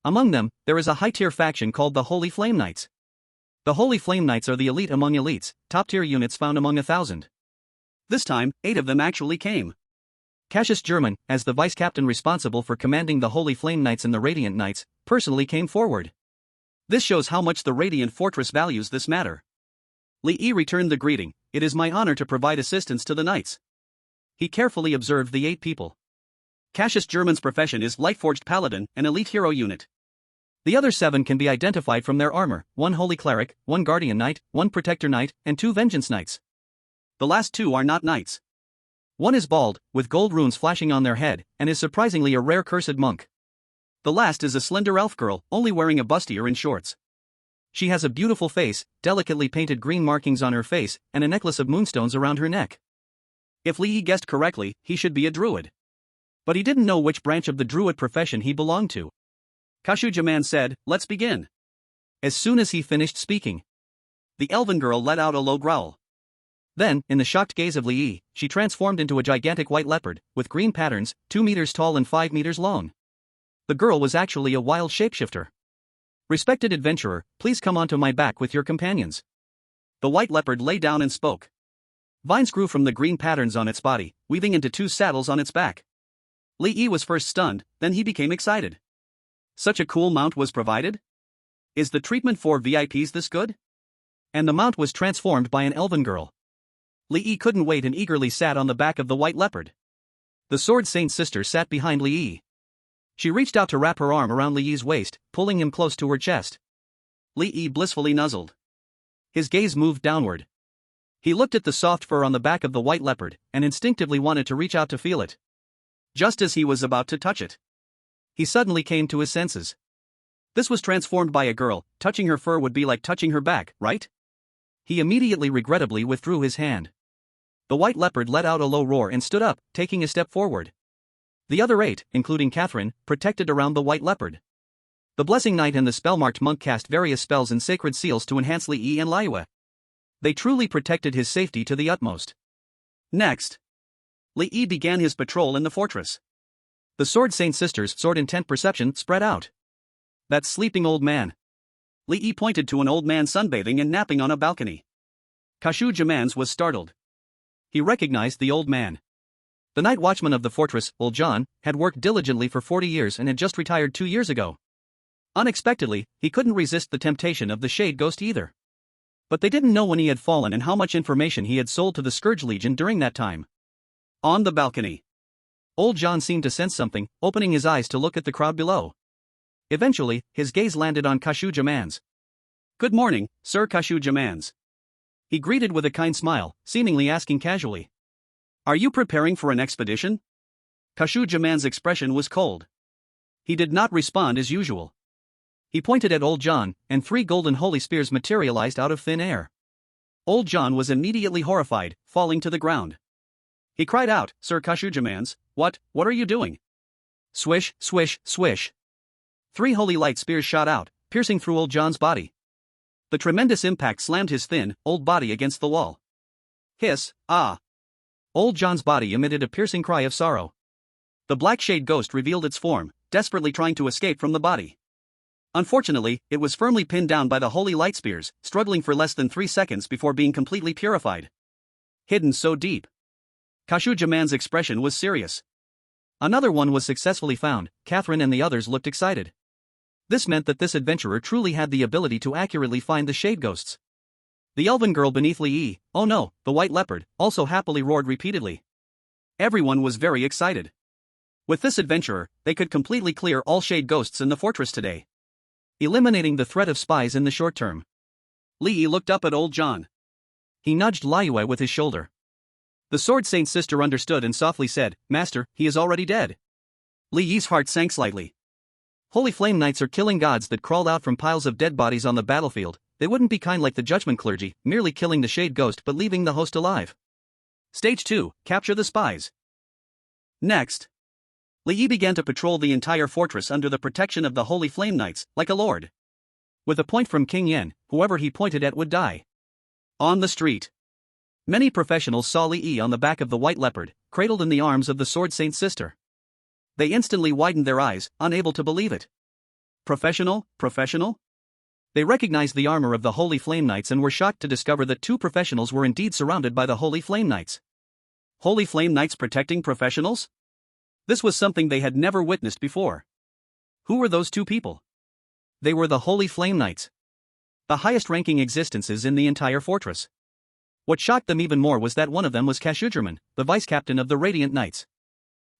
Speaker 1: Among them, there is a high-tier faction called the Holy Flame Knights. The Holy Flame Knights are the elite among elites, top-tier units found among 1,000. This time, 8 of them actually came. Cassius German, as the vice captain responsible for commanding the Holy Flame Knights and the Radiant Knights, personally came forward. This shows how much the Radiant Fortress values this matter. Li Yi returned the greeting. It is my honor to provide assistance to the knights. He carefully observed the 8 people. Cassius German's profession is Lightforged Paladin, an elite hero unit. The other 7 can be identified from their armor, 1 Holy Cleric, 1 Guardian Knight, 1 Protector Knight, and 2 Vengeance Knights. The last 2 are not knights. One is bald, with gold runes flashing on their head, and is surprisingly a rare cursed monk. The last is a slender elf girl, only wearing a bustier and shorts. She has a beautiful face, delicately painted green markings on her face, and a necklace of moonstones around her neck. If Li Yi guessed correctly, he should be a druid. But he didn't know which branch of the druid profession he belonged to. Kashuja-man said, "Let's begin." As soon as he finished speaking, the elven girl let out a low growl. Then, in the shocked gaze of Li Yi, she transformed into a gigantic white leopard, with green patterns, 2 meters tall and 5 meters long. The girl was actually a wild shapeshifter. Respected adventurer, please come onto my back with your companions. The white leopard lay down and spoke. Vines grew from the green patterns on its body, weaving into 2 saddles on its back. Li Yi was first stunned, then he became excited. Such a cool mount was provided? Is the treatment for VIPs this good? And the mount was transformed by an elven girl. Li Yi couldn't wait and eagerly sat on the back of the white leopard. The Sword Saint's sister sat behind Li Yi. She reached out to wrap her arm around Li Yi's waist, pulling him close to her chest. Li Yi blissfully nuzzled. His gaze moved downward. He looked at the soft fur on the back of the white leopard, and instinctively wanted to reach out to feel it. Just as he was about to touch it, he suddenly came to his senses. This was transformed by a girl. Touching her fur would be like touching her back, right? He immediately regrettably withdrew his hand. The white leopard let out a low roar and stood up, taking a step forward. The other 8, including Catherine, protected around the white leopard. The Blessing Knight and the spell-marked monk cast various spells and sacred seals to enhance Li Yi and Liyue. They truly protected his safety to the utmost. Next, Li Yi began his patrol in the fortress. The Sword Saint sisters' sword intent perception spread out. That sleeping old man. Li Yi pointed to an old man sunbathing and napping on a balcony. Kashu Jamans was startled. He recognized the old man. The night watchman of the fortress, Old John, had worked diligently for 40 years and had just retired 2 years ago. Unexpectedly, he couldn't resist the temptation of the Shade Ghost either. But they didn't know when he had fallen and how much information he had sold to the Scourge Legion during that time. On the balcony, Old John seemed to sense something, opening his eyes to look at the crowd below. Eventually, his gaze landed on Kashu Jamans. "Good morning, Sir Kashu Jamans." He greeted with a kind smile, seemingly asking casually, "Are you preparing for an expedition?" Kashu Jamans' expression was cold. He did not respond as usual. He pointed at Old John, and 3 golden holy spears materialized out of thin air. Old John was immediately horrified, falling to the ground. He cried out, "Sir Kashu Jamans, what are you doing?" Swish, swish, swish. 3 holy light spears shot out, piercing through Old John's body. The tremendous impact slammed his thin, old body against the wall. Hiss, ah! Old John's body emitted a piercing cry of sorrow. The black shade ghost revealed its form, desperately trying to escape from the body. Unfortunately, it was firmly pinned down by the holy light spears, struggling for less than 3 seconds before being completely purified. Hidden so deep. Kashu Jaman's expression was serious. Another one was successfully found. Catherine and the others looked excited. This meant that this adventurer truly had the ability to accurately find the shade ghosts. The elven girl beneath Li Yi, oh no, the white leopard, also happily roared repeatedly. Everyone was very excited. With this adventurer, they could completely clear all shade ghosts in the fortress today, eliminating the threat of spies in the short term. Li Yi looked up at Old John. He nudged Liyue with his shoulder. The Sword Saint's sister understood and softly said, "Master, he is already dead." Li Yi's heart sank slightly. Holy Flame Knights are killing gods that crawled out from piles of dead bodies on the battlefield. They wouldn't be kind like the Judgment Clergy, merely killing the Shade Ghost but leaving the host alive. Stage 2, capture the spies. Next, Li Yi began to patrol the entire fortress under the protection of the Holy Flame Knights, like a lord. With a point from King Yen, whoever he pointed at would die. On the street, many professionals saw Li Yi on the back of the white leopard, cradled in the arms of the Sword Saint's sister. They instantly widened their eyes, unable to believe it. Professional? They recognized the armor of the Holy Flame Knights and were shocked to discover that 2 professionals were indeed surrounded by the Holy Flame Knights. Holy Flame Knights protecting professionals? This was something they had never witnessed before. Who were those 2 people? They were the Holy Flame Knights, the highest-ranking existences in the entire fortress. What shocked them even more was that one of them was Kashudraman, the vice-captain of the Radiant Knights.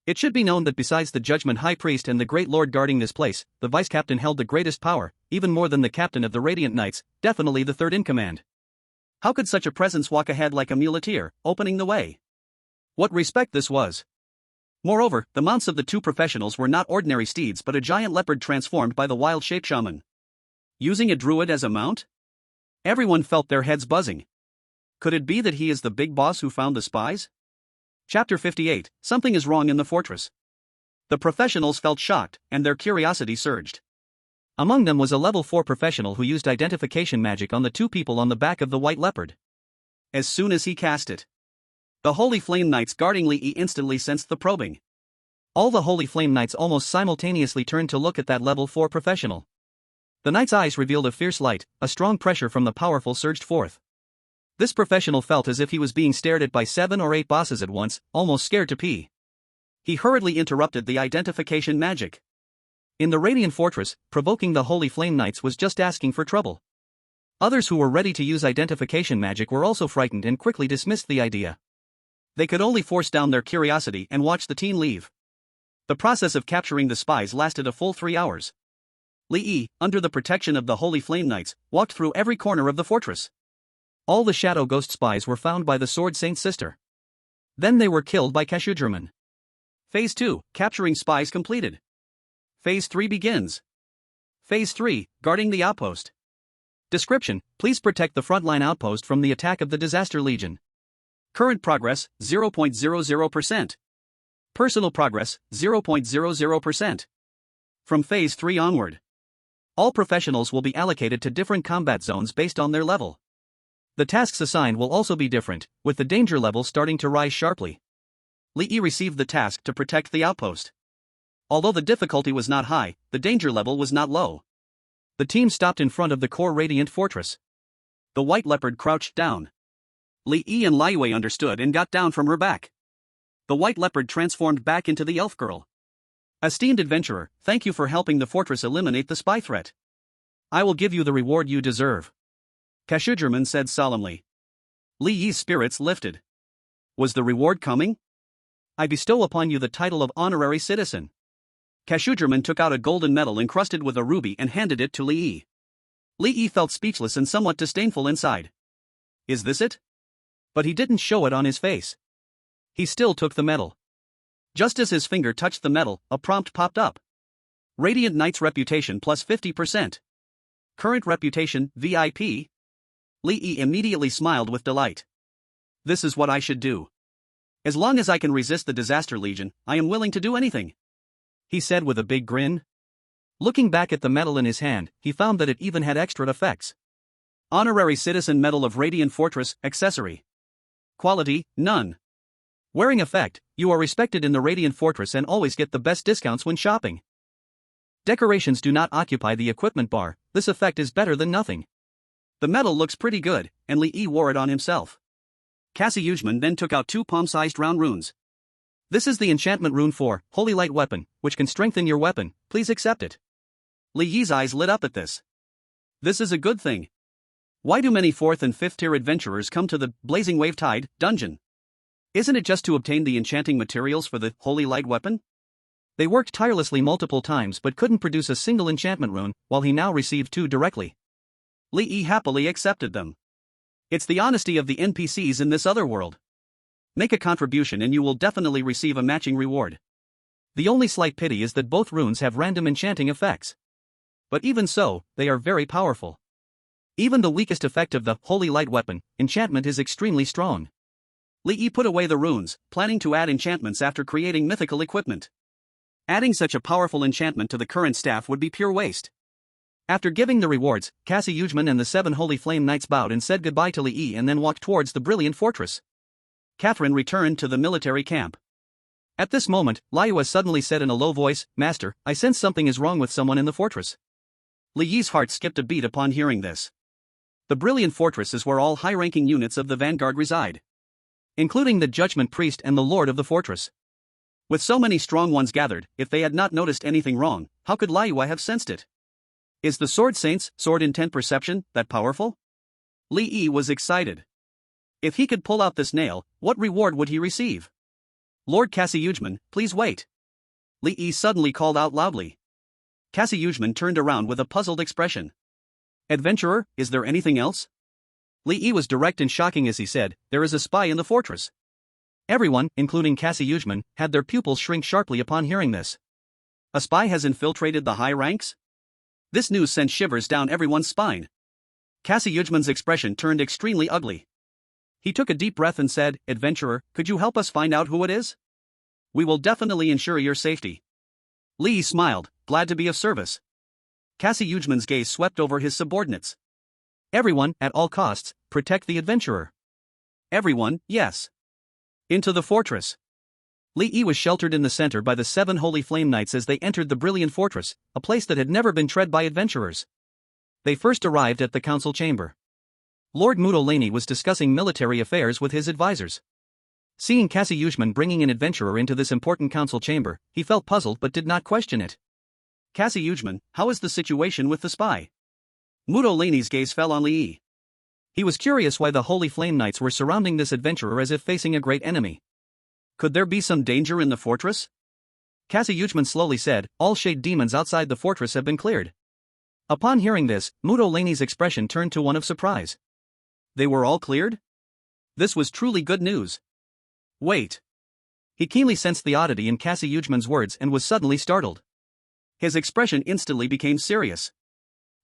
Speaker 1: It should be known that besides the Judgment High Priest and the Great Lord guarding this place, the vice-captain held the greatest power, even more than the captain of the Radiant Knights, definitely the third in command. How could such a presence walk ahead like a muleteer, opening the way? What respect this was! Moreover, the mounts of the 2 professionals were not ordinary steeds but a giant leopard transformed by the wild shape shaman. Using a druid as a mount? Everyone felt their heads buzzing. Could it be that he is the big boss who found the spies? Chapter 58, Something is wrong in the fortress. The professionals felt shocked, and their curiosity surged. Among them was a level 4 professional who used identification magic on the 2 people on the back of the white leopard. as soon as he cast it. The Holy Flame Knights guarding Li Yi instantly sensed the probing. All the Holy Flame Knights almost simultaneously turned to look at that level 4 professional. The knight's eyes revealed a fierce light, a strong pressure from the powerful surged forth. This professional felt as if he was being stared at by 7 or 8 bosses at once, almost scared to pee. He hurriedly interrupted the identification magic. In the Radiant Fortress, provoking the Holy Flame Knights was just asking for trouble. Others who were ready to use identification magic were also frightened and quickly dismissed the idea. They could only force down their curiosity and watch the team leave. The process of capturing the spies lasted a full 3 hours. Li Yi, under the protection of the Holy Flame Knights, walked through every corner of the fortress. All the Shadow Ghost spies were found by the Sword Saint's sister. Then they were killed by Kashugerman. Phase 2, capturing spies completed. Phase 3 begins. Phase 3, guarding the outpost. Description: please protect the frontline outpost from the attack of the Disaster Legion. Current progress, 0.00%. Personal progress, 0.00%. From Phase 3 onward, all professionals will be allocated to different combat zones based on their level. The tasks assigned will also be different, with the danger level starting to rise sharply. Li Yi received the task to protect the outpost. Although the difficulty was not high, the danger level was not low. The team stopped in front of the core Radiant Fortress. The White Leopard crouched down. Li Yi and Liyue understood and got down from her back. The White Leopard transformed back into the Elf Girl. Esteemed adventurer, thank you for helping the fortress eliminate the spy threat. I will give you the reward you deserve, Kashugerman said solemnly. Li Yi's spirits lifted. Was the reward coming? I bestow upon you the title of Honorary Citizen. Kashugerman took out a golden medal encrusted with a ruby and handed it to Li Yi. Li Yi felt speechless and somewhat disdainful inside. Is this it? But he didn't show it on his face. He still took the medal. Just as his finger touched the medal, a prompt popped up. Radiant Knight's reputation plus 50%. Current reputation, VIP. Li Yi immediately smiled with delight. This is what I should do. As long as I can resist the Disaster Legion, I am willing to do anything, he said with a big grin. Looking back at the medal in his hand, he found that it even had extra effects. Honorary Citizen Medal of Radiant Fortress, accessory. Quality, none. Wearing effect, you are respected in the Radiant Fortress and always get the best discounts when shopping. Decorations do not occupy the equipment bar, this effect is better than nothing. The medal looks pretty good, and Li Yi wore it on himself. Kashugerman then took out 2 palm-sized round runes. This is the enchantment rune for Holy Light Weapon, which can strengthen your weapon, please accept it. Li Yi's eyes lit up at this. This is a good thing. Why do many 4th and 5th tier adventurers come to the Blazing Wave Tide dungeon? Isn't it just to obtain the enchanting materials for the Holy Light Weapon? They worked tirelessly multiple times but couldn't produce a single enchantment rune, while he now received 2 directly. Li Yi happily accepted them. It's the honesty of the NPCs in this other world. Make a contribution and you will definitely receive a matching reward. The only slight pity is that both runes have random enchanting effects. But even so, they are very powerful. Even the weakest effect of the Holy Light Weapon, enchantment, is extremely strong. Li Yi put away the runes, planning to add enchantments after creating mythical equipment. Adding such a powerful enchantment to the current staff would be pure waste. After giving the rewards, Kashugerman and the 7 Holy Flame Knights bowed and said goodbye to Li Yi and then walked towards the Brilliant Fortress. Catherine returned to the military camp. At this moment, Liyue suddenly said in a low voice, Master, I sense something is wrong with someone in the fortress. Li Yi's heart skipped a beat upon hearing this. The Brilliant Fortress is where all high-ranking units of the Vanguard reside, including the Judgment Priest and the Lord of the Fortress. With so many strong ones gathered, if they had not noticed anything wrong, how could Liyue have sensed it? Is the Sword Saint's sword intent perception that powerful? Li Yi was excited. If he could pull out this nail, what reward would he receive? Lord Kashugerman, please wait. Li Yi suddenly called out loudly. Kashugerman turned around with a puzzled expression. Adventurer, is there anything else? Li Yi was direct and shocking as he said, there is a spy in the fortress. Everyone, including Kashugerman, had their pupils shrink sharply upon hearing this. A spy has infiltrated the high ranks? This news sent shivers down everyone's spine. Kashugerman's expression turned extremely ugly. He took a deep breath and said, Adventurer, could you help us find out who it is? We will definitely ensure your safety. Li Yi smiled, glad to be of service. Kashugerman's gaze swept over his subordinates. Everyone, at all costs, protect the adventurer. Everyone, yes. Into the fortress. Li Yi was sheltered in the center by the 7 holy flame knights as they entered the brilliant fortress, a place that had never been tread by adventurers. They first arrived at the council chamber. Lord Mutolani was discussing military affairs with his advisors. Seeing Cassie Yushman bringing an adventurer into this important council chamber, he felt puzzled but did not question it. Cassie Yushman, how is the situation with the spy? Mutolani's gaze fell on Li Yi. He was curious why the Holy Flame Knights were surrounding this adventurer as if facing a great enemy. Could there be some danger in the fortress? Cassie Yushman slowly said, all shade demons outside the fortress have been cleared. Upon hearing this, Mutolani's expression turned to one of surprise. They were all cleared? This was truly good news. Wait. He keenly sensed the oddity in Cassie Yushman's words and was suddenly startled. His expression instantly became serious.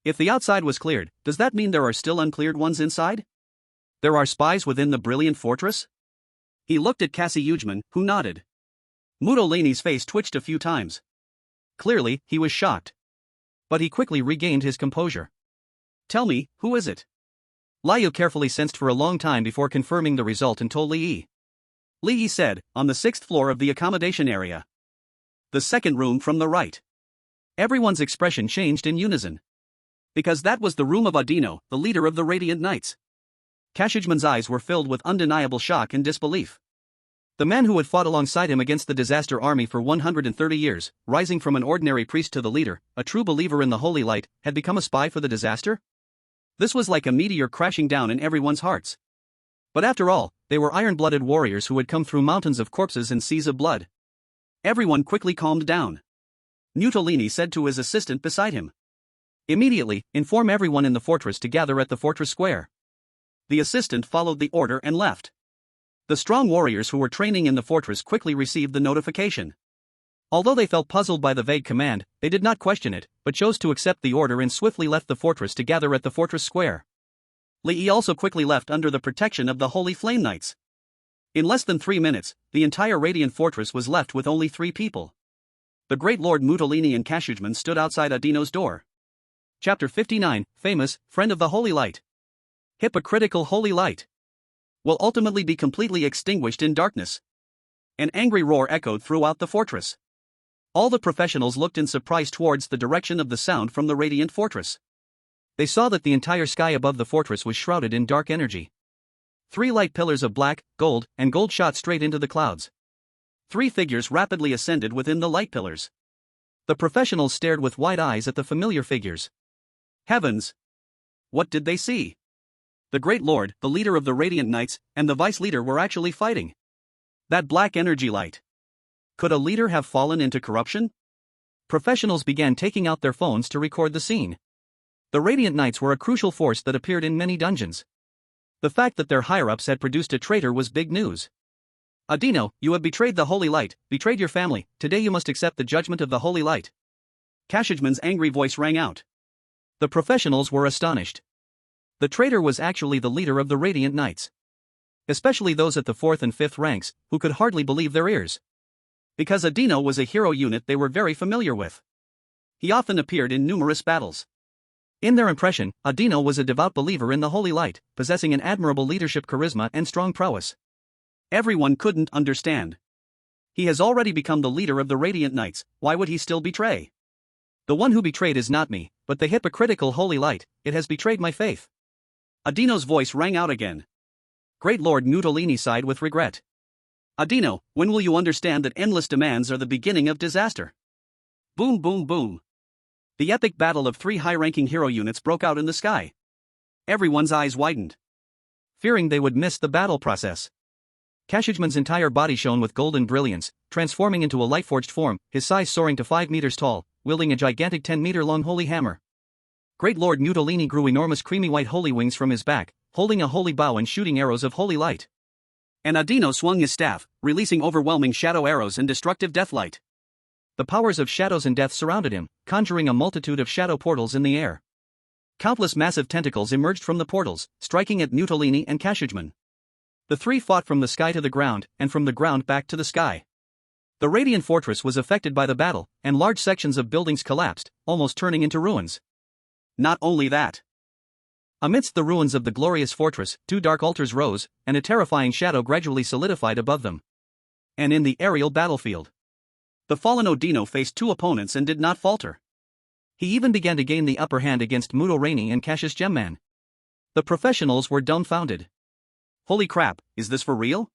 Speaker 1: If the outside was cleared, does that mean there are still uncleared ones inside? There are spies within the brilliant fortress? He looked at Cassie Yushman, who nodded. Mutolani's face twitched a few times. Clearly, he was shocked. But he quickly regained his composure. Tell me, who is it? Liu carefully sensed for a long time before confirming the result and told Li Yi. Li Yi said, on the 6th floor of the accommodation area. The second room from the right. Everyone's expression changed in unison. Because that was the room of Adino, the leader of the Radiant Knights. Kashijman's eyes were filled with undeniable shock and disbelief. The man who had fought alongside him against the disaster army for 130 years, rising from an ordinary priest to the leader, a true believer in the holy light, had become a spy for the disaster? This was like a meteor crashing down in everyone's hearts. But after all, they were iron-blooded warriors who had come through mountains of corpses and seas of blood. Everyone quickly calmed down. Mutolani said to his assistant beside him. Immediately, inform everyone in the fortress to gather at the fortress square. The assistant followed the order and left. The strong warriors who were training in the fortress quickly received the notification. Although they felt puzzled by the vague command, they did not question it, but chose to accept the order and swiftly left the fortress to gather at the fortress square. Li Yi also quickly left under the protection of the Holy Flame Knights. In less than 3 minutes, the entire Radiant Fortress was left with only 3 people. The great Lord Mutolani and Kashujman stood outside Adino's door. Chapter 59, Famous, Friend of the Holy Light. Hypocritical Holy Light will ultimately be completely extinguished in darkness. An angry roar echoed throughout the fortress. All the professionals looked in surprise towards the direction of the sound from the Radiant Fortress. They saw that the entire sky above the fortress was shrouded in dark energy. 3 light pillars of black, gold, and gold shot straight into the clouds. 3 figures rapidly ascended within the light pillars. The professionals stared with wide eyes at the familiar figures. Heavens! What did they see? The Great Lord, the leader of the Radiant Knights, and the vice leader were actually fighting. That black energy light. Could a leader have fallen into corruption? Professionals began taking out their phones to record the scene. The Radiant Knights were a crucial force that appeared in many dungeons. The fact that their higher-ups had produced a traitor was big news. Adino, you have betrayed the Holy Light, betrayed your family, today you must accept the judgment of the Holy Light. Kashujman's angry voice rang out. The professionals were astonished. The traitor was actually the leader of the Radiant Knights. Especially those at the 4th and 5th ranks, who could hardly believe their ears. Because Adino was a hero unit they were very familiar with. He often appeared in numerous battles. In their impression, Adino was a devout believer in the Holy Light, possessing an admirable leadership charisma and strong prowess. Everyone couldn't understand. He has already become the leader of the Radiant Knights, why would he still betray? The one who betrayed is not me, but the hypocritical Holy Light, it has betrayed my faith. Adino's voice rang out again. Great Lord Mutolani sighed with regret. Adino, when will you understand that endless demands are the beginning of disaster? Boom boom boom. The epic battle of 3 high-ranking hero units broke out in the sky. Everyone's eyes widened, fearing they would miss the battle process. Kashujman's entire body shone with golden brilliance, transforming into a light-forged form, his size soaring to 5 meters tall, wielding a gigantic 10-meter-long holy hammer. Great Lord Mutolani grew enormous creamy white holy wings from his back, holding a holy bow and shooting arrows of holy light. And Adino swung his staff, releasing overwhelming shadow arrows and destructive deathlight. The powers of shadows and death surrounded him, conjuring a multitude of shadow portals in the air. Countless massive tentacles emerged from the portals, striking at Mutolani and Kashujman. The 3 fought from the sky to the ground, and from the ground back to the sky. The Radiant Fortress was affected by the battle, and large sections of buildings collapsed, almost turning into ruins. Not only that. Amidst the ruins of the glorious fortress, two dark altars rose, and a terrifying shadow gradually solidified above them. And in the aerial battlefield, the fallen Odino faced two opponents and did not falter. He even began to gain the upper hand against Muto Rainey and Cassius Gemman. The professionals were dumbfounded. Holy crap, is this for real?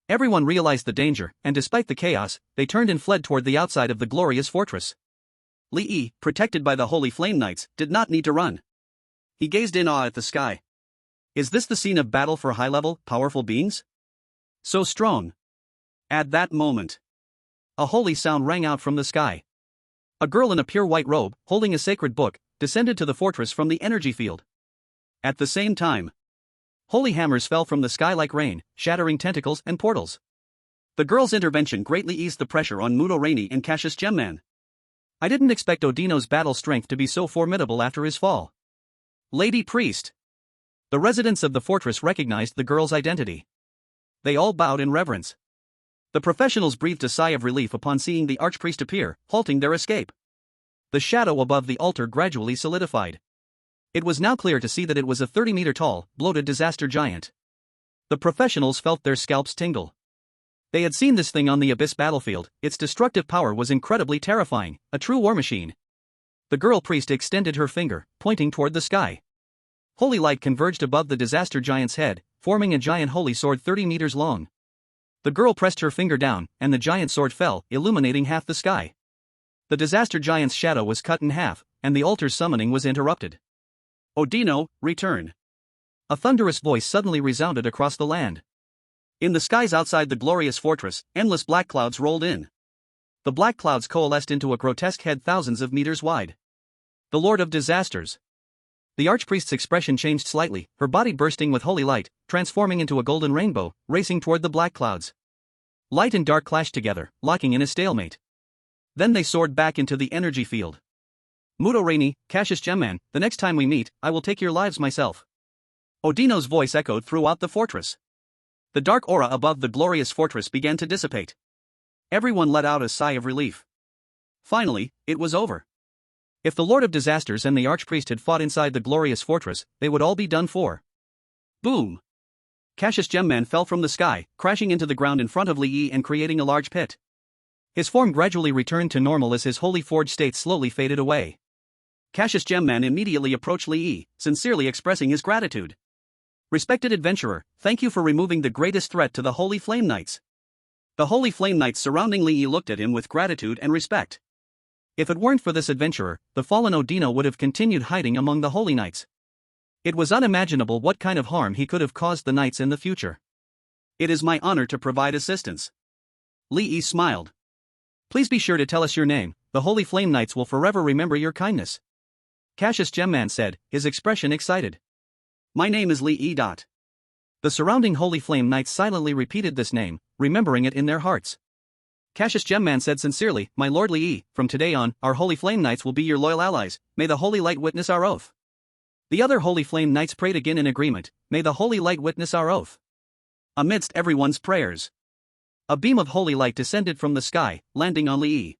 Speaker 1: Everyone realized the danger, and despite the chaos, they turned and fled toward the outside of the glorious fortress. Li Yi, protected by the Holy Flame Knights, did not need to run. He gazed in awe at the sky. Is this the scene of battle for high-level, powerful beings? So strong. At that moment, a holy sound rang out from the sky. A girl in a pure white robe, holding a sacred book, descended to the fortress from the energy field. At the same time, holy hammers fell from the sky like rain, shattering tentacles and portals. The girl's intervention greatly eased the pressure on Muto Rainey and Cassius Gemman. I didn't expect Odino's battle strength to be so formidable after his fall. Lady Priest. The residents of the fortress recognized the girl's identity. They all bowed in reverence. The professionals breathed a sigh of relief upon seeing the archpriest appear, halting their escape. The shadow above the altar gradually solidified. It was now clear to see that it was a 30-meter-tall, bloated disaster giant. The professionals felt their scalps tingle. They had seen this thing on the Abyss battlefield. Its destructive power was incredibly terrifying, a true war machine. The girl priest extended her finger, pointing toward the sky. Holy light converged above the disaster giant's head, forming a giant holy sword 30 meters long. The girl pressed her finger down, and the giant sword fell, illuminating half the sky. The disaster giant's shadow was cut in half, and the altar's summoning was interrupted. Odino, return. A thunderous voice suddenly resounded across the land. In the skies outside the glorious fortress, endless black clouds rolled in. The black clouds coalesced into a grotesque head thousands of meters wide. The Lord of Disasters. The archpriest's expression changed slightly, her body bursting with holy light, transforming into a golden rainbow, racing toward the black clouds. Light and dark clashed together, locking in a stalemate. Then they soared back into the energy field. Muto Rainey, Cassius Gemman, the next time we meet, I will take your lives myself. Odino's voice echoed throughout the fortress. The dark aura above the glorious fortress began to dissipate. Everyone let out a sigh of relief. Finally, it was over. If the Lord of Disasters and the archpriest had fought inside the glorious fortress, they would all be done for. Boom! Cassius Gemman fell from the sky, crashing into the ground in front of Li Yi and creating a large pit. His form gradually returned to normal as his holy forge state slowly faded away. Cassius Gemman immediately approached Li Yi, sincerely expressing his gratitude. Respected adventurer, thank you for removing the greatest threat to the Holy Flame Knights. The Holy Flame Knights surrounding Li Yi looked at him with gratitude and respect. If it weren't for this adventurer, the fallen Odino would have continued hiding among the Holy Knights. It was unimaginable what kind of harm he could have caused the Knights in the future. It is my honor to provide assistance. Li Yi smiled. Please be sure to tell us your name, the Holy Flame Knights will forever remember your kindness. Cassius Gemman said, his expression excited. My name is Li Yi. The surrounding Holy Flame Knights silently repeated this name, remembering it in their hearts. Cassius Gemman said sincerely, My Lord Li Yi, from today on, our Holy Flame Knights will be your loyal allies, may the Holy Light witness our oath. The other Holy Flame Knights prayed again in agreement, may the Holy Light witness our oath. Amidst everyone's prayers, a beam of holy light descended from the sky, landing on Li Yi.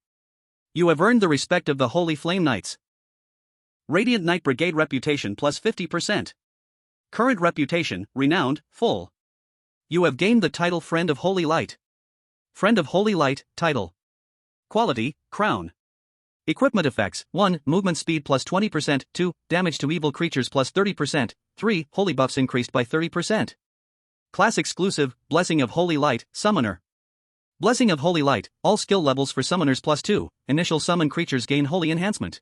Speaker 1: You have earned the respect of the Holy Flame Knights. Radiant Knight Brigade reputation plus 50%. Current reputation, renowned, full. You have gained the title Friend of Holy Light. Friend of Holy Light, title. Quality, crown. Equipment effects, 1. Movement speed plus 20%, 2. Damage to evil creatures plus 30%, 3. Holy buffs increased by 30%. Class exclusive, Blessing of Holy Light, Summoner. Blessing of Holy Light, all skill levels for summoners plus 2, initial summon creatures gain holy enhancement.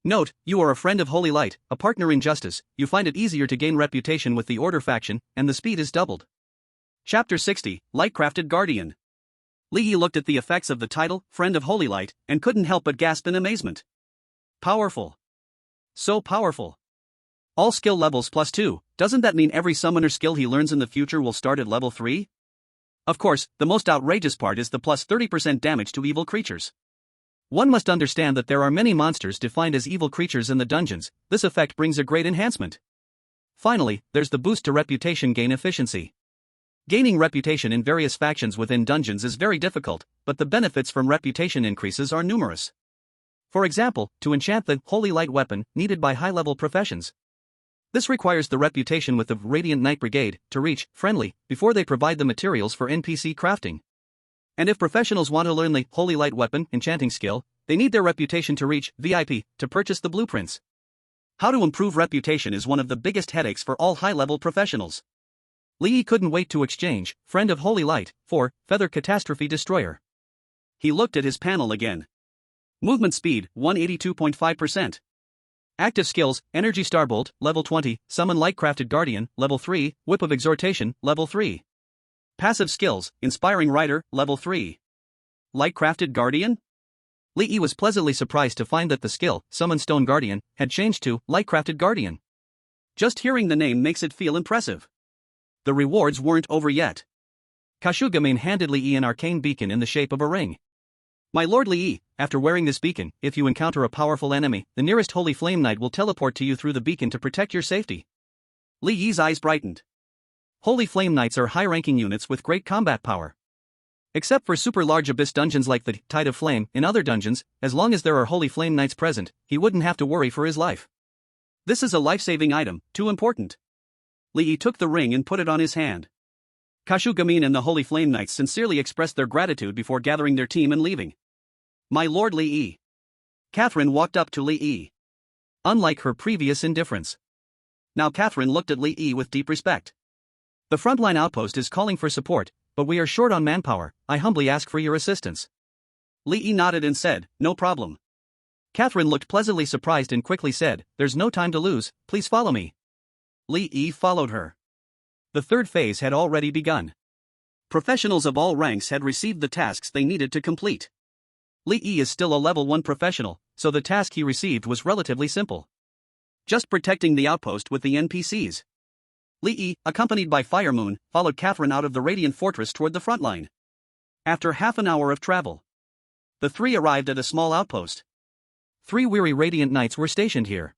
Speaker 1: Note, you are a friend of Holy Light, a partner in justice, you find it easier to gain reputation with the Order faction, and the speed is doubled. Chapter 60, Lightcrafted Guardian. Li Yi looked at the effects of the title, Friend of Holy Light, and couldn't help but gasp in amazement. Powerful. So powerful. All skill levels plus 2, doesn't that mean every summoner skill he learns in the future will start at level 3? Of course, the most outrageous part is the plus 30% damage to evil creatures. One must understand that there are many monsters defined as evil creatures in the dungeons, this effect brings a great enhancement. Finally, there's the boost to reputation gain efficiency. Gaining reputation in various factions within dungeons is very difficult, but the benefits from reputation increases are numerous. For example, to enchant the Holy Light weapon needed by high-level professions. This requires the reputation with the Radiant Knight Brigade to reach friendly before they provide the materials for NPC crafting. And if professionals want to learn the Holy Light weapon enchanting skill, they need their reputation to reach VIP to purchase the blueprints. How to improve reputation is one of the biggest headaches for all high-level professionals. Li Yi couldn't wait to exchange Friend of Holy Light for Feather Catastrophe Destroyer. He looked at his panel again. Movement speed, 182.5%. Active skills, Energy Starbolt, level 20, Summon Lightcrafted Guardian, level 3, Whip of Exhortation, level 3. Passive skills, Inspiring Rider, level 3. Lightcrafted Guardian? Li Yi was pleasantly surprised to find that the skill, Summon Stone Guardian, had changed to Lightcrafted Guardian. Just hearing the name makes it feel impressive. The rewards weren't over yet. Kashugamin handed Li Yi an arcane beacon in the shape of a ring. My Lord Li Yi, after wearing this beacon, if you encounter a powerful enemy, the nearest Holy Flame Knight will teleport to you through the beacon to protect your safety. Li Yi's eyes brightened. Holy Flame Knights are high-ranking units with great combat power. Except for super-large abyss dungeons like the Tide of Flame, in other dungeons, as long as there are Holy Flame Knights present, he wouldn't have to worry for his life. This is a life-saving item, too important. Li Yi took the ring and put it on his hand. Kashugamin and the Holy Flame Knights sincerely expressed their gratitude before gathering their team and leaving. My Lord Li Yi. Catherine walked up to Li Yi. Unlike her previous indifference. Now Catherine looked at Li Yi with deep respect. The frontline outpost is calling for support, but we are short on manpower. I humbly ask for your assistance. Li Yi nodded and said, no problem. Catherine looked pleasantly surprised and quickly said, there's no time to lose, please follow me. Li Yi followed her. The third phase had already begun. Professionals of all ranks had received the tasks they needed to complete. Li Yi is still a level 1 professional, so the task he received was relatively simple. Just protecting the outpost with the NPCs. Li Yi, accompanied by Fire Moon, followed Catherine out of the Radiant Fortress toward the front line. After half an hour of travel, the three arrived at a small outpost. 3 weary Radiant Knights were stationed here.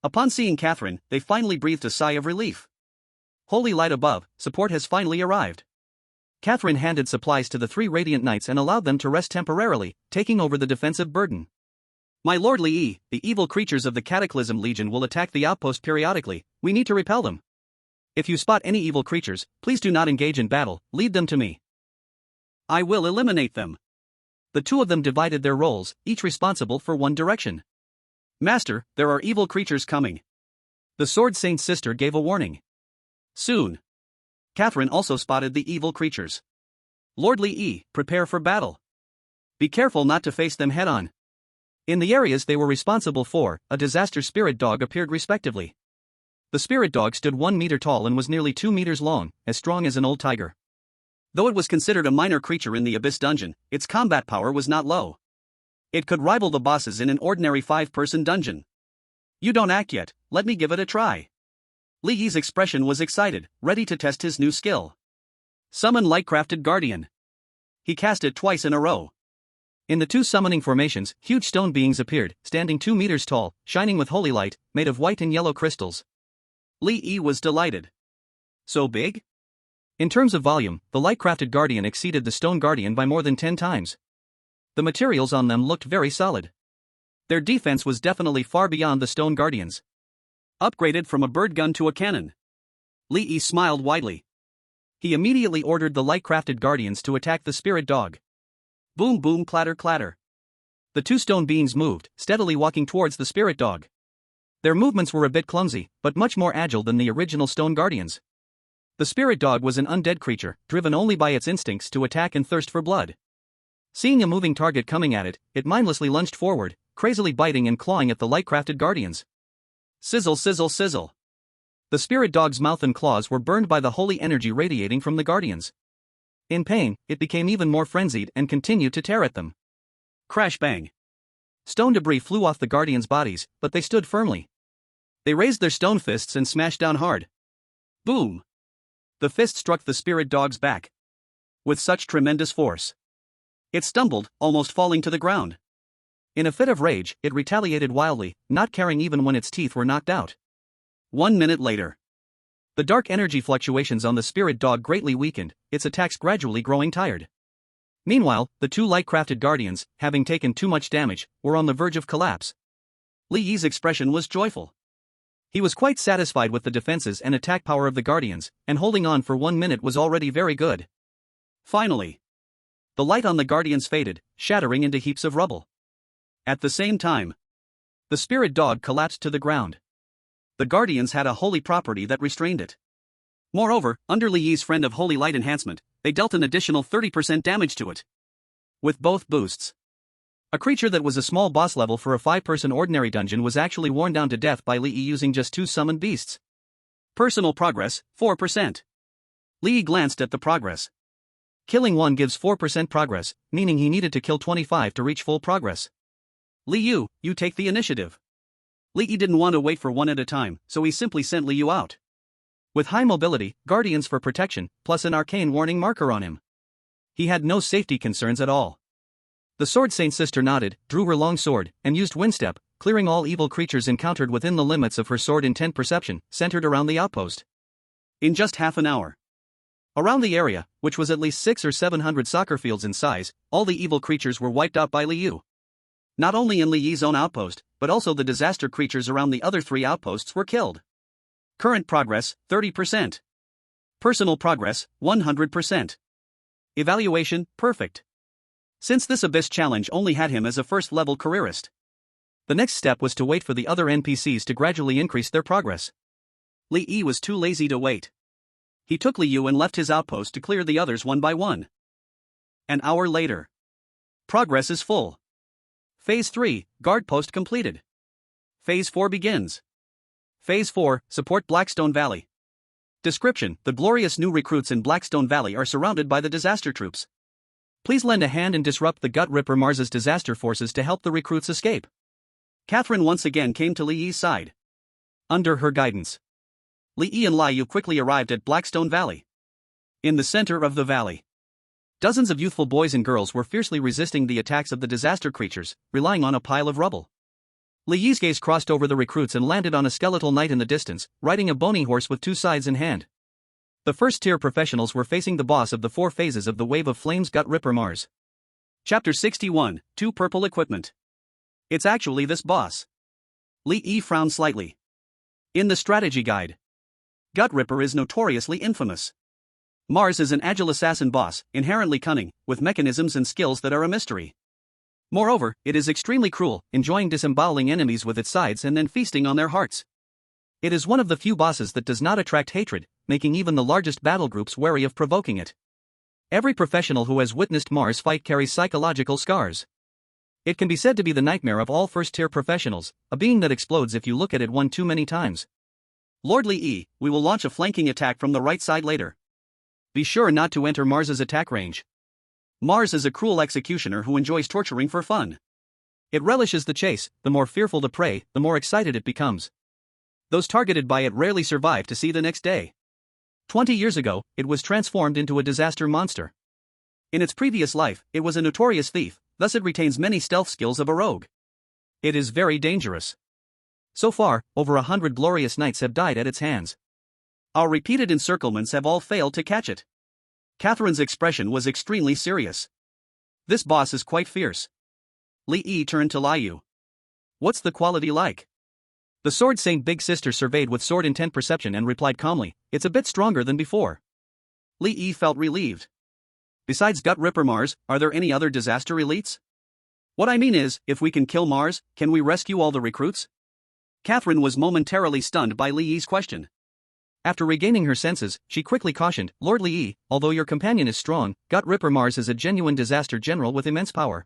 Speaker 1: Upon seeing Catherine, they finally breathed a sigh of relief. Holy Light above, support has finally arrived. Catherine handed supplies to the 3 Radiant Knights and allowed them to rest temporarily, taking over the defensive burden. My Lord Li Yi, the evil creatures of the Cataclysm Legion will attack the outpost periodically, we need to repel them. If you spot any evil creatures, please do not engage in battle, lead them to me. I will eliminate them. The 2 of them divided their roles, each responsible for one direction. Master, there are evil creatures coming. The Sword Saint's sister gave a warning. Soon. Catherine also spotted the evil creatures. Lord Li Yi, prepare for battle. Be careful not to face them head-on. In the areas they were responsible for, a disaster spirit dog appeared respectively. The spirit dog stood 1 meter tall and was nearly 2 meters long, as strong as an old tiger. Though it was considered a minor creature in the Abyss dungeon, its combat power was not low. It could rival the bosses in an ordinary 5-person dungeon. You don't act yet, let me give it a try. Li Yi's expression was excited, ready to test his new skill. Summon Lightcrafted Guardian. He cast it twice in a row. In the 2 summoning formations, huge stone beings appeared, standing 2 meters tall, shining with holy light, made of white and yellow crystals. Li Yi was delighted. So big? In terms of volume, the Lightcrafted Guardian exceeded the Stone Guardian by more than 10 times. The materials on them looked very solid. Their defense was definitely far beyond the Stone Guardians. Upgraded from a bird gun to a cannon. Li Yi smiled widely. He immediately ordered the Lightcrafted Guardians to attack the spirit dog. Boom boom clatter clatter. The 2 stone beings moved, steadily walking towards the spirit dog. Their movements were a bit clumsy, but much more agile than the original Stone Guardians. The spirit dog was an undead creature, driven only by its instincts to attack and thirst for blood. Seeing a moving target coming at it, it mindlessly lunged forward, crazily biting and clawing at the Lightcrafted Guardians. Sizzle sizzle sizzle. The spirit dog's mouth and claws were burned by the holy energy radiating from the Guardians. In pain, it became even more frenzied and continued to tear at them. Crash bang. Stone debris flew off the Guardians' bodies, but they stood firmly. They raised their stone fists and smashed down hard. Boom. The fist struck the spirit dog's back. With such tremendous force. It stumbled, almost falling to the ground. In a fit of rage, it retaliated wildly, not caring even when its teeth were knocked out. 1 minute later. The dark energy fluctuations on the spirit dog greatly weakened, its attacks gradually growing tired. Meanwhile, the 2 Lightcrafted Guardians, having taken too much damage, were on the verge of collapse. Li Yi's expression was joyful. He was quite satisfied with the defenses and attack power of the Guardians, and holding on for 1 minute was already very good. Finally, the light on the Guardians faded, shattering into heaps of rubble. At the same time, the spirit dog collapsed to the ground. The Guardians had a holy property that restrained it. Moreover, under Li Yi's friend of Holy Light Enhancement, they dealt an additional 30% damage to it. With both boosts, a creature that was a small boss level for a 5-person ordinary dungeon was actually worn down to death by Li Yi using just 2 summoned beasts. Personal progress, 4%. Li Yi glanced at the progress. Killing 1 gives 4% progress, meaning he needed to kill 25 to reach full progress. Li Yu, you take the initiative. Li Yi didn't want to wait for one at a time, so he simply sent Li Yu out. With high mobility, Guardians for protection, plus an arcane warning marker on him. He had no safety concerns at all. The Sword Saint sister nodded, drew her long sword, and used Windstep, clearing all evil creatures encountered within the limits of her sword intent perception, centered around the outpost. In just half an hour. Around the area, which was at least 600 or 700 soccer fields in size, all the evil creatures were wiped out by Li Yu. Not only in Li Yi's own outpost, but also the disaster creatures around the other 3 outposts were killed. Current progress, 30%. Personal progress, 100%. Evaluation, perfect. Since this Abyss challenge only had him as a first-level careerist, the next step was to wait for the other NPCs to gradually increase their progress. Li Yi was too lazy to wait. He took Li Yu and left his outpost to clear the others one by one. An hour later. Progress is full. Phase 3, Guard Post completed. Phase 4 begins. Phase 4, Support Blackstone Valley. Description: the glorious new recruits in Blackstone Valley are surrounded by the disaster troops. Please lend a hand and disrupt the Gut Ripper Mars's disaster forces to help the recruits escape. Catherine once again came to Li Yi's side. Under her guidance, Li Yi and Lai Yu quickly arrived at Blackstone Valley. In the center of the valley, dozens of youthful boys and girls were fiercely resisting the attacks of the disaster creatures, relying on a pile of rubble. Li Yi's gaze crossed over the recruits and landed on a skeletal knight in the distance, riding a bony horse with 2 scythes in hand. The first-tier professionals were facing the boss of the 4 phases of the Wave of Flames Gut Ripper Mars. Chapter 61, 2 Purple Equipment. It's actually this boss. Li Yi frowned slightly. In the strategy guide, Gut Ripper is notoriously infamous. Mars is an agile assassin boss, inherently cunning, with mechanisms and skills that are a mystery. Moreover, it is extremely cruel, enjoying disemboweling enemies with its scythes and then feasting on their hearts. It is one of the few bosses that does not attract hatred, making even the largest battle groups wary of provoking it. Every professional who has witnessed Mars fight carries psychological scars. It can be said to be the nightmare of all first-tier professionals, a being that explodes if you look at it one too many times. Lord Li Yi, we will launch a flanking attack from the right side later. Be sure not to enter Mars's attack range. Mars is a cruel executioner who enjoys torturing for fun. It relishes the chase. The more fearful the prey, the more excited it becomes. Those targeted by it rarely survive to see the next day. 20 years ago, it was transformed into a disaster monster. In its previous life, it was a notorious thief, thus it retains many stealth skills of a rogue. It is very dangerous. So far, over 100 glorious knights have died at its hands. Our repeated encirclements have all failed to catch it. Catherine's expression was extremely serious. This boss is quite fierce. Li Yi turned to Lai Yu. What's the quality like? The Sword Saint Big Sister surveyed with sword intent perception and replied calmly, it's a bit stronger than before. Li Yi felt relieved. Besides Gut Ripper Mars, are there any other disaster elites? What I mean is, if we can kill Mars, can we rescue all the recruits? Catherine was momentarily stunned by Li Yi's question. After regaining her senses, she quickly cautioned, Lord Li Yi, although your companion is strong, Gut Ripper Mars is a genuine disaster general with immense power.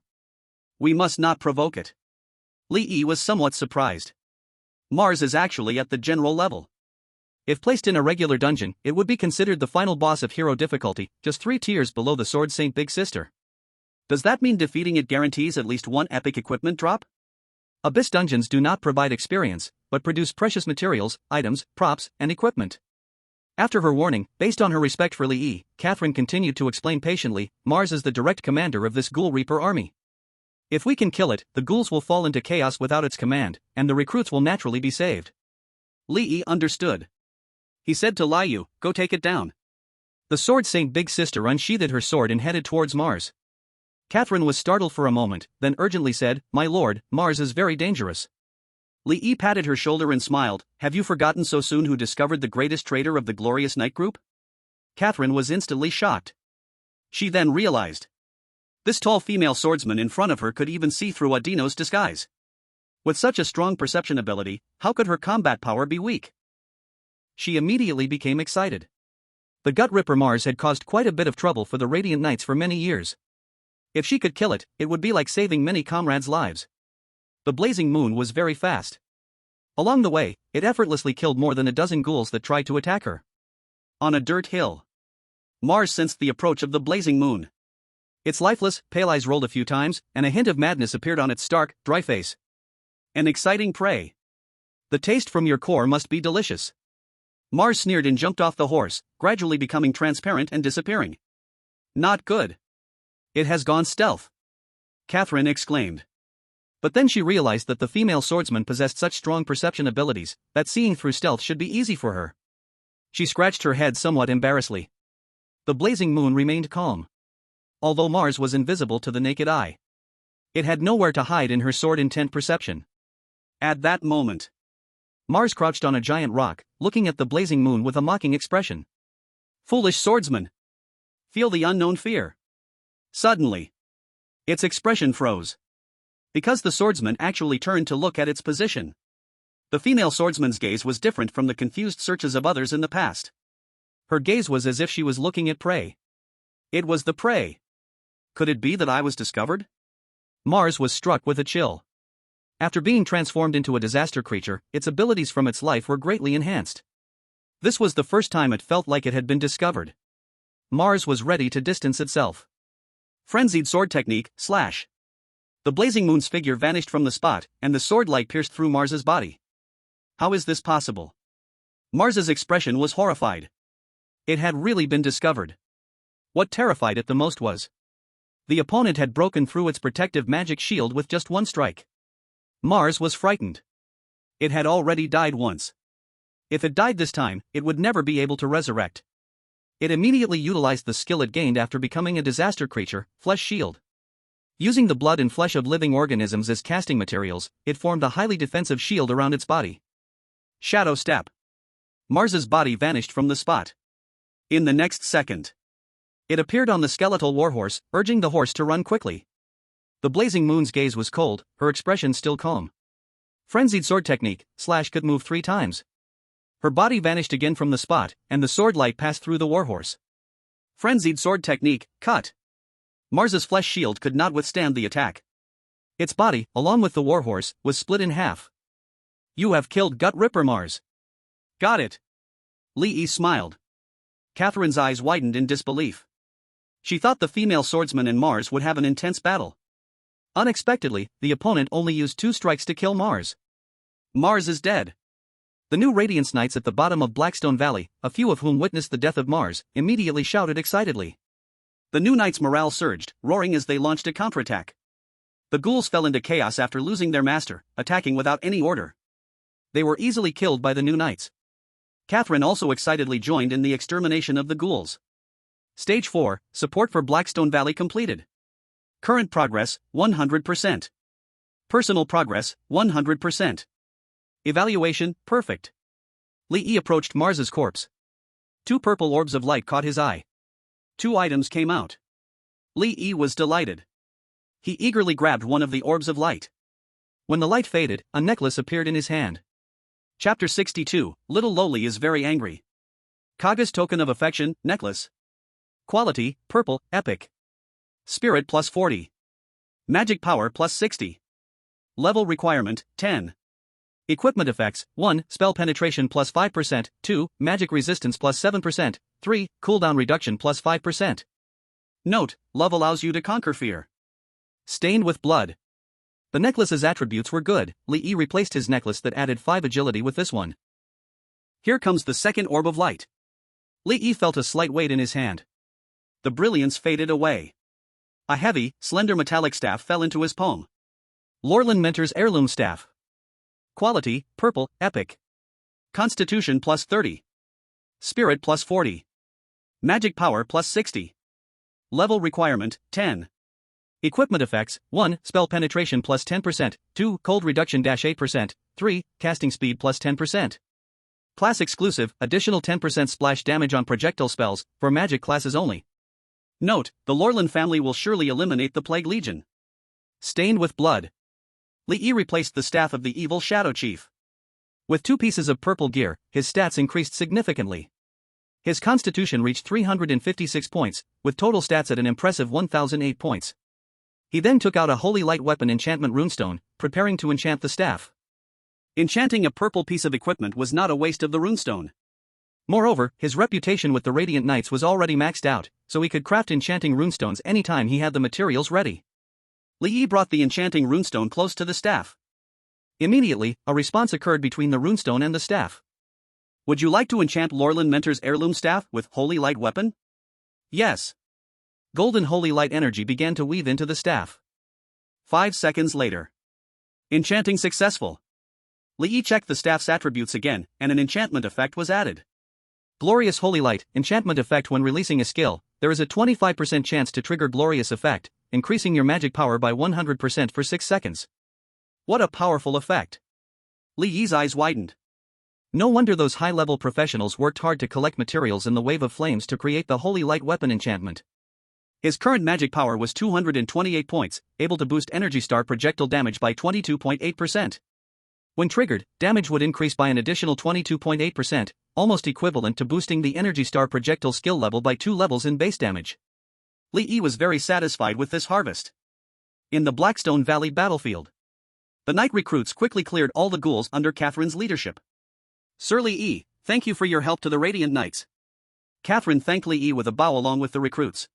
Speaker 1: We must not provoke it. Li Yi was somewhat surprised. Mars is actually at the general level. If placed in a regular dungeon, it would be considered the final boss of hero difficulty, just 3 tiers below the Sword Saint Big Sister. Does that mean defeating it guarantees at least 1 epic equipment drop? Abyss dungeons do not provide experience, but produce precious materials, items, props, and equipment. After her warning, based on her respect for Li Yi, Catherine continued to explain patiently, Mars is the direct commander of this Ghoul Reaper army. If we can kill it, the ghouls will fall into chaos without its command, and the recruits will naturally be saved. Li Yi understood. He said to Lai Yu, go take it down. The Sword Saint Big Sister unsheathed her sword and headed towards Mars. Catherine was startled for a moment, then urgently said, My lord, Mars is very dangerous. Li Yi patted her shoulder and smiled. Have you forgotten so soon who discovered the greatest traitor of the glorious night group? Catherine was instantly shocked. She then realized. This tall female swordsman in front of her could even see through Adino's disguise. With such a strong perception ability, how could her combat power be weak? She immediately became excited. The Gut Ripper Mars had caused quite a bit of trouble for the Radiant Knights for many years. If she could kill it, it would be like saving many comrades' lives. The blazing moon was very fast. Along the way, it effortlessly killed more than a dozen ghouls that tried to attack her. On a dirt hill, Mars sensed the approach of the blazing moon. Its lifeless, pale eyes rolled a few times, and a hint of madness appeared on its stark, dry face. An exciting prey. The taste from your core must be delicious. Mars sneered and jumped off the horse, gradually becoming transparent and disappearing. Not good. It has gone stealth. Catherine exclaimed. But then she realized that the female swordsman possessed such strong perception abilities that seeing through stealth should be easy for her. She scratched her head somewhat embarrassedly. The blazing moon remained calm. Although Mars was invisible to the naked eye, it had nowhere to hide in her sword-intent perception. At that moment, Mars crouched on a giant rock, looking at the blazing moon with a mocking expression. Foolish swordsman! Feel the unknown fear. Suddenly, its expression froze. Because the swordsman actually turned to look at its position. The female swordsman's gaze was different from the confused searches of others in the past. Her gaze was as if she was looking at prey. It was the prey. Could it be that I was discovered? Mars was struck with a chill. After being transformed into a disaster creature, its abilities from its life were greatly enhanced. This was the first time it felt like it had been discovered. Mars was ready to distance itself. Frenzied sword technique, slash. The blazing moon's figure vanished from the spot, and the sword light pierced through Mars's body. How is this possible? Mars's expression was horrified. It had really been discovered. What terrified it the most was the opponent had broken through its protective magic shield with just one strike. Mars was frightened. It had already died once. If it died this time, it would never be able to resurrect. It immediately utilized the skill it gained after becoming a disaster creature, Flesh Shield. Using the blood and flesh of living organisms as casting materials, it formed a highly defensive shield around its body. Shadow Step. Mars's body vanished from the spot. In the next second, it appeared on the skeletal warhorse, urging the horse to run quickly. The blazing moon's gaze was cold, her expression still calm. Frenzied sword technique, slash could move 3 times. Her body vanished again from the spot, and the sword light passed through the warhorse. Frenzied sword technique, cut. Mars's flesh shield could not withstand the attack. Its body, along with the warhorse, was split in half. You have killed Gut Ripper Mars. Got it. Li Yi smiled. Catherine's eyes widened in disbelief. She thought the female swordsman and Mars would have an intense battle. Unexpectedly, the opponent only used 2 strikes to kill Mars. Mars is dead. The new Radiance Knights at the bottom of Blackstone Valley, a few of whom witnessed the death of Mars, immediately shouted excitedly. The new knights' morale surged, roaring as they launched a counterattack. The ghouls fell into chaos after losing their master, attacking without any order. They were easily killed by the new knights. Catherine also excitedly joined in the extermination of the ghouls. Stage 4, support for Blackstone Valley completed. Current progress, 100%. Personal progress, 100%. Evaluation, perfect. Li Yi approached Mars's corpse. 2 purple orbs of light caught his eye. 2 items came out. Li Yi was delighted. He eagerly grabbed one of the orbs of light. When the light faded, a necklace appeared in his hand. Chapter 62, Little Loli is very angry. Kaga's token of affection, necklace. Quality, purple, epic. Spirit plus 40. Magic power plus 60. Level requirement, 10. Equipment effects, 1. Spell penetration plus 5%, 2. Magic resistance plus 7%, 3. Cooldown reduction plus 5%. Note, love allows you to conquer fear. Stained with blood. The necklace's attributes were good. Li Yi replaced his necklace that added 5 agility with this one. Here comes the second orb of light. Li Yi felt a slight weight in his hand. The brilliance faded away. A heavy, slender metallic staff fell into his palm. Lorlin Mentor's heirloom staff. Quality, purple, epic. Constitution plus 30. Spirit plus 40. Magic power plus 60. Level requirement, 10. Equipment effects: 1. Spell penetration plus 10%, 2. Cold reduction 8%, 3. Casting speed plus 10%. Class exclusive, additional 10% splash damage on projectile spells, for magic classes only. Note, the Lorlan family will surely eliminate the Plague Legion. Stained with blood. Li Yi replaced the staff of the evil Shadow Chief. With 2 pieces of purple gear, his stats increased significantly. His constitution reached 356 points, with total stats at an impressive 1008 points. He then took out a Holy Light Weapon enchantment runestone, preparing to enchant the staff. Enchanting a purple piece of equipment was not a waste of the runestone. Moreover, his reputation with the Radiant Knights was already maxed out, so he could craft enchanting runestones anytime he had the materials ready. Li Yi brought the enchanting runestone close to the staff. Immediately, a response occurred between the runestone and the staff. Would you like to enchant Lorlan Mentor's heirloom staff with Holy Light Weapon? Yes. Golden Holy Light energy began to weave into the staff. 5 seconds later. Enchanting successful. Li Yi checked the staff's attributes again, and an enchantment effect was added. Glorious Holy Light, enchantment effect. When releasing a skill, there is a 25% chance to trigger Glorious effect, increasing your magic power by 100% for 6 seconds. What a powerful effect. Li Yi's eyes widened. No wonder those high-level professionals worked hard to collect materials in the Wave of Flames to create the Holy Light Weapon enchantment. His current magic power was 228 points, able to boost Energy Star projectile damage by 22.8%. When triggered, damage would increase by an additional 22.8%, almost equivalent to boosting the Energy Star projectile skill level by 2 levels in base damage. Li Yi was very satisfied with this harvest. In the Blackstone Valley battlefield, the Knight recruits quickly cleared all the ghouls under Catherine's leadership. Sir Li Yi, thank you for your help to the Radiant Knights. Catherine thanked Li Yi with a bow along with the recruits.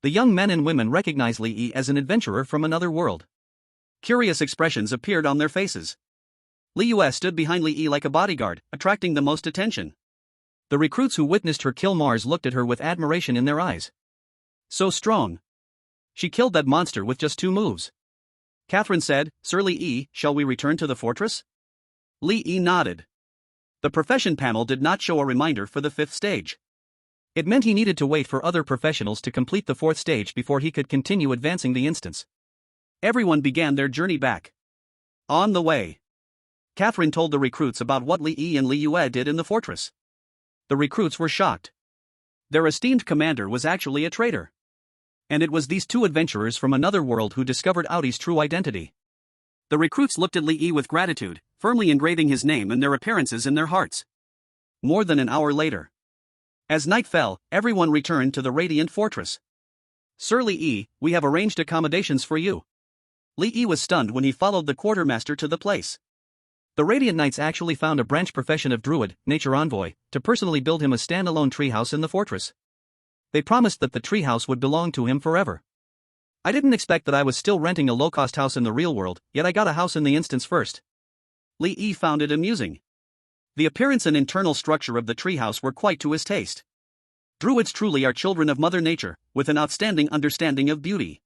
Speaker 1: The young men and women recognized Li Yi as an adventurer from another world. Curious expressions appeared on their faces. Li Yue stood behind Li Yi like a bodyguard, attracting the most attention. The recruits who witnessed her kill Mars looked at her with admiration in their eyes. So strong. She killed that monster with just 2 moves. Catherine said, Sir Li Yi, shall we return to the fortress? Li Yi nodded. The profession panel did not show a reminder for the 5th stage. It meant he needed to wait for other professionals to complete the 4th stage before he could continue advancing the instance. Everyone began their journey back. On the way, Catherine told the recruits about what Li Yi and Li Yue did in the fortress. The recruits were shocked. Their esteemed commander was actually a traitor. And it was these 2 adventurers from another world who discovered Aoti's true identity. The recruits looked at Li Yi with gratitude, firmly engraving his name and their appearances in their hearts. More than an hour later, as night fell, everyone returned to the Radiant Fortress. Sir Li Yi, we have arranged accommodations for you. Li Yi was stunned when he followed the quartermaster to the place. The Radiant Knights actually found a branch profession of Druid, Nature Envoy, to personally build him a standalone treehouse in the fortress. They promised that the treehouse would belong to him forever. I didn't expect that I was still renting a low-cost house in the real world, yet I got a house in the instance first. Li Yi found it amusing. The appearance and internal structure of the treehouse were quite to his taste. Druids truly are children of Mother Nature, with an outstanding understanding of beauty.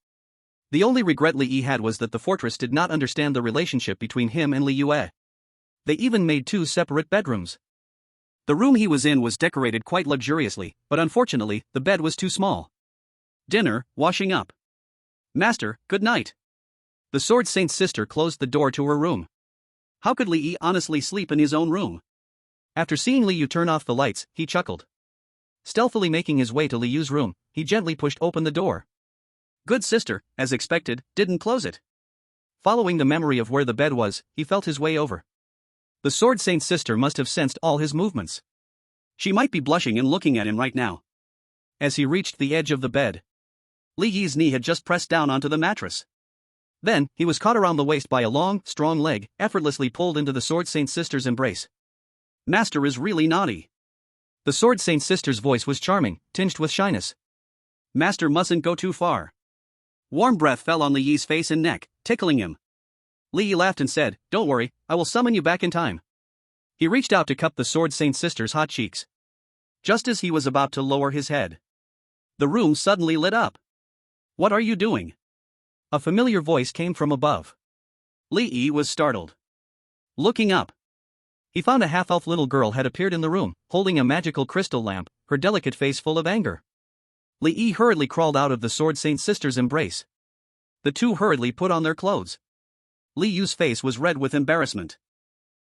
Speaker 1: The only regret Li Yi had was that the fortress did not understand the relationship between him and Li Yue. They even made 2 separate bedrooms. The room he was in was decorated quite luxuriously, but unfortunately, the bed was too small. Dinner, washing up. Master, good night. The Sword Saint's sister closed the door to her room. How could Li Yi honestly sleep in his own room? After seeing Li Yu turn off the lights, he chuckled. Stealthily making his way to Li Yu's room, he gently pushed open the door. Good sister, as expected, didn't close it. Following the memory of where the bed was, he felt his way over. The Sword Saint's sister must have sensed all his movements. She might be blushing and looking at him right now. As he reached the edge of the bed, Li Yi's knee had just pressed down onto the mattress. Then, he was caught around the waist by a long, strong leg, effortlessly pulled into the Sword Saint's sister's embrace. Master is really naughty. The Sword Saint's sister's voice was charming, tinged with shyness. Master mustn't go too far. Warm breath fell on Li Yi's face and neck, tickling him. Li Yi laughed and said, Don't worry, I will summon you back in time. He reached out to cup the Sword Saint's sister's hot cheeks. Just as he was about to lower his head, the room suddenly lit up. What are you doing? A familiar voice came from above. Li Yi was startled. Looking up, he found a half-elf little girl had appeared in the room, holding a magical crystal lamp, her delicate face full of anger. Li Yi hurriedly crawled out of the Sword Saint's sister's embrace. The two hurriedly put on their clothes. Li Yu's face was red with embarrassment.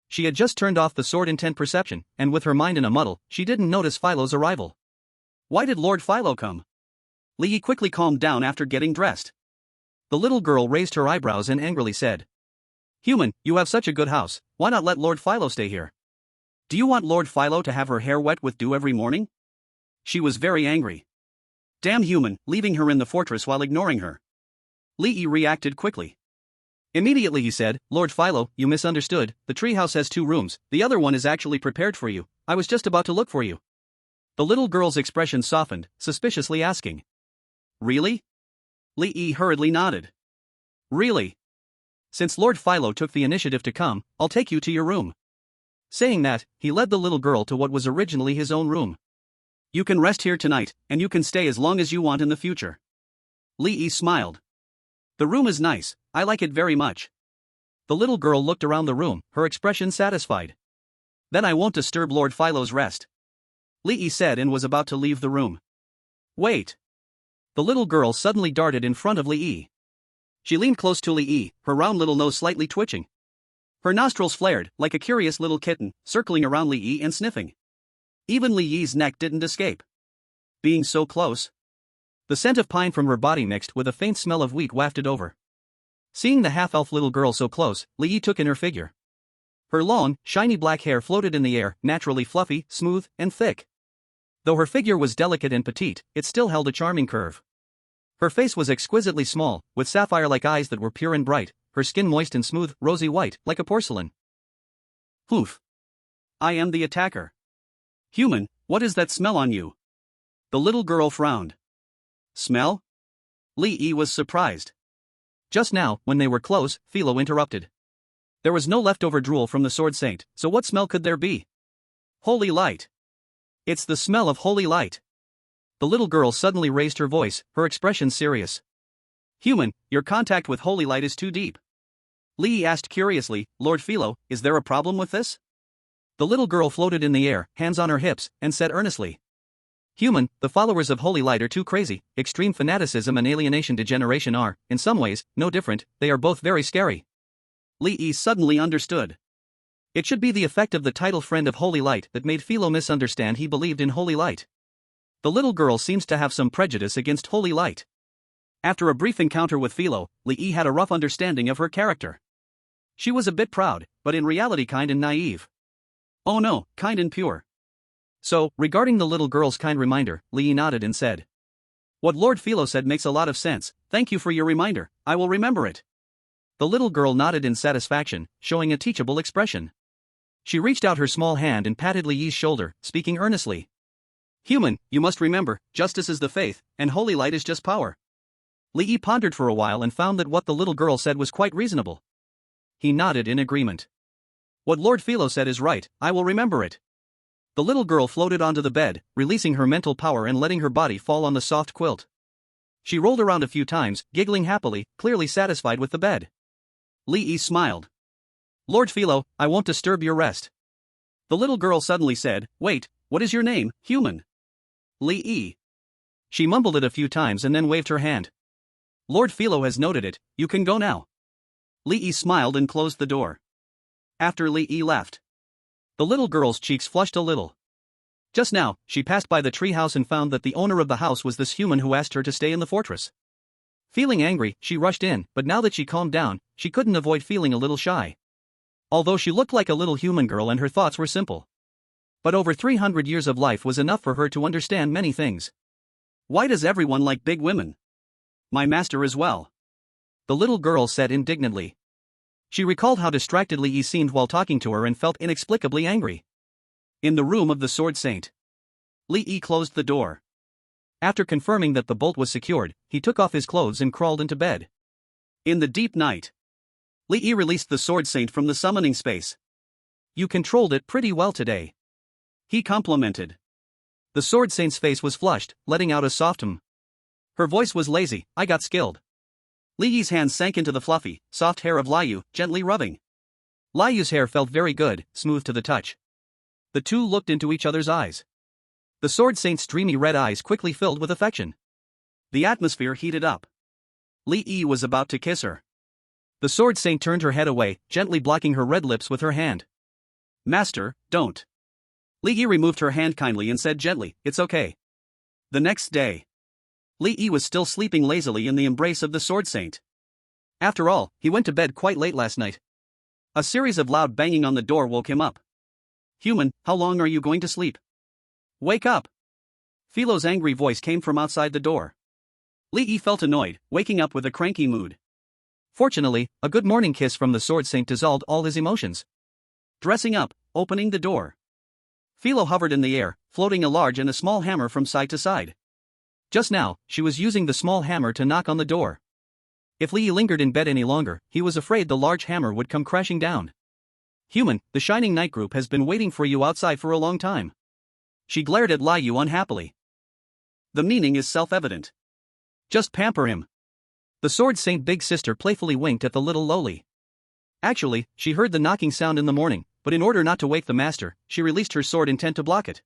Speaker 1: She had just turned off the sword intent perception, and with her mind in a muddle, she didn't notice Philo's arrival. Why did Lord Philo come? Li Yi quickly calmed down after getting dressed. The little girl raised her eyebrows and angrily said, "Human, you have such a good house, why not let Lord Philo stay here? Do you want Lord Philo to have her hair wet with dew every morning?" She was very angry. Damn human, leaving her in the fortress while ignoring her. Li Yi reacted quickly. Immediately he said, "Lord Philo, you misunderstood, the treehouse has 2 rooms, the other one is actually prepared for you, I was just about to look for you." The little girl's expression softened, suspiciously asking, "Really?" Li Yi hurriedly nodded. "Really? Since Lord Philo took the initiative to come, I'll take you to your room." Saying that, he led the little girl to what was originally his own room. "You can rest here tonight, and you can stay as long as you want in the future." Li Yi smiled. "The room is nice, I like it very much." The little girl looked around the room, her expression satisfied. "Then I won't disturb Lord Philo's rest," Li Yi said and was about to leave the room. "Wait." The little girl suddenly darted in front of Li Yi. She leaned close to Li Yi, her round little nose slightly twitching. Her nostrils flared, like a curious little kitten, circling around Li Yi and sniffing. Even Li Yi's neck didn't escape. Being so close. The scent of pine from her body mixed with a faint smell of wheat wafted over. Seeing the half-elf little girl so close, Li Yi took in her figure. Her long, shiny black hair floated in the air, naturally fluffy, smooth, and thick. Though her figure was delicate and petite, it still held a charming curve. Her face was exquisitely small, with sapphire-like eyes that were pure and bright, her skin moist and smooth, rosy white, like a porcelain. "Poof. I am the attacker." "Human, what is that smell on you?" The little girl frowned. "Smell?" Li Yi was surprised. Just now, when they were close, Philo interrupted. There was no leftover drool from the Sword Saint, so what smell could there be? Holy light. It's the smell of holy light. The little girl suddenly raised her voice, her expression serious. "Human, your contact with holy light is too deep." Li Yi asked curiously, "Lord Philo, is there a problem with this?" The little girl floated in the air, hands on her hips, and said earnestly, "Human, the followers of holy light are too crazy, extreme fanaticism and alienation degeneration are, in some ways, no different, they are both very scary." Li Yi suddenly understood. It should be the effect of the title friend of holy light that made Philo misunderstand he believed in holy light. The little girl seems to have some prejudice against holy light. After a brief encounter with Philo, Li Yi had a rough understanding of her character. She was a bit proud, but in reality kind and naive. Oh no, kind and pure. So, regarding the little girl's kind reminder, Li Yi nodded and said, "What Lord Philo said makes a lot of sense, thank you for your reminder, I will remember it." The little girl nodded in satisfaction, showing a teachable expression. She reached out her small hand and patted Li Yi's shoulder, speaking earnestly. "Human, you must remember, justice is the faith, and holy light is just power." Li Yi pondered for a while and found that what the little girl said was quite reasonable. He nodded in agreement. "What Lord Philo said is right, I will remember it." The little girl floated onto the bed, releasing her mental power and letting her body fall on the soft quilt. She rolled around a few times, giggling happily, clearly satisfied with the bed. Li Yi smiled. "Lord Philo, I won't disturb your rest." The little girl suddenly said, "Wait, what is your name, human?" Li Yi. She mumbled it a few times and then waved her hand. "Lord Philo has noted it, you can go now." Li Yi smiled and closed the door. After Li Yi left, the little girl's cheeks flushed a little. Just now, she passed by the treehouse and found that the owner of the house was this human who asked her to stay in the fortress. Feeling angry, she rushed in, but now that she calmed down, she couldn't avoid feeling a little shy. Although she looked like a little human girl and her thoughts were simple. But over 300 years of life was enough for her to understand many things. Why does everyone like big women? My master as well. The little girl said indignantly. She recalled how distracted Li Yi seemed while talking to her and felt inexplicably angry. In the room of the Sword Saint, Li Yi closed the door. After confirming that the bolt was secured, he took off his clothes and crawled into bed. In the deep night, Li Yi released the Sword Saint from the summoning space. "You controlled it pretty well today," he complimented. The Sword Saint's face was flushed, letting out a soft hum. Her voice was lazy, "I got skilled." Li Yi's hands sank into the fluffy, soft hair of Liu, gently rubbing. Liu's hair felt very good, smooth to the touch. The two looked into each other's eyes. The Sword Saint's dreamy red eyes quickly filled with affection. The atmosphere heated up. Li Yi was about to kiss her. The sword saint turned her head away, gently blocking her red lips with her hand. Master, don't. Li Yi removed her hand kindly and said gently, it's okay. The next day, Li Yi was still sleeping lazily in the embrace of the sword saint. After all, he went to bed quite late last night. A series of loud banging on the door woke him up. Human, how long are you going to sleep? Wake up! Philo's angry voice came from outside the door. Li Yi felt annoyed, waking up with a cranky mood. Fortunately, a good morning kiss from the sword saint dissolved all his emotions. Dressing up, opening the door. Philo hovered in the air, floating a large and a small hammer from side to side. Just now, she was using the small hammer to knock on the door. If Li Yi lingered in bed any longer, he was afraid the large hammer would come crashing down. Human, the Shining Knight group has been waiting for you outside for a long time. She glared at Li Yu unhappily. The meaning is self-evident. Just pamper him. The sword saint big sister playfully winked at the little lowly. Actually, she heard the knocking sound in the morning, but in order not to wake the master, she released her sword intent to block it.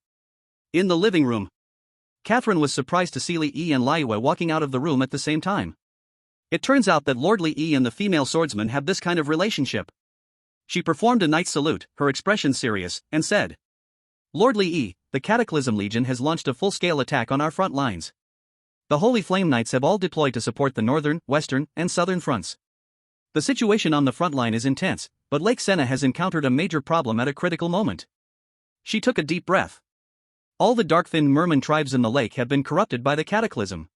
Speaker 1: In the living room, Catherine was surprised to see Li Yi and Liyue walking out of the room at the same time. It turns out that Lord Li Yi and the female swordsman have this kind of relationship. She performed a knight's salute, her expression serious, and said, Lord Li Yi, the Cataclysm Legion has launched a full-scale attack on our front lines. The Holy Flame Knights have all deployed to support the northern, western, and southern fronts. The situation on the front line is intense, but Lake Senna has encountered a major problem at a critical moment. She took a deep breath. All the dark-finned merman tribes in the lake have been corrupted by the cataclysm.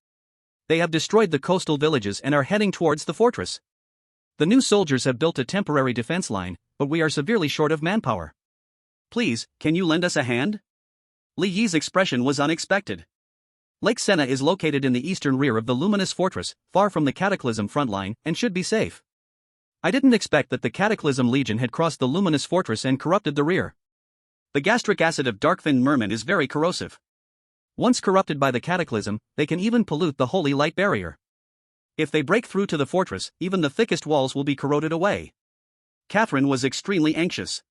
Speaker 1: They have destroyed the coastal villages and are heading towards the fortress. The new soldiers have built a temporary defense line, but we are severely short of manpower. Please, can you lend us a hand? Li Yi's expression was unexpected. Lake Senna is located in the eastern rear of the luminous fortress, far from the Cataclysm front line, and should be safe. I didn't expect that the Cataclysm Legion had crossed the luminous fortress and corrupted the rear. The gastric acid of dark-finned merman is very corrosive. Once corrupted by the Cataclysm, they can even pollute the holy light barrier. If they break through to the fortress, even the thickest walls will be corroded away. Catherine was extremely anxious.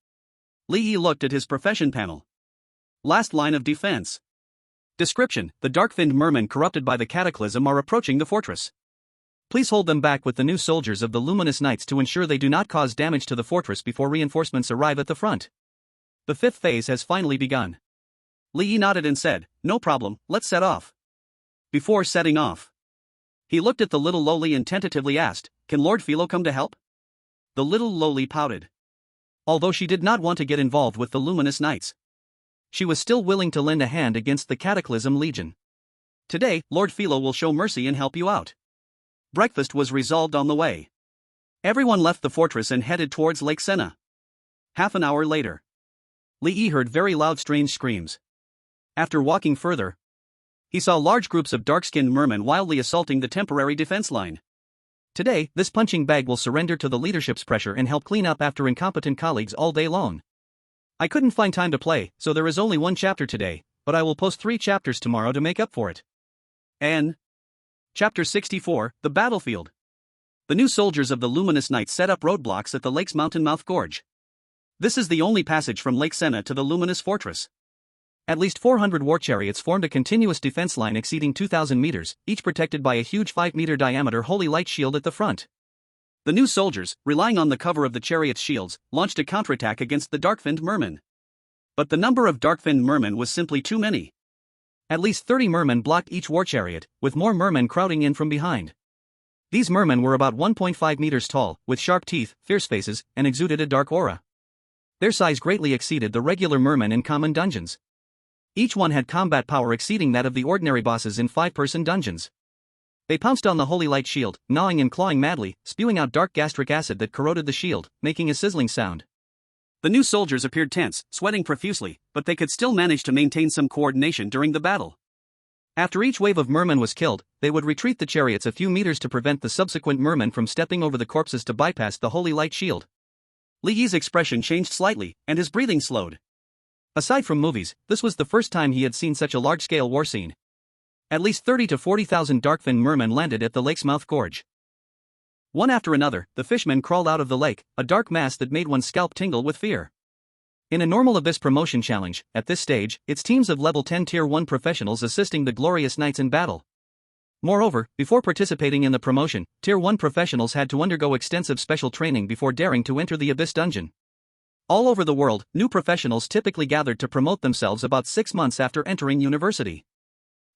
Speaker 1: Li Yi looked at his profession panel. Last line of defense. Description: the dark-finned mermen corrupted by the Cataclysm are approaching the fortress. Please hold them back with the new soldiers of the Luminous Knights to ensure they do not cause damage to the fortress before reinforcements arrive at the front. The fifth phase has finally begun. Li Yi nodded and said, no problem, let's set off. Before setting off, he looked at the little lowly and tentatively asked, can Lord Philo come to help? The little lowly pouted. Although she did not want to get involved with the Luminous Knights, she was still willing to lend a hand against the Cataclysm Legion. Today, Lord Philo will show mercy and help you out. Breakfast was resolved on the way. Everyone left the fortress and headed towards Lake Senna. Half an hour later, Li Yi heard very loud strange screams. After walking further, he saw large groups of dark-skinned mermen wildly assaulting the temporary defense line. Today, this punching bag will surrender to the leadership's pressure and help clean up after incompetent colleagues all day long. I couldn't find time to play, so there is only one chapter today, but I will post 3 chapters tomorrow to make up for it. N. Chapter 64, The Battlefield. The new soldiers of the Luminous Knights set up roadblocks at the lake's mountain-mouth gorge. This is the only passage from Lake Senna to the Luminous Fortress. At least 400 war chariots formed a continuous defense line exceeding 2,000 meters, each protected by a huge 5-meter diameter holy light shield at the front. The new soldiers, relying on the cover of the chariot's shields, launched a counterattack against the dark-finned mermen. But the number of dark-finned mermen was simply too many. At least 30 mermen blocked each war chariot, with more mermen crowding in from behind. These mermen were about 1.5 meters tall, with sharp teeth, fierce faces, and exuded a dark aura. Their size greatly exceeded the regular mermen in common dungeons. Each one had combat power exceeding that of the ordinary bosses in 5-person dungeons. They pounced on the holy light shield, gnawing and clawing madly, spewing out dark gastric acid that corroded the shield, making a sizzling sound. The new soldiers appeared tense, sweating profusely, but they could still manage to maintain some coordination during the battle. After each wave of mermen was killed, they would retreat the chariots a few meters to prevent the subsequent mermen from stepping over the corpses to bypass the holy light shield. Li Yi's expression changed slightly, and his breathing slowed. Aside from movies, this was the first time he had seen such a large-scale war scene. At least 30 to 40,000 dark-finned mermen landed at the lake's mouth gorge. One after another, the fishmen crawled out of the lake, a dark mass that made one's scalp tingle with fear. In a normal Abyss promotion challenge, at this stage, it's teams of level 10 Tier 1 professionals assisting the glorious knights in battle. Moreover, before participating in the promotion, Tier 1 professionals had to undergo extensive special training before daring to enter the Abyss Dungeon. All over the world, new professionals typically gathered to promote themselves about 6 months after entering university.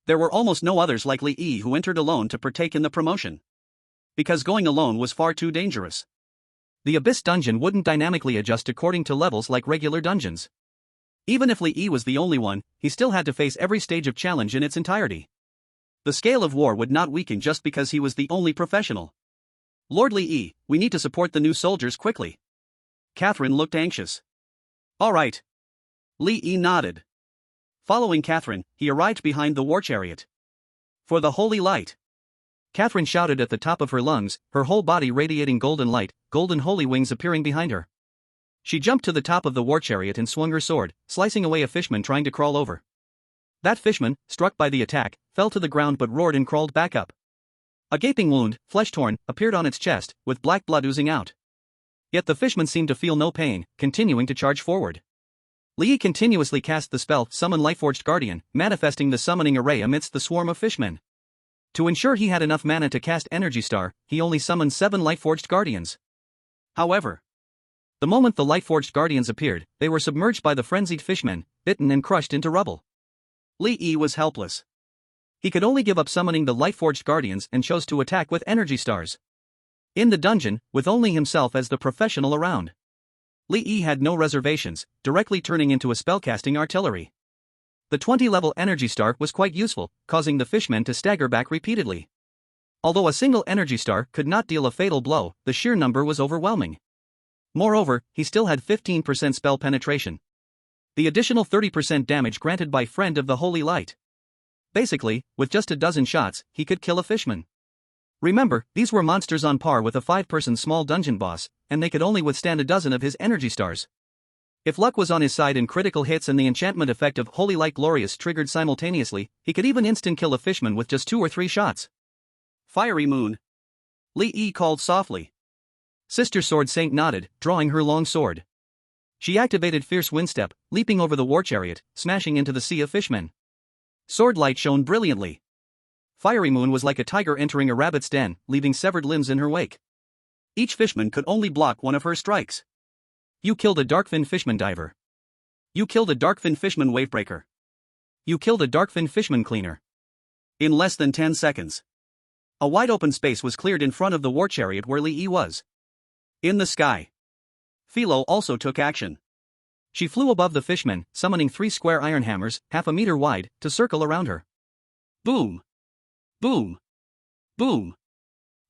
Speaker 1: There were almost no others like Li Yi who entered alone to partake in the promotion. Because going alone was far too dangerous. The Abyss Dungeon wouldn't dynamically adjust according to levels like regular dungeons. Even if Li Yi was the only one, he still had to face every stage of challenge in its entirety. The scale of war would not weaken just because he was the only professional. Lord Li Yi, we need to support the new soldiers quickly. Catherine looked anxious. All right. Li Yi nodded. Following Catherine, he arrived behind the war chariot. For the holy light. Catherine shouted at the top of her lungs, her whole body radiating golden light, golden holy wings appearing behind her. She jumped to the top of the war chariot and swung her sword, slicing away a fishman trying to crawl over. That fishman, struck by the attack, fell to the ground but roared and crawled back up. A gaping wound, flesh-torn, appeared on its chest, with black blood oozing out. Yet the fishman seemed to feel no pain, continuing to charge forward. Li Yi continuously cast the spell Summon Lightforged Guardian, manifesting the summoning array amidst the swarm of fishmen. To ensure he had enough mana to cast Energy Star, he only summoned 7 Lightforged Guardians. However, the moment the Lightforged Guardians appeared, they were submerged by the frenzied fishmen, bitten and crushed into rubble. Li Yi was helpless. He could only give up summoning the Lightforged Guardians and chose to attack with Energy Stars. In the dungeon, with only himself as the professional around, Li Yi had no reservations, directly turning into a spellcasting artillery. The 20-level Energy Star was quite useful, causing the fishmen to stagger back repeatedly. Although a single Energy Star could not deal a fatal blow, the sheer number was overwhelming. Moreover, he still had 15% spell penetration. The additional 30% damage granted by Friend of the Holy Light. Basically, with just a dozen shots, he could kill a fishman. Remember, these were monsters on par with a 5-person small dungeon boss, and they could only withstand a dozen of his Energy Stars. If luck was on his side and critical hits and the enchantment effect of Holy Light Glorious triggered simultaneously, he could even instant-kill a fishman with just 2 or 3 shots. Fiery Moon. Li Yi called softly. Sister Sword Saint nodded, drawing her long sword. She activated Fierce Windstep, leaping over the war chariot, smashing into the sea of fishmen. Sword light shone brilliantly. Fiery Moon was like a tiger entering a rabbit's den, leaving severed limbs in her wake. Each fishman could only block one of her strikes. You killed a Darkfin Fishman Diver. You killed a Darkfin Fishman Wavebreaker. You killed a Darkfin Fishman Cleaner. In less than 10 seconds. A wide open space was cleared in front of the war chariot where Li Yi was. In the sky. Philo also took action. She flew above the fishmen, summoning 3 square iron hammers, half a meter wide, to circle around her. Boom! Boom! Boom!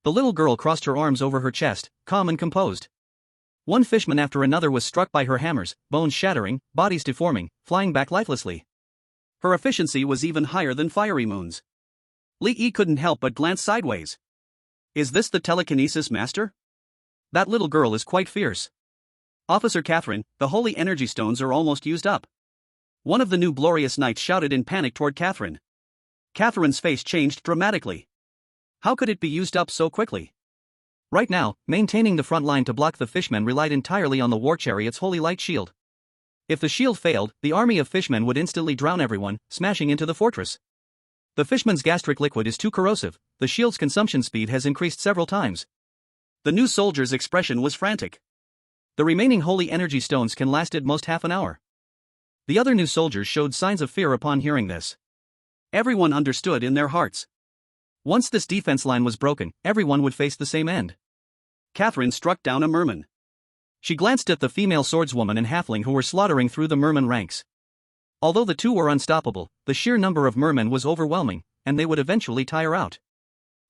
Speaker 1: The little girl crossed her arms over her chest, calm and composed. One fishman after another was struck by her hammers, bones shattering, bodies deforming, flying back lifelessly. Her efficiency was even higher than Fiery Moon's. Li Yi couldn't help but glance sideways. Is this the telekinesis master? That little girl is quite fierce. Officer Catherine, the holy energy stones are almost used up. One of the new glorious knights shouted in panic toward Catherine. Catherine's face changed dramatically. How could it be used up so quickly? Right now, maintaining the front line to block the fishmen relied entirely on the war chariot's holy light shield. If the shield failed, the army of fishmen would instantly drown everyone, smashing into the fortress. The fishman's gastric liquid is too corrosive, the shield's consumption speed has increased several times. The new soldier's expression was frantic. The remaining holy energy stones can last at most half an hour. The other new soldiers showed signs of fear upon hearing this. Everyone understood in their hearts. Once this defense line was broken, everyone would face the same end. Catherine struck down a merman. She glanced at the female swordswoman and halfling who were slaughtering through the merman ranks. Although the two were unstoppable, the sheer number of mermen was overwhelming, and they would eventually tire out.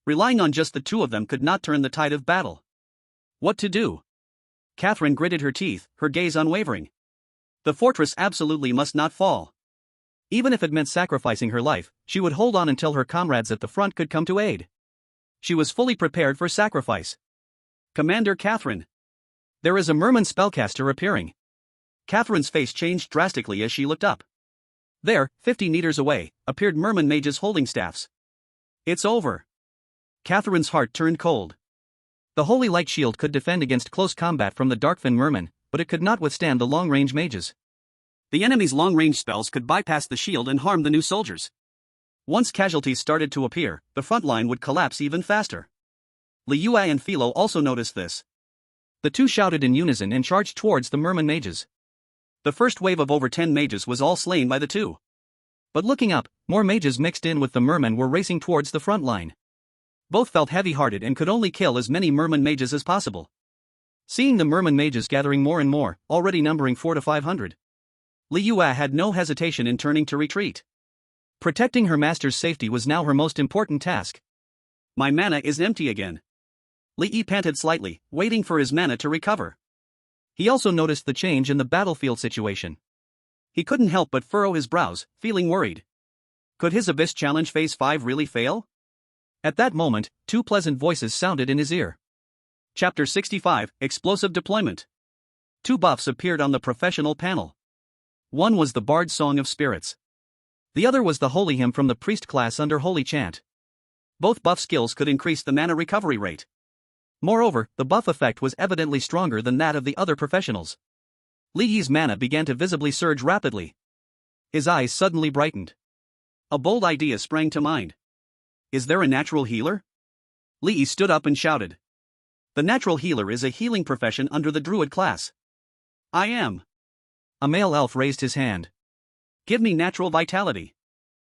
Speaker 1: Relying on just the two of them could not turn the tide of battle. What to do? Catherine gritted her teeth, her gaze unwavering. The fortress absolutely must not fall. Even if it meant sacrificing her life, she would hold on until her comrades at the front could come to aid. She was fully prepared for sacrifice. Commander Catherine. There is a merman spellcaster appearing. Catherine's face changed drastically as she looked up. There, 50 meters away, appeared merman mages holding staffs. It's over. Catherine's heart turned cold. The holy light shield could defend against close combat from the Darkfin merman, but it could not withstand the long-range mages. The enemy's long-range spells could bypass the shield and harm the new soldiers. Once casualties started to appear, the front line would collapse even faster. Li Yue and Philo also noticed this. The two shouted in unison and charged towards the merman mages. The first wave of over 10 mages was all slain by the two. But looking up, more mages mixed in with the mermen were racing towards the front line. Both felt heavy-hearted and could only kill as many merman mages as possible. Seeing the merman mages gathering more and more, already numbering 400 to 500, Li Yue had no hesitation in turning to retreat. Protecting her master's safety was now her most important task. My mana is empty again. Li Yi panted slightly, waiting for his mana to recover. He also noticed the change in the battlefield situation. He couldn't help but furrow his brows, feeling worried. Could his Abyss Challenge Phase 5 really fail? At that moment, two pleasant voices sounded in his ear. Chapter 65, Explosive Deployment. Two buffs appeared on the professional panel. One was the Bard's Song of Spirits. The other was the Holy Hymn from the priest class under Holy Chant. Both buff skills could increase the mana recovery rate. Moreover, the buff effect was evidently stronger than that of the other professionals. Li Yi's mana began to visibly surge rapidly. His eyes suddenly brightened. A bold idea sprang to mind. Is there a natural healer? Li Yi stood up and shouted. The natural healer is a healing profession under the druid class. I am. A male elf raised his hand. Give me natural vitality.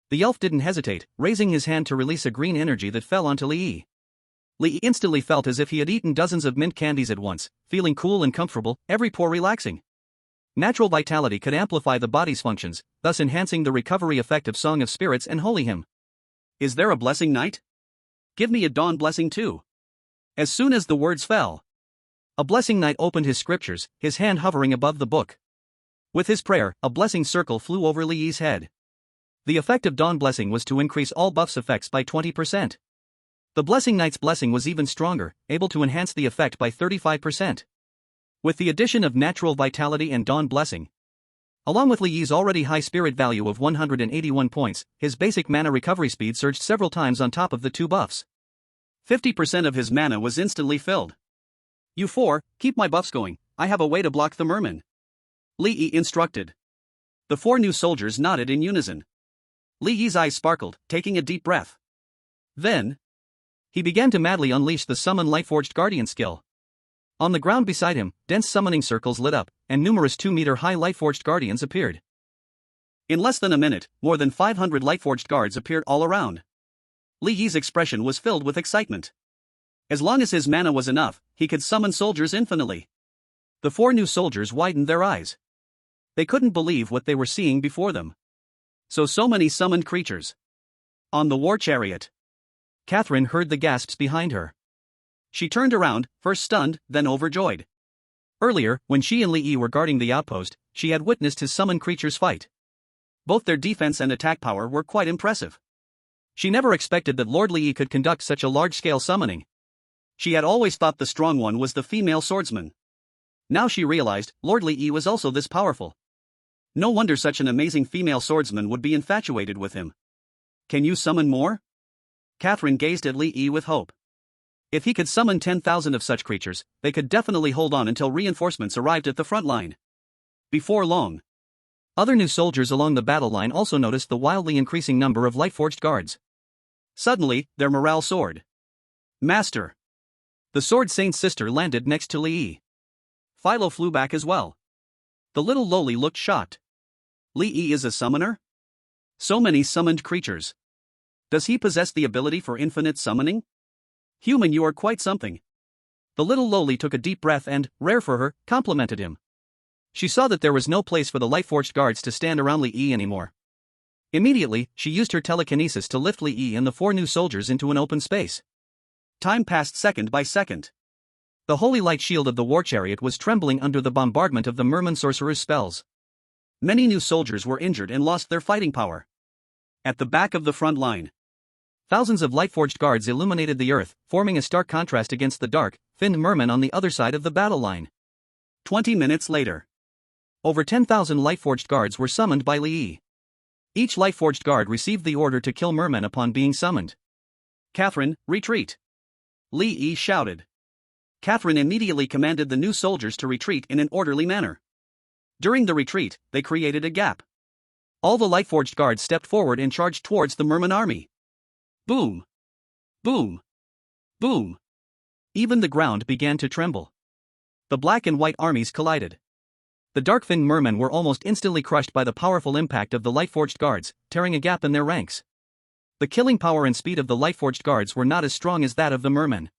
Speaker 1: The elf didn't hesitate, raising his hand to release a green energy that fell onto Li Yi. Li Yi instantly felt as if he had eaten dozens of mint candies at once, feeling cool and comfortable, every pore relaxing. Natural vitality could amplify the body's functions, thus enhancing the recovery effect of Song of Spirits and Holy Hymn. Is there a blessing knight? Give me a dawn blessing too. As soon as the words fell, a blessing knight opened his scriptures, his hand hovering above the book. With his prayer, a blessing circle flew over Li Yi's head. The effect of Dawn Blessing was to increase all buffs effects by 20%. The Blessing Knight's blessing was even stronger, able to enhance the effect by 35%. With the addition of Natural Vitality and Dawn Blessing, along with Li Yi's already high spirit value of 181 points, his basic mana recovery speed surged several times on top of the two buffs. 50% of his mana was instantly filled. You four, keep my buffs going, I have a way to block the merman. Li Yi instructed. The four new soldiers nodded in unison. Li Yi's eyes sparkled, taking a deep breath. Then, he began to madly unleash the Summon Lightforged Guardian skill. On the ground beside him, dense summoning circles lit up, and numerous 2-meter-high Lightforged Guardians appeared. In less than a minute, more than 500 Lightforged Guards appeared all around. Li Yi's expression was filled with excitement. As long as his mana was enough, he could summon soldiers infinitely. The four new soldiers widened their eyes. They couldn't believe what they were seeing before them. So many summoned creatures. On the war chariot. Catherine heard the gasps behind her. She turned around, first stunned, then overjoyed. Earlier, when she and Li Yi were guarding the outpost, she had witnessed his summoned creatures fight. Both their defense and attack power were quite impressive. She never expected that Lord Li Yi could conduct such a large-scale summoning. She had always thought the strong one was the female swordsman. Now she realized, Lord Li Yi was also this powerful. No wonder such an amazing female swordsman would be infatuated with him. Can you summon more? Catherine gazed at Li Yi with hope. If he could summon 10,000 of such creatures, they could definitely hold on until reinforcements arrived at the front line. Before long, other new soldiers along the battle line also noticed the wildly increasing number of Lightforged guards. Suddenly, their morale soared. Master! The Sword Saint's sister landed next to Li Yi. Philo flew back as well. The little lowly looked shocked. Li Yi is a summoner? So many summoned creatures. Does he possess the ability for infinite summoning? Human, you are quite something. The little lowly took a deep breath and, rare for her, complimented him. She saw that there was no place for the Lightforged guards to stand around Li Yi anymore. Immediately, she used her telekinesis to lift Li Yi and the four new soldiers into an open space. Time passed second by second. The holy light shield of the war chariot was trembling under the bombardment of the merman sorcerer's spells. Many new soldiers were injured and lost their fighting power. At the back of the front line, thousands of Lightforged guards illuminated the earth, forming a stark contrast against the dark, finned mermen on the other side of the battle line. 20 minutes later, over 10,000 Lightforged guards were summoned by Li Yi. Each Lightforged guard received the order to kill mermen upon being summoned. Catherine, retreat! Li Yi shouted. Catherine immediately commanded the new soldiers to retreat in an orderly manner. During the retreat, they created a gap. All the Lightforged guards stepped forward and charged towards the merman army. Boom! Boom! Boom! Even the ground began to tremble. The black and white armies collided. The dark-finned mermen were almost instantly crushed by the powerful impact of the Lightforged guards, tearing a gap in their ranks. The killing power and speed of the Lightforged guards were not as strong as that of the mermen.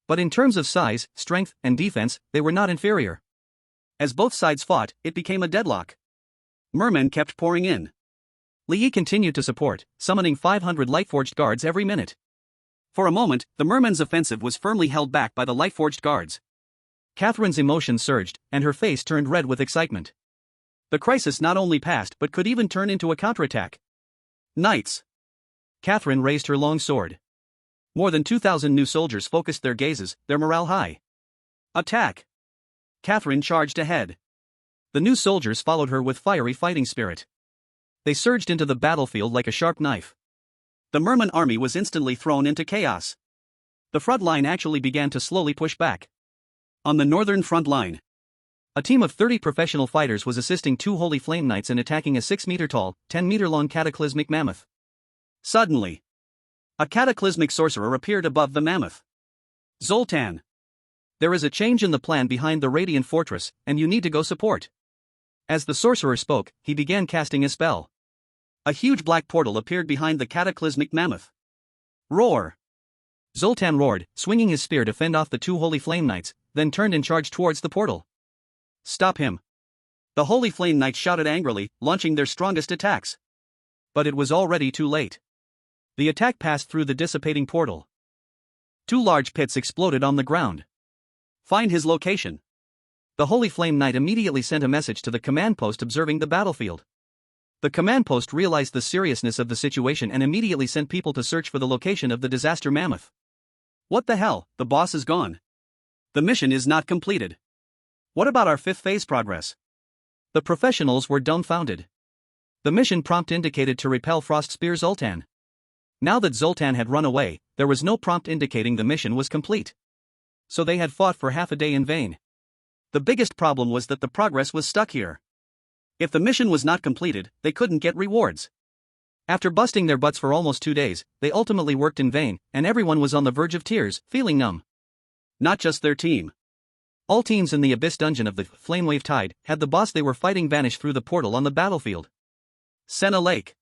Speaker 1: But in terms of size, strength, and defense, they were not inferior. As both sides fought, it became a deadlock. Mermen kept pouring in. Li Yi continued to support, summoning 500 Lightforged guards every minute. For a moment, the mermen's offensive was firmly held back by the Lightforged guards. Catherine's emotions surged, and her face turned red with excitement. The crisis not only passed but could even turn into a counterattack. Knights! Catherine raised her long sword. More than 2,000 new soldiers focused their gazes, their morale high. Attack! Catherine charged ahead. The new soldiers followed her with fiery fighting spirit. They surged into the battlefield like a sharp knife. The merman army was instantly thrown into chaos. The front line actually began to slowly push back. On the northern front line, a team of 30 professional fighters was assisting 2 Holy Flame Knights in attacking a 6-meter-tall, 10-meter-long cataclysmic mammoth. Suddenly, a cataclysmic sorcerer appeared above the mammoth. Zoltan! There is a change in the plan behind the Radiant Fortress, and you need to go support. As the sorcerer spoke, he began casting a spell. A huge black portal appeared behind the cataclysmic mammoth. Roar! Zoltan roared, swinging his spear to fend off the 2 Holy Flame Knights, then turned and charged towards the portal. Stop him! The Holy Flame Knights shouted angrily, launching their strongest attacks. But it was already too late. The attack passed through the dissipating portal. 2 large pits exploded on the ground. Find his location. The Holy Flame Knight immediately sent a message to the command post observing the battlefield. The command post realized the seriousness of the situation and immediately sent people to search for the location of the disaster mammoth. What the hell, the boss is gone. The mission is not completed. What about our 5th phase progress? The professionals were dumbfounded. The mission prompt indicated to repel Frost Spear Zoltan. Now that Zoltan had run away, there was no prompt indicating the mission was complete. So they had fought for half a day in vain. The biggest problem was that the progress was stuck here. If the mission was not completed, they couldn't get rewards. After busting their butts for almost 2 days, they ultimately worked in vain, and everyone was on the verge of tears, feeling numb. Not just their team. All teams in the Abyss dungeon of the Flamewave Tide had the boss they were fighting vanish through the portal on the battlefield. Senna Lake.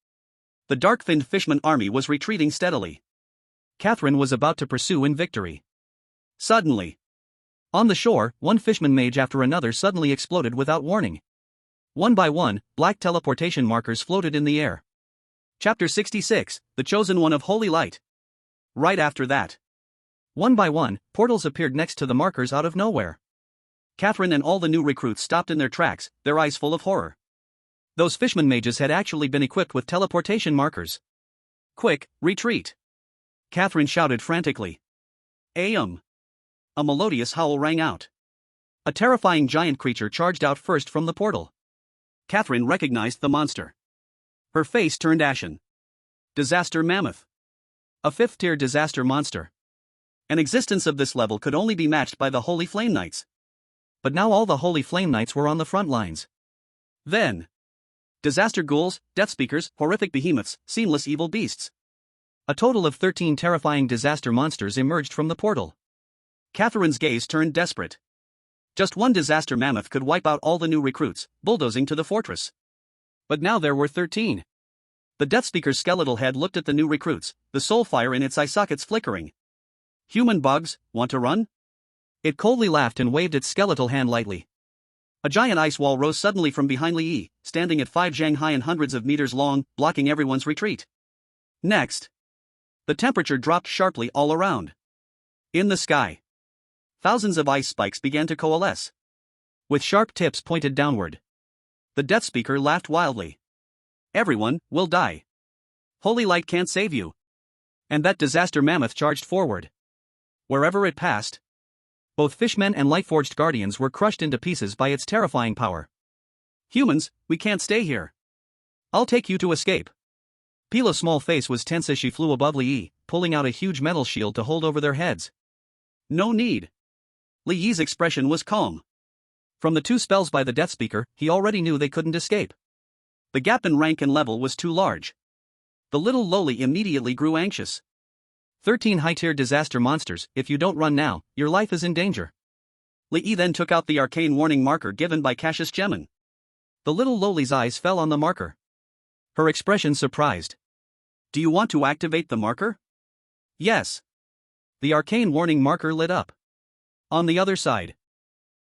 Speaker 1: The dark-finned fishman army was retreating steadily. Catherine was about to pursue in victory. Suddenly, on the shore, one fishman mage after another suddenly exploded without warning. One by one, black teleportation markers floated in the air. Chapter 66, The Chosen One of Holy Light. Right after that, one by one, portals appeared next to the markers out of nowhere. Catherine and all the new recruits stopped in their tracks, their eyes full of horror. Those fishman mages had actually been equipped with teleportation markers. Quick, retreat! Catherine shouted frantically. Aum! A melodious howl rang out. A terrifying giant creature charged out first from the portal. Catherine recognized the monster. Her face turned ashen. Disaster Mammoth. A 5th-tier disaster monster. An existence of this level could only be matched by the Holy Flame Knights. But now all the Holy Flame Knights were on the front lines. Then, disaster ghouls, death speakers, horrific behemoths, seamless evil beasts. A total of 13 terrifying disaster monsters emerged from the portal. Catherine's gaze turned desperate. Just one disaster mammoth could wipe out all the new recruits, bulldozing to the fortress. But now there were 13. The Death Speaker's skeletal head looked at the new recruits, the soul fire in its eye sockets flickering. Human bugs, want to run? It coldly laughed and waved its skeletal hand lightly. A giant ice wall rose suddenly from behind Li Yi, standing at 5 zhang high and hundreds of meters long, blocking everyone's retreat. Next, the temperature dropped sharply all around. In the sky, thousands of ice spikes began to coalesce, with sharp tips pointed downward. The Death Speaker laughed wildly. Everyone will die. Holy light can't save you. And that disaster mammoth charged forward. Wherever it passed, both fishmen and Lightforged guardians were crushed into pieces by its terrifying power. Humans, we can't stay here. I'll take you to escape. Pila's small face was tense as she flew above Li Yi, pulling out a huge metal shield to hold over their heads. No need. Li Yi's expression was calm. From the 2 spells by the Death Speaker, he already knew they couldn't escape. The gap in rank and level was too large. The little loli immediately grew anxious. 13 high-tier disaster monsters, if you don't run now, your life is in danger. Lee then took out the arcane warning marker given by Cassius Gemin. The little loli's eyes fell on the marker. Her expression surprised. Do you want to activate the marker? Yes. The arcane warning marker lit up. On the other side,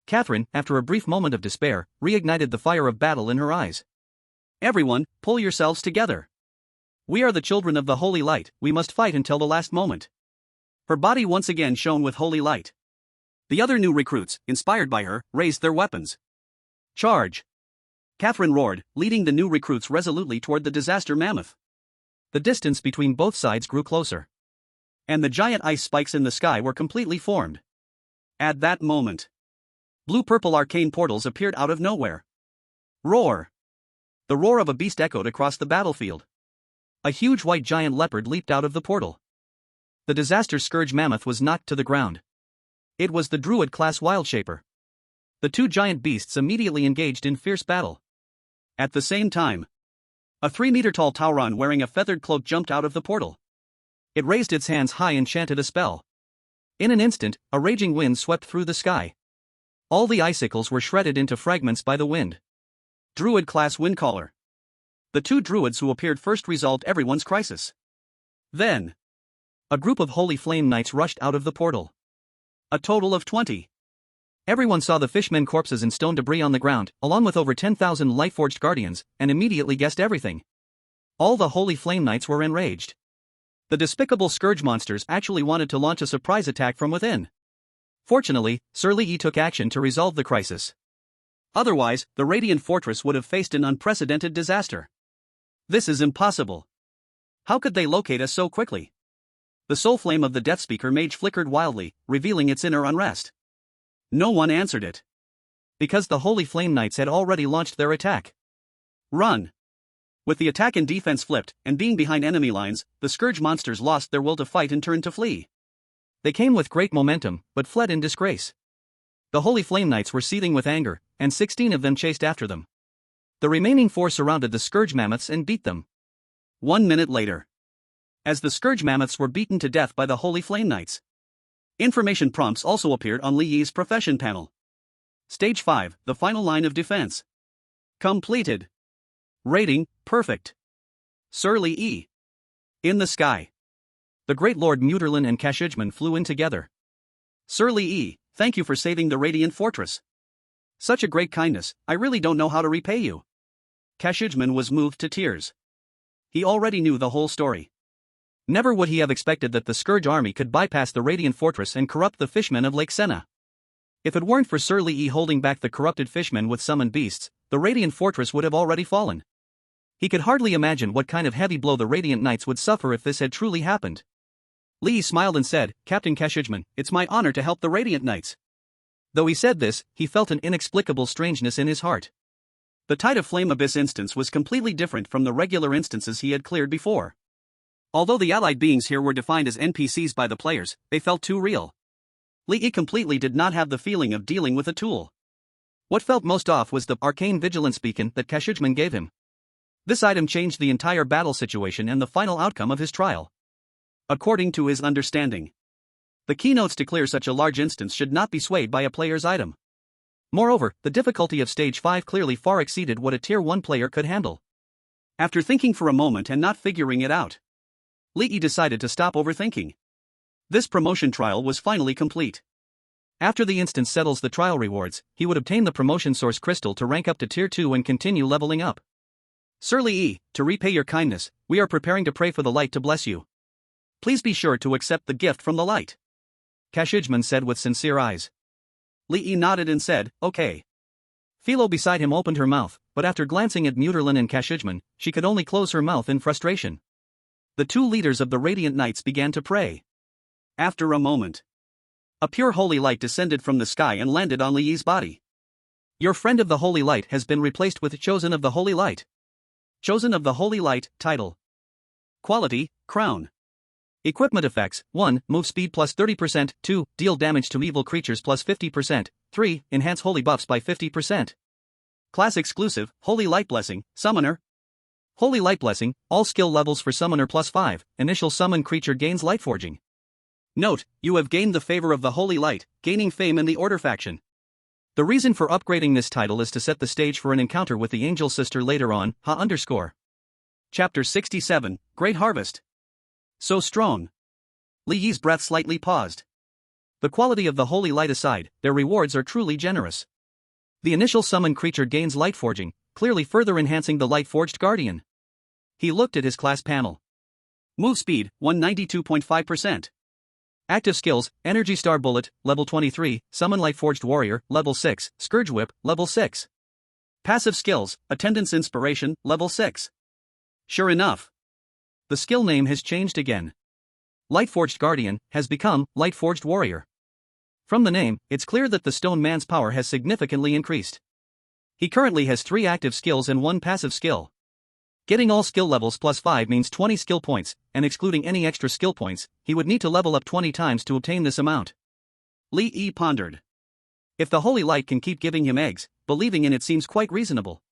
Speaker 1: Catherine, after a brief moment of despair, reignited the fire of battle in her eyes. Everyone, pull yourselves together. We are the children of the holy light, we must fight until the last moment. Her body once again shone with holy light. The other new recruits, inspired by her, raised their weapons. Charge! Catherine roared, leading the new recruits resolutely toward the disaster mammoth. The distance between both sides grew closer. And the giant ice spikes in the sky were completely formed. At that moment, blue-purple arcane portals appeared out of nowhere. Roar! The roar of a beast echoed across the battlefield. A huge white giant leopard leaped out of the portal. The disaster scourge mammoth was knocked to the ground. It was the druid-class wildshaper. The two giant beasts immediately engaged in fierce battle. At the same time, a 3-meter-tall Tauron wearing a feathered cloak jumped out of the portal. It raised its hands high and chanted a spell. In an instant, a raging wind swept through the sky. All the icicles were shredded into fragments by the wind. Druid-class windcaller. The two druids who appeared first resolved everyone's crisis. Then, a group of holy flame knights rushed out of the portal. A total of 20. Everyone saw the fishmen corpses and stone debris on the ground, along with over 10,000 light-forged guardians, and immediately guessed everything. All the holy flame knights were enraged. The despicable scourge monsters actually wanted to launch a surprise attack from within. Fortunately, Sir Lee took action to resolve the crisis. Otherwise, the Radiant Fortress would have faced an unprecedented disaster. This is impossible. How could they locate us so quickly? The soul flame of the Death Speaker mage flickered wildly, revealing its inner unrest. No one answered it. Because the Holy Flame Knights had already launched their attack. Run! With the attack and defense flipped, and being behind enemy lines, the Scourge monsters lost their will to fight and turned to flee. They came with great momentum, but fled in disgrace. The Holy Flame Knights were seething with anger, and 16 of them chased after them. The remaining 4 surrounded the Scourge mammoths and beat them. 1 minute later, as the Scourge mammoths were beaten to death by the Holy Flame Knights, information prompts also appeared on Li Yi's profession panel. Stage 5, the final line of defense. Completed. Rating, perfect. Sir Li Yi. In the sky. The Great Lord Muterlin and Kashujman flew in together. Sir Li Yi, thank you for saving the Radiant Fortress. Such a great kindness, I really don't know how to repay you. Kashujman was moved to tears. He already knew the whole story. Never would he have expected that the Scourge army could bypass the Radiant Fortress and corrupt the fishmen of Lake Senna. If it weren't for Sir Li Yi holding back the corrupted fishmen with summoned beasts, the Radiant Fortress would have already fallen. He could hardly imagine what kind of heavy blow the Radiant Knights would suffer if this had truly happened. Li Yi smiled and said, Captain Kashujman, it's my honor to help the Radiant Knights. Though he said this, he felt an inexplicable strangeness in his heart. The Tide of Flame Abyss instance was completely different from the regular instances he had cleared before. Although the allied beings here were defined as NPCs by the players, they felt too real. Li Yi completely did not have the feeling of dealing with a tool. What felt most off was the arcane vigilance beacon that Kashujman gave him. This item changed the entire battle situation and the final outcome of his trial. According to his understanding, the keynotes to clear such a large instance should not be swayed by a player's item. Moreover, the difficulty of Stage 5 clearly far exceeded what a Tier 1 player could handle. After thinking for a moment and not figuring it out, Li Yi decided to stop overthinking. This promotion trial was finally complete. After the instance settles the trial rewards, he would obtain the promotion source crystal to rank up to Tier 2 and continue leveling up. Sir Li Yi, to repay your kindness, we are preparing to pray for the light to bless you. Please be sure to accept the gift from the light. Kashujman said with sincere eyes. Li Yi nodded and said, okay. Philo beside him opened her mouth, but after glancing at Muterlin and Kashujman, she could only close her mouth in frustration. The two leaders of the Radiant Knights began to pray. After a moment, a pure holy light descended from the sky and landed on Li Yi's body. Your friend of the Holy Light has been replaced with Chosen of the Holy Light. Chosen of the Holy Light, title. Quality, Crown. Equipment effects, 1. Move speed plus 30%, 2. Deal damage to evil creatures plus 50%, 3. Enhance holy buffs by 50%. Class exclusive, Holy Light Blessing, Summoner, Holy Light Blessing, all skill levels for Summoner +5, initial summon creature gains light forging. Note, you have gained the favor of the Holy Light, gaining fame in the Order faction. The reason for upgrading this title is to set the stage for an encounter with the Angel Sister later on, _. Chapter 67, Great Harvest. So strong. Li Yi's breath slightly paused. The quality of the Holy Light aside, their rewards are truly generous. The initial summon creature gains light forging, clearly further enhancing the light forged guardian. He looked at his class panel. Move speed, 192.5%. Active skills, Energy Star Bullet, level 23, Summon Light Forged Warrior, level 6, Scourge Whip, level 6. Passive skills, Attendance Inspiration, level 6. Sure enough. The skill name has changed again. Light Forged Guardian has become Light Forged Warrior. From the name, it's clear that the Stone Man's power has significantly increased. He currently has 3 active skills and 1 passive skill. Getting all skill levels +5 means 20 skill points, and excluding any extra skill points, he would need to level up 20 times to obtain this amount. Li Yi pondered. If the Holy Light can keep giving him eggs, believing in it seems quite reasonable.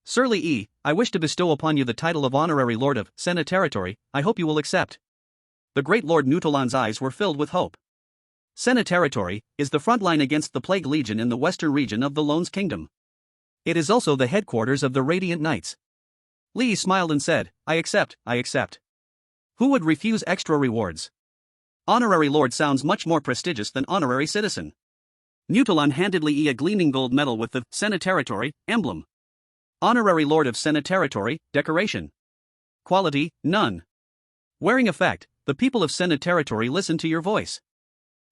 Speaker 1: Sir Li Yi, I wish to bestow upon you the title of Honorary Lord of Senna Territory, I hope you will accept. The great Lord Nutolan's eyes were filled with hope. Senna Territory is the front line against the Plague Legion in the western region of the Lone's Kingdom. It is also the headquarters of the Radiant Knights. Li smiled and said, I accept. Who would refuse extra rewards? Honorary Lord sounds much more prestigious than Honorary Citizen. Nutolan handed Li Yi a gleaming gold medal with the Senna Territory emblem. Honorary Lord of Senna Territory, decoration. Quality, none. Wearing effect, the people of Senna Territory listen to your voice.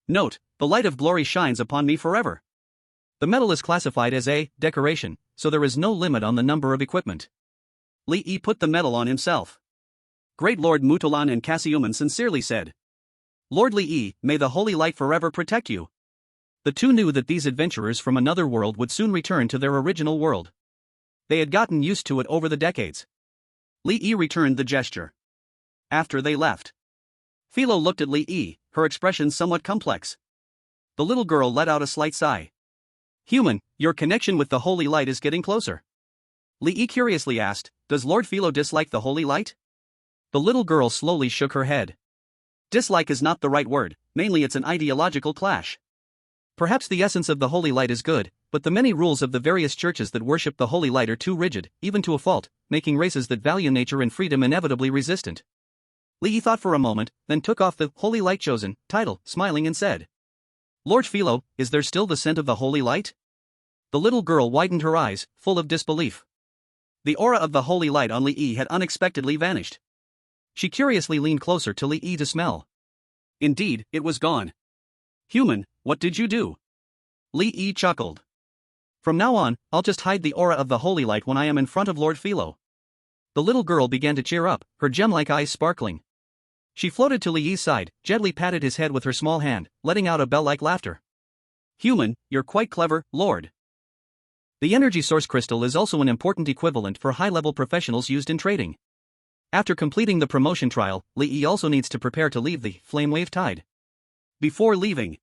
Speaker 1: Note, the light of glory shines upon me forever. The medal is classified as a decoration, so there is no limit on the number of equipment. Li Yi put the medal on himself. Great Lord Mutolan and Cassiuman sincerely said, Lord Li Yi, may the Holy Light forever protect you. The two knew that these adventurers from another world would soon return to their original world. They had gotten used to it over the decades. Li Yi returned the gesture. After they left, Philo looked at Li Yi, her expression somewhat complex. The little girl let out a slight sigh. Human, your connection with the Holy Light is getting closer. Li Yi curiously asked, does Lord Philo dislike the Holy Light? The little girl slowly shook her head. Dislike is not the right word, mainly it's an ideological clash. Perhaps the essence of the Holy Light is good, but the many rules of the various churches that worship the Holy Light are too rigid, even to a fault, making races that value nature and freedom inevitably resistant. Li Yi thought for a moment, then took off the Holy Light Chosen title, smiling and said, Lord Philo, is there still the scent of the Holy Light? The little girl widened her eyes, full of disbelief. The aura of the Holy Light on Li Yi had unexpectedly vanished. She curiously leaned closer to Li Yi to smell. Indeed, it was gone. Human, what did you do? Li Yi chuckled. From now on, I'll just hide the aura of the Holy Light when I am in front of Lord Philo. The little girl began to cheer up, her gem-like eyes sparkling. She floated to Li Yi's side, gently patted his head with her small hand, letting out a bell-like laughter. Human, you're quite clever, Lord. The energy source crystal is also an important equivalent for high-level professionals used in trading. After completing the promotion trial, Li Yi also needs to prepare to leave the Flamewave Tide. Before leaving,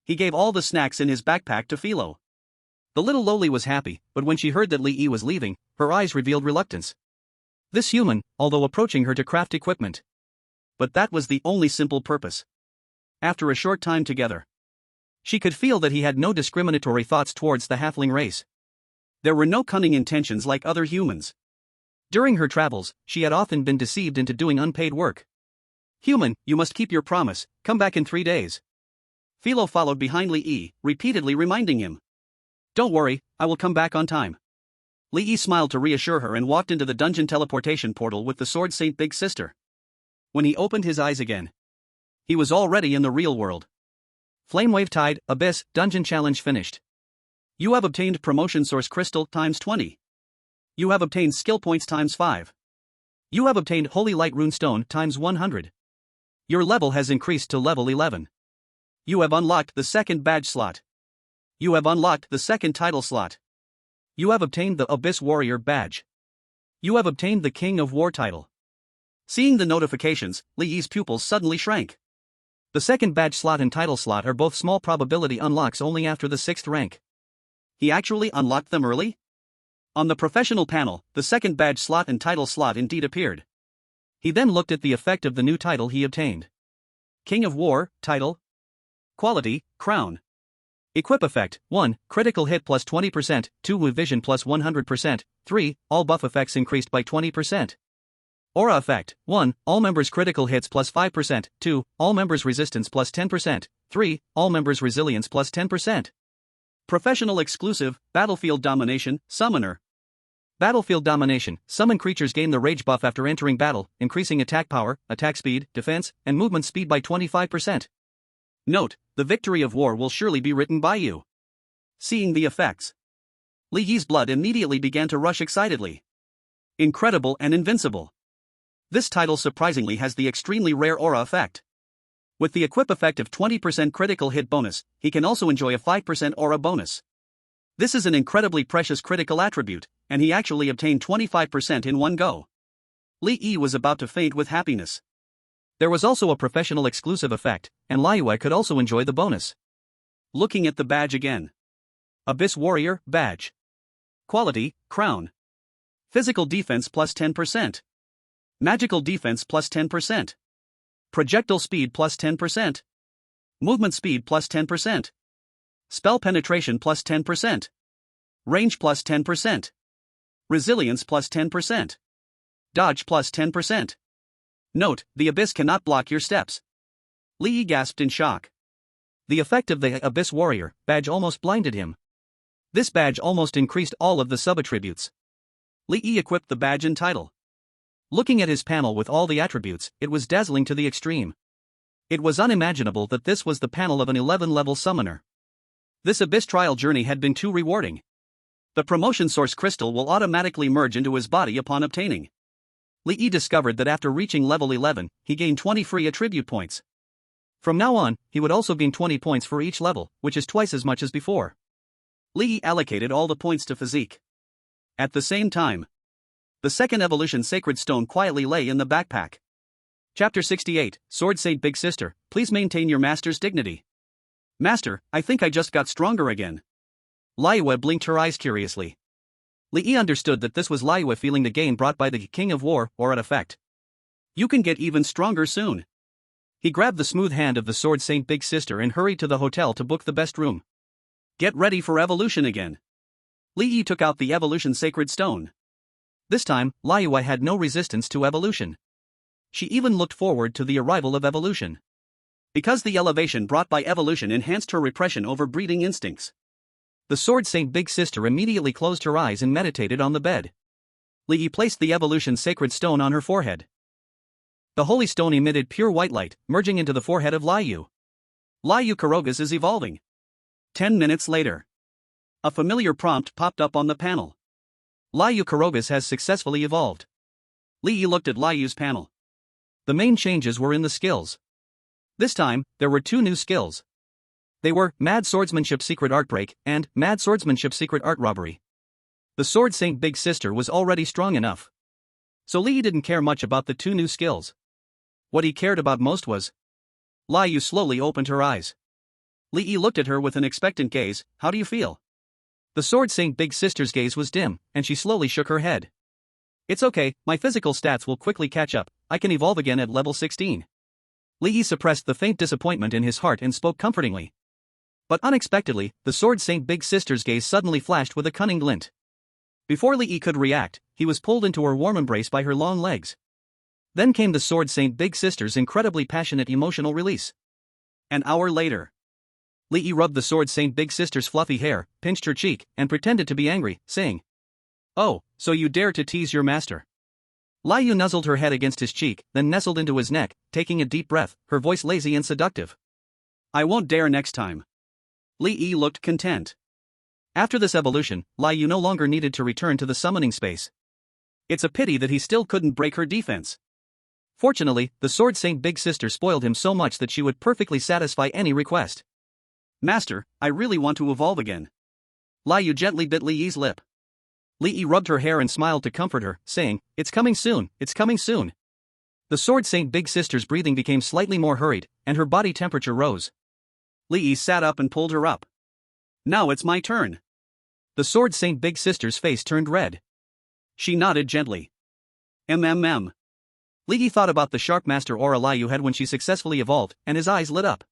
Speaker 1: he gave all the snacks in his backpack to Philo. The little lowly was happy, but when she heard that Li Yi was leaving, her eyes revealed reluctance. This human, although approaching her to craft equipment. But that was the only simple purpose. After a short time together, she could feel that he had no discriminatory thoughts towards the halfling race. There were no cunning intentions like other humans. During her travels, she had often been deceived into doing unpaid work. Human, you must keep your promise, come back in 3 days. Philo followed behind Li Yi, repeatedly reminding him. Don't worry, I will come back on time. Li Yi smiled to reassure her and walked into the dungeon teleportation portal with the Sword Saint Big Sister. When he opened his eyes again, he was already in the real world. Flamewave Tide, Abyss, Dungeon Challenge finished. You have obtained Promotion Source Crystal times 20. You have obtained Skill Points times 5. You have obtained Holy Light Runestone times 100. Your level has increased to level 11. You have unlocked the second badge slot. You have unlocked the second title slot. You have obtained the Abyss Warrior badge. You have obtained the King of War title. Seeing the notifications, Li Yi's pupils suddenly shrank. The second badge slot and title slot are both small probability unlocks only after the 6th rank. He actually unlocked them early? On the professional panel, the second badge slot and title slot indeed appeared. He then looked at the effect of the new title he obtained. King of War, title. Quality, crown. Equip effect, 1, critical hit plus 20%, 2, with vision plus 100%, 3, all buff effects increased by 20%. Aura effect, 1, all members critical hits plus 5%, 2, all members resistance plus 10%, 3, all members resilience plus 10%. Professional exclusive, Battlefield Domination, Summoner. Battlefield Domination, summon creatures gain the rage buff after entering battle, increasing attack power, attack speed, defense, and movement speed by 25%. Note, the victory of war will surely be written by you. Seeing the effects, Li Yi's blood immediately began to rush excitedly. Incredible and invincible. This title surprisingly has the extremely rare aura effect. With the equip effect of 20% critical hit bonus, he can also enjoy a 5% aura bonus. This is an incredibly precious critical attribute, and he actually obtained 25% in one go. Li Yi was about to faint with happiness. There was also a professional exclusive effect, and Liyue could also enjoy the bonus. Looking at the badge again. Abyss Warrior, badge. Quality, crown. Physical defense plus 10%. Magical defense plus 10%. Projectile speed plus 10%. Movement speed plus 10%. Spell penetration plus 10%. Range plus 10%. Resilience plus 10%. Dodge plus 10%. Note, the Abyss cannot block your steps. Li Yi gasped in shock. The effect of the Abyss Warrior badge almost blinded him. This badge almost increased all of the sub-attributes. Li Yi equipped the badge and title. Looking at his panel with all the attributes, it was dazzling to the extreme. It was unimaginable that this was the panel of an 11-level summoner. This Abyss trial journey had been too rewarding. The promotion source crystal will automatically merge into his body upon obtaining. Li Yi discovered that after reaching level 11, he gained 20 free attribute points. From now on, he would also gain 20 points for each level, which is twice as much as before. Li Yi allocated all the points to physique. At the same time, the second evolution sacred stone quietly lay in the backpack. Chapter 68, Sword Saint Big Sister, please maintain your master's dignity. Master, I think I just got stronger again. Liyue blinked her eyes curiously. Li Yi understood that this was Liyue feeling the gain brought by the King of War, or an effect. You can get even stronger soon. He grabbed the smooth hand of the Sword Saint Big Sister and hurried to the hotel to book the best room. Get ready for evolution again. Li Yi took out the evolution sacred stone. This time, Liyue had no resistance to evolution. She even looked forward to the arrival of evolution. Because the elevation brought by evolution enhanced her repression over breeding instincts. The Sword Saint Big Sister immediately closed her eyes and meditated on the bed. Li Yi placed the evolution sacred stone on her forehead. The holy stone emitted pure white light, merging into the forehead of Liu. Liu Kurogas is evolving. 10 minutes later, a familiar prompt popped up on the panel. Liu Kurogas has successfully evolved. Li Yi looked at Liu's panel. The main changes were in the skills. This time, there were 2 new skills. They were Mad Swordsmanship Secret Art Break and Mad Swordsmanship Secret Art Robbery. The Sword Saint Big Sister was already strong enough. So Li Yi didn't care much about the 2 new skills. What he cared about most was. Liu slowly opened her eyes. Li Yi looked at her with an expectant gaze. How do you feel? The Sword Saint Big Sister's gaze was dim, and she slowly shook her head. It's okay, my physical stats will quickly catch up, I can evolve again at level 16. Li Yi suppressed the faint disappointment in his heart and spoke comfortingly. But unexpectedly, the Sword Saint Big Sister's gaze suddenly flashed with a cunning glint. Before Li Yi could react, he was pulled into her warm embrace by her long legs. Then came the Sword Saint Big Sister's incredibly passionate emotional release. An hour later, Li Yi rubbed the Sword Saint Big Sister's fluffy hair, pinched her cheek, and pretended to be angry, saying, "Oh, so you dare to tease your master." Liu nuzzled her head against his cheek, then nestled into his neck, taking a deep breath, her voice lazy and seductive. "I won't dare next time." Li Yi looked content. After this evolution, Liu no longer needed to return to the summoning space. It's a pity that he still couldn't break her defense. Fortunately, the Sword Saint Big Sister spoiled him so much that she would perfectly satisfy any request. "Master, I really want to evolve again." Liu gently bit Li Yi's lip. Li Yi rubbed her hair and smiled to comfort her, saying, "It's coming soon, it's coming soon." The Sword Saint Big Sister's breathing became slightly more hurried, and her body temperature rose. Li Yi sat up and pulled her up. "Now it's my turn." The Sword Saint Big Sister's face turned red. She nodded gently. MMM. Li Yi thought about the sharp master aura Liu had when she successfully evolved, and his eyes lit up.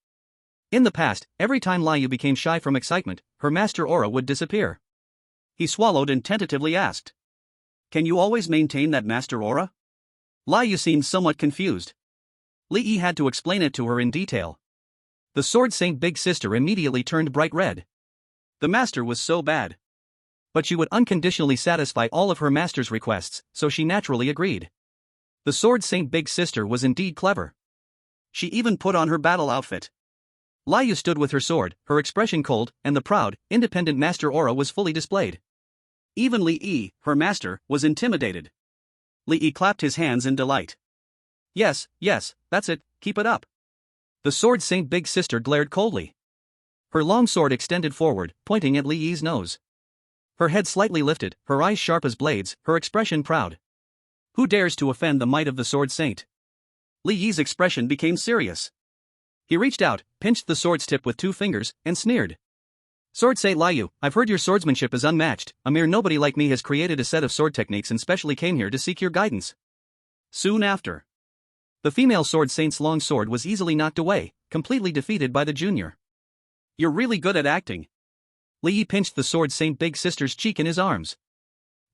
Speaker 1: In the past, every time Liu became shy from excitement, her master aura would disappear. He swallowed and tentatively asked, "Can you always maintain that master aura?" Liu seemed somewhat confused. Li Yi had to explain it to her in detail. The Sword Saint Big Sister immediately turned bright red. The master was so bad. But she would unconditionally satisfy all of her master's requests, so she naturally agreed. The Sword Saint Big Sister was indeed clever. She even put on her battle outfit. Liu stood with her sword, her expression cold, and the proud, independent master aura was fully displayed. Even Li Yi, her master, was intimidated. Li Yi clapped his hands in delight. Yes, that's it, keep it up. The Sword Saint Big Sister glared coldly. Her long sword extended forward, pointing at Li Yi's nose. Her head slightly lifted, her eyes sharp as blades, her expression proud. Who dares to offend the might of the Sword Saint? Li Yi's expression became serious. He reached out, pinched the sword's tip with 2 fingers, and sneered. Sword Saint Liu, I've heard your swordsmanship is unmatched. A mere nobody like me has created a set of sword techniques and specially came here to seek your guidance. Soon after, the female Sword Saint's long sword was easily knocked away, completely defeated by the junior. You're really good at acting. Li Yi pinched the Sword Saint Big Sister's cheek in his arms.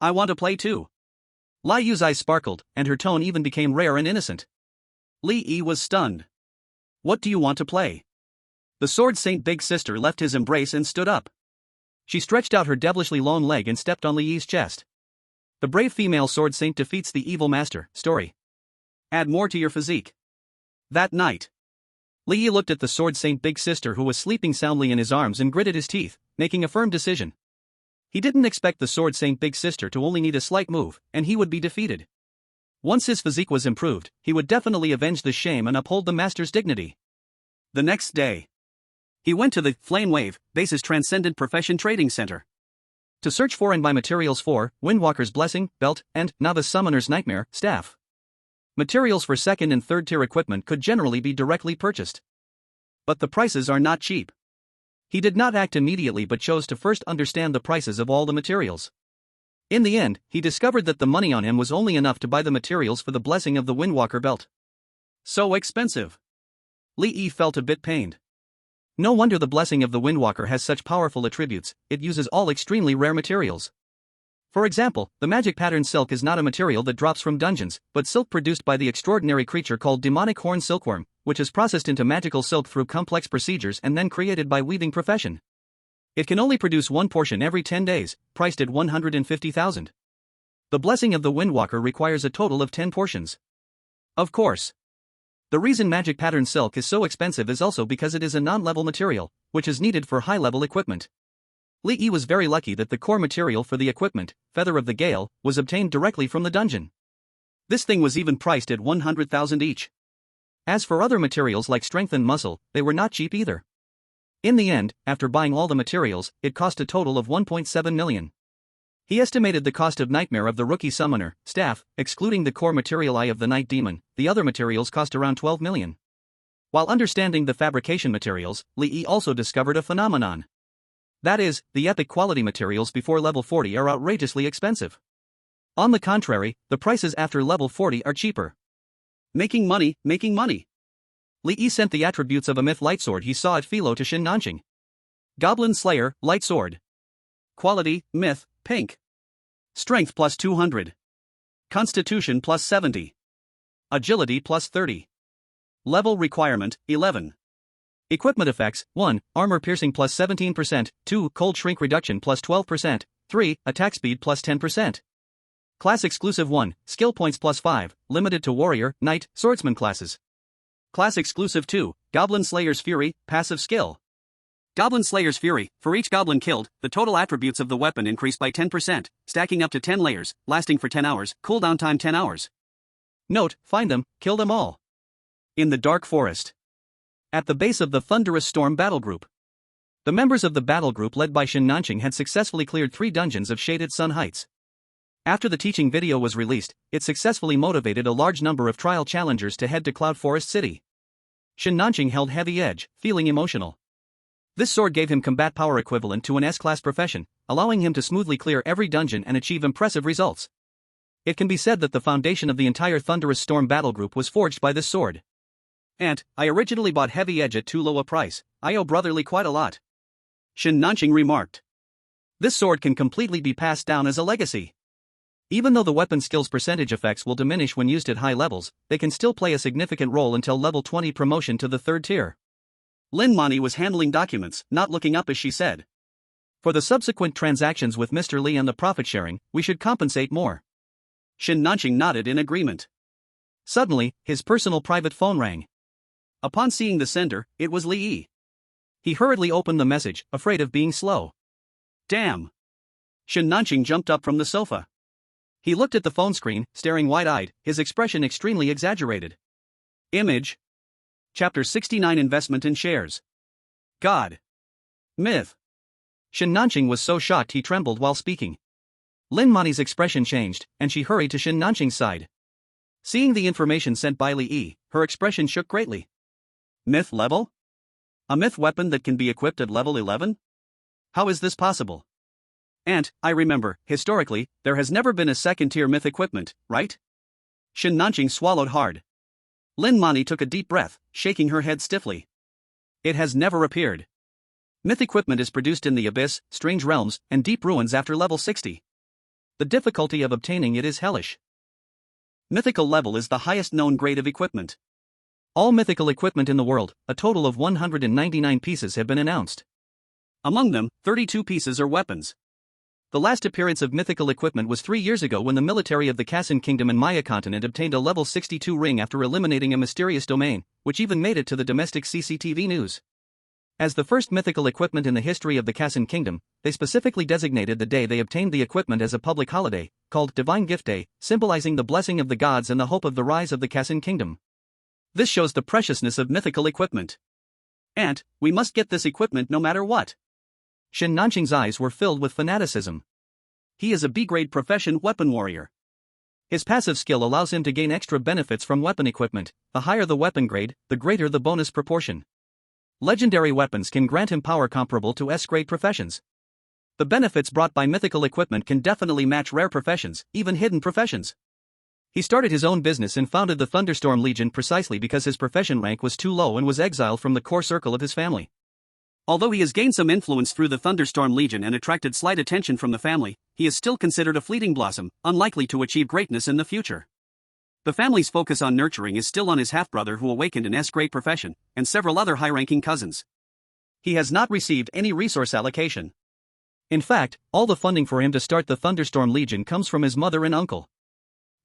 Speaker 1: I want to play too. Liu's eyes sparkled, and her tone even became rare and innocent. Li Yi was stunned. What do you want to play? The Sword Saint Big Sister left his embrace and stood up. She stretched out her devilishly long leg and stepped on Li Yi's chest. The brave female Sword Saint defeats the evil master. Story. Add more to your physique. That night, Li Yi looked at the Sword Saint Big Sister who was sleeping soundly in his arms and gritted his teeth, making a firm decision. He didn't expect the Sword Saint Big Sister to only need a slight move, and he would be defeated. Once his physique was improved, he would definitely avenge the shame and uphold the master's dignity. The next day, he went to the Flame Wave Base's Transcendent Profession Trading Center to search for and buy materials for Windwalker's Blessing, Belt, and Novice Summoner's Nightmare staff. Materials for 2nd and 3rd tier equipment could generally be directly purchased. But the prices are not cheap. He did not act immediately but chose to first understand the prices of all the materials. In the end, he discovered that the money on him was only enough to buy the materials for the Blessing of the Windwalker Belt. So expensive. Li Yi felt a bit pained. No wonder the Blessing of the Windwalker has such powerful attributes, it uses all extremely rare materials. For example, the magic pattern silk is not a material that drops from dungeons, but silk produced by the extraordinary creature called Demonic Horn Silkworm, which is processed into magical silk through complex procedures and then created by weaving profession. It can only produce 1 portion every 10 days, priced at 150,000. The Blessing of the Windwalker requires a total of 10 portions. Of course. The reason magic pattern silk is so expensive is also because it is a non-level material, which is needed for high-level equipment. Li Yi was very lucky that the core material for the equipment, Feather of the Gale, was obtained directly from the dungeon. This thing was even priced at 100,000 each. As for other materials like strength and muscle, they were not cheap either. In the end, after buying all the materials, it cost a total of 1.7 million. He estimated the cost of Nightmare of the Rookie Summoner staff, excluding the core material Eye of the Night Demon. The other materials cost around 12 million. While understanding the fabrication materials, Li Yi also discovered a phenomenon. That is, the epic quality materials before level 40 are outrageously expensive. On the contrary, the prices after level 40 are cheaper. Making money. Li Yi sent the attributes of a myth light sword he saw at Philo to Shin Nanqing. Goblin Slayer, light sword. Quality, myth, pink. Strength plus 200. Constitution plus 70. Agility plus 30. Level requirement, 11. Equipment effects, 1. Armor piercing plus 17%, 2. Cold shrink reduction plus 12%, 3. Attack speed plus 10%. Class exclusive 1. Skill points plus 5, limited to warrior, knight, swordsman classes. Class exclusive 2. Goblin Slayer's Fury, passive skill. Goblin Slayer's Fury, for each goblin killed, the total attributes of the weapon increase by 10%, stacking up to 10 layers, lasting for 10 hours, cooldown time 10 hours. Note, find them, kill them all. In the Dark Forest. At the base of the Thunderous Storm battle group. The members of the battle group led by Shin Nanqing had successfully cleared 3 dungeons of Shaded Sun Heights. After the teaching video was released, it successfully motivated a large number of trial challengers to head to Cloud Forest City. Shin Nanqing held heavy edge, feeling emotional. This sword gave him combat power equivalent to an S-class profession, allowing him to smoothly clear every dungeon and achieve impressive results. It can be said that the foundation of the entire Thunderous Storm battle group was forged by this sword. "And, I originally bought Heavy Edge at too low a price. I owe Brotherly quite a lot," Shin Nanqing remarked. "This sword can completely be passed down as a legacy. Even though the weapon skill's percentage effects will diminish when used at high levels, they can still play a significant role until level 20 promotion to the 3rd tier." Lin Mani was handling documents, not looking up as she said. "For the subsequent transactions with Mr. Li and the profit sharing, we should compensate more." Shin Nanqing nodded in agreement. Suddenly, his personal private phone rang. Upon seeing the sender, it was Li Yi. He hurriedly opened the message, afraid of being slow. "Damn!" Shin Nanqing jumped up from the sofa. He looked at the phone screen, staring wide-eyed, his expression extremely exaggerated. Image. Chapter 69 Investment in Shares. God. Myth. Shin Nanqing was so shocked he trembled while speaking. Lin Mani's expression changed, and she hurried to Shin Nanqing's side. Seeing the information sent by Li Yi, her expression shook greatly. Myth level? A myth weapon that can be equipped at level 11? How is this possible? And, I remember, historically, there has never been a second-tier myth equipment, right? Shin Nanqing swallowed hard. Lin Mani took a deep breath, shaking her head stiffly. It has never appeared. Myth equipment is produced in the Abyss, Strange Realms, and Deep Ruins after level 60. The difficulty of obtaining it is hellish. Mythical level is the highest known grade of equipment. All mythical equipment in the world, a total of 199 pieces have been announced. Among them, 32 pieces are weapons. The last appearance of mythical equipment was 3 years ago when the military of the Kassan Kingdom and Maya continent obtained a level 62 ring after eliminating a mysterious domain, which even made it to the domestic CCTV news. As the first mythical equipment in the history of the Kassan Kingdom, they specifically designated the day they obtained the equipment as a public holiday, called Divine Gift Day, symbolizing the blessing of the gods and the hope of the rise of the Kassan Kingdom. This shows the preciousness of mythical equipment. And, we must get this equipment no matter what. Shin Nanqing's eyes were filled with fanaticism. He is a B-grade profession weapon warrior. His passive skill allows him to gain extra benefits from weapon equipment. The higher the weapon grade, the greater the bonus proportion. Legendary weapons can grant him power comparable to S-grade professions. The benefits brought by mythical equipment can definitely match rare professions, even hidden professions. He started his own business and founded the Thunderstorm Legion precisely because his profession rank was too low and was exiled from the core circle of his family. Although he has gained some influence through the Thunderstorm Legion and attracted slight attention from the family, he is still considered a fleeting blossom, unlikely to achieve greatness in the future. The family's focus on nurturing is still on his half-brother who awakened an S-grade profession, and several other high-ranking cousins. He has not received any resource allocation. In fact, all the funding for him to start the Thunderstorm Legion comes from his mother and uncle.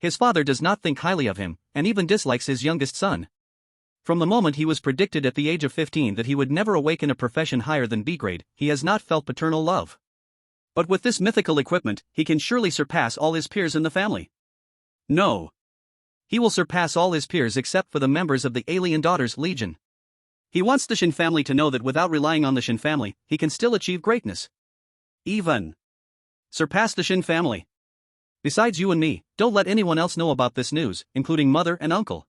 Speaker 1: His father does not think highly of him, and even dislikes his youngest son. From the moment he was predicted at the age of 15 that he would never awaken a profession higher than B-grade, he has not felt paternal love. But with this mythical equipment, he can surely surpass all his peers in the family. No. He will surpass all his peers except for the members of the Alien Daughters Legion. He wants the Shin family to know that without relying on the Shin family, he can still achieve greatness. Even surpass the Shin family. Besides you and me, don't let anyone else know about this news, including mother and uncle.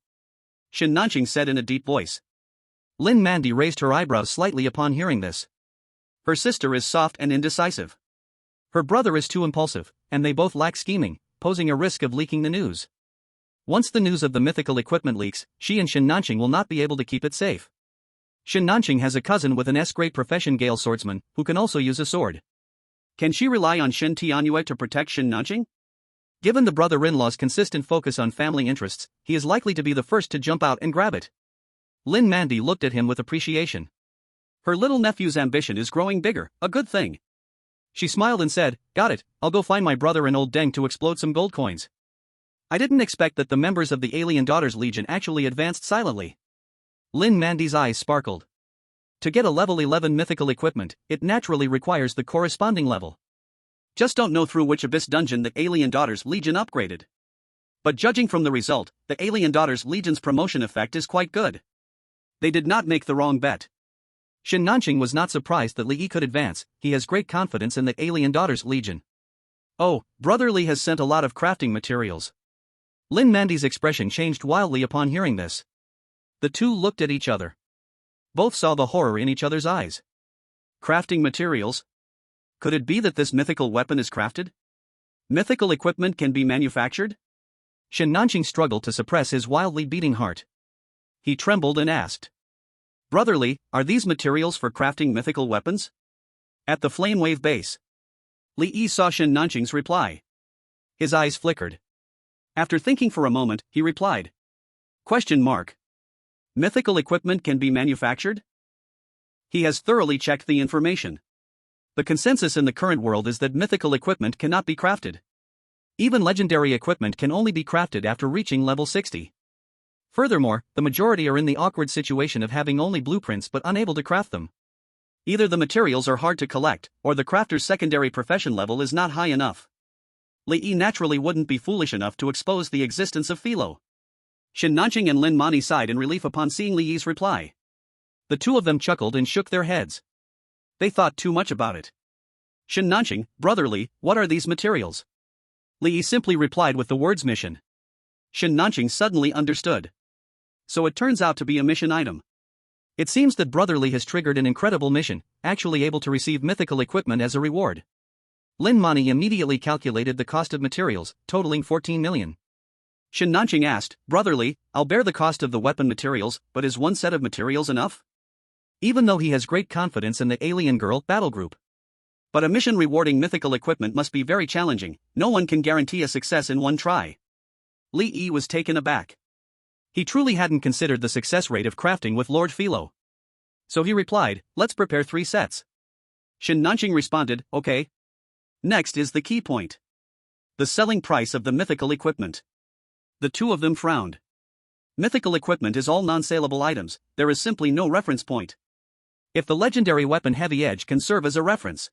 Speaker 1: Shin Nanqing said in a deep voice. Lin Mandi raised her eyebrows slightly upon hearing this. Her sister is soft and indecisive. Her brother is too impulsive, and they both lack scheming, posing a risk of leaking the news. Once the news of the mythical equipment leaks, she and Shin Nanqing will not be able to keep it safe. Shin Nanqing has a cousin with an S-grade profession Gale swordsman, who can also use a sword. Can she rely on Shin Tianyue to protect Shin Nanqing? Given the brother-in-law's consistent focus on family interests, he is likely to be the first to jump out and grab it. Lin Mandi looked at him with appreciation. Her little nephew's ambition is growing bigger, a good thing. She smiled and said, "Got it, I'll go find my brother and old Deng to explode some gold coins." I didn't expect that the members of the Alien Daughters Legion actually advanced silently. Lin Mandi's eyes sparkled. To get a level 11 mythical equipment, it naturally requires the corresponding level. Just don't know through which abyss dungeon the Alien Daughters Legion upgraded. But judging from the result, the Alien Daughters Legion's promotion effect is quite good. They did not make the wrong bet. Shin Nanqing was not surprised that Li Yi could advance. He has great confidence in the Alien Daughters Legion. Oh, Brother Li has sent a lot of crafting materials. Lin Mandi's expression changed wildly upon hearing this. The two looked at each other. Both saw the horror in each other's eyes. Crafting materials? Could it be that this mythical weapon is crafted? Mythical equipment can be manufactured? Shen Nanqing struggled to suppress his wildly beating heart. He trembled and asked. Brother Li, are these materials for crafting mythical weapons? At the flame wave base. Li Yi saw Shen Nanqing's reply. His eyes flickered. After thinking for a moment, he replied. Question mark. Mythical equipment can be manufactured? He has thoroughly checked the information. The consensus in the current world is that mythical equipment cannot be crafted. Even legendary equipment can only be crafted after reaching level 60. Furthermore, the majority are in the awkward situation of having only blueprints but unable to craft them. Either the materials are hard to collect, or the crafter's secondary profession level is not high enough. Li Yi naturally wouldn't be foolish enough to expose the existence of Philo. Shen Nanqing and Lin Mani sighed in relief upon seeing Li Yi's reply. The two of them chuckled and shook their heads. They thought too much about it. Shen Nanqing, Brother Li, what are these materials? Li Yi simply replied with the words mission. Shen Nanqing suddenly understood. So it turns out to be a mission item. It seems that Brother Li has triggered an incredible mission, actually able to receive mythical equipment as a reward. Lin Mani immediately calculated the cost of materials, totaling 14 million. Shen Nanqing asked, Brother Li, I'll bear the cost of the weapon materials, but is one set of materials enough? Even though he has great confidence in the alien girl battle group. But a mission rewarding mythical equipment must be very challenging, no one can guarantee a success in one try. Li Yi was taken aback. He truly hadn't considered the success rate of crafting with Lord Philo. So he replied, let's prepare 3 sets. Shen Nanqing responded, okay. Next is the key point. The selling price of the mythical equipment. The two of them frowned. Mythical equipment is all non-saleable items, there is simply no reference point. If the legendary weapon Heavy Edge can serve as a reference,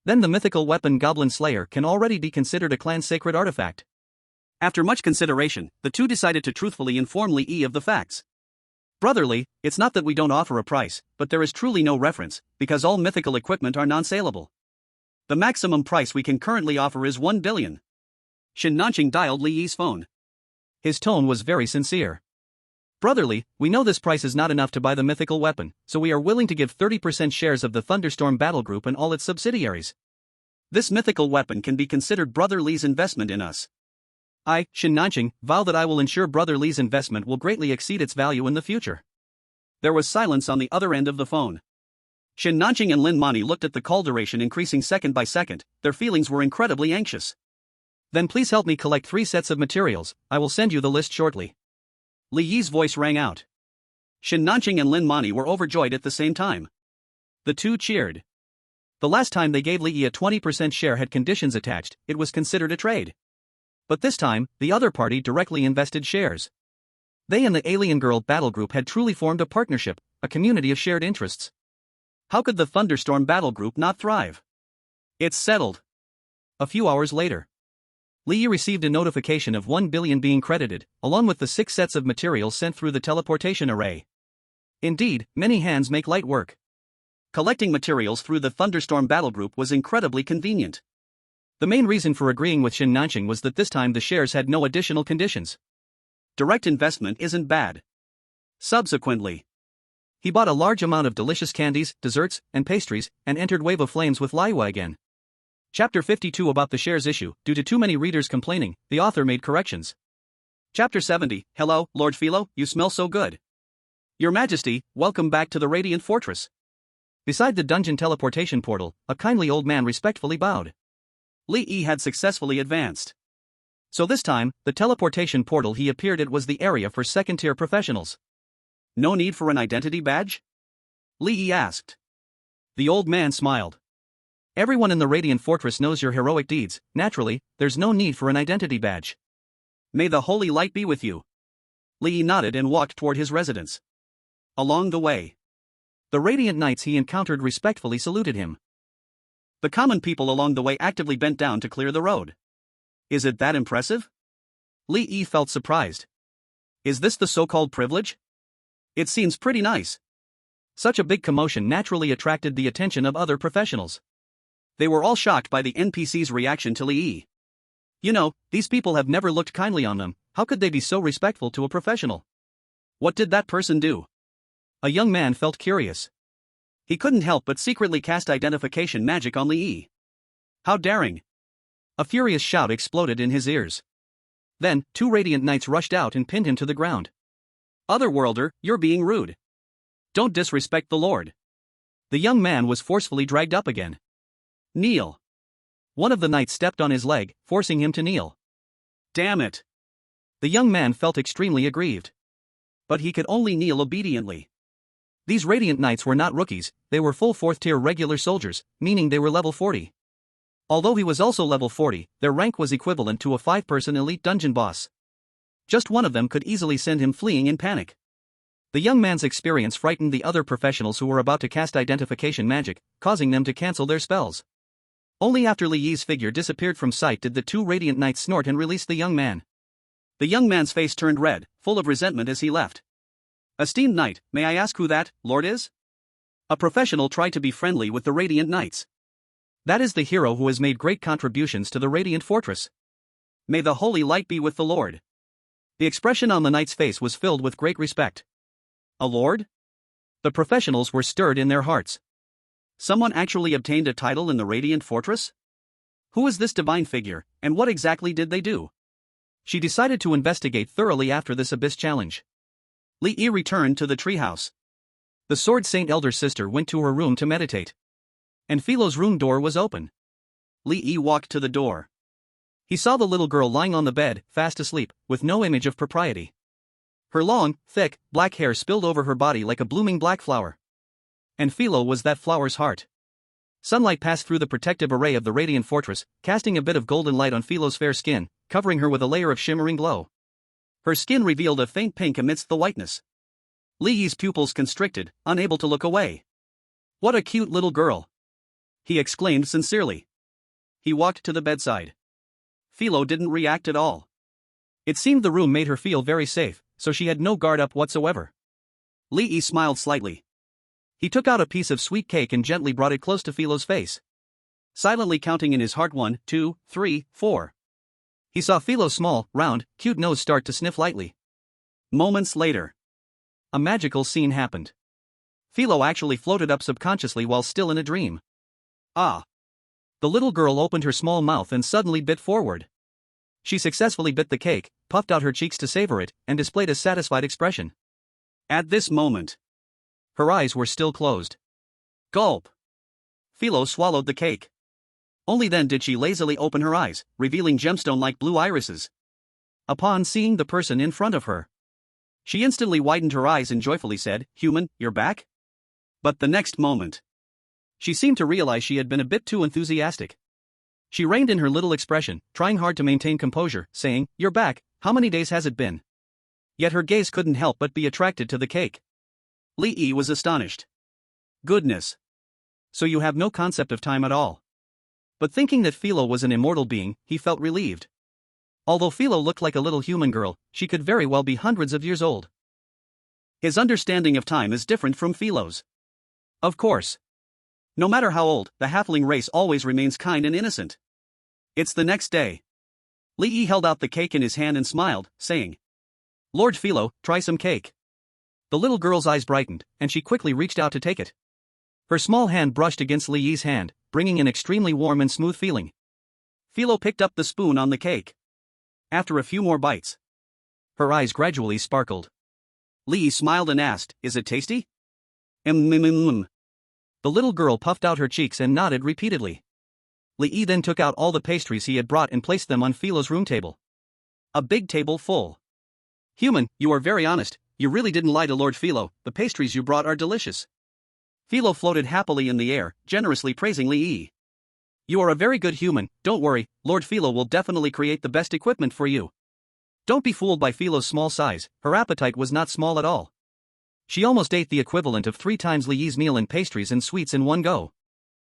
Speaker 1: then the mythical weapon Goblin Slayer can already be considered a clan sacred artifact. After much consideration, the two decided to truthfully inform Li Yi of the facts. Brother Li, it's not that we don't offer a price, but there is truly no reference, because all mythical equipment are non-saleable. The maximum price we can currently offer is 1 billion. Shen Nanqing dialed Li Yi's phone. His tone was very sincere. Brother Li, we know this price is not enough to buy the mythical weapon, so we are willing to give 30% shares of the Thunderstorm Battle Group and all its subsidiaries. This mythical weapon can be considered Brother Li's investment in us. I, Shen Nanqing, vow that I will ensure Brother Li's investment will greatly exceed its value in the future. There was silence on the other end of the phone. Shen Nanqing and Lin Mani looked at the call duration increasing second by second, their feelings were incredibly anxious. Then please help me collect 3 sets of materials, I will send you the list shortly. Li Yi's voice rang out. Shen Nanqing and Lin Mani were overjoyed at the same time. The two cheered. The last time they gave Li Yi a 20% share had conditions attached, it was considered a trade. But this time, the other party directly invested shares. They and the Alien Girl Battle Group had truly formed a partnership, a community of shared interests. How could the Thunderstorm Battle Group not thrive? It's settled. A few hours later, Li Yi received a notification of 1 billion being credited, along with the 6 sets of materials sent through the teleportation array. Indeed, many hands make light work. Collecting materials through the Thunderstorm Battle Group was incredibly convenient. The main reason for agreeing with Shen Nanqing was that this time the shares had no additional conditions. Direct investment isn't bad. Subsequently, he bought a large amount of delicious candies, desserts, and pastries, and entered Wave of Flames with Laiwa again. Chapter 52 about the shares issue. Due to too many readers complaining, the author made corrections. Chapter 70, Hello, Lord Philo, you smell so good. Your Majesty, welcome back to the Radiant Fortress. Beside the dungeon teleportation portal, a kindly old man respectfully bowed. Li Yi had successfully advanced. So this time, the teleportation portal he appeared at was the area for second-tier professionals. No need for an identity badge? Li Yi asked. The old man smiled. Everyone in the Radiant Fortress knows your heroic deeds, naturally, there's no need for an identity badge. May the holy light be with you. Li Yi nodded and walked toward his residence. Along the way, the Radiant Knights he encountered respectfully saluted him. The common people along the way actively bent down to clear the road. Is it that impressive? Li Yi felt surprised. Is this the so-called privilege? It seems pretty nice. Such a big commotion naturally attracted the attention of other professionals. They were all shocked by the NPC's reaction to Li Yi. You know, these people have never looked kindly on them, how could they be so respectful to a professional? What did that person do? A young man felt curious. He couldn't help but secretly cast identification magic on Li Yi. How daring! A furious shout exploded in his ears. Then, two radiant knights rushed out and pinned him to the ground. Otherworlder, you're being rude. Don't disrespect the Lord. The young man was forcefully dragged up again. Kneel. One of the knights stepped on his leg, forcing him to kneel. Damn it! The young man felt extremely aggrieved. But he could only kneel obediently. These radiant knights were not rookies, they were full 4th tier regular soldiers, meaning they were level 40. Although he was also level 40, their rank was equivalent to a 5-person elite dungeon boss. Just one of them could easily send him fleeing in panic. The young man's experience frightened the other professionals who were about to cast identification magic, causing them to cancel their spells. Only after Li Yi's figure disappeared from sight did the two radiant knights snort and release the young man. The young man's face turned red, full of resentment as he left. Esteemed knight, may I ask who that lord is? A professional tried to be friendly with the radiant knights. That is the hero who has made great contributions to the radiant fortress. May the holy light be with the Lord. The expression on the knight's face was filled with great respect. A lord? The professionals were stirred in their hearts. Someone actually obtained a title in the radiant fortress? Who is this divine figure, and what exactly did they do? She decided to investigate thoroughly after this abyss challenge. Li Yi returned to the treehouse. The Sword Saint elder sister went to her room to meditate. And Philo's room door was open. Li Yi walked to the door. He saw the little girl lying on the bed, fast asleep, with no image of propriety. Her long, thick, black hair spilled over her body like a blooming black flower. And Philo was that flower's heart. Sunlight passed through the protective array of the radiant fortress, casting a bit of golden light on Philo's fair skin, covering her with a layer of shimmering glow. Her skin revealed a faint pink amidst the whiteness. Li Yi's pupils constricted, unable to look away. What a cute little girl! He exclaimed sincerely. He walked to the bedside. Philo didn't react at all. It seemed the room made her feel very safe, so she had no guard up whatsoever. Li Yi smiled slightly. He took out a piece of sweet cake and gently brought it close to Philo's face. Silently counting in his heart 1, 2, 3, 4. He saw Philo's small, round, cute nose start to sniff lightly. Moments later, a magical scene happened. Philo actually floated up subconsciously while still in a dream. Ah! The little girl opened her small mouth and suddenly bit forward. She successfully bit the cake, puffed out her cheeks to savor it, and displayed a satisfied expression. At this moment, her eyes were still closed. Gulp! Philo swallowed the cake. Only then did she lazily open her eyes, revealing gemstone-like blue irises. Upon seeing the person in front of her, she instantly widened her eyes and joyfully said, "Human, you're back?" But the next moment, she seemed to realize she had been a bit too enthusiastic. She reined in her little expression, trying hard to maintain composure, saying, "You're back, how many days has it been?" Yet her gaze couldn't help but be attracted to the cake. Li Yi was astonished. Goodness! So you have no concept of time at all. But thinking that Philo was an immortal being, he felt relieved. Although Philo looked like a little human girl, she could very well be hundreds of years old. His understanding of time is different from Philo's. Of course. No matter how old, the halfling race always remains kind and innocent. It's the next day. Li Yi held out the cake in his hand and smiled, saying, "Lord Philo, try some cake." The little girl's eyes brightened, and she quickly reached out to take it. Her small hand brushed against Li Yi's hand, bringing an extremely warm and smooth feeling. Philo picked up the spoon on the cake. After a few more bites, her eyes gradually sparkled. Li Yi smiled and asked, "Is it tasty?" The little girl puffed out her cheeks and nodded repeatedly. Li Yi then took out all the pastries he had brought and placed them on Philo's room table. A big table full. "Human, you are very honest, you really didn't lie to Lord Philo, the pastries you brought are delicious." Philo floated happily in the air, generously praising Li Yi. "You are a very good human, don't worry, Lord Philo will definitely create the best equipment for you." Don't be fooled by Philo's small size, her appetite was not small at all. She almost ate the equivalent of 3 times Li Yi's meal in pastries and sweets in one go.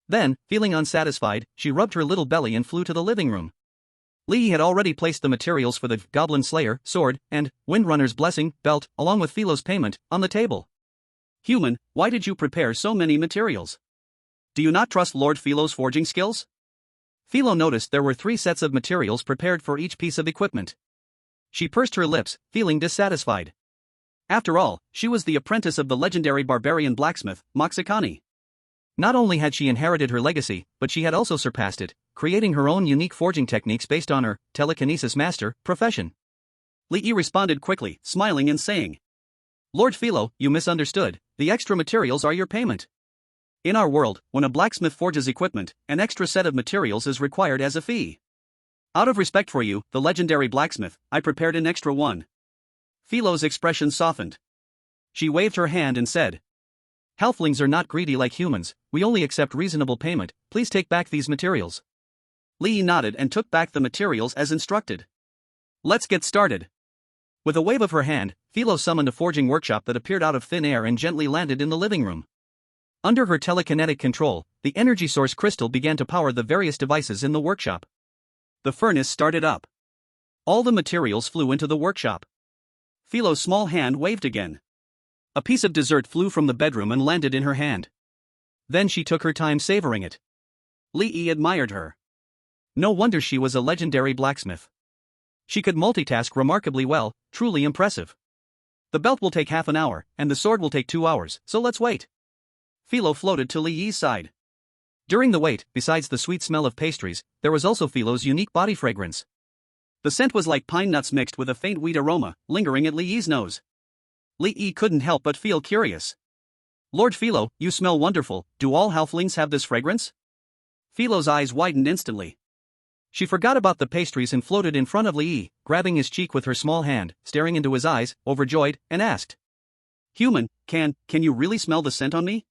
Speaker 1: Then, feeling unsatisfied, she rubbed her little belly and flew to the living room. Li Yi had already placed the materials for the Goblin Slayer, sword, and Windrunner's blessing, belt, along with Philo's payment, on the table. "Human, why did you prepare so many materials? Do you not trust Lord Philo's forging skills?" Philo noticed there were 3 sets of materials prepared for each piece of equipment. She pursed her lips, feeling dissatisfied. After all, she was the apprentice of the legendary barbarian blacksmith, Moxikani. Not only had she inherited her legacy, but she had also surpassed it, creating her own unique forging techniques based on her telekinesis master profession. Li Yi responded quickly, smiling and saying, "Lord Philo, you misunderstood. The extra materials are your payment. In our world, when a blacksmith forges equipment, an extra set of materials is required as a fee. Out of respect for you, the legendary blacksmith, I prepared an extra one." Philo's expression softened. She waved her hand and said, "Halflings are not greedy like humans, we only accept reasonable payment, please take back these materials." Li Yi nodded and took back the materials as instructed. "Let's get started." With a wave of her hand, Philo summoned a forging workshop that appeared out of thin air and gently landed in the living room. Under her telekinetic control, the energy source crystal began to power the various devices in the workshop. The furnace started up. All the materials flew into the workshop. Philo's small hand waved again. A piece of dessert flew from the bedroom and landed in her hand. Then she took her time savoring it. Li Yi admired her. No wonder she was a legendary blacksmith. She could multitask remarkably well, truly impressive. "The belt will take half an hour, and the sword will take 2 hours, so let's wait." Philo floated to Li Yi's side. During the wait, besides the sweet smell of pastries, there was also Philo's unique body fragrance. The scent was like pine nuts mixed with a faint wheat aroma, lingering at Li Yi's nose. Li Yi couldn't help but feel curious. "Lord Philo, you smell wonderful, do all halflings have this fragrance?" Philo's eyes widened instantly. She forgot about the pastries and floated in front of Li Yi, grabbing his cheek with her small hand, staring into his eyes, overjoyed, and asked, "Human, can you really smell the scent on me?"